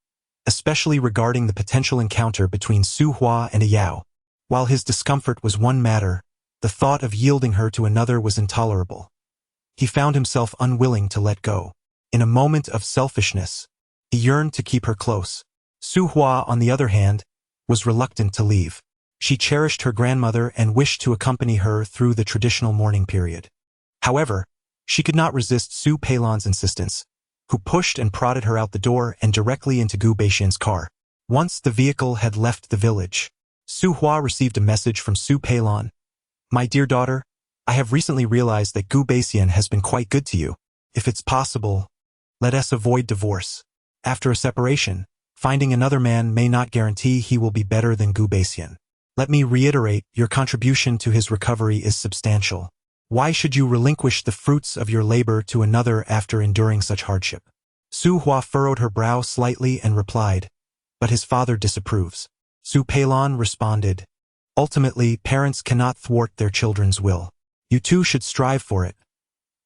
especially regarding the potential encounter between Su Hua and Yao. While his discomfort was one matter, the thought of yielding her to another was intolerable. He found himself unwilling to let go. In a moment of selfishness, he yearned to keep her close. Su Hua, on the other hand, was reluctant to leave. She cherished her grandmother and wished to accompany her through the traditional mourning period. However, she could not resist Su Peilon's insistence, who pushed and prodded her out the door and directly into Gu Beixian's car. Once the vehicle had left the village, Su Hua received a message from Su Peilon. My dear daughter, I have recently realized that Gu Beixian has been quite good to you. If it's possible, let us avoid divorce. After a separation, finding another man may not guarantee he will be better than Gu Beixian. Let me reiterate, your contribution to his recovery is substantial. Why should you relinquish the fruits of your labor to another after enduring such hardship? Su Hua furrowed her brow slightly and replied, but his father disapproves. Su Peilon responded, ultimately, parents cannot thwart their children's will. You 2 should strive for it.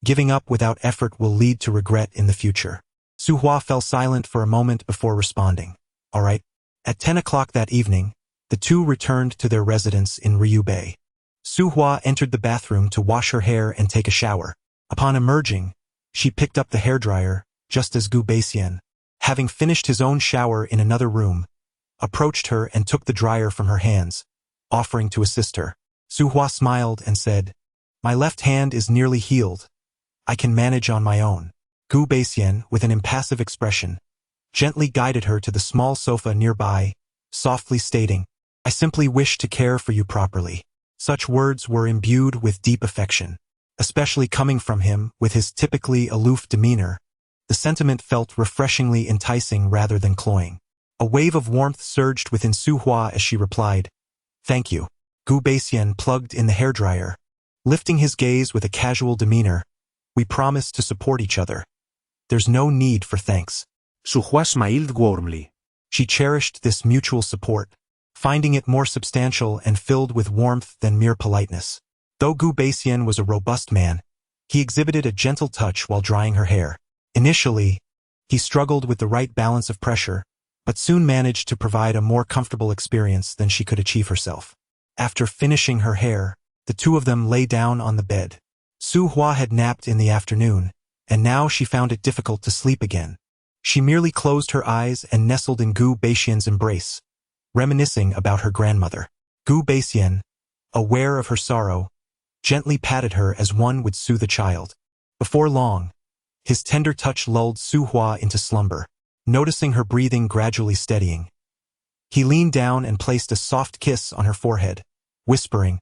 Giving up without effort will lead to regret in the future. Su Hua fell silent for a moment before responding. All right. At 10 o'clock that evening, the 2 returned to their residence in Ryu Bay. Su Hua entered the bathroom to wash her hair and take a shower. Upon emerging, she picked up the hairdryer, just as Gu Beixian, having finished his own shower in another room, approached her and took the dryer from her hands, offering to assist her. Su Hua smiled and said, my left hand is nearly healed. I can manage on my own. Gu Beixian, with an impassive expression, gently guided her to the small sofa nearby, softly stating, I simply wish to care for you properly. Such words were imbued with deep affection. Especially coming from him, with his typically aloof demeanor, the sentiment felt refreshingly enticing rather than cloying. A wave of warmth surged within Su Hua as she replied, thank you. Gu Beixian plugged in the hairdryer, lifting his gaze with a casual demeanor. We promise to support each other. There's no need for thanks. Su Hua smiled warmly. She cherished this mutual support, finding it more substantial and filled with warmth than mere politeness. Though Gu Beixian was a robust man, he exhibited a gentle touch while drying her hair. Initially, he struggled with the right balance of pressure, but soon managed to provide a more comfortable experience than she could achieve herself. After finishing her hair, the two of them lay down on the bed. Su Hua had napped in the afternoon, and now she found it difficult to sleep again. She merely closed her eyes and nestled in Gu Beixian's embrace, reminiscing about her grandmother. Gu Beixian, aware of her sorrow, gently patted her as one would soothe a child. Before long, his tender touch lulled Su Hua into slumber. Noticing her breathing gradually steadying, he leaned down and placed a soft kiss on her forehead, whispering,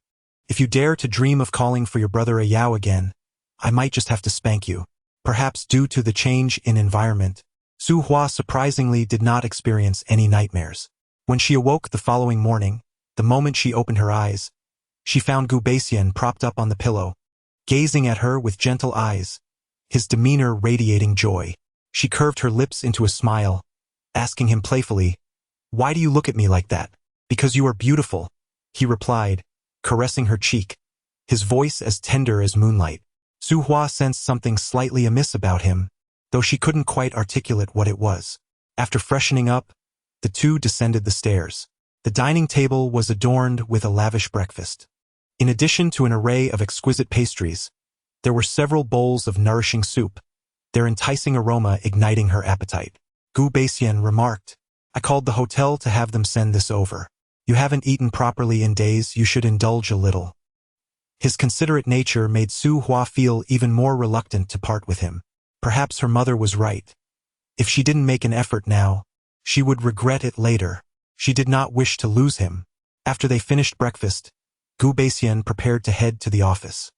"If you dare to dream of calling for your brother Ayao again, I might just have to spank you." Perhaps due to the change in environment, Su Hua surprisingly did not experience any nightmares. When she awoke the following morning, the moment she opened her eyes, she found Gu Beixian propped up on the pillow, gazing at her with gentle eyes, his demeanor radiating joy. She curved her lips into a smile, asking him playfully, "Why do you look at me like that?" "Because you are beautiful," he replied, caressing her cheek, his voice as tender as moonlight. Su Hua sensed something slightly amiss about him, though she couldn't quite articulate what it was. After freshening up, the two descended the stairs. The dining table was adorned with a lavish breakfast. In addition to an array of exquisite pastries, there were several bowls of nourishing soup, their enticing aroma igniting her appetite. Gu Beixian remarked, "I called the hotel to have them send this over. You haven't eaten properly in days, you should indulge a little." His considerate nature made Su Hua feel even more reluctant to part with him. Perhaps her mother was right. If she didn't make an effort now, she would regret it later. She did not wish to lose him. After they finished breakfast, Gu Beixian prepared to head to the office.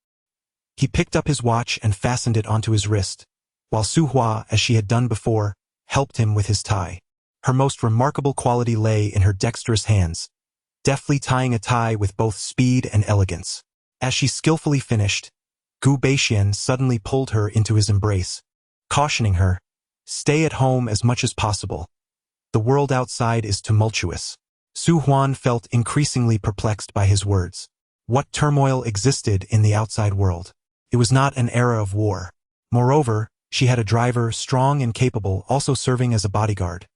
He picked up his watch and fastened it onto his wrist, while Su Hua, as she had done before, helped him with his tie. Her most remarkable quality lay in her dexterous hands, deftly tying a tie with both speed and elegance. As she skillfully finished, Gu Beixian suddenly pulled her into his embrace, cautioning her, "Stay at home as much as possible. The world outside is tumultuous." Su Huan felt increasingly perplexed by his words. What turmoil existed in the outside world? It was not an era of war. Moreover, she had a driver, strong and capable, also serving as a bodyguard,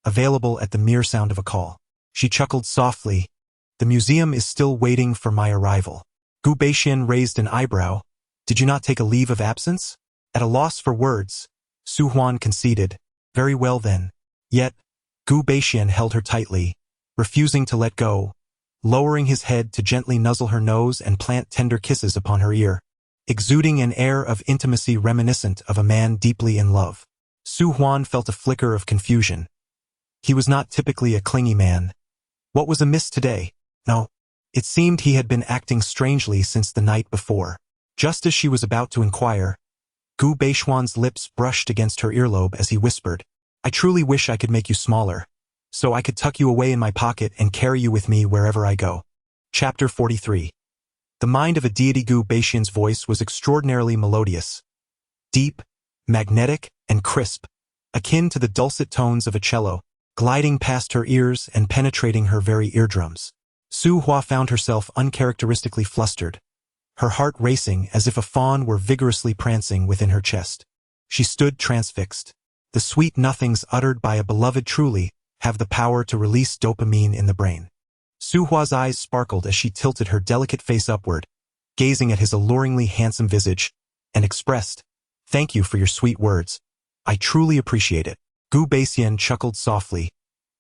available at the mere sound of a call. She chuckled softly, "The museum is still waiting for my arrival." Gu Beixian raised an eyebrow. "Did you not take a leave of absence?" At a loss for words, Su Huan conceded, "Very well then." Yet, Gu Beixian held her tightly, refusing to let go, lowering his head to gently nuzzle her nose and plant tender kisses upon her ear, exuding an air of intimacy reminiscent of a man deeply in love. Su Huan felt a flicker of confusion. He was not typically a clingy man. What was amiss today? No. It seemed he had been acting strangely since the night before. Just as she was about to inquire, Gu Beixian's lips brushed against her earlobe as he whispered, "I truly wish I could make you smaller, so I could tuck you away in my pocket and carry you with me wherever I go." Chapter 43. The mind of a deity. Gu Beixian's voice was extraordinarily melodious, deep, magnetic, and crisp, akin to the dulcet tones of a cello, gliding past her ears and penetrating her very eardrums. Su Hua found herself uncharacteristically flustered, her heart racing as if a fawn were vigorously prancing within her chest. She stood transfixed. The sweet nothings uttered by a beloved truly have the power to release dopamine in the brain. Su Hua's eyes sparkled as she tilted her delicate face upward, gazing at his alluringly handsome visage, and expressed, "Thank you for your sweet words. I truly appreciate it." Gu Beixian chuckled softly,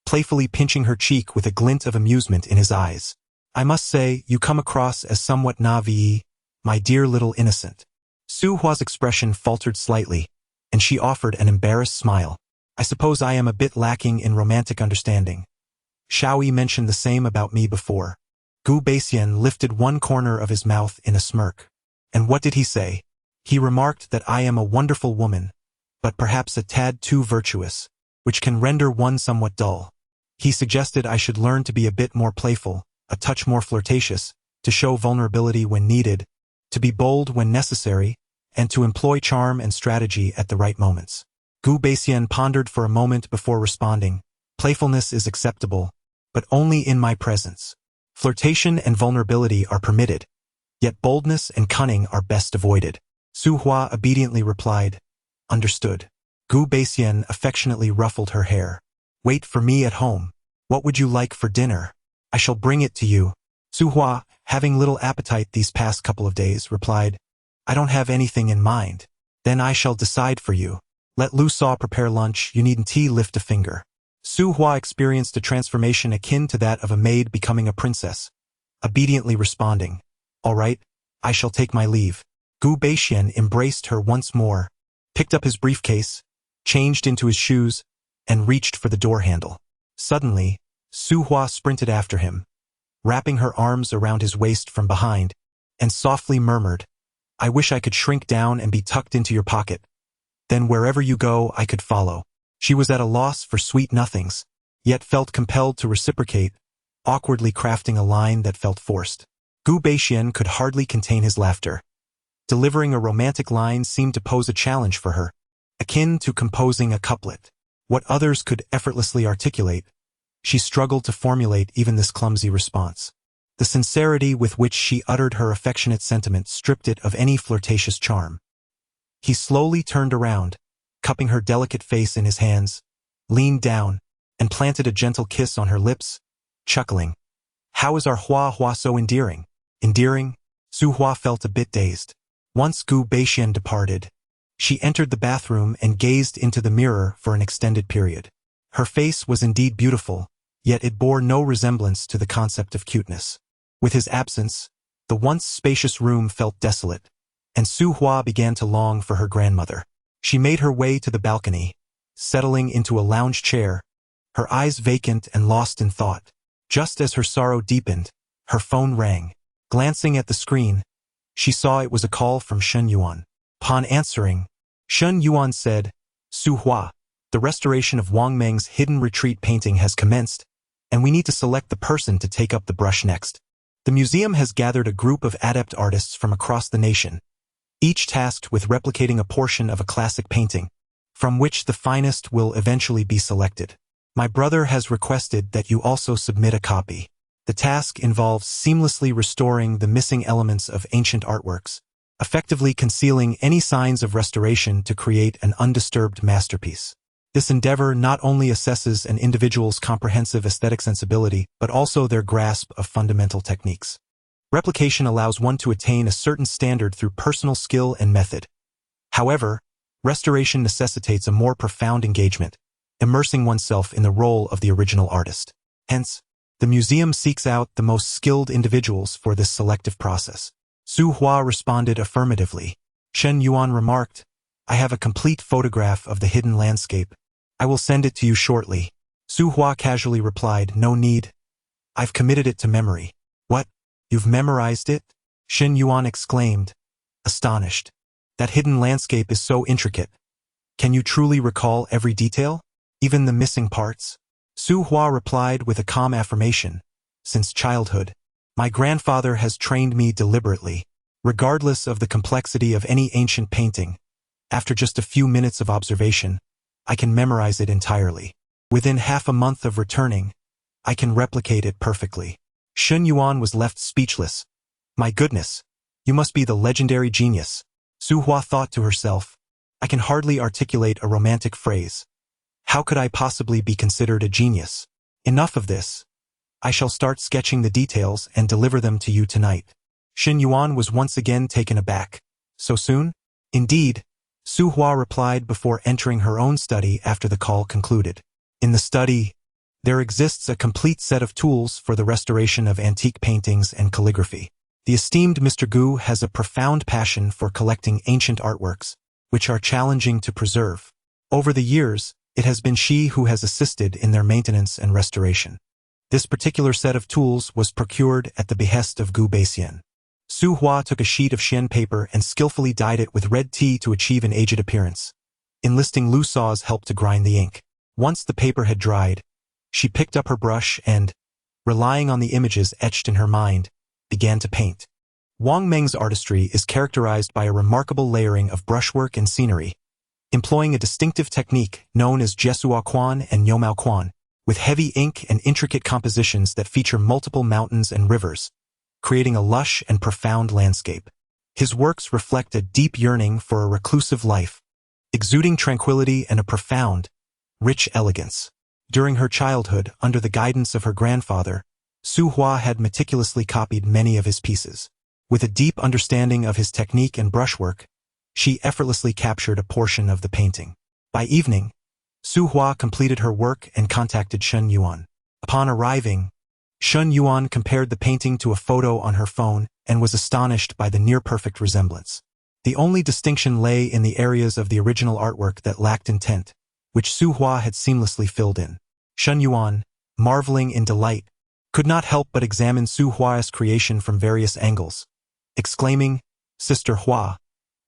playfully pinching her cheek with a glint of amusement in his eyes. "I must say, you come across as somewhat naïve, my dear little innocent." Su Hua's expression faltered slightly, and she offered an embarrassed smile. "I suppose I am a bit lacking in romantic understanding. Xiaoyi mentioned the same about me before." Gu Beixian lifted one corner of his mouth in a smirk. "And what did he say?" "He remarked that I am a wonderful woman, but perhaps a tad too virtuous, which can render one somewhat dull. He suggested I should learn to be a bit more playful, a touch more flirtatious, to show vulnerability when needed, to be bold when necessary, and to employ charm and strategy at the right moments." Gu Beixian pondered for a moment before responding, "Playfulness is acceptable, but only in my presence. Flirtation and vulnerability are permitted, yet boldness and cunning are best avoided." Su Hua obediently replied, "Understood." Gu Beixian affectionately ruffled her hair. Wait for me at home. What would you like for dinner? I shall bring it to you. Su Hua, having little appetite these past couple of days, replied, I don't have anything in mind. Then I shall decide for you. Let Lu Saw prepare lunch, you needn't lift a finger. Su Hua experienced a transformation akin to that of a maid becoming a princess, obediently responding, All right, I shall take my leave. Gu Beixian embraced her once more, picked up his briefcase, changed into his shoes, and reached for the door handle. Suddenly, Su Hua sprinted after him, wrapping her arms around his waist from behind, and softly murmured, I wish I could shrink down and be tucked into your pocket. Then wherever you go, I could follow. She was at a loss for sweet nothings, yet felt compelled to reciprocate, awkwardly crafting a line that felt forced. Gu Beixian could hardly contain his laughter. Delivering a romantic line seemed to pose a challenge for her, akin to composing a couplet. What others could effortlessly articulate, she struggled to formulate even this clumsy response. The sincerity with which she uttered her affectionate sentiment stripped it of any flirtatious charm. He slowly turned around, cupping her delicate face in his hands, leaned down, and planted a gentle kiss on her lips, chuckling. How is our Hua Hua so endearing? Endearing? Su Hua felt a bit dazed. Once Gu Beixian departed, she entered the bathroom and gazed into the mirror for an extended period. Her face was indeed beautiful, yet it bore no resemblance to the concept of cuteness. With his absence, the once spacious room felt desolate, and Su Hua began to long for her grandmother. She made her way to the balcony, settling into a lounge chair, her eyes vacant and lost in thought. Just as her sorrow deepened, her phone rang. Glancing at the screen, she saw it was a call from Shen Yuan. Upon answering, Shen Yuan said, Su Hua, the restoration of Wang Meng's hidden retreat painting has commenced, and we need to select the person to take up the brush next. The museum has gathered a group of adept artists from across the nation, each tasked with replicating a portion of a classic painting, from which the finest will eventually be selected. My brother has requested that you also submit a copy. The task involves seamlessly restoring the missing elements of ancient artworks, effectively concealing any signs of restoration to create an undisturbed masterpiece. This endeavor not only assesses an individual's comprehensive aesthetic sensibility, but also their grasp of fundamental techniques. Replication allows one to attain a certain standard through personal skill and method. However, restoration necessitates a more profound engagement, immersing oneself in the role of the original artist. Hence, the museum seeks out the most skilled individuals for this selective process. Su Hua responded affirmatively. Shen Yuan remarked, I have a complete photograph of the hidden landscape. I will send it to you shortly. Su Hua casually replied, No need. I've committed it to memory. What? You've memorized it? Shen Yuan exclaimed, astonished. That hidden landscape is so intricate. Can you truly recall every detail? Even the missing parts? Su Hua replied with a calm affirmation. Since childhood, my grandfather has trained me deliberately. Regardless of the complexity of any ancient painting, after just a few minutes of observation, I can memorize it entirely. Within half a month of returning, I can replicate it perfectly. Shen Yuan was left speechless. My goodness, you must be the legendary genius. Su Hua thought to herself, I can hardly articulate a romantic phrase. How could I possibly be considered a genius? Enough of this. I shall start sketching the details and deliver them to you tonight. Shen Yuan was once again taken aback. So soon? Indeed, Su Hua replied before entering her own study after the call concluded. In the study, there exists a complete set of tools for the restoration of antique paintings and calligraphy. The esteemed Mr. Gu has a profound passion for collecting ancient artworks, which are challenging to preserve. Over the years, it has been she who has assisted in their maintenance and restoration. This particular set of tools was procured at the behest of Gu Beixian. Su Hua took a sheet of Xian paper and skillfully dyed it with red tea to achieve an aged appearance, enlisting Lu Saw's help to grind the ink. Once the paper had dried, she picked up her brush and, relying on the images etched in her mind, began to paint. Wang Meng's artistry is characterized by a remarkable layering of brushwork and scenery, employing a distinctive technique known as Jesua Quan and Yomao Quan, with heavy ink and intricate compositions that feature multiple mountains and rivers, creating a lush and profound landscape. His works reflect a deep yearning for a reclusive life, exuding tranquility and a profound, rich elegance. During her childhood, under the guidance of her grandfather, Su Hua had meticulously copied many of his pieces. With a deep understanding of his technique and brushwork, she effortlessly captured a portion of the painting. By evening, Su Hua completed her work and contacted Shen Yuan. Upon arriving, Shen Yuan compared the painting to a photo on her phone and was astonished by the near-perfect resemblance. The only distinction lay in the areas of the original artwork that lacked intent, which Su Hua had seamlessly filled in. Shen Yuan, marveling in delight, could not help but examine Su Hua's creation from various angles, exclaiming, "Sister Hua,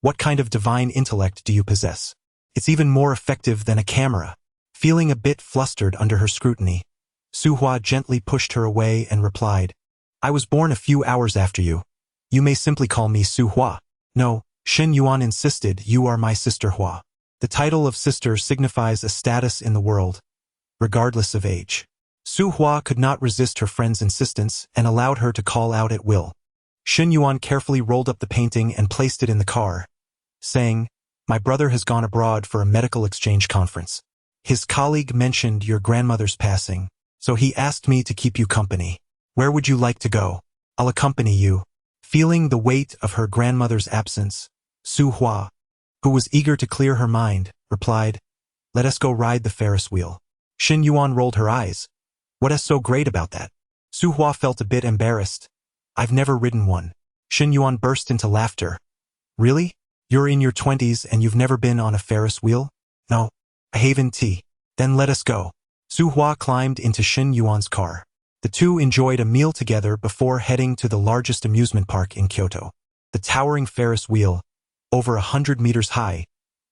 what kind of divine intellect do you possess? It's even more effective than a camera." Feeling a bit flustered under her scrutiny, Su Hua gently pushed her away and replied, "I was born a few hours after you. You may simply call me Su Hua." "No," Shen Yuan insisted, "you are my sister Hua." The title of sister signifies a status in the world, regardless of age. Su Hua could not resist her friend's insistence and allowed her to call out at will. Shen Yuan carefully rolled up the painting and placed it in the car, saying, "My brother has gone abroad for a medical exchange conference. His colleague mentioned your grandmother's passing, so he asked me to keep you company. Where would you like to go? I'll accompany you." Feeling the weight of her grandmother's absence, Su Hua, who was eager to clear her mind, replied, "Let us go ride the Ferris wheel." Shen Yuan rolled her eyes. "What is so great about that?" Su Hua felt a bit embarrassed. "I've never ridden one." Shen Yuan burst into laughter. "Really? You're in your 20s and you've never been on a Ferris wheel?" "No. I haven't tea." "Then let us go." Su Hua climbed into Shen Yuan's car. The two enjoyed a meal together before heading to the largest amusement park in Kyoto. The towering Ferris wheel, over 100 meters high,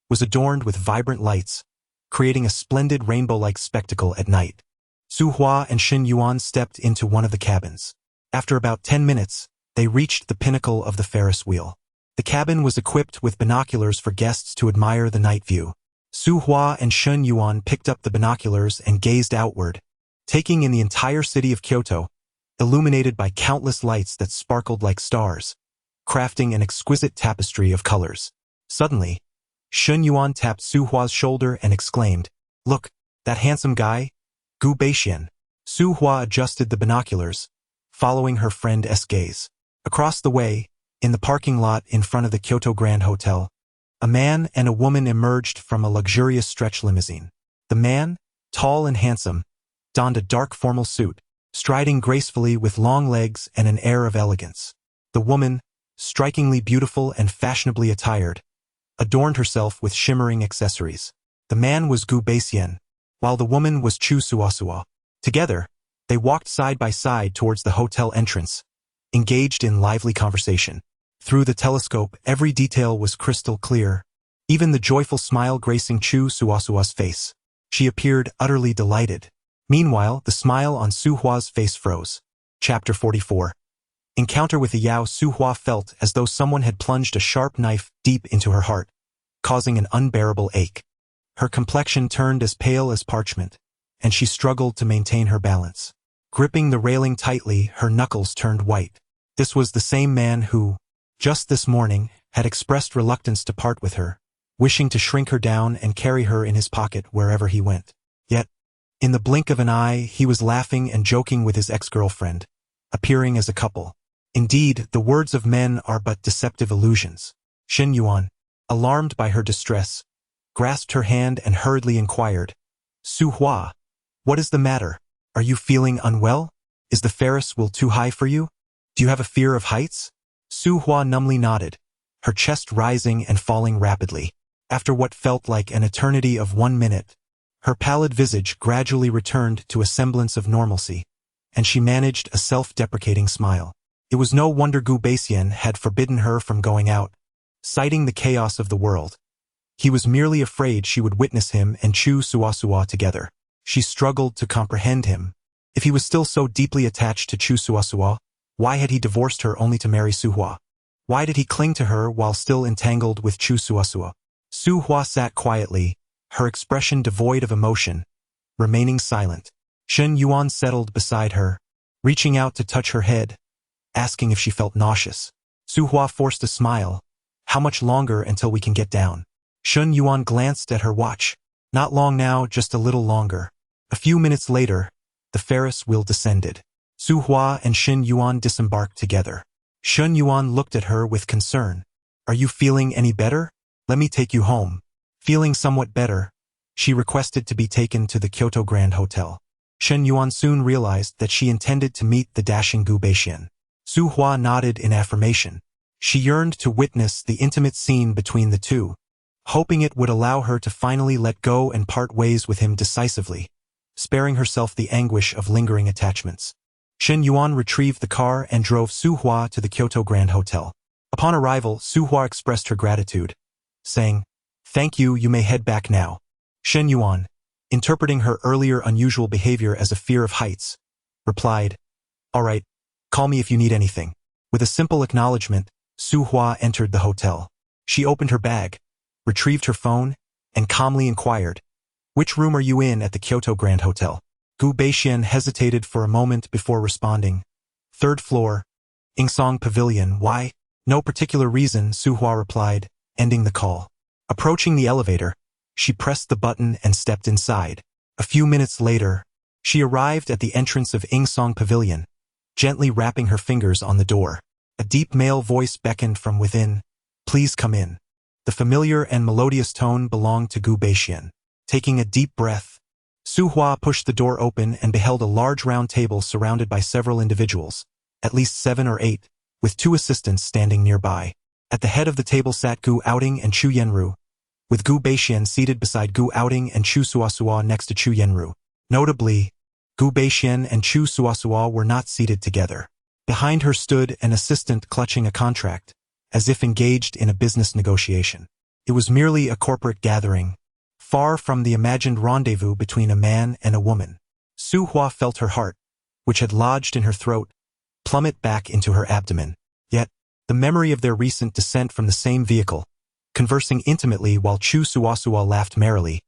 was adorned with vibrant lights, creating a splendid rainbow-like spectacle at night. Su Hua and Shen Yuan stepped into one of the cabins. After about 10 minutes, they reached the pinnacle of the Ferris wheel. The cabin was equipped with binoculars for guests to admire the night view. Su Hua and Shen Yuan picked up the binoculars and gazed outward, taking in the entire city of Kyoto, illuminated by countless lights that sparkled like stars, crafting an exquisite tapestry of colors. Suddenly, Shen Yuan tapped Su Hua's shoulder and exclaimed, "Look, that handsome guy, Gu Beixian." Su Hua adjusted the binoculars, following her friend's gaze. Across the way, in the parking lot in front of the Kyoto Grand Hotel, a man and a woman emerged from a luxurious stretch limousine. The man, tall and handsome, donned a dark formal suit, striding gracefully with long legs and an air of elegance. The woman, strikingly beautiful and fashionably attired, adorned herself with shimmering accessories. The man was Gu Beixian, while the woman was Chu Suasua. Together, they walked side by side towards the hotel entrance, engaged in lively conversation. Through the telescope, every detail was crystal clear, even the joyful smile gracing Chu Suasua's face. She appeared utterly delighted. Meanwhile, the smile on Su Hua's face froze. Chapter 44. Encounter with the Yao. Su Hua felt as though someone had plunged a sharp knife deep into her heart, causing an unbearable ache. Her complexion turned as pale as parchment, and she struggled to maintain her balance. Gripping the railing tightly, her knuckles turned white. This was the same man who, just this morning, had expressed reluctance to part with her, wishing to shrink her down and carry her in his pocket wherever he went. Yet, in the blink of an eye, he was laughing and joking with his ex-girlfriend, appearing as a couple. Indeed, the words of men are but deceptive illusions. Shen Yuan, alarmed by her distress, grasped her hand and hurriedly inquired, "Su Hua, what is the matter? Are you feeling unwell? Is the Ferris wheel too high for you? Do you have a fear of heights?" Su Hua numbly nodded, her chest rising and falling rapidly. After what felt like an eternity of 1 minute, her pallid visage gradually returned to a semblance of normalcy, and she managed a self-deprecating smile. It was no wonder Gu Beixian had forbidden her from going out, citing the chaos of the world. He was merely afraid she would witness him and Chu Suasua together. She struggled to comprehend him. If he was still so deeply attached to Chu Suasua, why had he divorced her only to marry Su Hua? Why did he cling to her while still entangled with Chu Suasua? Su Hua sat quietly, her expression devoid of emotion, remaining silent. Shen Yuan settled beside her, reaching out to touch her head, asking if she felt nauseous. Su Hua forced a smile. "How much longer until we can get down?" Shen Yuan glanced at her watch. "Not long now, just a little longer." A few minutes later, the Ferris wheel descended. Su Hua and Shen Yuan disembarked together. Shen Yuan looked at her with concern. Are you feeling any better? Let me take you home. Feeling somewhat better, she requested to be taken to the Kyoto Grand Hotel. Shen Yuan soon realized that she intended to meet the dashing Gu Beixian. Su Hua nodded in affirmation. She yearned to witness the intimate scene between the two, hoping it would allow her to finally let go and part ways with him decisively, sparing herself the anguish of lingering attachments. Shen Yuan retrieved the car and drove Su Hua to the Kyoto Grand Hotel. Upon arrival, Su Hua expressed her gratitude, saying, "Thank you, you may head back now." Shen Yuan, interpreting her earlier unusual behavior as a fear of heights, replied, "All right, call me if you need anything." With a simple acknowledgement, Su Hua entered the hotel. She opened her bag, retrieved her phone, and calmly inquired, "Which room are you in at the Kyoto Grand Hotel?" Gu Beixian hesitated for a moment before responding, "Third floor, Ingsong Pavilion." "Why?" "No particular reason," Su Hua replied, ending the call. Approaching the elevator, she pressed the button and stepped inside. A few minutes later, she arrived at the entrance of Ingsong Pavilion, gently rapping her fingers on the door. A deep male voice beckoned from within, "Please come in." The familiar and melodious tone belonged to Gu Beixian. Taking a deep breath, Su Hua pushed the door open and beheld a large round table surrounded by several individuals, at least 7 or 8, with 2 assistants standing nearby. At the head of the table sat Gu Outing and Chu Yenru, with Gu Beixian seated beside Gu Outing and Chu Suasua next to Chu Yenru. Notably, Gu Beixian and Chu Suasua were not seated together. Behind her stood an assistant clutching a contract, as if engaged in a business negotiation. It was merely a corporate gathering, far from the imagined rendezvous between a man and a woman. Su Hua felt her heart, which had lodged in her throat, plummet back into her abdomen. Yet, the memory of their recent descent from the same vehicle, conversing intimately while Chu Suasua laughed merrily,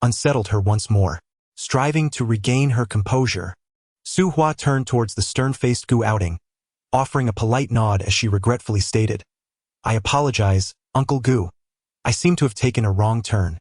unsettled her once more. Striving to regain her composure, Su Hua turned towards the stern-faced Gu Outing, offering a polite nod as she regretfully stated, "I apologize, Uncle Gu. I seem to have taken a wrong turn."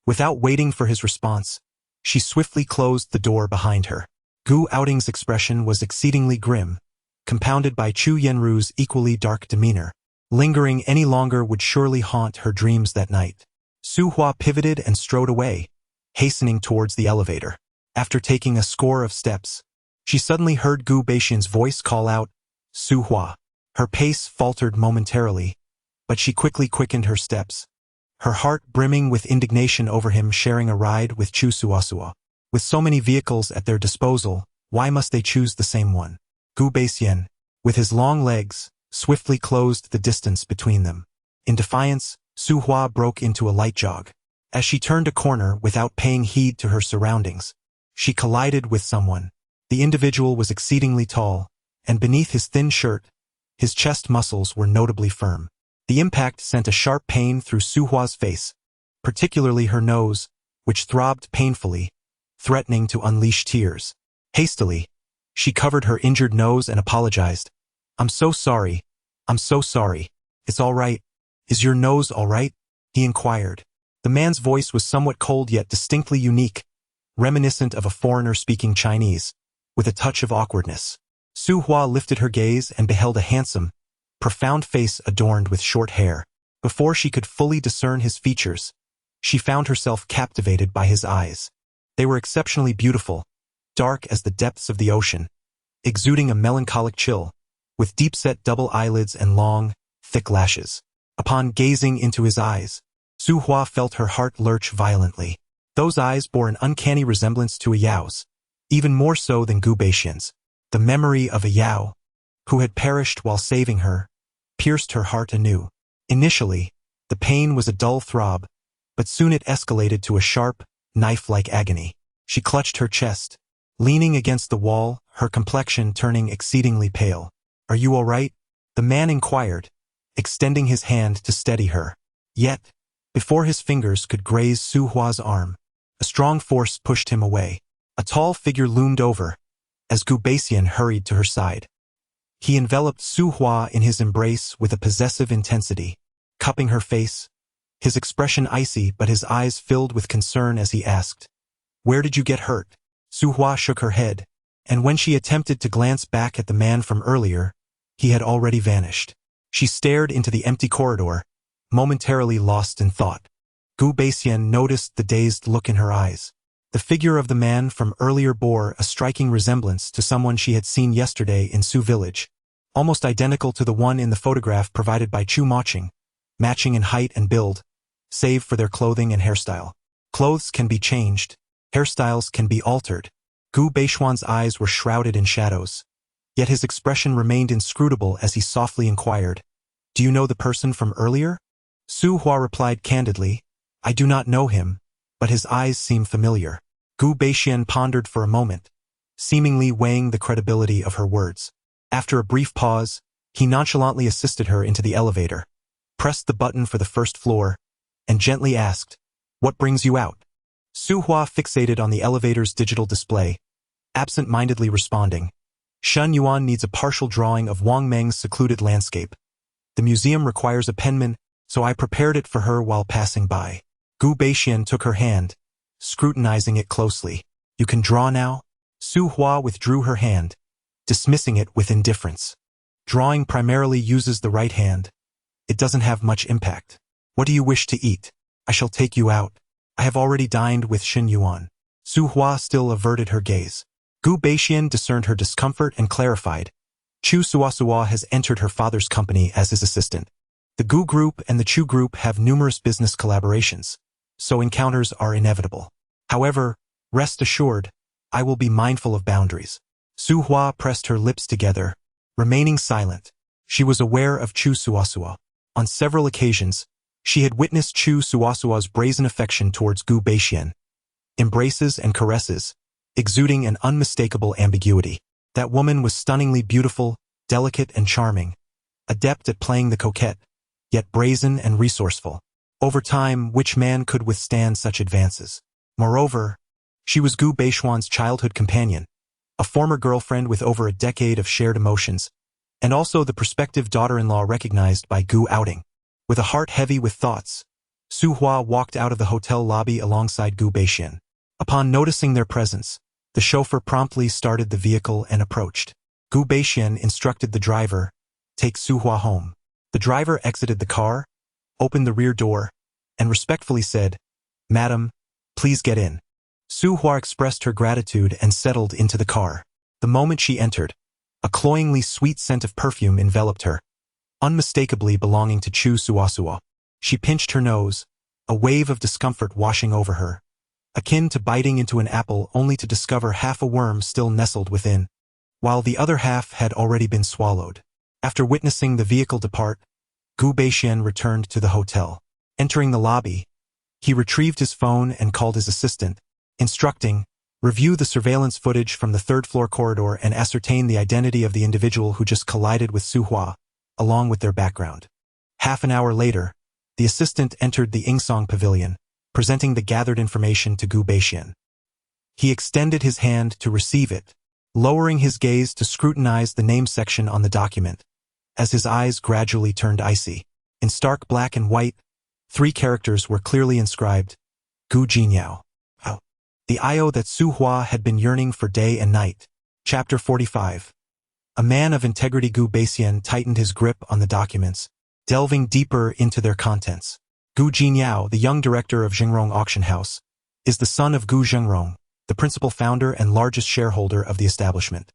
Without waiting for his response, she swiftly closed the door behind her. Gu Outing's expression was exceedingly grim, compounded by Chu Yenru's equally dark demeanor. Lingering any longer would surely haunt her dreams that night. Su Hua pivoted and strode away, hastening towards the elevator. After taking a score of steps, she suddenly heard Gu Beixian's voice call out, "Su Hua." Her pace faltered momentarily, but she quickly quickened her steps, her heart brimming with indignation over him sharing a ride with Chu Suasua. With so many vehicles at their disposal, why must they choose the same one? Gu Beixian, with his long legs, swiftly closed the distance between them. In defiance, Su Hua broke into a light jog. As she turned a corner without paying heed to her surroundings, she collided with someone. The individual was exceedingly tall, and beneath his thin shirt, his chest muscles were notably firm. The impact sent a sharp pain through Su Hua's face, particularly her nose, which throbbed painfully, threatening to unleash tears. Hastily, she covered her injured nose and apologized. "I'm so sorry. I'm so sorry. It's all right. Is your nose all right?" he inquired. The man's voice was somewhat cold yet distinctly unique, reminiscent of a foreigner speaking Chinese, with a touch of awkwardness. Su Hua lifted her gaze and beheld a handsome, profound face adorned with short hair. Before she could fully discern his features, she found herself captivated by his eyes. They were exceptionally beautiful, dark as the depths of the ocean, exuding a melancholic chill, with deep-set double eyelids and long, thick lashes. Upon gazing into his eyes, Su Hua felt her heart lurch violently. Those eyes bore an uncanny resemblance to a Yao's, even more so than Gu Beixian's. The memory of a Yao, who had perished while saving her, pierced her heart anew. Initially, the pain was a dull throb, but soon it escalated to a sharp, knife-like agony. She clutched her chest, leaning against the wall, her complexion turning exceedingly pale. "Are you all right?" the man inquired, extending his hand to steady her. Yet, before his fingers could graze Su Hua's arm, a strong force pushed him away. A tall figure loomed over, as Gu Beixian hurried to her side. He enveloped Su Hua in his embrace with a possessive intensity, cupping her face, his expression icy but his eyes filled with concern as he asked, "Where did you get hurt?" Su Hua shook her head, and when she attempted to glance back at the man from earlier, he had already vanished. She stared into the empty corridor, momentarily lost in thought. Gu Beixian noticed the dazed look in her eyes. The figure of the man from earlier bore a striking resemblance to someone she had seen yesterday in Su Village, almost identical to the one in the photograph provided by Chu Moching, matching in height and build, save for their clothing and hairstyle. Clothes can be changed, hairstyles can be altered. Gu Beixian's eyes were shrouded in shadows, yet his expression remained inscrutable as he softly inquired, "Do you know the person from earlier?" Su Hua replied candidly, "I do not know him, but his eyes seem familiar." Gu Beixian pondered for a moment, seemingly weighing the credibility of her words. After a brief pause, he nonchalantly assisted her into the elevator, pressed the button for the first floor, and gently asked, "What brings you out?" Su Hua fixated on the elevator's digital display, absent-mindedly responding, "Shen Yuan needs a partial drawing of Wang Meng's secluded landscape. The museum requires a penman, so I prepared it for her while passing by." Gu Beixian took her hand, scrutinizing it closely. "You can draw now?" Su Hua withdrew her hand, dismissing it with indifference. "Drawing primarily uses the right hand. It doesn't have much impact. What do you wish to eat? I shall take you out. I have already dined with Shen Yuan." Su Hua still averted her gaze. Gu Beixian discerned her discomfort and clarified, "Chu Suasua has entered her father's company as his assistant. The Gu Group and the Chu Group have numerous business collaborations, so encounters are inevitable. However, rest assured, I will be mindful of boundaries." Su Hua pressed her lips together, remaining silent. She was aware of Chu Suasua. On several occasions, she had witnessed Chu Suasua's brazen affection towards Gu Beixian, embraces and caresses, exuding an unmistakable ambiguity. That woman was stunningly beautiful, delicate and charming, adept at playing the coquette, yet brazen and resourceful. Over time, which man could withstand such advances? Moreover, she was Gu Beixian's childhood companion, a former girlfriend with over a decade of shared emotions, and also the prospective daughter-in-law recognized by Gu Outing. With a heart heavy with thoughts, Su Hua walked out of the hotel lobby alongside Gu Beixian. Upon noticing their presence, the chauffeur promptly started the vehicle and approached. Gu Beixian instructed the driver, "Take Su Hua home." The driver exited the car, opened the rear door, and respectfully said, "Madam, please get in." Su Hua expressed her gratitude and settled into the car. The moment she entered, a cloyingly sweet scent of perfume enveloped her, unmistakably belonging to Chu Suasua. She pinched her nose, a wave of discomfort washing over her, akin to biting into an apple only to discover half a worm still nestled within, while the other half had already been swallowed. After witnessing the vehicle depart, Gu Beixian returned to the hotel. Entering the lobby, he retrieved his phone and called his assistant, instructing, "Review the surveillance footage from the third-floor corridor and ascertain the identity of the individual who just collided with Su Hua, along with their background." Half an hour later, the assistant entered the Ingsong Pavilion, presenting the gathered information to Gu Beixian. He extended his hand to receive it, lowering his gaze to scrutinize the name section on the document, as his eyes gradually turned icy. In stark black and white, 3 characters were clearly inscribed, Gu Jinyao. The IO that Su Hua had been yearning for day and night. Chapter 45. A man of integrity. Gu Beixian tightened his grip on the documents, delving deeper into their contents. Gu Jinyao, the young director of Zhengrong Auction House, is the son of Gu Zhengrong, the principal founder and largest shareholder of the establishment.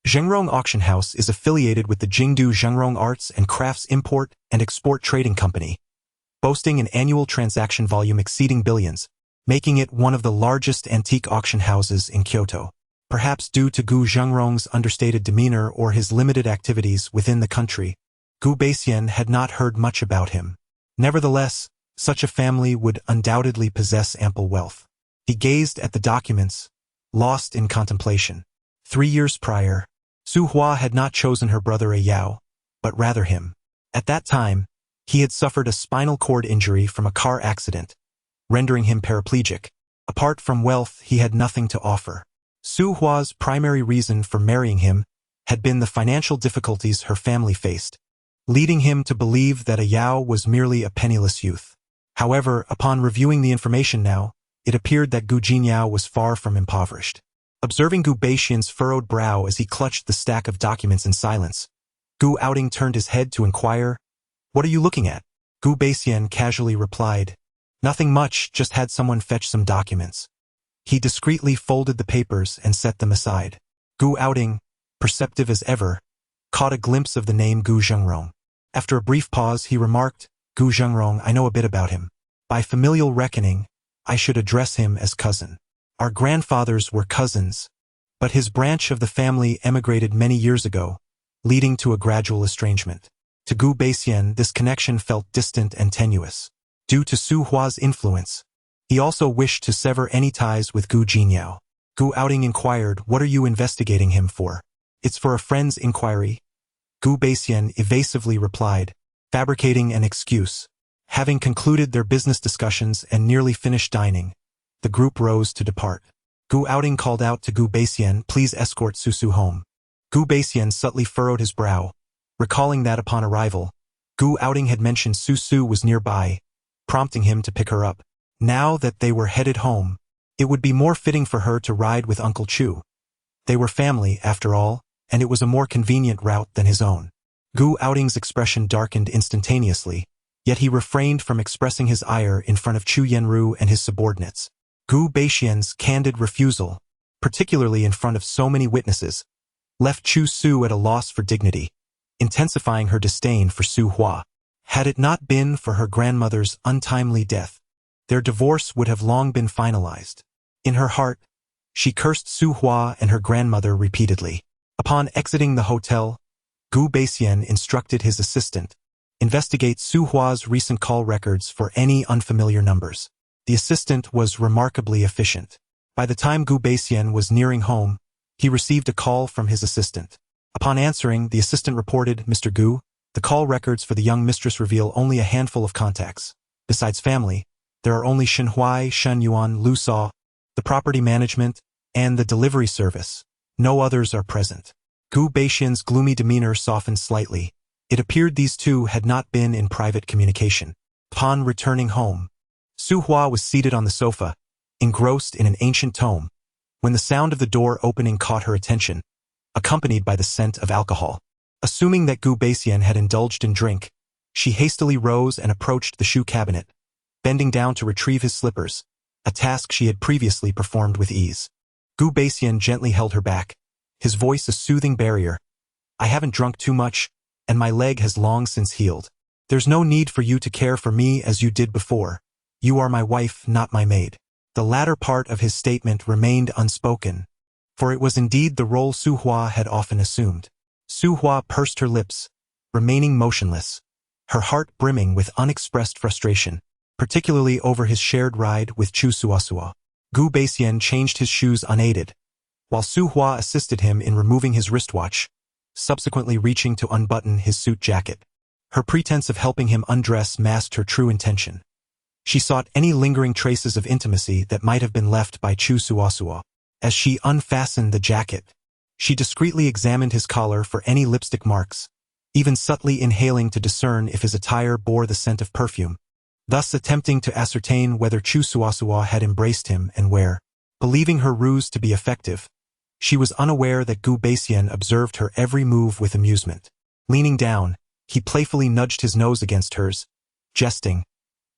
Zhengrong Auction House is affiliated with the Jingdu Zhengrong Arts and Crafts Import and Export Trading Company, boasting an annual transaction volume exceeding billions, making it one of the largest antique auction houses in Kyoto. Perhaps due to Gu Zhengrong's understated demeanor or his limited activities within the country, Gu Beixian had not heard much about him. Nevertheless, such a family would undoubtedly possess ample wealth. He gazed at the documents, lost in contemplation. 3 years prior, Su Hua had not chosen her brother Yao, but rather him. At that time, he had suffered a spinal cord injury from a car accident, rendering him paraplegic. Apart from wealth, he had nothing to offer. Su Hua's primary reason for marrying him had been the financial difficulties her family faced, leading him to believe that Yao was merely a penniless youth. However, upon reviewing the information now, it appeared that Gu Jinyao was far from impoverished. Observing Gu Baixian's furrowed brow as he clutched the stack of documents in silence, Gu Outing turned his head to inquire, "What are you looking at?" Gu Baixian casually replied, "Nothing much, just had someone fetch some documents." He discreetly folded the papers and set them aside. Gu Outing, perceptive as ever, caught a glimpse of the name Gu Zhengrong. After a brief pause, he remarked, "Gu Zhengrong, I know a bit about him. By familial reckoning, I should address him as cousin. Our grandfathers were cousins, but his branch of the family emigrated many years ago, leading to a gradual estrangement. To Gu Baixian, this connection felt distant and tenuous. Due to Su Hua's influence, he also wished to sever any ties with Gu Jinyao. Gu Outing inquired, "What are you investigating him for?" "It's for a friend's inquiry," Gu Baixian evasively replied, fabricating an excuse. Having concluded their business discussions and nearly finished dining, the group rose to depart. Gu Outing called out to Gu Baixian, "Please escort Su home." Gu Baixian subtly furrowed his brow, recalling that upon arrival, Gu Outing had mentioned Su was nearby, prompting him to pick her up. Now that they were headed home, it would be more fitting for her to ride with Uncle Chu. They were family, after all, and it was a more convenient route than his own. Gu Outing's expression darkened instantaneously, yet he refrained from expressing his ire in front of Chu Yenru and his subordinates. Gu Baixian's candid refusal, particularly in front of so many witnesses, left Chu Su at a loss for dignity, intensifying her disdain for Su Hua. Had it not been for her grandmother's untimely death, their divorce would have long been finalized. In her heart, she cursed Su Hua and her grandmother repeatedly. Upon exiting the hotel, Gu Baixian instructed his assistant, "Investigate Su Hua's recent call records for any unfamiliar numbers." The assistant was remarkably efficient. By the time Gu Baixian was nearing home, he received a call from his assistant. Upon answering, the assistant reported, "Mr. Gu, the call records for the young mistress reveal only a handful of contacts. Besides family, there are only Shen Huai, Shen Yuan, Lu Sa, the property management, and the delivery service. No others are present." Gu Baixian's gloomy demeanor softened slightly. It appeared these two had not been in private communication. Upon returning home, Su Hua was seated on the sofa, engrossed in an ancient tome, when the sound of the door opening caught her attention, accompanied by the scent of alcohol. Assuming that Gu Baixian had indulged in drink, she hastily rose and approached the shoe cabinet, bending down to retrieve his slippers, a task she had previously performed with ease. Gu Baixian gently held her back, his voice a soothing barrier. "I haven't drunk too much, and my leg has long since healed. There's no need for you to care for me as you did before. You are my wife, not my maid." The latter part of his statement remained unspoken, for it was indeed the role Su Hua had often assumed. Su Hua pursed her lips, remaining motionless, her heart brimming with unexpressed frustration, particularly over his shared ride with Chu Suasua. Gu Baixian changed his shoes unaided, while Su Hua assisted him in removing his wristwatch, subsequently reaching to unbutton his suit jacket. Her pretense of helping him undress masked her true intention. She sought any lingering traces of intimacy that might have been left by Chu Suasua. As she unfastened the jacket, she discreetly examined his collar for any lipstick marks, even subtly inhaling to discern if his attire bore the scent of perfume, thus attempting to ascertain whether Chu Suasua had embraced him and where. Believing her ruse to be effective, she was unaware that Gu Baixian observed her every move with amusement. Leaning down, he playfully nudged his nose against hers, jesting,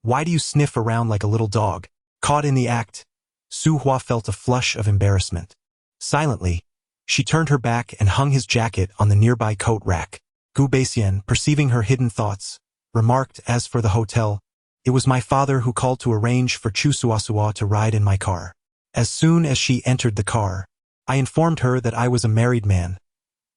"Why do you sniff around like a little dog?" Caught in the act, Su Hua felt a flush of embarrassment. Silently, she turned her back and hung his jacket on the nearby coat rack. Gu Baixian, perceiving her hidden thoughts, remarked, "As for the hotel, it was my father who called to arrange for Chu Suasua to ride in my car. As soon as she entered the car, I informed her that I was a married man,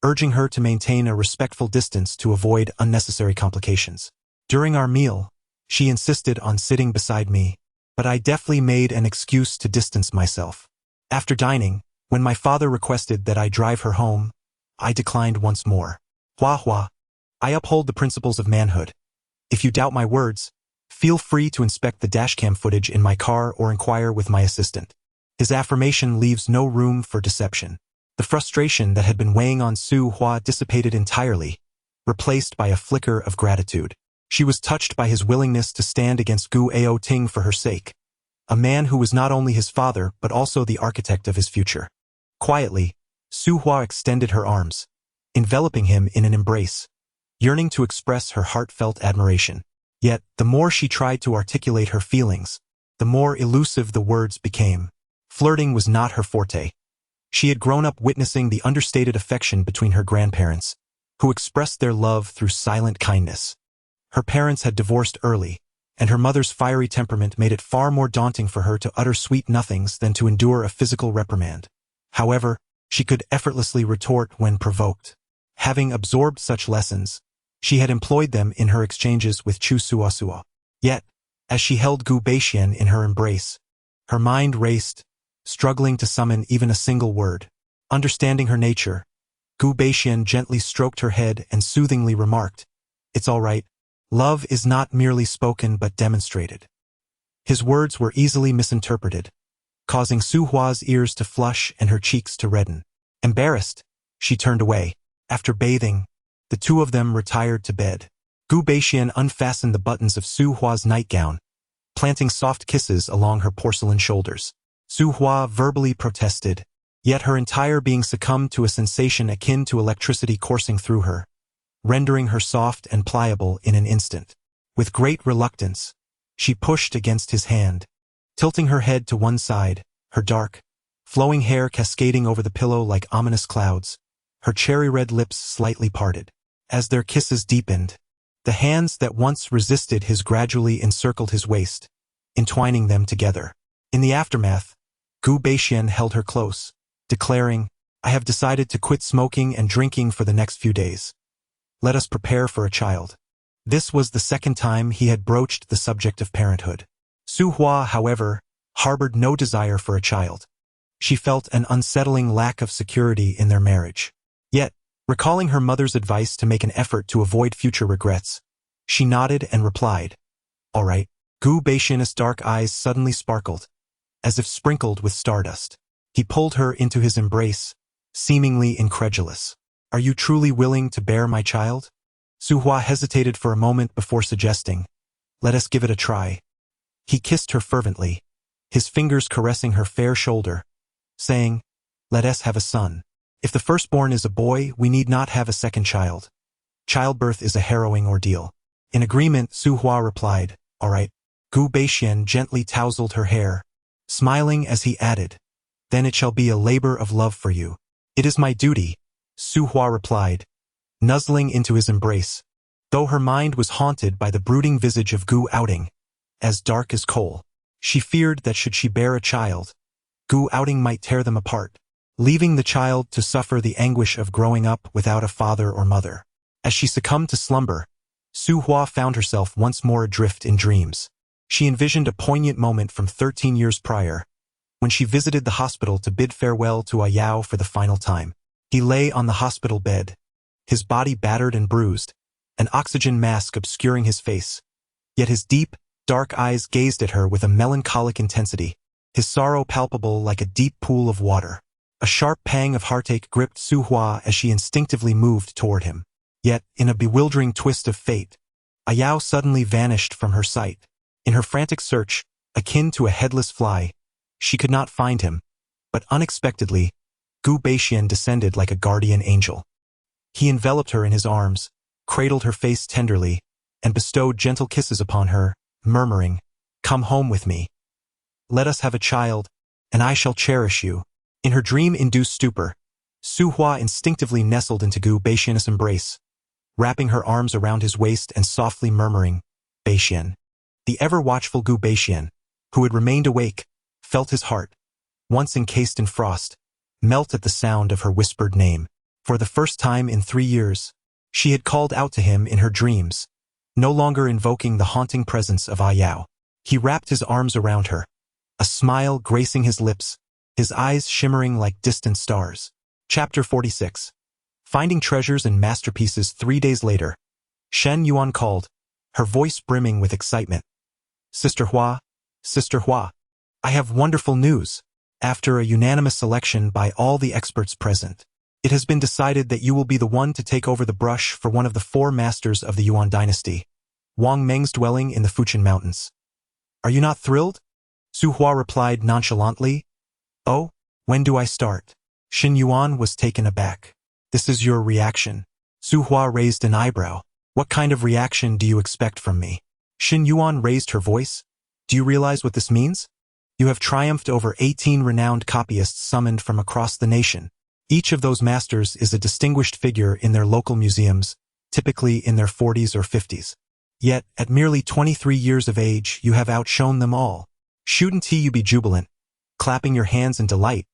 urging her to maintain a respectful distance to avoid unnecessary complications. During our meal, she insisted on sitting beside me, but I deftly made an excuse to distance myself. After dining, when my father requested that I drive her home, I declined once more. Hua Hua, I uphold the principles of manhood. If you doubt my words, feel free to inspect the dashcam footage in my car or inquire with my assistant." His affirmation leaves no room for deception. The frustration that had been weighing on Su Hua dissipated entirely, replaced by a flicker of gratitude. She was touched by his willingness to stand against Gu Ao Ting for her sake, a man who was not only his father but also the architect of his future. Quietly, Su Hua extended her arms, enveloping him in an embrace, yearning to express her heartfelt admiration. Yet, the more she tried to articulate her feelings, the more elusive the words became. Flirting was not her forte. She had grown up witnessing the understated affection between her grandparents, who expressed their love through silent kindness. Her parents had divorced early, and her mother's fiery temperament made it far more daunting for her to utter sweet nothings than to endure a physical reprimand. However, she could effortlessly retort when provoked. Having absorbed such lessons, she had employed them in her exchanges with Chu Suasua. Yet, as she held Gu Beixian in her embrace, her mind raced, struggling to summon even a single word. Understanding her nature, Gu Beixian gently stroked her head and soothingly remarked, "It's all right. Love is not merely spoken but demonstrated." His words were easily misinterpreted, causing Su Hua's ears to flush and her cheeks to redden. Embarrassed, she turned away. After bathing, the two of them retired to bed. Gu Beixian unfastened the buttons of Su Hua's nightgown, planting soft kisses along her porcelain shoulders. Su Hua verbally protested, yet her entire being succumbed to a sensation akin to electricity coursing through her, rendering her soft and pliable in an instant. With great reluctance, she pushed against his hand, tilting her head to one side, her dark, flowing hair cascading over the pillow like ominous clouds, her cherry-red lips slightly parted. As their kisses deepened, the hands that once resisted his gradually encircled his waist, entwining them together. In the aftermath, Gu Beixian held her close, declaring, "I have decided to quit smoking and drinking for the next few days. Let us prepare for a child." This was the second time he had broached the subject of parenthood. Su Hua, however, harbored no desire for a child. She felt an unsettling lack of security in their marriage. Yet, recalling her mother's advice to make an effort to avoid future regrets, she nodded and replied, "All right." Gu Beixian's dark eyes suddenly sparkled, as if sprinkled with stardust. He pulled her into his embrace, seemingly incredulous. "Are you truly willing to bear my child?" Su Hua hesitated for a moment before suggesting, "Let us give it a try." He kissed her fervently, his fingers caressing her fair shoulder, saying, "Let us have a son. If the firstborn is a boy, we need not have a second child. Childbirth is a harrowing ordeal." In agreement, Su Hua replied, "All right." Gu Beixian gently tousled her hair, smiling as he added, "Then it shall be a labor of love for you." "It is my duty," Su Hua replied, nuzzling into his embrace, though her mind was haunted by the brooding visage of Gu Outing, as dark as coal. She feared that should she bear a child, Gu Outing might tear them apart, leaving the child to suffer the anguish of growing up without a father or mother. As she succumbed to slumber, Su Hua found herself once more adrift in dreams. She envisioned a poignant moment from 13 years prior, when she visited the hospital to bid farewell to Ayao for the final time. He lay on the hospital bed, his body battered and bruised, an oxygen mask obscuring his face. Yet his deep, dark eyes gazed at her with a melancholic intensity, his sorrow palpable like a deep pool of water. A sharp pang of heartache gripped Su Hua as she instinctively moved toward him. Yet, in a bewildering twist of fate, Ayao suddenly vanished from her sight. In her frantic search, akin to a headless fly, she could not find him, but unexpectedly, Gu Beixian descended like a guardian angel. He enveloped her in his arms, cradled her face tenderly, and bestowed gentle kisses upon her, murmuring, "Come home with me. Let us have a child, and I shall cherish you." In her dream-induced stupor, Su Hua instinctively nestled into Gu Beixian's embrace, wrapping her arms around his waist and softly murmuring, "Beixian." The ever-watchful Gu Beixian, who had remained awake, felt his heart, once encased in frost, melt at the sound of her whispered name. For the first time in 3 years, she had called out to him in her dreams, no longer invoking the haunting presence of Ayao. He wrapped his arms around her, a smile gracing his lips, his eyes shimmering like distant stars. Chapter 46. Finding treasures and masterpieces 3 days later, Shen Yuan called, her voice brimming with excitement. Sister Hua, I have wonderful news. After a unanimous selection by all the experts present, it has been decided that you will be the one to take over the brush for one of the 4 masters of the Yuan dynasty, Wang Meng's dwelling in the Fuchin Mountains. Are you not thrilled? Su Hua replied nonchalantly. Oh, when do I start? Xin Yuan was taken aback. This is your reaction? Su Hua raised an eyebrow. What kind of reaction do you expect from me? Xin Yuan raised her voice. Do you realize what this means? You have triumphed over 18 renowned copyists summoned from across the nation. Each of those masters is a distinguished figure in their local museums, typically in their 40s or 50s. Yet, at merely 23 years of age, you have outshone them all. Shouldn't you be jubilant, clapping your hands in delight,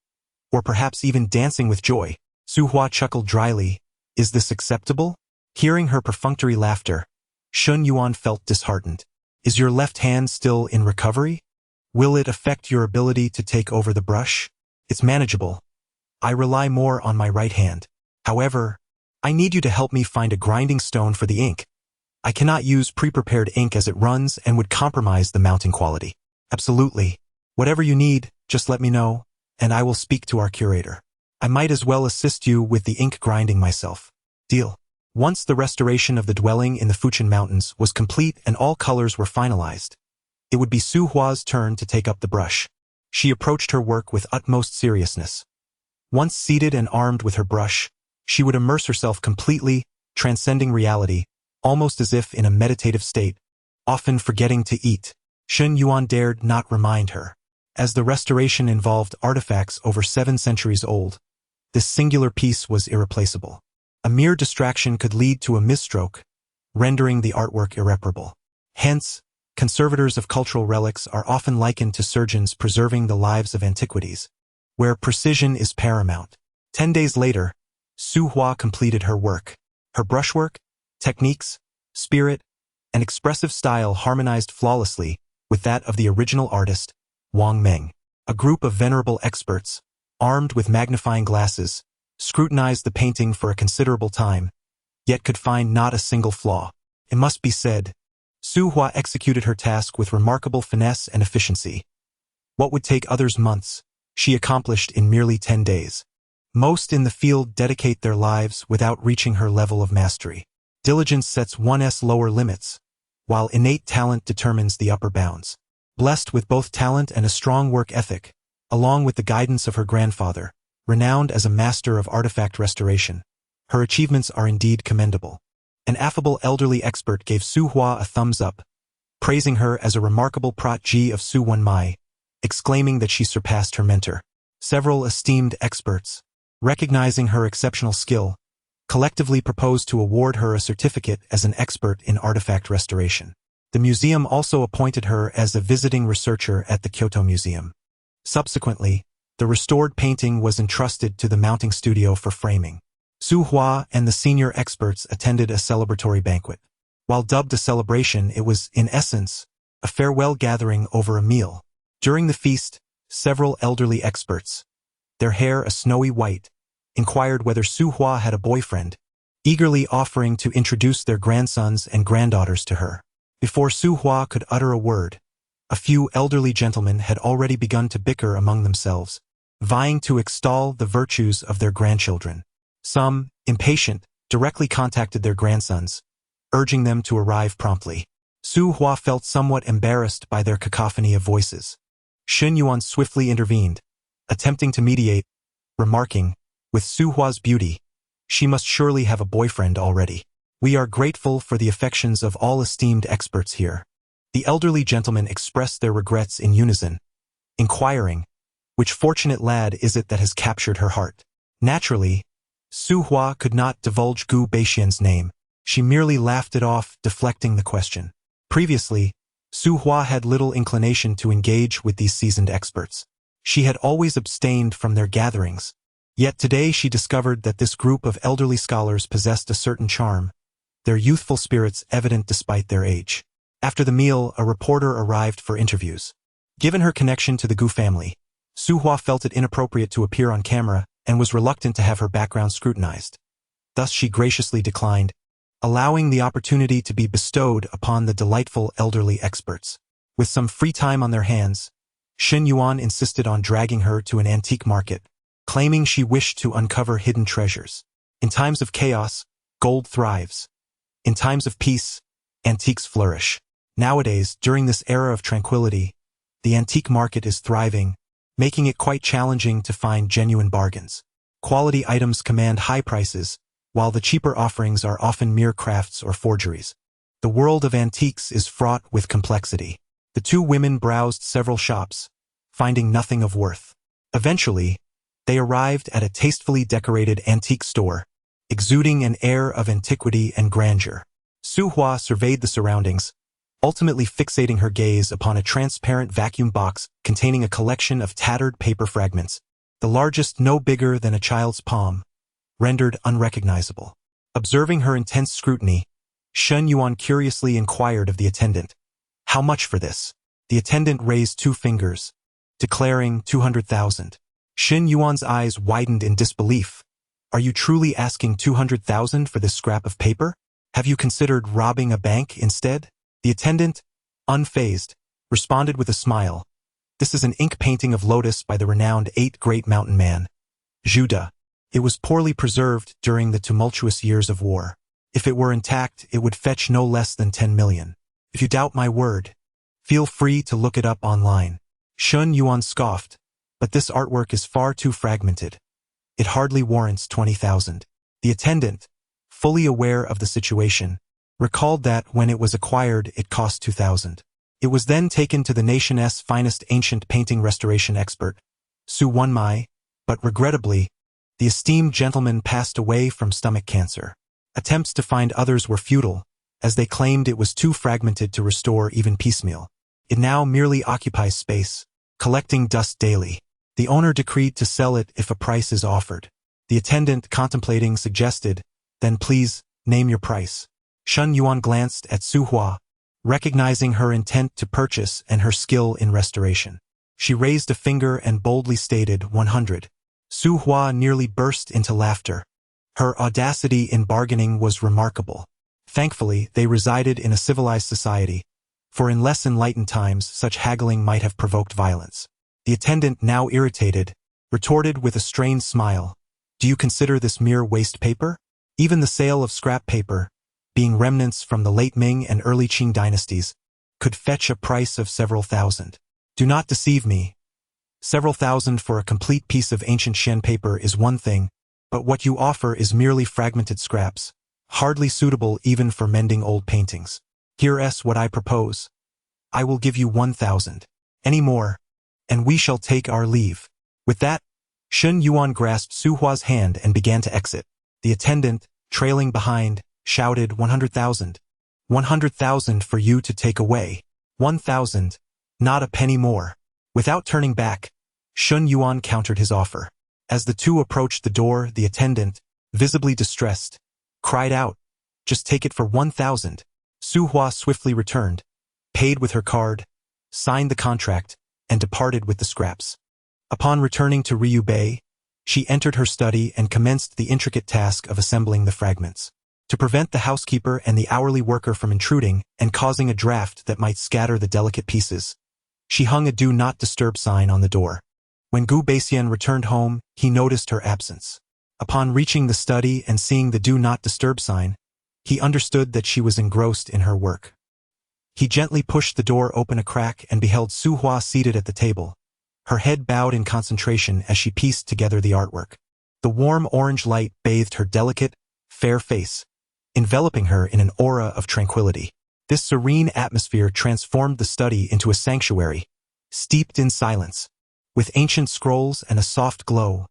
or perhaps even dancing with joy? Su Hua chuckled dryly. Is this acceptable? Hearing her perfunctory laughter, Xin Yuan felt disheartened. Is your left hand still in recovery? Will it affect your ability to take over the brush? It's manageable. I rely more on my right hand. However, I need you to help me find a grinding stone for the ink. I cannot use pre-prepared ink as it runs and would compromise the mounting quality. Absolutely. Whatever you need, just let me know, and I will speak to our curator. I might as well assist you with the ink grinding myself. Deal. Once the restoration of the dwelling in the Fuchin Mountains was complete and all colors were finalized, it would be Su Hua's turn to take up the brush. She approached her work with utmost seriousness. Once seated and armed with her brush, she would immerse herself completely, transcending reality, almost as if in a meditative state, often forgetting to eat. Xin Yuan dared not remind her. As the restoration involved artifacts over 7 centuries old, this singular piece was irreplaceable. A mere distraction could lead to a misstroke, rendering the artwork irreparable. Hence, conservators of cultural relics are often likened to surgeons preserving the lives of antiquities, where precision is paramount. 10 days later, Su Hua completed her work. Her brushwork, techniques, spirit, and expressive style harmonized flawlessly with that of the original artist, Wang Meng. A group of venerable experts, armed with magnifying glasses, scrutinized the painting for a considerable time, yet could find not a single flaw. It must be said, Su Hua executed her task with remarkable finesse and efficiency. What would take others months, she accomplished in merely 10 days. Most in the field dedicate their lives without reaching her level of mastery. Diligence sets one's lower limits, while innate talent determines the upper bounds. Blessed with both talent and a strong work ethic, along with the guidance of her grandfather, renowned as a master of artifact restoration, her achievements are indeed commendable. An affable elderly expert gave Su Hua a thumbs up, praising her as a remarkable protégé of Su Wenmai, exclaiming that she surpassed her mentor. Several esteemed experts, recognizing her exceptional skill, collectively proposed to award her a certificate as an expert in artifact restoration. The museum also appointed her as a visiting researcher at the Kyoto Museum. Subsequently, the restored painting was entrusted to the mounting studio for framing. Su Hua and the senior experts attended a celebratory banquet. While dubbed a celebration, it was, in essence, a farewell gathering over a meal. During the feast, several elderly experts, their hair a snowy white, inquired whether Su Hua had a boyfriend, eagerly offering to introduce their grandsons and granddaughters to her. Before Su Hua could utter a word, a few elderly gentlemen had already begun to bicker among themselves, vying to extol the virtues of their grandchildren. Some, impatient, directly contacted their grandsons, urging them to arrive promptly. Su Hua felt somewhat embarrassed by their cacophony of voices. Xin Yuan swiftly intervened, attempting to mediate, remarking, with Su Hua's beauty, she must surely have a boyfriend already. We are grateful for the affections of all esteemed experts here. The elderly gentlemen expressed their regrets in unison, inquiring, which fortunate lad is it that has captured her heart? Naturally, Su Hua could not divulge Gu Beixian's name. She merely laughed it off, deflecting the question. Previously, Su Hua had little inclination to engage with these seasoned experts. She had always abstained from their gatherings. Yet today she discovered that this group of elderly scholars possessed a certain charm, their youthful spirits evident despite their age. After the meal, a reporter arrived for interviews. Given her connection to the Gu family, Su Hua felt it inappropriate to appear on camera and was reluctant to have her background scrutinized. Thus she graciously declined, allowing the opportunity to be bestowed upon the delightful elderly experts. With some free time on their hands, Xin Yuan insisted on dragging her to an antique market, claiming she wished to uncover hidden treasures. In times of chaos, gold thrives. In times of peace, antiques flourish. Nowadays, during this era of tranquility, the antique market is thriving, making it quite challenging to find genuine bargains. Quality items command high prices, while the cheaper offerings are often mere crafts or forgeries. The world of antiques is fraught with complexity. The two women browsed several shops, finding nothing of worth. Eventually, they arrived at a tastefully decorated antique store, exuding an air of antiquity and grandeur. Su Hua surveyed the surroundings, ultimately fixating her gaze upon a transparent vacuum box containing a collection of tattered paper fragments, the largest no bigger than a child's palm, rendered unrecognizable. Observing her intense scrutiny, Shen Yuan curiously inquired of the attendant, "How much for this?" The attendant raised 2 fingers, declaring 200,000. Shen Yuan's eyes widened in disbelief. "Are you truly asking 200,000 for this scrap of paper? Have you considered robbing a bank instead?" The attendant, unfazed, responded with a smile. "This is an ink painting of Lotus by the renowned 8th great mountain man, Judah. It was poorly preserved during the tumultuous years of war. If it were intact, it would fetch no less than 10 million. If you doubt my word, feel free to look it up online." Shen Yuan scoffed, "But this artwork is far too fragmented. It hardly warrants 20,000. The attendant, fully aware of the situation, recalled that when it was acquired it cost 2,000. It was then taken to the nation's finest ancient painting restoration expert, Su Wenmai, but regrettably, the esteemed gentleman passed away from stomach cancer. Attempts to find others were futile, as they claimed it was too fragmented to restore even piecemeal. It now merely occupies space, collecting dust daily. The owner decreed to sell it if a price is offered. The attendant, contemplating, suggested, "Then please, name your price." Shen Yuan glanced at Su Hua, recognizing her intent to purchase and her skill in restoration. She raised a finger and boldly stated 100. Su Hua nearly burst into laughter. Her audacity in bargaining was remarkable. Thankfully, they resided in a civilized society, for in less enlightened times such haggling might have provoked violence. The attendant, now irritated, retorted with a strained smile, "Do you consider this mere waste paper? Even the sale of scrap paper, being remnants from the late Ming and early Qing dynasties, could fetch a price of several thousand. Do not deceive me. Several thousand for a complete piece of ancient Shen paper is one thing, but what you offer is merely fragmented scraps, hardly suitable even for mending old paintings. Here's what I propose. I will give you 1,000. Any more, and we shall take our leave." With that, Shen Yuan grasped Su Hua's hand and began to exit. The attendant, trailing behind, shouted 100,000. 100,000 for you to take away. 1,000, not a penny more. Without turning back, Shen Yuan countered his offer. As the two approached the door, the attendant, visibly distressed, cried out, "Just take it for 1,000. Su Hua swiftly returned, paid with her card, signed the contract, and departed with the scraps. Upon returning to Ryu Bay, she entered her study and commenced the intricate task of assembling the fragments. To prevent the housekeeper and the hourly worker from intruding and causing a draft that might scatter the delicate pieces, she hung a "Do Not Disturb" sign on the door. When Gu Beixian returned home, he noticed her absence. Upon reaching the study and seeing the "Do Not Disturb" sign, he understood that she was engrossed in her work. He gently pushed the door open a crack and beheld Su Hua seated at the table, her head bowed in concentration as she pieced together the artwork. The warm orange light bathed her delicate, fair face, enveloping her in an aura of tranquility. This serene atmosphere transformed the study into a sanctuary, steeped in silence, with ancient scrolls and a soft glow,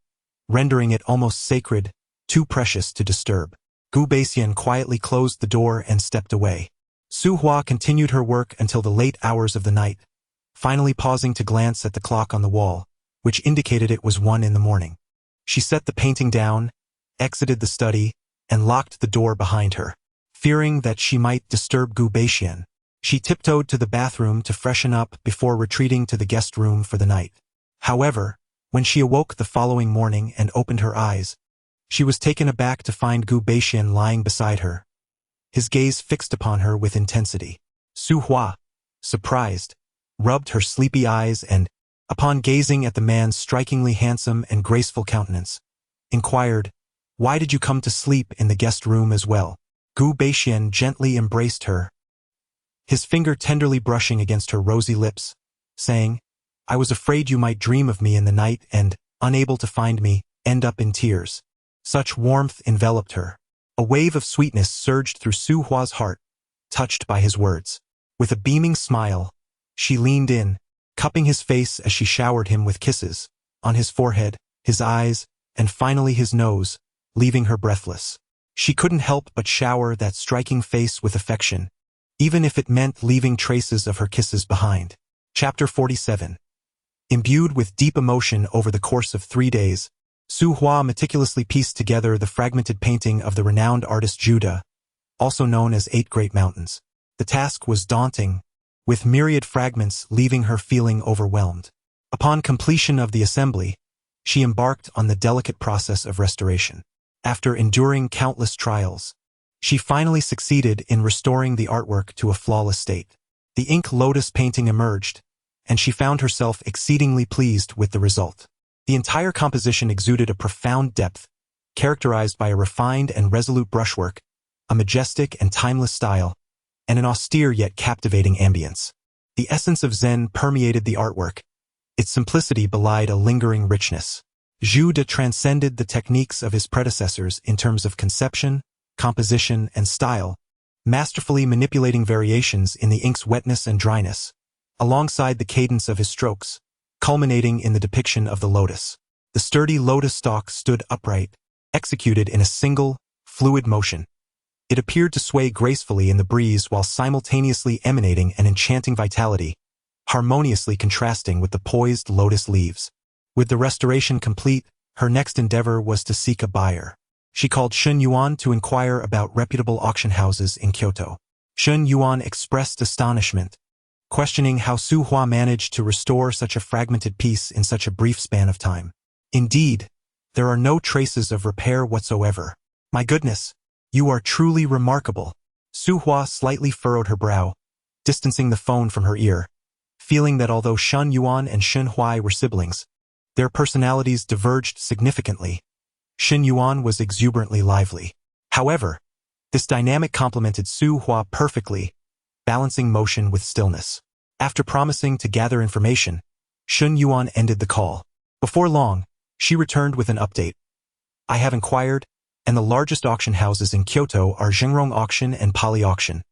rendering it almost sacred, too precious to disturb. Gu Beixian quietly closed the door and stepped away. Su Hua continued her work until the late hours of the night, finally pausing to glance at the clock on the wall, which indicated it was 1 in the morning. She set the painting down, exited the study, and locked the door behind her. Fearing that she might disturb Gu Beixian, she tiptoed to the bathroom to freshen up before retreating to the guest room for the night. However, when she awoke the following morning and opened her eyes, she was taken aback to find Gu Beixian lying beside her, his gaze fixed upon her with intensity. Su Hua, surprised, rubbed her sleepy eyes and, upon gazing at the man's strikingly handsome and graceful countenance, inquired, "Why did you come to sleep in the guest room as well?" Gu Beixian gently embraced her, his finger tenderly brushing against her rosy lips, saying, "I was afraid you might dream of me in the night and, unable to find me, end up in tears. Such warmth enveloped her. A wave of sweetness surged through Su Hua's heart, touched by his words. With a beaming smile, she leaned in, cupping his face as she showered him with kisses, on his forehead, his eyes, and finally his nose, leaving her breathless. She couldn't help but shower that striking face with affection, even if it meant leaving traces of her kisses behind. Chapter 47. Imbued with deep emotion over the course of 3 days, Su Hua meticulously pieced together the fragmented painting of the renowned artist Judah, also known as 8 Great Mountains. The task was daunting, with myriad fragments leaving her feeling overwhelmed. Upon completion of the assembly, she embarked on the delicate process of restoration. After enduring countless trials, she finally succeeded in restoring the artwork to a flawless state. The ink lotus painting emerged, and she found herself exceedingly pleased with the result. The entire composition exuded a profound depth, characterized by a refined and resolute brushwork, a majestic and timeless style, and an austere yet captivating ambience. The essence of Zen permeated the artwork. Its simplicity belied a lingering richness. Judah transcended the techniques of his predecessors in terms of conception, composition, and style, masterfully manipulating variations in the ink's wetness and dryness, alongside the cadence of his strokes, culminating in the depiction of the lotus. The sturdy lotus stalk stood upright, executed in a single, fluid motion. It appeared to sway gracefully in the breeze while simultaneously emanating an enchanting vitality, harmoniously contrasting with the poised lotus leaves. With the restoration complete, her next endeavor was to seek a buyer. She called Shun Yuan to inquire about reputable auction houses in Kyoto. Shun Yuan expressed astonishment, questioning how Su Hua managed to restore such a fragmented piece in such a brief span of time. Indeed, there are no traces of repair whatsoever. My goodness, you are truly remarkable. Su Hua slightly furrowed her brow, distancing the phone from her ear, feeling that although Shun Yuan and Shun Huai were siblings, their personalities diverged significantly. Shun Yuan was exuberantly lively. However, this dynamic complemented Su Hua perfectly, balancing motion with stillness. After promising to gather information, Shun Yuan ended the call. Before long, she returned with an update. I have inquired, and the largest auction houses in Kyoto are Zhengrong Auction and Pali Auction,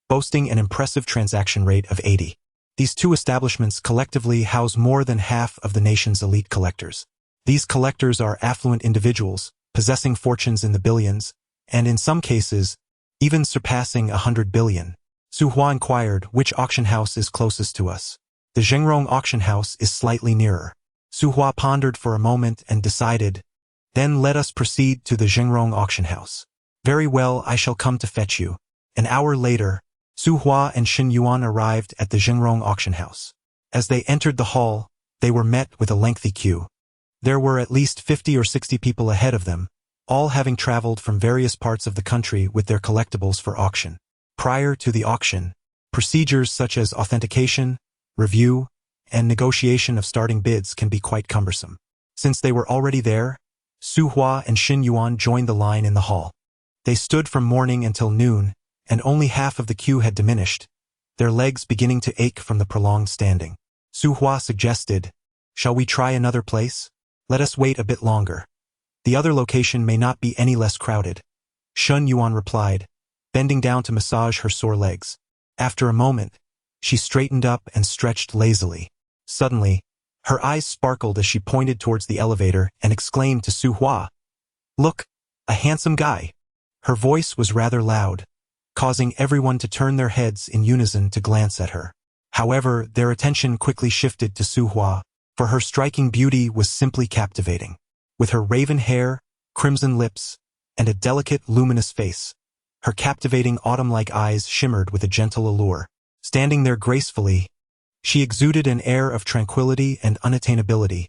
boasting an impressive transaction rate of 80. These 2 establishments collectively house more than half of the nation's elite collectors. These collectors are affluent individuals, possessing fortunes in the billions, and in some cases, even surpassing 100 billion. Su Hua inquired which auction house is closest to us. The Zhengrong auction house is slightly nearer. Su Hua pondered for a moment and decided, then let us proceed to the Zhengrong auction house. Very well, I shall come to fetch you. An hour later, Su Hua and Shun Yuan arrived at the Zhengrong auction house. As they entered the hall, they were met with a lengthy queue. There were at least 50 or 60 people ahead of them, all having traveled from various parts of the country with their collectibles for auction. Prior to the auction, procedures such as authentication, review, and negotiation of starting bids can be quite cumbersome. Since they were already there, Su Hua and Shun Yuan joined the line in the hall. They stood from morning until noon, and only half of the queue had diminished, their legs beginning to ache from the prolonged standing. Su Hua suggested, shall we try another place? Let us wait a bit longer. The other location may not be any less crowded. Shun Yuan replied, bending down to massage her sore legs. After a moment, she straightened up and stretched lazily. Suddenly, her eyes sparkled as she pointed towards the elevator and exclaimed to Su Hua, look, a handsome guy. Her voice was rather loud, causing everyone to turn their heads in unison to glance at her. However, their attention quickly shifted to Su Hua, for her striking beauty was simply captivating. With her raven hair, crimson lips, and a delicate, luminous face, her captivating autumn-like eyes shimmered with a gentle allure. Standing there gracefully, she exuded an air of tranquility and unattainability,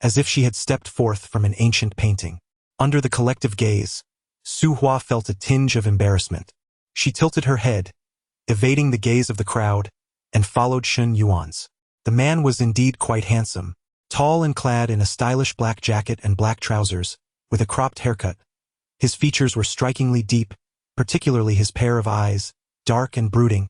as if she had stepped forth from an ancient painting. Under the collective gaze, Su Hua felt a tinge of embarrassment. She tilted her head, evading the gaze of the crowd, and followed Shun Yuan's. The man was indeed quite handsome, tall and clad in a stylish black jacket and black trousers, with a cropped haircut. His features were strikingly deep, particularly his pair of eyes, dark and brooding,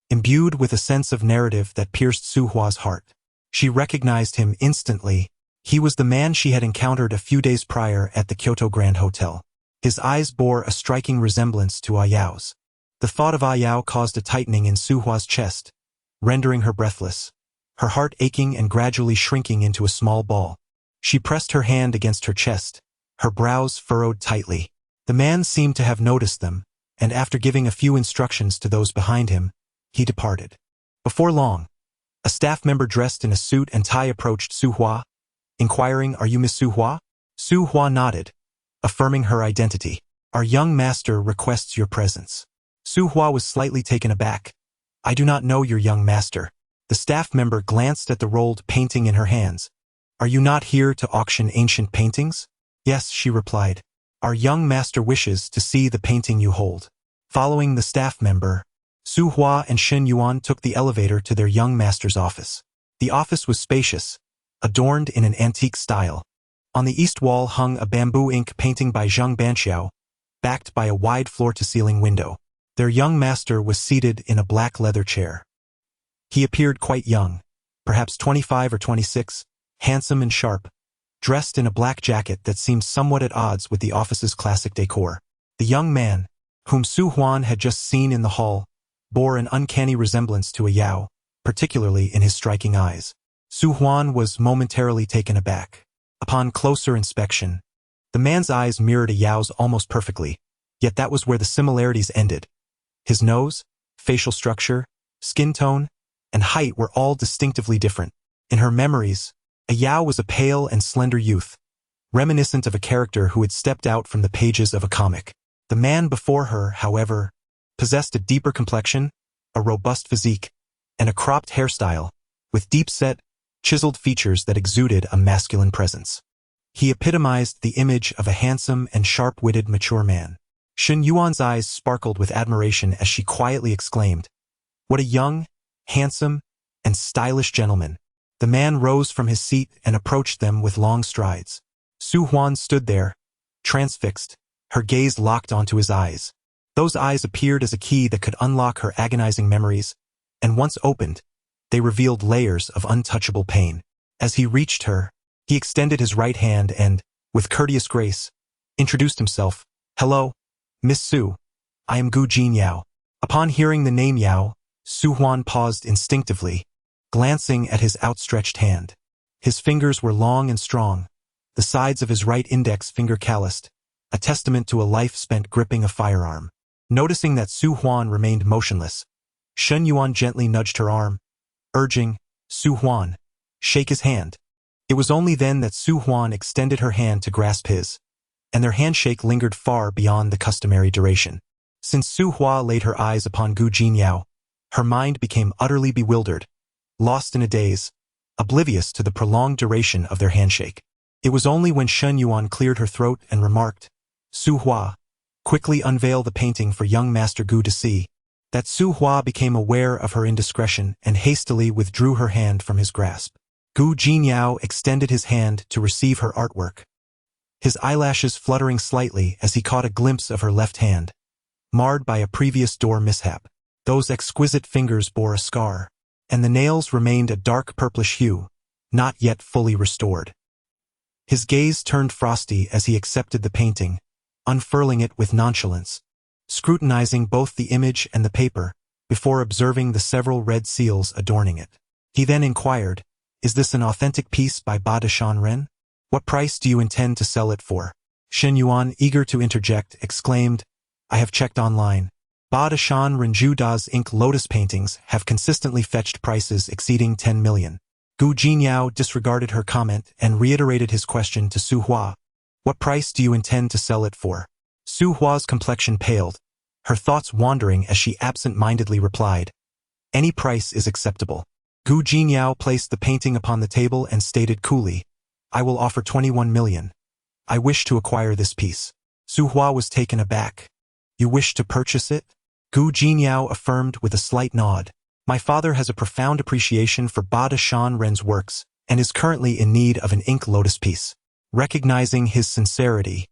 imbued with a sense of narrative that pierced Su Hua's heart. She recognized him instantly. He was the man she had encountered a few days prior at the Kyoto Grand Hotel. His eyes bore a striking resemblance to Ayao's. The thought of Ayao caused a tightening in Suhua's chest, rendering her breathless, her heart aching and gradually shrinking into a small ball. She pressed her hand against her chest, her brows furrowed tightly. The man seemed to have noticed them, and after giving a few instructions to those behind him, he departed. Before long, a staff member dressed in a suit and tie approached Suhua, inquiring, "Are you Miss Suhua?" Suhua nodded, affirming her identity. "Our young master requests your presence." Suhua was slightly taken aback. "I do not know your young master." The staff member glanced at the rolled painting in her hands. "Are you not here to auction ancient paintings?" "Yes," she replied. "Our young master wishes to see the painting you hold." Following the staff member, Suhua and Shen Yuan took the elevator to their young master's office. The office was spacious, adorned in an antique style. On the east wall hung a bamboo ink painting by Zheng Banqiao, backed by a wide floor-to-ceiling window. Their young master was seated in a black leather chair. He appeared quite young, perhaps 25 or 26, handsome and sharp, dressed in a black jacket that seemed somewhat at odds with the office's classic decor. The young man, whom Su Huan had just seen in the hall, bore an uncanny resemblance to a Yao, particularly in his striking eyes. Su Huan was momentarily taken aback. Upon closer inspection, the man's eyes mirrored a Yao's almost perfectly, yet that was where the similarities ended. His nose, facial structure, skin tone, and height were all distinctively different. In her memories, a Yao was a pale and slender youth, reminiscent of a character who had stepped out from the pages of a comic. The man before her, however, possessed a deeper complexion, a robust physique, and a cropped hairstyle, with deep-set, chiseled features that exuded a masculine presence. He epitomized the image of a handsome and sharp-witted mature man. Shen Yuan's eyes sparkled with admiration as she quietly exclaimed, "What a young, handsome, and stylish gentleman." The man rose from his seat and approached them with long strides. Su Huan stood there, transfixed, her gaze locked onto his eyes. Those eyes appeared as a key that could unlock her agonizing memories, and once opened, they revealed layers of untouchable pain. As he reached her, he extended his right hand and, with courteous grace, introduced himself. "Hello, Miss Su. I am Gu Jin Yao." Upon hearing the name Yao, Su Huan paused instinctively, glancing at his outstretched hand. His fingers were long and strong, the sides of his right index finger calloused, a testament to a life spent gripping a firearm. Noticing that Su Huan remained motionless, Shen Yuan gently nudged her arm, urging, "Su Huan, shake his hand." It was only then that Su Huan extended her hand to grasp his, and their handshake lingered far beyond the customary duration. Since Su Hua laid her eyes upon Gu Jin Yao, her mind became utterly bewildered, lost in a daze, oblivious to the prolonged duration of their handshake. It was only when Shen Yuan cleared her throat and remarked, "Su Hua, quickly unveil the painting for young Master Gu to see," that Su Hua became aware of her indiscretion and hastily withdrew her hand from his grasp. Gu Jin Yao extended his hand to receive her artwork, his eyelashes fluttering slightly as he caught a glimpse of her left hand, marred by a previous door mishap. Those exquisite fingers bore a scar, and the nails remained a dark purplish hue, not yet fully restored. His gaze turned frosty as he accepted the painting, unfurling it with nonchalance, scrutinizing both the image and the paper, before observing the several red seals adorning it. He then inquired, "Is this an authentic piece by Ba de Shan Ren? What price do you intend to sell it for?" Shen Yuan, eager to interject, exclaimed, "I have checked online. Ba de Shan Renju Da's ink lotus paintings have consistently fetched prices exceeding 10 million. Gu Jin Yao disregarded her comment and reiterated his question to Su Hua. "What price do you intend to sell it for?" Su Hua's complexion paled, her thoughts wandering as she absent-mindedly replied, "Any price is acceptable." Gu Jin Yao placed the painting upon the table and stated coolly, "I will offer 21 million. I wish to acquire this piece." Su Hua was taken aback. "You wish to purchase it?" Gu Jin Yao affirmed with a slight nod. "My father has a profound appreciation for Ba de Shan Ren's works and is currently in need of an ink lotus piece." Recognizing his sincerity,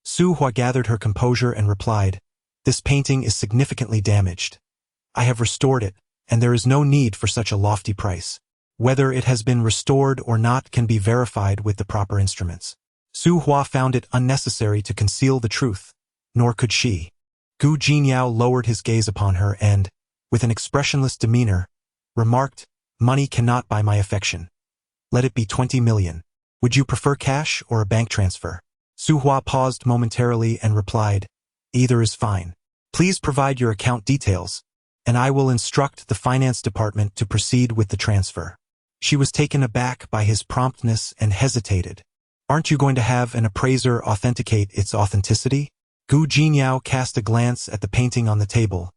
Su Hua gathered her composure and replied, "This painting is significantly damaged. I have restored it, and there is no need for such a lofty price." Whether it has been restored or not can be verified with the proper instruments. Su Hua found it unnecessary to conceal the truth, nor could she. Gu Jinyao lowered his gaze upon her and, with an expressionless demeanor, remarked, "Money cannot buy my affection. Let it be 20 million. Would you prefer cash or a bank transfer?" Su Hua paused momentarily and replied, "Either is fine. Please provide your account details, and I will instruct the finance department to proceed with the transfer." She was taken aback by his promptness and hesitated. "Aren't you going to have an appraiser authenticate its authenticity?" Gu Jinyao cast a glance at the painting on the table,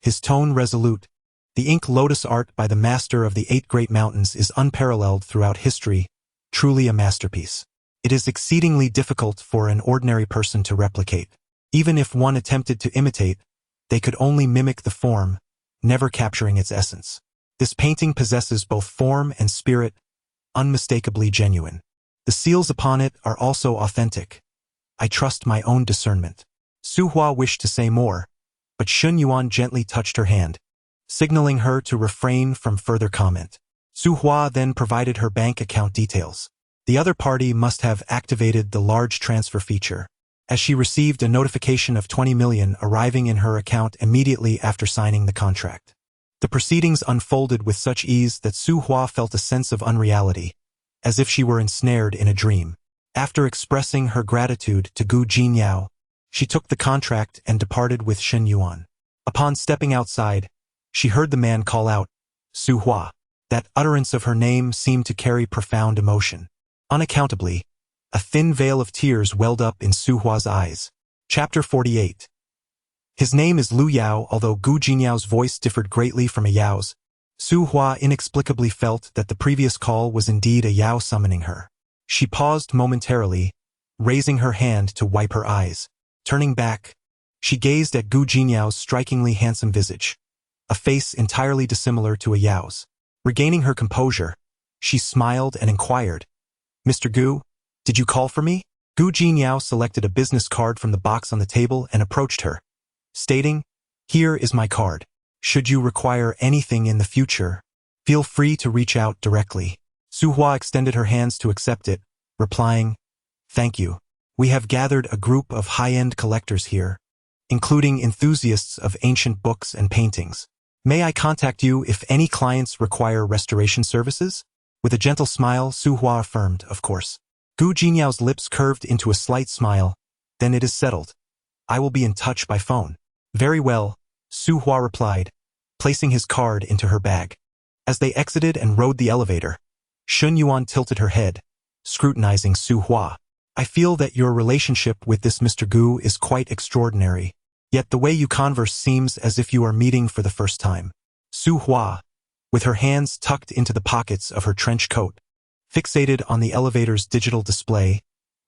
his tone resolute. The ink lotus art by the master of the 8 great mountains is unparalleled throughout history, truly a masterpiece. It is exceedingly difficult for an ordinary person to replicate. Even if one attempted to imitate, they could only mimic the form, never capturing its essence. This painting possesses both form and spirit, unmistakably genuine. The seals upon it are also authentic. I trust my own discernment. Su Hua wished to say more, but Shun Yuan gently touched her hand, signaling her to refrain from further comment. Su Hua then provided her bank account details. The other party must have activated the large transfer feature, as she received a notification of 20 million arriving in her account immediately after signing the contract. The proceedings unfolded with such ease that Su Hua felt a sense of unreality, as if she were ensnared in a dream. After expressing her gratitude to Gu Jinyao, she took the contract and departed with Shen Yuan. Upon stepping outside, she heard the man call out, "Su Hua." That utterance of her name seemed to carry profound emotion. Unaccountably, a thin veil of tears welled up in Su Hua's eyes. Chapter 48. His name is Lu Yao. Although Gu Jinyao's voice differed greatly from a Yao's, Su Hua inexplicably felt that the previous call was indeed a Yao summoning her. She paused momentarily, raising her hand to wipe her eyes. Turning back, she gazed at Gu Jinyao's strikingly handsome visage, a face entirely dissimilar to a Yao's. Regaining her composure, she smiled and inquired, "Mr. Gu, did you call for me?" Gu Jinyao selected a business card from the box on the table and approached her, stating, "Here is my card. Should you require anything in the future, feel free to reach out directly." Su Hua extended her hands to accept it, replying, "Thank you. We have gathered a group of high-end collectors here, including enthusiasts of ancient books and paintings. May I contact you if any clients require restoration services?" With a gentle smile, Su Hua affirmed, "Of course." Gu Jinyao's lips curved into a slight smile. "Then it is settled. I will be in touch by phone." "Very well," Su Hua replied, placing his card into her bag. As they exited and rode the elevator, Shun Yuan tilted her head, scrutinizing Su Hua. "I feel that your relationship with this Mr. Gu is quite extraordinary, yet the way you converse seems as if you are meeting for the first time." Su Hua, with her hands tucked into the pockets of her trench coat, fixated on the elevator's digital display,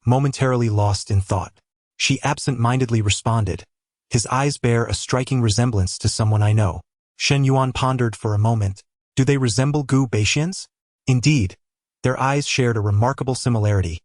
momentarily lost in thought. She absent-mindedly responded, "His eyes bear a striking resemblance to someone I know." Shen Yuan pondered for a moment. "Do they resemble Gu Baixian's?" Indeed, their eyes shared a remarkable similarity.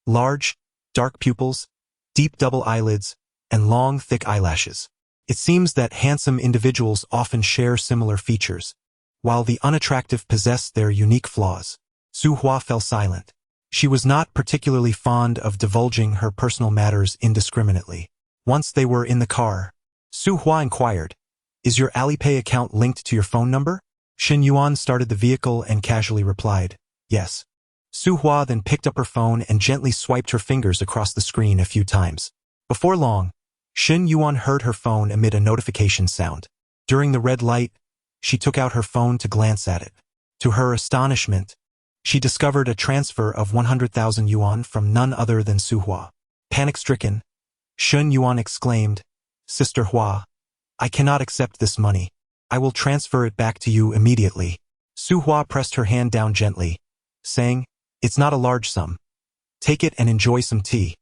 Large, dark pupils, deep double eyelids, and long, thick eyelashes. It seems that handsome individuals often share similar features, while the unattractive possess their unique flaws. Su Hua fell silent. She was not particularly fond of divulging her personal matters indiscriminately. Once they were in the car, Su Hua inquired, "Is your Alipay account linked to your phone number?" Shen Yuan started the vehicle and casually replied, "Yes." Su Hua then picked up her phone and gently swiped her fingers across the screen a few times. Before long, Shen Yuan heard her phone emit a notification sound. During the red light, she took out her phone to glance at it. To her astonishment, she discovered a transfer of 100,000 yuan from none other than Su Hua. Panic-stricken, Shen Yuan exclaimed, "Sister Hua, I cannot accept this money. I will transfer it back to you immediately." Su Hua pressed her hand down gently, saying, "It's not a large sum. Take it and enjoy some tea."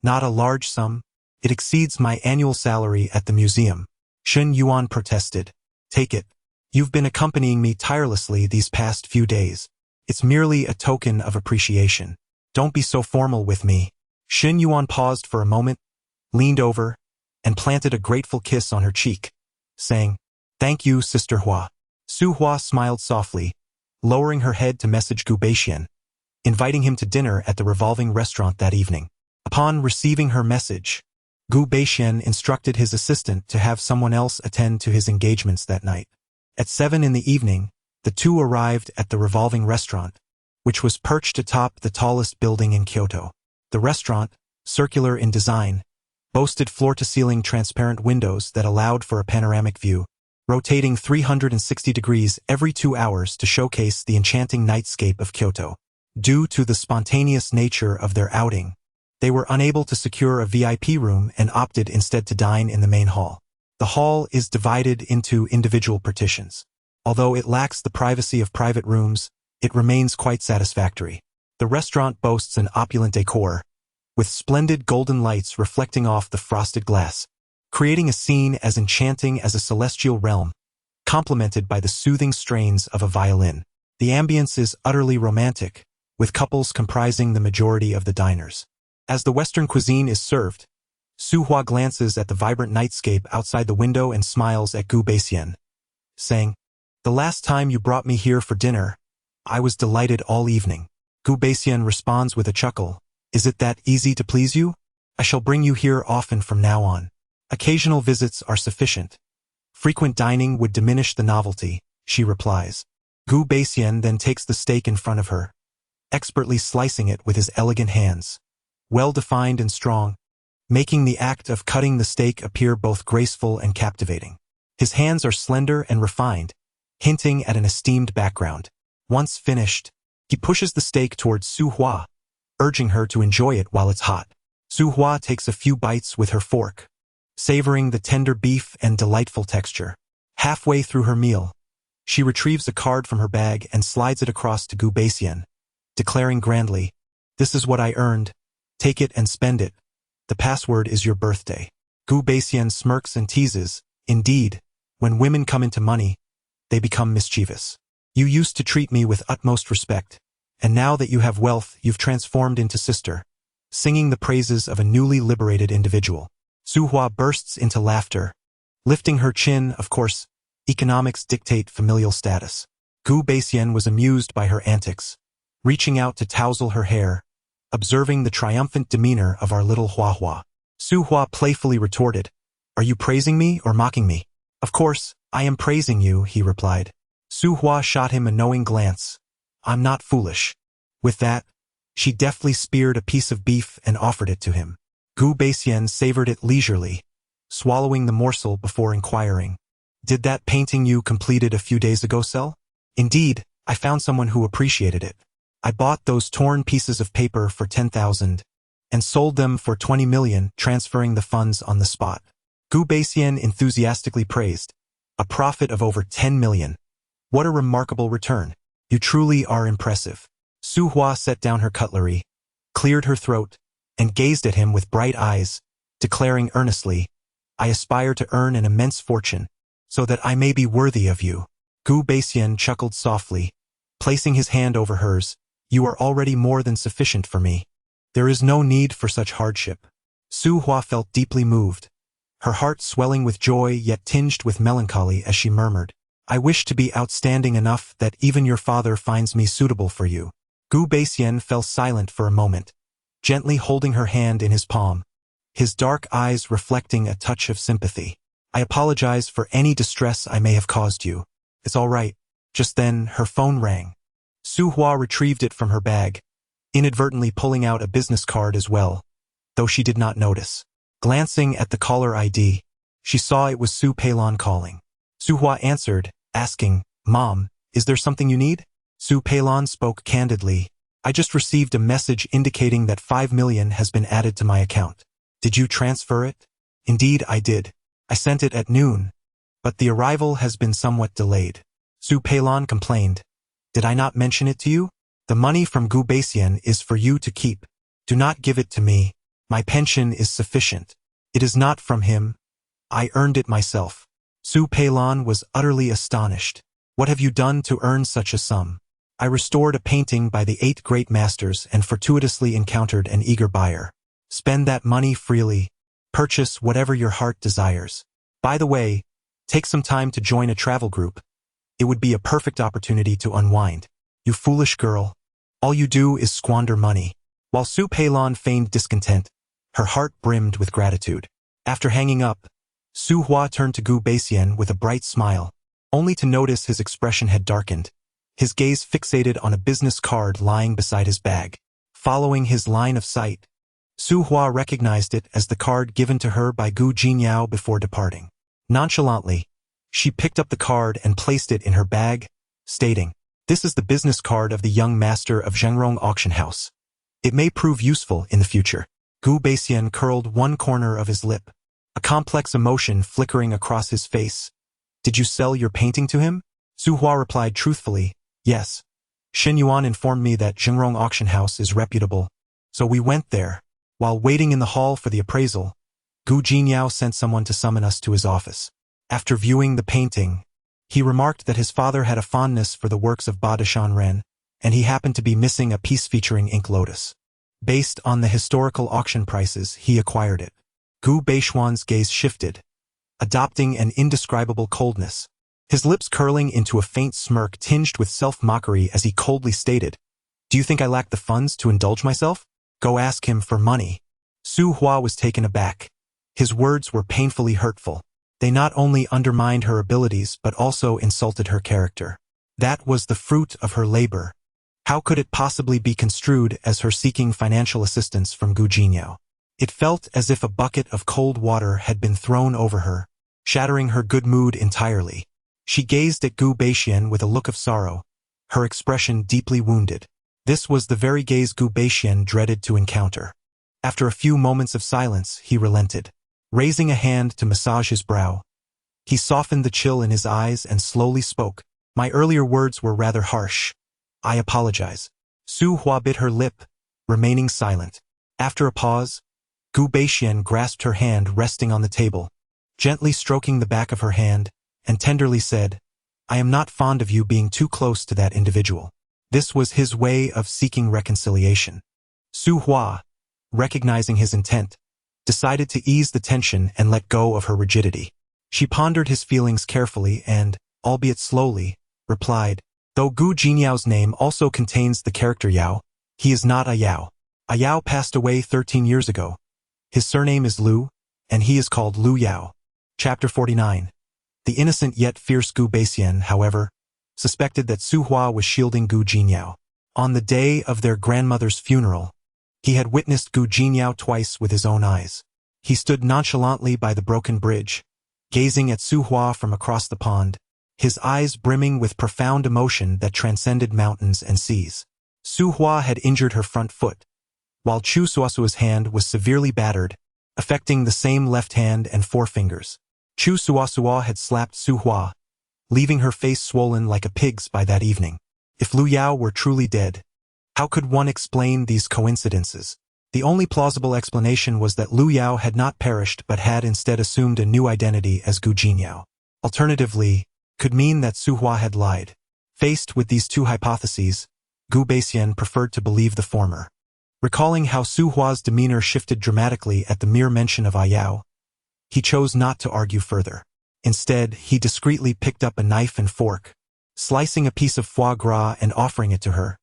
"Not a large sum? It exceeds my annual salary at the museum." Shen Yuan protested. "Take it. You've been accompanying me tirelessly these past few days. It's merely a token of appreciation. Don't be so formal with me." Shen Yuan paused for a moment, leaned over, and planted a grateful kiss on her cheek, saying, "Thank you, Sister Hua." Su Hua smiled softly, lowering her head to message Gu Beixian, inviting him to dinner at the revolving restaurant that evening. Upon receiving her message, Gu Beixian instructed his assistant to have someone else attend to his engagements that night. At 7 in the evening, the two arrived at the revolving restaurant, which was perched atop the tallest building in Kyoto. The restaurant, circular in design, boasted floor-to-ceiling transparent windows that allowed for a panoramic view, rotating 360 degrees every 2 hours to showcase the enchanting nightscape of Kyoto. Due to the spontaneous nature of their outing, they were unable to secure a VIP room and opted instead to dine in the main hall. The hall is divided into individual partitions. Although it lacks the privacy of private rooms, it remains quite satisfactory. The restaurant boasts an opulent decor, with splendid golden lights reflecting off the frosted glass, creating a scene as enchanting as a celestial realm, complemented by the soothing strains of a violin. The ambience is utterly romantic, with couples comprising the majority of the diners. As the Western cuisine is served, Suhua glances at the vibrant nightscape outside the window and smiles at Gu Beixian, saying, "The last time you brought me here for dinner, I was delighted all evening." Gu Beixian responds with a chuckle, "Is it that easy to please you? I shall bring you here often from now on. Occasional visits are sufficient. Frequent dining would diminish the novelty," she replies. Gu Beixian then takes the steak in front of her, expertly slicing it with his elegant hands, well-defined and strong, making the act of cutting the steak appear both graceful and captivating. His hands are slender and refined, hinting at an esteemed background. Once finished, he pushes the steak towards Suhua, urging her to enjoy it while it's hot. Suhua takes a few bites with her fork, savoring the tender beef and delightful texture. Halfway through her meal, she retrieves a card from her bag and slides it across to Gu Beixian, declaring grandly, "This is what I earned. Take it and spend it. The password is your birthday." Gu Beixian smirks and teases, "Indeed, when women come into money, they become mischievous. You used to treat me with utmost respect, and now that you have wealth, you've transformed into sister," singing the praises of a newly liberated individual. Suhua bursts into laughter, lifting her chin. Of course, economics dictate familial status. Gu Beixian was amused by her antics, reaching out to tousle her hair, observing the triumphant demeanor of our little Huahua. Suhua playfully retorted, "Are you praising me or mocking me?" "Of course, I am praising you," he replied. Suhua shot him a knowing glance. "I'm not foolish." With that, she deftly speared a piece of beef and offered it to him. Gu Beixian savored it leisurely, swallowing the morsel before inquiring, "Did that painting you completed a few days ago sell?" "Indeed, I found someone who appreciated it. I bought those torn pieces of paper for 10,000 and sold them for 20 million, transferring the funds on the spot." Gu Beixian enthusiastically praised, "A profit of over 10 million. What a remarkable return. You truly are impressive." Suhua set down her cutlery, cleared her throat, and gazed at him with bright eyes, declaring earnestly, "I aspire to earn an immense fortune, so that I may be worthy of you." Gu Beixian chuckled softly, placing his hand over hers. "You are already more than sufficient for me. There is no need for such hardship." Suhua felt deeply moved, her heart swelling with joy yet tinged with melancholy as she murmured, "I wish to be outstanding enough that even your father finds me suitable for you." Gu Beixian fell silent for a moment, gently holding her hand in his palm, his dark eyes reflecting a touch of sympathy. "I apologize for any distress I may have caused you. It's all right." Just then, her phone rang. Suhua retrieved it from her bag, inadvertently pulling out a business card as well, though she did not notice. Glancing at the caller ID, she saw it was Su Peilon calling. Suhua answered, asking, "Mom, is there something you need?" Su Peilon spoke candidly, "I just received a message indicating that 5 million has been added to my account. Did you transfer it?" "Indeed, I did. I sent it at noon, but the arrival has been somewhat delayed." Su Peilon complained, "Did I not mention it to you? The money from Gu Beixian is for you to keep. Do not give it to me. My pension is sufficient. It is not from him. I earned it myself." Su Peilon was utterly astonished. "What have you done to earn such a sum?" "I restored a painting by the 8 great masters and fortuitously encountered an eager buyer. Spend that money freely. Purchase whatever your heart desires. By the way, take some time to join a travel group. It would be a perfect opportunity to unwind." You foolish girl. All you do is squander money. While Su Peilon feigned discontent, her heart brimmed with gratitude. After hanging up, Su Hua turned to Gu Beixian with a bright smile, only to notice his expression had darkened, his gaze fixated on a business card lying beside his bag. Following his line of sight, Su Hua recognized it as the card given to her by Gu Jinyao before departing. Nonchalantly, she picked up the card and placed it in her bag, stating, "This is the business card of the young master of Zhengrong Auction House. It may prove useful in the future." Gu Beixian curled one corner of his lip, a complex emotion flickering across his face. "Did you sell your painting to him?" Su Hua replied truthfully, "Yes. Shen Yuan informed me that Zhengrong Auction House is reputable, so we went there. While waiting in the hall for the appraisal, Gu Jinyao sent someone to summon us to his office. After viewing the painting, he remarked that his father had a fondness for the works of Ba Deshan Ren, and he happened to be missing a piece featuring ink lotus. Based on the historical auction prices, he acquired it." Gu Beixian's gaze shifted, adopting an indescribable coldness, his lips curling into a faint smirk tinged with self-mockery as he coldly stated, "Do you think I lack the funds to indulge myself? Go ask him for money." Su Hua was taken aback. His words were painfully hurtful. They not only undermined her abilities but also insulted her character. That was the fruit of her labor. How could it possibly be construed as her seeking financial assistance from Gu Jinyao? It felt as if a bucket of cold water had been thrown over her, shattering her good mood entirely. She gazed at Gu Beixian with a look of sorrow, her expression deeply wounded. This was the very gaze Gu Beixian dreaded to encounter. After a few moments of silence, he relented. Raising a hand to massage his brow, he softened the chill in his eyes and slowly spoke. "My earlier words were rather harsh. I apologize." Su Hua bit her lip, remaining silent. After a pause, Gu Beixian grasped her hand resting on the table, gently stroking the back of her hand, and tenderly said, "I am not fond of you being too close to that individual." This was his way of seeking reconciliation. Su Hua, recognizing his intent, decided to ease the tension and let go of her rigidity. She pondered his feelings carefully and, albeit slowly, replied, "Though Gu Jinyao's name also contains the character Yao, he is not a Yao. A Yao passed away 13 years ago. His surname is Lu, and he is called Lu Yao." Chapter 49. The innocent yet fierce Gu Beixian, however, suspected that Su Hua was shielding Gu Jinyao. On the day of their grandmother's funeral, he had witnessed Gu Jinyao twice with his own eyes. He stood nonchalantly by the broken bridge, gazing at Su Hua from across the pond, his eyes brimming with profound emotion that transcended mountains and seas. Su Hua had injured her front foot, while Chu Suasua's hand was severely battered, affecting the same left hand and forefingers. Chu Suasua had slapped Su Hua, leaving her face swollen like a pig's by that evening. If Lu Yao were truly dead, how could one explain these coincidences? The only plausible explanation was that Lu Yao had not perished but had instead assumed a new identity as Gu Jinyao. Alternatively, could mean that Su Hua had lied. Faced with these two hypotheses, Gu Beixian preferred to believe the former. Recalling how Su Hua's demeanor shifted dramatically at the mere mention of Yao, he chose not to argue further. Instead, he discreetly picked up a knife and fork, slicing a piece of foie gras and offering it to her,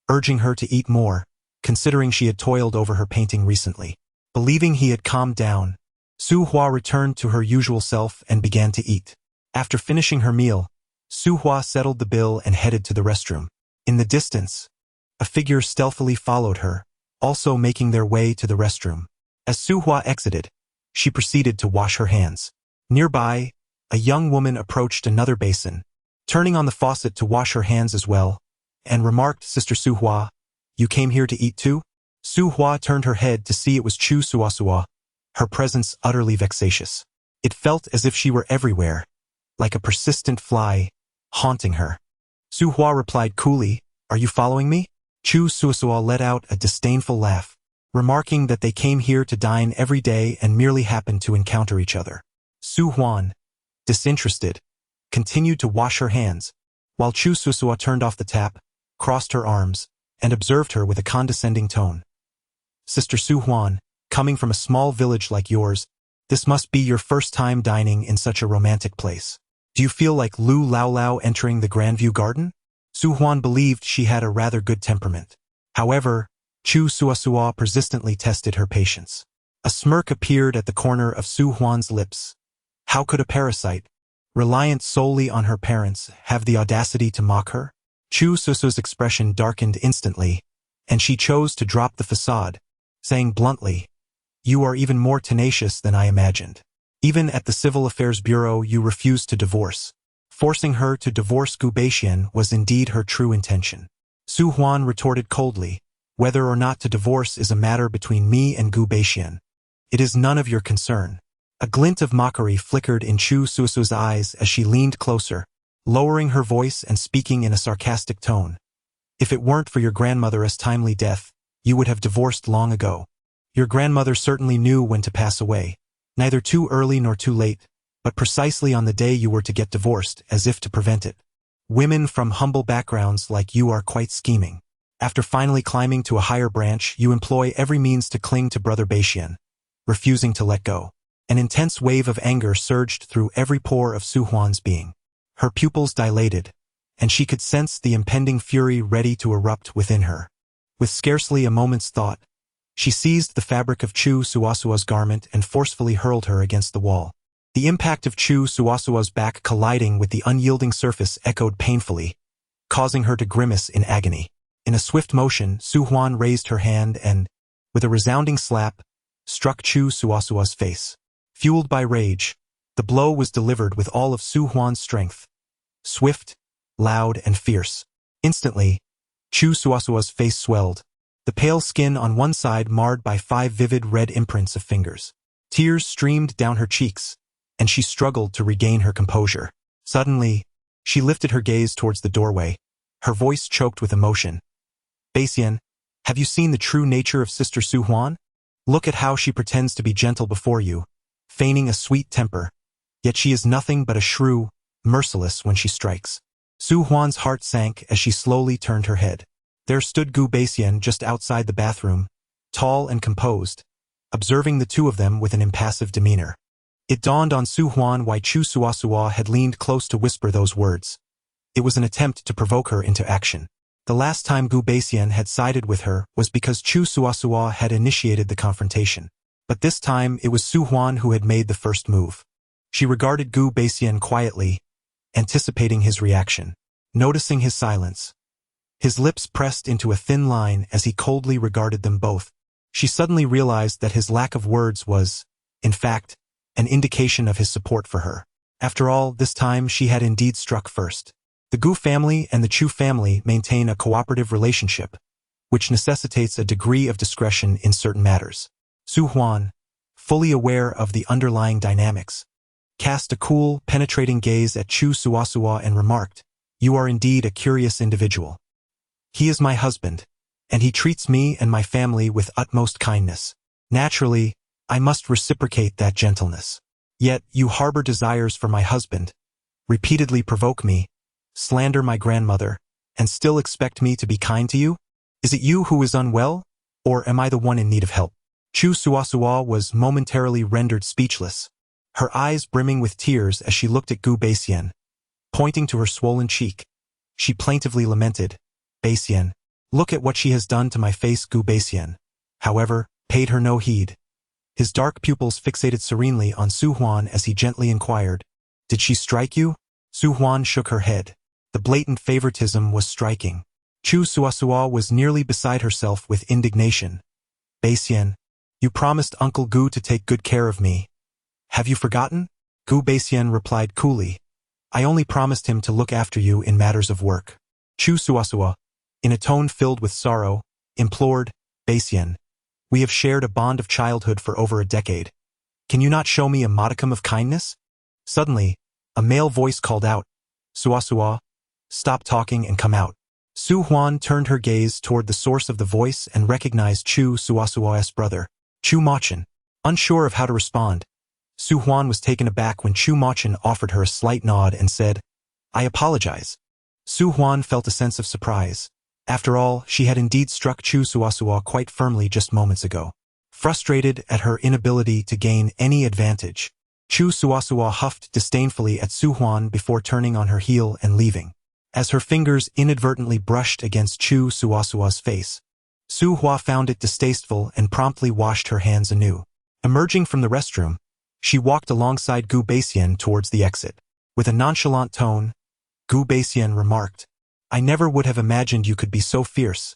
urging her to eat more, considering she had toiled over her painting recently. Believing he had calmed down, Su Hua returned to her usual self and began to eat. After finishing her meal, Su Hua settled the bill and headed to the restroom. In the distance, a figure stealthily followed her, also making their way to the restroom. As Su Hua exited, she proceeded to wash her hands. Nearby, a young woman approached another basin, turning on the faucet to wash her hands as well, and remarked, "Sister Su Hua, you came here to eat too?" Su Hua turned her head to see it was Chu Suasua, her presence utterly vexatious. It felt as if she were everywhere, like a persistent fly, haunting her. Su Hua replied coolly, "Are you following me?" Chu Suasua let out a disdainful laugh, remarking that they came here to dine every day and merely happened to encounter each other. Su Huan, disinterested, continued to wash her hands, while Chu Suasua turned off the tap, crossed her arms, and observed her with a condescending tone. "Sister Su Huan, coming from a small village like yours, this must be your first time dining in such a romantic place. Do you feel like Lu Lao Lao entering the Grandview Garden?" Su Huan believed she had a rather good temperament. However, Chu Suasua persistently tested her patience. A smirk appeared at the corner of Su Huan's lips. How could a parasite, reliant solely on her parents, have the audacity to mock her? Chu Susu's expression darkened instantly, and she chose to drop the facade, saying bluntly, "You are even more tenacious than I imagined. Even at the Civil Affairs Bureau you refused to divorce." Forcing her to divorce Gu Beixian was indeed her true intention. Su Huan retorted coldly, "Whether or not to divorce is a matter between me and Gu Beixian. It is none of your concern." A glint of mockery flickered in Chu Susu's eyes as she leaned closer, lowering her voice and speaking in a sarcastic tone. "If it weren't for your grandmother's timely death, you would have divorced long ago. Your grandmother certainly knew when to pass away, neither too early nor too late, but precisely on the day you were to get divorced, as if to prevent it. Women from humble backgrounds like you are quite scheming. After finally climbing to a higher branch, you employ every means to cling to Brother Beixian, refusing to let go." An intense wave of anger surged through every pore of Su Huan's being. Her pupils dilated, and she could sense the impending fury ready to erupt within her. With scarcely a moment's thought, she seized the fabric of Chu Suasua's garment and forcefully hurled her against the wall. The impact of Chu Suasua's back colliding with the unyielding surface echoed painfully, causing her to grimace in agony. In a swift motion, Su Huan raised her hand and, with a resounding slap, struck Chu Suasua's face. Fueled by rage, the blow was delivered with all of Su Huan's strength. Swift, loud, and fierce. Instantly, Chu Suasua's face swelled, the pale skin on one side marred by 5 vivid red imprints of fingers. Tears streamed down her cheeks, and she struggled to regain her composure. Suddenly, she lifted her gaze towards the doorway, her voice choked with emotion. "Beixian, have you seen the true nature of Sister Su Huan? Look at how she pretends to be gentle before you, feigning a sweet temper, yet she is nothing but a shrew, merciless when she strikes." Su Huan's heart sank as she slowly turned her head. There stood Gu Beixian just outside the bathroom, tall and composed, observing the two of them with an impassive demeanor. It dawned on Su Huan why Chu Suasua had leaned close to whisper those words. It was an attempt to provoke her into action. The last time Gu Beixian had sided with her was because Chu Suasua had initiated the confrontation. But this time it was Su Huan who had made the first move. She regarded Gu Beixian quietly, anticipating his reaction. Noticing his silence, his lips pressed into a thin line as he coldly regarded them both. She suddenly realized that his lack of words was, in fact, an indication of his support for her. After all, this time she had indeed struck first. The Gu family and the Chu family maintain a cooperative relationship, which necessitates a degree of discretion in certain matters. Su Huan, fully aware of the underlying dynamics, cast a cool, penetrating gaze at Chu Suasua and remarked, "You are indeed a curious individual. He is my husband, and he treats me and my family with utmost kindness. Naturally, I must reciprocate that gentleness. Yet you harbor desires for my husband, repeatedly provoke me, slander my grandmother, and still expect me to be kind to you? Is it you who is unwell, or am I the one in need of help?" Chu Suasua was momentarily rendered speechless, her eyes brimming with tears as she looked at Gu Beixian. Pointing to her swollen cheek, she plaintively lamented, "Beixian, look at what she has done to my face." Gu Beixian, however, paid her no heed. His dark pupils fixated serenely on Su Huan as he gently inquired, "Did she strike you?" Su Huan shook her head. The blatant favoritism was striking. Chu Suasua was nearly beside herself with indignation. "Beixian, you promised Uncle Gu to take good care of me. Have you forgotten?" Gu Beixian replied coolly, "I only promised him to look after you in matters of work." Chu Suasua, in a tone filled with sorrow, implored, "Beixian, we have shared a bond of childhood for over a decade. Can you not show me a modicum of kindness?" Suddenly, a male voice called out, "Suasua, stop talking and come out." Su Huan turned her gaze toward the source of the voice and recognized Chu Suasua's brother, Chu Machin. Unsure of how to respond, Su Huan was taken aback when Chu Machin offered her a slight nod and said, "I apologize." Su Huan felt a sense of surprise. After all, she had indeed struck Chu Suasua quite firmly just moments ago. Frustrated at her inability to gain any advantage, Chu Suasua huffed disdainfully at Su Huan before turning on her heel and leaving. as her fingers inadvertently brushed against Chu Suasua's face. Su Hua found it distasteful and promptly washed her hands anew. Emerging from the restroom, she walked alongside Gu Baixian towards the exit. With a nonchalant tone, Gu Baixian remarked, "I never would have imagined you could be so fierce."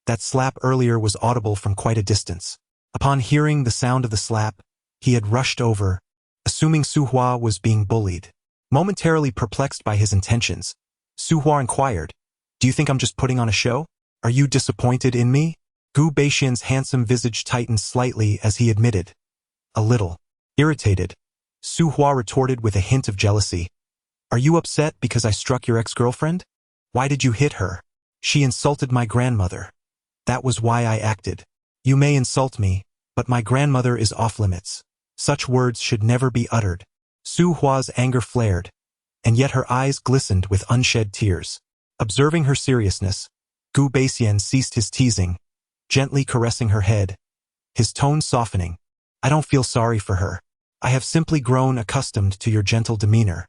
That slap earlier was audible from quite a distance. Upon hearing the sound of the slap, he had rushed over, assuming Su Hua was being bullied. Momentarily perplexed by his intentions, Su Hua inquired, "Do you think I'm just putting on a show? Are you disappointed in me?" Gu Baixian's handsome visage tightened slightly as he admitted, "A little." Irritated, Su Hua retorted with a hint of jealousy, "Are you upset because I struck your ex-girlfriend? Why did you hit her? She insulted my grandmother. That was why I acted. You may insult me, but my grandmother is off-limits. Such words should never be uttered." Su Hua's anger flared, and yet her eyes glistened with unshed tears. Observing her seriousness, Gu Baixian ceased his teasing, gently caressing her head, his tone softening. "I don't feel sorry for her. I have simply grown accustomed to your gentle demeanor.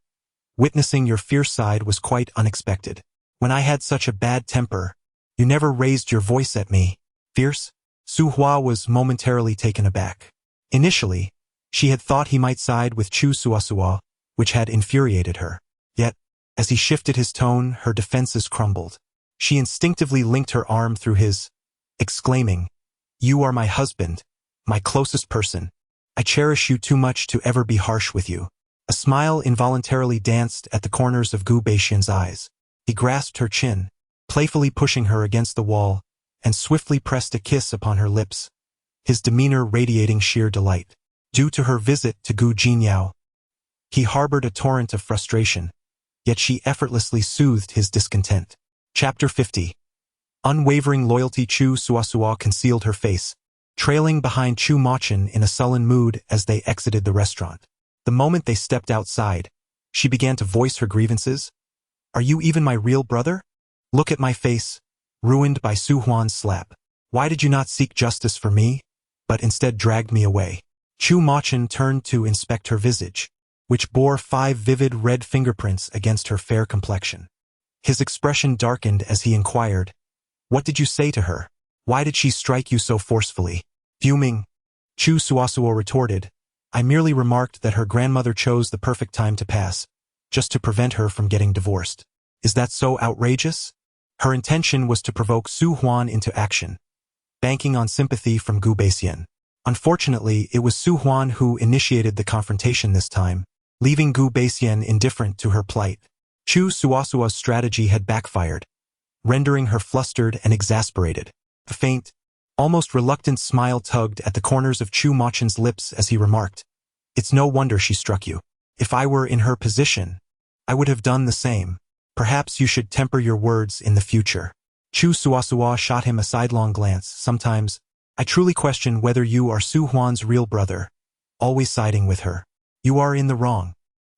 Witnessing your fierce side was quite unexpected. When I had such a bad temper, you never raised your voice at me." Fierce? Su Hua was momentarily taken aback. Initially, she had thought he might side with Chu Suasua, which had infuriated her. Yet, as he shifted his tone, her defenses crumbled. She instinctively linked her arm through his, exclaiming, "You are my husband, my closest person. I cherish you too much to ever be harsh with you." A smile involuntarily danced at the corners of Gu Baixian's eyes. He grasped her chin, playfully pushing her against the wall, and swiftly pressed a kiss upon her lips, his demeanor radiating sheer delight. Due to her visit to Gu Jinyao, he harbored a torrent of frustration, yet she effortlessly soothed his discontent. Chapter 50. Unwavering loyalty. Chu Suasua concealed her face, trailing behind Chu Machin in a sullen mood as they exited the restaurant. The moment they stepped outside, she began to voice her grievances. "Are you even my real brother? Look at my face, ruined by Su Huan's slap. Why did you not seek justice for me, but instead dragged me away?" Chu Machin turned to inspect her visage, which bore 5 vivid red fingerprints against her fair complexion. His expression darkened as he inquired, "What did you say to her? Why did she strike you so forcefully?" Fuming, Chu Suasua retorted, "I merely remarked that her grandmother chose the perfect time to pass, just to prevent her from getting divorced. Is that so outrageous?" Her intention was to provoke Su Huan into action, banking on sympathy from Gu Baixian. Unfortunately, it was Su Huan who initiated the confrontation this time, leaving Gu Baixian indifferent to her plight. Chu Suasua's strategy had backfired, rendering her flustered and exasperated. A faint, almost reluctant smile tugged at the corners of Chu Machin's lips as he remarked, "It's no wonder she struck you. If I were in her position, I would have done the same. Perhaps you should temper your words in the future." Chu Suasua shot him a sidelong glance. "Sometimes, I truly question whether you are Su Huan's real brother, always siding with her. You are in the wrong.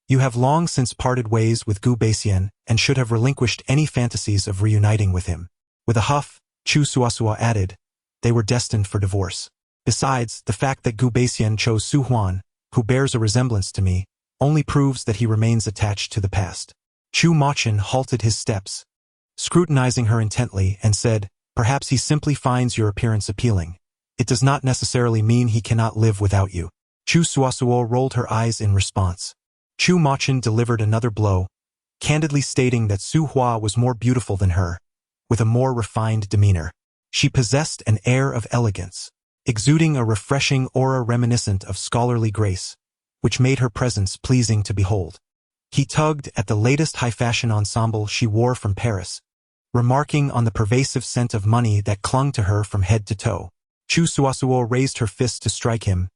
You have long since parted ways with Gu Baixian and should have relinquished any fantasies of reuniting with him." With a huff, Chu Suasua added, "They were destined for divorce. Besides, the fact that Gu Baixian chose Su Huan, who bears a resemblance to me, only proves that he remains attached to the past." Chu Machin halted his steps, scrutinizing her intently, and said, "Perhaps he simply finds your appearance appealing. It does not necessarily mean he cannot live without you." Chu Suasua rolled her eyes in response. Chu Machin delivered another blow, candidly stating that Su Hua was more beautiful than her, with a more refined demeanor. She possessed an air of elegance, exuding a refreshing aura reminiscent of scholarly grace, which made her presence pleasing to behold. He tugged at the latest high-fashion ensemble she wore from Paris, remarking on the pervasive scent of money that clung to her from head to toe. Chu Suasua raised her fist to strike him,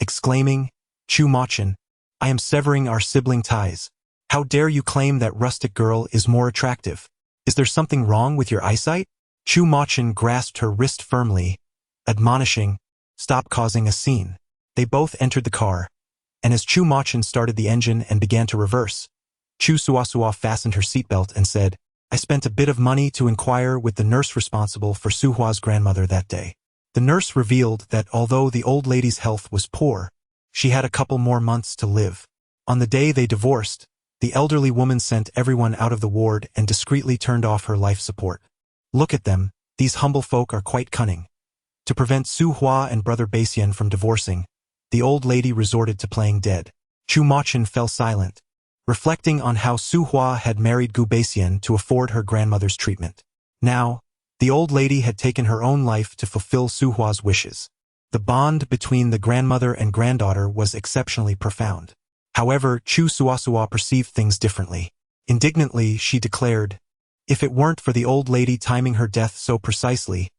exclaiming, "Chu Machin, I am severing our sibling ties. How dare you claim that rustic girl is more attractive? Is there something wrong with your eyesight?" Chu Machin grasped her wrist firmly, admonishing, "Stop causing a scene." They both entered the car, and as Chu Machin started the engine and began to reverse, Chu Suasua fastened her seatbelt and said, "I spent a bit of money to inquire with the nurse responsible for Su Hua's grandmother that day. The nurse revealed that although the old lady's health was poor, she had a couple more months to live. On the day they divorced, The elderly woman sent everyone out of the ward and discreetly turned off her life support. Look at them, these humble folk are quite cunning. To prevent Su Hua and Brother Basian from divorcing, the old lady resorted to playing dead. Chu Machin fell silent, reflecting on how Su Hua had married Gu Basian to afford her grandmother's treatment. Now, the old lady had taken her own life to fulfill Su Hua's wishes. The bond between the grandmother and granddaughter was exceptionally profound. However, Chu Suasua perceived things differently. Indignantly, she declared, if it weren't for the old lady timing her death so precisely,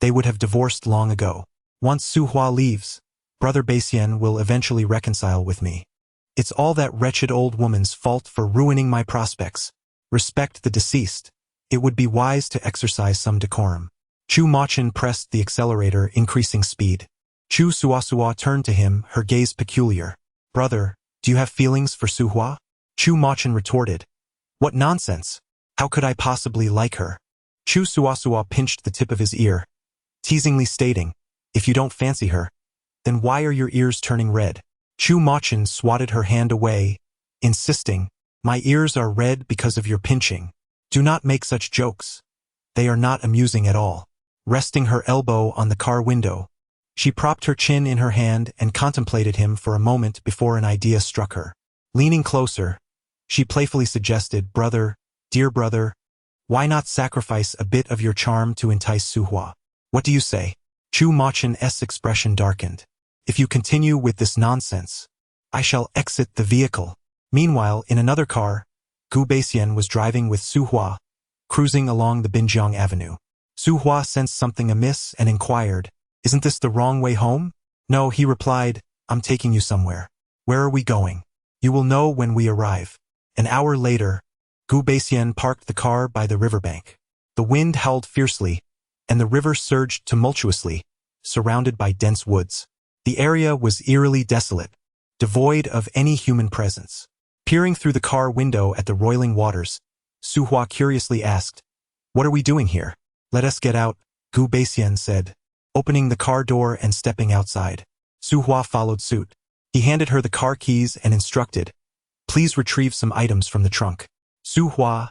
they would have divorced long ago. Once Su Hua leaves, Brother Basian will eventually reconcile with me. It's all that wretched old woman's fault for ruining my prospects. Respect the deceased. It would be wise to exercise some decorum. Chu Machin pressed the accelerator, increasing speed. Chu Suasua turned to him, her gaze peculiar. Brother, do you have feelings for Su Hua? Chu Machin retorted. What nonsense! How could I possibly like her? Chu Suasua pinched the tip of his ear, teasingly stating, if you don't fancy her, then why are your ears turning red? Chu Machin swatted her hand away, insisting, my ears are red because of your pinching. Do not make such jokes. They are not amusing at all. Resting her elbow on the car window, she propped her chin in her hand and contemplated him for a moment before an idea struck her. Leaning closer, she playfully suggested, brother, dear brother, why not sacrifice a bit of your charm to entice Su Hua? What do you say? Chu Machin's expression darkened. If you continue with this nonsense, I shall exit the vehicle. Meanwhile, in another car, Gu Basian was driving with Su Hua, cruising along the Binjiang Avenue. Su Hua sensed something amiss and inquired, isn't this the wrong way home? No, he replied, I'm taking you somewhere. Where are we going? You will know when we arrive. An hour later, Gu Basian parked the car by the riverbank. The wind howled fiercely, and the river surged tumultuously, surrounded by dense woods. The area was eerily desolate, devoid of any human presence. Peering through the car window at the roiling waters, Su Hua curiously asked, what are we doing here? Let us get out, Gu Basian said, opening the car door and stepping outside. Su Hua followed suit. He handed her the car keys and instructed, please retrieve some items from the trunk. Su Hua,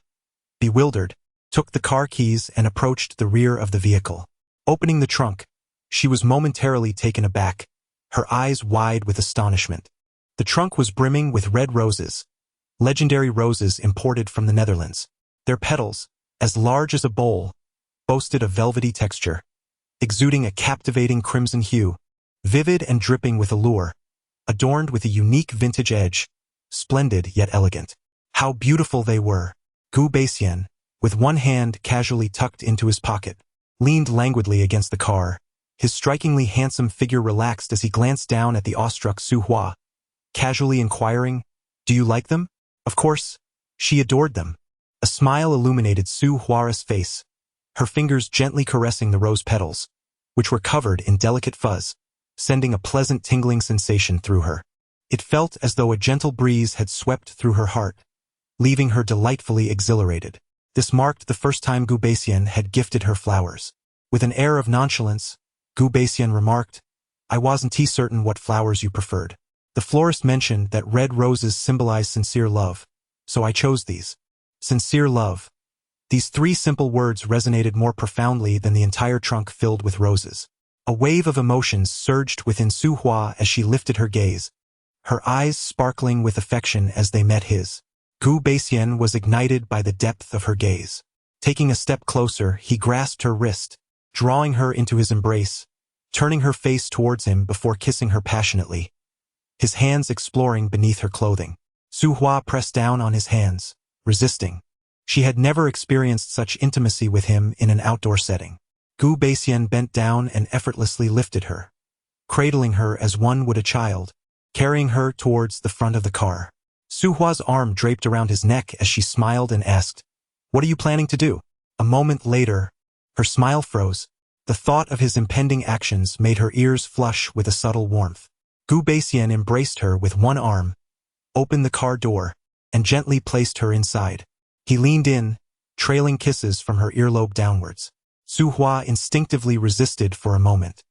bewildered, took the car keys and approached the rear of the vehicle. Opening the trunk, she was momentarily taken aback, her eyes wide with astonishment. The trunk was brimming with red roses, legendary roses imported from the Netherlands. Their petals, as large as a bowl, boasted a velvety texture, exuding a captivating crimson hue, vivid and dripping with allure, adorned with a unique vintage edge, splendid yet elegant. How beautiful they were! Gu Basian, with one hand casually tucked into his pocket, leaned languidly against the car. His strikingly handsome figure relaxed as he glanced down at the awestruck Su Hua, casually inquiring, do you like them? Of course, she adored them. A smile illuminated Su Hua's face, her fingers gently caressing the rose petals, which were covered in delicate fuzz, sending a pleasant tingling sensation through her. It felt as though a gentle breeze had swept through her heart, leaving her delightfully exhilarated. This marked the first time Gu Basian had gifted her flowers. With an air of nonchalance, Gu Basian remarked, I wasn't certain what flowers you preferred. The florist mentioned that red roses symbolize sincere love, so I chose these. Sincere love. These three simple words resonated more profoundly than the entire trunk filled with roses. A wave of emotions surged within Su Hua as she lifted her gaze, her eyes sparkling with affection as they met his. Gu Basian was ignited by the depth of her gaze. Taking a step closer, he grasped her wrist, drawing her into his embrace, turning her face towards him before kissing her passionately, his hands exploring beneath her clothing. Su Hua pressed down on his hands, resisting. She had never experienced such intimacy with him in an outdoor setting. Gu Basian bent down and effortlessly lifted her, cradling her as one would a child, carrying her towards the front of the car. Su Hua's arm draped around his neck as she smiled and asked, what are you planning to do? A moment later, her smile froze. The thought of his impending actions made her ears flush with a subtle warmth. Gu Basian embraced her with one arm, opened the car door, and gently placed her inside. He leaned in, trailing kisses from her earlobe downwards. Su Hua instinctively resisted for a moment.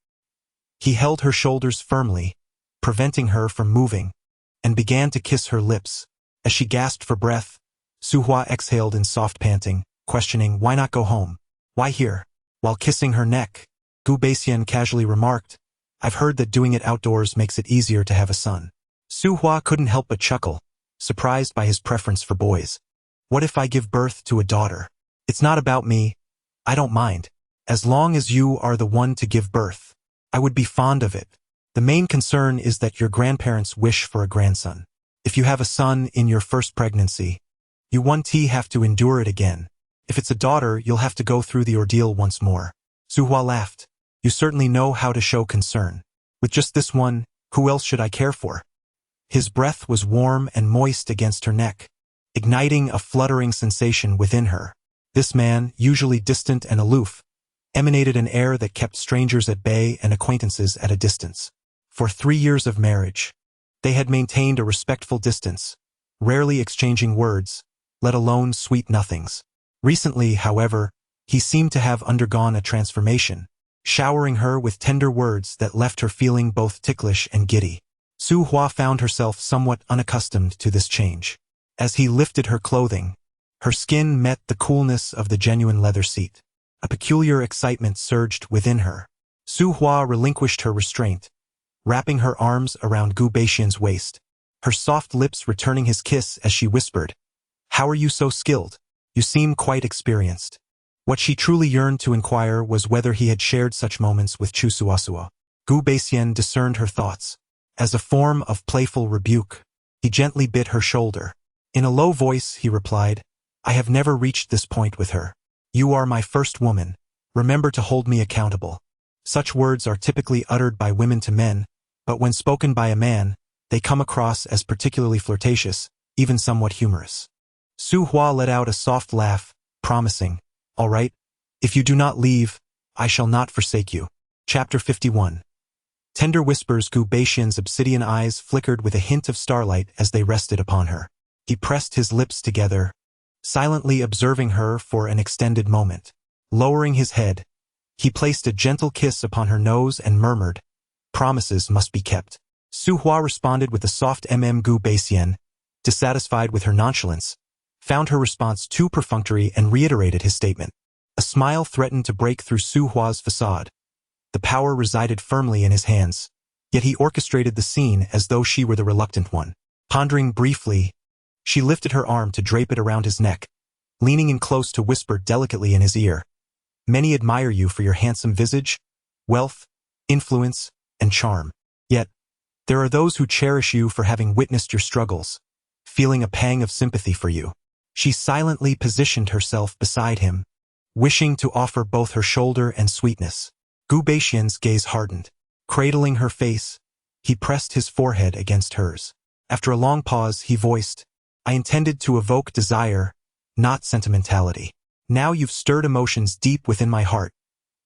He held her shoulders firmly, preventing her from moving, and began to kiss her lips. As she gasped for breath, Su Hua exhaled in soft panting, questioning why not go home? Why here? While kissing her neck, Gu Beixian casually remarked, I've heard that doing it outdoors makes it easier to have a son. Su Hua couldn't help but chuckle, surprised by his preference for boys. What if I give birth to a daughter? It's not about me. I don't mind. As long as you are the one to give birth, I would be fond of it. The main concern is that your grandparents wish for a grandson. If you have a son in your first pregnancy, you won't have to endure it again. If it's a daughter, you'll have to go through the ordeal once more. Su Hua laughed. You certainly know how to show concern. With just this one, who else should I care for? His breath was warm and moist against her neck, igniting a fluttering sensation within her. This man, usually distant and aloof, emanated an air that kept strangers at bay and acquaintances at a distance. For 3 years of marriage, they had maintained a respectful distance, rarely exchanging words, let alone sweet nothings. Recently, however, he seemed to have undergone a transformation, showering her with tender words that left her feeling both ticklish and giddy. Su Hua found herself somewhat unaccustomed to this change. As he lifted her clothing, her skin met the coolness of the genuine leather seat. A peculiar excitement surged within her. Su Hua relinquished her restraint, wrapping her arms around Gu Beixian's waist, her soft lips returning his kiss as she whispered, How are you so skilled? You seem quite experienced. What she truly yearned to inquire was whether he had shared such moments with Chu Suasua. Gu Beixian discerned her thoughts. As a form of playful rebuke, he gently bit her shoulder. In a low voice, he replied, I have never reached this point with her. You are my first woman. Remember to hold me accountable. Such words are typically uttered by women to men, but when spoken by a man, they come across as particularly flirtatious, even somewhat humorous. Su Hua let out a soft laugh, promising, All right, if you do not leave, I shall not forsake you. Chapter 51. Tender whispers. Gu Beixian's obsidian eyes flickered with a hint of starlight as they rested upon her. He pressed his lips together, silently observing her for an extended moment. Lowering his head, he placed a gentle kiss upon her nose and murmured, Promises must be kept. Su Hua responded with a soft Gu Beixian, dissatisfied with her nonchalance, found her response too perfunctory and reiterated his statement. A smile threatened to break through Su Hua's facade. The power resided firmly in his hands, yet he orchestrated the scene as though she were the reluctant one. Pondering briefly, she lifted her arm to drape it around his neck, leaning in close to whisper delicately in his ear, Many admire you for your handsome visage, wealth, influence, and charm. Yet, there are those who cherish you for having witnessed your struggles, feeling a pang of sympathy for you. She silently positioned herself beside him, wishing to offer both her shoulder and sweetness. Gu Beixian's gaze hardened. Cradling her face, he pressed his forehead against hers. After a long pause, he voiced, I intended to evoke desire, not sentimentality. Now you've stirred emotions deep within my heart,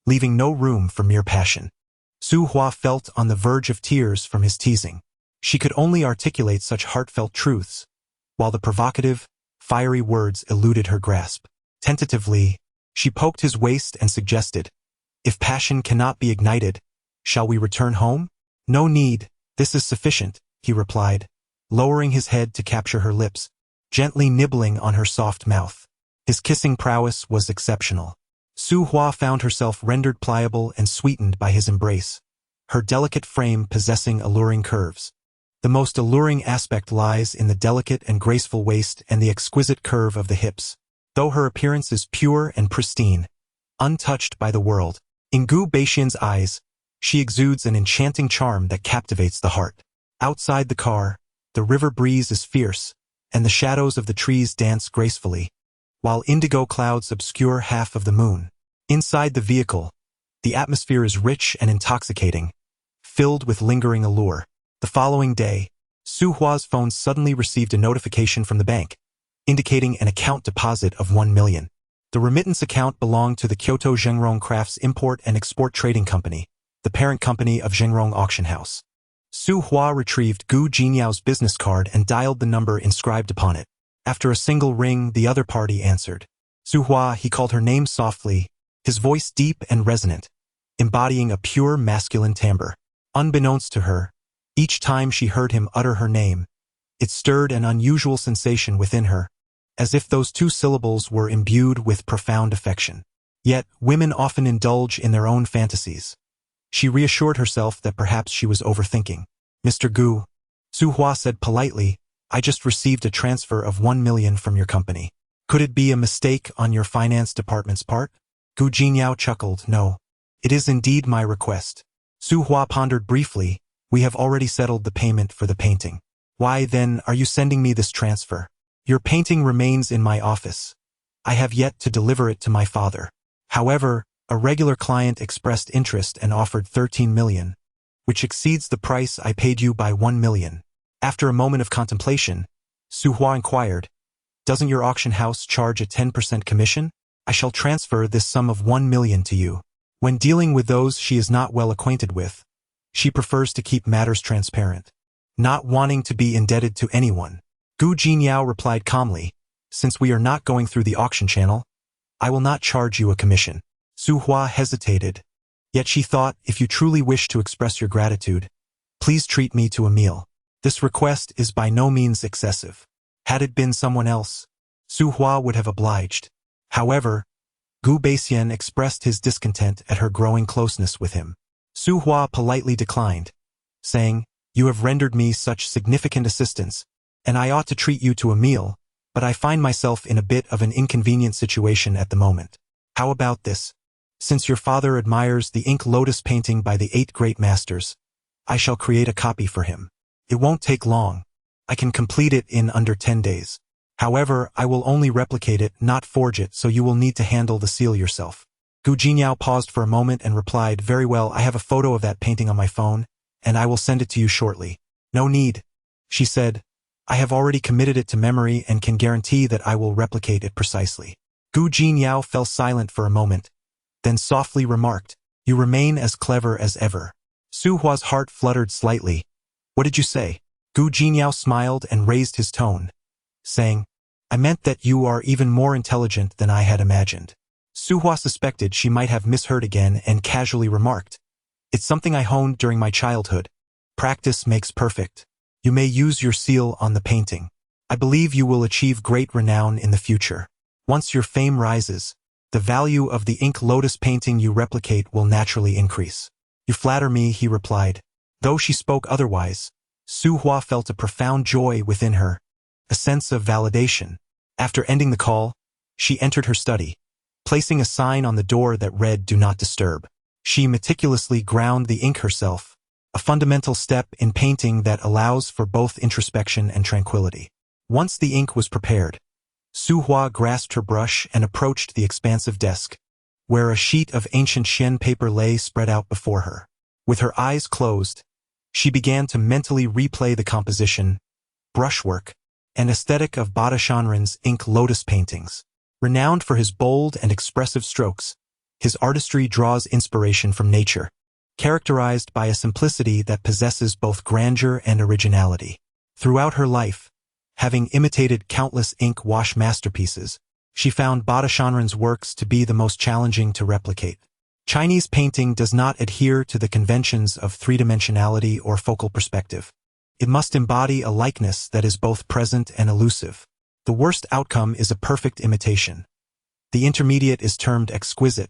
leaving no room for mere passion. Su Hua felt on the verge of tears from his teasing. She could only articulate such heartfelt truths, while the provocative, fiery words eluded her grasp. Tentatively, she poked his waist and suggested, If passion cannot be ignited, shall we return home? No need, this is sufficient, he replied, lowering his head to capture her lips, gently nibbling on her soft mouth. His kissing prowess was exceptional. Su Hua found herself rendered pliable and sweetened by his embrace, her delicate frame possessing alluring curves. The most alluring aspect lies in the delicate and graceful waist and the exquisite curve of the hips. Though her appearance is pure and pristine, untouched by the world, in Gu Beixian's eyes, she exudes an enchanting charm that captivates the heart. Outside the car, the river breeze is fierce, and the shadows of the trees dance gracefully, while indigo clouds obscure half of the moon. Inside the vehicle, the atmosphere is rich and intoxicating, filled with lingering allure. The following day, Su Hua's phone suddenly received a notification from the bank, indicating an account deposit of 1 million. The remittance account belonged to the Kyoto Zhengrong Crafts Import and Export Trading Company, the parent company of Zhengrong Auction House. Su Hua retrieved Gu Jinyao's business card and dialed the number inscribed upon it. After a single ring, the other party answered. Su Hua, he called her name softly, his voice deep and resonant, embodying a pure masculine timbre. Unbeknownst to her, each time she heard him utter her name, It stirred an unusual sensation within her, as if those two syllables were imbued with profound affection. Yet, women often indulge in their own fantasies. She reassured herself that perhaps she was overthinking. Mr. Gu, Su Hua said politely, I just received a transfer of 1 million from your company. Could it be a mistake on your finance department's part? Gu Jinyao chuckled, no. It is indeed my request. Su Hua pondered briefly, we have already settled the payment for the painting. Why, then, are you sending me this transfer? Your painting remains in my office. I have yet to deliver it to my father. However, a regular client expressed interest and offered 13 million, which exceeds the price I paid you by 1 million. After a moment of contemplation, Su Hua inquired, doesn't your auction house charge a 10% commission? I shall transfer this sum of 1 million to you. When dealing with those she is not well acquainted with, she prefers to keep matters transparent, not wanting to be indebted to anyone. Gu Jinyao replied calmly, since we are not going through the auction channel, I will not charge you a commission. Su Hua hesitated, yet she thought, if you truly wish to express your gratitude, please treat me to a meal. This request is by no means excessive. Had it been someone else, Su Hua would have obliged. However, Gu Baixian expressed his discontent at her growing closeness with him. Su Hua politely declined, saying, you have rendered me such significant assistance, and I ought to treat you to a meal, but I find myself in a bit of an inconvenient situation at the moment. How about this? Since your father admires the ink lotus painting by the 8 great masters, I shall create a copy for him. It won't take long. I can complete it in under 10 days. However, I will only replicate it, not forge it, so you will need to handle the seal yourself. Gu Jinyao paused for a moment and replied, very well, I have a photo of that painting on my phone, and I will send it to you shortly. No need, she said. I have already committed it to memory and can guarantee that I will replicate it precisely. Gu Jinyao fell silent for a moment, then softly remarked, you remain as clever as ever. Su Hua's heart fluttered slightly. What did you say? Gu Jinyao smiled and raised his tone, saying, I meant that you are even more intelligent than I had imagined. Su Hua suspected she might have misheard again and casually remarked, it's something I honed during my childhood. Practice makes perfect. You may use your seal on the painting. I believe you will achieve great renown in the future. Once your fame rises, the value of the ink lotus painting you replicate will naturally increase. You flatter me, he replied. Though she spoke otherwise, Su Hua felt a profound joy within her, a sense of validation. After ending the call, she entered her study, placing a sign on the door that read, Do not disturb. She meticulously ground the ink herself, a fundamental step in painting that allows for both introspection and tranquility. Once the ink was prepared, Su Hua grasped her brush and approached the expansive desk, where a sheet of ancient Xian paper lay spread out before her. With her eyes closed, she began to mentally replay the composition, brushwork, and aesthetic of Bada Shanren's ink lotus paintings. Renowned for his bold and expressive strokes, his artistry draws inspiration from nature, characterized by a simplicity that possesses both grandeur and originality. Throughout her life, having imitated countless ink wash masterpieces, she found Bada Shanren's works to be the most challenging to replicate. Chinese painting does not adhere to the conventions of three-dimensionality or focal perspective. It must embody a likeness that is both present and elusive. The worst outcome is a perfect imitation. The intermediate is termed exquisite,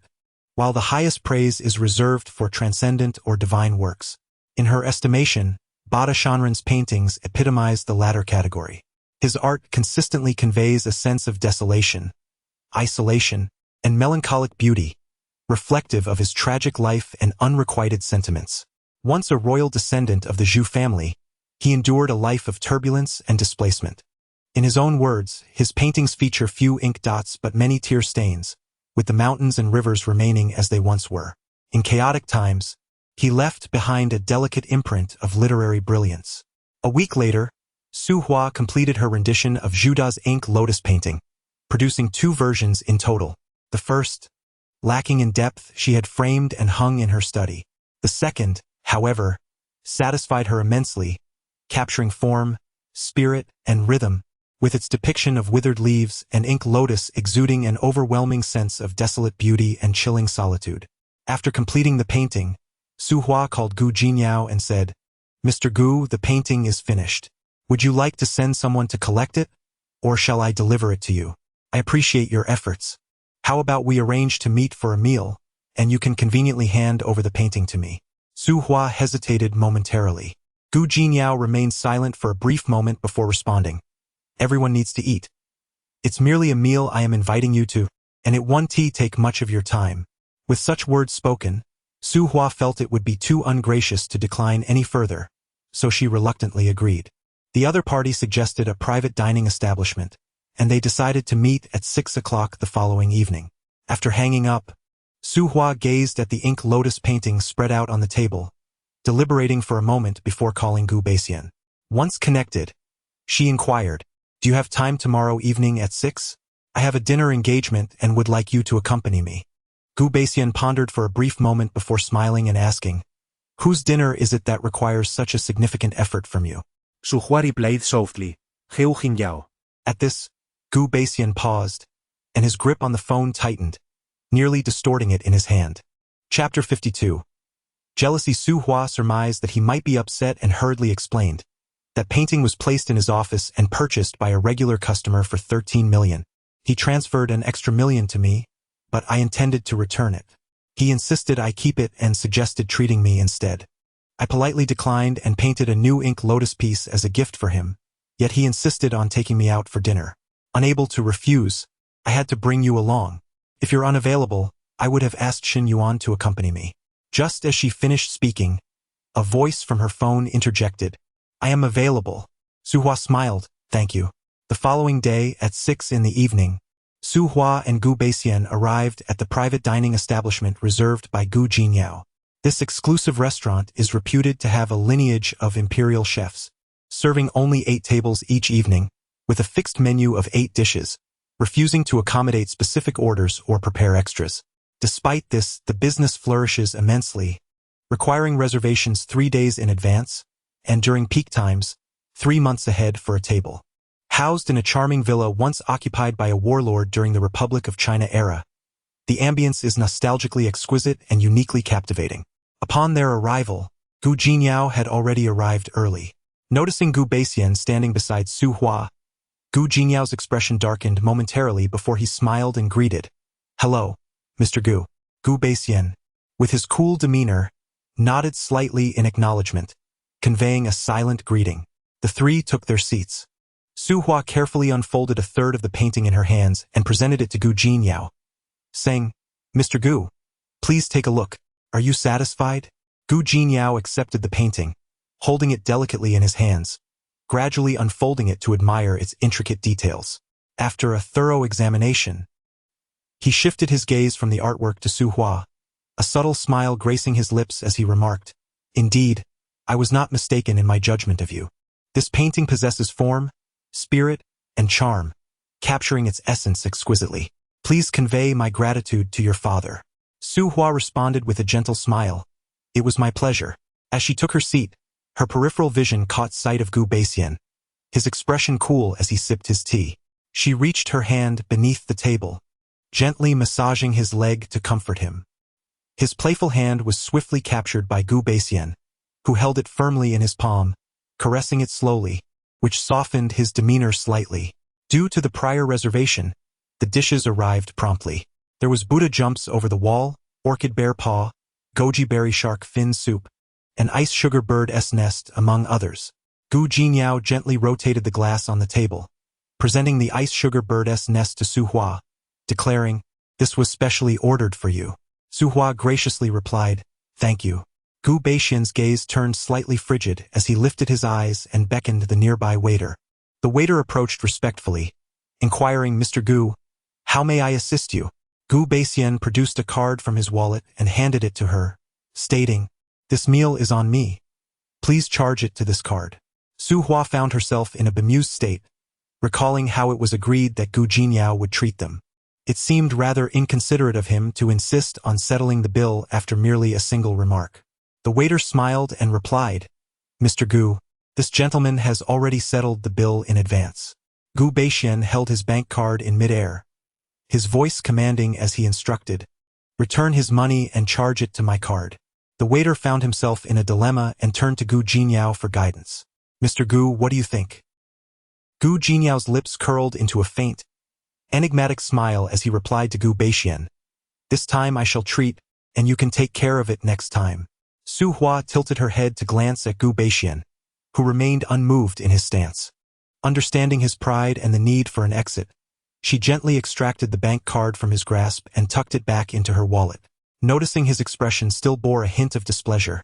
while the highest praise is reserved for transcendent or divine works. In her estimation, Bada Shanren's paintings epitomize the latter category. His art consistently conveys a sense of desolation, isolation, and melancholic beauty, reflective of his tragic life and unrequited sentiments. Once a royal descendant of the Zhu family, he endured a life of turbulence and displacement. In his own words, his paintings feature few ink dots but many tear stains, with the mountains and rivers remaining as they once were. In chaotic times, he left behind a delicate imprint of literary brilliance. A week later, Su Hua completed her rendition of Zhu Da's ink lotus painting, producing 2 versions in total. The first, lacking in depth, she had framed and hung in her study. The second, however, satisfied her immensely, capturing form, spirit, and rhythm, with its depiction of withered leaves and ink lotus exuding an overwhelming sense of desolate beauty and chilling solitude. After completing the painting, Su Hua called Gu Jinyao and said, Mr. Gu, the painting is finished. Would you like to send someone to collect it? Or shall I deliver it to you? I appreciate your efforts. How about we arrange to meet for a meal, and you can conveniently hand over the painting to me? Su Hua hesitated momentarily. Gu Jinyao remained silent for a brief moment before responding. Everyone needs to eat. It's merely a meal I am inviting you to, and it won't take much of your time. With such words spoken, Su Hua felt it would be too ungracious to decline any further, so she reluctantly agreed. The other party suggested a private dining establishment, and they decided to meet at 6 o'clock the following evening. After hanging up, Su Hua gazed at the ink lotus painting spread out on the table, deliberating for a moment before calling Gu Beixian. Once connected, she inquired, "Do you have time tomorrow evening at 6? I have a dinner engagement and would like you to accompany me." Gu Beixian pondered for a brief moment before smiling and asking, "Whose dinner is it that requires such a significant effort from you?" Su Hua replied softly, Heu Jinyao. At this, Gu Beixian paused, and his grip on the phone tightened, nearly distorting it in his hand. Chapter 52. Jealousy. Su Hua surmised that he might be upset and hurriedly explained. That painting was placed in his office and purchased by a regular customer for 13 million. He transferred an extra million to me, but I intended to return it. He insisted I keep it and suggested treating me instead. I politely declined and painted a new ink lotus piece as a gift for him, yet he insisted on taking me out for dinner. Unable to refuse, I had to bring you along. If you're unavailable, I would have asked Xin Yuan to accompany me. Just as she finished speaking, a voice from her phone interjected, "I am available." Su Hua smiled, "Thank you." The following day, at 6 in the evening, Su Hua and Gu Beixian arrived at the private dining establishment reserved by Gu Jinyao. This exclusive restaurant is reputed to have a lineage of imperial chefs, serving only 8 tables each evening, with a fixed menu of 8 dishes, refusing to accommodate specific orders or prepare extras. Despite this, the business flourishes immensely, requiring reservations 3 days in advance, and during peak times, 3 months ahead for a table. Housed in a charming villa once occupied by a warlord during the Republic of China era, the ambience is nostalgically exquisite and uniquely captivating. Upon their arrival, Gu Jinyao had already arrived early. Noticing Gu Beixian standing beside Su Hua, Gu Jinyao's expression darkened momentarily before he smiled and greeted, "Hello, Mr. Gu." Gu Beixian, with his cool demeanor, nodded slightly in acknowledgement, conveying a silent greeting. The three took their seats. Su Hua carefully unfolded a third of the painting in her hands and presented it to Gu Jinyao, saying, "Mr. Gu, please take a look. Are you satisfied?" Gu Jinyao accepted the painting, holding it delicately in his hands, gradually unfolding it to admire its intricate details. After a thorough examination, he shifted his gaze from the artwork to Su Hua, a subtle smile gracing his lips as he remarked, "Indeed, I was not mistaken in my judgment of you. This painting possesses form, spirit, and charm, capturing its essence exquisitely. Please convey my gratitude to your father." Su Hua responded with a gentle smile, "It was my pleasure." As she took her seat, her peripheral vision caught sight of Gu Beixian, his expression cool as he sipped his tea. She reached her hand beneath the table, gently massaging his leg to comfort him. His playful hand was swiftly captured by Gu Beixian, who held it firmly in his palm, caressing it slowly, which softened his demeanor slightly. Due to the prior reservation, the dishes arrived promptly. There was Buddha jumps over the wall, orchid bear paw, goji berry shark fin soup, and ice sugar bird's nest, among others. Gu Jinyao gently rotated the glass on the table, presenting the ice sugar bird's nest to Su Hua, declaring, "This was specially ordered for you." Su Hua graciously replied, "Thank you." Gu Beixian's gaze turned slightly frigid as he lifted his eyes and beckoned the nearby waiter. The waiter approached respectfully, inquiring, "Mr. Gu, how may I assist you?" Gu Beixian produced a card from his wallet and handed it to her, stating, "This meal is on me. Please charge it to this card." Su Hua found herself in a bemused state, recalling how it was agreed that Gu Jinyao would treat them. It seemed rather inconsiderate of him to insist on settling the bill after merely a single remark. The waiter smiled and replied, "Mr. Gu, this gentleman has already settled the bill in advance." Gu Beixian held his bank card in midair, his voice commanding as he instructed, "Return his money and charge it to my card." The waiter found himself in a dilemma and turned to Gu Jinyao for guidance. Mr. Gu, what do you think? Gu Jinyao's lips curled into a faint, enigmatic smile as he replied to Gu Beixian. This time I shall treat, and you can take care of it next time. Su Hua tilted her head to glance at Gu Beixian, who remained unmoved in his stance. Understanding his pride and the need for an exit, she gently extracted the bank card from his grasp and tucked it back into her wallet. Noticing his expression still bore a hint of displeasure,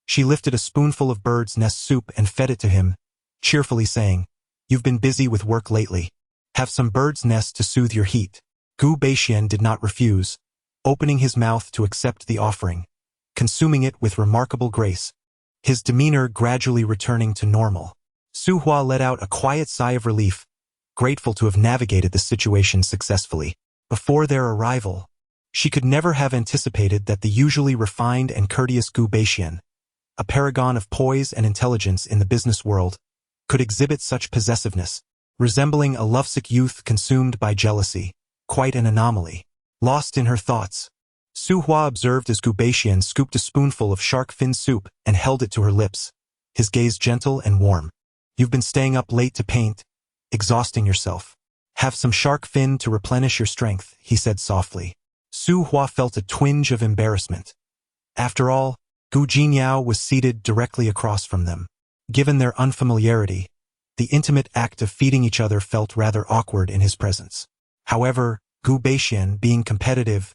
she lifted a spoonful of bird's nest soup and fed it to him, cheerfully saying, "You've been busy with work lately. Have some bird's nest to soothe your heat." Gu Beixian did not refuse, opening his mouth to accept the offering, consuming it with remarkable grace, his demeanor gradually returning to normal. Su Hua let out a quiet sigh of relief, grateful to have navigated the situation successfully. Before their arrival, she could never have anticipated that the usually refined and courteous Gu Beixian, a paragon of poise and intelligence in the business world, could exhibit such possessiveness, resembling a lovesick youth consumed by jealousy, quite an anomaly. Lost in her thoughts, Su Hua observed as Gu Beixian scooped a spoonful of shark fin soup and held it to her lips, his gaze gentle and warm. "You've been staying up late to paint, exhausting yourself. Have some shark fin to replenish your strength," he said softly. Su Hua felt a twinge of embarrassment. After all, Gu Jinyao was seated directly across from them. Given their unfamiliarity, the intimate act of feeding each other felt rather awkward in his presence. However, Gu Beixian, being competitive,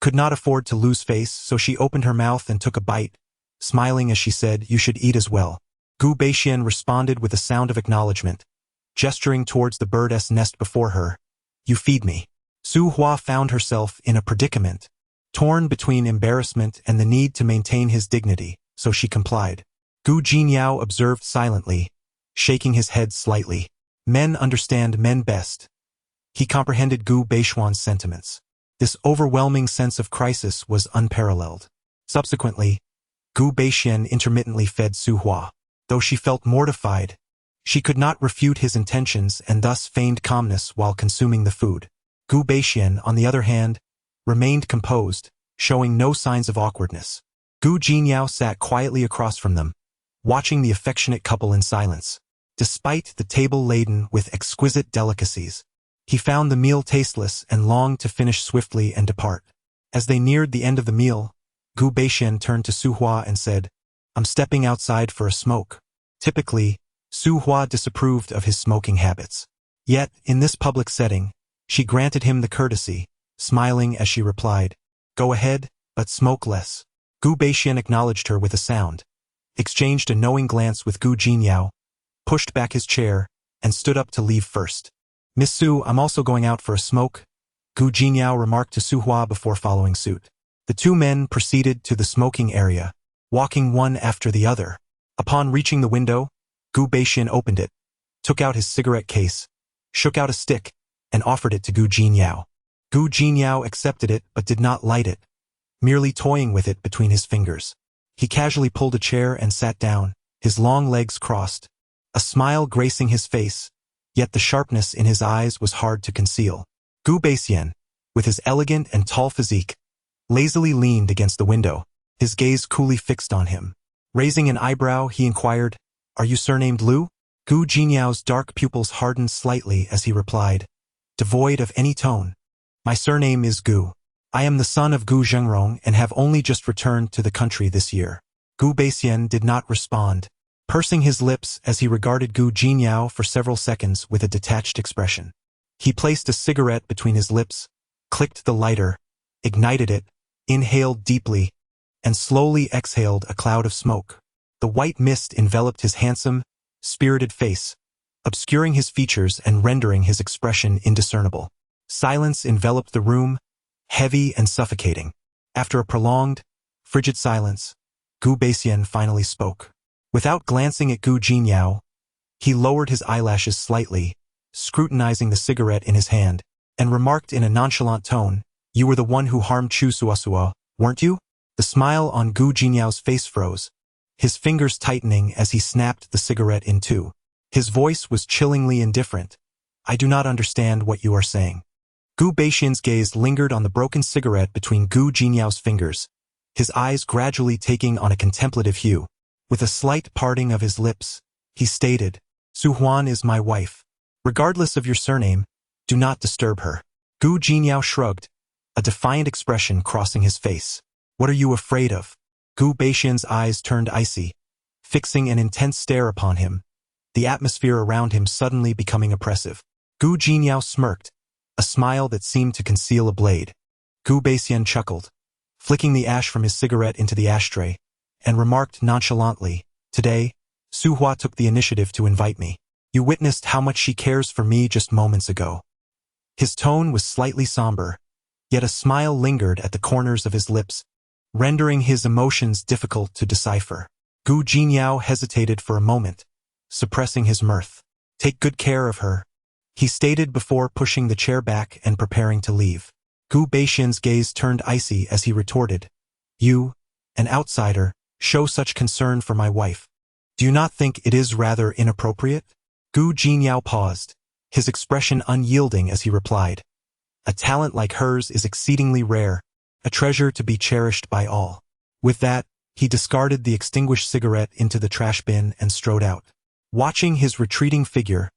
could not afford to lose face, so she opened her mouth and took a bite, smiling as she said, "You should eat as well." Gu Beixian responded with a sound of acknowledgement, gesturing towards the bird's nest before her. "You feed me." Su Hua found herself in a predicament, torn between embarrassment and the need to maintain his dignity, so she complied. Gu Jinyao observed silently, shaking his head slightly. Men understand men best. He comprehended Gu Beixian's sentiments. This overwhelming sense of crisis was unparalleled. Subsequently, Gu Beixian intermittently fed Su Hua. Though she felt mortified, she could not refute his intentions and thus feigned calmness while consuming the food. Gu Beixian, on the other hand, remained composed, showing no signs of awkwardness. Gu Jinyao sat quietly across from them, watching the affectionate couple in silence. Despite the table laden with exquisite delicacies, he found the meal tasteless and longed to finish swiftly and depart. As they neared the end of the meal, Gu Beixian turned to Su Hua and said, "I'm stepping outside for a smoke." Typically, Su Hua disapproved of his smoking habits. Yet, in this public setting, she granted him the courtesy, smiling as she replied, "Go ahead, but smoke less." Gu Beixian acknowledged her with a sound, exchanged a knowing glance with Gu Jinyao, pushed back his chair, and stood up to leave first. "Miss Su, I'm also going out for a smoke," Gu Jinyao remarked to Su Hua before following suit. The two men proceeded to the smoking area, walking one after the other. Upon reaching the window, Gu Beixian opened it, took out his cigarette case, shook out a stick, and offered it to Gu Jinyao. Gu Jinyao accepted it but did not light it, merely toying with it between his fingers. He casually pulled a chair and sat down, his long legs crossed, a smile gracing his face, yet the sharpness in his eyes was hard to conceal. Gu Beixian, with his elegant and tall physique, lazily leaned against the window, his gaze coolly fixed on him. Raising an eyebrow, he inquired, "Are you surnamed Liu?" Gu Jinyao's dark pupils hardened slightly as he replied, devoid of any tone, "My surname is Gu. I am the son of Gu Zhengrong and have only just returned to the country this year." Gu Beixian did not respond, pursing his lips as he regarded Gu Jinyao for several seconds with a detached expression. He placed a cigarette between his lips, clicked the lighter, ignited it, inhaled deeply, and slowly exhaled a cloud of smoke. The white mist enveloped his handsome, spirited face, obscuring his features and rendering his expression indiscernible. Silence enveloped the room, heavy and suffocating. After a prolonged, frigid silence, Gu Beixian finally spoke. Without glancing at Gu Jinyao, he lowered his eyelashes slightly, scrutinizing the cigarette in his hand, and remarked in a nonchalant tone, "You were the one who harmed Chu Suasua, weren't you?" The smile on Gu Jinyao's face froze, his fingers tightening as he snapped the cigarette in two. His voice was chillingly indifferent. "I do not understand what you are saying." Gu Beixian's gaze lingered on the broken cigarette between Gu Jinyao's fingers, his eyes gradually taking on a contemplative hue. With a slight parting of his lips, He stated, Su Huan is my wife. Regardless of your surname, do not disturb her. Gu Jingyao shrugged, a defiant expression crossing his face. What are you afraid of? Gu Beixian's eyes turned icy, fixing an intense stare upon him, the atmosphere around him suddenly becoming oppressive. Gu Jingyao smirked, a smile that seemed to conceal a blade. Gu Beixian chuckled, flicking the ash from his cigarette into the ashtray, and remarked nonchalantly, Today, Su Hua took the initiative to invite me. You witnessed how much she cares for me just moments ago. His tone was slightly somber, yet a smile lingered at the corners of his lips, rendering his emotions difficult to decipher. Gu Jingyao hesitated for a moment, suppressing his mirth. Take good care of her, he stated before pushing the chair back and preparing to leave. Gu Beixian's gaze turned icy as he retorted, You, an outsider, show such concern for my wife. Do you not think it is rather inappropriate? Gu Jingyao paused, his expression unyielding as he replied, A talent like hers is exceedingly rare, a treasure to be cherished by all. With that, he discarded the extinguished cigarette into the trash bin and strode out. Watching his retreating figure,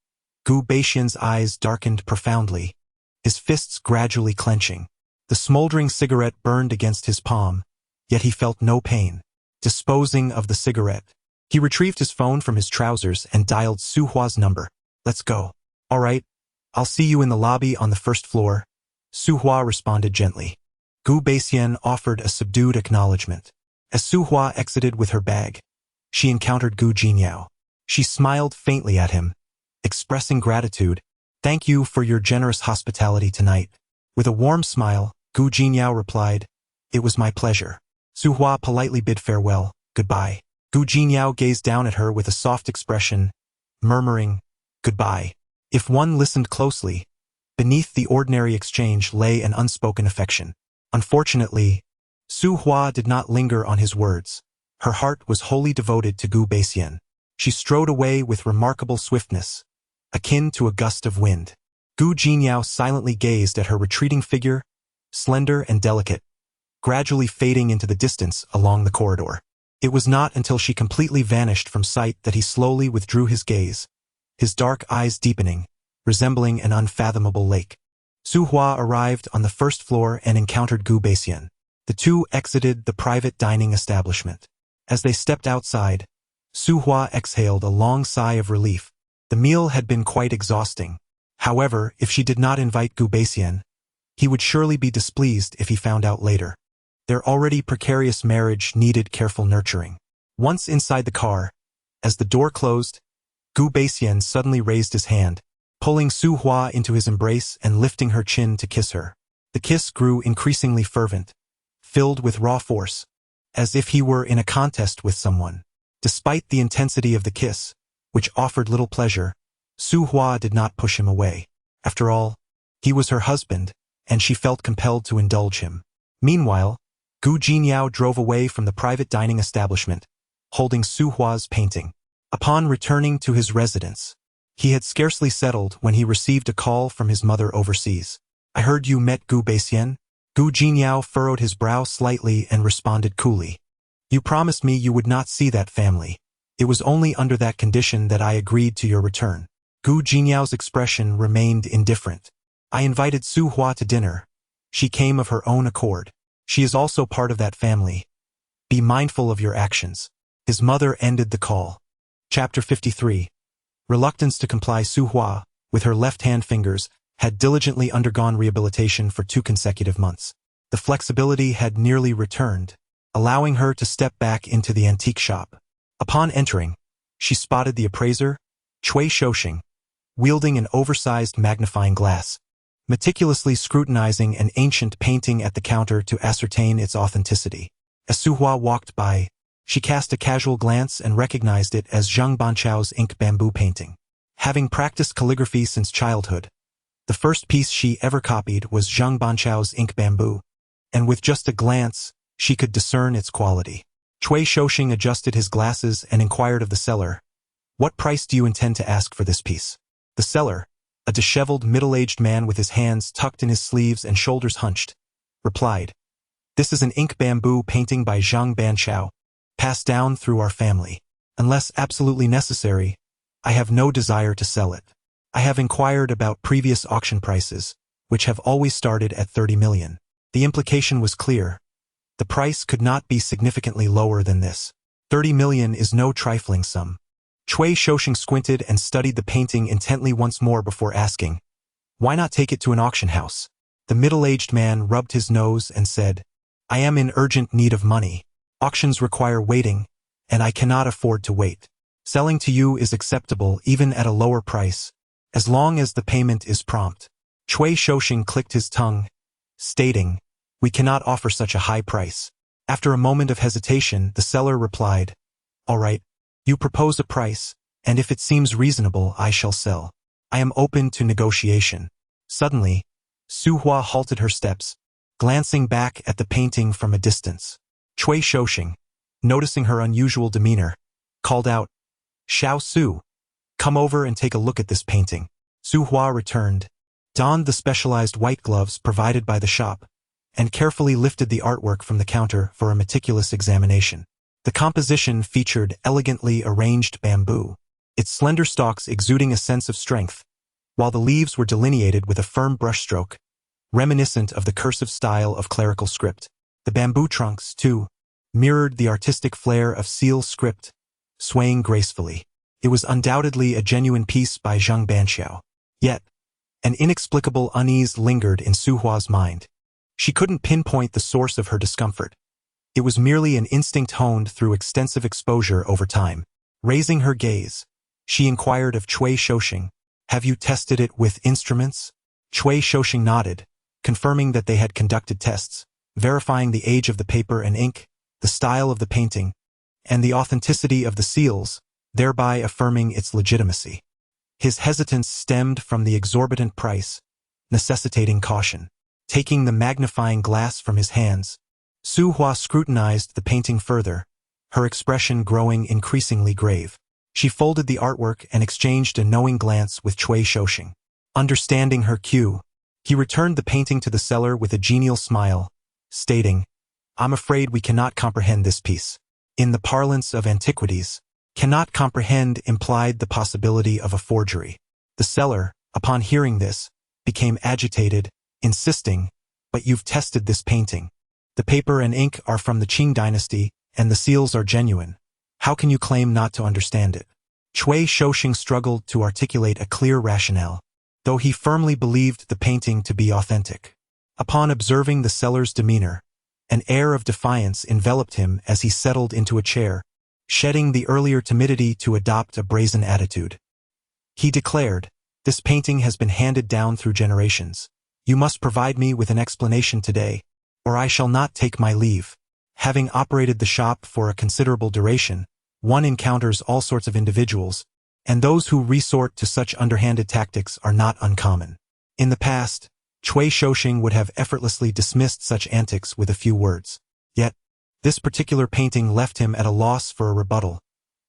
Gu Beixian's eyes darkened profoundly, his fists gradually clenching. The smoldering cigarette burned against his palm, yet he felt no pain. Disposing of the cigarette, he retrieved his phone from his trousers and dialed Su Hua's number. Let's go. All right, I'll see you in the lobby on the first floor, Su Hua responded gently. Gu Beixian offered a subdued acknowledgement. As Su Hua exited with her bag, she encountered Gu Jingyao. She smiled faintly at him, expressing gratitude. Thank you for your generous hospitality tonight. With a warm smile, Gu Jingyao replied, It was my pleasure. Su Hua politely bid farewell. Goodbye. Gu Jingyao gazed down at her with a soft expression, murmuring, Goodbye. If one listened closely, beneath the ordinary exchange lay an unspoken affection. Unfortunately, Su Hua did not linger on his words. Her heart was wholly devoted to Gu Beixian. She strode away with remarkable swiftness, akin to a gust of wind. Gu Jingyao silently gazed at her retreating figure, slender and delicate, gradually fading into the distance along the corridor. It was not until she completely vanished from sight that he slowly withdrew his gaze, his dark eyes deepening, resembling an unfathomable lake. Su Hua arrived on the first floor and encountered Gu Beixian. The two exited the private dining establishment. As they stepped outside, Su Hua exhaled a long sigh of relief. The meal had been quite exhausting. However, if she did not invite Gu Beixian, he would surely be displeased if he found out later. Their already precarious marriage needed careful nurturing. Once inside the car, as the door closed, Gu Beixian suddenly raised his hand, pulling Su Hua into his embrace and lifting her chin to kiss her. The kiss grew increasingly fervent, filled with raw force, as if he were in a contest with someone. Despite the intensity of the kiss, which offered little pleasure, Su Hua did not push him away. After all, he was her husband, and she felt compelled to indulge him. Meanwhile, Gu Jingyao drove away from the private dining establishment, holding Su Hua's painting. Upon returning to his residence, he had scarcely settled when he received a call from his mother overseas. I heard you met Gu Beixian? Gu Jingyao furrowed his brow slightly and responded coolly. You promised me you would not see that family. It was only under that condition that I agreed to your return. Gu Jingyao's expression remained indifferent. I invited Su Hua to dinner. She came of her own accord. She is also part of that family. Be mindful of your actions. His mother ended the call. Chapter 53. Reluctance to comply. Su Hua, with her left-hand fingers, had diligently undergone rehabilitation for 2 consecutive months. The flexibility had nearly returned, allowing her to step back into the antique shop. Upon entering, she spotted the appraiser, Cui Shoxing, wielding an oversized magnifying glass, meticulously scrutinizing an ancient painting at the counter to ascertain its authenticity. As Su Hua walked by, she cast a casual glance and recognized it as Zhang Banchao's ink bamboo painting. Having practiced calligraphy since childhood, the first piece she ever copied was Zhang Banchao's ink bamboo, and with just a glance, she could discern its quality. Cui Shoxing adjusted his glasses and inquired of the seller, What price do you intend to ask for this piece? The seller, a disheveled middle-aged man with his hands tucked in his sleeves and shoulders hunched, replied, This is an ink bamboo painting by Zhang Banchao, passed down through our family. Unless absolutely necessary, I have no desire to sell it. I have inquired about previous auction prices, which have always started at 30 million. The implication was clear. The price could not be significantly lower than this. 30 million is no trifling sum. Cui Shoshing squinted and studied the painting intently once more before asking, "Why not take it to an auction house?" The middle-aged man rubbed his nose and said, "I am in urgent need of money. Auctions require waiting, and I cannot afford to wait. Selling to you is acceptable even at a lower price, as long as the payment is prompt." Cui Shoshing clicked his tongue, stating, "We cannot offer such a high price." After a moment of hesitation, the seller replied, "All right, you propose a price, and if it seems reasonable, I shall sell. I am open to negotiation." Suddenly, Su Hua halted her steps, glancing back at the painting from a distance. Cui Shoshing, noticing her unusual demeanor, called out, "Xiao Su, come over and take a look at this painting." Su Hua returned, donned the specialized white gloves provided by the shop, and carefully lifted the artwork from the counter for a meticulous examination. The composition featured elegantly arranged bamboo, its slender stalks exuding a sense of strength, while the leaves were delineated with a firm brushstroke, reminiscent of the cursive style of clerical script. The bamboo trunks, too, mirrored the artistic flair of seal script, swaying gracefully. It was undoubtedly a genuine piece by Zhang Banxiao. Yet, an inexplicable unease lingered in Su Hua's mind. She couldn't pinpoint the source of her discomfort. It was merely an instinct honed through extensive exposure over time. Raising her gaze, she inquired of Cui Shoshing, "Have you tested it with instruments?" Cui Shoshing nodded, confirming that they had conducted tests, verifying the age of the paper and ink, the style of the painting, and the authenticity of the seals, thereby affirming its legitimacy. His hesitance stemmed from the exorbitant price, necessitating caution. Taking the magnifying glass from his hands, Su Hua scrutinized the painting further, her expression growing increasingly grave. She folded the artwork and exchanged a knowing glance with Cui Shoshing. Understanding her cue, he returned the painting to the seller with a genial smile, stating, "I'm afraid we cannot comprehend this piece." In the parlance of antiquities, cannot comprehend implied the possibility of a forgery. The seller, upon hearing this, became agitated, insisting, "But you've tested this painting. The paper and ink are from the Qing dynasty, and the seals are genuine. How can you claim not to understand it?" Cui Shoshing struggled to articulate a clear rationale, though he firmly believed the painting to be authentic. Upon observing the seller's demeanor, an air of defiance enveloped him as he settled into a chair, shedding the earlier timidity to adopt a brazen attitude. He declared, "This painting has been handed down through generations. You must provide me with an explanation today, or I shall not take my leave." Having operated the shop for a considerable duration, one encounters all sorts of individuals, and those who resort to such underhanded tactics are not uncommon. In the past, Cui Shoshing would have effortlessly dismissed such antics with a few words. Yet, this particular painting left him at a loss for a rebuttal,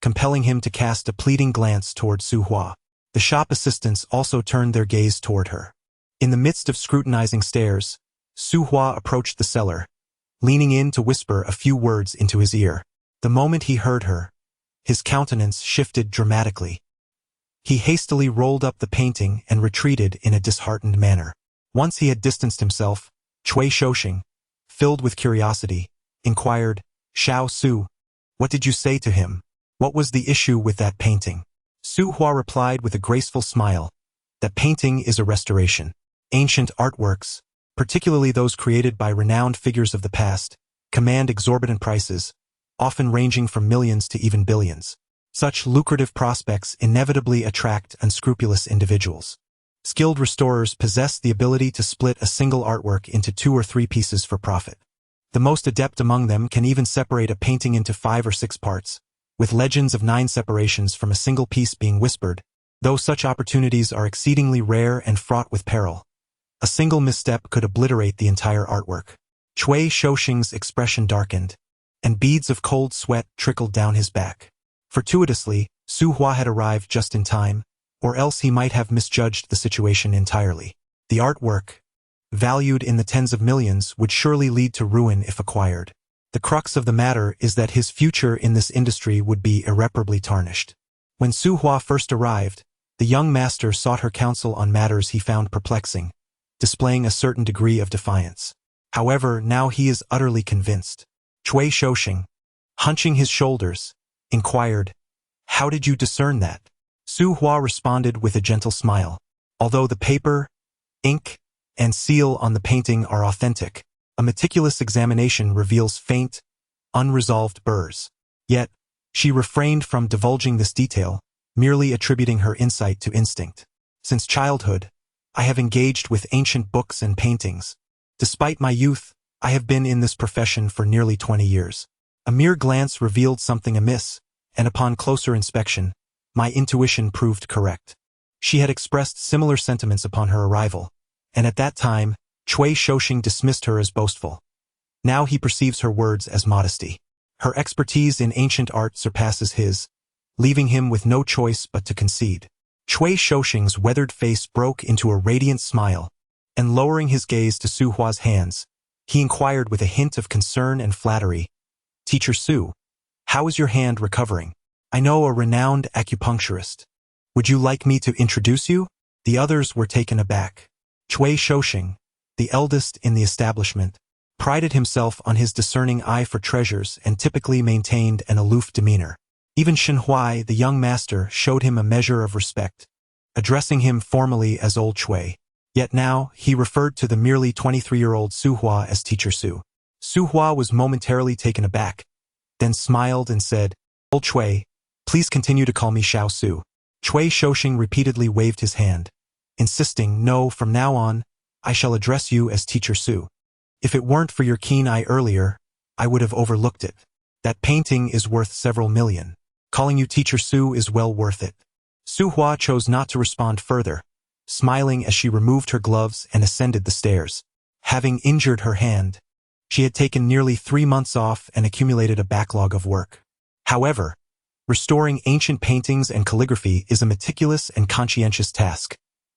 compelling him to cast a pleading glance toward Su Hua. The shop assistants also turned their gaze toward her. In the midst of scrutinizing stares, Su Hua approached the seller, leaning in to whisper a few words into his ear. The moment he heard her, his countenance shifted dramatically. He hastily rolled up the painting and retreated in a disheartened manner. Once he had distanced himself, Cui Shoshing, filled with curiosity, inquired, "Xiao Su, what did you say to him? What was the issue with that painting?" Su Hua replied with a graceful smile, "That painting is a restoration. Ancient artworks, particularly those created by renowned figures of the past, command exorbitant prices, often ranging from millions to even billions. Such lucrative prospects inevitably attract unscrupulous individuals. Skilled restorers possess the ability to split a single artwork into 2 or 3 pieces for profit. The most adept among them can even separate a painting into 5 or 6 parts, with legends of 9 separations from a single piece being whispered. Though such opportunities are exceedingly rare and fraught with peril, a single misstep could obliterate the entire artwork." Cui Shoshing's expression darkened, and beads of cold sweat trickled down his back. Fortuitously, Su Hua had arrived just in time, or else he might have misjudged the situation entirely. The artwork, valued in the tens of millions, would surely lead to ruin if acquired. The crux of the matter is that his future in this industry would be irreparably tarnished. When Su Hua first arrived, the young master sought her counsel on matters he found perplexing, displaying a certain degree of defiance. However, now he is utterly convinced. Cui Shouxing, hunching his shoulders, inquired, "How did you discern that?" Su Hua responded with a gentle smile. "Although the paper, ink, and seal on the painting are authentic, a meticulous examination reveals faint, unresolved burrs. Yet, she refrained from divulging this detail, merely attributing her insight to instinct. Since childhood, I have engaged with ancient books and paintings. Despite my youth, I have been in this profession for nearly 20 years. A mere glance revealed something amiss, and upon closer inspection, my intuition proved correct." She had expressed similar sentiments upon her arrival, and at that time, Cui Shouxing dismissed her as boastful. Now he perceives her words as modesty. Her expertise in ancient art surpasses his, leaving him with no choice but to concede. Cui Shouxing's weathered face broke into a radiant smile, and lowering his gaze to Su Hua's hands, he inquired with a hint of concern and flattery, "Teacher Su, how is your hand recovering? I know a renowned acupuncturist. Would you like me to introduce you?" The others were taken aback. Cui Shouxing, the eldest in the establishment, prided himself on his discerning eye for treasures and typically maintained an aloof demeanor. Even Shen Huai, the young master, showed him a measure of respect, addressing him formally as Old Cui. Yet now, he referred to the merely 23-year-old Su Hua as Teacher Su. Su Hua was momentarily taken aback, then smiled and said, "Old Cui, please continue to call me Xiao Su." Cui Shouxing repeatedly waved his hand, insisting, "No, from now on, I shall address you as Teacher Su. If it weren't for your keen eye earlier, I would have overlooked it. That painting is worth several million. Calling you Teacher Su is well worth it." Su Hua chose not to respond further, smiling as she removed her gloves and ascended the stairs. Having injured her hand, she had taken nearly 3 months off and accumulated a backlog of work. However, restoring ancient paintings and calligraphy is a meticulous and conscientious task,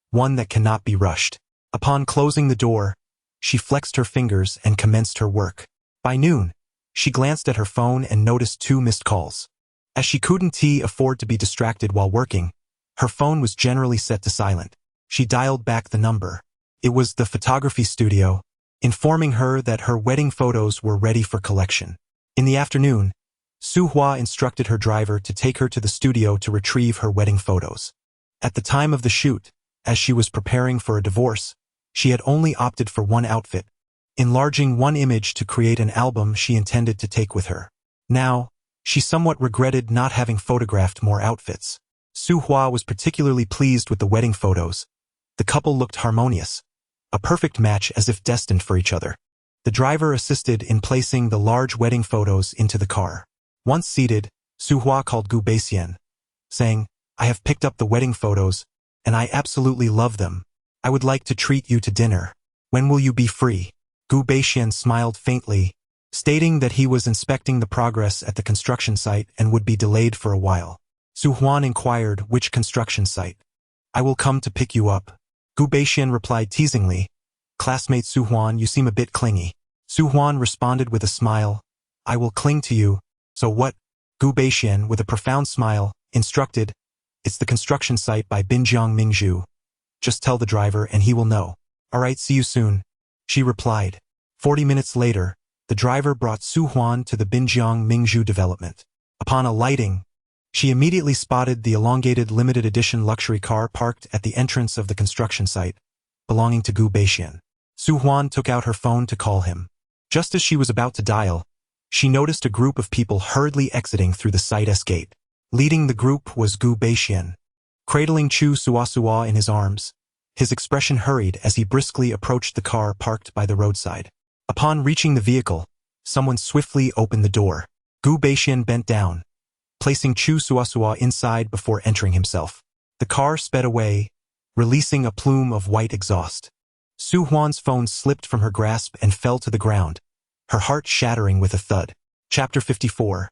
one that cannot be rushed. Upon closing the door, she flexed her fingers and commenced her work. By noon, she glanced at her phone and noticed 2 missed calls. As she couldn't afford to be distracted while working, her phone was generally set to silent. She dialed back the number. It was the photography studio, informing her that her wedding photos were ready for collection. In the afternoon, Su Hua instructed her driver to take her to the studio to retrieve her wedding photos. At the time of the shoot, as she was preparing for a divorce, she had only opted for one outfit, enlarging one image to create an album she intended to take with her. Now, she somewhat regretted not having photographed more outfits. Su Hua was particularly pleased with the wedding photos. The couple looked harmonious, a perfect match as if destined for each other. The driver assisted in placing the large wedding photos into the car. Once seated, Su Hua called Gu Beixian, saying, "I have picked up the wedding photos, and I absolutely love them. I would like to treat you to dinner. When will you be free?" Gu Beixian smiled faintly, stating that he was inspecting the progress at the construction site and would be delayed for a while. Su Huan inquired which construction site. "I will come to pick you up." Gu Beixian replied teasingly, "Classmate Su Huan, you seem a bit clingy." Su Huan responded with a smile, "I will cling to you. So what?" Gu Beixian, with a profound smile, instructed, "It's the construction site by Binjiang Mingzhu. Just tell the driver and he will know." "All right, see you soon," she replied. 40 minutes later, the driver brought Su Huan to the Binjiang Mingzhu development. Upon alighting, she immediately spotted the elongated limited edition luxury car parked at the entrance of the construction site, belonging to Gu Beixian. Su Huan took out her phone to call him. Just as she was about to dial, she noticed a group of people hurriedly exiting through the site gate. Leading the group was Gu Beixian. Cradling Chu Suasua in his arms, his expression hurried as he briskly approached the car parked by the roadside. Upon reaching the vehicle, someone swiftly opened the door. Gu Beixian bent down, placing Chu Suasua inside before entering himself. The car sped away, releasing a plume of white exhaust. Su Huan's phone slipped from her grasp and fell to the ground, her heart shattering with a thud. Chapter 54.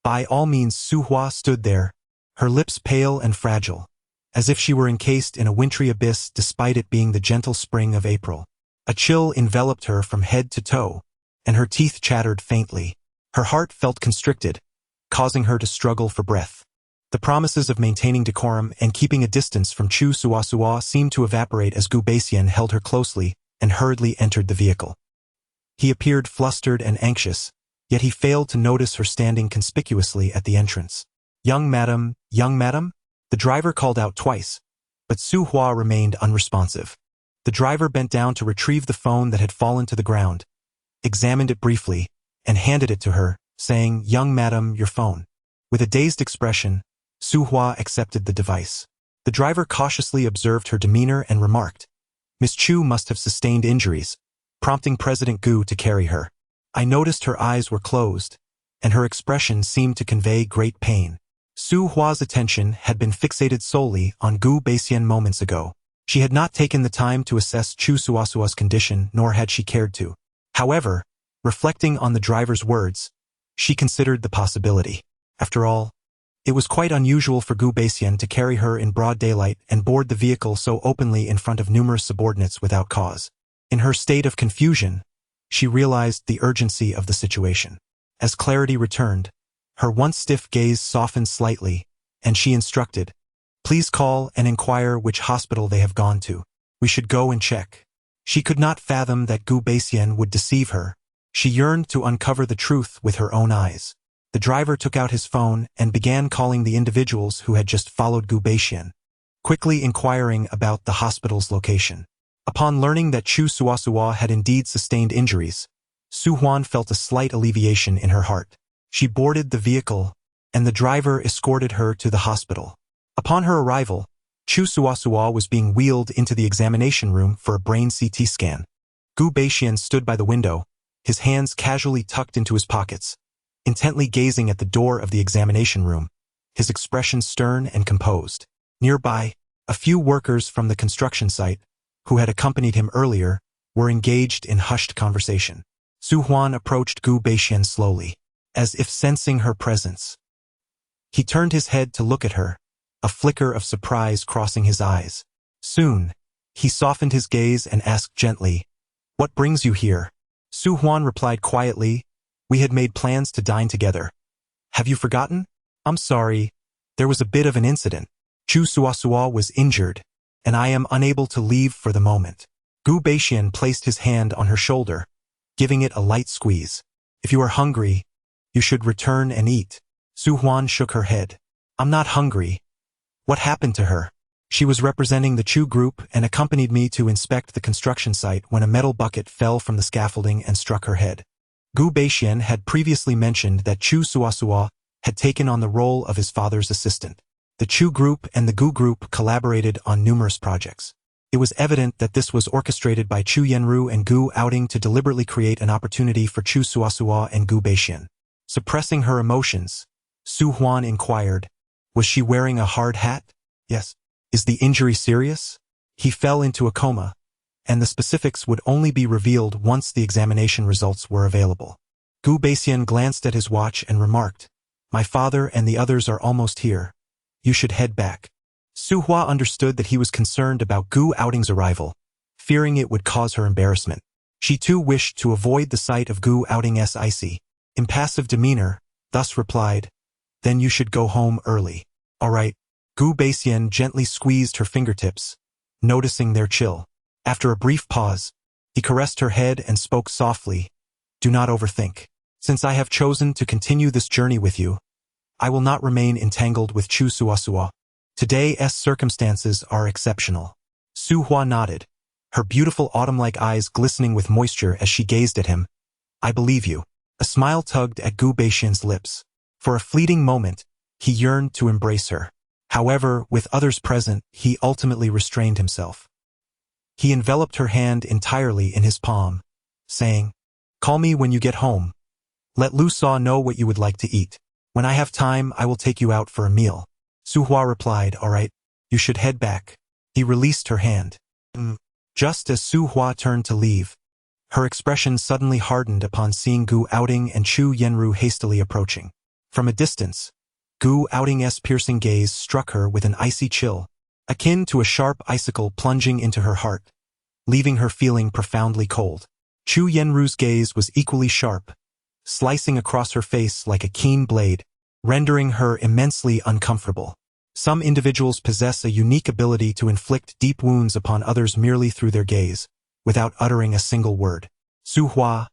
By all means, Su Hua stood there, her lips pale and fragile, as if she were encased in a wintry abyss despite it being the gentle spring of April. A chill enveloped her from head to toe, and her teeth chattered faintly. Her heart felt constricted, causing her to struggle for breath. The promises of maintaining decorum and keeping a distance from Chu Suasua seemed to evaporate as Gu Beixian held her closely and hurriedly entered the vehicle. He appeared flustered and anxious, yet he failed to notice her standing conspicuously at the entrance. Young madam, the driver called out twice, but Su Hua remained unresponsive. The driver bent down to retrieve the phone that had fallen to the ground, examined it briefly, and handed it to her, saying, "Young madam, your phone." With a dazed expression, Su Hua accepted the device. The driver cautiously observed her demeanor and remarked, "Miss Chu must have sustained injuries," prompting President Gu to carry her. I noticed her eyes were closed, and her expression seemed to convey great pain. Su Hua's attention had been fixated solely on Gu Beixian moments ago. She had not taken the time to assess Chu Suasua's condition, nor had she cared to. However, reflecting on the driver's words, she considered the possibility. After all, it was quite unusual for Gu Beixian to carry her in broad daylight and board the vehicle so openly in front of numerous subordinates without cause. In her state of confusion, she realized the urgency of the situation. As clarity returned, her once stiff gaze softened slightly, and she instructed, "Please call and inquire which hospital they have gone to. We should go and check." She could not fathom that Gu Beixian would deceive her. She yearned to uncover the truth with her own eyes. The driver took out his phone and began calling the individuals who had just followed Gu Beixian, quickly inquiring about the hospital's location. Upon learning that Chu Suasua had indeed sustained injuries, Su Huan felt a slight alleviation in her heart. She boarded the vehicle, and the driver escorted her to the hospital. Upon her arrival, Chu Suasua was being wheeled into the examination room for a brain CT scan. Gu Beixian stood by the window, his hands casually tucked into his pockets, intently gazing at the door of the examination room, his expression stern and composed. Nearby, a few workers from the construction site, who had accompanied him earlier, were engaged in hushed conversation. Su Huan approached Gu Beixian slowly, as if sensing her presence. He turned his head to look at her, a flicker of surprise crossing his eyes. Soon, he softened his gaze and asked gently, "What brings you here?" Su Huan replied quietly, "We had made plans to dine together. Have you forgotten?" "I'm sorry. There was a bit of an incident. Chu Suasua was injured, and I am unable to leave for the moment." Gu Beixian placed his hand on her shoulder, giving it a light squeeze. "If you are hungry, you should return and eat." Su Huan shook her head. "I'm not hungry. What happened to her?" "She was representing the Chu group and accompanied me to inspect the construction site when a metal bucket fell from the scaffolding and struck her head." Gu Beixian had previously mentioned that Chu Suasua had taken on the role of his father's assistant. The Chu group and the Gu group collaborated on numerous projects. It was evident that this was orchestrated by Chu Yenru and Gu Outing to deliberately create an opportunity for Chu Suasua and Gu Beixian. Suppressing her emotions, Su Huan inquired, "Was she wearing a hard hat?" "Yes." "Is the injury serious?" "He fell into a coma, and the specifics would only be revealed once the examination results were available." Gu Beixian glanced at his watch and remarked, "My father and the others are almost here. You should head back." Su Hua understood that he was concerned about Gu Outing's arrival, fearing it would cause her embarrassment. She too wished to avoid the sight of Gu Outing's icy, impassive demeanor, thus replied, "Then you should go home early." "All right." Gu Beixian gently squeezed her fingertips, noticing their chill. After a brief pause, he caressed her head and spoke softly, "Do not overthink. Since I have chosen to continue this journey with you, I will not remain entangled with Chu Suasua. Today's circumstances are exceptional." Su Hua nodded, her beautiful autumn-like eyes glistening with moisture as she gazed at him. "I believe you." A smile tugged at Gu Beixian's lips. For a fleeting moment, he yearned to embrace her. However, with others present, he ultimately restrained himself. He enveloped her hand entirely in his palm, saying, "Call me when you get home. Let Lu Sa know what you would like to eat. When I have time, I will take you out for a meal." Su Hua replied, "All right, you should head back." He released her hand. Just as Su Hua turned to leave, her expression suddenly hardened upon seeing Gu Outing and Chu Yenru hastily approaching. From a distance, Gu Outing's piercing gaze struck her with an icy chill, akin to a sharp icicle plunging into her heart, leaving her feeling profoundly cold. Chu Yenru's gaze was equally sharp, slicing across her face like a keen blade. rendering her immensely uncomfortable. Some individuals possess a unique ability to inflict deep wounds upon others merely through their gaze, without uttering a single word. Su Hua,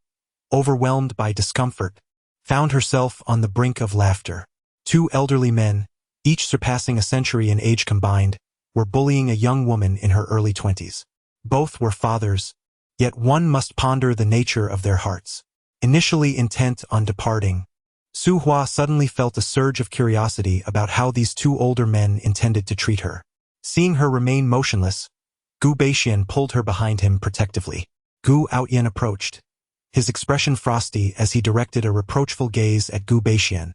overwhelmed by discomfort, found herself on the brink of laughter. Two elderly men, each surpassing a century in age combined, were bullying a young woman in her early 20s. Both were fathers, yet one must ponder the nature of their hearts. Initially intent on departing, Su Hua suddenly felt a surge of curiosity about how these two older men intended to treat her. Seeing her remain motionless, Gu Beixian pulled her behind him protectively. Gu Outyan approached, his expression frosty as he directed a reproachful gaze at Gu Beixian,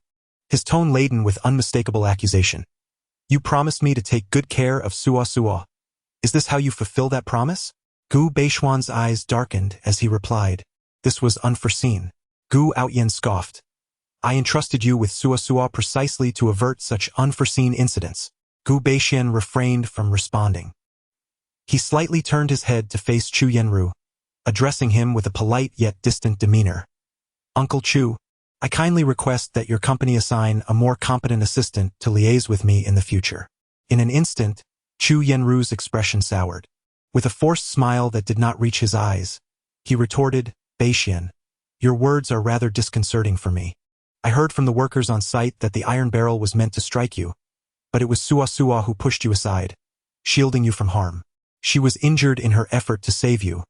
his tone laden with unmistakable accusation. You promised me to take good care of Suo. Is this how you fulfill that promise? Gu Beixian's eyes darkened as he replied, This was unforeseen. Gu Outyan scoffed. I entrusted you with Suo precisely to avert such unforeseen incidents. Gu Beixian refrained from responding. He slightly turned his head to face Chu Yenru, addressing him with a polite yet distant demeanor. Uncle Chu, I kindly request that your company assign a more competent assistant to liaise with me in the future. In an instant, Chu Yenru's expression soured. With a forced smile that did not reach his eyes, he retorted, Beixian, your words are rather disconcerting for me. I heard from the workers on site that the iron barrel was meant to strike you, but it was Suo who pushed you aside, shielding you from harm. She was injured in her effort to save you.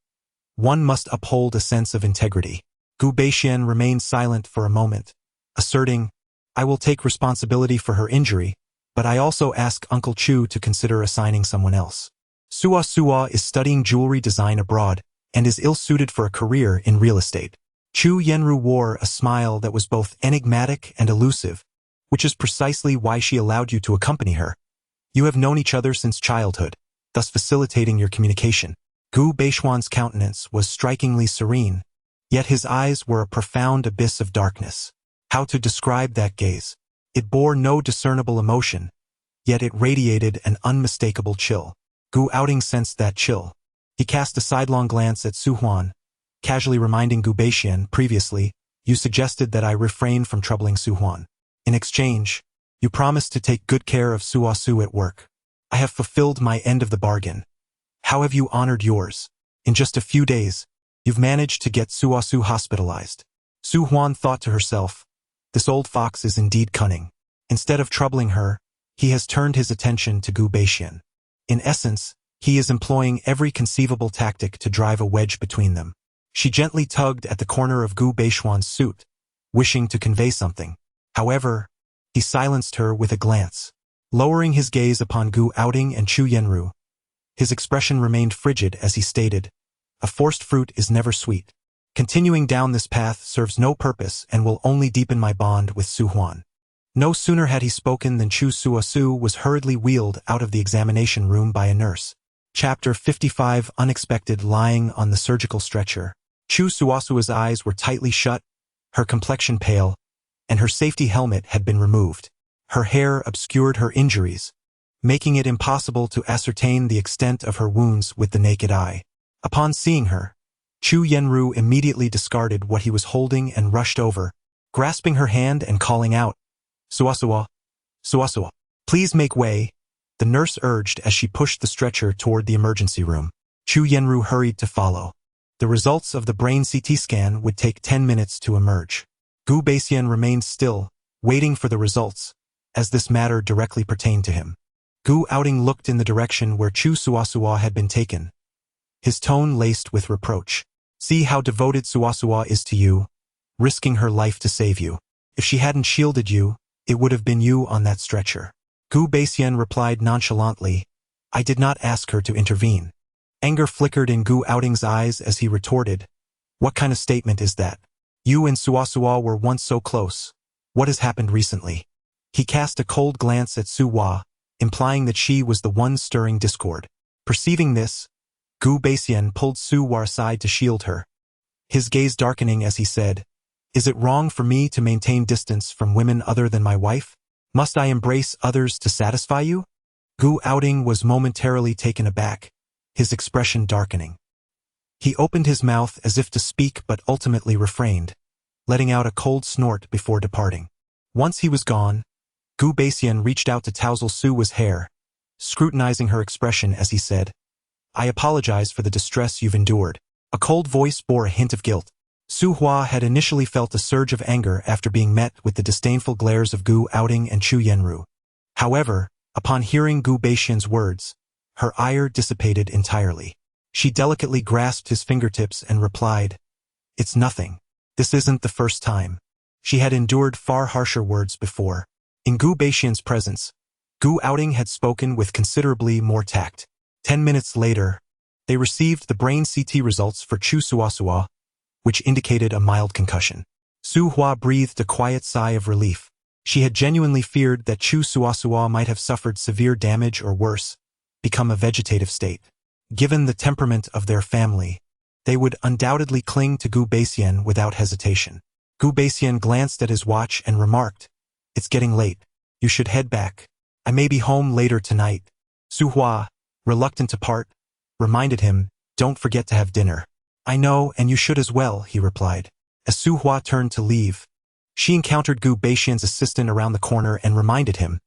One must uphold a sense of integrity. Gu Beixian remained silent for a moment, asserting, I will take responsibility for her injury, but I also ask Uncle Chu to consider assigning someone else. Suo is studying jewelry design abroad and is ill-suited for a career in real estate. Chu Yenru wore a smile that was both enigmatic and elusive, which is precisely why she allowed you to accompany her. You have known each other since childhood, thus facilitating your communication. Gu Beixian's countenance was strikingly serene, yet his eyes were a profound abyss of darkness. How to describe that gaze? It bore no discernible emotion, yet it radiated an unmistakable chill. Gu Outing sensed that chill. He cast a sidelong glance at Su Huan, casually reminding Gu Beixian, previously, you suggested that I refrain from troubling Su Huan. In exchange, you promised to take good care of Suo at work. I have fulfilled my end of the bargain. How have you honored yours? In just a few days, you've managed to get Suo hospitalized. Su Huan thought to herself, this old fox is indeed cunning. Instead of troubling her, he has turned his attention to Gu Beixian. In essence, he is employing every conceivable tactic to drive a wedge between them. She gently tugged at the corner of Gu Beixian's suit, wishing to convey something. However, he silenced her with a glance. Lowering his gaze upon Gu Outing and Chu Yenru, his expression remained frigid as he stated, a forced fruit is never sweet. Continuing down this path serves no purpose and will only deepen my bond with Su Huan. No sooner had he spoken than Chu Suo was hurriedly wheeled out of the examination room by a nurse. Chapter 55 Unexpected Lying on the surgical stretcher. Chu Suo's eyes were tightly shut, her complexion pale, and her safety helmet had been removed. Her hair obscured her injuries, making it impossible to ascertain the extent of her wounds with the naked eye. Upon seeing her, Chu Yenru immediately discarded what he was holding and rushed over, grasping her hand and calling out, Suo, please make way, the nurse urged as she pushed the stretcher toward the emergency room. Chu Yenru hurried to follow. The results of the brain CT scan would take 10 minutes to emerge. Gu Beixian remained still, waiting for the results, as this matter directly pertained to him. Gu Outing looked in the direction where Chu Suo had been taken, his tone laced with reproach. See how devoted Suo is to you, risking her life to save you. If she hadn't shielded you, it would have been you on that stretcher. Gu Beixian replied nonchalantly, I did not ask her to intervene. Anger flickered in Gu Outing's eyes as he retorted, what kind of statement is that? You and Suo were once so close. What has happened recently? He cast a cold glance at Su Hua, implying that she was the one stirring discord. Perceiving this, Gu Beixian pulled Su Hua aside to shield her, his gaze darkening as he said, Is it wrong for me to maintain distance from women other than my wife? Must I embrace others to satisfy you? Gu Outing was momentarily taken aback, his expression darkening. He opened his mouth as if to speak but ultimately refrained, letting out a cold snort before departing. Once he was gone, Gu Baixian reached out to touzle Su's hair, scrutinizing her expression as he said, "I apologize for the distress you've endured." A cold voice bore a hint of guilt. Su Hua had initially felt a surge of anger after being met with the disdainful glares of Gu Outing and Chu Yenru. However, upon hearing Gu Baixian's words, her ire dissipated entirely. She delicately grasped his fingertips and replied, "It's nothing. This isn't the first time." She had endured far harsher words before. In Gu Baixian's presence, Gu Outing had spoken with considerably more tact. 10 minutes later, they received the brain CT results for Chu Suasua, which indicated a mild concussion. Su Hua breathed a quiet sigh of relief. She had genuinely feared that Chu Suasua might have suffered severe damage or worse, become a vegetative state. Given the temperament of their family, they would undoubtedly cling to Gu Baixian without hesitation. Gu Baixian glanced at his watch and remarked, "It's getting late. You should head back. I may be home later tonight." Su Hua, reluctant to part, reminded him, "Don't forget to have dinner." "I know, and you should as well," he replied. As Su Hua turned to leave, she encountered Gu Baixian's assistant around the corner and reminded him,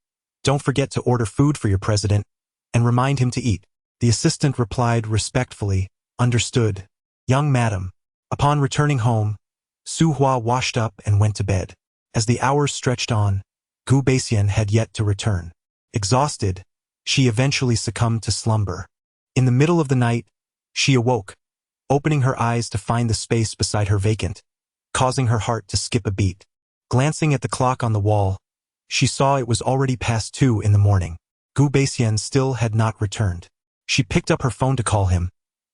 "Don't forget to order food for your president, and remind him to eat." The assistant replied respectfully, "Understood, young madam." Upon returning home, Su Hua washed up and went to bed. As the hours stretched on, Gu Baixian had yet to return. Exhausted, she eventually succumbed to slumber. In the middle of the night, she awoke, opening her eyes to find the space beside her vacant, causing her heart to skip a beat. Glancing at the clock on the wall, she saw it was already past 2 in the morning. Gu Baixian still had not returned. She picked up her phone to call him,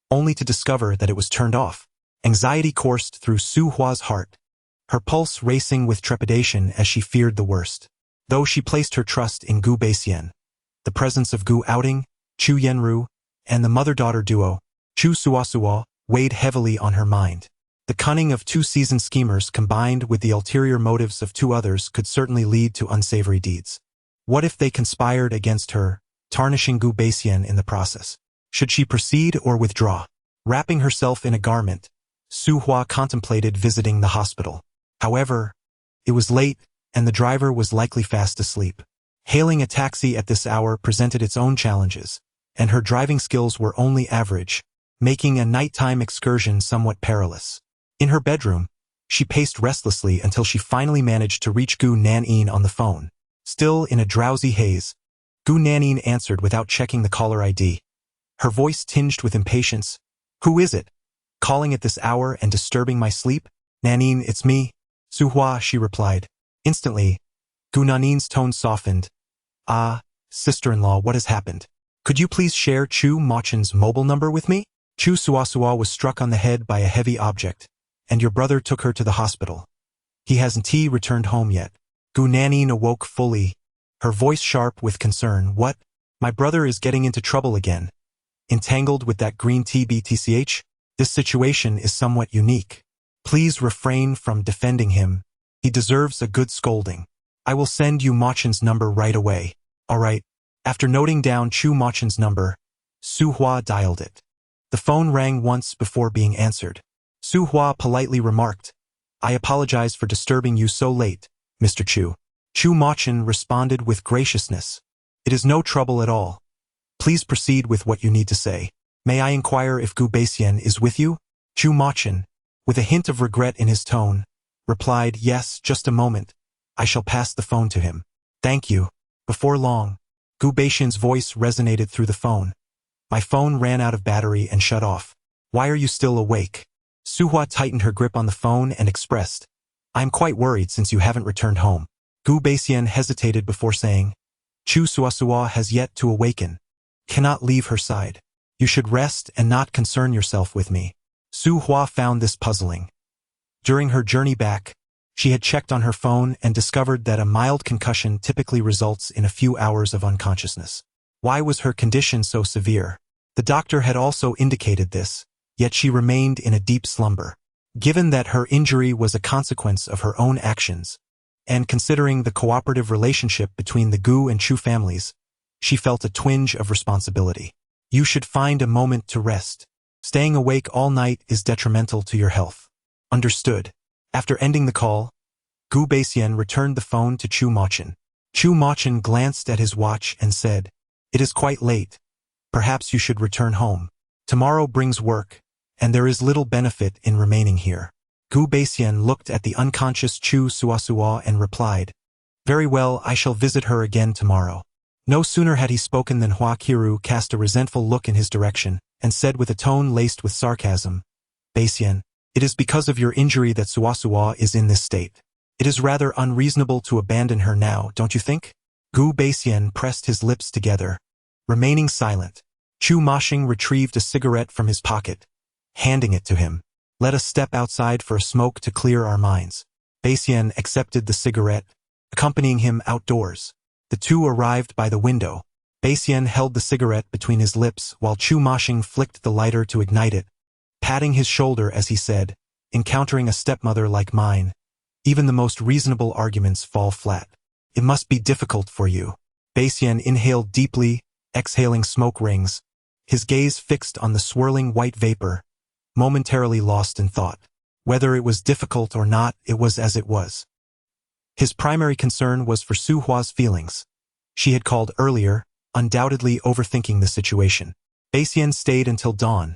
only to discover that it was turned off. Anxiety coursed through Su Hua's heart, her pulse racing with trepidation as she feared the worst. Though she placed her trust in Gu Baixian, the presence of Gu Outing, Chu Yenru, and the mother-daughter duo, Chu Suasua, weighed heavily on her mind. The cunning of 2 seasoned schemers combined with the ulterior motives of 2 others could certainly lead to unsavory deeds. What if they conspired against her, tarnishing Gu Baixian in the process? Should she proceed or withdraw? Wrapping herself in a garment, Su Hua contemplated visiting the hospital. However, it was late, and the driver was likely fast asleep. Hailing a taxi at this hour presented its own challenges, and her driving skills were only average, making a nighttime excursion somewhat perilous. In her bedroom, she paced restlessly until she finally managed to reach Gu Nanin on the phone. Still in a drowsy haze, Gu Nanin answered without checking the caller ID. Her voice tinged with impatience. "Who is it? Calling at this hour and disturbing my sleep?" "Nanin, it's me." "Su Hua," she replied. Instantly, Gu Nanin's tone softened. "Ah, sister-in-law, what has happened? Could you please share Chu Machen's mobile number with me?" "Chu Suasua was struck on the head by a heavy object, and your brother took her to the hospital. He hasn't returned home yet." Gu Nanin awoke fully, her voice sharp with concern. "What? My brother is getting into trouble again. Entangled with that green tea BTCH? This situation is somewhat unique. Please refrain from defending him. He deserves a good scolding. I will send you Machen's number right away." "All right." After noting down Chu Machen's number, Su Hua dialed it. The phone rang once before being answered. Su Hua politely remarked, "I apologize for disturbing you so late, Mr. Chu." Chu Machen responded with graciousness, "It is no trouble at all. Please proceed with what you need to say. May I inquire if Gu Baixian is with you?" Chu Machen, with a hint of regret in his tone, replied, "Yes, just a moment. I shall pass the phone to him." "Thank you." Before long, Gu Baixian's voice resonated through the phone. "My phone ran out of battery and shut off. Why are you still awake?" Su Hua tightened her grip on the phone and expressed, "I am quite worried since you haven't returned home." Gu Baixian hesitated before saying, "Chu Suasua has yet to awaken. Cannot leave her side. You should rest and not concern yourself with me." Su Hua found this puzzling. During her journey back, she had checked on her phone and discovered that a mild concussion typically results in a few hours of unconsciousness. Why was her condition so severe? The doctor had also indicated this, yet she remained in a deep slumber. Given that her injury was a consequence of her own actions, and considering the cooperative relationship between the Gu and Chu families, she felt a twinge of responsibility. You should find a moment to rest. Staying awake all night is detrimental to your health. Understood. After ending the call, Gu Baixian returned the phone to Chu Mochin. Chu Mochin glanced at his watch and said, "It is quite late. Perhaps you should return home. Tomorrow brings work, and there is little benefit in remaining here." Gu Baixian looked at the unconscious Chu Suasua and replied, "Very well, I shall visit her again tomorrow." No sooner had he spoken than Hua Qiru cast a resentful look in his direction and said with a tone laced with sarcasm, "Baixian, it is because of your injury that Suasua is in this state. It is rather unreasonable to abandon her now, don't you think?" Gu Baixian pressed his lips together, remaining silent. Chu Moshing retrieved a cigarette from his pocket, handing it to him. "Let us step outside for a smoke to clear our minds." Baixian accepted the cigarette, accompanying him outdoors. The two arrived by the window. Baixian held the cigarette between his lips while Chu Moshing flicked the lighter to ignite it, patting his shoulder as he said, "Encountering a stepmother like mine, even the most reasonable arguments fall flat. It must be difficult for you." Baixian inhaled deeply, exhaling smoke rings, his gaze fixed on the swirling white vapor, momentarily lost in thought. Whether it was difficult or not, it was as it was. His primary concern was for Su Hua's feelings. She had called earlier, undoubtedly overthinking the situation. Baixian stayed until dawn,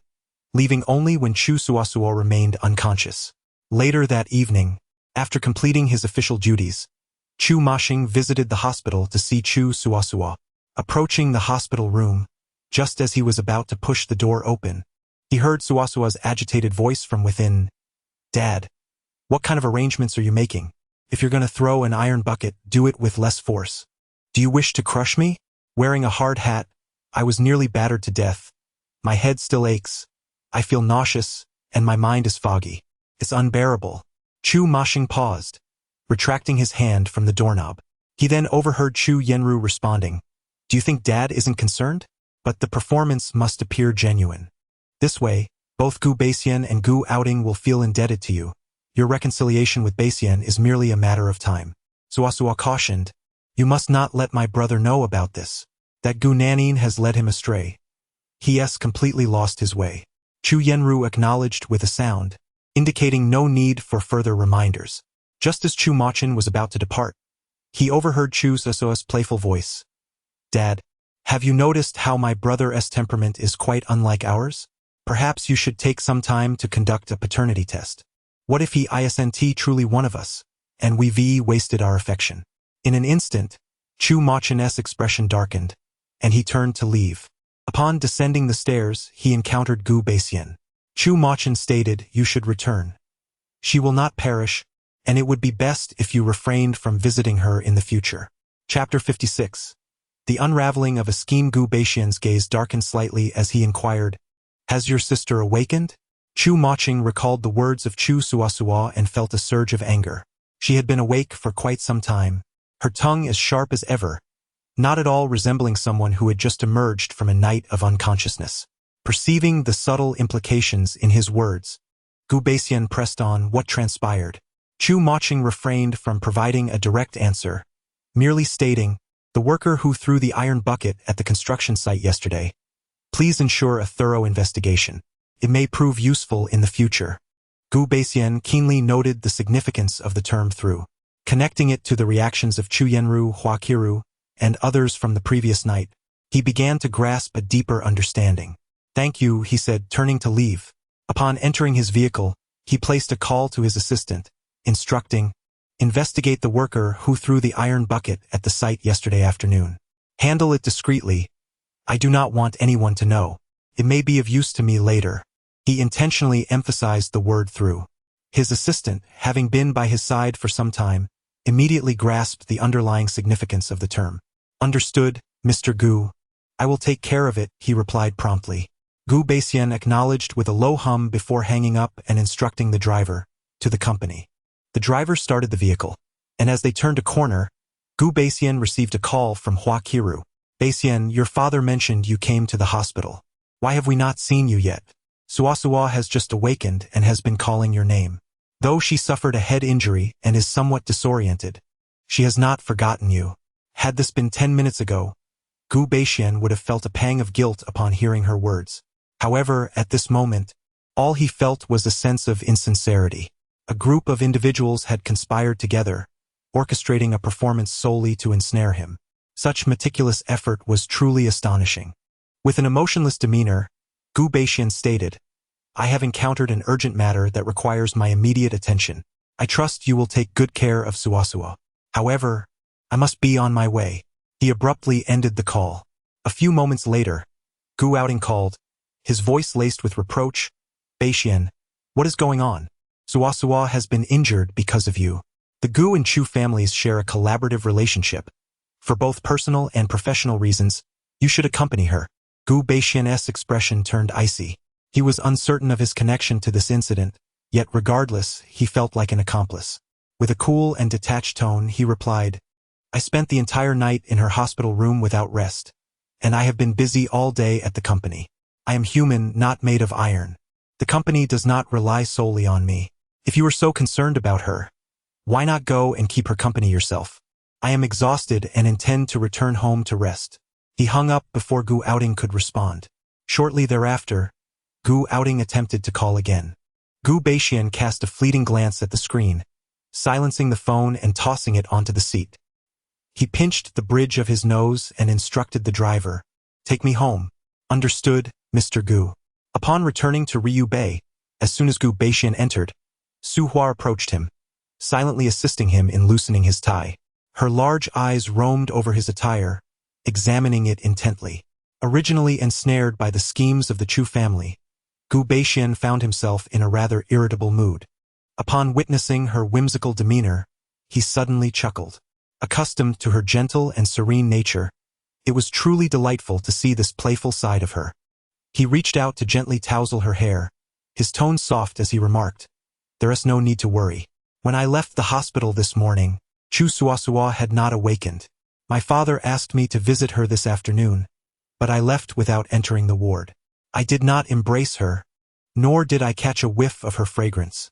leaving only when Chu Suasua remained unconscious. Later that evening, after completing his official duties, Chu Moshing visited the hospital to see Chu Suasua. Approaching the hospital room, just as he was about to push the door open, he heard Suasua's agitated voice from within. "Dad, what kind of arrangements are you making? If you're going to throw an iron bucket, do it with less force. Do you wish to crush me?" Wearing a hard hat, I was nearly battered to death. My head still aches. I feel nauseous, and my mind is foggy. It's unbearable. Chu Moshing paused, retracting his hand from the doorknob. He then overheard Chu Yenru responding, "Do you think Dad isn't concerned? But the performance must appear genuine. This way, both Gu Baixian and Gu Outing will feel indebted to you. Your reconciliation with Baixian is merely a matter of time." Suasua cautioned, "You must not let my brother know about this. That Gu Nanin has led him astray. He has completely lost his way." Chu Yenru acknowledged with a sound, indicating no need for further reminders. Just as Chu Mochin was about to depart, he overheard Chu Suasua's playful voice. "Dad, have you noticed how my brother's temperament is quite unlike ours? Perhaps you should take some time to conduct a paternity test. What if he isn't truly one of us, and we've wasted our affection?" In an instant, Chu Mochin's expression darkened, and he turned to leave. Upon descending the stairs, he encountered Gu Baixian. Chu Mochin stated, "You should return. She will not perish, and it would be best if you refrained from visiting her in the future." Chapter 56. The unraveling of a scheme. Gu Baixian's gaze darkened slightly as he inquired, "Has your sister awakened?" Chu Moching recalled the words of Chu Suasua and felt a surge of anger. She had been awake for quite some time, her tongue as sharp as ever, not at all resembling someone who had just emerged from a night of unconsciousness. Perceiving the subtle implications in his words, Gu Baixian pressed on. "What transpired?" Chu Moching refrained from providing a direct answer, merely stating, "The worker who threw the iron bucket at the construction site yesterday. Please ensure a thorough investigation. It may prove useful in the future." Gu Baixian keenly noted the significance of the term "through," connecting it to the reactions of Chu Yenru, Hua Qiru, and others from the previous night. He began to grasp a deeper understanding. "Thank you," he said, turning to leave. Upon entering his vehicle, he placed a call to his assistant, instructing, "Investigate the worker who threw the iron bucket at the site yesterday afternoon. Handle it discreetly. I do not want anyone to know. It may be of use to me later." He intentionally emphasized the word "through." His assistant, having been by his side for some time, immediately grasped the underlying significance of the term. "Understood, Mr. Gu. I will take care of it," he replied promptly. Gu Baixian acknowledged with a low hum before hanging up and instructing the driver, "To the company." The driver started the vehicle, and as they turned a corner, Gu Baixian received a call from Hua Qiru. "Baixian, your father mentioned you came to the hospital. Why have we not seen you yet? Suasua has just awakened and has been calling your name. Though she suffered a head injury and is somewhat disoriented, she has not forgotten you." Had this been 10 minutes ago, Gu Baixian would have felt a pang of guilt upon hearing her words. However, at this moment, all he felt was a sense of insincerity. A group of individuals had conspired together, orchestrating a performance solely to ensnare him. Such meticulous effort was truly astonishing. With an emotionless demeanor, Gu Beixian stated, "I have encountered an urgent matter that requires my immediate attention. I trust you will take good care of Suasuo. However, I must be on my way." He abruptly ended the call. A few moments later, Gu Outing called, his voice laced with reproach, "Beixian, what is going on? Suasuo has been injured because of you." The Gu and Chu families share a collaborative relationship. For both personal and professional reasons, you should accompany her. Gu Beixian's expression turned icy. He was uncertain of his connection to this incident, yet regardless, he felt like an accomplice. With a cool and detached tone, he replied, "I spent the entire night in her hospital room without rest, and I have been busy all day at the company. I am human, not made of iron. The company does not rely solely on me. If you are so concerned about her, why not go and keep her company yourself? I am exhausted and intend to return home to rest." He hung up before Gu Outing could respond. Shortly thereafter, Gu Outing attempted to call again. Gu Beixian cast a fleeting glance at the screen, silencing the phone and tossing it onto the seat. He pinched the bridge of his nose and instructed the driver, "Take me home." "Understood, Mr. Gu." Upon returning to Ryu Bay, as soon as Gu Beixian entered, Su Hua approached him, silently assisting him in loosening his tie. Her large eyes roamed over his attire, examining it intently. Originally ensnared by the schemes of the Chu family, Gu Beixian found himself in a rather irritable mood. Upon witnessing her whimsical demeanor, he suddenly chuckled. Accustomed to her gentle and serene nature, it was truly delightful to see this playful side of her. He reached out to gently tousle her hair, his tone soft as he remarked, "There is no need to worry. When I left the hospital this morning, Chu Suasuo had not awakened. My father asked me to visit her this afternoon, but I left without entering the ward. I did not embrace her, nor did I catch a whiff of her fragrance.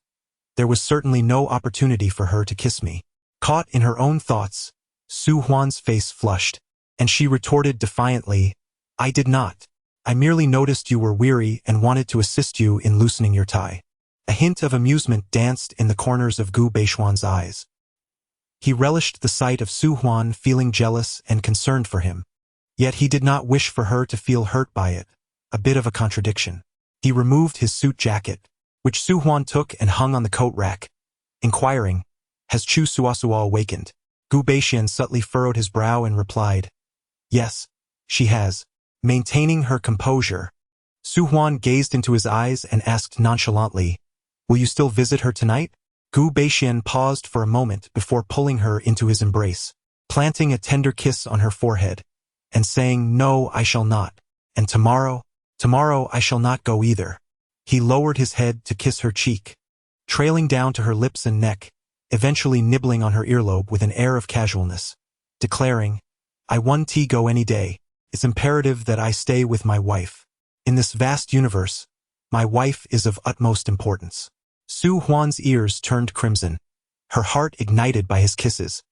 There was certainly no opportunity for her to kiss me." Caught in her own thoughts, Su Huan's face flushed, and she retorted defiantly, "I did not. I merely noticed you were weary and wanted to assist you in loosening your tie." A hint of amusement danced in the corners of Gu Beixian's eyes. He relished the sight of Su Huan feeling jealous and concerned for him. Yet he did not wish for her to feel hurt by it, a bit of a contradiction. He removed his suit jacket, which Su Huan took and hung on the coat rack, inquiring, "Has Chu Suasuo awakened?" Gu Beixian subtly furrowed his brow and replied, "Yes, she has." Maintaining her composure, Su Huan gazed into his eyes and asked nonchalantly, "Will you still visit her tonight?" Gu Beixian paused for a moment before pulling her into his embrace, planting a tender kiss on her forehead, and saying, "No, I shall not. And tomorrow I shall not go either." He lowered his head to kiss her cheek, trailing down to her lips and neck, eventually nibbling on her earlobe with an air of casualness, declaring, "I want to go any day. It's imperative that I stay with my wife. In this vast universe, my wife is of utmost importance." Su Huan's ears turned crimson, her heart ignited by his kisses,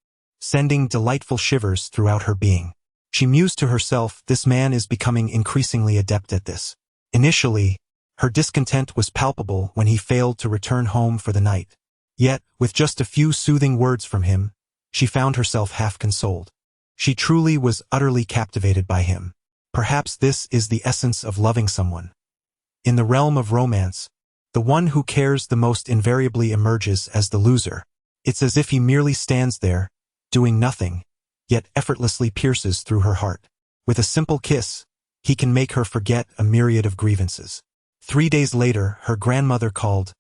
sending delightful shivers throughout her being. She mused to herself, this man is becoming increasingly adept at this. Initially, her discontent was palpable when he failed to return home for the night. Yet, with just a few soothing words from him, she found herself half consoled. She truly was utterly captivated by him. Perhaps this is the essence of loving someone. In the realm of romance, the one who cares the most invariably emerges as the loser. It's as if he merely stands there, doing nothing, yet effortlessly pierces through her heart. With a simple kiss, he can make her forget a myriad of grievances. 3 days later, her grandmother called,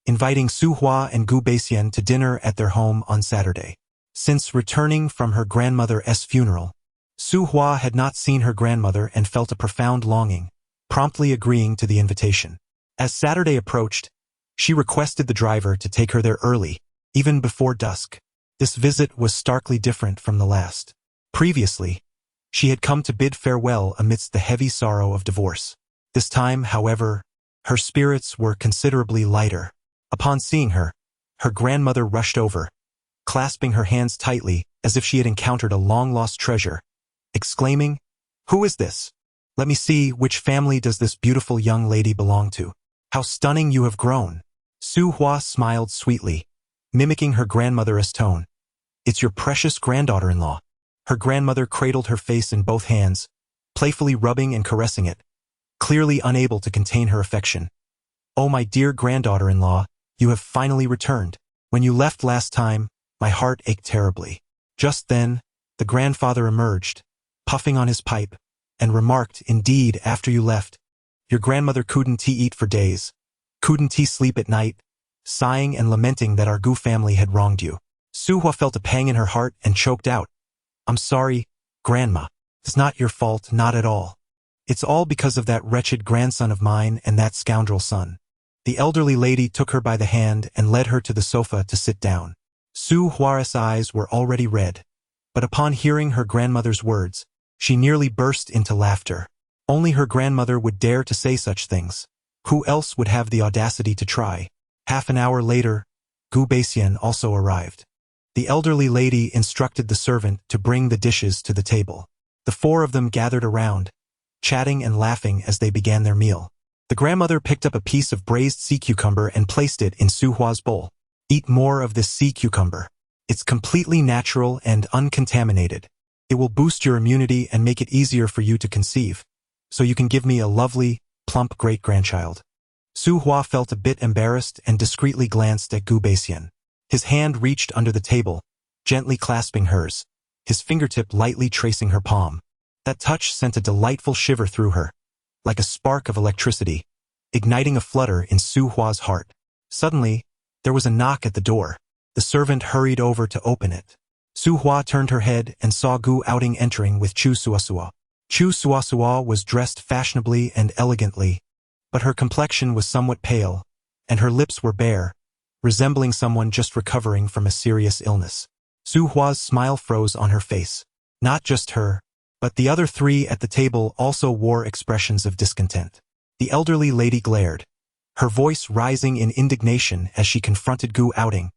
inviting Su Hua and Gu Beixian to dinner at their home on Saturday. Since returning from her grandmother's funeral, Su Hua had not seen her grandmother and felt a profound longing, promptly agreeing to the invitation. As Saturday approached, she requested the driver to take her there early, even before dusk. This visit was starkly different from the last. Previously, she had come to bid farewell amidst the heavy sorrow of divorce. This time, however, her spirits were considerably lighter. Upon seeing her, her grandmother rushed over, clasping her hands tightly as if she had encountered a long-lost treasure, exclaiming, "Who is this? Let me see, which family does this beautiful young lady belong to? How stunning you have grown." Su Hua smiled sweetly, mimicking her grandmother's tone. It's your precious granddaughter-in-law. Her grandmother cradled her face in both hands, playfully rubbing and caressing it, clearly unable to contain her affection. Oh, my dear granddaughter-in-law, you have finally returned. When you left last time, my heart ached terribly. Just then, the grandfather emerged, puffing on his pipe, and remarked, indeed, after you left, your grandmother couldn't eat for days, couldn't sleep at night, sighing and lamenting that our Gu family had wronged you. Su Hua felt a pang in her heart and choked out. I'm sorry, Grandma. It's not your fault, not at all. It's all because of that wretched grandson of mine and that scoundrel son. The elderly lady took her by the hand and led her to the sofa to sit down. Su Hua's eyes were already red, but upon hearing her grandmother's words, she nearly burst into laughter. Only her grandmother would dare to say such things. Who else would have the audacity to try? Half an hour later, Gu Baixian also arrived. The elderly lady instructed the servant to bring the dishes to the table. The four of them gathered around, chatting and laughing as they began their meal. The grandmother picked up a piece of braised sea cucumber and placed it in Su Hua's bowl. Eat more of this sea cucumber. It's completely natural and uncontaminated. It will boost your immunity and make it easier for you to conceive, so you can give me a lovely, plump great-grandchild. Su Hua felt a bit embarrassed and discreetly glanced at Gu Baixian. His hand reached under the table, gently clasping hers, his fingertip lightly tracing her palm. That touch sent a delightful shiver through her, like a spark of electricity, igniting a flutter in Su Hua's heart. Suddenly, there was a knock at the door. The servant hurried over to open it. Su Hua turned her head and saw Gu Outing entering with Chu Suasua. Chu Suasua was dressed fashionably and elegantly, but her complexion was somewhat pale, and her lips were bare, resembling someone just recovering from a serious illness. Su Hua's smile froze on her face. Not just her, but the other three at the table also wore expressions of discontent. The elderly lady glared, her voice rising in indignation as she confronted Gu Outing.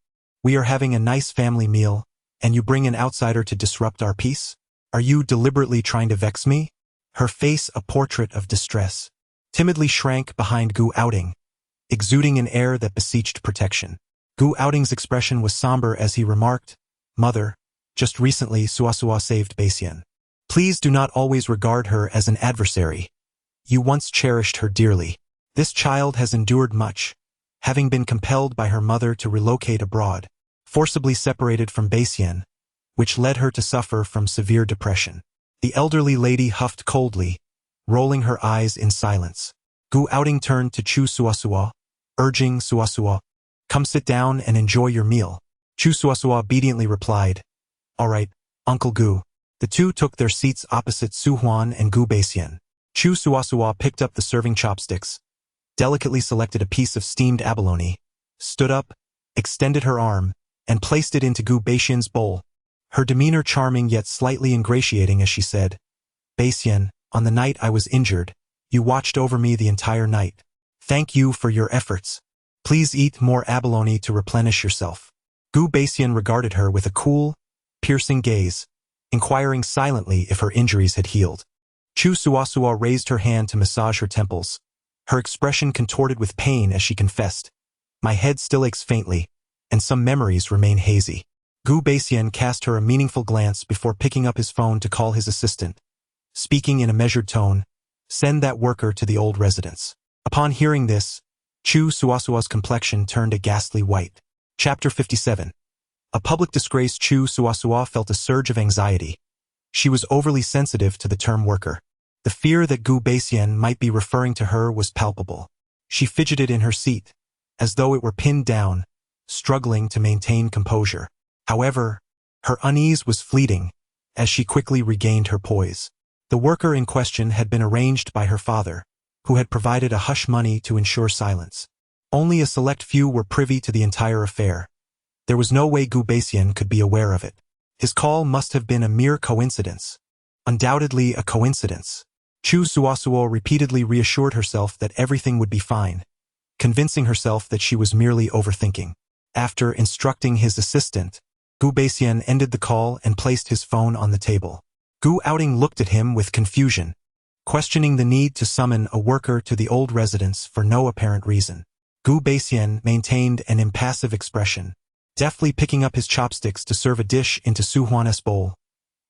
We are having a nice family meal, and you bring an outsider to disrupt our peace? Are you deliberately trying to vex me? Her face a portrait of distress, timidly shrank behind Gu Outing, exuding an air that beseeched protection. Gu Outing's expression was somber as he remarked, Mother, just recently Suasua saved Baixian. Please do not always regard her as an adversary. You once cherished her dearly. This child has endured much, having been compelled by her mother to relocate abroad, forcibly separated from Baixian, which led her to suffer from severe depression. The elderly lady huffed coldly, rolling her eyes in silence. Gu Outing turned to Chu Suasua, urging Suasua, come sit down and enjoy your meal. Chu Suasua obediently replied, All right, Uncle Gu. The two took their seats opposite Su Huan and Gu Baixian. Chu Suasua picked up the serving chopsticks, delicately selected a piece of steamed abalone, stood up, extended her arm, and placed it into Gu Baixian's bowl, her demeanor charming yet slightly ingratiating as she said, Baixian, on the night I was injured, you watched over me the entire night. Thank you for your efforts. Please eat more abalone to replenish yourself. Gu Baixian regarded her with a cool, piercing gaze, inquiring silently if her injuries had healed. Chu Suasua raised her hand to massage her temples, her expression contorted with pain as she confessed, My head still aches faintly, and some memories remain hazy. Gu Baixian cast her a meaningful glance before picking up his phone to call his assistant, speaking in a measured tone, Send that worker to the old residence. Upon hearing this, Chu Suasua's complexion turned a ghastly white. Chapter 57. A public disgrace. Chu Suasua felt a surge of anxiety. She was overly sensitive to the term worker. The fear that Gu Baixian might be referring to her was palpable. She fidgeted in her seat, as though it were pinned down, struggling to maintain composure. However, her unease was fleeting, as she quickly regained her poise. The worker in question had been arranged by her father, who had provided a hush money to ensure silence. Only a select few were privy to the entire affair. There was no way Gu Baixian could be aware of it. His call must have been a mere coincidence. Undoubtedly a coincidence. Chu Suasua repeatedly reassured herself that everything would be fine, convincing herself that she was merely overthinking. After instructing his assistant, Gu Baixian ended the call and placed his phone on the table. Gu Outing looked at him with confusion, questioning the need to summon a worker to the old residence for no apparent reason. Gu Baixian maintained an impassive expression, deftly picking up his chopsticks to serve a dish into Su Huan's bowl,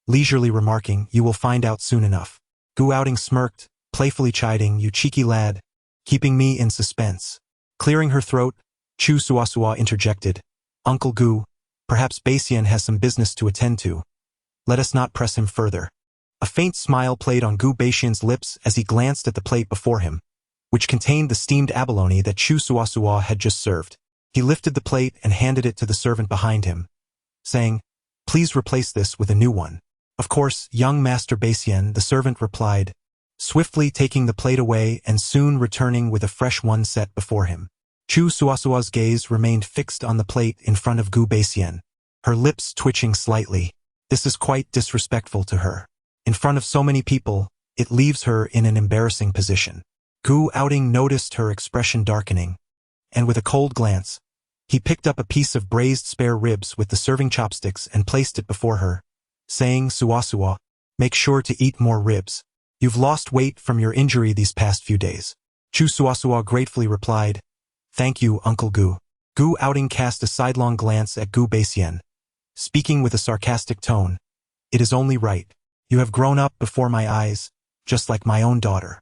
leisurely remarking, "You will find out soon enough." Gu Outing smirked, playfully chiding, "You cheeky lad, keeping me in suspense." Clearing her throat, Chu Suasua interjected, "Uncle Gu, perhaps Baixian has some business to attend to. Let us not press him further." A faint smile played on Gu Baixian's lips as he glanced at the plate before him, which contained the steamed abalone that Chu Suasua had just served. He lifted the plate and handed it to the servant behind him, saying, "Please replace this with a new one." "Of course, young Master Baixian," the servant replied, swiftly taking the plate away and soon returning with a fresh one set before him. Chu Suasua's gaze remained fixed on the plate in front of Gu Baixian, her lips twitching slightly. This is quite disrespectful to her. In front of so many people, it leaves her in an embarrassing position. Gu Outing noticed her expression darkening, and with a cold glance, he picked up a piece of braised spare ribs with the serving chopsticks and placed it before her, saying, "Suasua, make sure to eat more ribs. You've lost weight from your injury these past few days." Chu Suasua gratefully replied, "Thank you, Uncle Gu." Gu Outing cast a sidelong glance at Gu Baixian, speaking with a sarcastic tone, "It is only right. You have grown up before my eyes, just like my own daughter.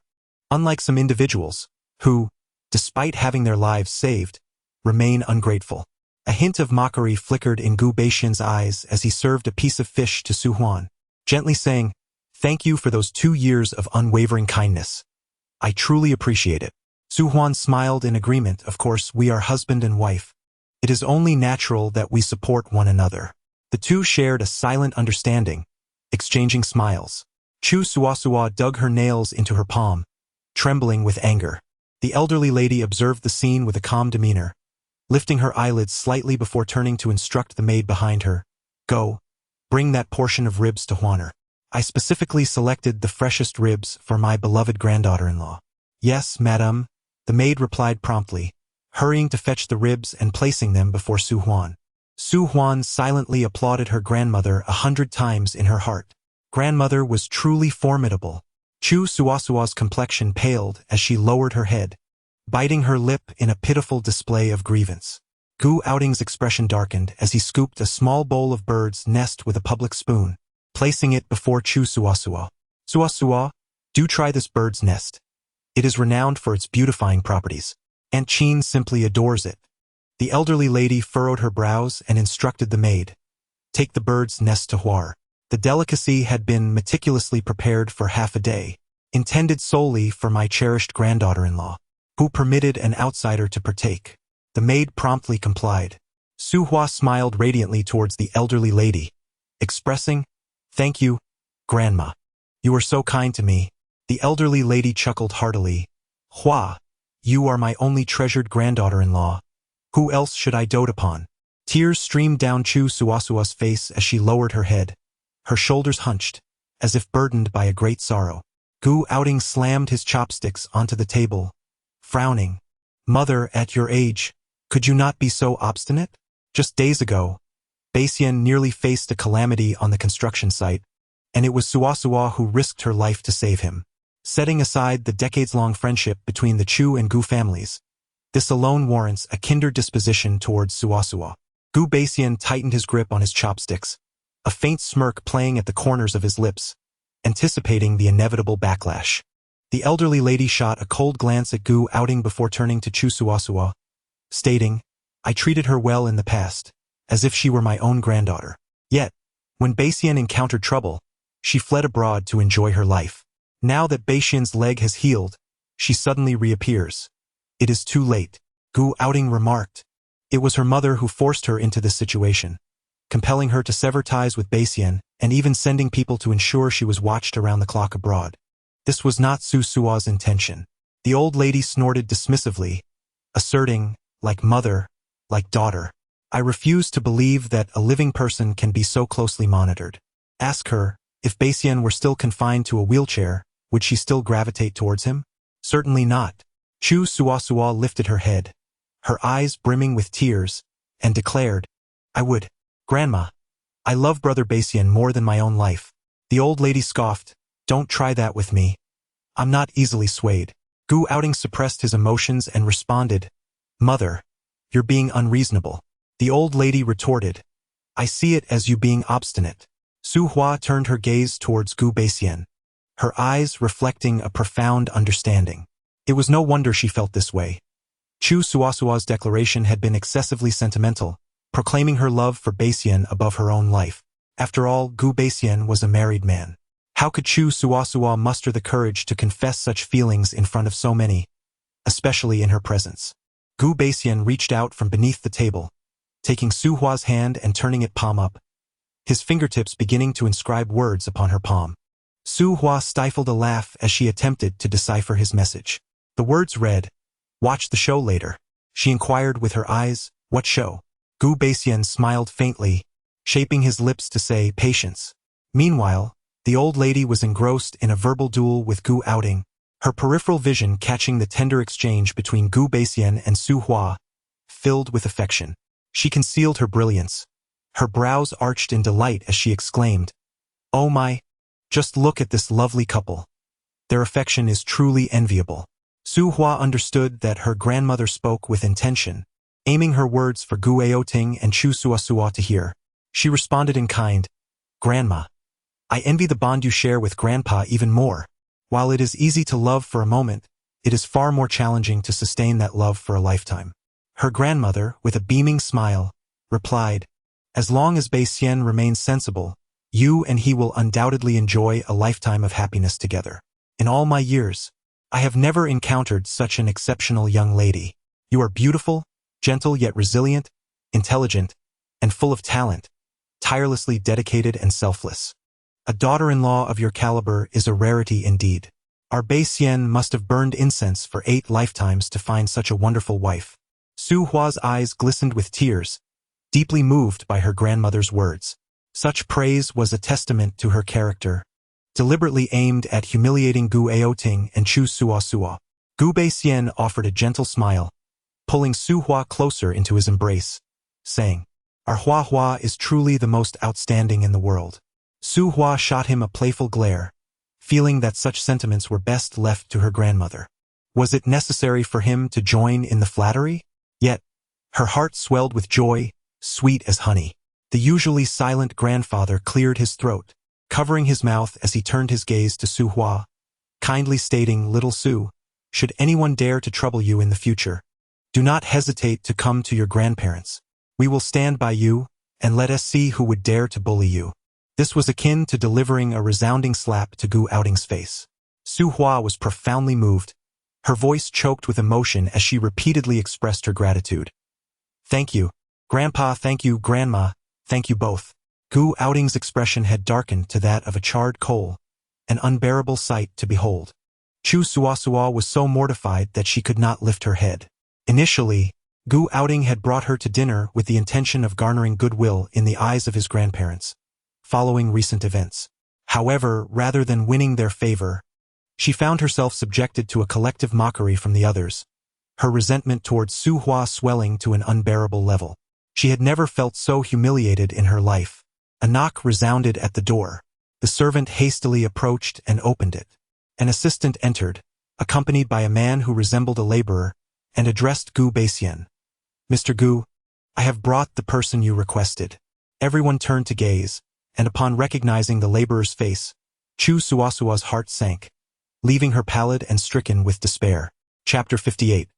Unlike some individuals, who, despite having their lives saved, remain ungrateful." A hint of mockery flickered in Gu Baixian's eyes as he served a piece of fish to Su Huan, gently saying, "Thank you for those 2 years of unwavering kindness. I truly appreciate it." Su Huan smiled in agreement. "Of course, we are husband and wife. It is only natural that we support one another." The two shared a silent understanding, exchanging smiles. Chu Suasua dug her nails into her palm, trembling with anger. The elderly lady observed the scene with a calm demeanor, lifting her eyelids slightly before turning to instruct the maid behind her, "Go, bring that portion of ribs to Huaner. I specifically selected the freshest ribs for my beloved granddaughter-in-law." "Yes, madame," the maid replied promptly, hurrying to fetch the ribs and placing them before Su Huan. Su Huan silently applauded her grandmother 100 times in her heart. Grandmother was truly formidable. Chu Suasua's complexion paled as she lowered her head, biting her lip in a pitiful display of grievance. Gu Outing's expression darkened as he scooped a small bowl of bird's nest with a public spoon, placing it before Chu Suasua. "Suasua, do try this bird's nest. It is renowned for its beautifying properties. Aunt Chin simply adores it." The elderly lady furrowed her brows and instructed the maid, "Take the bird's nest to Huar." The delicacy had been meticulously prepared for half a day, intended solely for my cherished granddaughter-in-law, who permitted an outsider to partake. The maid promptly complied. Su Hua smiled radiantly towards the elderly lady, expressing, "Thank you, Grandma. You are so kind to me." The elderly lady chuckled heartily. "Hua, you are my only treasured granddaughter-in-law. Who else should I dote upon?" Tears streamed down Chu Suasua's face as she lowered her head, her shoulders hunched, as if burdened by a great sorrow. Gu Outing slammed his chopsticks onto the table, frowning. "Mother, at your age, could you not be so obstinate? Just days ago, Baixian nearly faced a calamity on the construction site, and it was Suasua who risked her life to save him." Setting aside the decades-long friendship between the Chu and Gu families, this alone warrants a kinder disposition towards Suasua. Gu Baixian tightened his grip on his chopsticks, a faint smirk playing at the corners of his lips, anticipating the inevitable backlash. The elderly lady shot a cold glance at Gu Outing before turning to Chu Suasua, stating, "I treated her well in the past, as if she were my own granddaughter. Yet, when Baixian encountered trouble, she fled abroad to enjoy her life. Now that Baixian's leg has healed, she suddenly reappears. It is too late." Gu Outing remarked. It was her mother who forced her into this situation, compelling her to sever ties with Baixian and even sending people to ensure she was watched around the clock abroad. This was not Su Sua's intention. The old lady snorted dismissively, asserting, "Like mother, like daughter. I refuse to believe that a living person can be so closely monitored. Ask her, if Baixian were still confined to a wheelchair, would she still gravitate towards him? Certainly not." Chu Suasua lifted her head, her eyes brimming with tears, and declared, "I would. Grandma, I love Brother Baixian more than my own life." The old lady scoffed, "Don't try that with me. I'm not easily swayed." Gu Outing suppressed his emotions and responded, Mother, you're being unreasonable. The old lady retorted. I see it as you being obstinate. Su Hua turned her gaze towards Gu Beixian, her eyes reflecting a profound understanding. It was no wonder she felt this way. Chu Suasua's declaration had been excessively sentimental, proclaiming her love for Beixian above her own life. After all, Gu Beixian was a married man. How could Chu Suasua muster the courage to confess such feelings in front of so many, especially in her presence? Gu Beixian reached out from beneath the table, taking Su Hua's hand and turning it palm up, his fingertips beginning to inscribe words upon her palm. Su Hua stifled a laugh as she attempted to decipher his message. The words read, "Watch the show later." She inquired with her eyes, "What show?" Gu Beixian smiled faintly, shaping his lips to say, "Patience." Meanwhile, the old lady was engrossed in a verbal duel with Gu Outing, her peripheral vision catching the tender exchange between Gu Beixian and Su Hua, filled with affection. She concealed her brilliance. Her brows arched in delight as she exclaimed, "Oh my, just look at this lovely couple. Their affection is truly enviable." Su Hua understood that her grandmother spoke with intention, aiming her words for Gu Aoting and Chu Suasua to hear. She responded in kind, "Grandma, I envy the bond you share with Grandpa even more. While it is easy to love for a moment, it is far more challenging to sustain that love for a lifetime." Her grandmother, with a beaming smile, replied, "As long as Beixian remains sensible, you and he will undoubtedly enjoy a lifetime of happiness together. In all my years, I have never encountered such an exceptional young lady. You are beautiful, gentle yet resilient, intelligent, and full of talent, tirelessly dedicated and selfless. A daughter-in-law of your caliber is a rarity indeed. Our Beixian must have burned incense for 8 lifetimes to find such a wonderful wife." Su Hua's eyes glistened with tears, deeply moved by her grandmother's words. Such praise was a testament to her character, deliberately aimed at humiliating Gu Aoting and Chu Suasua. Gu Beixian offered a gentle smile, pulling Su Hua closer into his embrace, saying, "Our Hua Hua is truly the most outstanding in the world." Su Hua shot him a playful glare, feeling that such sentiments were best left to her grandmother. Was it necessary for him to join in the flattery? Yet, her heart swelled with joy, sweet as honey. The usually silent grandfather cleared his throat, covering his mouth as he turned his gaze to Su Hua, kindly stating, "Little Su, should anyone dare to trouble you in the future, do not hesitate to come to your grandparents. We will stand by you, and let us see who would dare to bully you." This was akin to delivering a resounding slap to Gu Outing's face. Su Hua was profoundly moved, her voice choked with emotion as she repeatedly expressed her gratitude. "Thank you, Grandpa, thank you, Grandma, thank you both." Gu Outing's expression had darkened to that of a charred coal, an unbearable sight to behold. Chu Suasua was so mortified that she could not lift her head. Initially, Gu Outing had brought her to dinner with the intention of garnering goodwill in the eyes of his grandparents, following recent events. However, rather than winning their favor, she found herself subjected to a collective mockery from the others, her resentment towards Su Hua swelling to an unbearable level. She had never felt so humiliated in her life. A knock resounded at the door. The servant hastily approached and opened it. An assistant entered, accompanied by a man who resembled a laborer, and addressed Gu Beixian. "Mr. Gu, I have brought the person you requested." Everyone turned to gaze, and upon recognizing the laborer's face, Chu Suasua's heart sank, leaving her pallid and stricken with despair. Chapter 58.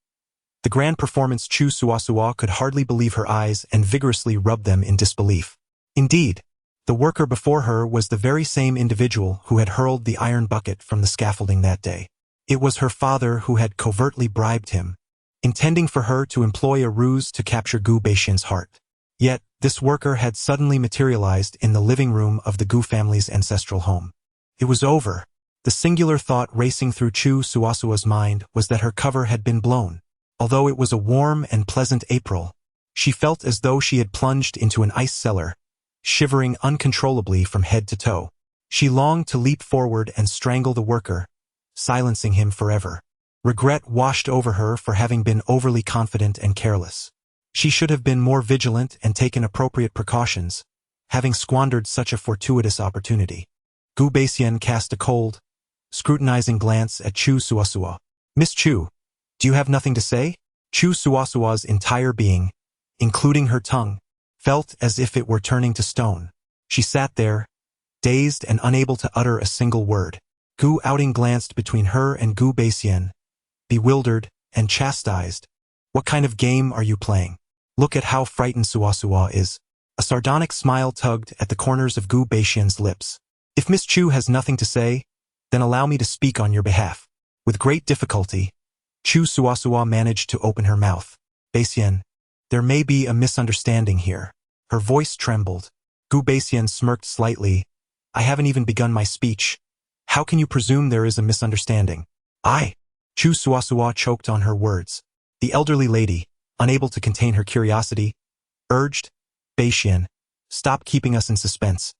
The grand performance. Chu Suasua could hardly believe her eyes and vigorously rubbed them in disbelief. Indeed, the worker before her was the very same individual who had hurled the iron bucket from the scaffolding that day. It was her father who had covertly bribed him, intending for her to employ a ruse to capture Gu Beixian's heart. Yet, this worker had suddenly materialized in the living room of the Gu family's ancestral home. It was over. The singular thought racing through Chu Suasua's mind was that her cover had been blown. Although it was a warm and pleasant April, she felt as though she had plunged into an ice cellar, shivering uncontrollably from head to toe. She longed to leap forward and strangle the worker, silencing him forever. Regret washed over her for having been overly confident and careless. She should have been more vigilant and taken appropriate precautions, having squandered such a fortuitous opportunity. Gu Beixian cast a cold, scrutinizing glance at Chu Suasua. "Miss Chu, do you have nothing to say?" Chu Suasua's entire being, including her tongue, felt as if it were turning to stone. She sat there, dazed and unable to utter a single word. Gu Outing glanced between her and Gu Beixian, bewildered and chastised. What kind of game are you playing? Look at how frightened Suasua is. A sardonic smile tugged at the corners of Gu Beixian's lips. If Miss Chu has nothing to say, then allow me to speak on your behalf. With great difficulty, Chu Suasua managed to open her mouth. Beixian, there may be a misunderstanding here. Her voice trembled. Gu Beixian smirked slightly. I haven't even begun my speech. How can you presume there is a misunderstanding? Chu Suasua choked on her words. The elderly lady, unable to contain her curiosity, urged, Beixian, stop keeping us in suspense.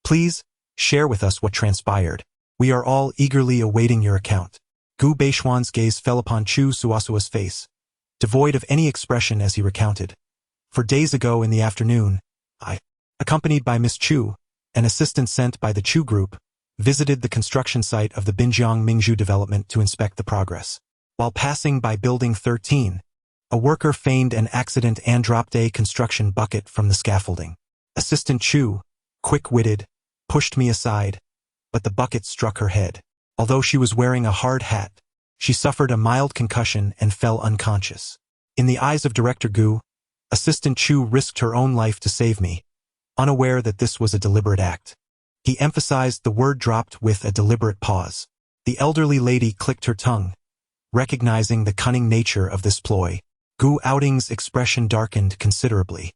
Please, share with us what transpired. We are all eagerly awaiting your account. Gu Beixian's gaze fell upon Chu Suasua's face, devoid of any expression as he recounted. 4 days ago in the afternoon, I, accompanied by Miss Chu, an assistant sent by the Chu Group, visited the construction site of the Binjiang Mingzhu development to inspect the progress. While passing by Building 13, a worker feigned an accident and dropped a construction bucket from the scaffolding. Assistant Chu, quick-witted, pushed me aside, but the bucket struck her head. Although she was wearing a hard hat, she suffered a mild concussion and fell unconscious. In the eyes of Director Gu, Assistant Chu risked her own life to save me, unaware that this was a deliberate act. He emphasized the word dropped with a deliberate pause. The elderly lady clicked her tongue, recognizing the cunning nature of this ploy. Gu Outing's expression darkened considerably.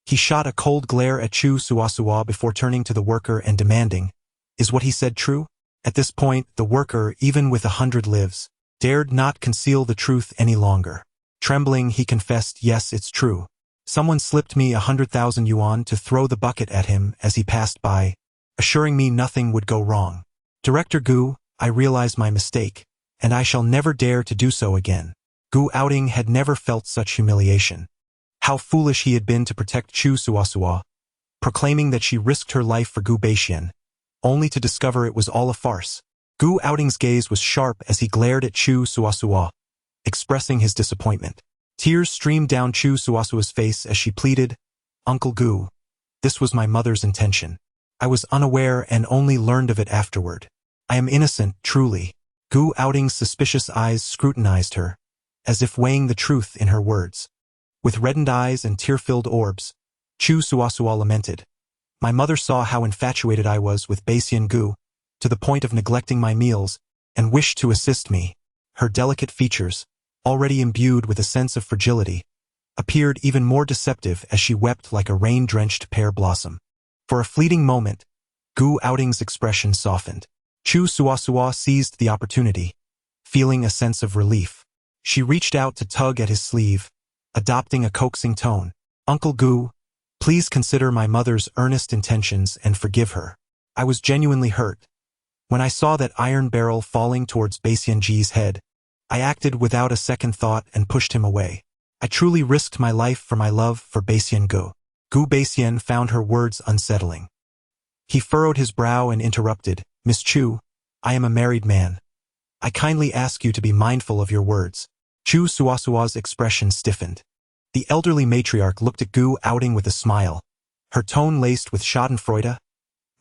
He shot a cold glare at Chu Suasua before turning to the worker and demanding, is what he said true? At this point, the worker, even with 100 lives, dared not conceal the truth any longer. Trembling, he confessed, yes, it's true. Someone slipped me 100,000 yuan to throw the bucket at him as he passed by, assuring me nothing would go wrong. Director Gu, I realize my mistake, and I shall never dare to do so again. Gu Outing had never felt such humiliation. How foolish he had been to protect Chu Suasua, proclaiming that she risked her life for Gu Beixian, only to discover it was all a farce. Gu Outing's gaze was sharp as he glared at Chu Suasua, expressing his disappointment. Tears streamed down Chu Suasua's face as she pleaded, Uncle Gu, this was my mother's intention. I was unaware and only learned of it afterward. I am innocent, truly. Gu Outing's suspicious eyes scrutinized her, as if weighing the truth in her words. With reddened eyes and tear-filled orbs, Chu Suasua lamented. My mother saw how infatuated I was with Beixian Gu, to the point of neglecting my meals, and wished to assist me. Her delicate features, already imbued with a sense of fragility, appeared even more deceptive as she wept like a rain-drenched pear blossom. For a fleeting moment, Gu Outing's expression softened. Chu Suasua seized the opportunity, feeling a sense of relief. She reached out to tug at his sleeve, adopting a coaxing tone. Uncle Gu, please consider my mother's earnest intentions and forgive her. I was genuinely hurt. When I saw that iron barrel falling towards Beixian Ji's head, I acted without a second thought and pushed him away. I truly risked my life for my love for Beixian Gu. Gu Beixian found her words unsettling. He furrowed his brow and interrupted, Miss Chu, I am a married man. I kindly ask you to be mindful of your words. Chu Suasua's expression stiffened. The elderly matriarch looked at Gu Outing with a smile, her tone laced with schadenfreude.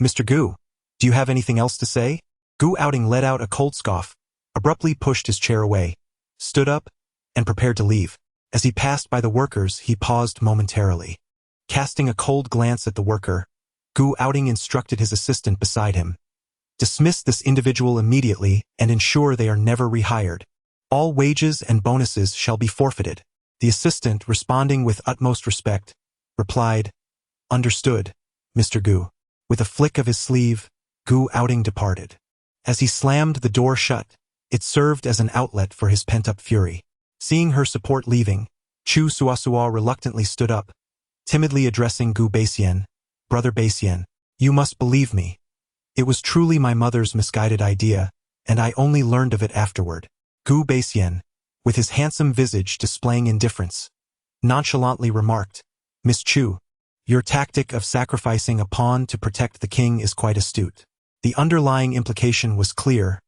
Mr. Gu, do you have anything else to say? Gu Outing let out a cold scoff, abruptly pushed his chair away, stood up, and prepared to leave. As he passed by the workers, he paused momentarily. Casting a cold glance at the worker, Gu Outing instructed his assistant beside him. Dismiss this individual immediately and ensure they are never rehired. All wages and bonuses shall be forfeited. The assistant, responding with utmost respect, replied, Understood, Mr. Gu. With a flick of his sleeve, Gu Outing departed. As he slammed the door shut, it served as an outlet for his pent-up fury. Seeing her support leaving, Chu Suasua reluctantly stood up, timidly addressing Gu Beixian, Brother Beixian, you must believe me. It was truly my mother's misguided idea, and I only learned of it afterward. Gu Beixian, with his handsome visage displaying indifference, nonchalantly remarked, Miss Chu, your tactic of sacrificing a pawn to protect the king is quite astute. The underlying implication was clear.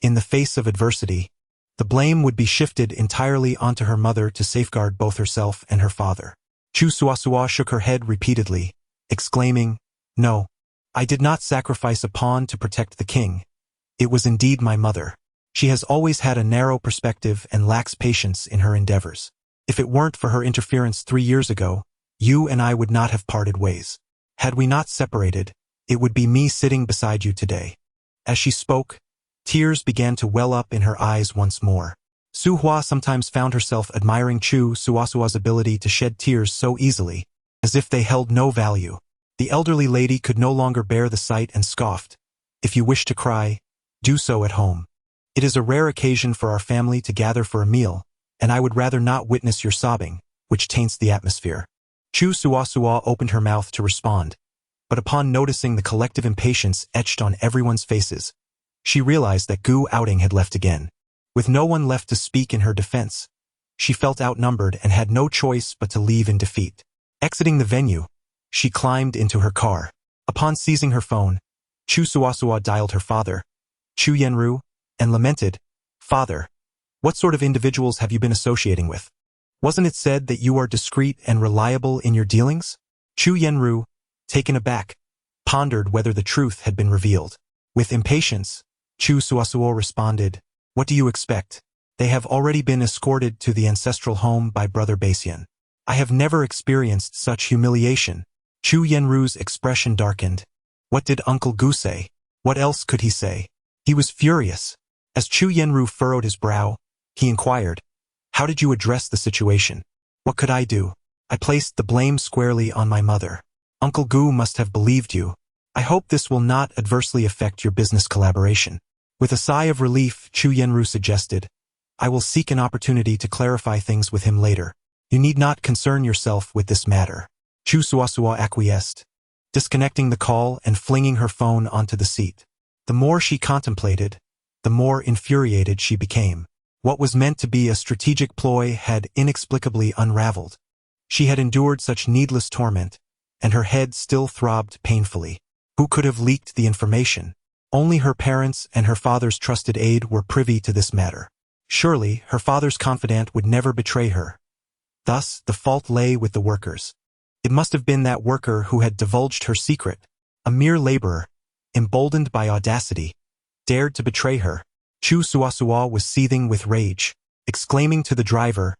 In the face of adversity, The blame would be shifted entirely onto her mother to safeguard both herself and her father. Chu Suasua shook her head repeatedly, exclaiming, "No, I did not sacrifice a pawn to protect the king. It was indeed my mother. She has always had a narrow perspective and lacks patience in her endeavors. If it weren't for her interference 3 years ago, you and I would not have parted ways. Had we not separated, it would be me sitting beside you today." As she spoke, tears began to well up in her eyes once more. Su Hua sometimes found herself admiring Chu Suasua's ability to shed tears so easily, as if they held no value. The elderly lady could no longer bear the sight and scoffed, "If you wish to cry, do so at home. It is a rare occasion for our family to gather for a meal, and I would rather not witness your sobbing, which taints the atmosphere." Chu Suasua opened her mouth to respond, but upon noticing the collective impatience etched on everyone's faces, she realized that Gu Outing had left again. With no one left to speak in her defense, she felt outnumbered and had no choice but to leave in defeat. Exiting the venue, she climbed into her car. Upon seizing her phone, Chu Suasua dialed her father, Chu Yenru, and lamented, "Father, what sort of individuals have you been associating with? Wasn't it said that you are discreet and reliable in your dealings?" Chu Yenru, taken aback, pondered whether the truth had been revealed. With impatience, Chu Suasuo responded, "What do you expect? They have already been escorted to the ancestral home by Brother Basian. I have never experienced such humiliation." Chu Yenru's expression darkened. What did Uncle Gu say? What else could he say? He was furious. As Chu Yenru furrowed his brow, he inquired, "How did you address the situation?" "What could I do? I placed the blame squarely on my mother. Uncle Gu must have believed you. I hope this will not adversely affect your business collaboration." With a sigh of relief, Chu Yenru suggested, "I will seek an opportunity to clarify things with him later. You need not concern yourself with this matter." Chu Suasua acquiesced, disconnecting the call and flinging her phone onto the seat. The more she contemplated, the more infuriated she became. What was meant to be a strategic ploy had inexplicably unraveled. She had endured such needless torment, and her head still throbbed painfully. Who could have leaked the information? Only her parents and her father's trusted aide were privy to this matter. Surely, her father's confidant would never betray her. Thus, the fault lay with the workers. It must have been that worker who had divulged her secret. A mere laborer, emboldened by audacity, dared to betray her. Chu Suasua was seething with rage, exclaiming to the driver,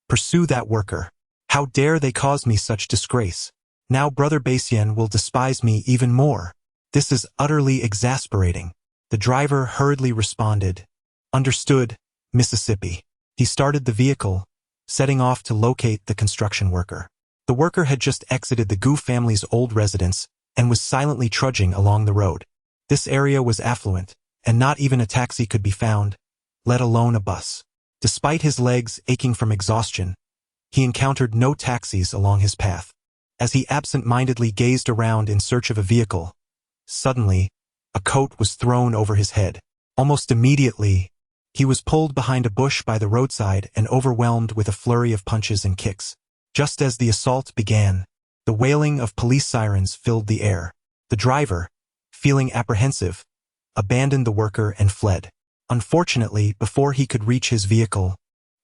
"Pursue that worker. How dare they cause me such disgrace? Now Brother Basian will despise me even more. This is utterly exasperating." The driver hurriedly responded, "Understood, Mississippi." He started the vehicle, setting off to locate the construction worker. The worker had just exited the Gu family's old residence and was silently trudging along the road. This area was affluent, and not even a taxi could be found, let alone a bus. Despite his legs aching from exhaustion, he encountered no taxis along his path. As he absent-mindedly gazed around in search of a vehicle, suddenly, a coat was thrown over his head. Almost immediately, he was pulled behind a bush by the roadside and overwhelmed with a flurry of punches and kicks. Just as the assault began, the wailing of police sirens filled the air. The driver, feeling apprehensive, abandoned the worker and fled. Unfortunately, before he could reach his vehicle,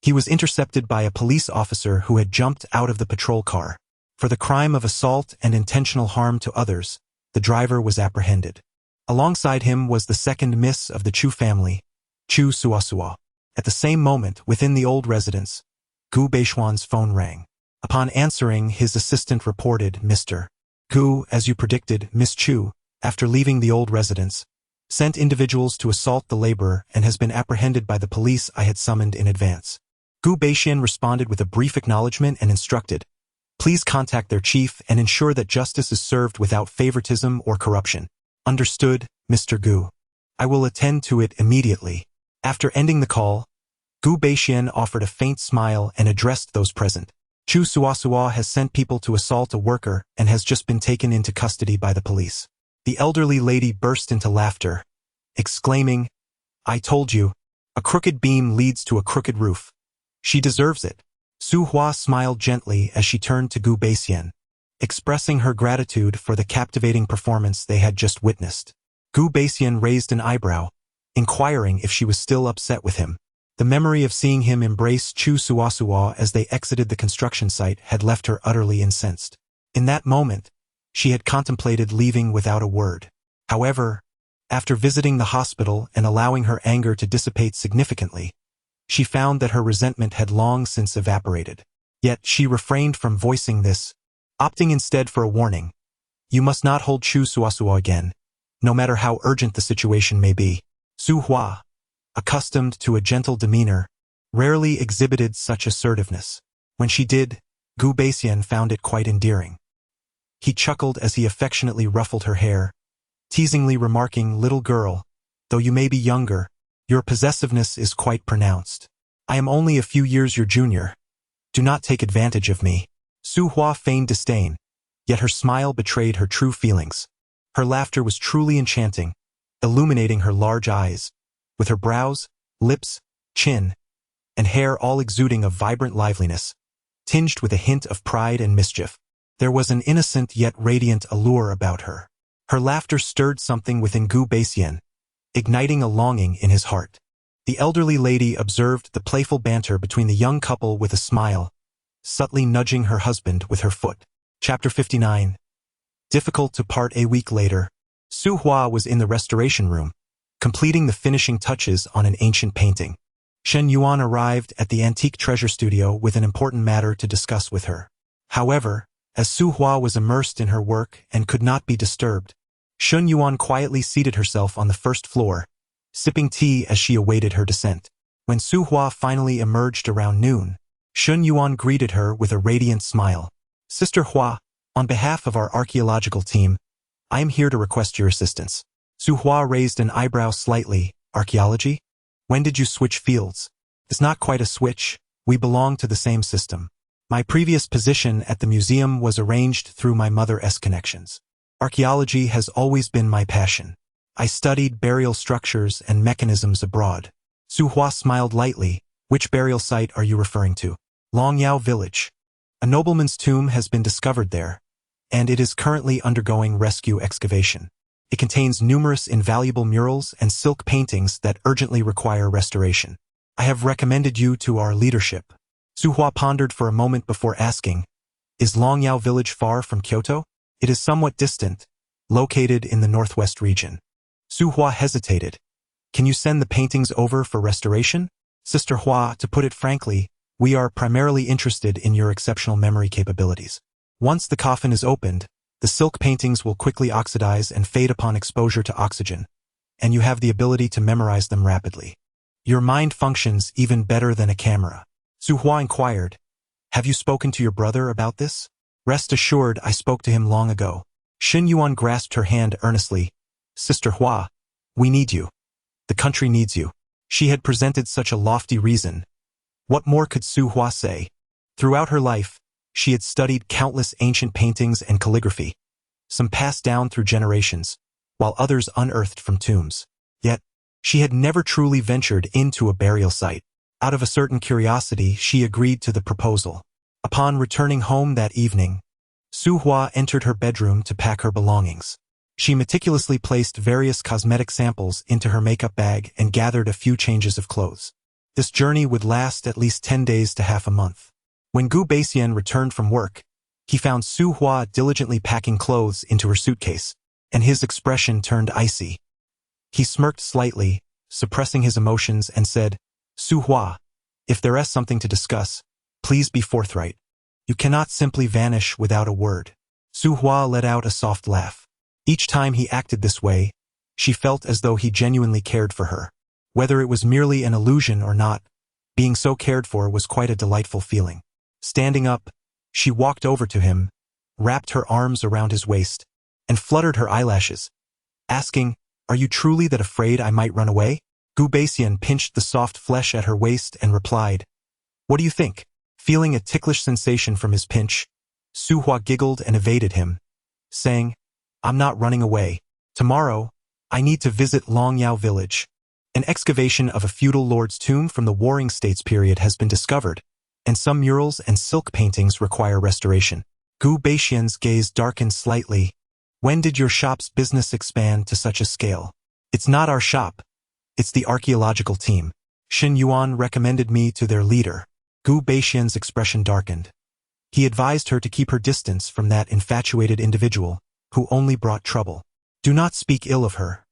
he was intercepted by a police officer who had jumped out of the patrol car. For the crime of assault and intentional harm to others, the driver was apprehended. Alongside him was the second miss of the Chu family, Chu Suasua. At the same moment, within the old residence, Gu Beishuan's phone rang. Upon answering, his assistant reported, "Mr. Gu, as you predicted, Miss Chu, after leaving the old residence, sent individuals to assault the laborer and has been apprehended by the police I had summoned in advance." Gu Beishian responded with a brief acknowledgement and instructed, "Please contact their chief and ensure that justice is served without favoritism or corruption." "Understood, Mr. Gu. I will attend to it immediately." After ending the call, Gu Beishian offered a faint smile and addressed those present. "Chu Suasua has sent people to assault a worker and has just been taken into custody by the police." The elderly lady burst into laughter, exclaiming, "I told you, a crooked beam leads to a crooked roof. She deserves it." Su Hua smiled gently as she turned to Gu Beishian, expressing her gratitude for the captivating performance they had just witnessed. Gu Beishian raised an eyebrow, inquiring if she was still upset with him. The memory of seeing him embrace Chu Suasuo as they exited the construction site had left her utterly incensed. In that moment, she had contemplated leaving without a word. However, after visiting the hospital and allowing her anger to dissipate significantly, she found that her resentment had long since evaporated. Yet she refrained from voicing this, opting instead for a warning. You must not hold Chu Suasuo again, no matter how urgent the situation may be. Su Hua, accustomed to a gentle demeanor, rarely exhibited such assertiveness. When she did, Gu Baixian found it quite endearing. He chuckled as he affectionately ruffled her hair, teasingly remarking, "Little girl, though you may be younger, your possessiveness is quite pronounced. I am only a few years your junior. Do not take advantage of me." Su Hua feigned disdain, yet her smile betrayed her true feelings. Her laughter was truly enchanting, illuminating her large eyes, with her brows, lips, chin, and hair all exuding a vibrant liveliness, tinged with a hint of pride and mischief. There was an innocent yet radiant allure about her. Her laughter stirred something within Gu Baixian, igniting a longing in his heart. The elderly lady observed the playful banter between the young couple with a smile, subtly nudging her husband with her foot. Chapter 59. Difficult to part. A week later, Su Hua was in the restoration room, completing the finishing touches on an ancient painting. Shen Yuan arrived at the antique treasure studio with an important matter to discuss with her. However, as Su Hua was immersed in her work and could not be disturbed, Shen Yuan quietly seated herself on the first floor, sipping tea as she awaited her descent. When Su Hua finally emerged around noon, Shen Yuan greeted her with a radiant smile. "Sister Hua, on behalf of our archaeological team, I am here to request your assistance." Su Hua raised an eyebrow slightly. "Archaeology? When did you switch fields?" "It's not quite a switch. We belong to the same system. My previous position at the museum was arranged through my mother's connections. Archaeology has always been my passion. I studied burial structures and mechanisms abroad." Su Hua smiled lightly. "Which burial site are you referring to?" "Longyao Village. A nobleman's tomb has been discovered there, and it is currently undergoing rescue excavation. It contains numerous invaluable murals and silk paintings that urgently require restoration. I have recommended you to our leadership." Su Hua pondered for a moment before asking, "Is Longyao Village far from Kyoto?" "It is somewhat distant, located in the northwest region." Su Hua hesitated. "Can you send the paintings over for restoration?" "Sister Hua, to put it frankly, we are primarily interested in your exceptional memory capabilities. Once the coffin is opened, the silk paintings will quickly oxidize and fade upon exposure to oxygen, and you have the ability to memorize them rapidly. Your mind functions even better than a camera." Su Hua inquired, "Have you spoken to your brother about this?" "Rest assured, I spoke to him long ago." Shen Yuan grasped her hand earnestly. "Sister Hua, we need you. The country needs you." She had presented such a lofty reason. What more could Su Hua say? Throughout her life, she had studied countless ancient paintings and calligraphy, some passed down through generations, while others unearthed from tombs. Yet, she had never truly ventured into a burial site. Out of a certain curiosity, she agreed to the proposal. Upon returning home that evening, Su Hua entered her bedroom to pack her belongings. She meticulously placed various cosmetic samples into her makeup bag and gathered a few changes of clothes. This journey would last at least 10 days to half a month. When Gu Baixian returned from work, he found Su Hua diligently packing clothes into her suitcase, and his expression turned icy. He smirked slightly, suppressing his emotions, and said, "Su Hua, if there is something to discuss, please be forthright. You cannot simply vanish without a word." Su Hua let out a soft laugh. Each time he acted this way, she felt as though he genuinely cared for her. Whether it was merely an illusion or not, being so cared for was quite a delightful feeling. Standing up, she walked over to him, wrapped her arms around his waist, and fluttered her eyelashes, asking, "Are you truly that afraid I might run away?" Gu Baixian pinched the soft flesh at her waist and replied, "What do you think?" Feeling a ticklish sensation from his pinch, Su Hua giggled and evaded him, saying, "I'm not running away. Tomorrow, I need to visit Longyao Village. An excavation of a feudal lord's tomb from the Warring States period has been discovered, and some murals and silk paintings require restoration." Gu Baixian's gaze darkened slightly. "When did your shop's business expand to such a scale?" "It's not our shop. It's the archaeological team. Xin Yuan recommended me to their leader. Gu Beixian's expression darkened. He advised her to keep her distance from that infatuated individual, who only brought trouble. Do not speak ill of her.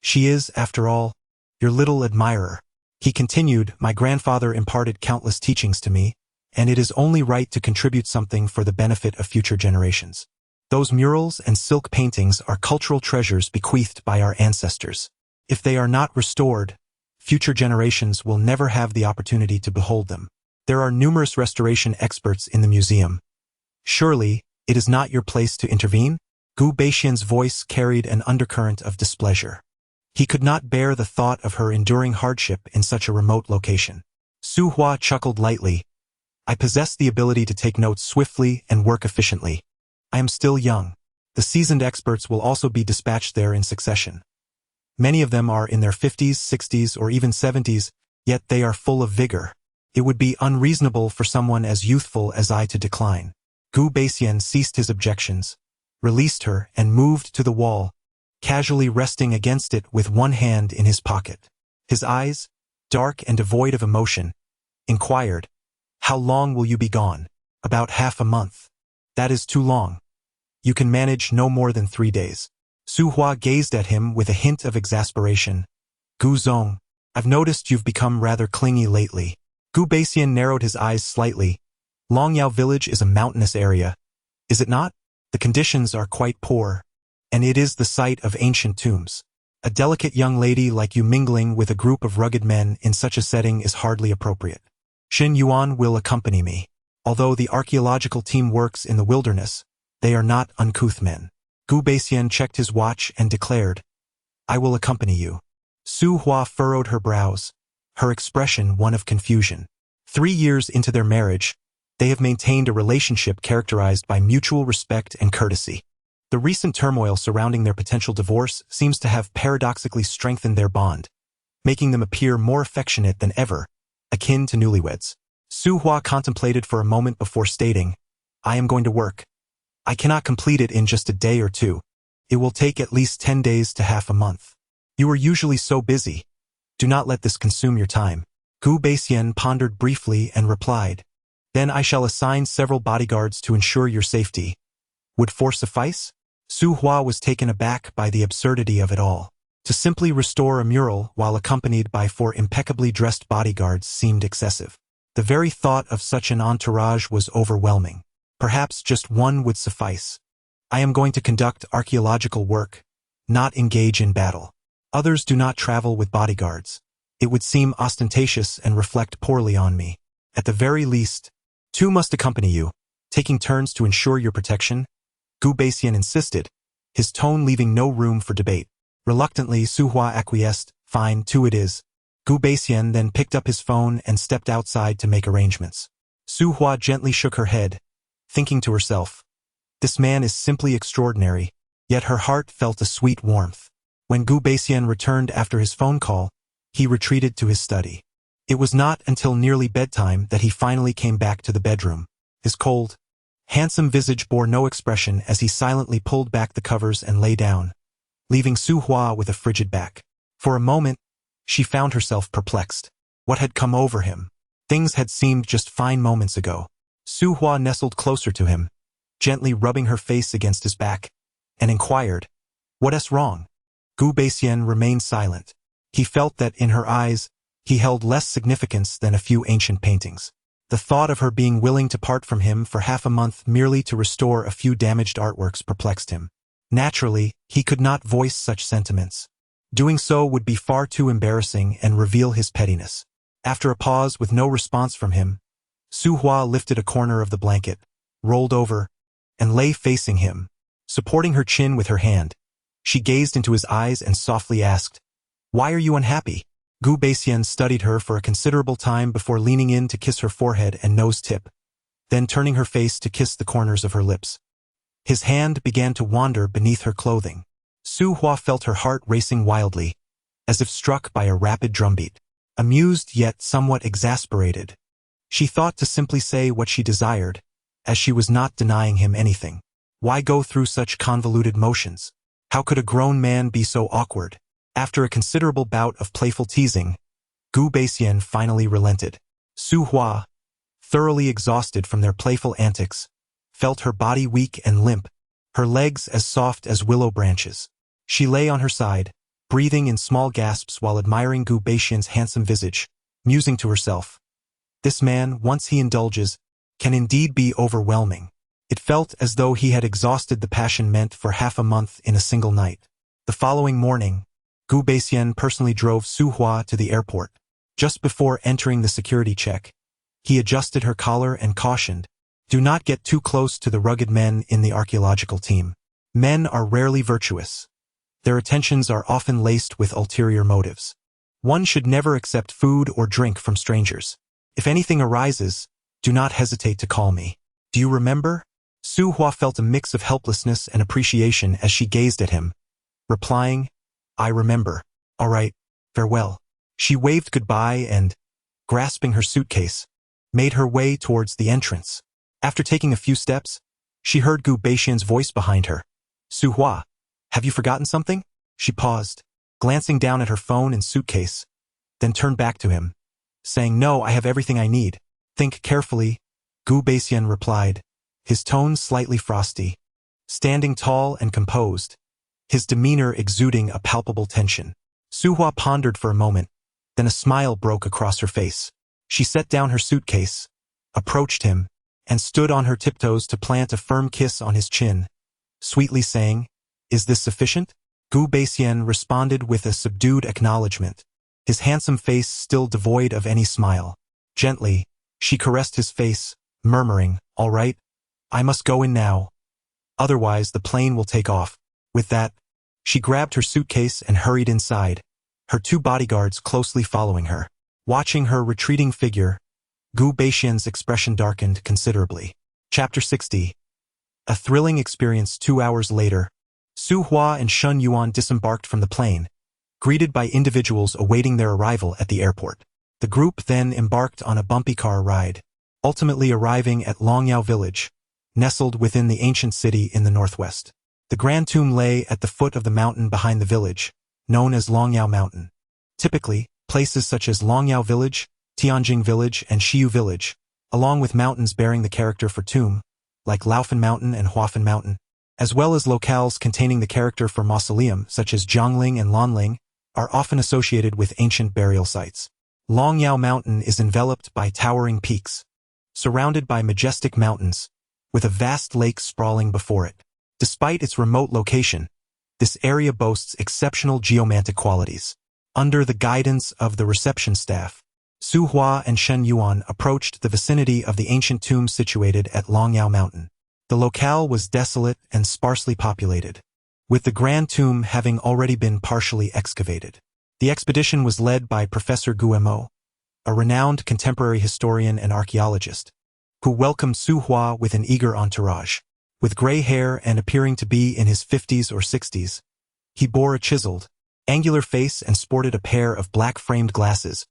She is, after all, your little admirer. He continued, my grandfather imparted countless teachings to me, and it is only right to contribute something for the benefit of future generations. Those murals and silk paintings are cultural treasures bequeathed by our ancestors. If they are not restored, future generations will never have the opportunity to behold them. There are numerous restoration experts in the museum. Surely, it is not your place to intervene? Gu Beixian's voice carried an undercurrent of displeasure. He could not bear the thought of her enduring hardship in such a remote location. Su Hua chuckled lightly. I possess the ability to take notes swiftly and work efficiently. I am still young. The seasoned experts will also be dispatched there in succession. Many of them are in their 50s, 60s, or even 70s, yet they are full of vigor. It would be unreasonable for someone as youthful as I to decline. Gu Beixian ceased his objections, released her, and moved to the wall, casually resting against it with one hand in his pocket. His eyes, dark and devoid of emotion, inquired, How long will you be gone? About half a month. That is too long. You can manage no more than 3 days. Su Hua gazed at him with a hint of exasperation. Gu Zong, I've noticed you've become rather clingy lately. Gu Beixian narrowed his eyes slightly. Longyao village is a mountainous area, is it not? The conditions are quite poor, and it is the site of ancient tombs. A delicate young lady like you mingling with a group of rugged men in such a setting is hardly appropriate. Xin Yuan will accompany me. Although the archaeological team works in the wilderness, they are not uncouth men. Gu Beixian checked his watch and declared, I will accompany you. Su Hua furrowed her brows, her expression one of confusion. 3 years into their marriage, they have maintained a relationship characterized by mutual respect and courtesy. The recent turmoil surrounding their potential divorce seems to have paradoxically strengthened their bond, making them appear more affectionate than ever, akin to newlyweds. Su Hua contemplated for a moment before stating, I am going to work. I cannot complete it in just a day or two. It will take at least 10 days to half a month. You are usually so busy. Do not let this consume your time. Gu Beixian pondered briefly and replied, Then I shall assign several bodyguards to ensure your safety. Would 4 suffice? Su Hua was taken aback by the absurdity of it all. To simply restore a mural while accompanied by 4 impeccably dressed bodyguards seemed excessive. The very thought of such an entourage was overwhelming. Perhaps just 1 would suffice. I am going to conduct archaeological work, not engage in battle. Others do not travel with bodyguards. It would seem ostentatious and reflect poorly on me. At the very least, 2 must accompany you, taking turns to ensure your protection. Gu Beixian insisted, his tone leaving no room for debate. Reluctantly, Su Hua acquiesced, fine, 2 it is. Gu Beixian then picked up his phone and stepped outside to make arrangements. Su Hua gently shook her head, thinking to herself, this man is simply extraordinary, yet her heart felt a sweet warmth. When Gu Beixian returned after his phone call, he retreated to his study. It was not until nearly bedtime that he finally came back to the bedroom. His cold, handsome visage bore no expression as he silently pulled back the covers and lay down, leaving Su Hua with a frigid back. For a moment, she found herself perplexed. What had come over him? Things had seemed just fine moments ago. Su Hua nestled closer to him, gently rubbing her face against his back, and inquired, What's wrong? Gu Beixian remained silent. He felt that in her eyes, he held less significance than a few ancient paintings. The thought of her being willing to part from him for half a month merely to restore a few damaged artworks perplexed him. Naturally, he could not voice such sentiments. Doing so would be far too embarrassing and reveal his pettiness. After a pause with no response from him, Su Hua lifted a corner of the blanket, rolled over, and lay facing him. Supporting her chin with her hand, she gazed into his eyes and softly asked, Why are you unhappy? Gu Beixian studied her for a considerable time before leaning in to kiss her forehead and nose tip, then turning her face to kiss the corners of her lips. His hand began to wander beneath her clothing. Su Hua felt her heart racing wildly, as if struck by a rapid drumbeat. Amused yet somewhat exasperated, she thought to simply say what she desired, as she was not denying him anything. Why go through such convoluted motions? How could a grown man be so awkward? After a considerable bout of playful teasing, Gu Beixian finally relented. Su Hua, thoroughly exhausted from their playful antics, felt her body weak and limp, her legs as soft as willow branches. She lay on her side, breathing in small gasps while admiring Gu Beixian's handsome visage, musing to herself, "This man, once he indulges, can indeed be overwhelming." It felt as though he had exhausted the passion meant for half a month in a single night. The following morning, Gu Beixian personally drove Su Hua to the airport. Just before entering the security check, he adjusted her collar and cautioned, "Do not get too close to the rugged men in the archaeological team. Men are rarely virtuous. Their attentions are often laced with ulterior motives. One should never accept food or drink from strangers. If anything arises, do not hesitate to call me. Do you remember?" Su Hua felt a mix of helplessness and appreciation as she gazed at him, replying, "I remember. All right, farewell." She waved goodbye and, grasping her suitcase, made her way towards the entrance. After taking a few steps, she heard Gu Beixian's voice behind her. "Su Hua, have you forgotten something?" She paused, glancing down at her phone and suitcase, then turned back to him, saying, "No, I have everything I need." "Think carefully," Gu Beixian replied, his tone slightly frosty. Standing tall and composed, his demeanor exuding a palpable tension. Su Hua pondered for a moment, then a smile broke across her face. She set down her suitcase, approached him, and stood on her tiptoes to plant a firm kiss on his chin, sweetly saying, "Is this sufficient?" Gu Beixian responded with a subdued acknowledgement, his handsome face still devoid of any smile. Gently, she caressed his face, murmuring, "All right, I must go in now. Otherwise, the plane will take off." With that, she grabbed her suitcase and hurried inside, her two bodyguards closely following her. Watching her retreating figure, Gu Beixian's expression darkened considerably. Chapter 60. A thrilling experience. 2 hours later, Su Hua and Shun Yuan disembarked from the plane, greeted by individuals awaiting their arrival at the airport. The group then embarked on a bumpy car ride, ultimately arriving at Longyao Village, nestled within the ancient city in the northwest. The grand tomb lay at the foot of the mountain behind the village, known as Longyao Mountain. Typically, places such as Longyao Village, Tianjing Village, and Xiyu Village, along with mountains bearing the character for tomb, like Laofen Mountain and Huafen Mountain, as well as locales containing the character for mausoleum, such as Zhongling and Lanling, are often associated with ancient burial sites. Longyao Mountain is enveloped by towering peaks, surrounded by majestic mountains, with a vast lake sprawling before it. Despite its remote location, this area boasts exceptional geomantic qualities. Under the guidance of the reception staff, Su Hua and Shen Yuan approached the vicinity of the ancient tomb situated at Longyao Mountain. The locale was desolate and sparsely populated, with the grand tomb having already been partially excavated. The expedition was led by Professor Guemo, a renowned contemporary historian and archaeologist, who welcomed Su Hua with an eager entourage. With gray hair and appearing to be in his 50s or 60s, he bore a chiseled, angular face and sported a pair of black-framed glasses,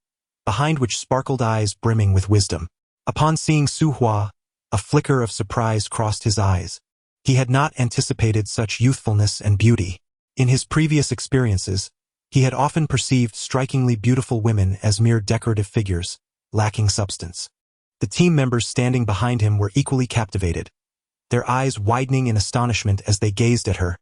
behind which sparkled eyes brimming with wisdom. Upon seeing Su Hua, a flicker of surprise crossed his eyes. He had not anticipated such youthfulness and beauty. In his previous experiences, he had often perceived strikingly beautiful women as mere decorative figures, lacking substance. The team members standing behind him were equally captivated, their eyes widening in astonishment as they gazed at her,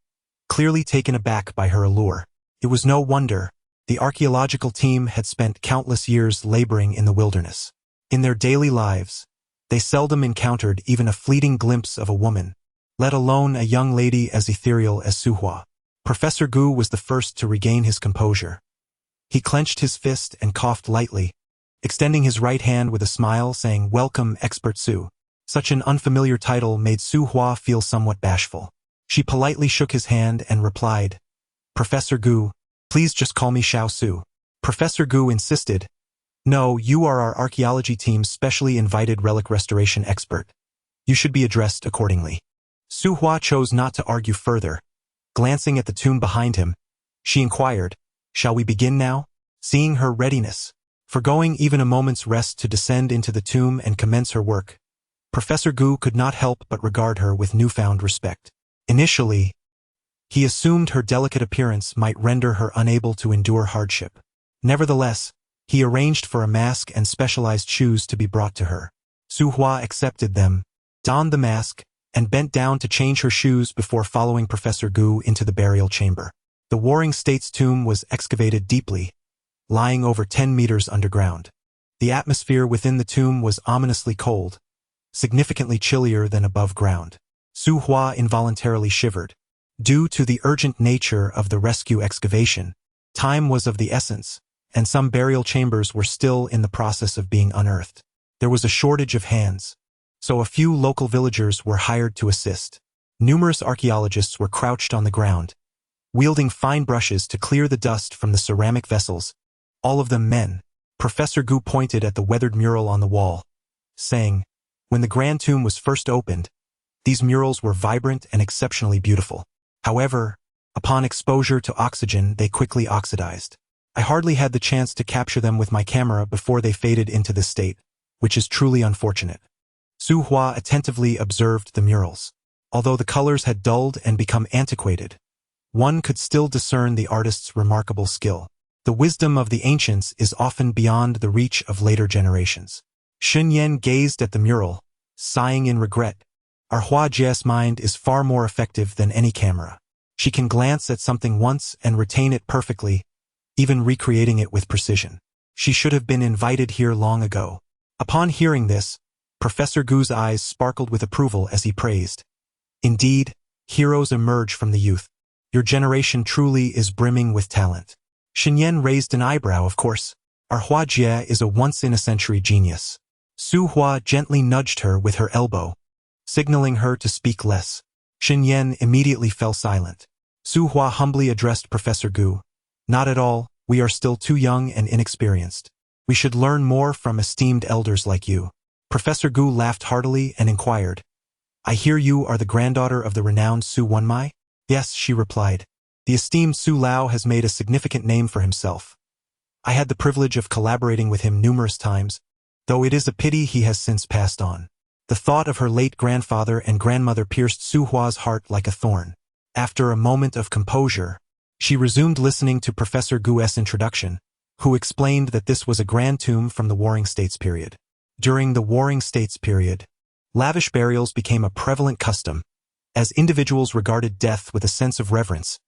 clearly taken aback by her allure. It was no wonder. The archaeological team had spent countless years laboring in the wilderness. In their daily lives, they seldom encountered even a fleeting glimpse of a woman, let alone a young lady as ethereal as Su Hua. Professor Gu was the first to regain his composure. He clenched his fist and coughed lightly, extending his right hand with a smile, saying, "Welcome, Expert Su." Such an unfamiliar title made Su Hua feel somewhat bashful. She politely shook his hand and replied, "Professor Gu, please just call me Xiao Su." Professor Gu insisted, "No, you are our archaeology team's specially invited relic restoration expert. You should be addressed accordingly." Su Hua chose not to argue further. Glancing at the tomb behind him, she inquired, "Shall we begin now?" Seeing her readiness, forgoing even a moment's rest to descend into the tomb and commence her work, Professor Gu could not help but regard her with newfound respect. Initially, he assumed her delicate appearance might render her unable to endure hardship. Nevertheless, He arranged for a mask and specialized shoes to be brought to her. Su Hua accepted them, donned the mask, and bent down to change her shoes before following Professor Gu into the burial chamber. The Warring States tomb was excavated deeply, lying over 10 meters underground. The atmosphere within the tomb was ominously cold, significantly chillier than above ground. Su Hua involuntarily shivered. Due to the urgent nature of the rescue excavation, time was of the essence, and some burial chambers were still in the process of being unearthed. There was a shortage of hands, so a few local villagers were hired to assist. Numerous archaeologists were crouched on the ground, wielding fine brushes to clear the dust from the ceramic vessels, all of them men. Professor Gu pointed at the weathered mural on the wall, saying, "When the grand tomb was first opened, these murals were vibrant and exceptionally beautiful. However, upon exposure to oxygen, they quickly oxidized. I hardly had the chance to capture them with my camera before they faded into this state, which is truly unfortunate." Su Hua attentively observed the murals. Although the colors had dulled and become antiquated, one could still discern the artist's remarkable skill. The wisdom of the ancients is often beyond the reach of later generations. Shen Yan gazed at the mural, sighing in regret. Our Hua Jie's mind is far more effective than any camera. She can glance at something once and retain it perfectly, even recreating it with precision. She should have been invited here long ago. Upon hearing this, Professor Gu's eyes sparkled with approval as he praised. "Indeed, heroes emerge from the youth. Your generation truly is brimming with talent." Shen Yan raised an eyebrow. "Of course, our Hua Jie is a once-in-a-century genius." Su Hua gently nudged her with her elbow, signaling her to speak less. Shen Yan immediately fell silent. Su Hua humbly addressed Professor Gu. "Not at all, we are still too young and inexperienced. We should learn more from esteemed elders like you." Professor Gu laughed heartily and inquired, "I hear you are the granddaughter of the renowned Su Wenmai?" "Yes," she replied. "The esteemed Su Lao has made a significant name for himself. I had the privilege of collaborating with him numerous times, though it is a pity he has since passed on." The thought of her late grandfather and grandmother pierced Su Hua's heart like a thorn. After a moment of composure, she resumed listening to Professor Gu's introduction, who explained that this was a grand tomb from the Warring States period. During the Warring States period, lavish burials became a prevalent custom, as individuals regarded death with a sense of reverence,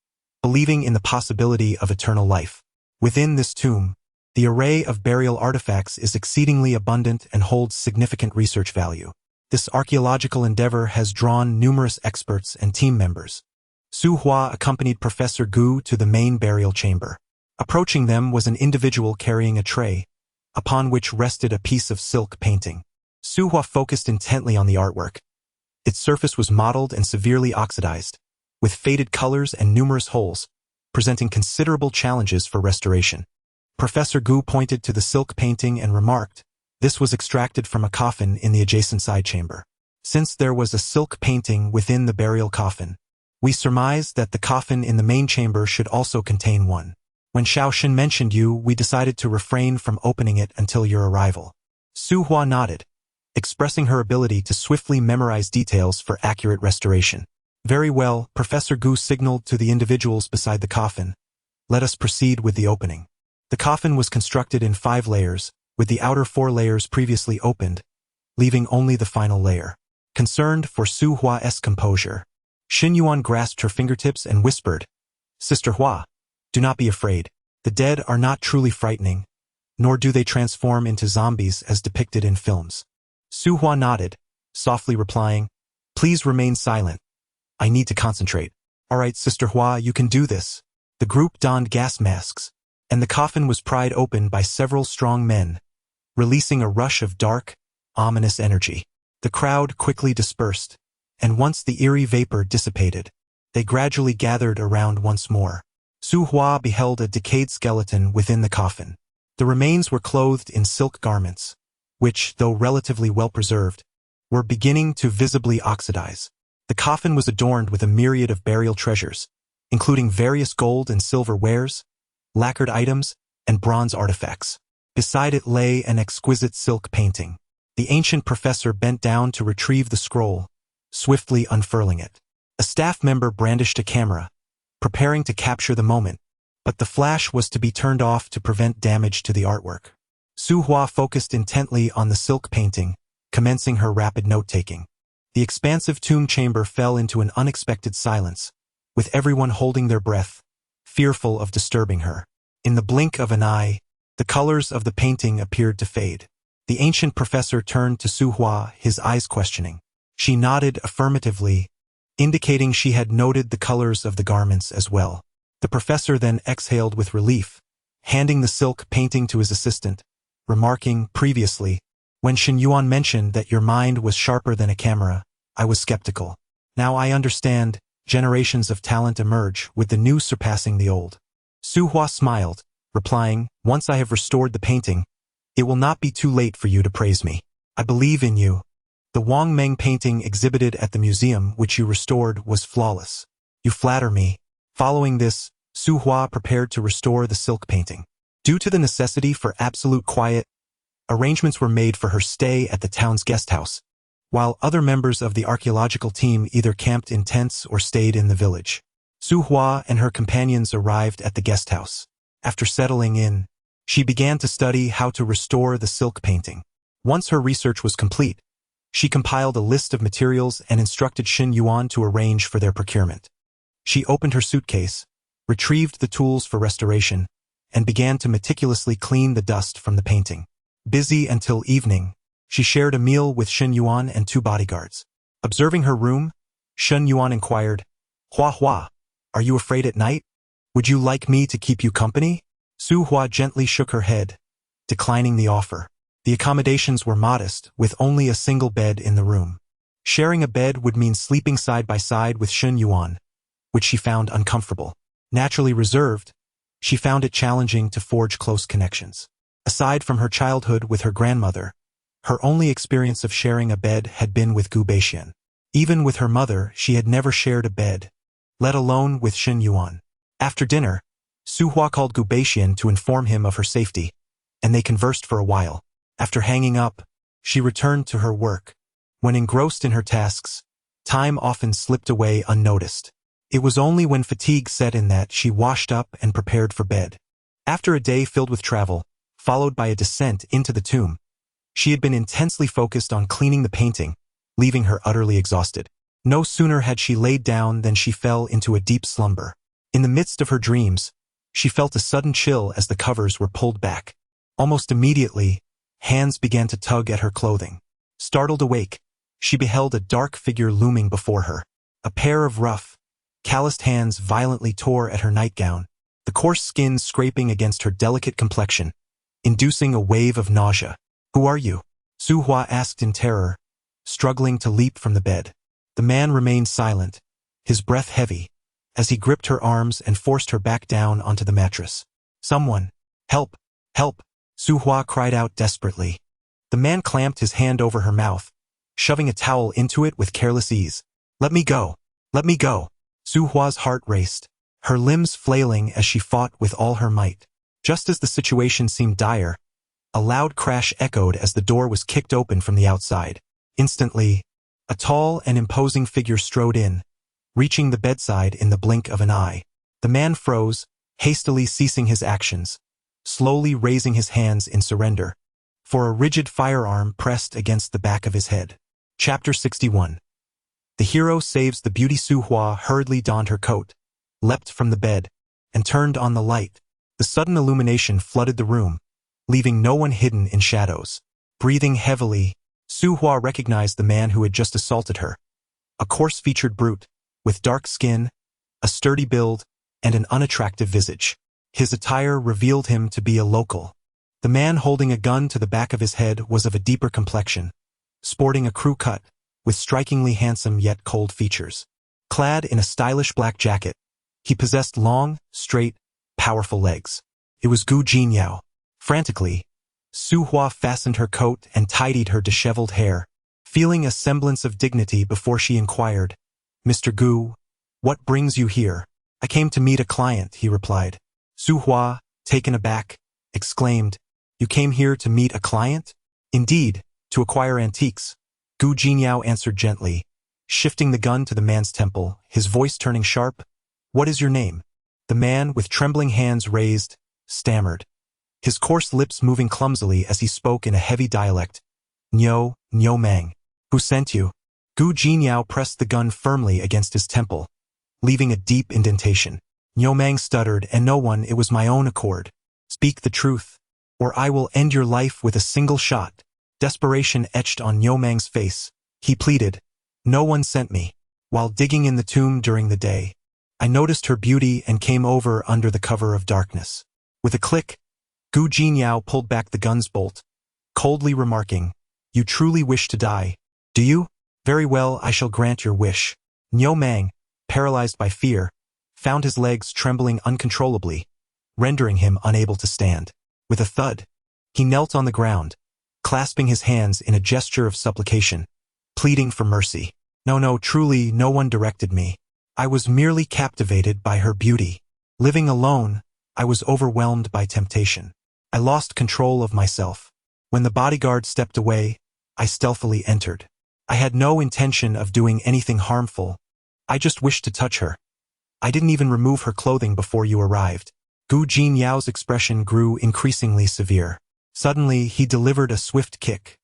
believing in the possibility of eternal life. Within this tomb, the array of burial artifacts is exceedingly abundant and holds significant research value. This archaeological endeavor has drawn numerous experts and team members. Su Hua accompanied Professor Gu to the main burial chamber. Approaching them was an individual carrying a tray, upon which rested a piece of silk painting. Su Hua focused intently on the artwork. Its surface was mottled and severely oxidized, with faded colors and numerous holes, presenting considerable challenges for restoration. Professor Gu pointed to the silk painting and remarked, "This was extracted from a coffin in the adjacent side chamber. Since there was a silk painting within the burial coffin, we surmised that the coffin in the main chamber should also contain one. When Shaoxin mentioned you, we decided to refrain from opening it until your arrival." Su Hua nodded, expressing her ability to swiftly memorize details for accurate restoration. "Very well," Professor Gu signaled to the individuals beside the coffin. "Let us proceed with the opening." The coffin was constructed in 5 layers, with the outer 4 layers previously opened, leaving only the final layer. Concerned for Su Hua's composure, Xin Yuan grasped her fingertips and whispered, "Sister Hua, do not be afraid. The dead are not truly frightening, nor do they transform into zombies as depicted in films." Su Hua nodded, softly replying, "Please remain silent. I need to concentrate." "All right, Sister Hua, you can do this." The group donned gas masks, and the coffin was pried open by several strong men, releasing a rush of dark, ominous energy. The crowd quickly dispersed, and once the eerie vapor dissipated, they gradually gathered around once more. Su Hua beheld a decayed skeleton within the coffin. The remains were clothed in silk garments, which, though relatively well-preserved, were beginning to visibly oxidize. The coffin was adorned with a myriad of burial treasures, including various gold and silver wares, lacquered items, and bronze artifacts. Beside it lay an exquisite silk painting. The ancient professor bent down to retrieve the scroll, swiftly unfurling it. A staff member brandished a camera, preparing to capture the moment. but the flash was to be turned off to prevent damage to the artwork. Su Hua focused intently on the silk painting, commencing her rapid note-taking. The expansive tomb chamber fell into an unexpected silence, with everyone holding their breath, fearful of disturbing her. In the blink of an eye, the colors of the painting appeared to fade. The ancient professor turned to Su Hua, his eyes questioning. She nodded affirmatively, indicating she had noted the colors of the garments as well. The professor then exhaled with relief, handing the silk painting to his assistant, remarking previously, "When Shen Yuan mentioned that your mind was sharper than a camera, I was skeptical. Now I understand, generations of talent emerge, with the new surpassing the old." Su Hua smiled, replying, "Once I have restored the painting, it will not be too late for you to praise me. I believe in you." The Wang Meng painting exhibited at the museum which you restored was flawless. "You flatter me." Following this, Su Hua prepared to restore the silk painting. Due to the necessity for absolute quiet, arrangements were made for her stay at the town's guest house, while other members of the archaeological team either camped in tents or stayed in the village. Su Hua and her companions arrived at the guest house. After settling in, she began to study how to restore the silk painting. Once her research was complete, she compiled a list of materials and instructed Shen Yuan to arrange for their procurement. She opened her suitcase, retrieved the tools for restoration, and began to meticulously clean the dust from the painting. Busy until evening, she shared a meal with Shen Yuan and 2 bodyguards. Observing her room, Shen Yuan inquired, "Hua Hua, are you afraid at night? Would you like me to keep you company?" Su Hua gently shook her head, declining the offer. The accommodations were modest, with only a single bed in the room. Sharing a bed would mean sleeping side by side with Shen Yuan, which she found uncomfortable. Naturally reserved, she found it challenging to forge close connections. Aside from her childhood with her grandmother, her only experience of sharing a bed had been with Gu Beixian. Even with her mother, she had never shared a bed, let alone with Shen Yuan. After dinner, Su Hua called Gu Beixian to inform him of her safety, and they conversed for a while. After hanging up, she returned to her work. When engrossed in her tasks, time often slipped away unnoticed. It was only when fatigue set in that she washed up and prepared for bed. After a day filled with travel, followed by a descent into the tomb, she had been intensely focused on cleaning the painting, leaving her utterly exhausted. No sooner had she laid down than she fell into a deep slumber. In the midst of her dreams, she felt a sudden chill as the covers were pulled back. Almost immediately, hands began to tug at her clothing. Startled awake, she beheld a dark figure looming before her. A pair of rough, calloused hands violently tore at her nightgown, the coarse skin scraping against her delicate complexion, inducing a wave of nausea. "Who are you?" Su Hua asked in terror, struggling to leap from the bed. The man remained silent, his breath heavy, as he gripped her arms and forced her back down onto the mattress. "Someone! Help! Help!" Su Hua cried out desperately. The man clamped his hand over her mouth, shoving a towel into it with careless ease. "Let me go! Let me go!" Su Hua's heart raced, her limbs flailing as she fought with all her might. Just as the situation seemed dire, a loud crash echoed as the door was kicked open from the outside. Instantly, a tall and imposing figure strode in, reaching the bedside in the blink of an eye. The man froze, hastily ceasing his actions, slowly raising his hands in surrender, for a rigid firearm pressed against the back of his head. Chapter 61. The hero saves the beauty. Su Hua hurriedly donned her coat, leapt from the bed, and turned on the light. The sudden illumination flooded the room, leaving no one hidden in shadows. Breathing heavily, Su Hua recognized the man who had just assaulted her. A coarse-featured brute, with dark skin, a sturdy build, and an unattractive visage. His attire revealed him to be a local. The man holding a gun to the back of his head was of a deeper complexion, sporting a crew cut, with strikingly handsome yet cold features. Clad in a stylish black jacket, he possessed long, straight, powerful legs. It was Gu Jinyao. Frantically, Su Hua fastened her coat and tidied her disheveled hair, feeling a semblance of dignity before she inquired, "Mr. Gu, what brings you here?" "I came to meet a client," he replied. Su Hua, taken aback, exclaimed, "You came here to meet a client?" "Indeed, to acquire antiques," Gu Jinyao answered gently, shifting the gun to the man's temple, his voice turning sharp. "What is your name?" The man, with trembling hands raised, stammered, his coarse lips moving clumsily as he spoke in a heavy dialect. Nyo Mang. Who sent you? Gu Jinyao pressed the gun firmly against his temple, leaving a deep indentation. Nyo Mang stuttered, and no one, it was my own accord. Speak the truth, or I will end your life with a single shot. Desperation etched on Nyo Mang's face. He pleaded, no one sent me. While digging in the tomb during the day, I noticed her beauty and came over under the cover of darkness. With a click, Gu Jinyao pulled back the gun's bolt, coldly remarking, you truly wish to die, do you? Very well, I shall grant your wish. Nyo Mang, paralyzed by fear, found his legs trembling uncontrollably, rendering him unable to stand. With a thud, he knelt on the ground, clasping his hands in a gesture of supplication, pleading for mercy. No, truly, no one directed me. I was merely captivated by her beauty. Living alone, I was overwhelmed by temptation. I lost control of myself. When the bodyguard stepped away, I stealthily entered. I had no intention of doing anything harmful. I just wished to touch her. I didn't even remove her clothing before you arrived. Gu Jinyao's expression grew increasingly severe. Suddenly, he delivered a swift kick,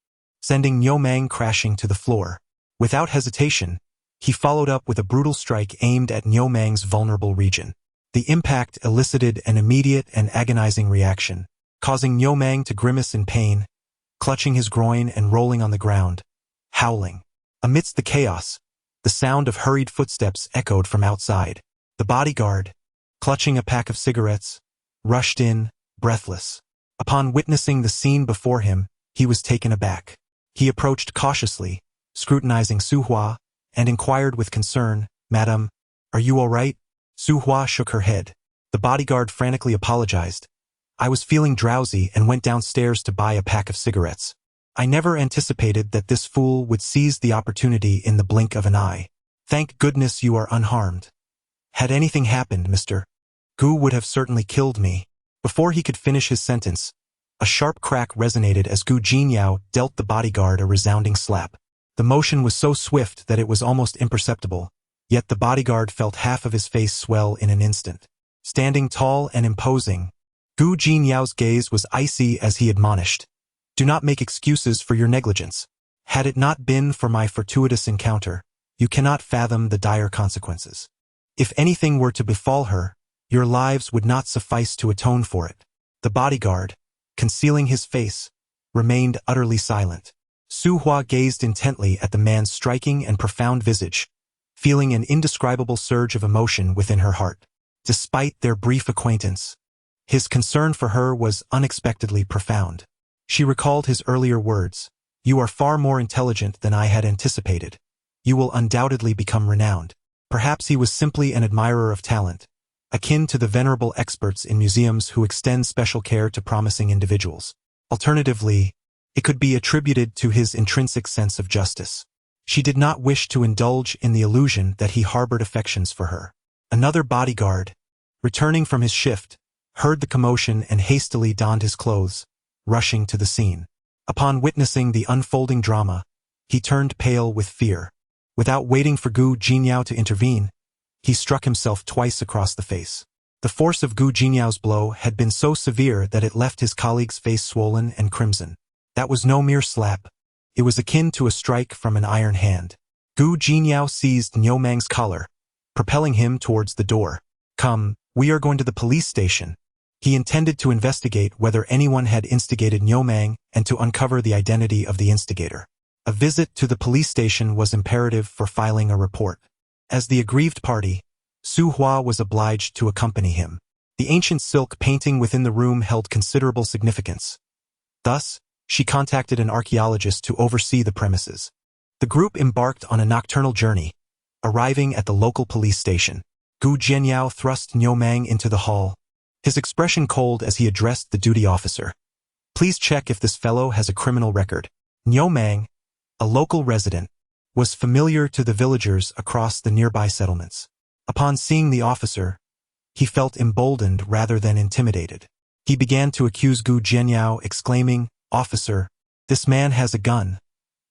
sending Nyo Mang crashing to the floor. Without hesitation, he followed up with a brutal strike aimed at Nyo Mang's vulnerable region. The impact elicited an immediate and agonizing reaction, causing Nyo Mang to grimace in pain, clutching his groin and rolling on the ground, howling. Amidst the chaos, the sound of hurried footsteps echoed from outside. The bodyguard, clutching a pack of cigarettes, rushed in, breathless. Upon witnessing the scene before him, he was taken aback. He approached cautiously, scrutinizing Su Hua, and inquired with concern, Madam, are you all right? Su Hua shook her head. The bodyguard frantically apologized. I was feeling drowsy and went downstairs to buy a pack of cigarettes. I never anticipated that this fool would seize the opportunity in the blink of an eye. Thank goodness you are unharmed. Had anything happened, Mr. Gu would have certainly killed me. Before he could finish his sentence, a sharp crack resonated as Gu Jinyao dealt the bodyguard a resounding slap. The motion was so swift that it was almost imperceptible, yet the bodyguard felt half of his face swell in an instant. Standing tall and imposing, Gu Jinyao's gaze was icy as he admonished, do not make excuses for your negligence. Had it not been for my fortuitous encounter, you cannot fathom the dire consequences. If anything were to befall her, your lives would not suffice to atone for it. The bodyguard, concealing his face, remained utterly silent. Su Hua gazed intently at the man's striking and profound visage, feeling an indescribable surge of emotion within her heart. Despite their brief acquaintance, his concern for her was unexpectedly profound. She recalled his earlier words, you are far more intelligent than I had anticipated. You will undoubtedly become renowned. Perhaps he was simply an admirer of talent, akin to the venerable experts in museums who extend special care to promising individuals. Alternatively, it could be attributed to his intrinsic sense of justice. She did not wish to indulge in the illusion that he harbored affections for her. Another bodyguard, returning from his shift, heard the commotion and hastily donned his clothes, rushing to the scene. Upon witnessing the unfolding drama, he turned pale with fear. Without waiting for Gu Jinyao to intervene, he struck himself twice across the face. The force of Gu Jinyao's blow had been so severe that it left his colleague's face swollen and crimson. That was no mere slap. It was akin to a strike from an iron hand. Gu Jinyao seized Nyo Mang's collar, propelling him towards the door. Come, we are going to the police station. He intended to investigate whether anyone had instigated Nyo Mang and to uncover the identity of the instigator. A visit to the police station was imperative for filing a report. As the aggrieved party, Su Hua was obliged to accompany him. The ancient silk painting within the room held considerable significance. Thus, she contacted an archaeologist to oversee the premises. The group embarked on a nocturnal journey, arriving at the local police station. Gu Jinyao thrust Nyo Mang into the hall, his expression cold as he addressed the duty officer. Please check if this fellow has a criminal record. Nyo Mang, a local resident, was familiar to the villagers across the nearby settlements. Upon seeing the officer, he felt emboldened rather than intimidated. He began to accuse Gu Jinyao, exclaiming, Officer, this man has a gun.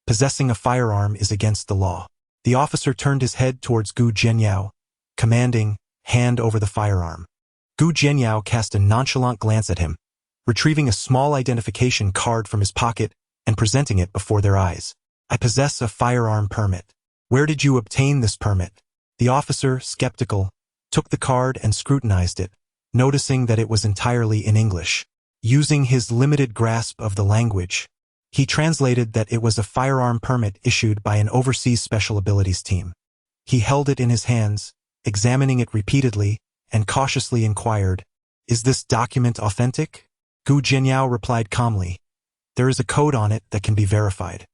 Possessing a firearm is against the law. The officer turned his head towards Gu Jinyao, commanding, hand over the firearm. Gu Jianyao cast a nonchalant glance at him, retrieving a small identification card from his pocket and presenting it before their eyes. I possess a firearm permit. Where did you obtain this permit? The officer, skeptical, took the card and scrutinized it, noticing that it was entirely in English. Using his limited grasp of the language, he translated that it was a firearm permit issued by an overseas special abilities team. He held it in his hands, examining it repeatedly, and cautiously inquired, "Is this document authentic?" Gu Jianyao replied calmly, "There is a code on it that can be verified."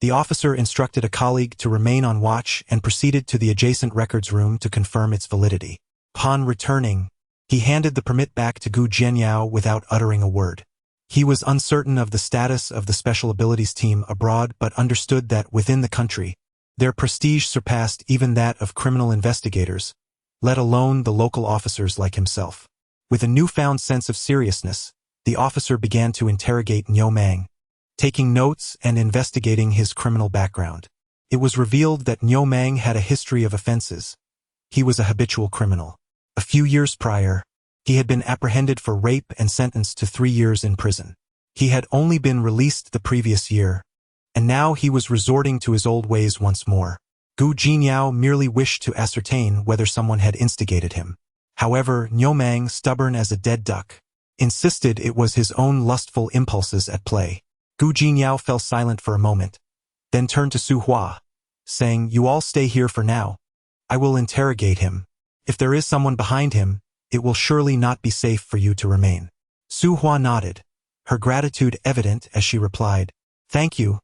The officer instructed a colleague to remain on watch and proceeded to the adjacent records room to confirm its validity. Upon returning, he handed the permit back to Gu Jianyao without uttering a word. He was uncertain of the status of the special abilities team abroad but understood that within the country, their prestige surpassed even that of criminal investigators, let alone the local officers like himself. With a newfound sense of seriousness, the officer began to interrogate Niu Mang, taking notes and investigating his criminal background. It was revealed that Niu Mang had a history of offenses. He was a habitual criminal. A few years prior, he had been apprehended for rape and sentenced to 3 years in prison. He had only been released the previous year, and now he was resorting to his old ways once more. Gu Jianyao merely wished to ascertain whether someone had instigated him. However, Niu Mang, stubborn as a dead duck, insisted it was his own lustful impulses at play. Gu Jianyao fell silent for a moment, then turned to Su Hua, saying, "You all stay here for now. I will interrogate him. If there is someone behind him, it will surely not be safe for you to remain." Su Hua nodded, her gratitude evident as she replied, "Thank you.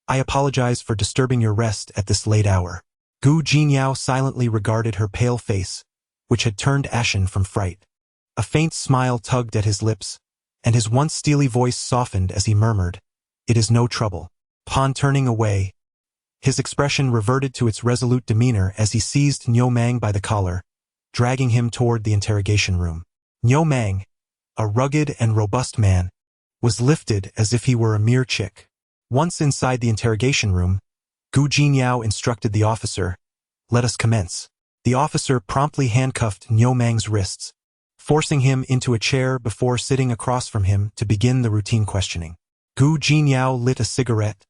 I apologize for disturbing your rest at this late hour." Gu Jianyao silently regarded her pale face, which had turned ashen from fright. A faint smile tugged at his lips, and his once steely voice softened as he murmured, "It is no trouble." Upon turning away, his expression reverted to its resolute demeanor as he seized Niu Mang by the collar, dragging him toward the interrogation room. Niu Mang, a rugged and robust man, was lifted as if he were a mere chick. Once inside the interrogation room, Gu Jianyao instructed the officer, "Let us commence." The officer promptly handcuffed Niu Mang's wrists, forcing him into a chair before sitting across from him to begin the routine questioning. Gu Jianyao lit a cigarette,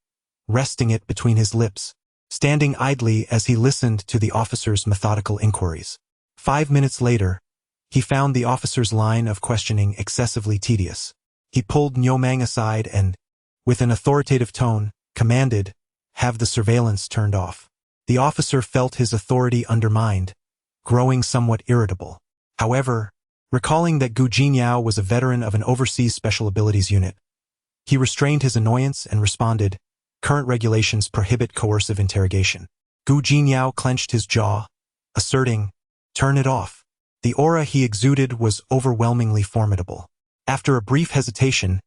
resting it between his lips, standing idly as he listened to the officer's methodical inquiries. 5 minutes later, he found the officer's line of questioning excessively tedious. He pulled Niu Mang aside and, with an authoritative tone, commanded, "Have the surveillance turned off." The officer felt his authority undermined, growing somewhat irritable. However, recalling that Gu Jianyao was a veteran of an overseas special abilities unit, he restrained his annoyance and responded, "Current regulations prohibit coercive interrogation." Gu Jianyao clenched his jaw, asserting, "Turn it off." The aura he exuded was overwhelmingly formidable. After a brief hesitation,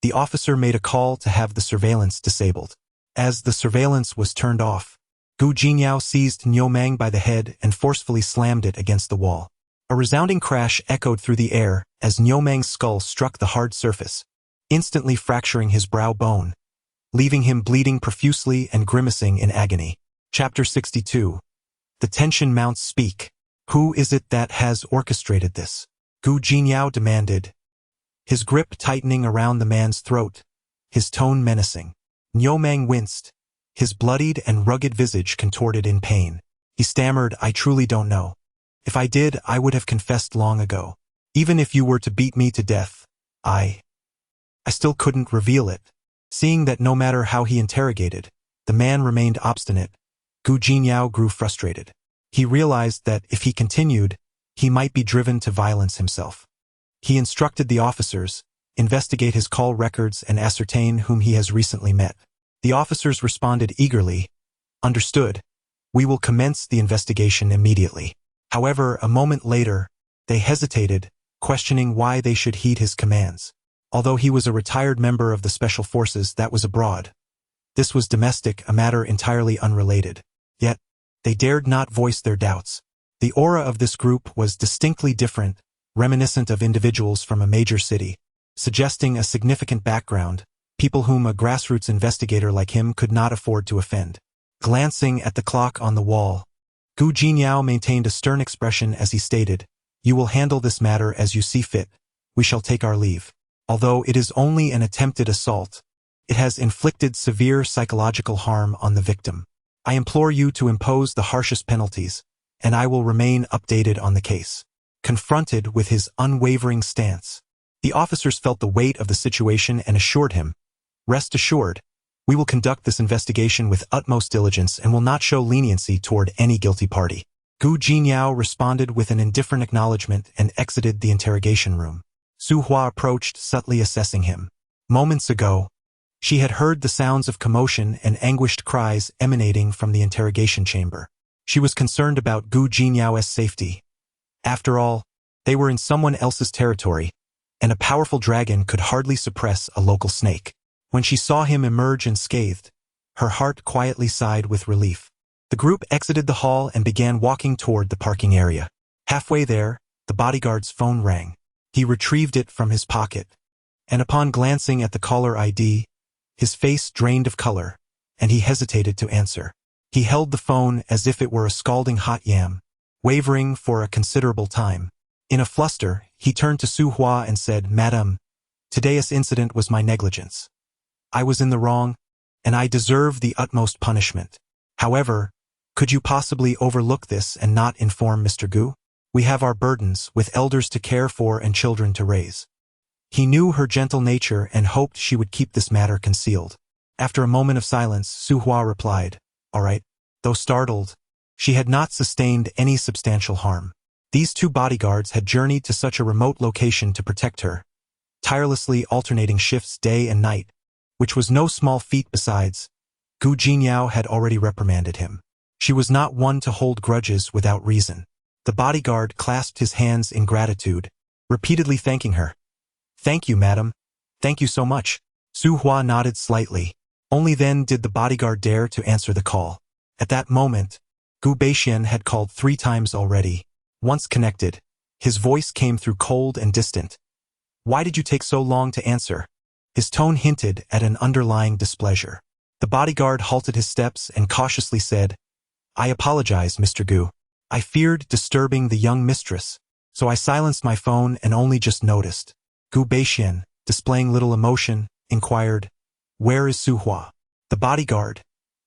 the officer made a call to have the surveillance disabled. As the surveillance was turned off, Gu Jianyao seized Niu Mang by the head and forcefully slammed it against the wall. A resounding crash echoed through the air as Niu Mang's skull struck the hard surface, instantly fracturing his brow bone, leaving him bleeding profusely and grimacing in agony. Chapter 62. The tension mounts. Speak. Who is it that has orchestrated this? Gu Jianyao demanded, his grip tightening around the man's throat, his tone menacing. Niu Mang winced, his bloodied and rugged visage contorted in pain. He stammered, "I truly don't know. If I did, I would have confessed long ago. Even if you were to beat me to death, I still couldn't reveal it." Seeing that no matter how he interrogated, the man remained obstinate, Gu Jianyao grew frustrated. He realized that if he continued, he might be driven to violence himself. He instructed the officers, investigate his call records and ascertain whom he has recently met. The officers responded eagerly, "Understood. We will commence the investigation immediately." However, a moment later, they hesitated, questioning why they should heed his commands. Although he was a retired member of the Special Forces that was abroad, this was domestic, a matter entirely unrelated. Yet, they dared not voice their doubts. The aura of this group was distinctly different, reminiscent of individuals from a major city, suggesting a significant background, people whom a grassroots investigator like him could not afford to offend. Glancing at the clock on the wall, Gu Jianyao maintained a stern expression as he stated, You will handle this matter as you see fit. We shall take our leave. Although it is only an attempted assault, it has inflicted severe psychological harm on the victim. I implore you to impose the harshest penalties, and I will remain updated on the case. Confronted with his unwavering stance, the officers felt the weight of the situation and assured him, "Rest assured, we will conduct this investigation with utmost diligence and will not show leniency toward any guilty party." Gu Jingyao responded with an indifferent acknowledgement and exited the interrogation room. Su Hua approached, subtly assessing him. Moments ago, she had heard the sounds of commotion and anguished cries emanating from the interrogation chamber. She was concerned about Gu Jinyao's safety. After all, they were in someone else's territory, and a powerful dragon could hardly suppress a local snake. When she saw him emerge unscathed, her heart quietly sighed with relief. The group exited the hall and began walking toward the parking area. Halfway there, the bodyguard's phone rang. He retrieved it from his pocket, and upon glancing at the caller ID, his face drained of color, and he hesitated to answer. He held the phone as if it were a scalding hot yam, wavering for a considerable time. In a fluster, he turned to Su Hua and said, "Madam, today's incident was my negligence. I was in the wrong, and I deserve the utmost punishment. However, could you possibly overlook this and not inform Mr. Gu? We have our burdens, with elders to care for and children to raise." He knew her gentle nature and hoped she would keep this matter concealed. After a moment of silence, Su Hua replied, "All right." Though startled, she had not sustained any substantial harm. These two bodyguards had journeyed to such a remote location to protect her, tirelessly alternating shifts day and night, which was no small feat. Besides, Gu Jingyao had already reprimanded him. She was not one to hold grudges without reason. The bodyguard clasped his hands in gratitude, repeatedly thanking her. "Thank you, madam. Thank you so much." Su Hua nodded slightly. Only then did the bodyguard dare to answer the call. At that moment, Gu Beixian had called 3 times already. Once connected, his voice came through cold and distant. "Why did you take so long to answer?" His tone hinted at an underlying displeasure. The bodyguard halted his steps and cautiously said, "I apologize, Mr. Gu. I feared disturbing the young mistress, so I silenced my phone and only just noticed." Gu Beixian, displaying little emotion, inquired, "Where is Su Hua?" The bodyguard,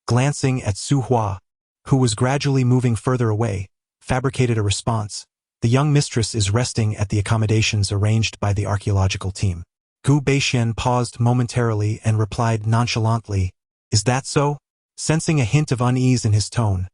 glancing at Su Hua, who was gradually moving further away, fabricated a response. "The young mistress is resting at the accommodations arranged by the archaeological team." Gu Beixian paused momentarily and replied nonchalantly, "Is that so?" Sensing a hint of unease in his tone,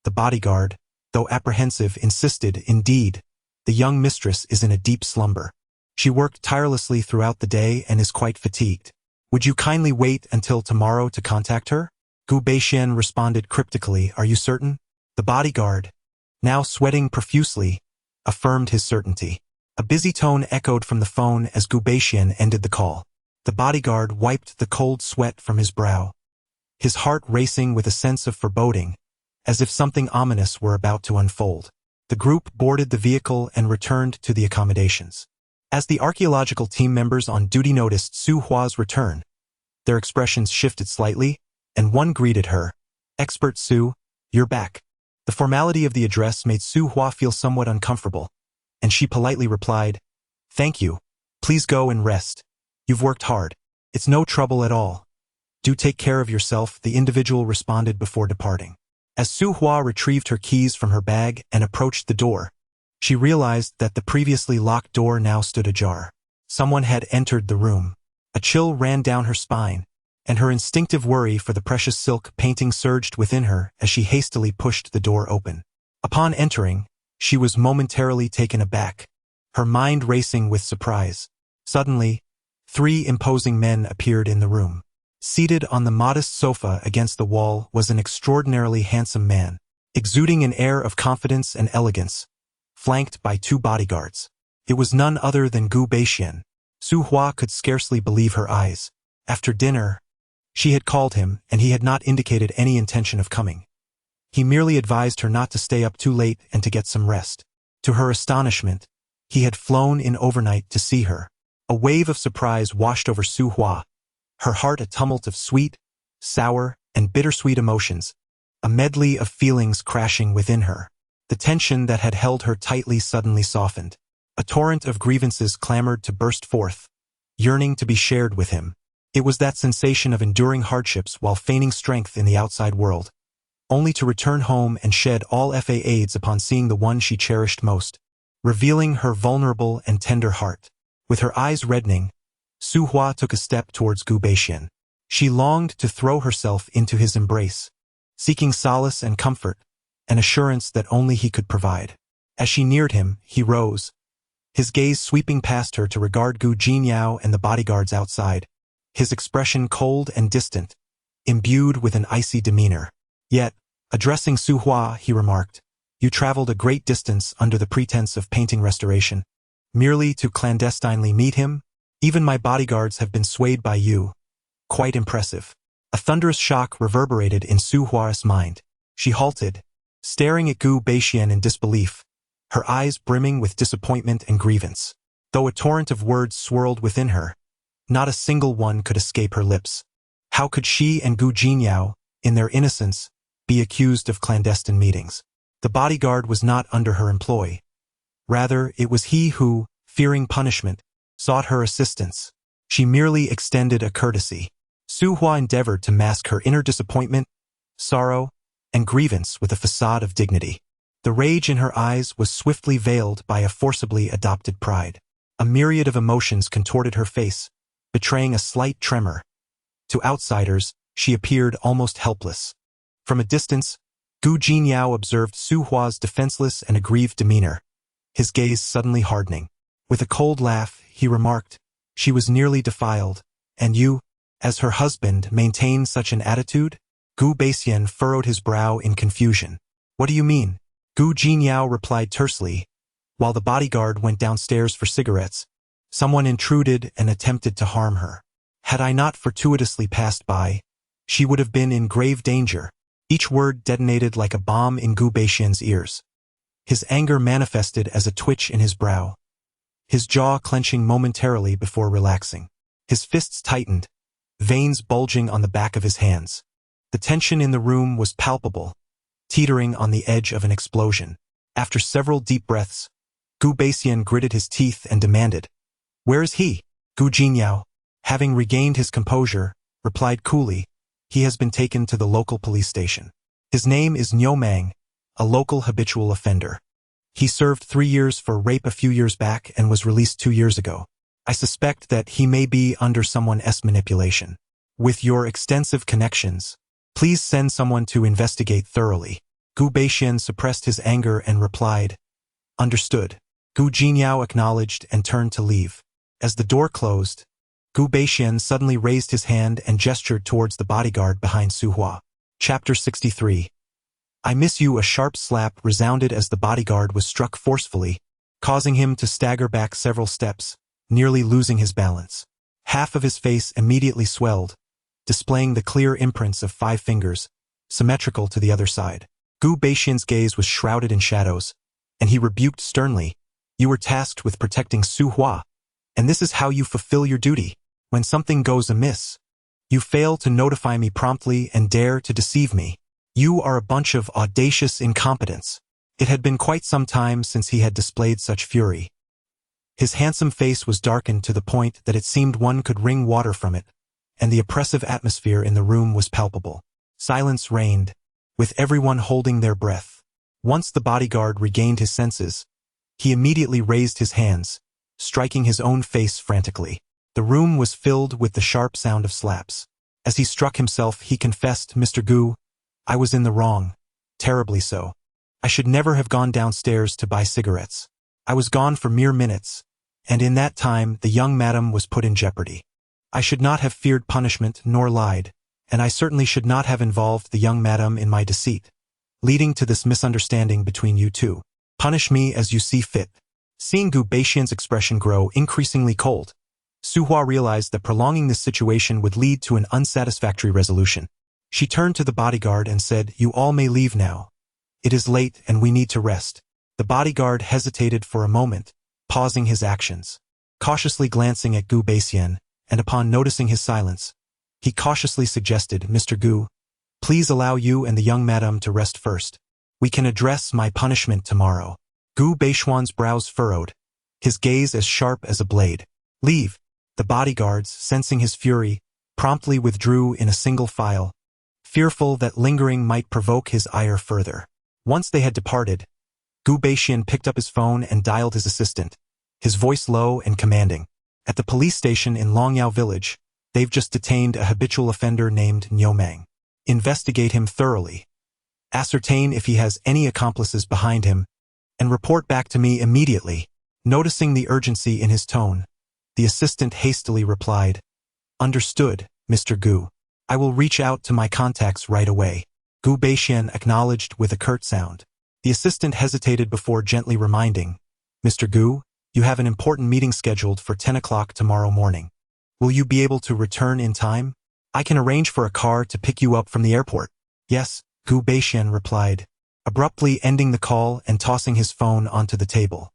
the bodyguard, though apprehensive, insisted, "Indeed, the young mistress is in a deep slumber. She worked tirelessly throughout the day and is quite fatigued. Would you kindly wait until tomorrow to contact her?" Gu Beixian responded cryptically, "Are you certain?" The bodyguard, now sweating profusely, affirmed his certainty. A busy tone echoed from the phone as Gu Beixian ended the call. The bodyguard wiped the cold sweat from his brow, his heart racing with a sense of foreboding, as if something ominous were about to unfold. The group boarded the vehicle and returned to the accommodations. As the archaeological team members on duty noticed Su Hua's return, their expressions shifted slightly, and one greeted her, "Expert Su, you're back." The formality of the address made Su Hua feel somewhat uncomfortable, and she politely replied, "Thank you. Please go and rest. You've worked hard." "It's no trouble at all. Do take care of yourself," the individual responded before departing. As Su Hua retrieved her keys from her bag and approached the door, she realized that the previously locked door now stood ajar. Someone had entered the room. A chill ran down her spine, and her instinctive worry for the precious silk painting surged within her as she hastily pushed the door open. Upon entering, she was momentarily taken aback, her mind racing with surprise. Suddenly, 3 imposing men appeared in the room. Seated on the modest sofa against the wall was an extraordinarily handsome man, exuding an air of confidence and elegance, flanked by 2 bodyguards. It was none other than Gu Beixian. Su Hua could scarcely believe her eyes. After dinner, she had called him, and he had not indicated any intention of coming. He merely advised her not to stay up too late and to get some rest. To her astonishment, he had flown in overnight to see her. A wave of surprise washed over Su Hua, her heart a tumult of sweet, sour, and bittersweet emotions, a medley of feelings crashing within her. The tension that had held her tightly suddenly softened. A torrent of grievances clamored to burst forth, yearning to be shared with him. It was that sensation of enduring hardships while feigning strength in the outside world, only to return home and shed all FAAs upon seeing the one she cherished most, revealing her vulnerable and tender heart. With her eyes reddening, Su Hua took a step towards Gu Beixian. She longed to throw herself into his embrace, seeking solace and comfort, an assurance that only he could provide. As she neared him, he rose, his gaze sweeping past her to regard Gu Jinyao and the bodyguards outside, his expression cold and distant, imbued with an icy demeanor. Yet, addressing Su Hua, he remarked, "You traveled a great distance under the pretense of painting restoration, merely to clandestinely meet him? Even my bodyguards have been swayed by you. Quite impressive." A thunderous shock reverberated in Su Hua's mind. She halted, staring at Gu Beixian in disbelief, her eyes brimming with disappointment and grievance. Though a torrent of words swirled within her, not a single one could escape her lips. How could she and Gu Jinyao, in their innocence, be accused of clandestine meetings? The bodyguard was not under her employ. Rather, it was he who, fearing punishment, sought her assistance. She merely extended a courtesy. Su Hua endeavored to mask her inner disappointment, sorrow, and grievance with a facade of dignity. The rage in her eyes was swiftly veiled by a forcibly adopted pride. A myriad of emotions contorted her face, betraying a slight tremor. To outsiders, she appeared almost helpless. From a distance, Gu Jinyao observed Su Hua's defenseless and aggrieved demeanor, his gaze suddenly hardening. With a cold laugh, he remarked, "She was nearly defiled, and you, as her husband, maintain such an attitude?" Gu Beixian furrowed his brow in confusion. "What do you mean?" Gu Jinyao replied tersely, while the bodyguard went downstairs for cigarettes. "Someone intruded and attempted to harm her. Had I not fortuitously passed by, she would have been in grave danger." Each word detonated like a bomb in Gu Beixian's ears. His anger manifested as a twitch in his brow, his jaw clenching momentarily before relaxing. His fists tightened, veins bulging on the back of his hands. The tension in the room was palpable, teetering on the edge of an explosion. After several deep breaths, Gu Beixian gritted his teeth and demanded, "Where is he?" Gu Jinyao, having regained his composure, replied coolly, "He has been taken to the local police station. His name is Niu Mang, a local habitual offender. He served 3 years for rape a few years back and was released 2 years ago. I suspect that he may be under someone's manipulation. With your extensive connections, please send someone to investigate thoroughly." Gu Beixian suppressed his anger and replied, "Understood." Gu Jinyao acknowledged and turned to leave. As the door closed, Gu Beixian suddenly raised his hand and gestured towards the bodyguard behind Su Hua. Chapter 63. "I miss you." A sharp slap resounded as the bodyguard was struck forcefully, causing him to stagger back several steps, nearly losing his balance. Half of his face immediately swelled, displaying the clear imprints of 5 fingers, symmetrical to the other side. Gu Beixian's gaze was shrouded in shadows, and he rebuked sternly, "You were tasked with protecting Su Hua, and this is how you fulfill your duty. When something goes amiss, you fail to notify me promptly and dare to deceive me. You are a bunch of audacious incompetents." It had been quite some time since he had displayed such fury. His handsome face was darkened to the point that it seemed one could wring water from it, and the oppressive atmosphere in the room was palpable. Silence reigned, with everyone holding their breath. Once the bodyguard regained his senses, he immediately raised his hands, striking his own face frantically. The room was filled with the sharp sound of slaps. As he struck himself, he confessed, "Mr. Gu, I was in the wrong, terribly so. I should never have gone downstairs to buy cigarettes. I was gone for mere minutes, and in that time the young madam was put in jeopardy. I should not have feared punishment nor lied, and I certainly should not have involved the young madam in my deceit, leading to this misunderstanding between you two. Punish me as you see fit." Seeing Gu Beixian's expression grow increasingly cold, Su Hua realized that prolonging this situation would lead to an unsatisfactory resolution. She turned to the bodyguard and said, "You all may leave now. It is late and we need to rest." The bodyguard hesitated for a moment, pausing his actions. Cautiously glancing at Gu Beixian, and upon noticing his silence, he cautiously suggested, "Mr. Gu, please allow you and the young madam to rest first. We can address my punishment tomorrow. Gu Beishuan's brows furrowed, his gaze as sharp as a blade. Leave. The bodyguards, sensing his fury, promptly withdrew in a single file, fearful that lingering might provoke his ire further. Once they had departed, Gu Beixian picked up his phone and dialed his assistant, his voice low and commanding. At the police station in Longyao village, they've just detained a habitual offender named Niumang. Investigate him thoroughly. Ascertain if he has any accomplices behind him, and report back to me immediately. Noticing the urgency in his tone, the assistant hastily replied, Understood, Mr. Gu. I will reach out to my contacts right away. Gu Beixian acknowledged with a curt sound. The assistant hesitated before gently reminding, Mr. Gu, you have an important meeting scheduled for 10 o'clock tomorrow morning. Will you be able to return in time? I can arrange for a car to pick you up from the airport. Yes, Gu Beixian replied, abruptly ending the call and tossing his phone onto the table.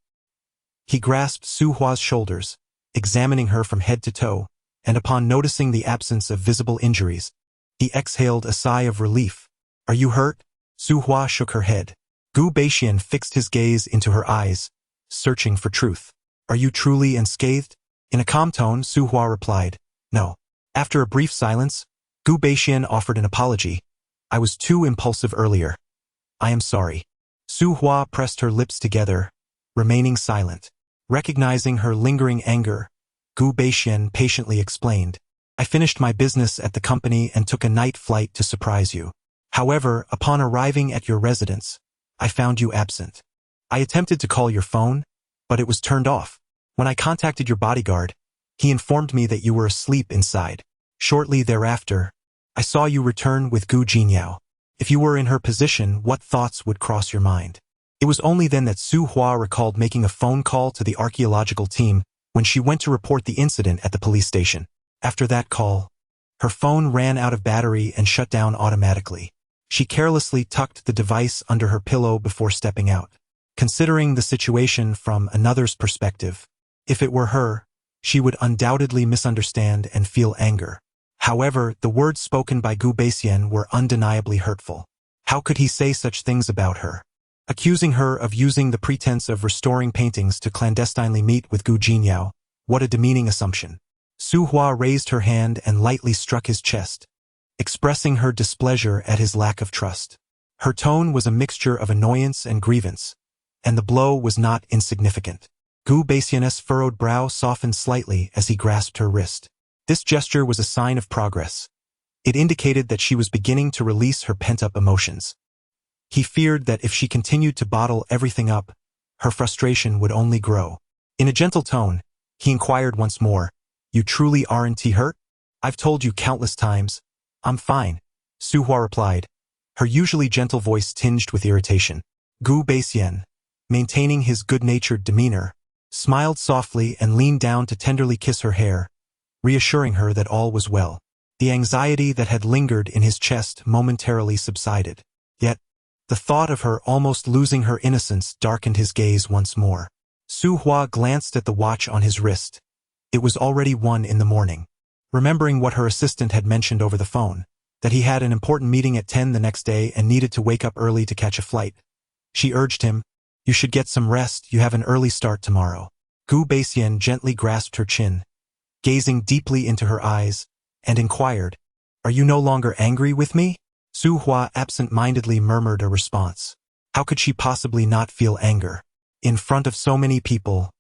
He grasped Su Hua's shoulders, examining her from head to toe, and upon noticing the absence of visible injuries, he exhaled a sigh of relief. Are you hurt? Su Hua shook her head. Gu Beixian fixed his gaze into her eyes, searching for truth. Are you truly unscathed? In a calm tone, Su Hua replied, No. After a brief silence, Gu Beixian offered an apology. I was too impulsive earlier. I am sorry. Su Hua pressed her lips together, remaining silent. Recognizing her lingering anger, Gu Beixian patiently explained, I finished my business at the company and took a night flight to surprise you. However, upon arriving at your residence, I found you absent. I attempted to call your phone, but it was turned off. When I contacted your bodyguard, he informed me that you were asleep inside. Shortly thereafter, I saw you return with Gu Jinyao. If you were in her position, what thoughts would cross your mind? It was only then that Su Hua recalled making a phone call to the archaeological team when she went to report the incident at the police station. After that call, her phone ran out of battery and shut down automatically. She carelessly tucked the device under her pillow before stepping out. Considering the situation from another's perspective, if it were her, she would undoubtedly misunderstand and feel anger. However, the words spoken by Gu Beixian were undeniably hurtful. How could he say such things about her? Accusing her of using the pretense of restoring paintings to clandestinely meet with Gu Jinyao, what a demeaning assumption. Su Hua raised her hand and lightly struck his chest, expressing her displeasure at his lack of trust. Her tone was a mixture of annoyance and grievance, and the blow was not insignificant. Gu Beixian's furrowed brow softened slightly as he grasped her wrist. This gesture was a sign of progress. It indicated that she was beginning to release her pent-up emotions. He feared that if she continued to bottle everything up, her frustration would only grow. In a gentle tone, he inquired once more, You truly aren't hurt? I've told you countless times. I'm fine, Su Hua replied, her usually gentle voice tinged with irritation. Gu Beixian, maintaining his good-natured demeanor, smiled softly and leaned down to tenderly kiss her hair, reassuring her that all was well. The anxiety that had lingered in his chest momentarily subsided. Yet, the thought of her almost losing her innocence darkened his gaze once more. Su Hua glanced at the watch on his wrist. It was already 1 in the morning. Remembering what her assistant had mentioned over the phone, that he had an important meeting at 10 the next day and needed to wake up early to catch a flight, she urged him, You should get some rest, you have an early start tomorrow. Gu Beixian gently grasped her chin, gazing deeply into her eyes, and inquired, Are you no longer angry with me? Su Hua absent-mindedly murmured a response. How could she possibly not feel anger? In front of so many people,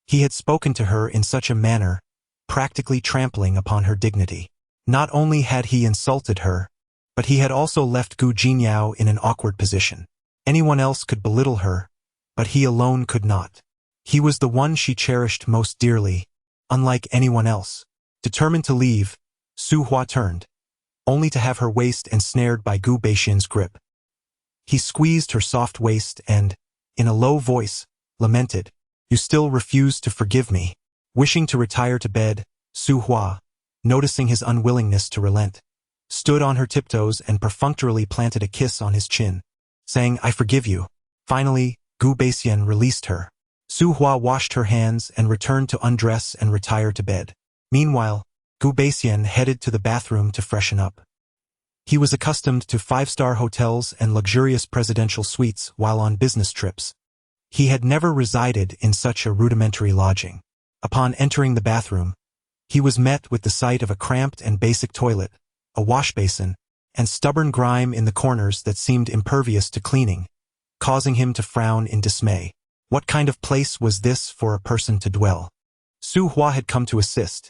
he had spoken to her in such a manner, practically trampling upon her dignity. Not only had he insulted her, but he had also left Gu Jinyao in an awkward position. Anyone else could belittle her, but he alone could not. He was the one she cherished most dearly, unlike anyone else. Determined to leave, Su Hua turned, only to have her waist ensnared by Gu Beixian's grip. He squeezed her soft waist and, in a low voice, lamented, You still refuse to forgive me. Wishing to retire to bed, Su Hua, noticing his unwillingness to relent, stood on her tiptoes and perfunctorily planted a kiss on his chin, saying, I forgive you. Finally, Gu Beixian released her. Su Hua washed her hands and returned to undress and retire to bed. Meanwhile, Gu Beixian headed to the bathroom to freshen up. He was accustomed to five-star hotels and luxurious presidential suites while on business trips. He had never resided in such a rudimentary lodging. Upon entering the bathroom, he was met with the sight of a cramped and basic toilet, a wash basin, and stubborn grime in the corners that seemed impervious to cleaning, causing him to frown in dismay. What kind of place was this for a person to dwell? Su Hua had come to assist,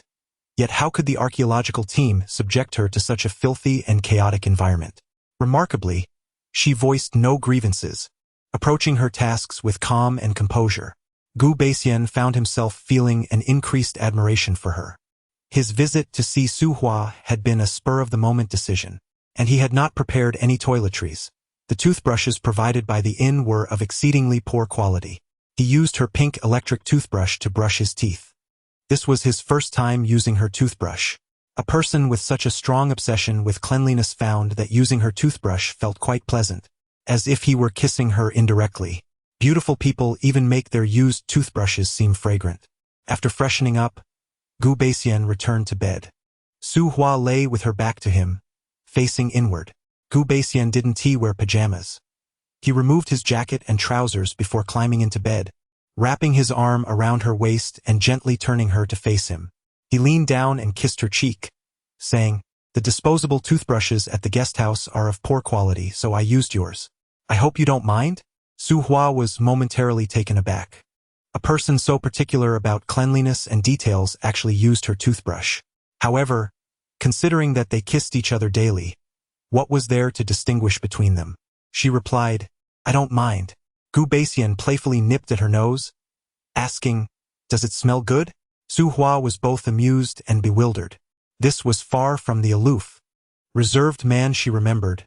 yet how could the archaeological team subject her to such a filthy and chaotic environment? Remarkably, she voiced no grievances, approaching her tasks with calm and composure. Gu Baixian found himself feeling an increased admiration for her. His visit to see Su Hua had been a spur-of-the-moment decision, and he had not prepared any toiletries. The toothbrushes provided by the inn were of exceedingly poor quality. He used her pink electric toothbrush to brush his teeth. This was his first time using her toothbrush. A person with such a strong obsession with cleanliness found that using her toothbrush felt quite pleasant, as if he were kissing her indirectly. Beautiful people even make their used toothbrushes seem fragrant. After freshening up, Gu Baixian returned to bed. Su Hua lay with her back to him, facing inward. Gu Baixian didn't wear pajamas. He removed his jacket and trousers before climbing into bed, wrapping his arm around her waist and gently turning her to face him. He leaned down and kissed her cheek, saying, "The disposable toothbrushes at the guest house are of poor quality, so I used yours. I hope you don't mind?" Su Hua was momentarily taken aback. A person so particular about cleanliness and details actually used her toothbrush. However, considering that they kissed each other daily, what was there to distinguish between them? She replied, "I don't mind." Gu Baixian playfully nipped at her nose, asking, "Does it smell good?" Su Hua was both amused and bewildered. This was far from the aloof, reserved man she remembered.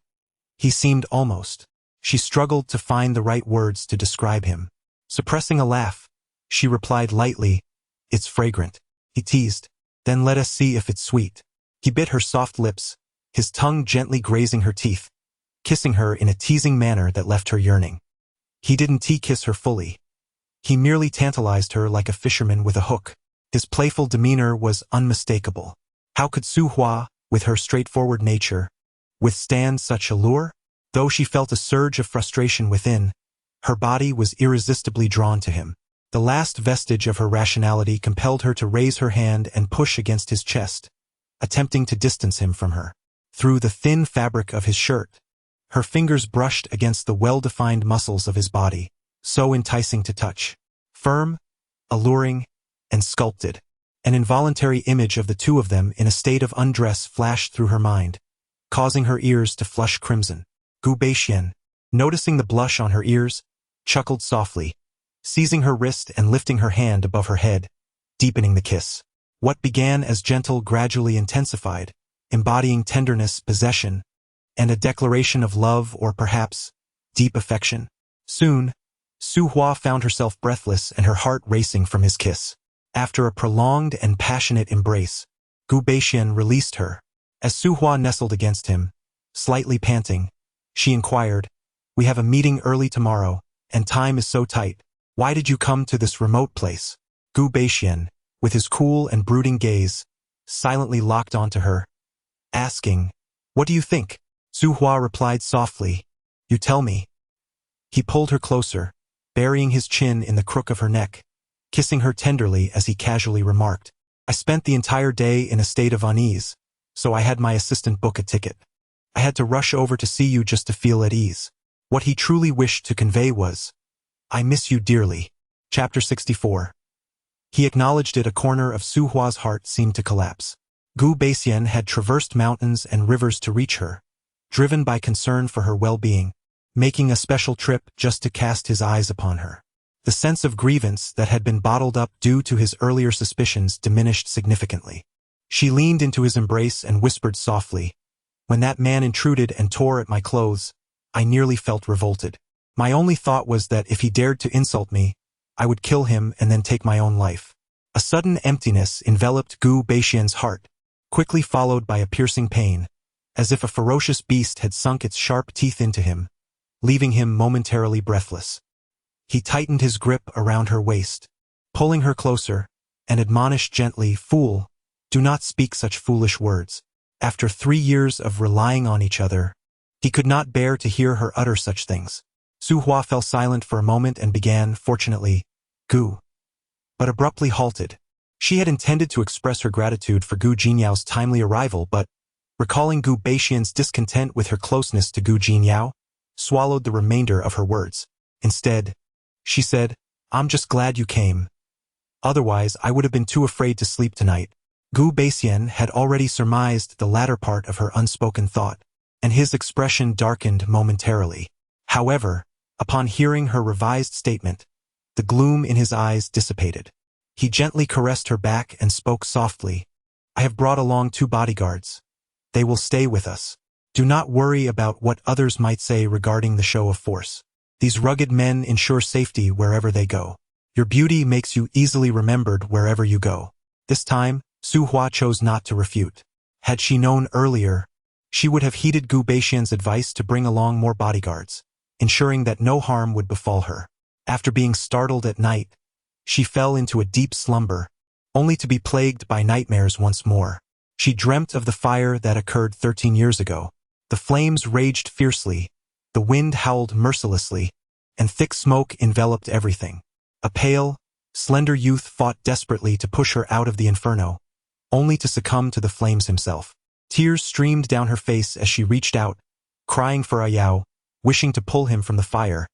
He seemed almost. She struggled to find the right words to describe him. Suppressing a laugh, she replied lightly, "It's fragrant." He teased, "Then let us see if it's sweet." He bit her soft lips, his tongue gently grazing her teeth, kissing her in a teasing manner that left her yearning. He didn't kiss her fully. He merely tantalized her like a fisherman with a hook. His playful demeanor was unmistakable. How could Su Hua, with her straightforward nature, withstand such a lure? Though she felt a surge of frustration within, her body was irresistibly drawn to him. The last vestige of her rationality compelled her to raise her hand and push against his chest, attempting to distance him from her. Through the thin fabric of his shirt, her fingers brushed against the well-defined muscles of his body, so enticing to touch. Firm, alluring, and sculpted. An involuntary image of the two of them in a state of undress flashed through her mind, causing her ears to flush crimson. Gu Baixian, noticing the blush on her ears, chuckled softly, seizing her wrist and lifting her hand above her head, deepening the kiss. What began as gentle gradually intensified, embodying tenderness, possession, and a declaration of love or perhaps deep affection. Soon, Su Hua found herself breathless and her heart racing from his kiss. After a prolonged and passionate embrace, Gu Baixian released her. As Su Hua nestled against him, slightly panting, she inquired, "We have a meeting early tomorrow, and time is so tight. Why did you come to this remote place?" Gu Baixian, with his cool and brooding gaze, silently locked onto her, asking, "What do you think?" Su Hua replied softly, "You tell me." He pulled her closer, burying his chin in the crook of her neck, kissing her tenderly as he casually remarked, "I spent the entire day in a state of unease, so I had my assistant book a ticket. I had to rush over to see you just to feel at ease." What he truly wished to convey was, "I miss you dearly." Chapter 64. He acknowledged it. A corner of Su Hua's heart seemed to collapse. Gu Baixian had traversed mountains and rivers to reach her, driven by concern for her well-being, making a special trip just to cast his eyes upon her. The sense of grievance that had been bottled up due to his earlier suspicions diminished significantly. She leaned into his embrace and whispered softly, "When that man intruded and tore at my clothes, I nearly felt revolted. My only thought was that if he dared to insult me, I would kill him and then take my own life." A sudden emptiness enveloped Gu Baixian's heart, quickly followed by a piercing pain, as if a ferocious beast had sunk its sharp teeth into him, leaving him momentarily breathless. He tightened his grip around her waist, pulling her closer, and admonished gently, "Fool, do not speak such foolish words. After 3 years of relying on each other, he could not bear to hear her utter such things. Su Hua fell silent for a moment and began, fortunately, Gu, but abruptly halted. She had intended to express her gratitude for Gu Jinyao's timely arrival, but, recalling Gu Baixian's discontent with her closeness to Gu Jinyao, swallowed the remainder of her words. Instead, she said, I'm just glad you came. Otherwise, I would have been too afraid to sleep tonight. Gu Baixian had already surmised the latter part of her unspoken thought, and his expression darkened momentarily. However, upon hearing her revised statement, the gloom in his eyes dissipated. He gently caressed her back and spoke softly. I have brought along 2 bodyguards. They will stay with us. Do not worry about what others might say regarding the show of force. These rugged men ensure safety wherever they go. Your beauty makes you easily remembered wherever you go. This time, Su Hua chose not to refute. Had she known earlier, she would have heeded Gu Baixian's advice to bring along more bodyguards, ensuring that no harm would befall her. After being startled at night, she fell into a deep slumber, only to be plagued by nightmares once more. She dreamt of the fire that occurred 13 years ago. The flames raged fiercely, the wind howled mercilessly, and thick smoke enveloped everything. A pale, slender youth fought desperately to push her out of the inferno, only to succumb to the flames himself. Tears streamed down her face as she reached out, crying for Ayao, wishing to pull him from the fire,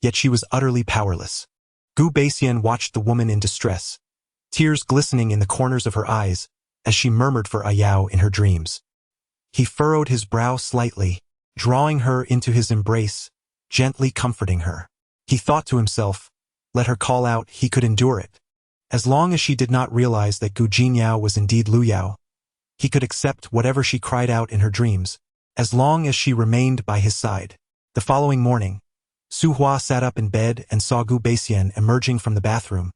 yet she was utterly powerless. Gu Baixian watched the woman in distress, tears glistening in the corners of her eyes as she murmured for Ayao in her dreams. He furrowed his brow slightly, drawing her into his embrace, gently comforting her. He thought to himself, let her call out, he could endure it. As long as she did not realize that Gu Jinyao was indeed Lu Yao, he could accept whatever she cried out in her dreams, as long as she remained by his side. The following morning, Su Hua sat up in bed and saw Gu Baixian emerging from the bathroom,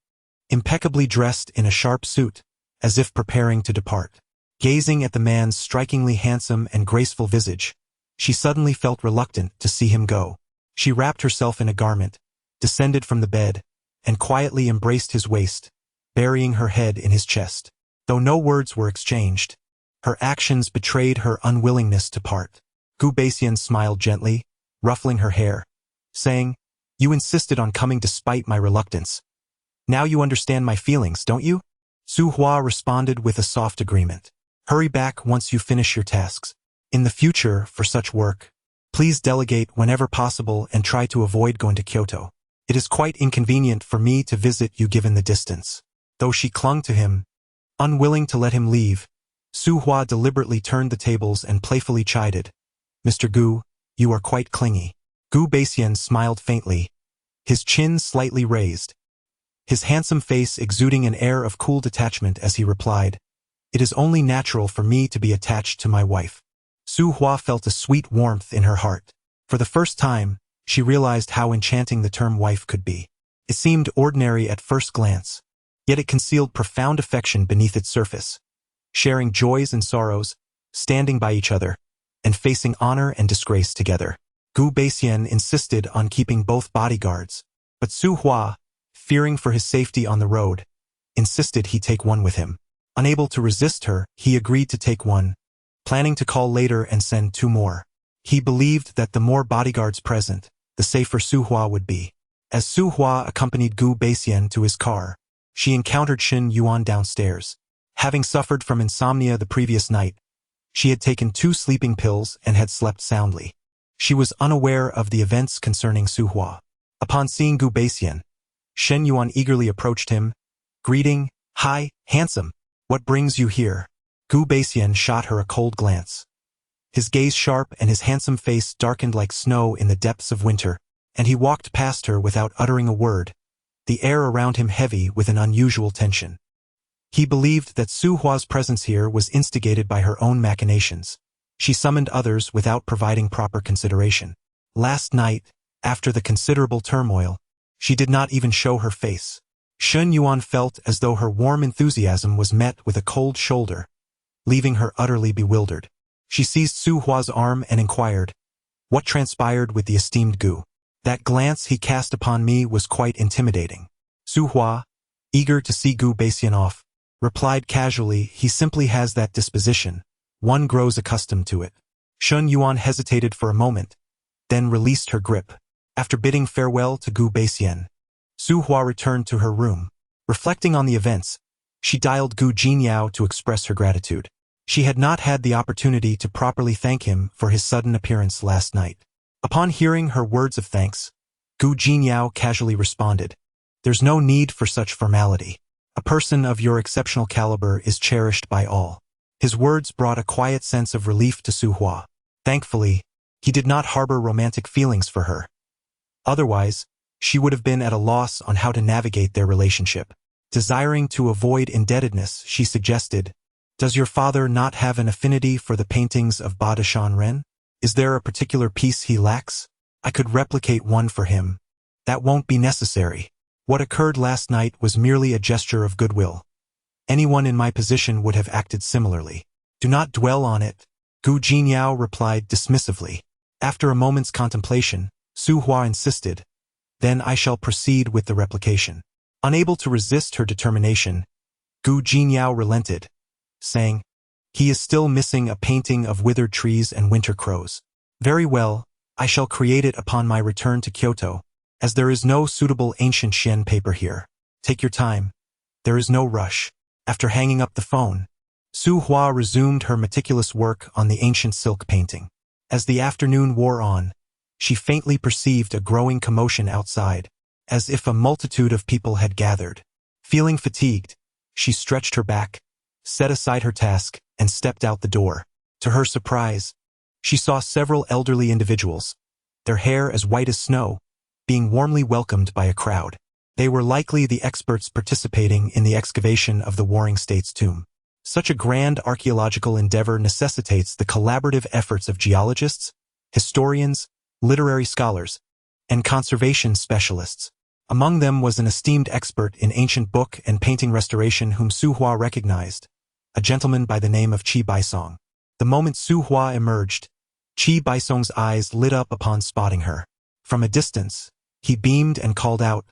impeccably dressed in a sharp suit, as if preparing to depart. Gazing at the man's strikingly handsome and graceful visage, she suddenly felt reluctant to see him go. She wrapped herself in a garment, descended from the bed, and quietly embraced his waist, burying her head in his chest. Though no words were exchanged, her actions betrayed her unwillingness to part. Gu Baixian smiled gently, ruffling her hair, saying, You insisted on coming despite my reluctance. Now you understand my feelings, don't you? Su Hua responded with a soft agreement. Hurry back once you finish your tasks. In the future, for such work, please delegate whenever possible and try to avoid going to Kyoto. It is quite inconvenient for me to visit you given the distance. Though she clung to him, unwilling to let him leave, Su Hua deliberately turned the tables and playfully chided, Mr. Gu, you are quite clingy. Gu Baixian smiled faintly, his chin slightly raised, his handsome face exuding an air of cool detachment as he replied, It is only natural for me to be attached to my wife. Su Hua felt a sweet warmth in her heart. For the first time, she realized how enchanting the term wife could be. It seemed ordinary at first glance, yet it concealed profound affection beneath its surface, sharing joys and sorrows, standing by each other, and facing honor and disgrace together. Gu Baixian insisted on keeping both bodyguards, but Su Hua, fearing for his safety on the road, insisted he take one with him. Unable to resist her, he agreed to take one, planning to call later and send 2 more. He believed that the more bodyguards present, the safer Su Hua would be. As Su Hua accompanied Gu Baixian to his car, she encountered Shen Yuan downstairs. Having suffered from insomnia the previous night, she had taken 2 sleeping pills and had slept soundly. She was unaware of the events concerning Su Hua. Upon seeing Gu Baixian, Shen Yuan eagerly approached him, greeting, Hi, handsome. What brings you here? Gu Baixian shot her a cold glance. His gaze sharp and his handsome face darkened like snow in the depths of winter, and he walked past her without uttering a word, the air around him heavy with an unusual tension. He believed that Su Hua's presence here was instigated by her own machinations. She summoned others without providing proper consideration. Last night, after the considerable turmoil, she did not even show her face. Shen Yuan felt as though her warm enthusiasm was met with a cold shoulder, leaving her utterly bewildered. She seized Su Hua's arm and inquired, What transpired with the esteemed Gu? That glance he cast upon me was quite intimidating. Su Hua, eager to see Gu Baixian off, replied casually, He simply has that disposition, One grows accustomed to it. Shun Yuan hesitated for a moment, then released her grip. After bidding farewell to Gu Beixian, Su Hua returned to her room. Reflecting on the events, she dialed Gu Jinyao to express her gratitude. She had not had the opportunity to properly thank him for his sudden appearance last night. Upon hearing her words of thanks, Gu Jinyao casually responded, "There's no need for such formality. A person of your exceptional caliber is cherished by all." His words brought a quiet sense of relief to Su Hua. Thankfully, he did not harbor romantic feelings for her. Otherwise, she would have been at a loss on how to navigate their relationship. Desiring to avoid indebtedness, she suggested, "Does your father not have an affinity for the paintings of Badashan Ren? Is there a particular piece he lacks? I could replicate one for him." "That won't be necessary. What occurred last night was merely a gesture of goodwill. Anyone in my position would have acted similarly. Do not dwell on it," Gu Jinyao replied dismissively. After a moment's contemplation, Su Hua insisted, "Then I shall proceed with the replication." Unable to resist her determination, Gu Jinyao relented, saying, "He is still missing a painting of withered trees and winter crows. Very well, I shall create it upon my return to Kyoto, as there is no suitable ancient Xian paper here. Take your time. There is no rush." After hanging up the phone, Su Hua resumed her meticulous work on the ancient silk painting. As the afternoon wore on, she faintly perceived a growing commotion outside, as if a multitude of people had gathered. Feeling fatigued, she stretched her back, set aside her task, and stepped out the door. To her surprise, she saw several elderly individuals, their hair as white as snow, being warmly welcomed by a crowd. They were likely the experts participating in the excavation of the Warring States tomb. Such a grand archaeological endeavor necessitates the collaborative efforts of geologists, historians, literary scholars, and conservation specialists. Among them was an esteemed expert in ancient book and painting restoration whom Su Hua recognized, a gentleman by the name of Qi Baisong. The moment Su Hua emerged, Qi Baisong's eyes lit up upon spotting her. From a distance, he beamed and called out,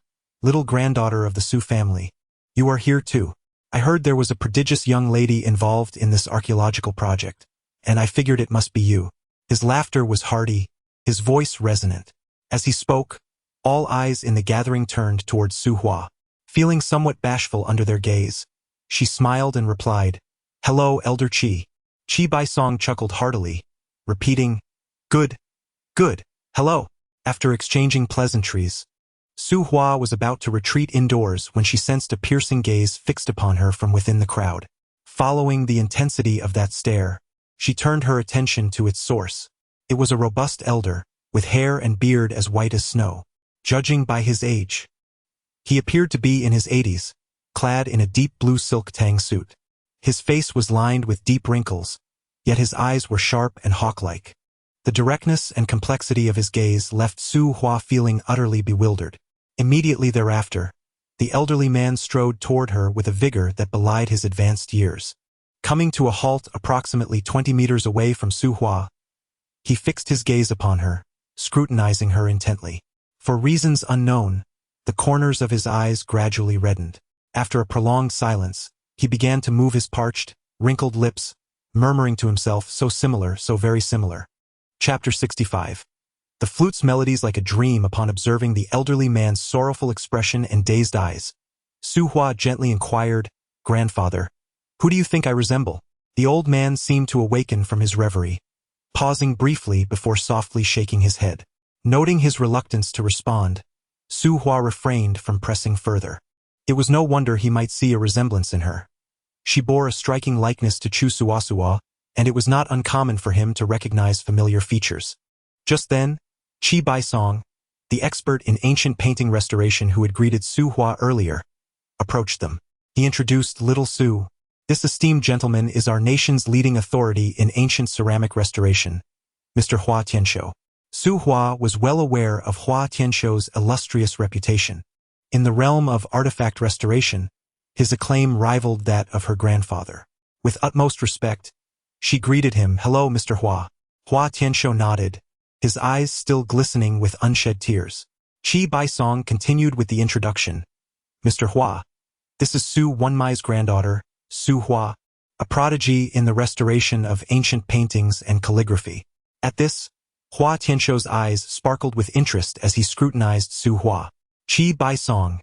"Little granddaughter of the Su family, you are here too. I heard there was a prodigious young lady involved in this archaeological project, and I figured it must be you." His laughter was hearty, his voice resonant. As he spoke, all eyes in the gathering turned towards Su Hua. Feeling somewhat bashful under their gaze, she smiled and replied, "Hello, Elder Qi." Qi Baisong chuckled heartily, repeating, "Good, good, hello." After exchanging pleasantries, Su Hua was about to retreat indoors when she sensed a piercing gaze fixed upon her from within the crowd. Following the intensity of that stare, she turned her attention to its source. It was a robust elder, with hair and beard as white as snow. Judging by his age, he appeared to be in his 80s, clad in a deep blue silk tang suit. His face was lined with deep wrinkles, yet his eyes were sharp and hawk-like. The directness and complexity of his gaze left Su Hua feeling utterly bewildered. Immediately thereafter, the elderly man strode toward her with a vigor that belied his advanced years. Coming to a halt approximately 20 meters away from Su Hua, he fixed his gaze upon her, scrutinizing her intently. For reasons unknown, the corners of his eyes gradually reddened. After a prolonged silence, he began to move his parched, wrinkled lips, murmuring to himself, "So similar, so very similar." Chapter 65. The flute's melodies like a dream. Upon observing the elderly man's sorrowful expression and dazed eyes, Su Hua gently inquired, "Grandfather, who do you think I resemble?" The old man seemed to awaken from his reverie, pausing briefly before softly shaking his head. Noting his reluctance to respond, Su Hua refrained from pressing further. It was no wonder he might see a resemblance in her. She bore a striking likeness to Chu Suasua, and it was not uncommon for him to recognize familiar features. Just then, Qi Baisong, the expert in ancient painting restoration who had greeted Su Hua earlier, approached them. He introduced Little Su. "This esteemed gentleman is our nation's leading authority in ancient ceramic restoration, Mr. Hua Tianshou." Su Hua was well aware of Hua Tianshou's illustrious reputation. In the realm of artifact restoration, his acclaim rivaled that of her grandfather. With utmost respect, she greeted him, "Hello, Mr. Hua." Hua Tianshou nodded, his eyes still glistening with unshed tears. Qi Baisong continued with the introduction, "Mr. Hua, this is Su Wenmai's granddaughter, Su Hua, a prodigy in the restoration of ancient paintings and calligraphy. At this, Hua Tianshou's eyes sparkled with interest as he scrutinized Su Hua. Qi Baisong,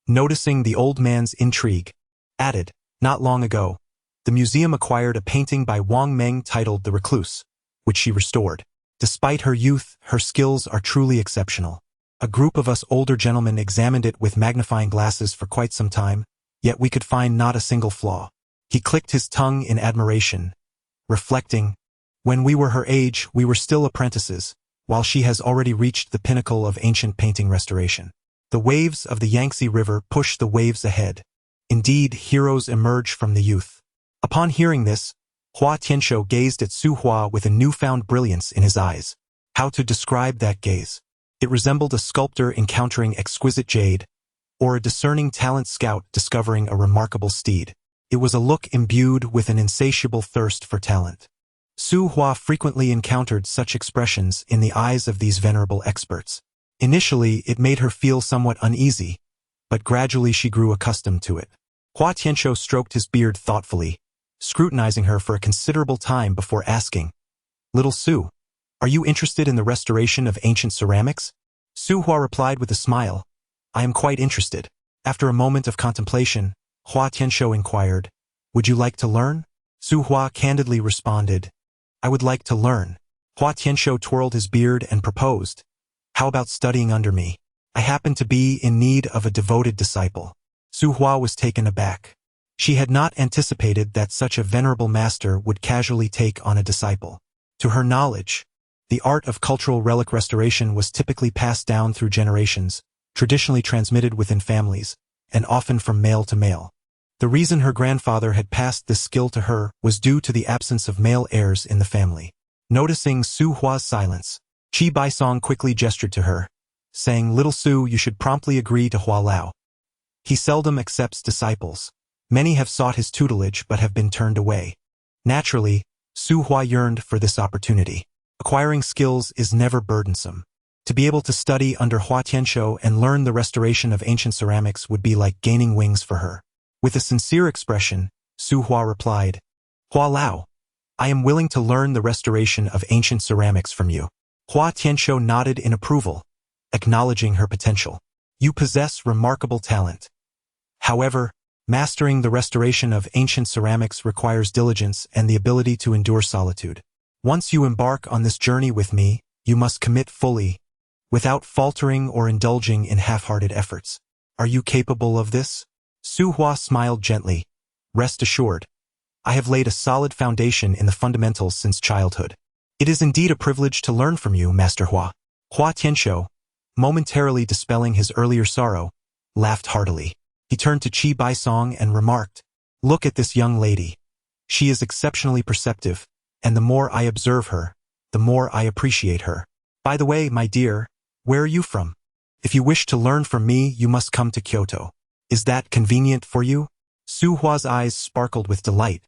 noticing the old man's intrigue, added, "Not long ago, the museum acquired a painting by Wang Meng titled The Recluse, which she restored. Despite her youth, her skills are truly exceptional. A group of us older gentlemen examined it with magnifying glasses for quite some time, yet we could find not a single flaw." He clicked his tongue in admiration, reflecting, "When we were her age, we were still apprentices, while she has already reached the pinnacle of ancient painting restoration. The waves of the Yangtze River push the waves ahead. Indeed, heroes emerge from the youth." Upon hearing this, Hua Tianshou gazed at Su Hua with a newfound brilliance in his eyes. How to describe that gaze? It resembled a sculptor encountering exquisite jade, or a discerning talent scout discovering a remarkable steed. It was a look imbued with an insatiable thirst for talent. Su Hua frequently encountered such expressions in the eyes of these venerable experts. Initially, it made her feel somewhat uneasy, but gradually she grew accustomed to it. Hua Tianshou stroked his beard thoughtfully, scrutinizing her for a considerable time before asking, "Little Su, are you interested in the restoration of ancient ceramics?" Su Hua replied with a smile, "I am quite interested." After a moment of contemplation, Hua Tianshou inquired, "Would you like to learn?" Su Hua candidly responded, "I would like to learn." Hua Tianshou twirled his beard and proposed, "How about studying under me? I happen to be in need of a devoted disciple." Su Hua was taken aback. She had not anticipated that such a venerable master would casually take on a disciple. To her knowledge, the art of cultural relic restoration was typically passed down through generations, traditionally transmitted within families, and often from male to male. The reason her grandfather had passed this skill to her was due to the absence of male heirs in the family. Noticing Su Hua's silence, Qi Baisong quickly gestured to her, saying, "Little Su, you should promptly agree to Hua Lao. He seldom accepts disciples. Many have sought his tutelage but have been turned away." Naturally, Su Hua yearned for this opportunity. Acquiring skills is never burdensome. To be able to study under Hua Tianshou and learn the restoration of ancient ceramics would be like gaining wings for her. With a sincere expression, Su Hua replied, "Hua Lao, I am willing to learn the restoration of ancient ceramics from you." Hua Tianshou nodded in approval, acknowledging her potential. "You possess remarkable talent. However, mastering the restoration of ancient ceramics requires diligence and the ability to endure solitude. Once you embark on this journey with me, you must commit fully, without faltering or indulging in half-hearted efforts. Are you capable of this?" Su Hua smiled gently. "Rest assured, I have laid a solid foundation in the fundamentals since childhood. It is indeed a privilege to learn from you, Master Hua." Hua Tianshou, momentarily dispelling his earlier sorrow, laughed heartily. He turned to Qi Baisong and remarked, "Look at this young lady. She is exceptionally perceptive, and the more I observe her, the more I appreciate her. By the way, my dear, where are you from? If you wish to learn from me, you must come to Kyoto. Is that convenient for you?" Su Hua's eyes sparkled with delight.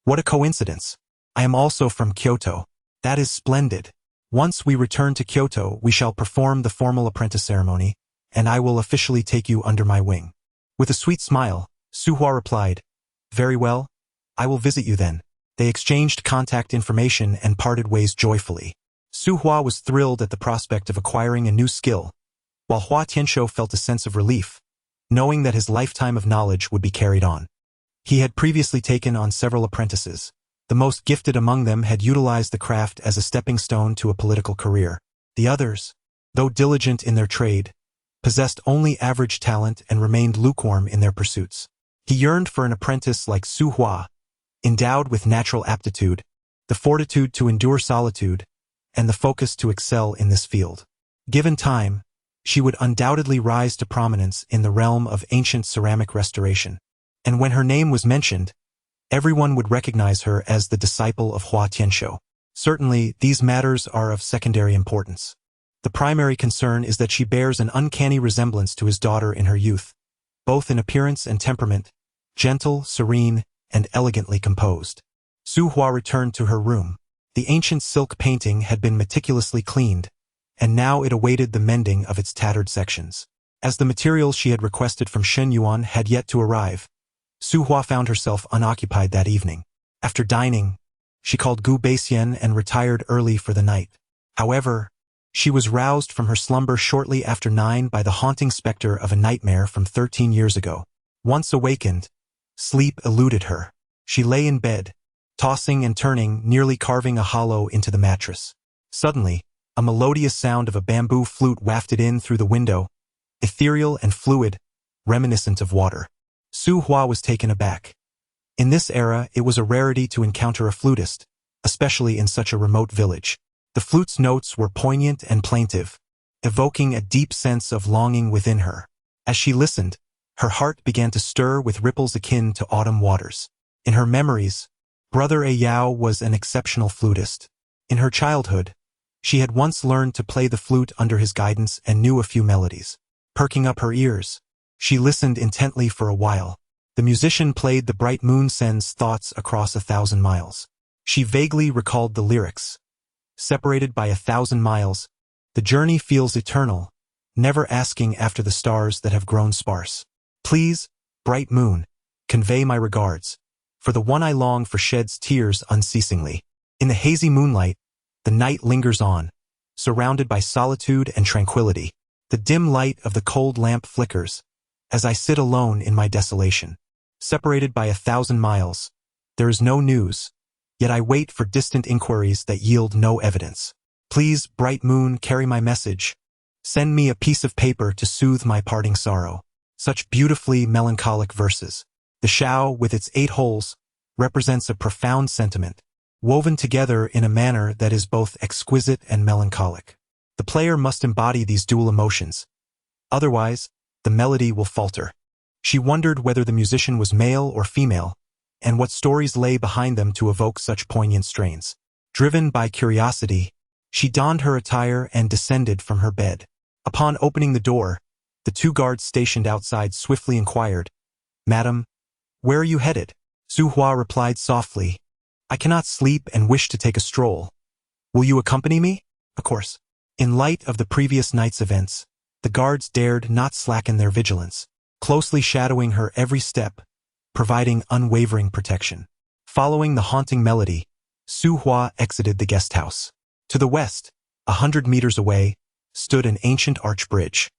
"What a coincidence. I am also from Kyoto. That is splendid. Once we return to Kyoto, we shall perform the formal apprentice ceremony, and I will officially take you under my wing." With a sweet smile, Su Hua replied, "Very well, I will visit you then." They exchanged contact information and parted ways joyfully. Su Hua was thrilled at the prospect of acquiring a new skill, while Hua Tianshou felt a sense of relief, knowing that his lifetime of knowledge would be carried on. He had previously taken on several apprentices. The most gifted among them had utilized the craft as a stepping stone to a political career. The others, though diligent in their trade, possessed only average talent and remained lukewarm in their pursuits. He yearned for an apprentice like Su Hua, endowed with natural aptitude, the fortitude to endure solitude, and the focus to excel in this field. Given time, she would undoubtedly rise to prominence in the realm of ancient ceramic restoration. And when her name was mentioned, everyone would recognize her as the disciple of Hua Tianshou. Certainly, these matters are of secondary importance. The primary concern is that she bears an uncanny resemblance to his daughter in her youth, both in appearance and temperament, gentle, serene, and elegantly composed. Su Hua returned to her room. The ancient silk painting had been meticulously cleaned, and now it awaited the mending of its tattered sections. As the materials she had requested from Shen Yuan had yet to arrive, Su Hua found herself unoccupied that evening. After dining, she called Gu Baixian and retired early for the night. However, she was roused from her slumber shortly after 9 by the haunting specter of a nightmare from 13 years ago. Once awakened, sleep eluded her. She lay in bed, tossing and turning, nearly carving a hollow into the mattress. Suddenly, a melodious sound of a bamboo flute wafted in through the window, ethereal and fluid, reminiscent of water. Su Hua was taken aback. In this era, it was a rarity to encounter a flutist, especially in such a remote village. The flute's notes were poignant and plaintive, evoking a deep sense of longing within her. As she listened, her heart began to stir with ripples akin to autumn waters. In her memories, Brother Yao was an exceptional flutist. In her childhood, she had once learned to play the flute under his guidance and knew a few melodies. Perking up her ears, she listened intently for a while. The musician played the bright moon sends thoughts across 1,000 miles. She vaguely recalled the lyrics. Separated by 1,000 miles, the journey feels eternal, never asking after the stars that have grown sparse. Please, bright moon, convey my regards, for the one I long for sheds tears unceasingly. In the hazy moonlight, the night lingers on, surrounded by solitude and tranquility. The dim light of the cold lamp flickers, as I sit alone in my desolation. Separated by 1,000 miles, there is no news, yet I wait for distant inquiries that yield no evidence. Please, bright moon, carry my message. Send me a piece of paper to soothe my parting sorrow. Such beautifully melancholic verses. The shao, with its 8 holes, represents a profound sentiment, woven together in a manner that is both exquisite and melancholic. The player must embody these dual emotions. Otherwise, the melody will falter. She wondered whether the musician was male or female, and what stories lay behind them to evoke such poignant strains. Driven by curiosity, she donned her attire and descended from her bed. Upon opening the door, the 2 guards stationed outside swiftly inquired, "Madam, where are you headed?" Su Hua replied softly, "I cannot sleep and wish to take a stroll. Will you accompany me?" "Of course." In light of the previous night's events, the guards dared not slacken their vigilance, closely shadowing her every step, providing unwavering protection. Following the haunting melody, Su Hua exited the guest house. To the west, 100 meters away, stood an ancient arch bridge.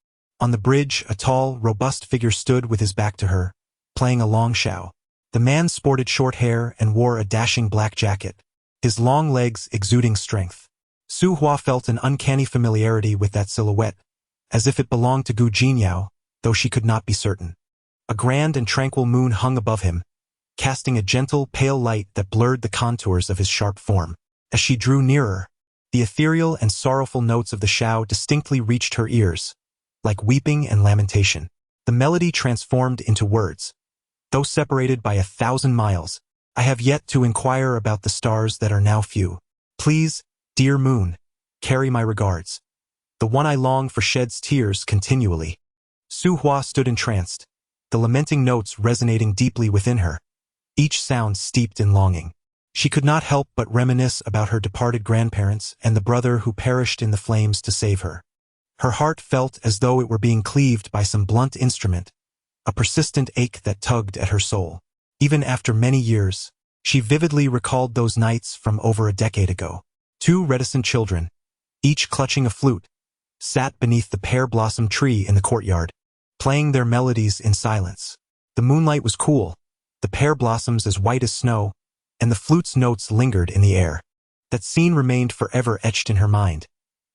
On the bridge, a tall, robust figure stood with his back to her, playing a long shao. The man sported short hair and wore a dashing black jacket, his long legs exuding strength. Su Hua felt an uncanny familiarity with that silhouette, as if it belonged to Gu Jinyao, though she could not be certain. A grand and tranquil moon hung above him, casting a gentle, pale light that blurred the contours of his sharp form. As she drew nearer, the ethereal and sorrowful notes of the shao distinctly reached her ears, like weeping and lamentation. The melody transformed into words. Though separated by 1,000 miles, I have yet to inquire about the stars that are now few. Please, dear moon, carry my regards. The one I long for sheds tears continually. Su Hua stood entranced, the lamenting notes resonating deeply within her, each sound steeped in longing. She could not help but reminisce about her departed grandparents and the brother who perished in the flames to save her. Her heart felt as though it were being cleaved by some blunt instrument, a persistent ache that tugged at her soul. Even after many years, she vividly recalled those nights from over a decade ago. 2 reticent children, each clutching a flute, sat beneath the pear blossom tree in the courtyard, playing their melodies in silence. The moonlight was cool, the pear blossoms as white as snow, and the flute's notes lingered in the air. That scene remained forever etched in her mind,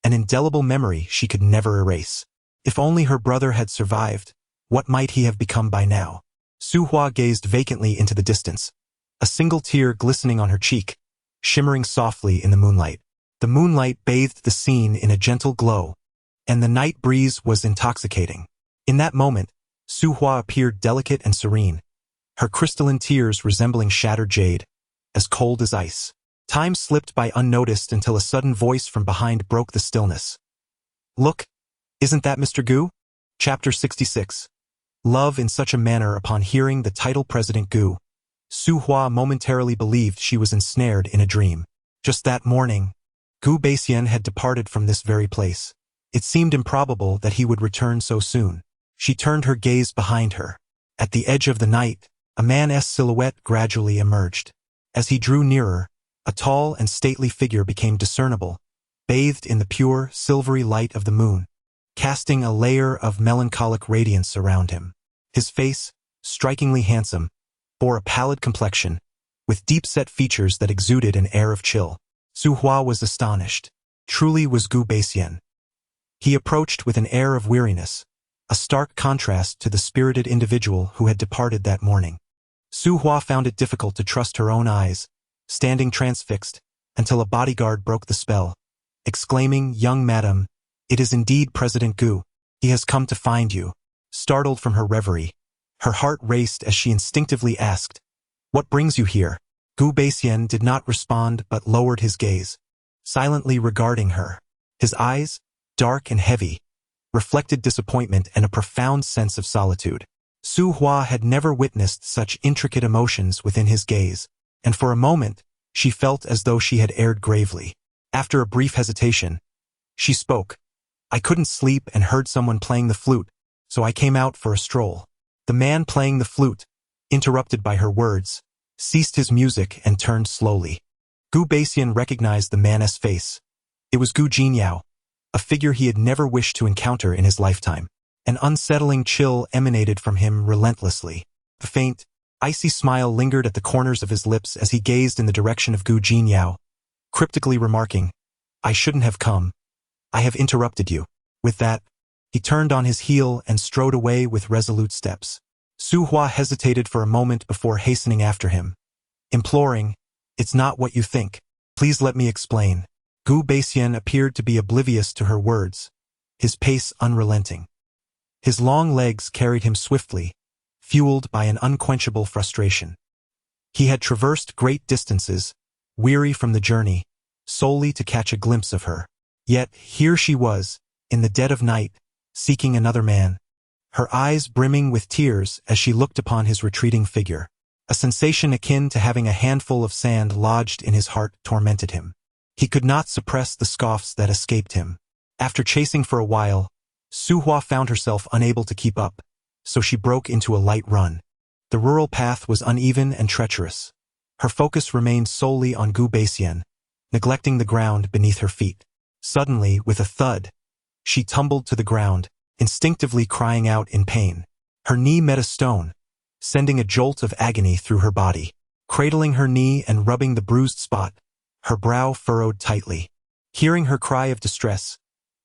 an indelible memory she could never erase. If only her brother had survived, what might he have become by now? Su Hua gazed vacantly into the distance, a single tear glistening on her cheek, shimmering softly in the moonlight. The moonlight bathed the scene in a gentle glow, and the night breeze was intoxicating. In that moment, Su Hua appeared delicate and serene, her crystalline tears resembling shattered jade, as cold as ice. Time slipped by unnoticed until a sudden voice from behind broke the stillness. "Look, isn't that Mr. Gu?" Chapter 66. Love in such a manner. Upon hearing the title President Gu, Su Hua momentarily believed she was ensnared in a dream. Just that morning, Gu Baixian had departed from this very place. It seemed improbable that he would return so soon. She turned her gaze behind her. At the edge of the night, a man's silhouette gradually emerged. As he drew nearer, a tall and stately figure became discernible, bathed in the pure, silvery light of the moon, casting a layer of melancholic radiance around him. His face, strikingly handsome, bore a pallid complexion, with deep-set features that exuded an air of chill. Su Hua was astonished. Truly was Gu Beixian. He approached with an air of weariness, a stark contrast to the spirited individual who had departed that morning. Su Hua found it difficult to trust her own eyes, standing transfixed, until a bodyguard broke the spell, exclaiming, "Young madam, it is indeed President Gu. He has come to find you." Startled from her reverie, her heart raced as she instinctively asked, "What brings you here?" Gu Beixian did not respond but lowered his gaze, silently regarding her. His eyes, dark and heavy, reflected disappointment and a profound sense of solitude. Su Hua had never witnessed such intricate emotions within his gaze, and for a moment, she felt as though she had erred gravely. After a brief hesitation, she spoke. "I couldn't sleep and heard someone playing the flute, so I came out for a stroll." The man playing the flute, interrupted by her words, ceased his music and turned slowly. Gu Beixian recognized the man's face. It was Gu Jinyao, a figure he had never wished to encounter in his lifetime. An unsettling chill emanated from him relentlessly. A faint, icy smile lingered at the corners of his lips as he gazed in the direction of Gu Jinyao, cryptically remarking, "I shouldn't have come. I have interrupted you." With that, he turned on his heel and strode away with resolute steps. Su Hua hesitated for a moment before hastening after him, imploring, "It's not what you think. Please let me explain." Gu Beixian appeared to be oblivious to her words, his pace unrelenting. His long legs carried him swiftly, fueled by an unquenchable frustration. He had traversed great distances, weary from the journey, solely to catch a glimpse of her. Yet here she was, in the dead of night, seeking another man, her eyes brimming with tears as she looked upon his retreating figure. A sensation akin to having a handful of sand lodged in his heart tormented him. He could not suppress the scoffs that escaped him. After chasing for a while, Su Hua found herself unable to keep up, so she broke into a light run. The rural path was uneven and treacherous. Her focus remained solely on Gu Beixian, neglecting the ground beneath her feet. Suddenly, with a thud, she tumbled to the ground, instinctively crying out in pain. Her knee met a stone, sending a jolt of agony through her body. Cradling her knee and rubbing the bruised spot, her brow furrowed tightly. Hearing her cry of distress,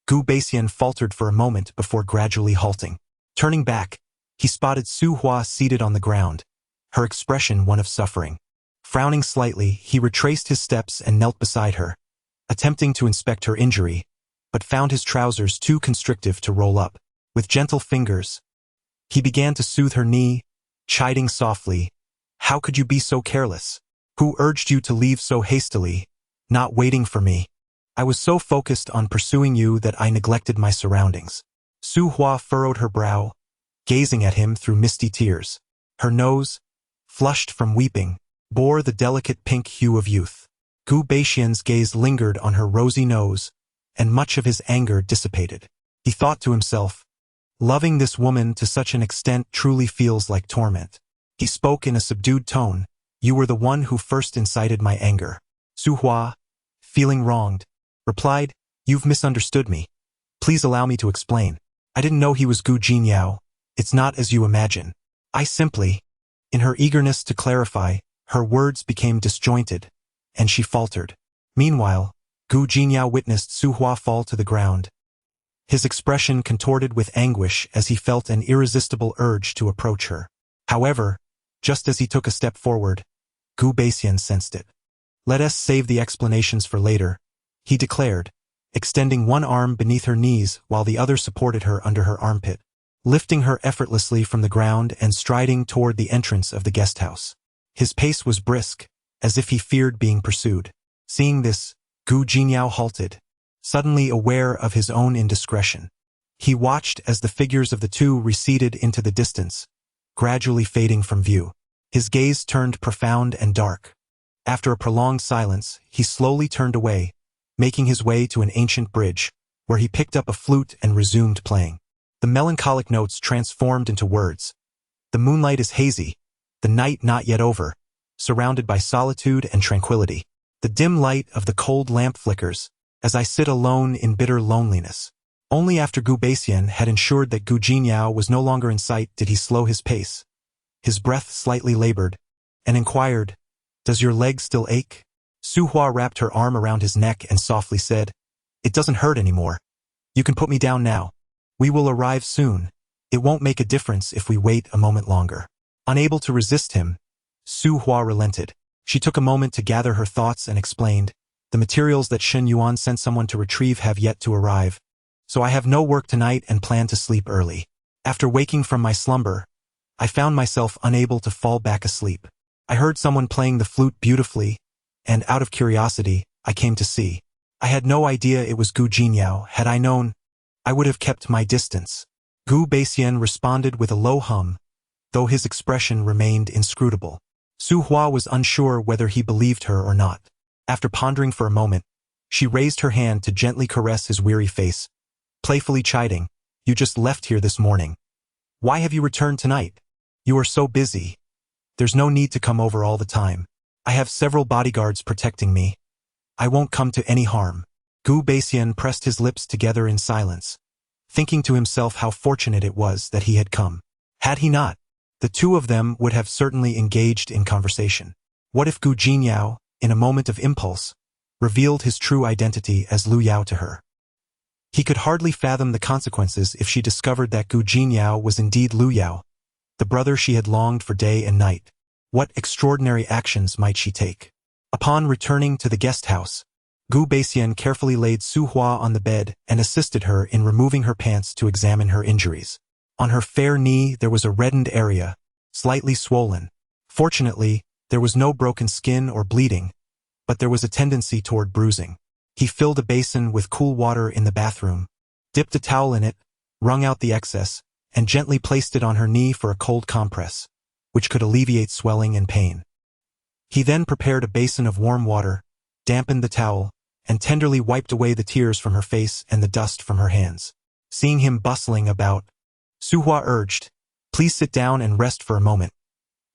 Gu Beixian faltered for a moment before gradually halting. Turning back, he spotted Su Hua seated on the ground, her expression one of suffering. Frowning slightly, he retraced his steps and knelt beside her, attempting to inspect her injury, but found his trousers too constrictive to roll up. With gentle fingers, he began to soothe her knee, chiding softly, "How could you be so careless? Who urged you to leave so hastily, not waiting for me? I was so focused on pursuing you that I neglected my surroundings." Su Hua furrowed her brow, gazing at him through misty tears. Her nose, flushed from weeping, bore the delicate pink hue of youth. Gu Beixian's gaze lingered on her rosy nose, and much of his anger dissipated. He thought to himself, "Loving this woman to such an extent truly feels like torment." He spoke in a subdued tone, "You were the one who first incited my anger." Su Hua, feeling wronged, replied, "You've misunderstood me. Please allow me to explain. I didn't know he was Gu Jinyao. It's not as you imagine. I simply..." In her eagerness to clarify, her words became disjointed, and she faltered. Meanwhile, Gu Jinyao witnessed Su Hua fall to the ground, his expression contorted with anguish as he felt an irresistible urge to approach her. However, just as he took a step forward, Gu Beixian sensed it. "Let us save the explanations for later," he declared, extending one arm beneath her knees while the other supported her under her armpit, lifting her effortlessly from the ground and striding toward the entrance of the guest house. His pace was brisk, as if he feared being pursued. Seeing this, Gu Jinyao halted, suddenly aware of his own indiscretion. He watched as the figures of the two receded into the distance, gradually fading from view. His gaze turned profound and dark. After a prolonged silence, he slowly turned away, making his way to an ancient bridge, where he picked up a flute and resumed playing. The melancholic notes transformed into words. "The moonlight is hazy, the night not yet over, surrounded by solitude and tranquility. The dim light of the cold lamp flickers, as I sit alone in bitter loneliness. Only after Gu Baixian had ensured that Gu Jingyao was no longer in sight did he slow his pace. His breath slightly labored, and inquired, "Does your leg still ache?" Su Hua wrapped her arm around his neck and softly said, "It doesn't hurt anymore. You can put me down now. We will arrive soon. It won't make a difference if we wait a moment longer." Unable to resist him, Su Hua relented. She took a moment to gather her thoughts and explained, "The materials that Shen Yuan sent someone to retrieve have yet to arrive, so I have no work tonight and plan to sleep early." After waking from my slumber, I found myself unable to fall back asleep. I heard someone playing the flute beautifully, and out of curiosity, I came to see. I had no idea it was Gu Jingyao. Had I known, I would have kept my distance. Gu Baixian responded with a low hum, though his expression remained inscrutable. Su Hua was unsure whether he believed her or not. After pondering for a moment, she raised her hand to gently caress his weary face, playfully chiding, "You just left here this morning. Why have you returned tonight? You are so busy. There's no need to come over all the time. I have several bodyguards protecting me. I won't come to any harm." Gu Baixian pressed his lips together in silence, thinking to himself how fortunate it was that he had come. Had he not, the two of them would have certainly engaged in conversation. What if Gu Jingyao, in a moment of impulse, revealed his true identity as Lu Yao to her? He could hardly fathom the consequences if she discovered that Gu Jingyao was indeed Lu Yao, the brother she had longed for day and night. What extraordinary actions might she take? Upon returning to the guest house, Gu Baixian carefully laid Su Hua on the bed and assisted her in removing her pants to examine her injuries. On her fair knee there was a reddened area, slightly swollen. Fortunately, there was no broken skin or bleeding, but there was a tendency toward bruising. He filled a basin with cool water in the bathroom, dipped a towel in it, wrung out the excess, and gently placed it on her knee for a cold compress, which could alleviate swelling and pain. He then prepared a basin of warm water, dampened the towel, and tenderly wiped away the tears from her face and the dust from her hands. Seeing him bustling about, Su Hua urged, "Please sit down and rest for a moment.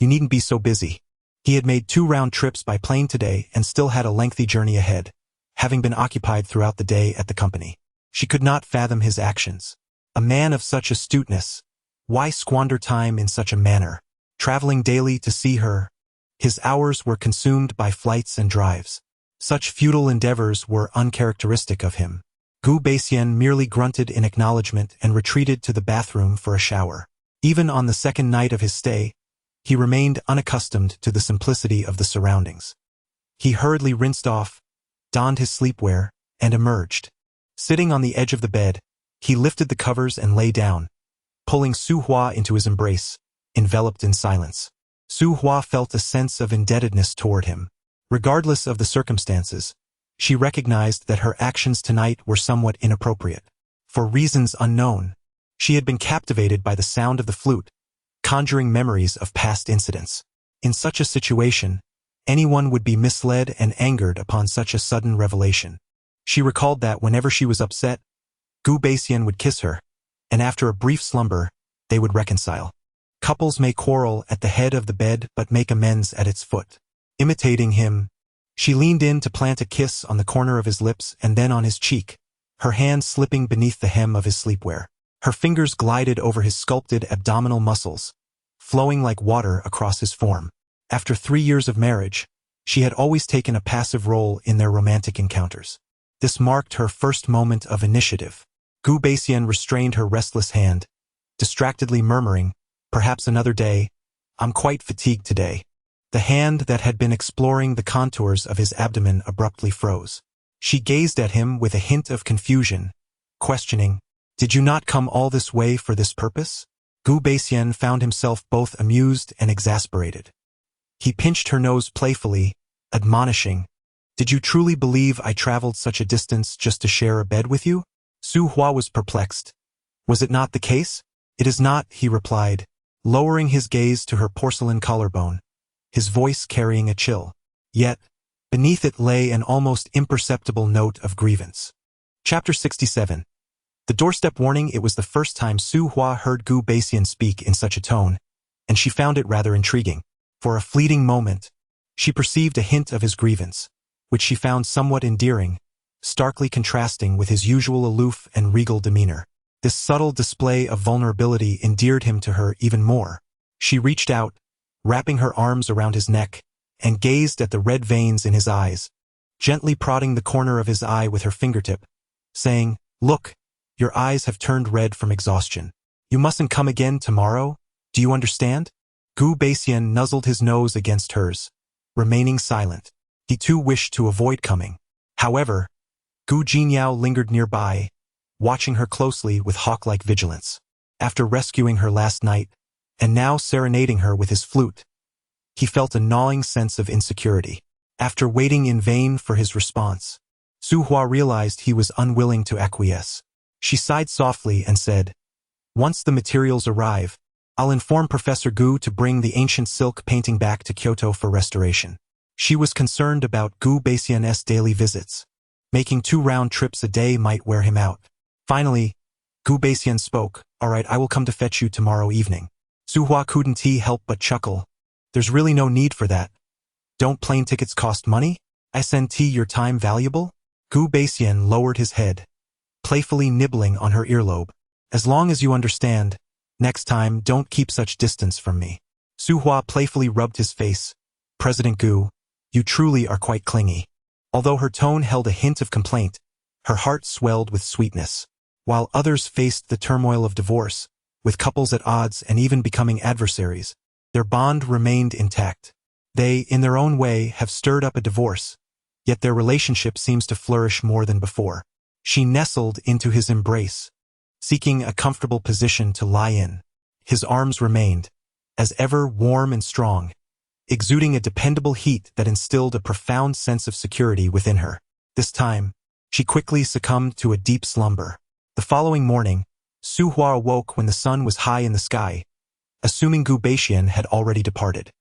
You needn't be so busy." He had made 2 round trips by plane today and still had a lengthy journey ahead, having been occupied throughout the day at the company. She could not fathom his actions. A man of such astuteness, why squander time in such a manner? Traveling daily to see her, his hours were consumed by flights and drives. Such futile endeavors were uncharacteristic of him. Gu Baixian merely grunted in acknowledgement and retreated to the bathroom for a shower. Even on the second night of his stay, he remained unaccustomed to the simplicity of the surroundings. He hurriedly rinsed off, donned his sleepwear, and emerged. Sitting on the edge of the bed, he lifted the covers and lay down, pulling Su Hua into his embrace, enveloped in silence. Su Hua felt a sense of indebtedness toward him. Regardless of the circumstances, she recognized that her actions tonight were somewhat inappropriate. For reasons unknown, she had been captivated by the sound of the flute, conjuring memories of past incidents. In such a situation, anyone would be misled and angered upon such a sudden revelation. She recalled that whenever she was upset, Gu Baixian would kiss her, and after a brief slumber, they would reconcile. Couples may quarrel at the head of the bed but make amends at its foot. Imitating him, she leaned in to plant a kiss on the corner of his lips and then on his cheek, her hand slipping beneath the hem of his sleepwear. Her fingers glided over his sculpted abdominal muscles, flowing like water across his form. After 3 years of marriage, she had always taken a passive role in their romantic encounters. This marked her first moment of initiative. Gu Baixian restrained her restless hand, distractedly murmuring, "Perhaps another day. I'm quite fatigued today." The hand that had been exploring the contours of his abdomen abruptly froze. She gazed at him with a hint of confusion, questioning, "Did you not come all this way for this purpose?" Gu Baixian found himself both amused and exasperated. He pinched her nose playfully, admonishing, "Did you truly believe I traveled such a distance just to share a bed with you?" Su Hua was perplexed. "Was it not the case?" "It is not," he replied, lowering his gaze to her porcelain collarbone, his voice carrying a chill. Yet, beneath it lay an almost imperceptible note of grievance. Chapter 67. The doorstep warning. It was the first time Su Hua heard Gu Baixian speak in such a tone, and she found it rather intriguing. For a fleeting moment, She perceived a hint of his grievance, which she found somewhat endearing, starkly contrasting with his usual aloof and regal demeanor. This subtle display of vulnerability endeared him to her even more. She reached out, wrapping her arms around his neck, and gazed at the red veins in his eyes, gently prodding the corner of his eye with her fingertip, saying, "Look, your eyes have turned red from exhaustion. You mustn't come again tomorrow, do you understand?" Gu Baixian nuzzled his nose against hers, remaining silent. He too wished to avoid coming. However, Gu Jinyao lingered nearby, watching her closely with hawk-like vigilance. After rescuing her last night, and now serenading her with his flute, he felt a gnawing sense of insecurity. After waiting in vain for his response, Su Hua realized he was unwilling to acquiesce. She sighed softly and said, "Once the materials arrive, I'll inform Professor Gu to bring the ancient silk painting back to Kyoto for restoration." She was concerned about Gu Baixian's daily visits. Making 2 round trips a day might wear him out. Finally, Gu Baixian spoke, "All right, I will come to fetch you tomorrow evening." Su Hua couldn't help but chuckle. "There's really no need for that. Don't plane tickets cost money? Isn't your time valuable?" Gu Baixian lowered his head, playfully nibbling on her earlobe. "As long as you understand, next time don't keep such distance from me." Su Hua playfully rubbed his face. "President Gu, you truly are quite clingy." Although her tone held a hint of complaint, her heart swelled with sweetness. While others faced the turmoil of divorce, with couples at odds and even becoming adversaries, their bond remained intact. They, in their own way, have stirred up a divorce, yet their relationship seems to flourish more than before. She nestled into his embrace, seeking a comfortable position to lie in. His arms remained, as ever, warm and strong, exuding a dependable heat that instilled a profound sense of security within her. This time, she quickly succumbed to a deep slumber. The following morning, Su Hua awoke when the sun was high in the sky, assuming Gu Baixian had already departed.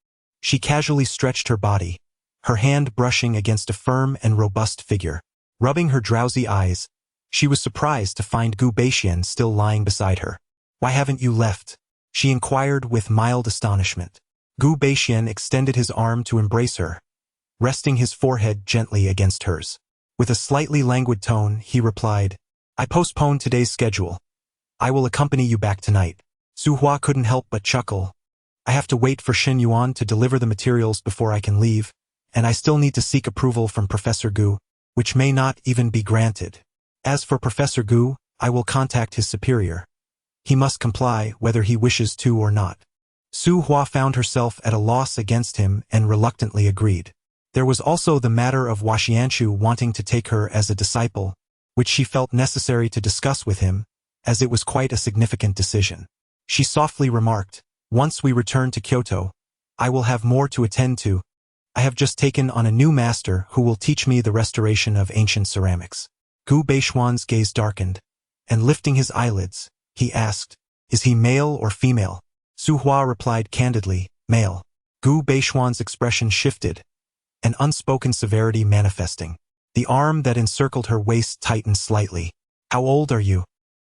She casually stretched her body, her hand brushing against a firm and robust figure. Rubbing her drowsy eyes, she was surprised to find Gu Baixian still lying beside her. "Why haven't you left?" she inquired with mild astonishment. Gu Baixian extended his arm to embrace her, resting his forehead gently against hers. With a slightly languid tone, he replied, "I postponed today's schedule. I will accompany you back tonight." Su Hua couldn't help but chuckle. "I have to wait for Xin Yuan to deliver the materials before I can leave, and I still need to seek approval from Professor Gu, which may not even be granted. As for Professor Gu, I will contact his superior. He must comply whether he wishes to or not." Su Hua found herself at a loss against him and reluctantly agreed. There was also the matter of Washianshu wanting to take her as a disciple, which she felt necessary to discuss with him, as it was quite a significant decision. She softly remarked, "Once we return to Kyoto, I will have more to attend to. I have just taken on a new master who will teach me the restoration of ancient ceramics." Gu Baixian's gaze darkened, and lifting his eyelids, he asked, "Is he male or female?" Su Hua replied candidly, "Male." Gu Baixian's expression shifted, an unspoken severity manifesting. The arm that encircled her waist tightened slightly. "How old are you?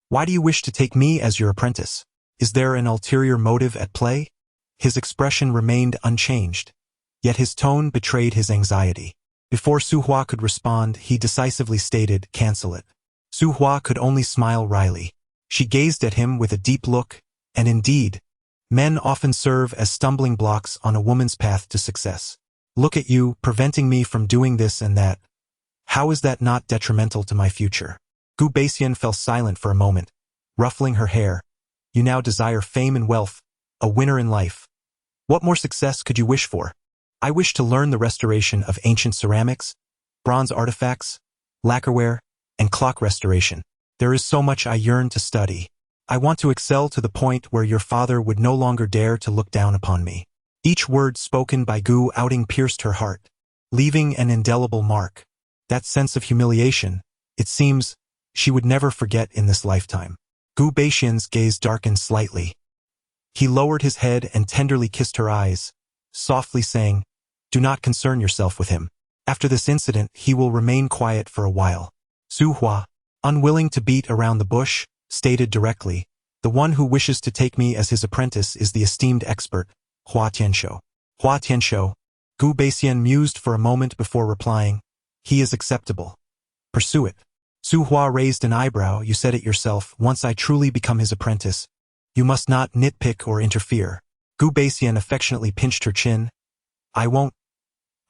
Why do you wish to take me as your apprentice? Is there an ulterior motive at play?" His expression remained unchanged, yet his tone betrayed his anxiety. Before Su Hua could respond, he decisively stated, "Cancel it." Su Hua could only smile wryly. She gazed at him with a deep look, and indeed, men often serve as stumbling blocks on a woman's path to success. "Look at you, preventing me from doing this and that. How is that not detrimental to my future?" Gu Baixian fell silent for a moment, ruffling her hair. "You now desire fame and wealth, a winner in life. What more success could you wish for?" "I wish to learn the restoration of ancient ceramics, bronze artifacts, lacquerware, and clock restoration. There is so much I yearn to study. I want to excel to the point where your father would no longer dare to look down upon me." Each word spoken by Gu Outing pierced her heart, leaving an indelible mark. That sense of humiliation, it seems, she would never forget in this lifetime. Gu Baixian's gaze darkened slightly. He lowered his head and tenderly kissed her eyes, softly saying, "Do not concern yourself with him. After this incident, he will remain quiet for a while." Su Hua, unwilling to beat around the bush, stated directly, "The one who wishes to take me as his apprentice is the esteemed expert, Hua Tianshou." Hua Tianshou, Gu Baixian mused for a moment before replying, "He is acceptable. Pursue it." Su Hua raised an eyebrow. "You said it yourself, once I truly become his apprentice. You must not nitpick or interfere." Gu Baixian affectionately pinched her chin. "I won't.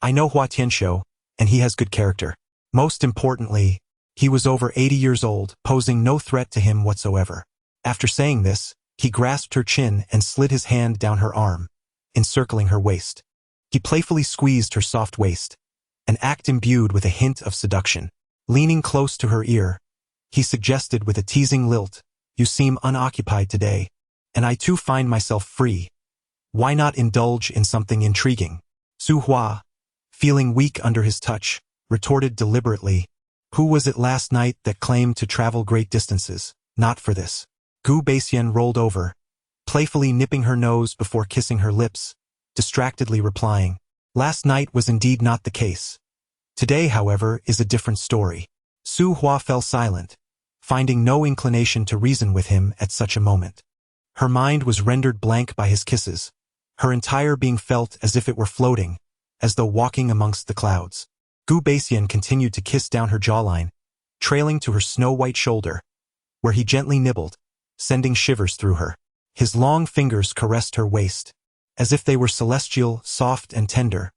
I know Hua Tianxiu, and he has good character. Most importantly, he was over 80 years old, posing no threat to him whatsoever." After saying this, he grasped her chin and slid his hand down her arm, encircling her waist. He playfully squeezed her soft waist, an act imbued with a hint of seduction. Leaning close to her ear, he suggested with a teasing lilt, "You seem unoccupied today, and I too find myself free. Why not indulge in something intriguing?" Su Hua, feeling weak under his touch, retorted deliberately, "Who was it last night that claimed to travel great distances? Not for this." Gu Baixian rolled over, playfully nipping her nose before kissing her lips, distractedly replying, "Last night was indeed not the case. Today, however, is a different story." Su Hua fell silent, finding no inclination to reason with him at such a moment. Her mind was rendered blank by his kisses, her entire being felt as if it were floating, as though walking amongst the clouds. Gu Baixian continued to kiss down her jawline, trailing to her snow-white shoulder, where he gently nibbled, sending shivers through her. His long fingers caressed her waist, as if they were celestial, soft and tender,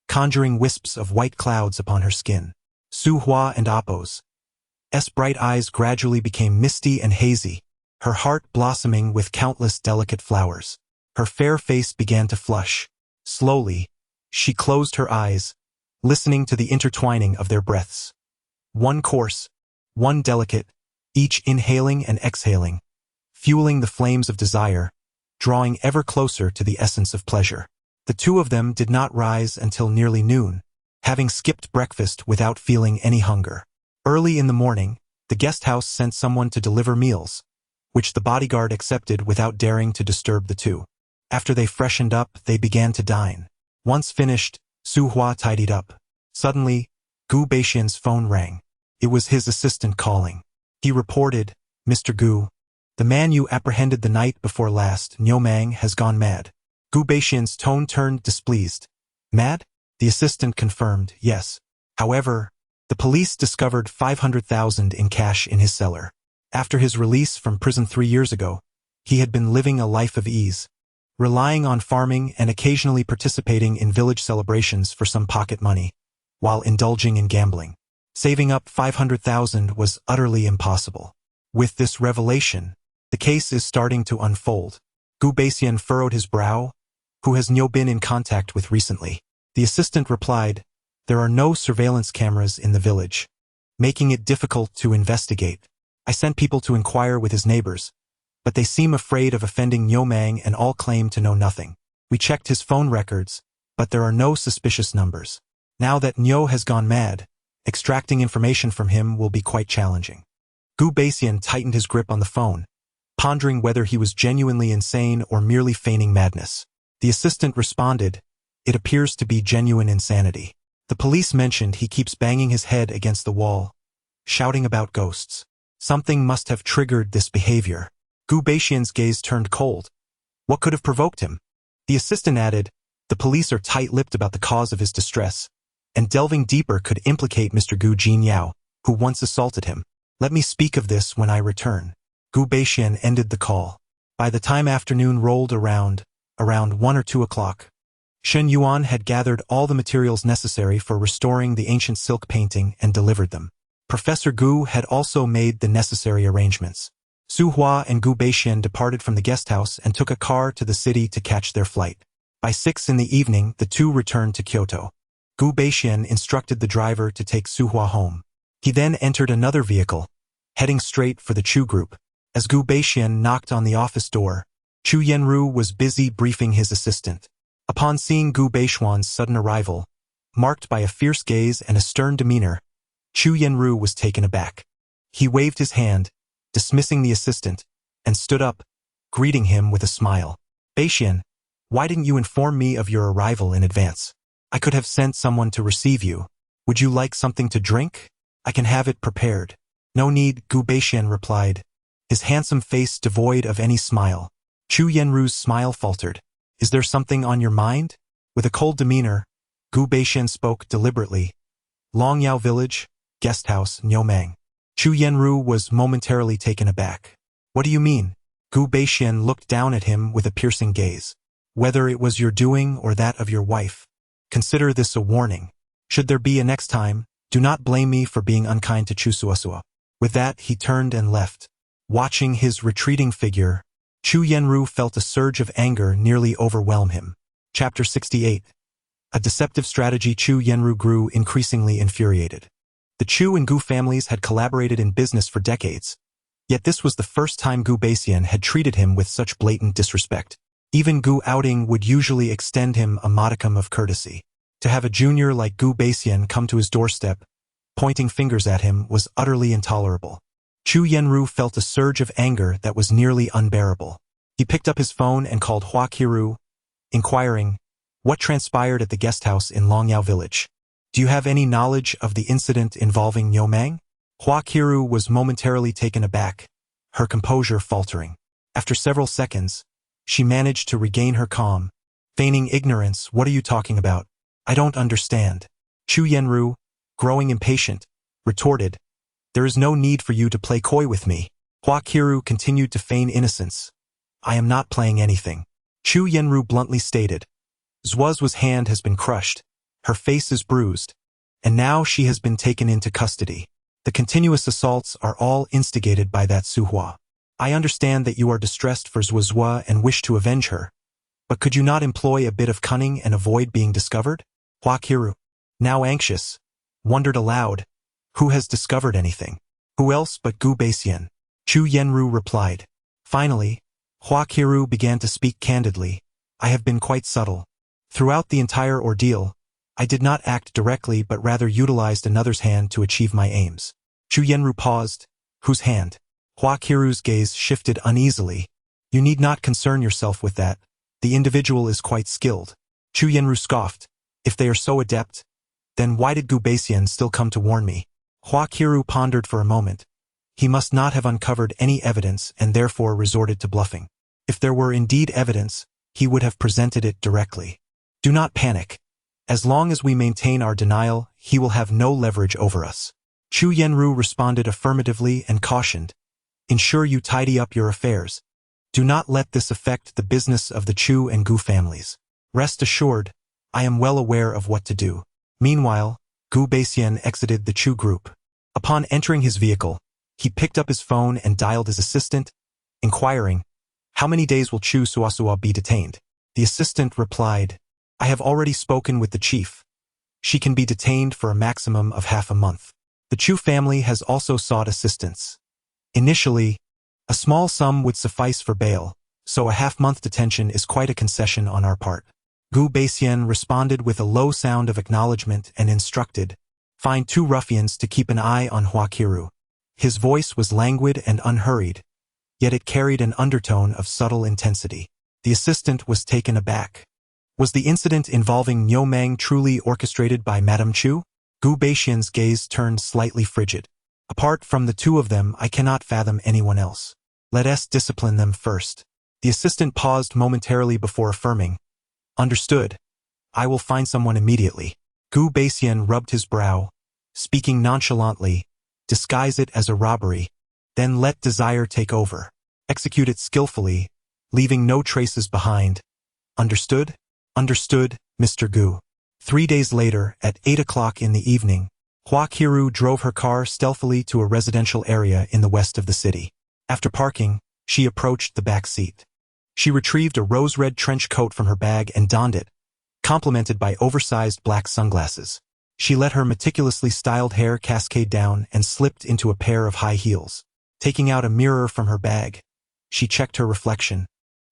conjuring wisps of white clouds upon her skin. Su Hua and Appo's bright eyes gradually became misty and hazy, her heart blossoming with countless delicate flowers. Her fair face began to flush. Slowly, she closed her eyes, listening to the intertwining of their breaths. One coarse, one delicate, each inhaling and exhaling, fueling the flames of desire, drawing ever closer to the essence of pleasure. The two of them did not rise until nearly noon, having skipped breakfast without feeling any hunger. Early in the morning, the guest house sent someone to deliver meals, which the bodyguard accepted without daring to disturb the two. After they freshened up, they began to dine. Once finished, Su Hua tidied up. Suddenly, Gu Baixian's phone rang. It was his assistant calling. He reported, "Mr. Gu, the man you apprehended the night before last, Niu Mang, has gone mad." Gu Baixian's tone turned displeased. "Mad?" The assistant confirmed, "Yes. However, the police discovered 500,000 in cash in his cellar. After his release from prison 3 years ago, he had been living a life of ease, relying on farming and occasionally participating in village celebrations for some pocket money, while indulging in gambling. Saving up 500,000 was utterly impossible. With this revelation, the case is starting to unfold." Gu Baixian furrowed his brow. "Who has Niu been in contact with recently?" The assistant replied, "There are no surveillance cameras in the village, making it difficult to investigate. I sent people to inquire with his neighbors, but they seem afraid of offending Niu Mang and all claim to know nothing. We checked his phone records, but there are no suspicious numbers. Now that Niu has gone mad, extracting information from him will be quite challenging." Gu Baixian tightened his grip on the phone, pondering whether he was genuinely insane or merely feigning madness. The assistant responded, "It appears to be genuine insanity. The police mentioned he keeps banging his head against the wall, shouting about ghosts. Something must have triggered this behavior." Gu Baixian's gaze turned cold. What could have provoked him? The assistant added, "The police are tight-lipped about the cause of his distress, and delving deeper could implicate Mr. Gu Jinyao, who once assaulted him. Let me speak of this when I return." Gu Baixian ended the call. By the time afternoon rolled around 1 or 2 o'clock, Shen Yuan had gathered all the materials necessary for restoring the ancient silk painting and delivered them. Professor Gu had also made the necessary arrangements. Su Hua and Gu Baixian departed from the guest house and took a car to the city to catch their flight. By 6 in the evening, the two returned to Kyoto. Gu Baixian instructed the driver to take Su Hua home. He then entered another vehicle, heading straight for the Chu group. As Gu Baixian knocked on the office door, Chu Yenru was busy briefing his assistant. Upon seeing Gu Baixian's sudden arrival, marked by a fierce gaze and a stern demeanor, Chu Yenru was taken aback. He waved his hand, dismissing the assistant, and stood up, greeting him with a smile. "Baixian, why didn't you inform me of your arrival in advance? I could have sent someone to receive you. Would you like something to drink? I can have it prepared." "No need," Gu Baixian replied, his handsome face devoid of any smile. Chu Yenru's smile faltered. "Is there something on your mind?" With a cold demeanor, Gu Beixian spoke deliberately. Longyao Village, Guest House, Niumang. Chu Yenru was momentarily taken aback. What do you mean? Gu Beixian looked down at him with a piercing gaze. Whether it was your doing or that of your wife, consider this a warning. Should there be a next time, do not blame me for being unkind to Chu Suosua. With that, he turned and left. Watching his retreating figure, Chu Yenru felt a surge of anger nearly overwhelm him. Chapter 68. A deceptive strategy. Chu Yenru grew increasingly infuriated. The Chu and Gu families had collaborated in business for decades, yet this was the first time Gu Beixian had treated him with such blatant disrespect. Even Gu Outing would usually extend him a modicum of courtesy. To have a junior like Gu Beixian come to his doorstep, pointing fingers at him, was utterly intolerable. Chu Yenru felt a surge of anger that was nearly unbearable. He picked up his phone and called Hua Qiru, inquiring, "What transpired at the guest house in Longyao Village? Do you have any knowledge of the incident involving Niumang?" Hua Qiru was momentarily taken aback, her composure faltering. After several seconds, she managed to regain her calm, feigning ignorance. "What are you talking about? I don't understand." Chu Yenru, growing impatient, retorted, "There is no need for you to play coy with me." Hua Qiru continued to feign innocence. "I am not playing anything." Chu Yenru bluntly stated. Zhuo's hand has been crushed, her face is bruised, and now she has been taken into custody. The continuous assaults are all instigated by that Su Hua. I understand that you are distressed for Zhuo and wish to avenge her, but could you not employ a bit of cunning and avoid being discovered? Hua Qiru, now anxious, wondered aloud, who has discovered anything? Who else but Gu Beixian? Chu Yenru replied. Finally, Hua Qiru began to speak candidly. I have been quite subtle. Throughout the entire ordeal, I did not act directly but rather utilized another's hand to achieve my aims. Chu Yenru paused. Whose hand? Hua Qiru's gaze shifted uneasily. You need not concern yourself with that. The individual is quite skilled. Chu Yenru scoffed. If they are so adept, then why did Gu Beixian still come to warn me? Hua Qiru pondered for a moment. He must not have uncovered any evidence and therefore resorted to bluffing. If there were indeed evidence, he would have presented it directly. Do not panic. As long as we maintain our denial, he will have no leverage over us. Chu Yenru responded affirmatively and cautioned. Ensure you tidy up your affairs. Do not let this affect the business of the Chu and Gu families. Rest assured, I am well aware of what to do. Meanwhile, Gu Beixian exited the Chu group. Upon entering his vehicle, he picked up his phone and dialed his assistant, inquiring, How many days will Chu Suosua be detained? The assistant replied, I have already spoken with the chief. She can be detained for a maximum of half a month. The Chu family has also sought assistance. Initially, a small sum would suffice for bail, so a half-month detention is quite a concession on our part. Gu Beixian responded with a low sound of acknowledgement and instructed, Find 2 ruffians to keep an eye on Hua Qiru. His voice was languid and unhurried, yet it carried an undertone of subtle intensity. The assistant was taken aback. Was the incident involving Niumang truly orchestrated by Madame Chu? Gu Beixian's gaze turned slightly frigid. Apart from the 2 of them, I cannot fathom anyone else. Let us discipline them first. The assistant paused momentarily before affirming, Understood. I will find someone immediately. Gu Beixian rubbed his brow, speaking nonchalantly, Disguise it as a robbery, then let desire take over. Execute it skillfully, leaving no traces behind. Understood? Understood, Mr. Gu. 3 days later, at 8 o'clock in the evening, Hua Qiru drove her car stealthily to a residential area in the west of the city. After parking, she approached the back seat. She retrieved a rose-red trench coat from her bag and donned it, complemented by oversized black sunglasses. She let her meticulously styled hair cascade down and slipped into a pair of high heels. Taking out a mirror from her bag, she checked her reflection,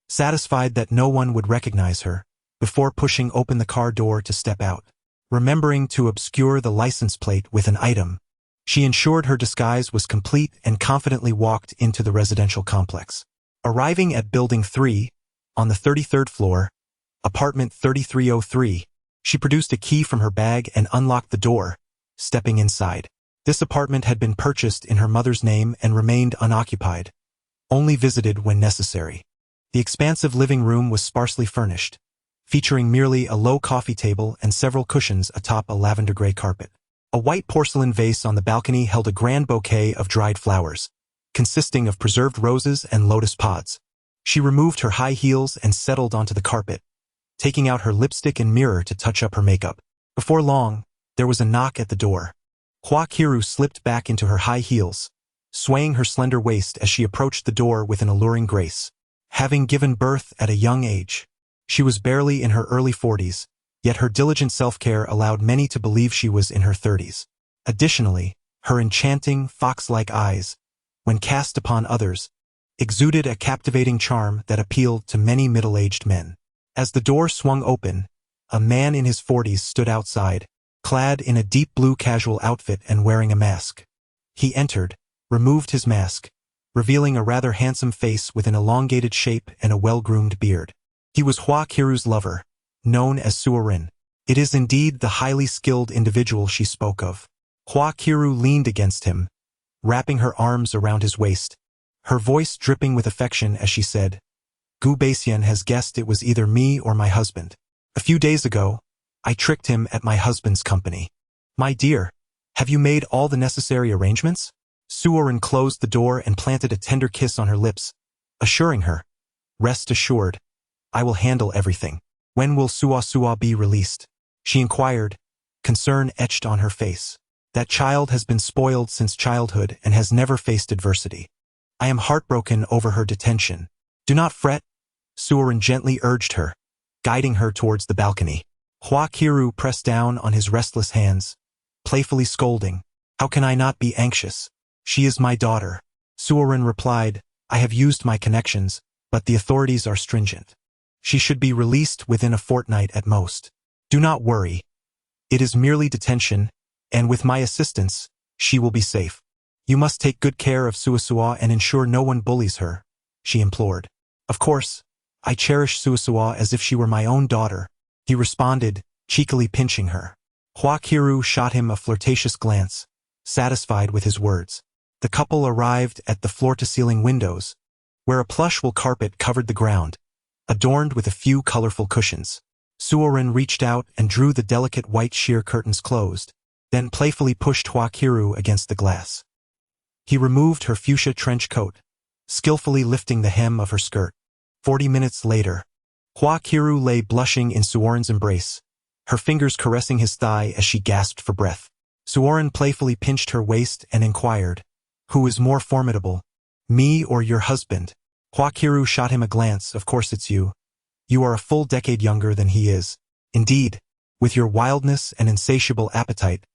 satisfied that no one would recognize her, before pushing open the car door to step out. Remembering to obscure the license plate with an item, she ensured her disguise was complete and confidently walked into the residential complex. Arriving at Building 3, on the 33rd floor, apartment 3303, she produced a key from her bag and unlocked the door, stepping inside. This apartment had been purchased in her mother's name and remained unoccupied, only visited when necessary. The expansive living room was sparsely furnished, featuring merely a low coffee table and several cushions atop a lavender-gray carpet. A white porcelain vase on the balcony held a grand bouquet of dried flowers, consisting of preserved roses and lotus pods. She removed her high heels and settled onto the carpet, taking out her lipstick and mirror to touch up her makeup. Before long, there was a knock at the door. Hua Qiru slipped back into her high heels, swaying her slender waist as she approached the door with an alluring grace. Having given birth at a young age, she was barely in her early 40s, yet her diligent self-care allowed many to believe she was in her 30s. Additionally, her enchanting, fox-like eyes, when cast upon others, exuded a captivating charm that appealed to many middle-aged men. As the door swung open, a man in his 40s stood outside, clad in a deep blue casual outfit and wearing a mask. He entered, removed his mask, revealing a rather handsome face with an elongated shape and a well-groomed beard. He was Hua Qiru's lover, known as Suorin. It is indeed the highly skilled individual she spoke of. Hua Qiru leaned against him, wrapping her arms around his waist, her voice dripping with affection as she said, "Gu Baixian has guessed it was either me or my husband. A few days ago, I tricked him at my husband's company. My dear, have you made all the necessary arrangements?" Suorin closed the door and planted a tender kiss on her lips, assuring her, "Rest assured, I will handle everything." "When will Sua be released?" she inquired, concern etched on her face. "That child has been spoiled since childhood and has never faced adversity. I am heartbroken over her detention." "Do not fret," Suorin gently urged her, guiding her towards the balcony. Hua Qiru pressed down on his restless hands, playfully scolding, "How can I not be anxious? She is my daughter." Suorin replied, "I have used my connections, but the authorities are stringent. She should be released within a fortnight at most. Do not worry. It is merely detention, and with my assistance, she will be safe. You must take good care of Sua and ensure no one bullies her," she implored. "Of course, I cherish Sua as if she were my own daughter," he responded, cheekily pinching her. Hua Qiru shot him a flirtatious glance, satisfied with his words. The couple arrived at the floor-to-ceiling windows, where a plush wool carpet covered the ground, adorned with a few colorful cushions. Suorin reached out and drew the delicate white sheer curtains closed, then playfully pushed Hua Qiru against the glass. He removed her fuchsia trench coat, skillfully lifting the hem of her skirt. 40 minutes later, Hua Qiru lay blushing in Suorin's embrace, her fingers caressing his thigh as she gasped for breath. Suorin playfully pinched her waist and inquired, "Who is more formidable, me or your husband?" Hua Qiru shot him a glance. "Of course it's you. You are a full decade younger than he is. Indeed, with your wildness and insatiable appetite,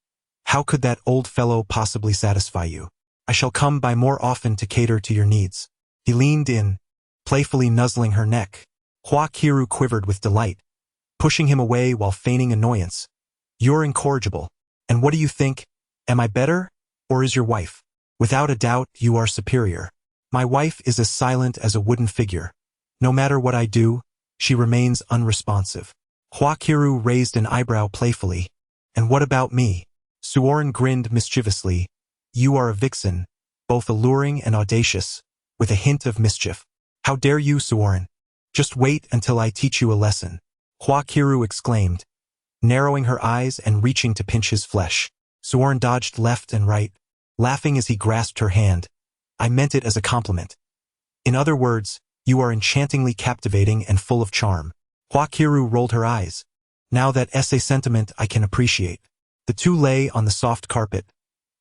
how could that old fellow possibly satisfy you? I shall come by more often to cater to your needs." He leaned in, playfully nuzzling her neck. Hua Qiru quivered with delight, pushing him away while feigning annoyance. "You're incorrigible. And what do you think? Am I better, or is your wife? Without a doubt, you are superior. My wife is as silent as a wooden figure. No matter what I do, she remains unresponsive." Hua Qiru raised an eyebrow playfully. "And what about me?" Suorin grinned mischievously. "You are a vixen, both alluring and audacious, with a hint of mischief." "How dare you, Suorin? Just wait until I teach you a lesson," Hua Qiru exclaimed, narrowing her eyes and reaching to pinch his flesh. Suorin dodged left and right, laughing as he grasped her hand. "I meant it as a compliment. In other words, you are enchantingly captivating and full of charm." Hua Qiru rolled her eyes. "Now that essay sentiment I can appreciate." The two lay on the soft carpet,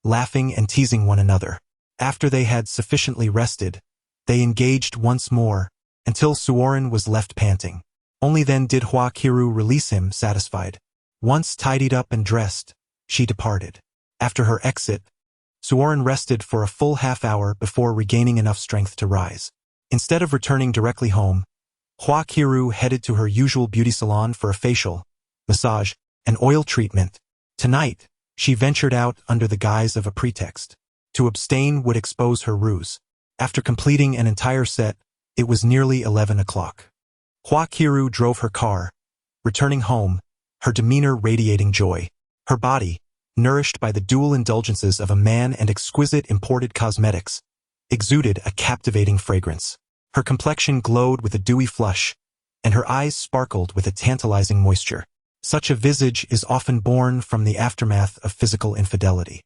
laughing and teasing one another. After they had sufficiently rested, they engaged once more, until Suorin was left panting. Only then did Hua Qiru release him, satisfied. Once tidied up and dressed, she departed. After her exit, Suorin rested for a full half-hour before regaining enough strength to rise. Instead of returning directly home, Hua Qiru headed to her usual beauty salon for a facial, massage, and oil treatment. Tonight, she ventured out under the guise of a pretext. To abstain would expose her ruse. After completing an entire set, it was nearly 11 o'clock. Hua Qiru drove her car, returning home, her demeanor radiating joy. Her body, nourished by the dual indulgences of a man and exquisite imported cosmetics, exuded a captivating fragrance. Her complexion glowed with a dewy flush, and her eyes sparkled with a tantalizing moisture. Such a visage is often born from the aftermath of physical infidelity.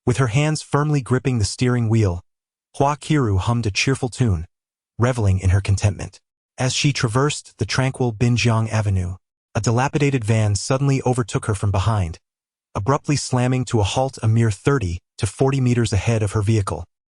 With her hands firmly gripping the steering wheel, Hua Qiru hummed a cheerful tune, reveling in her contentment. As she traversed the tranquil Binjiang Avenue, a dilapidated van suddenly overtook her from behind, abruptly slamming to a halt a mere 30 to 40 meters ahead of her vehicle.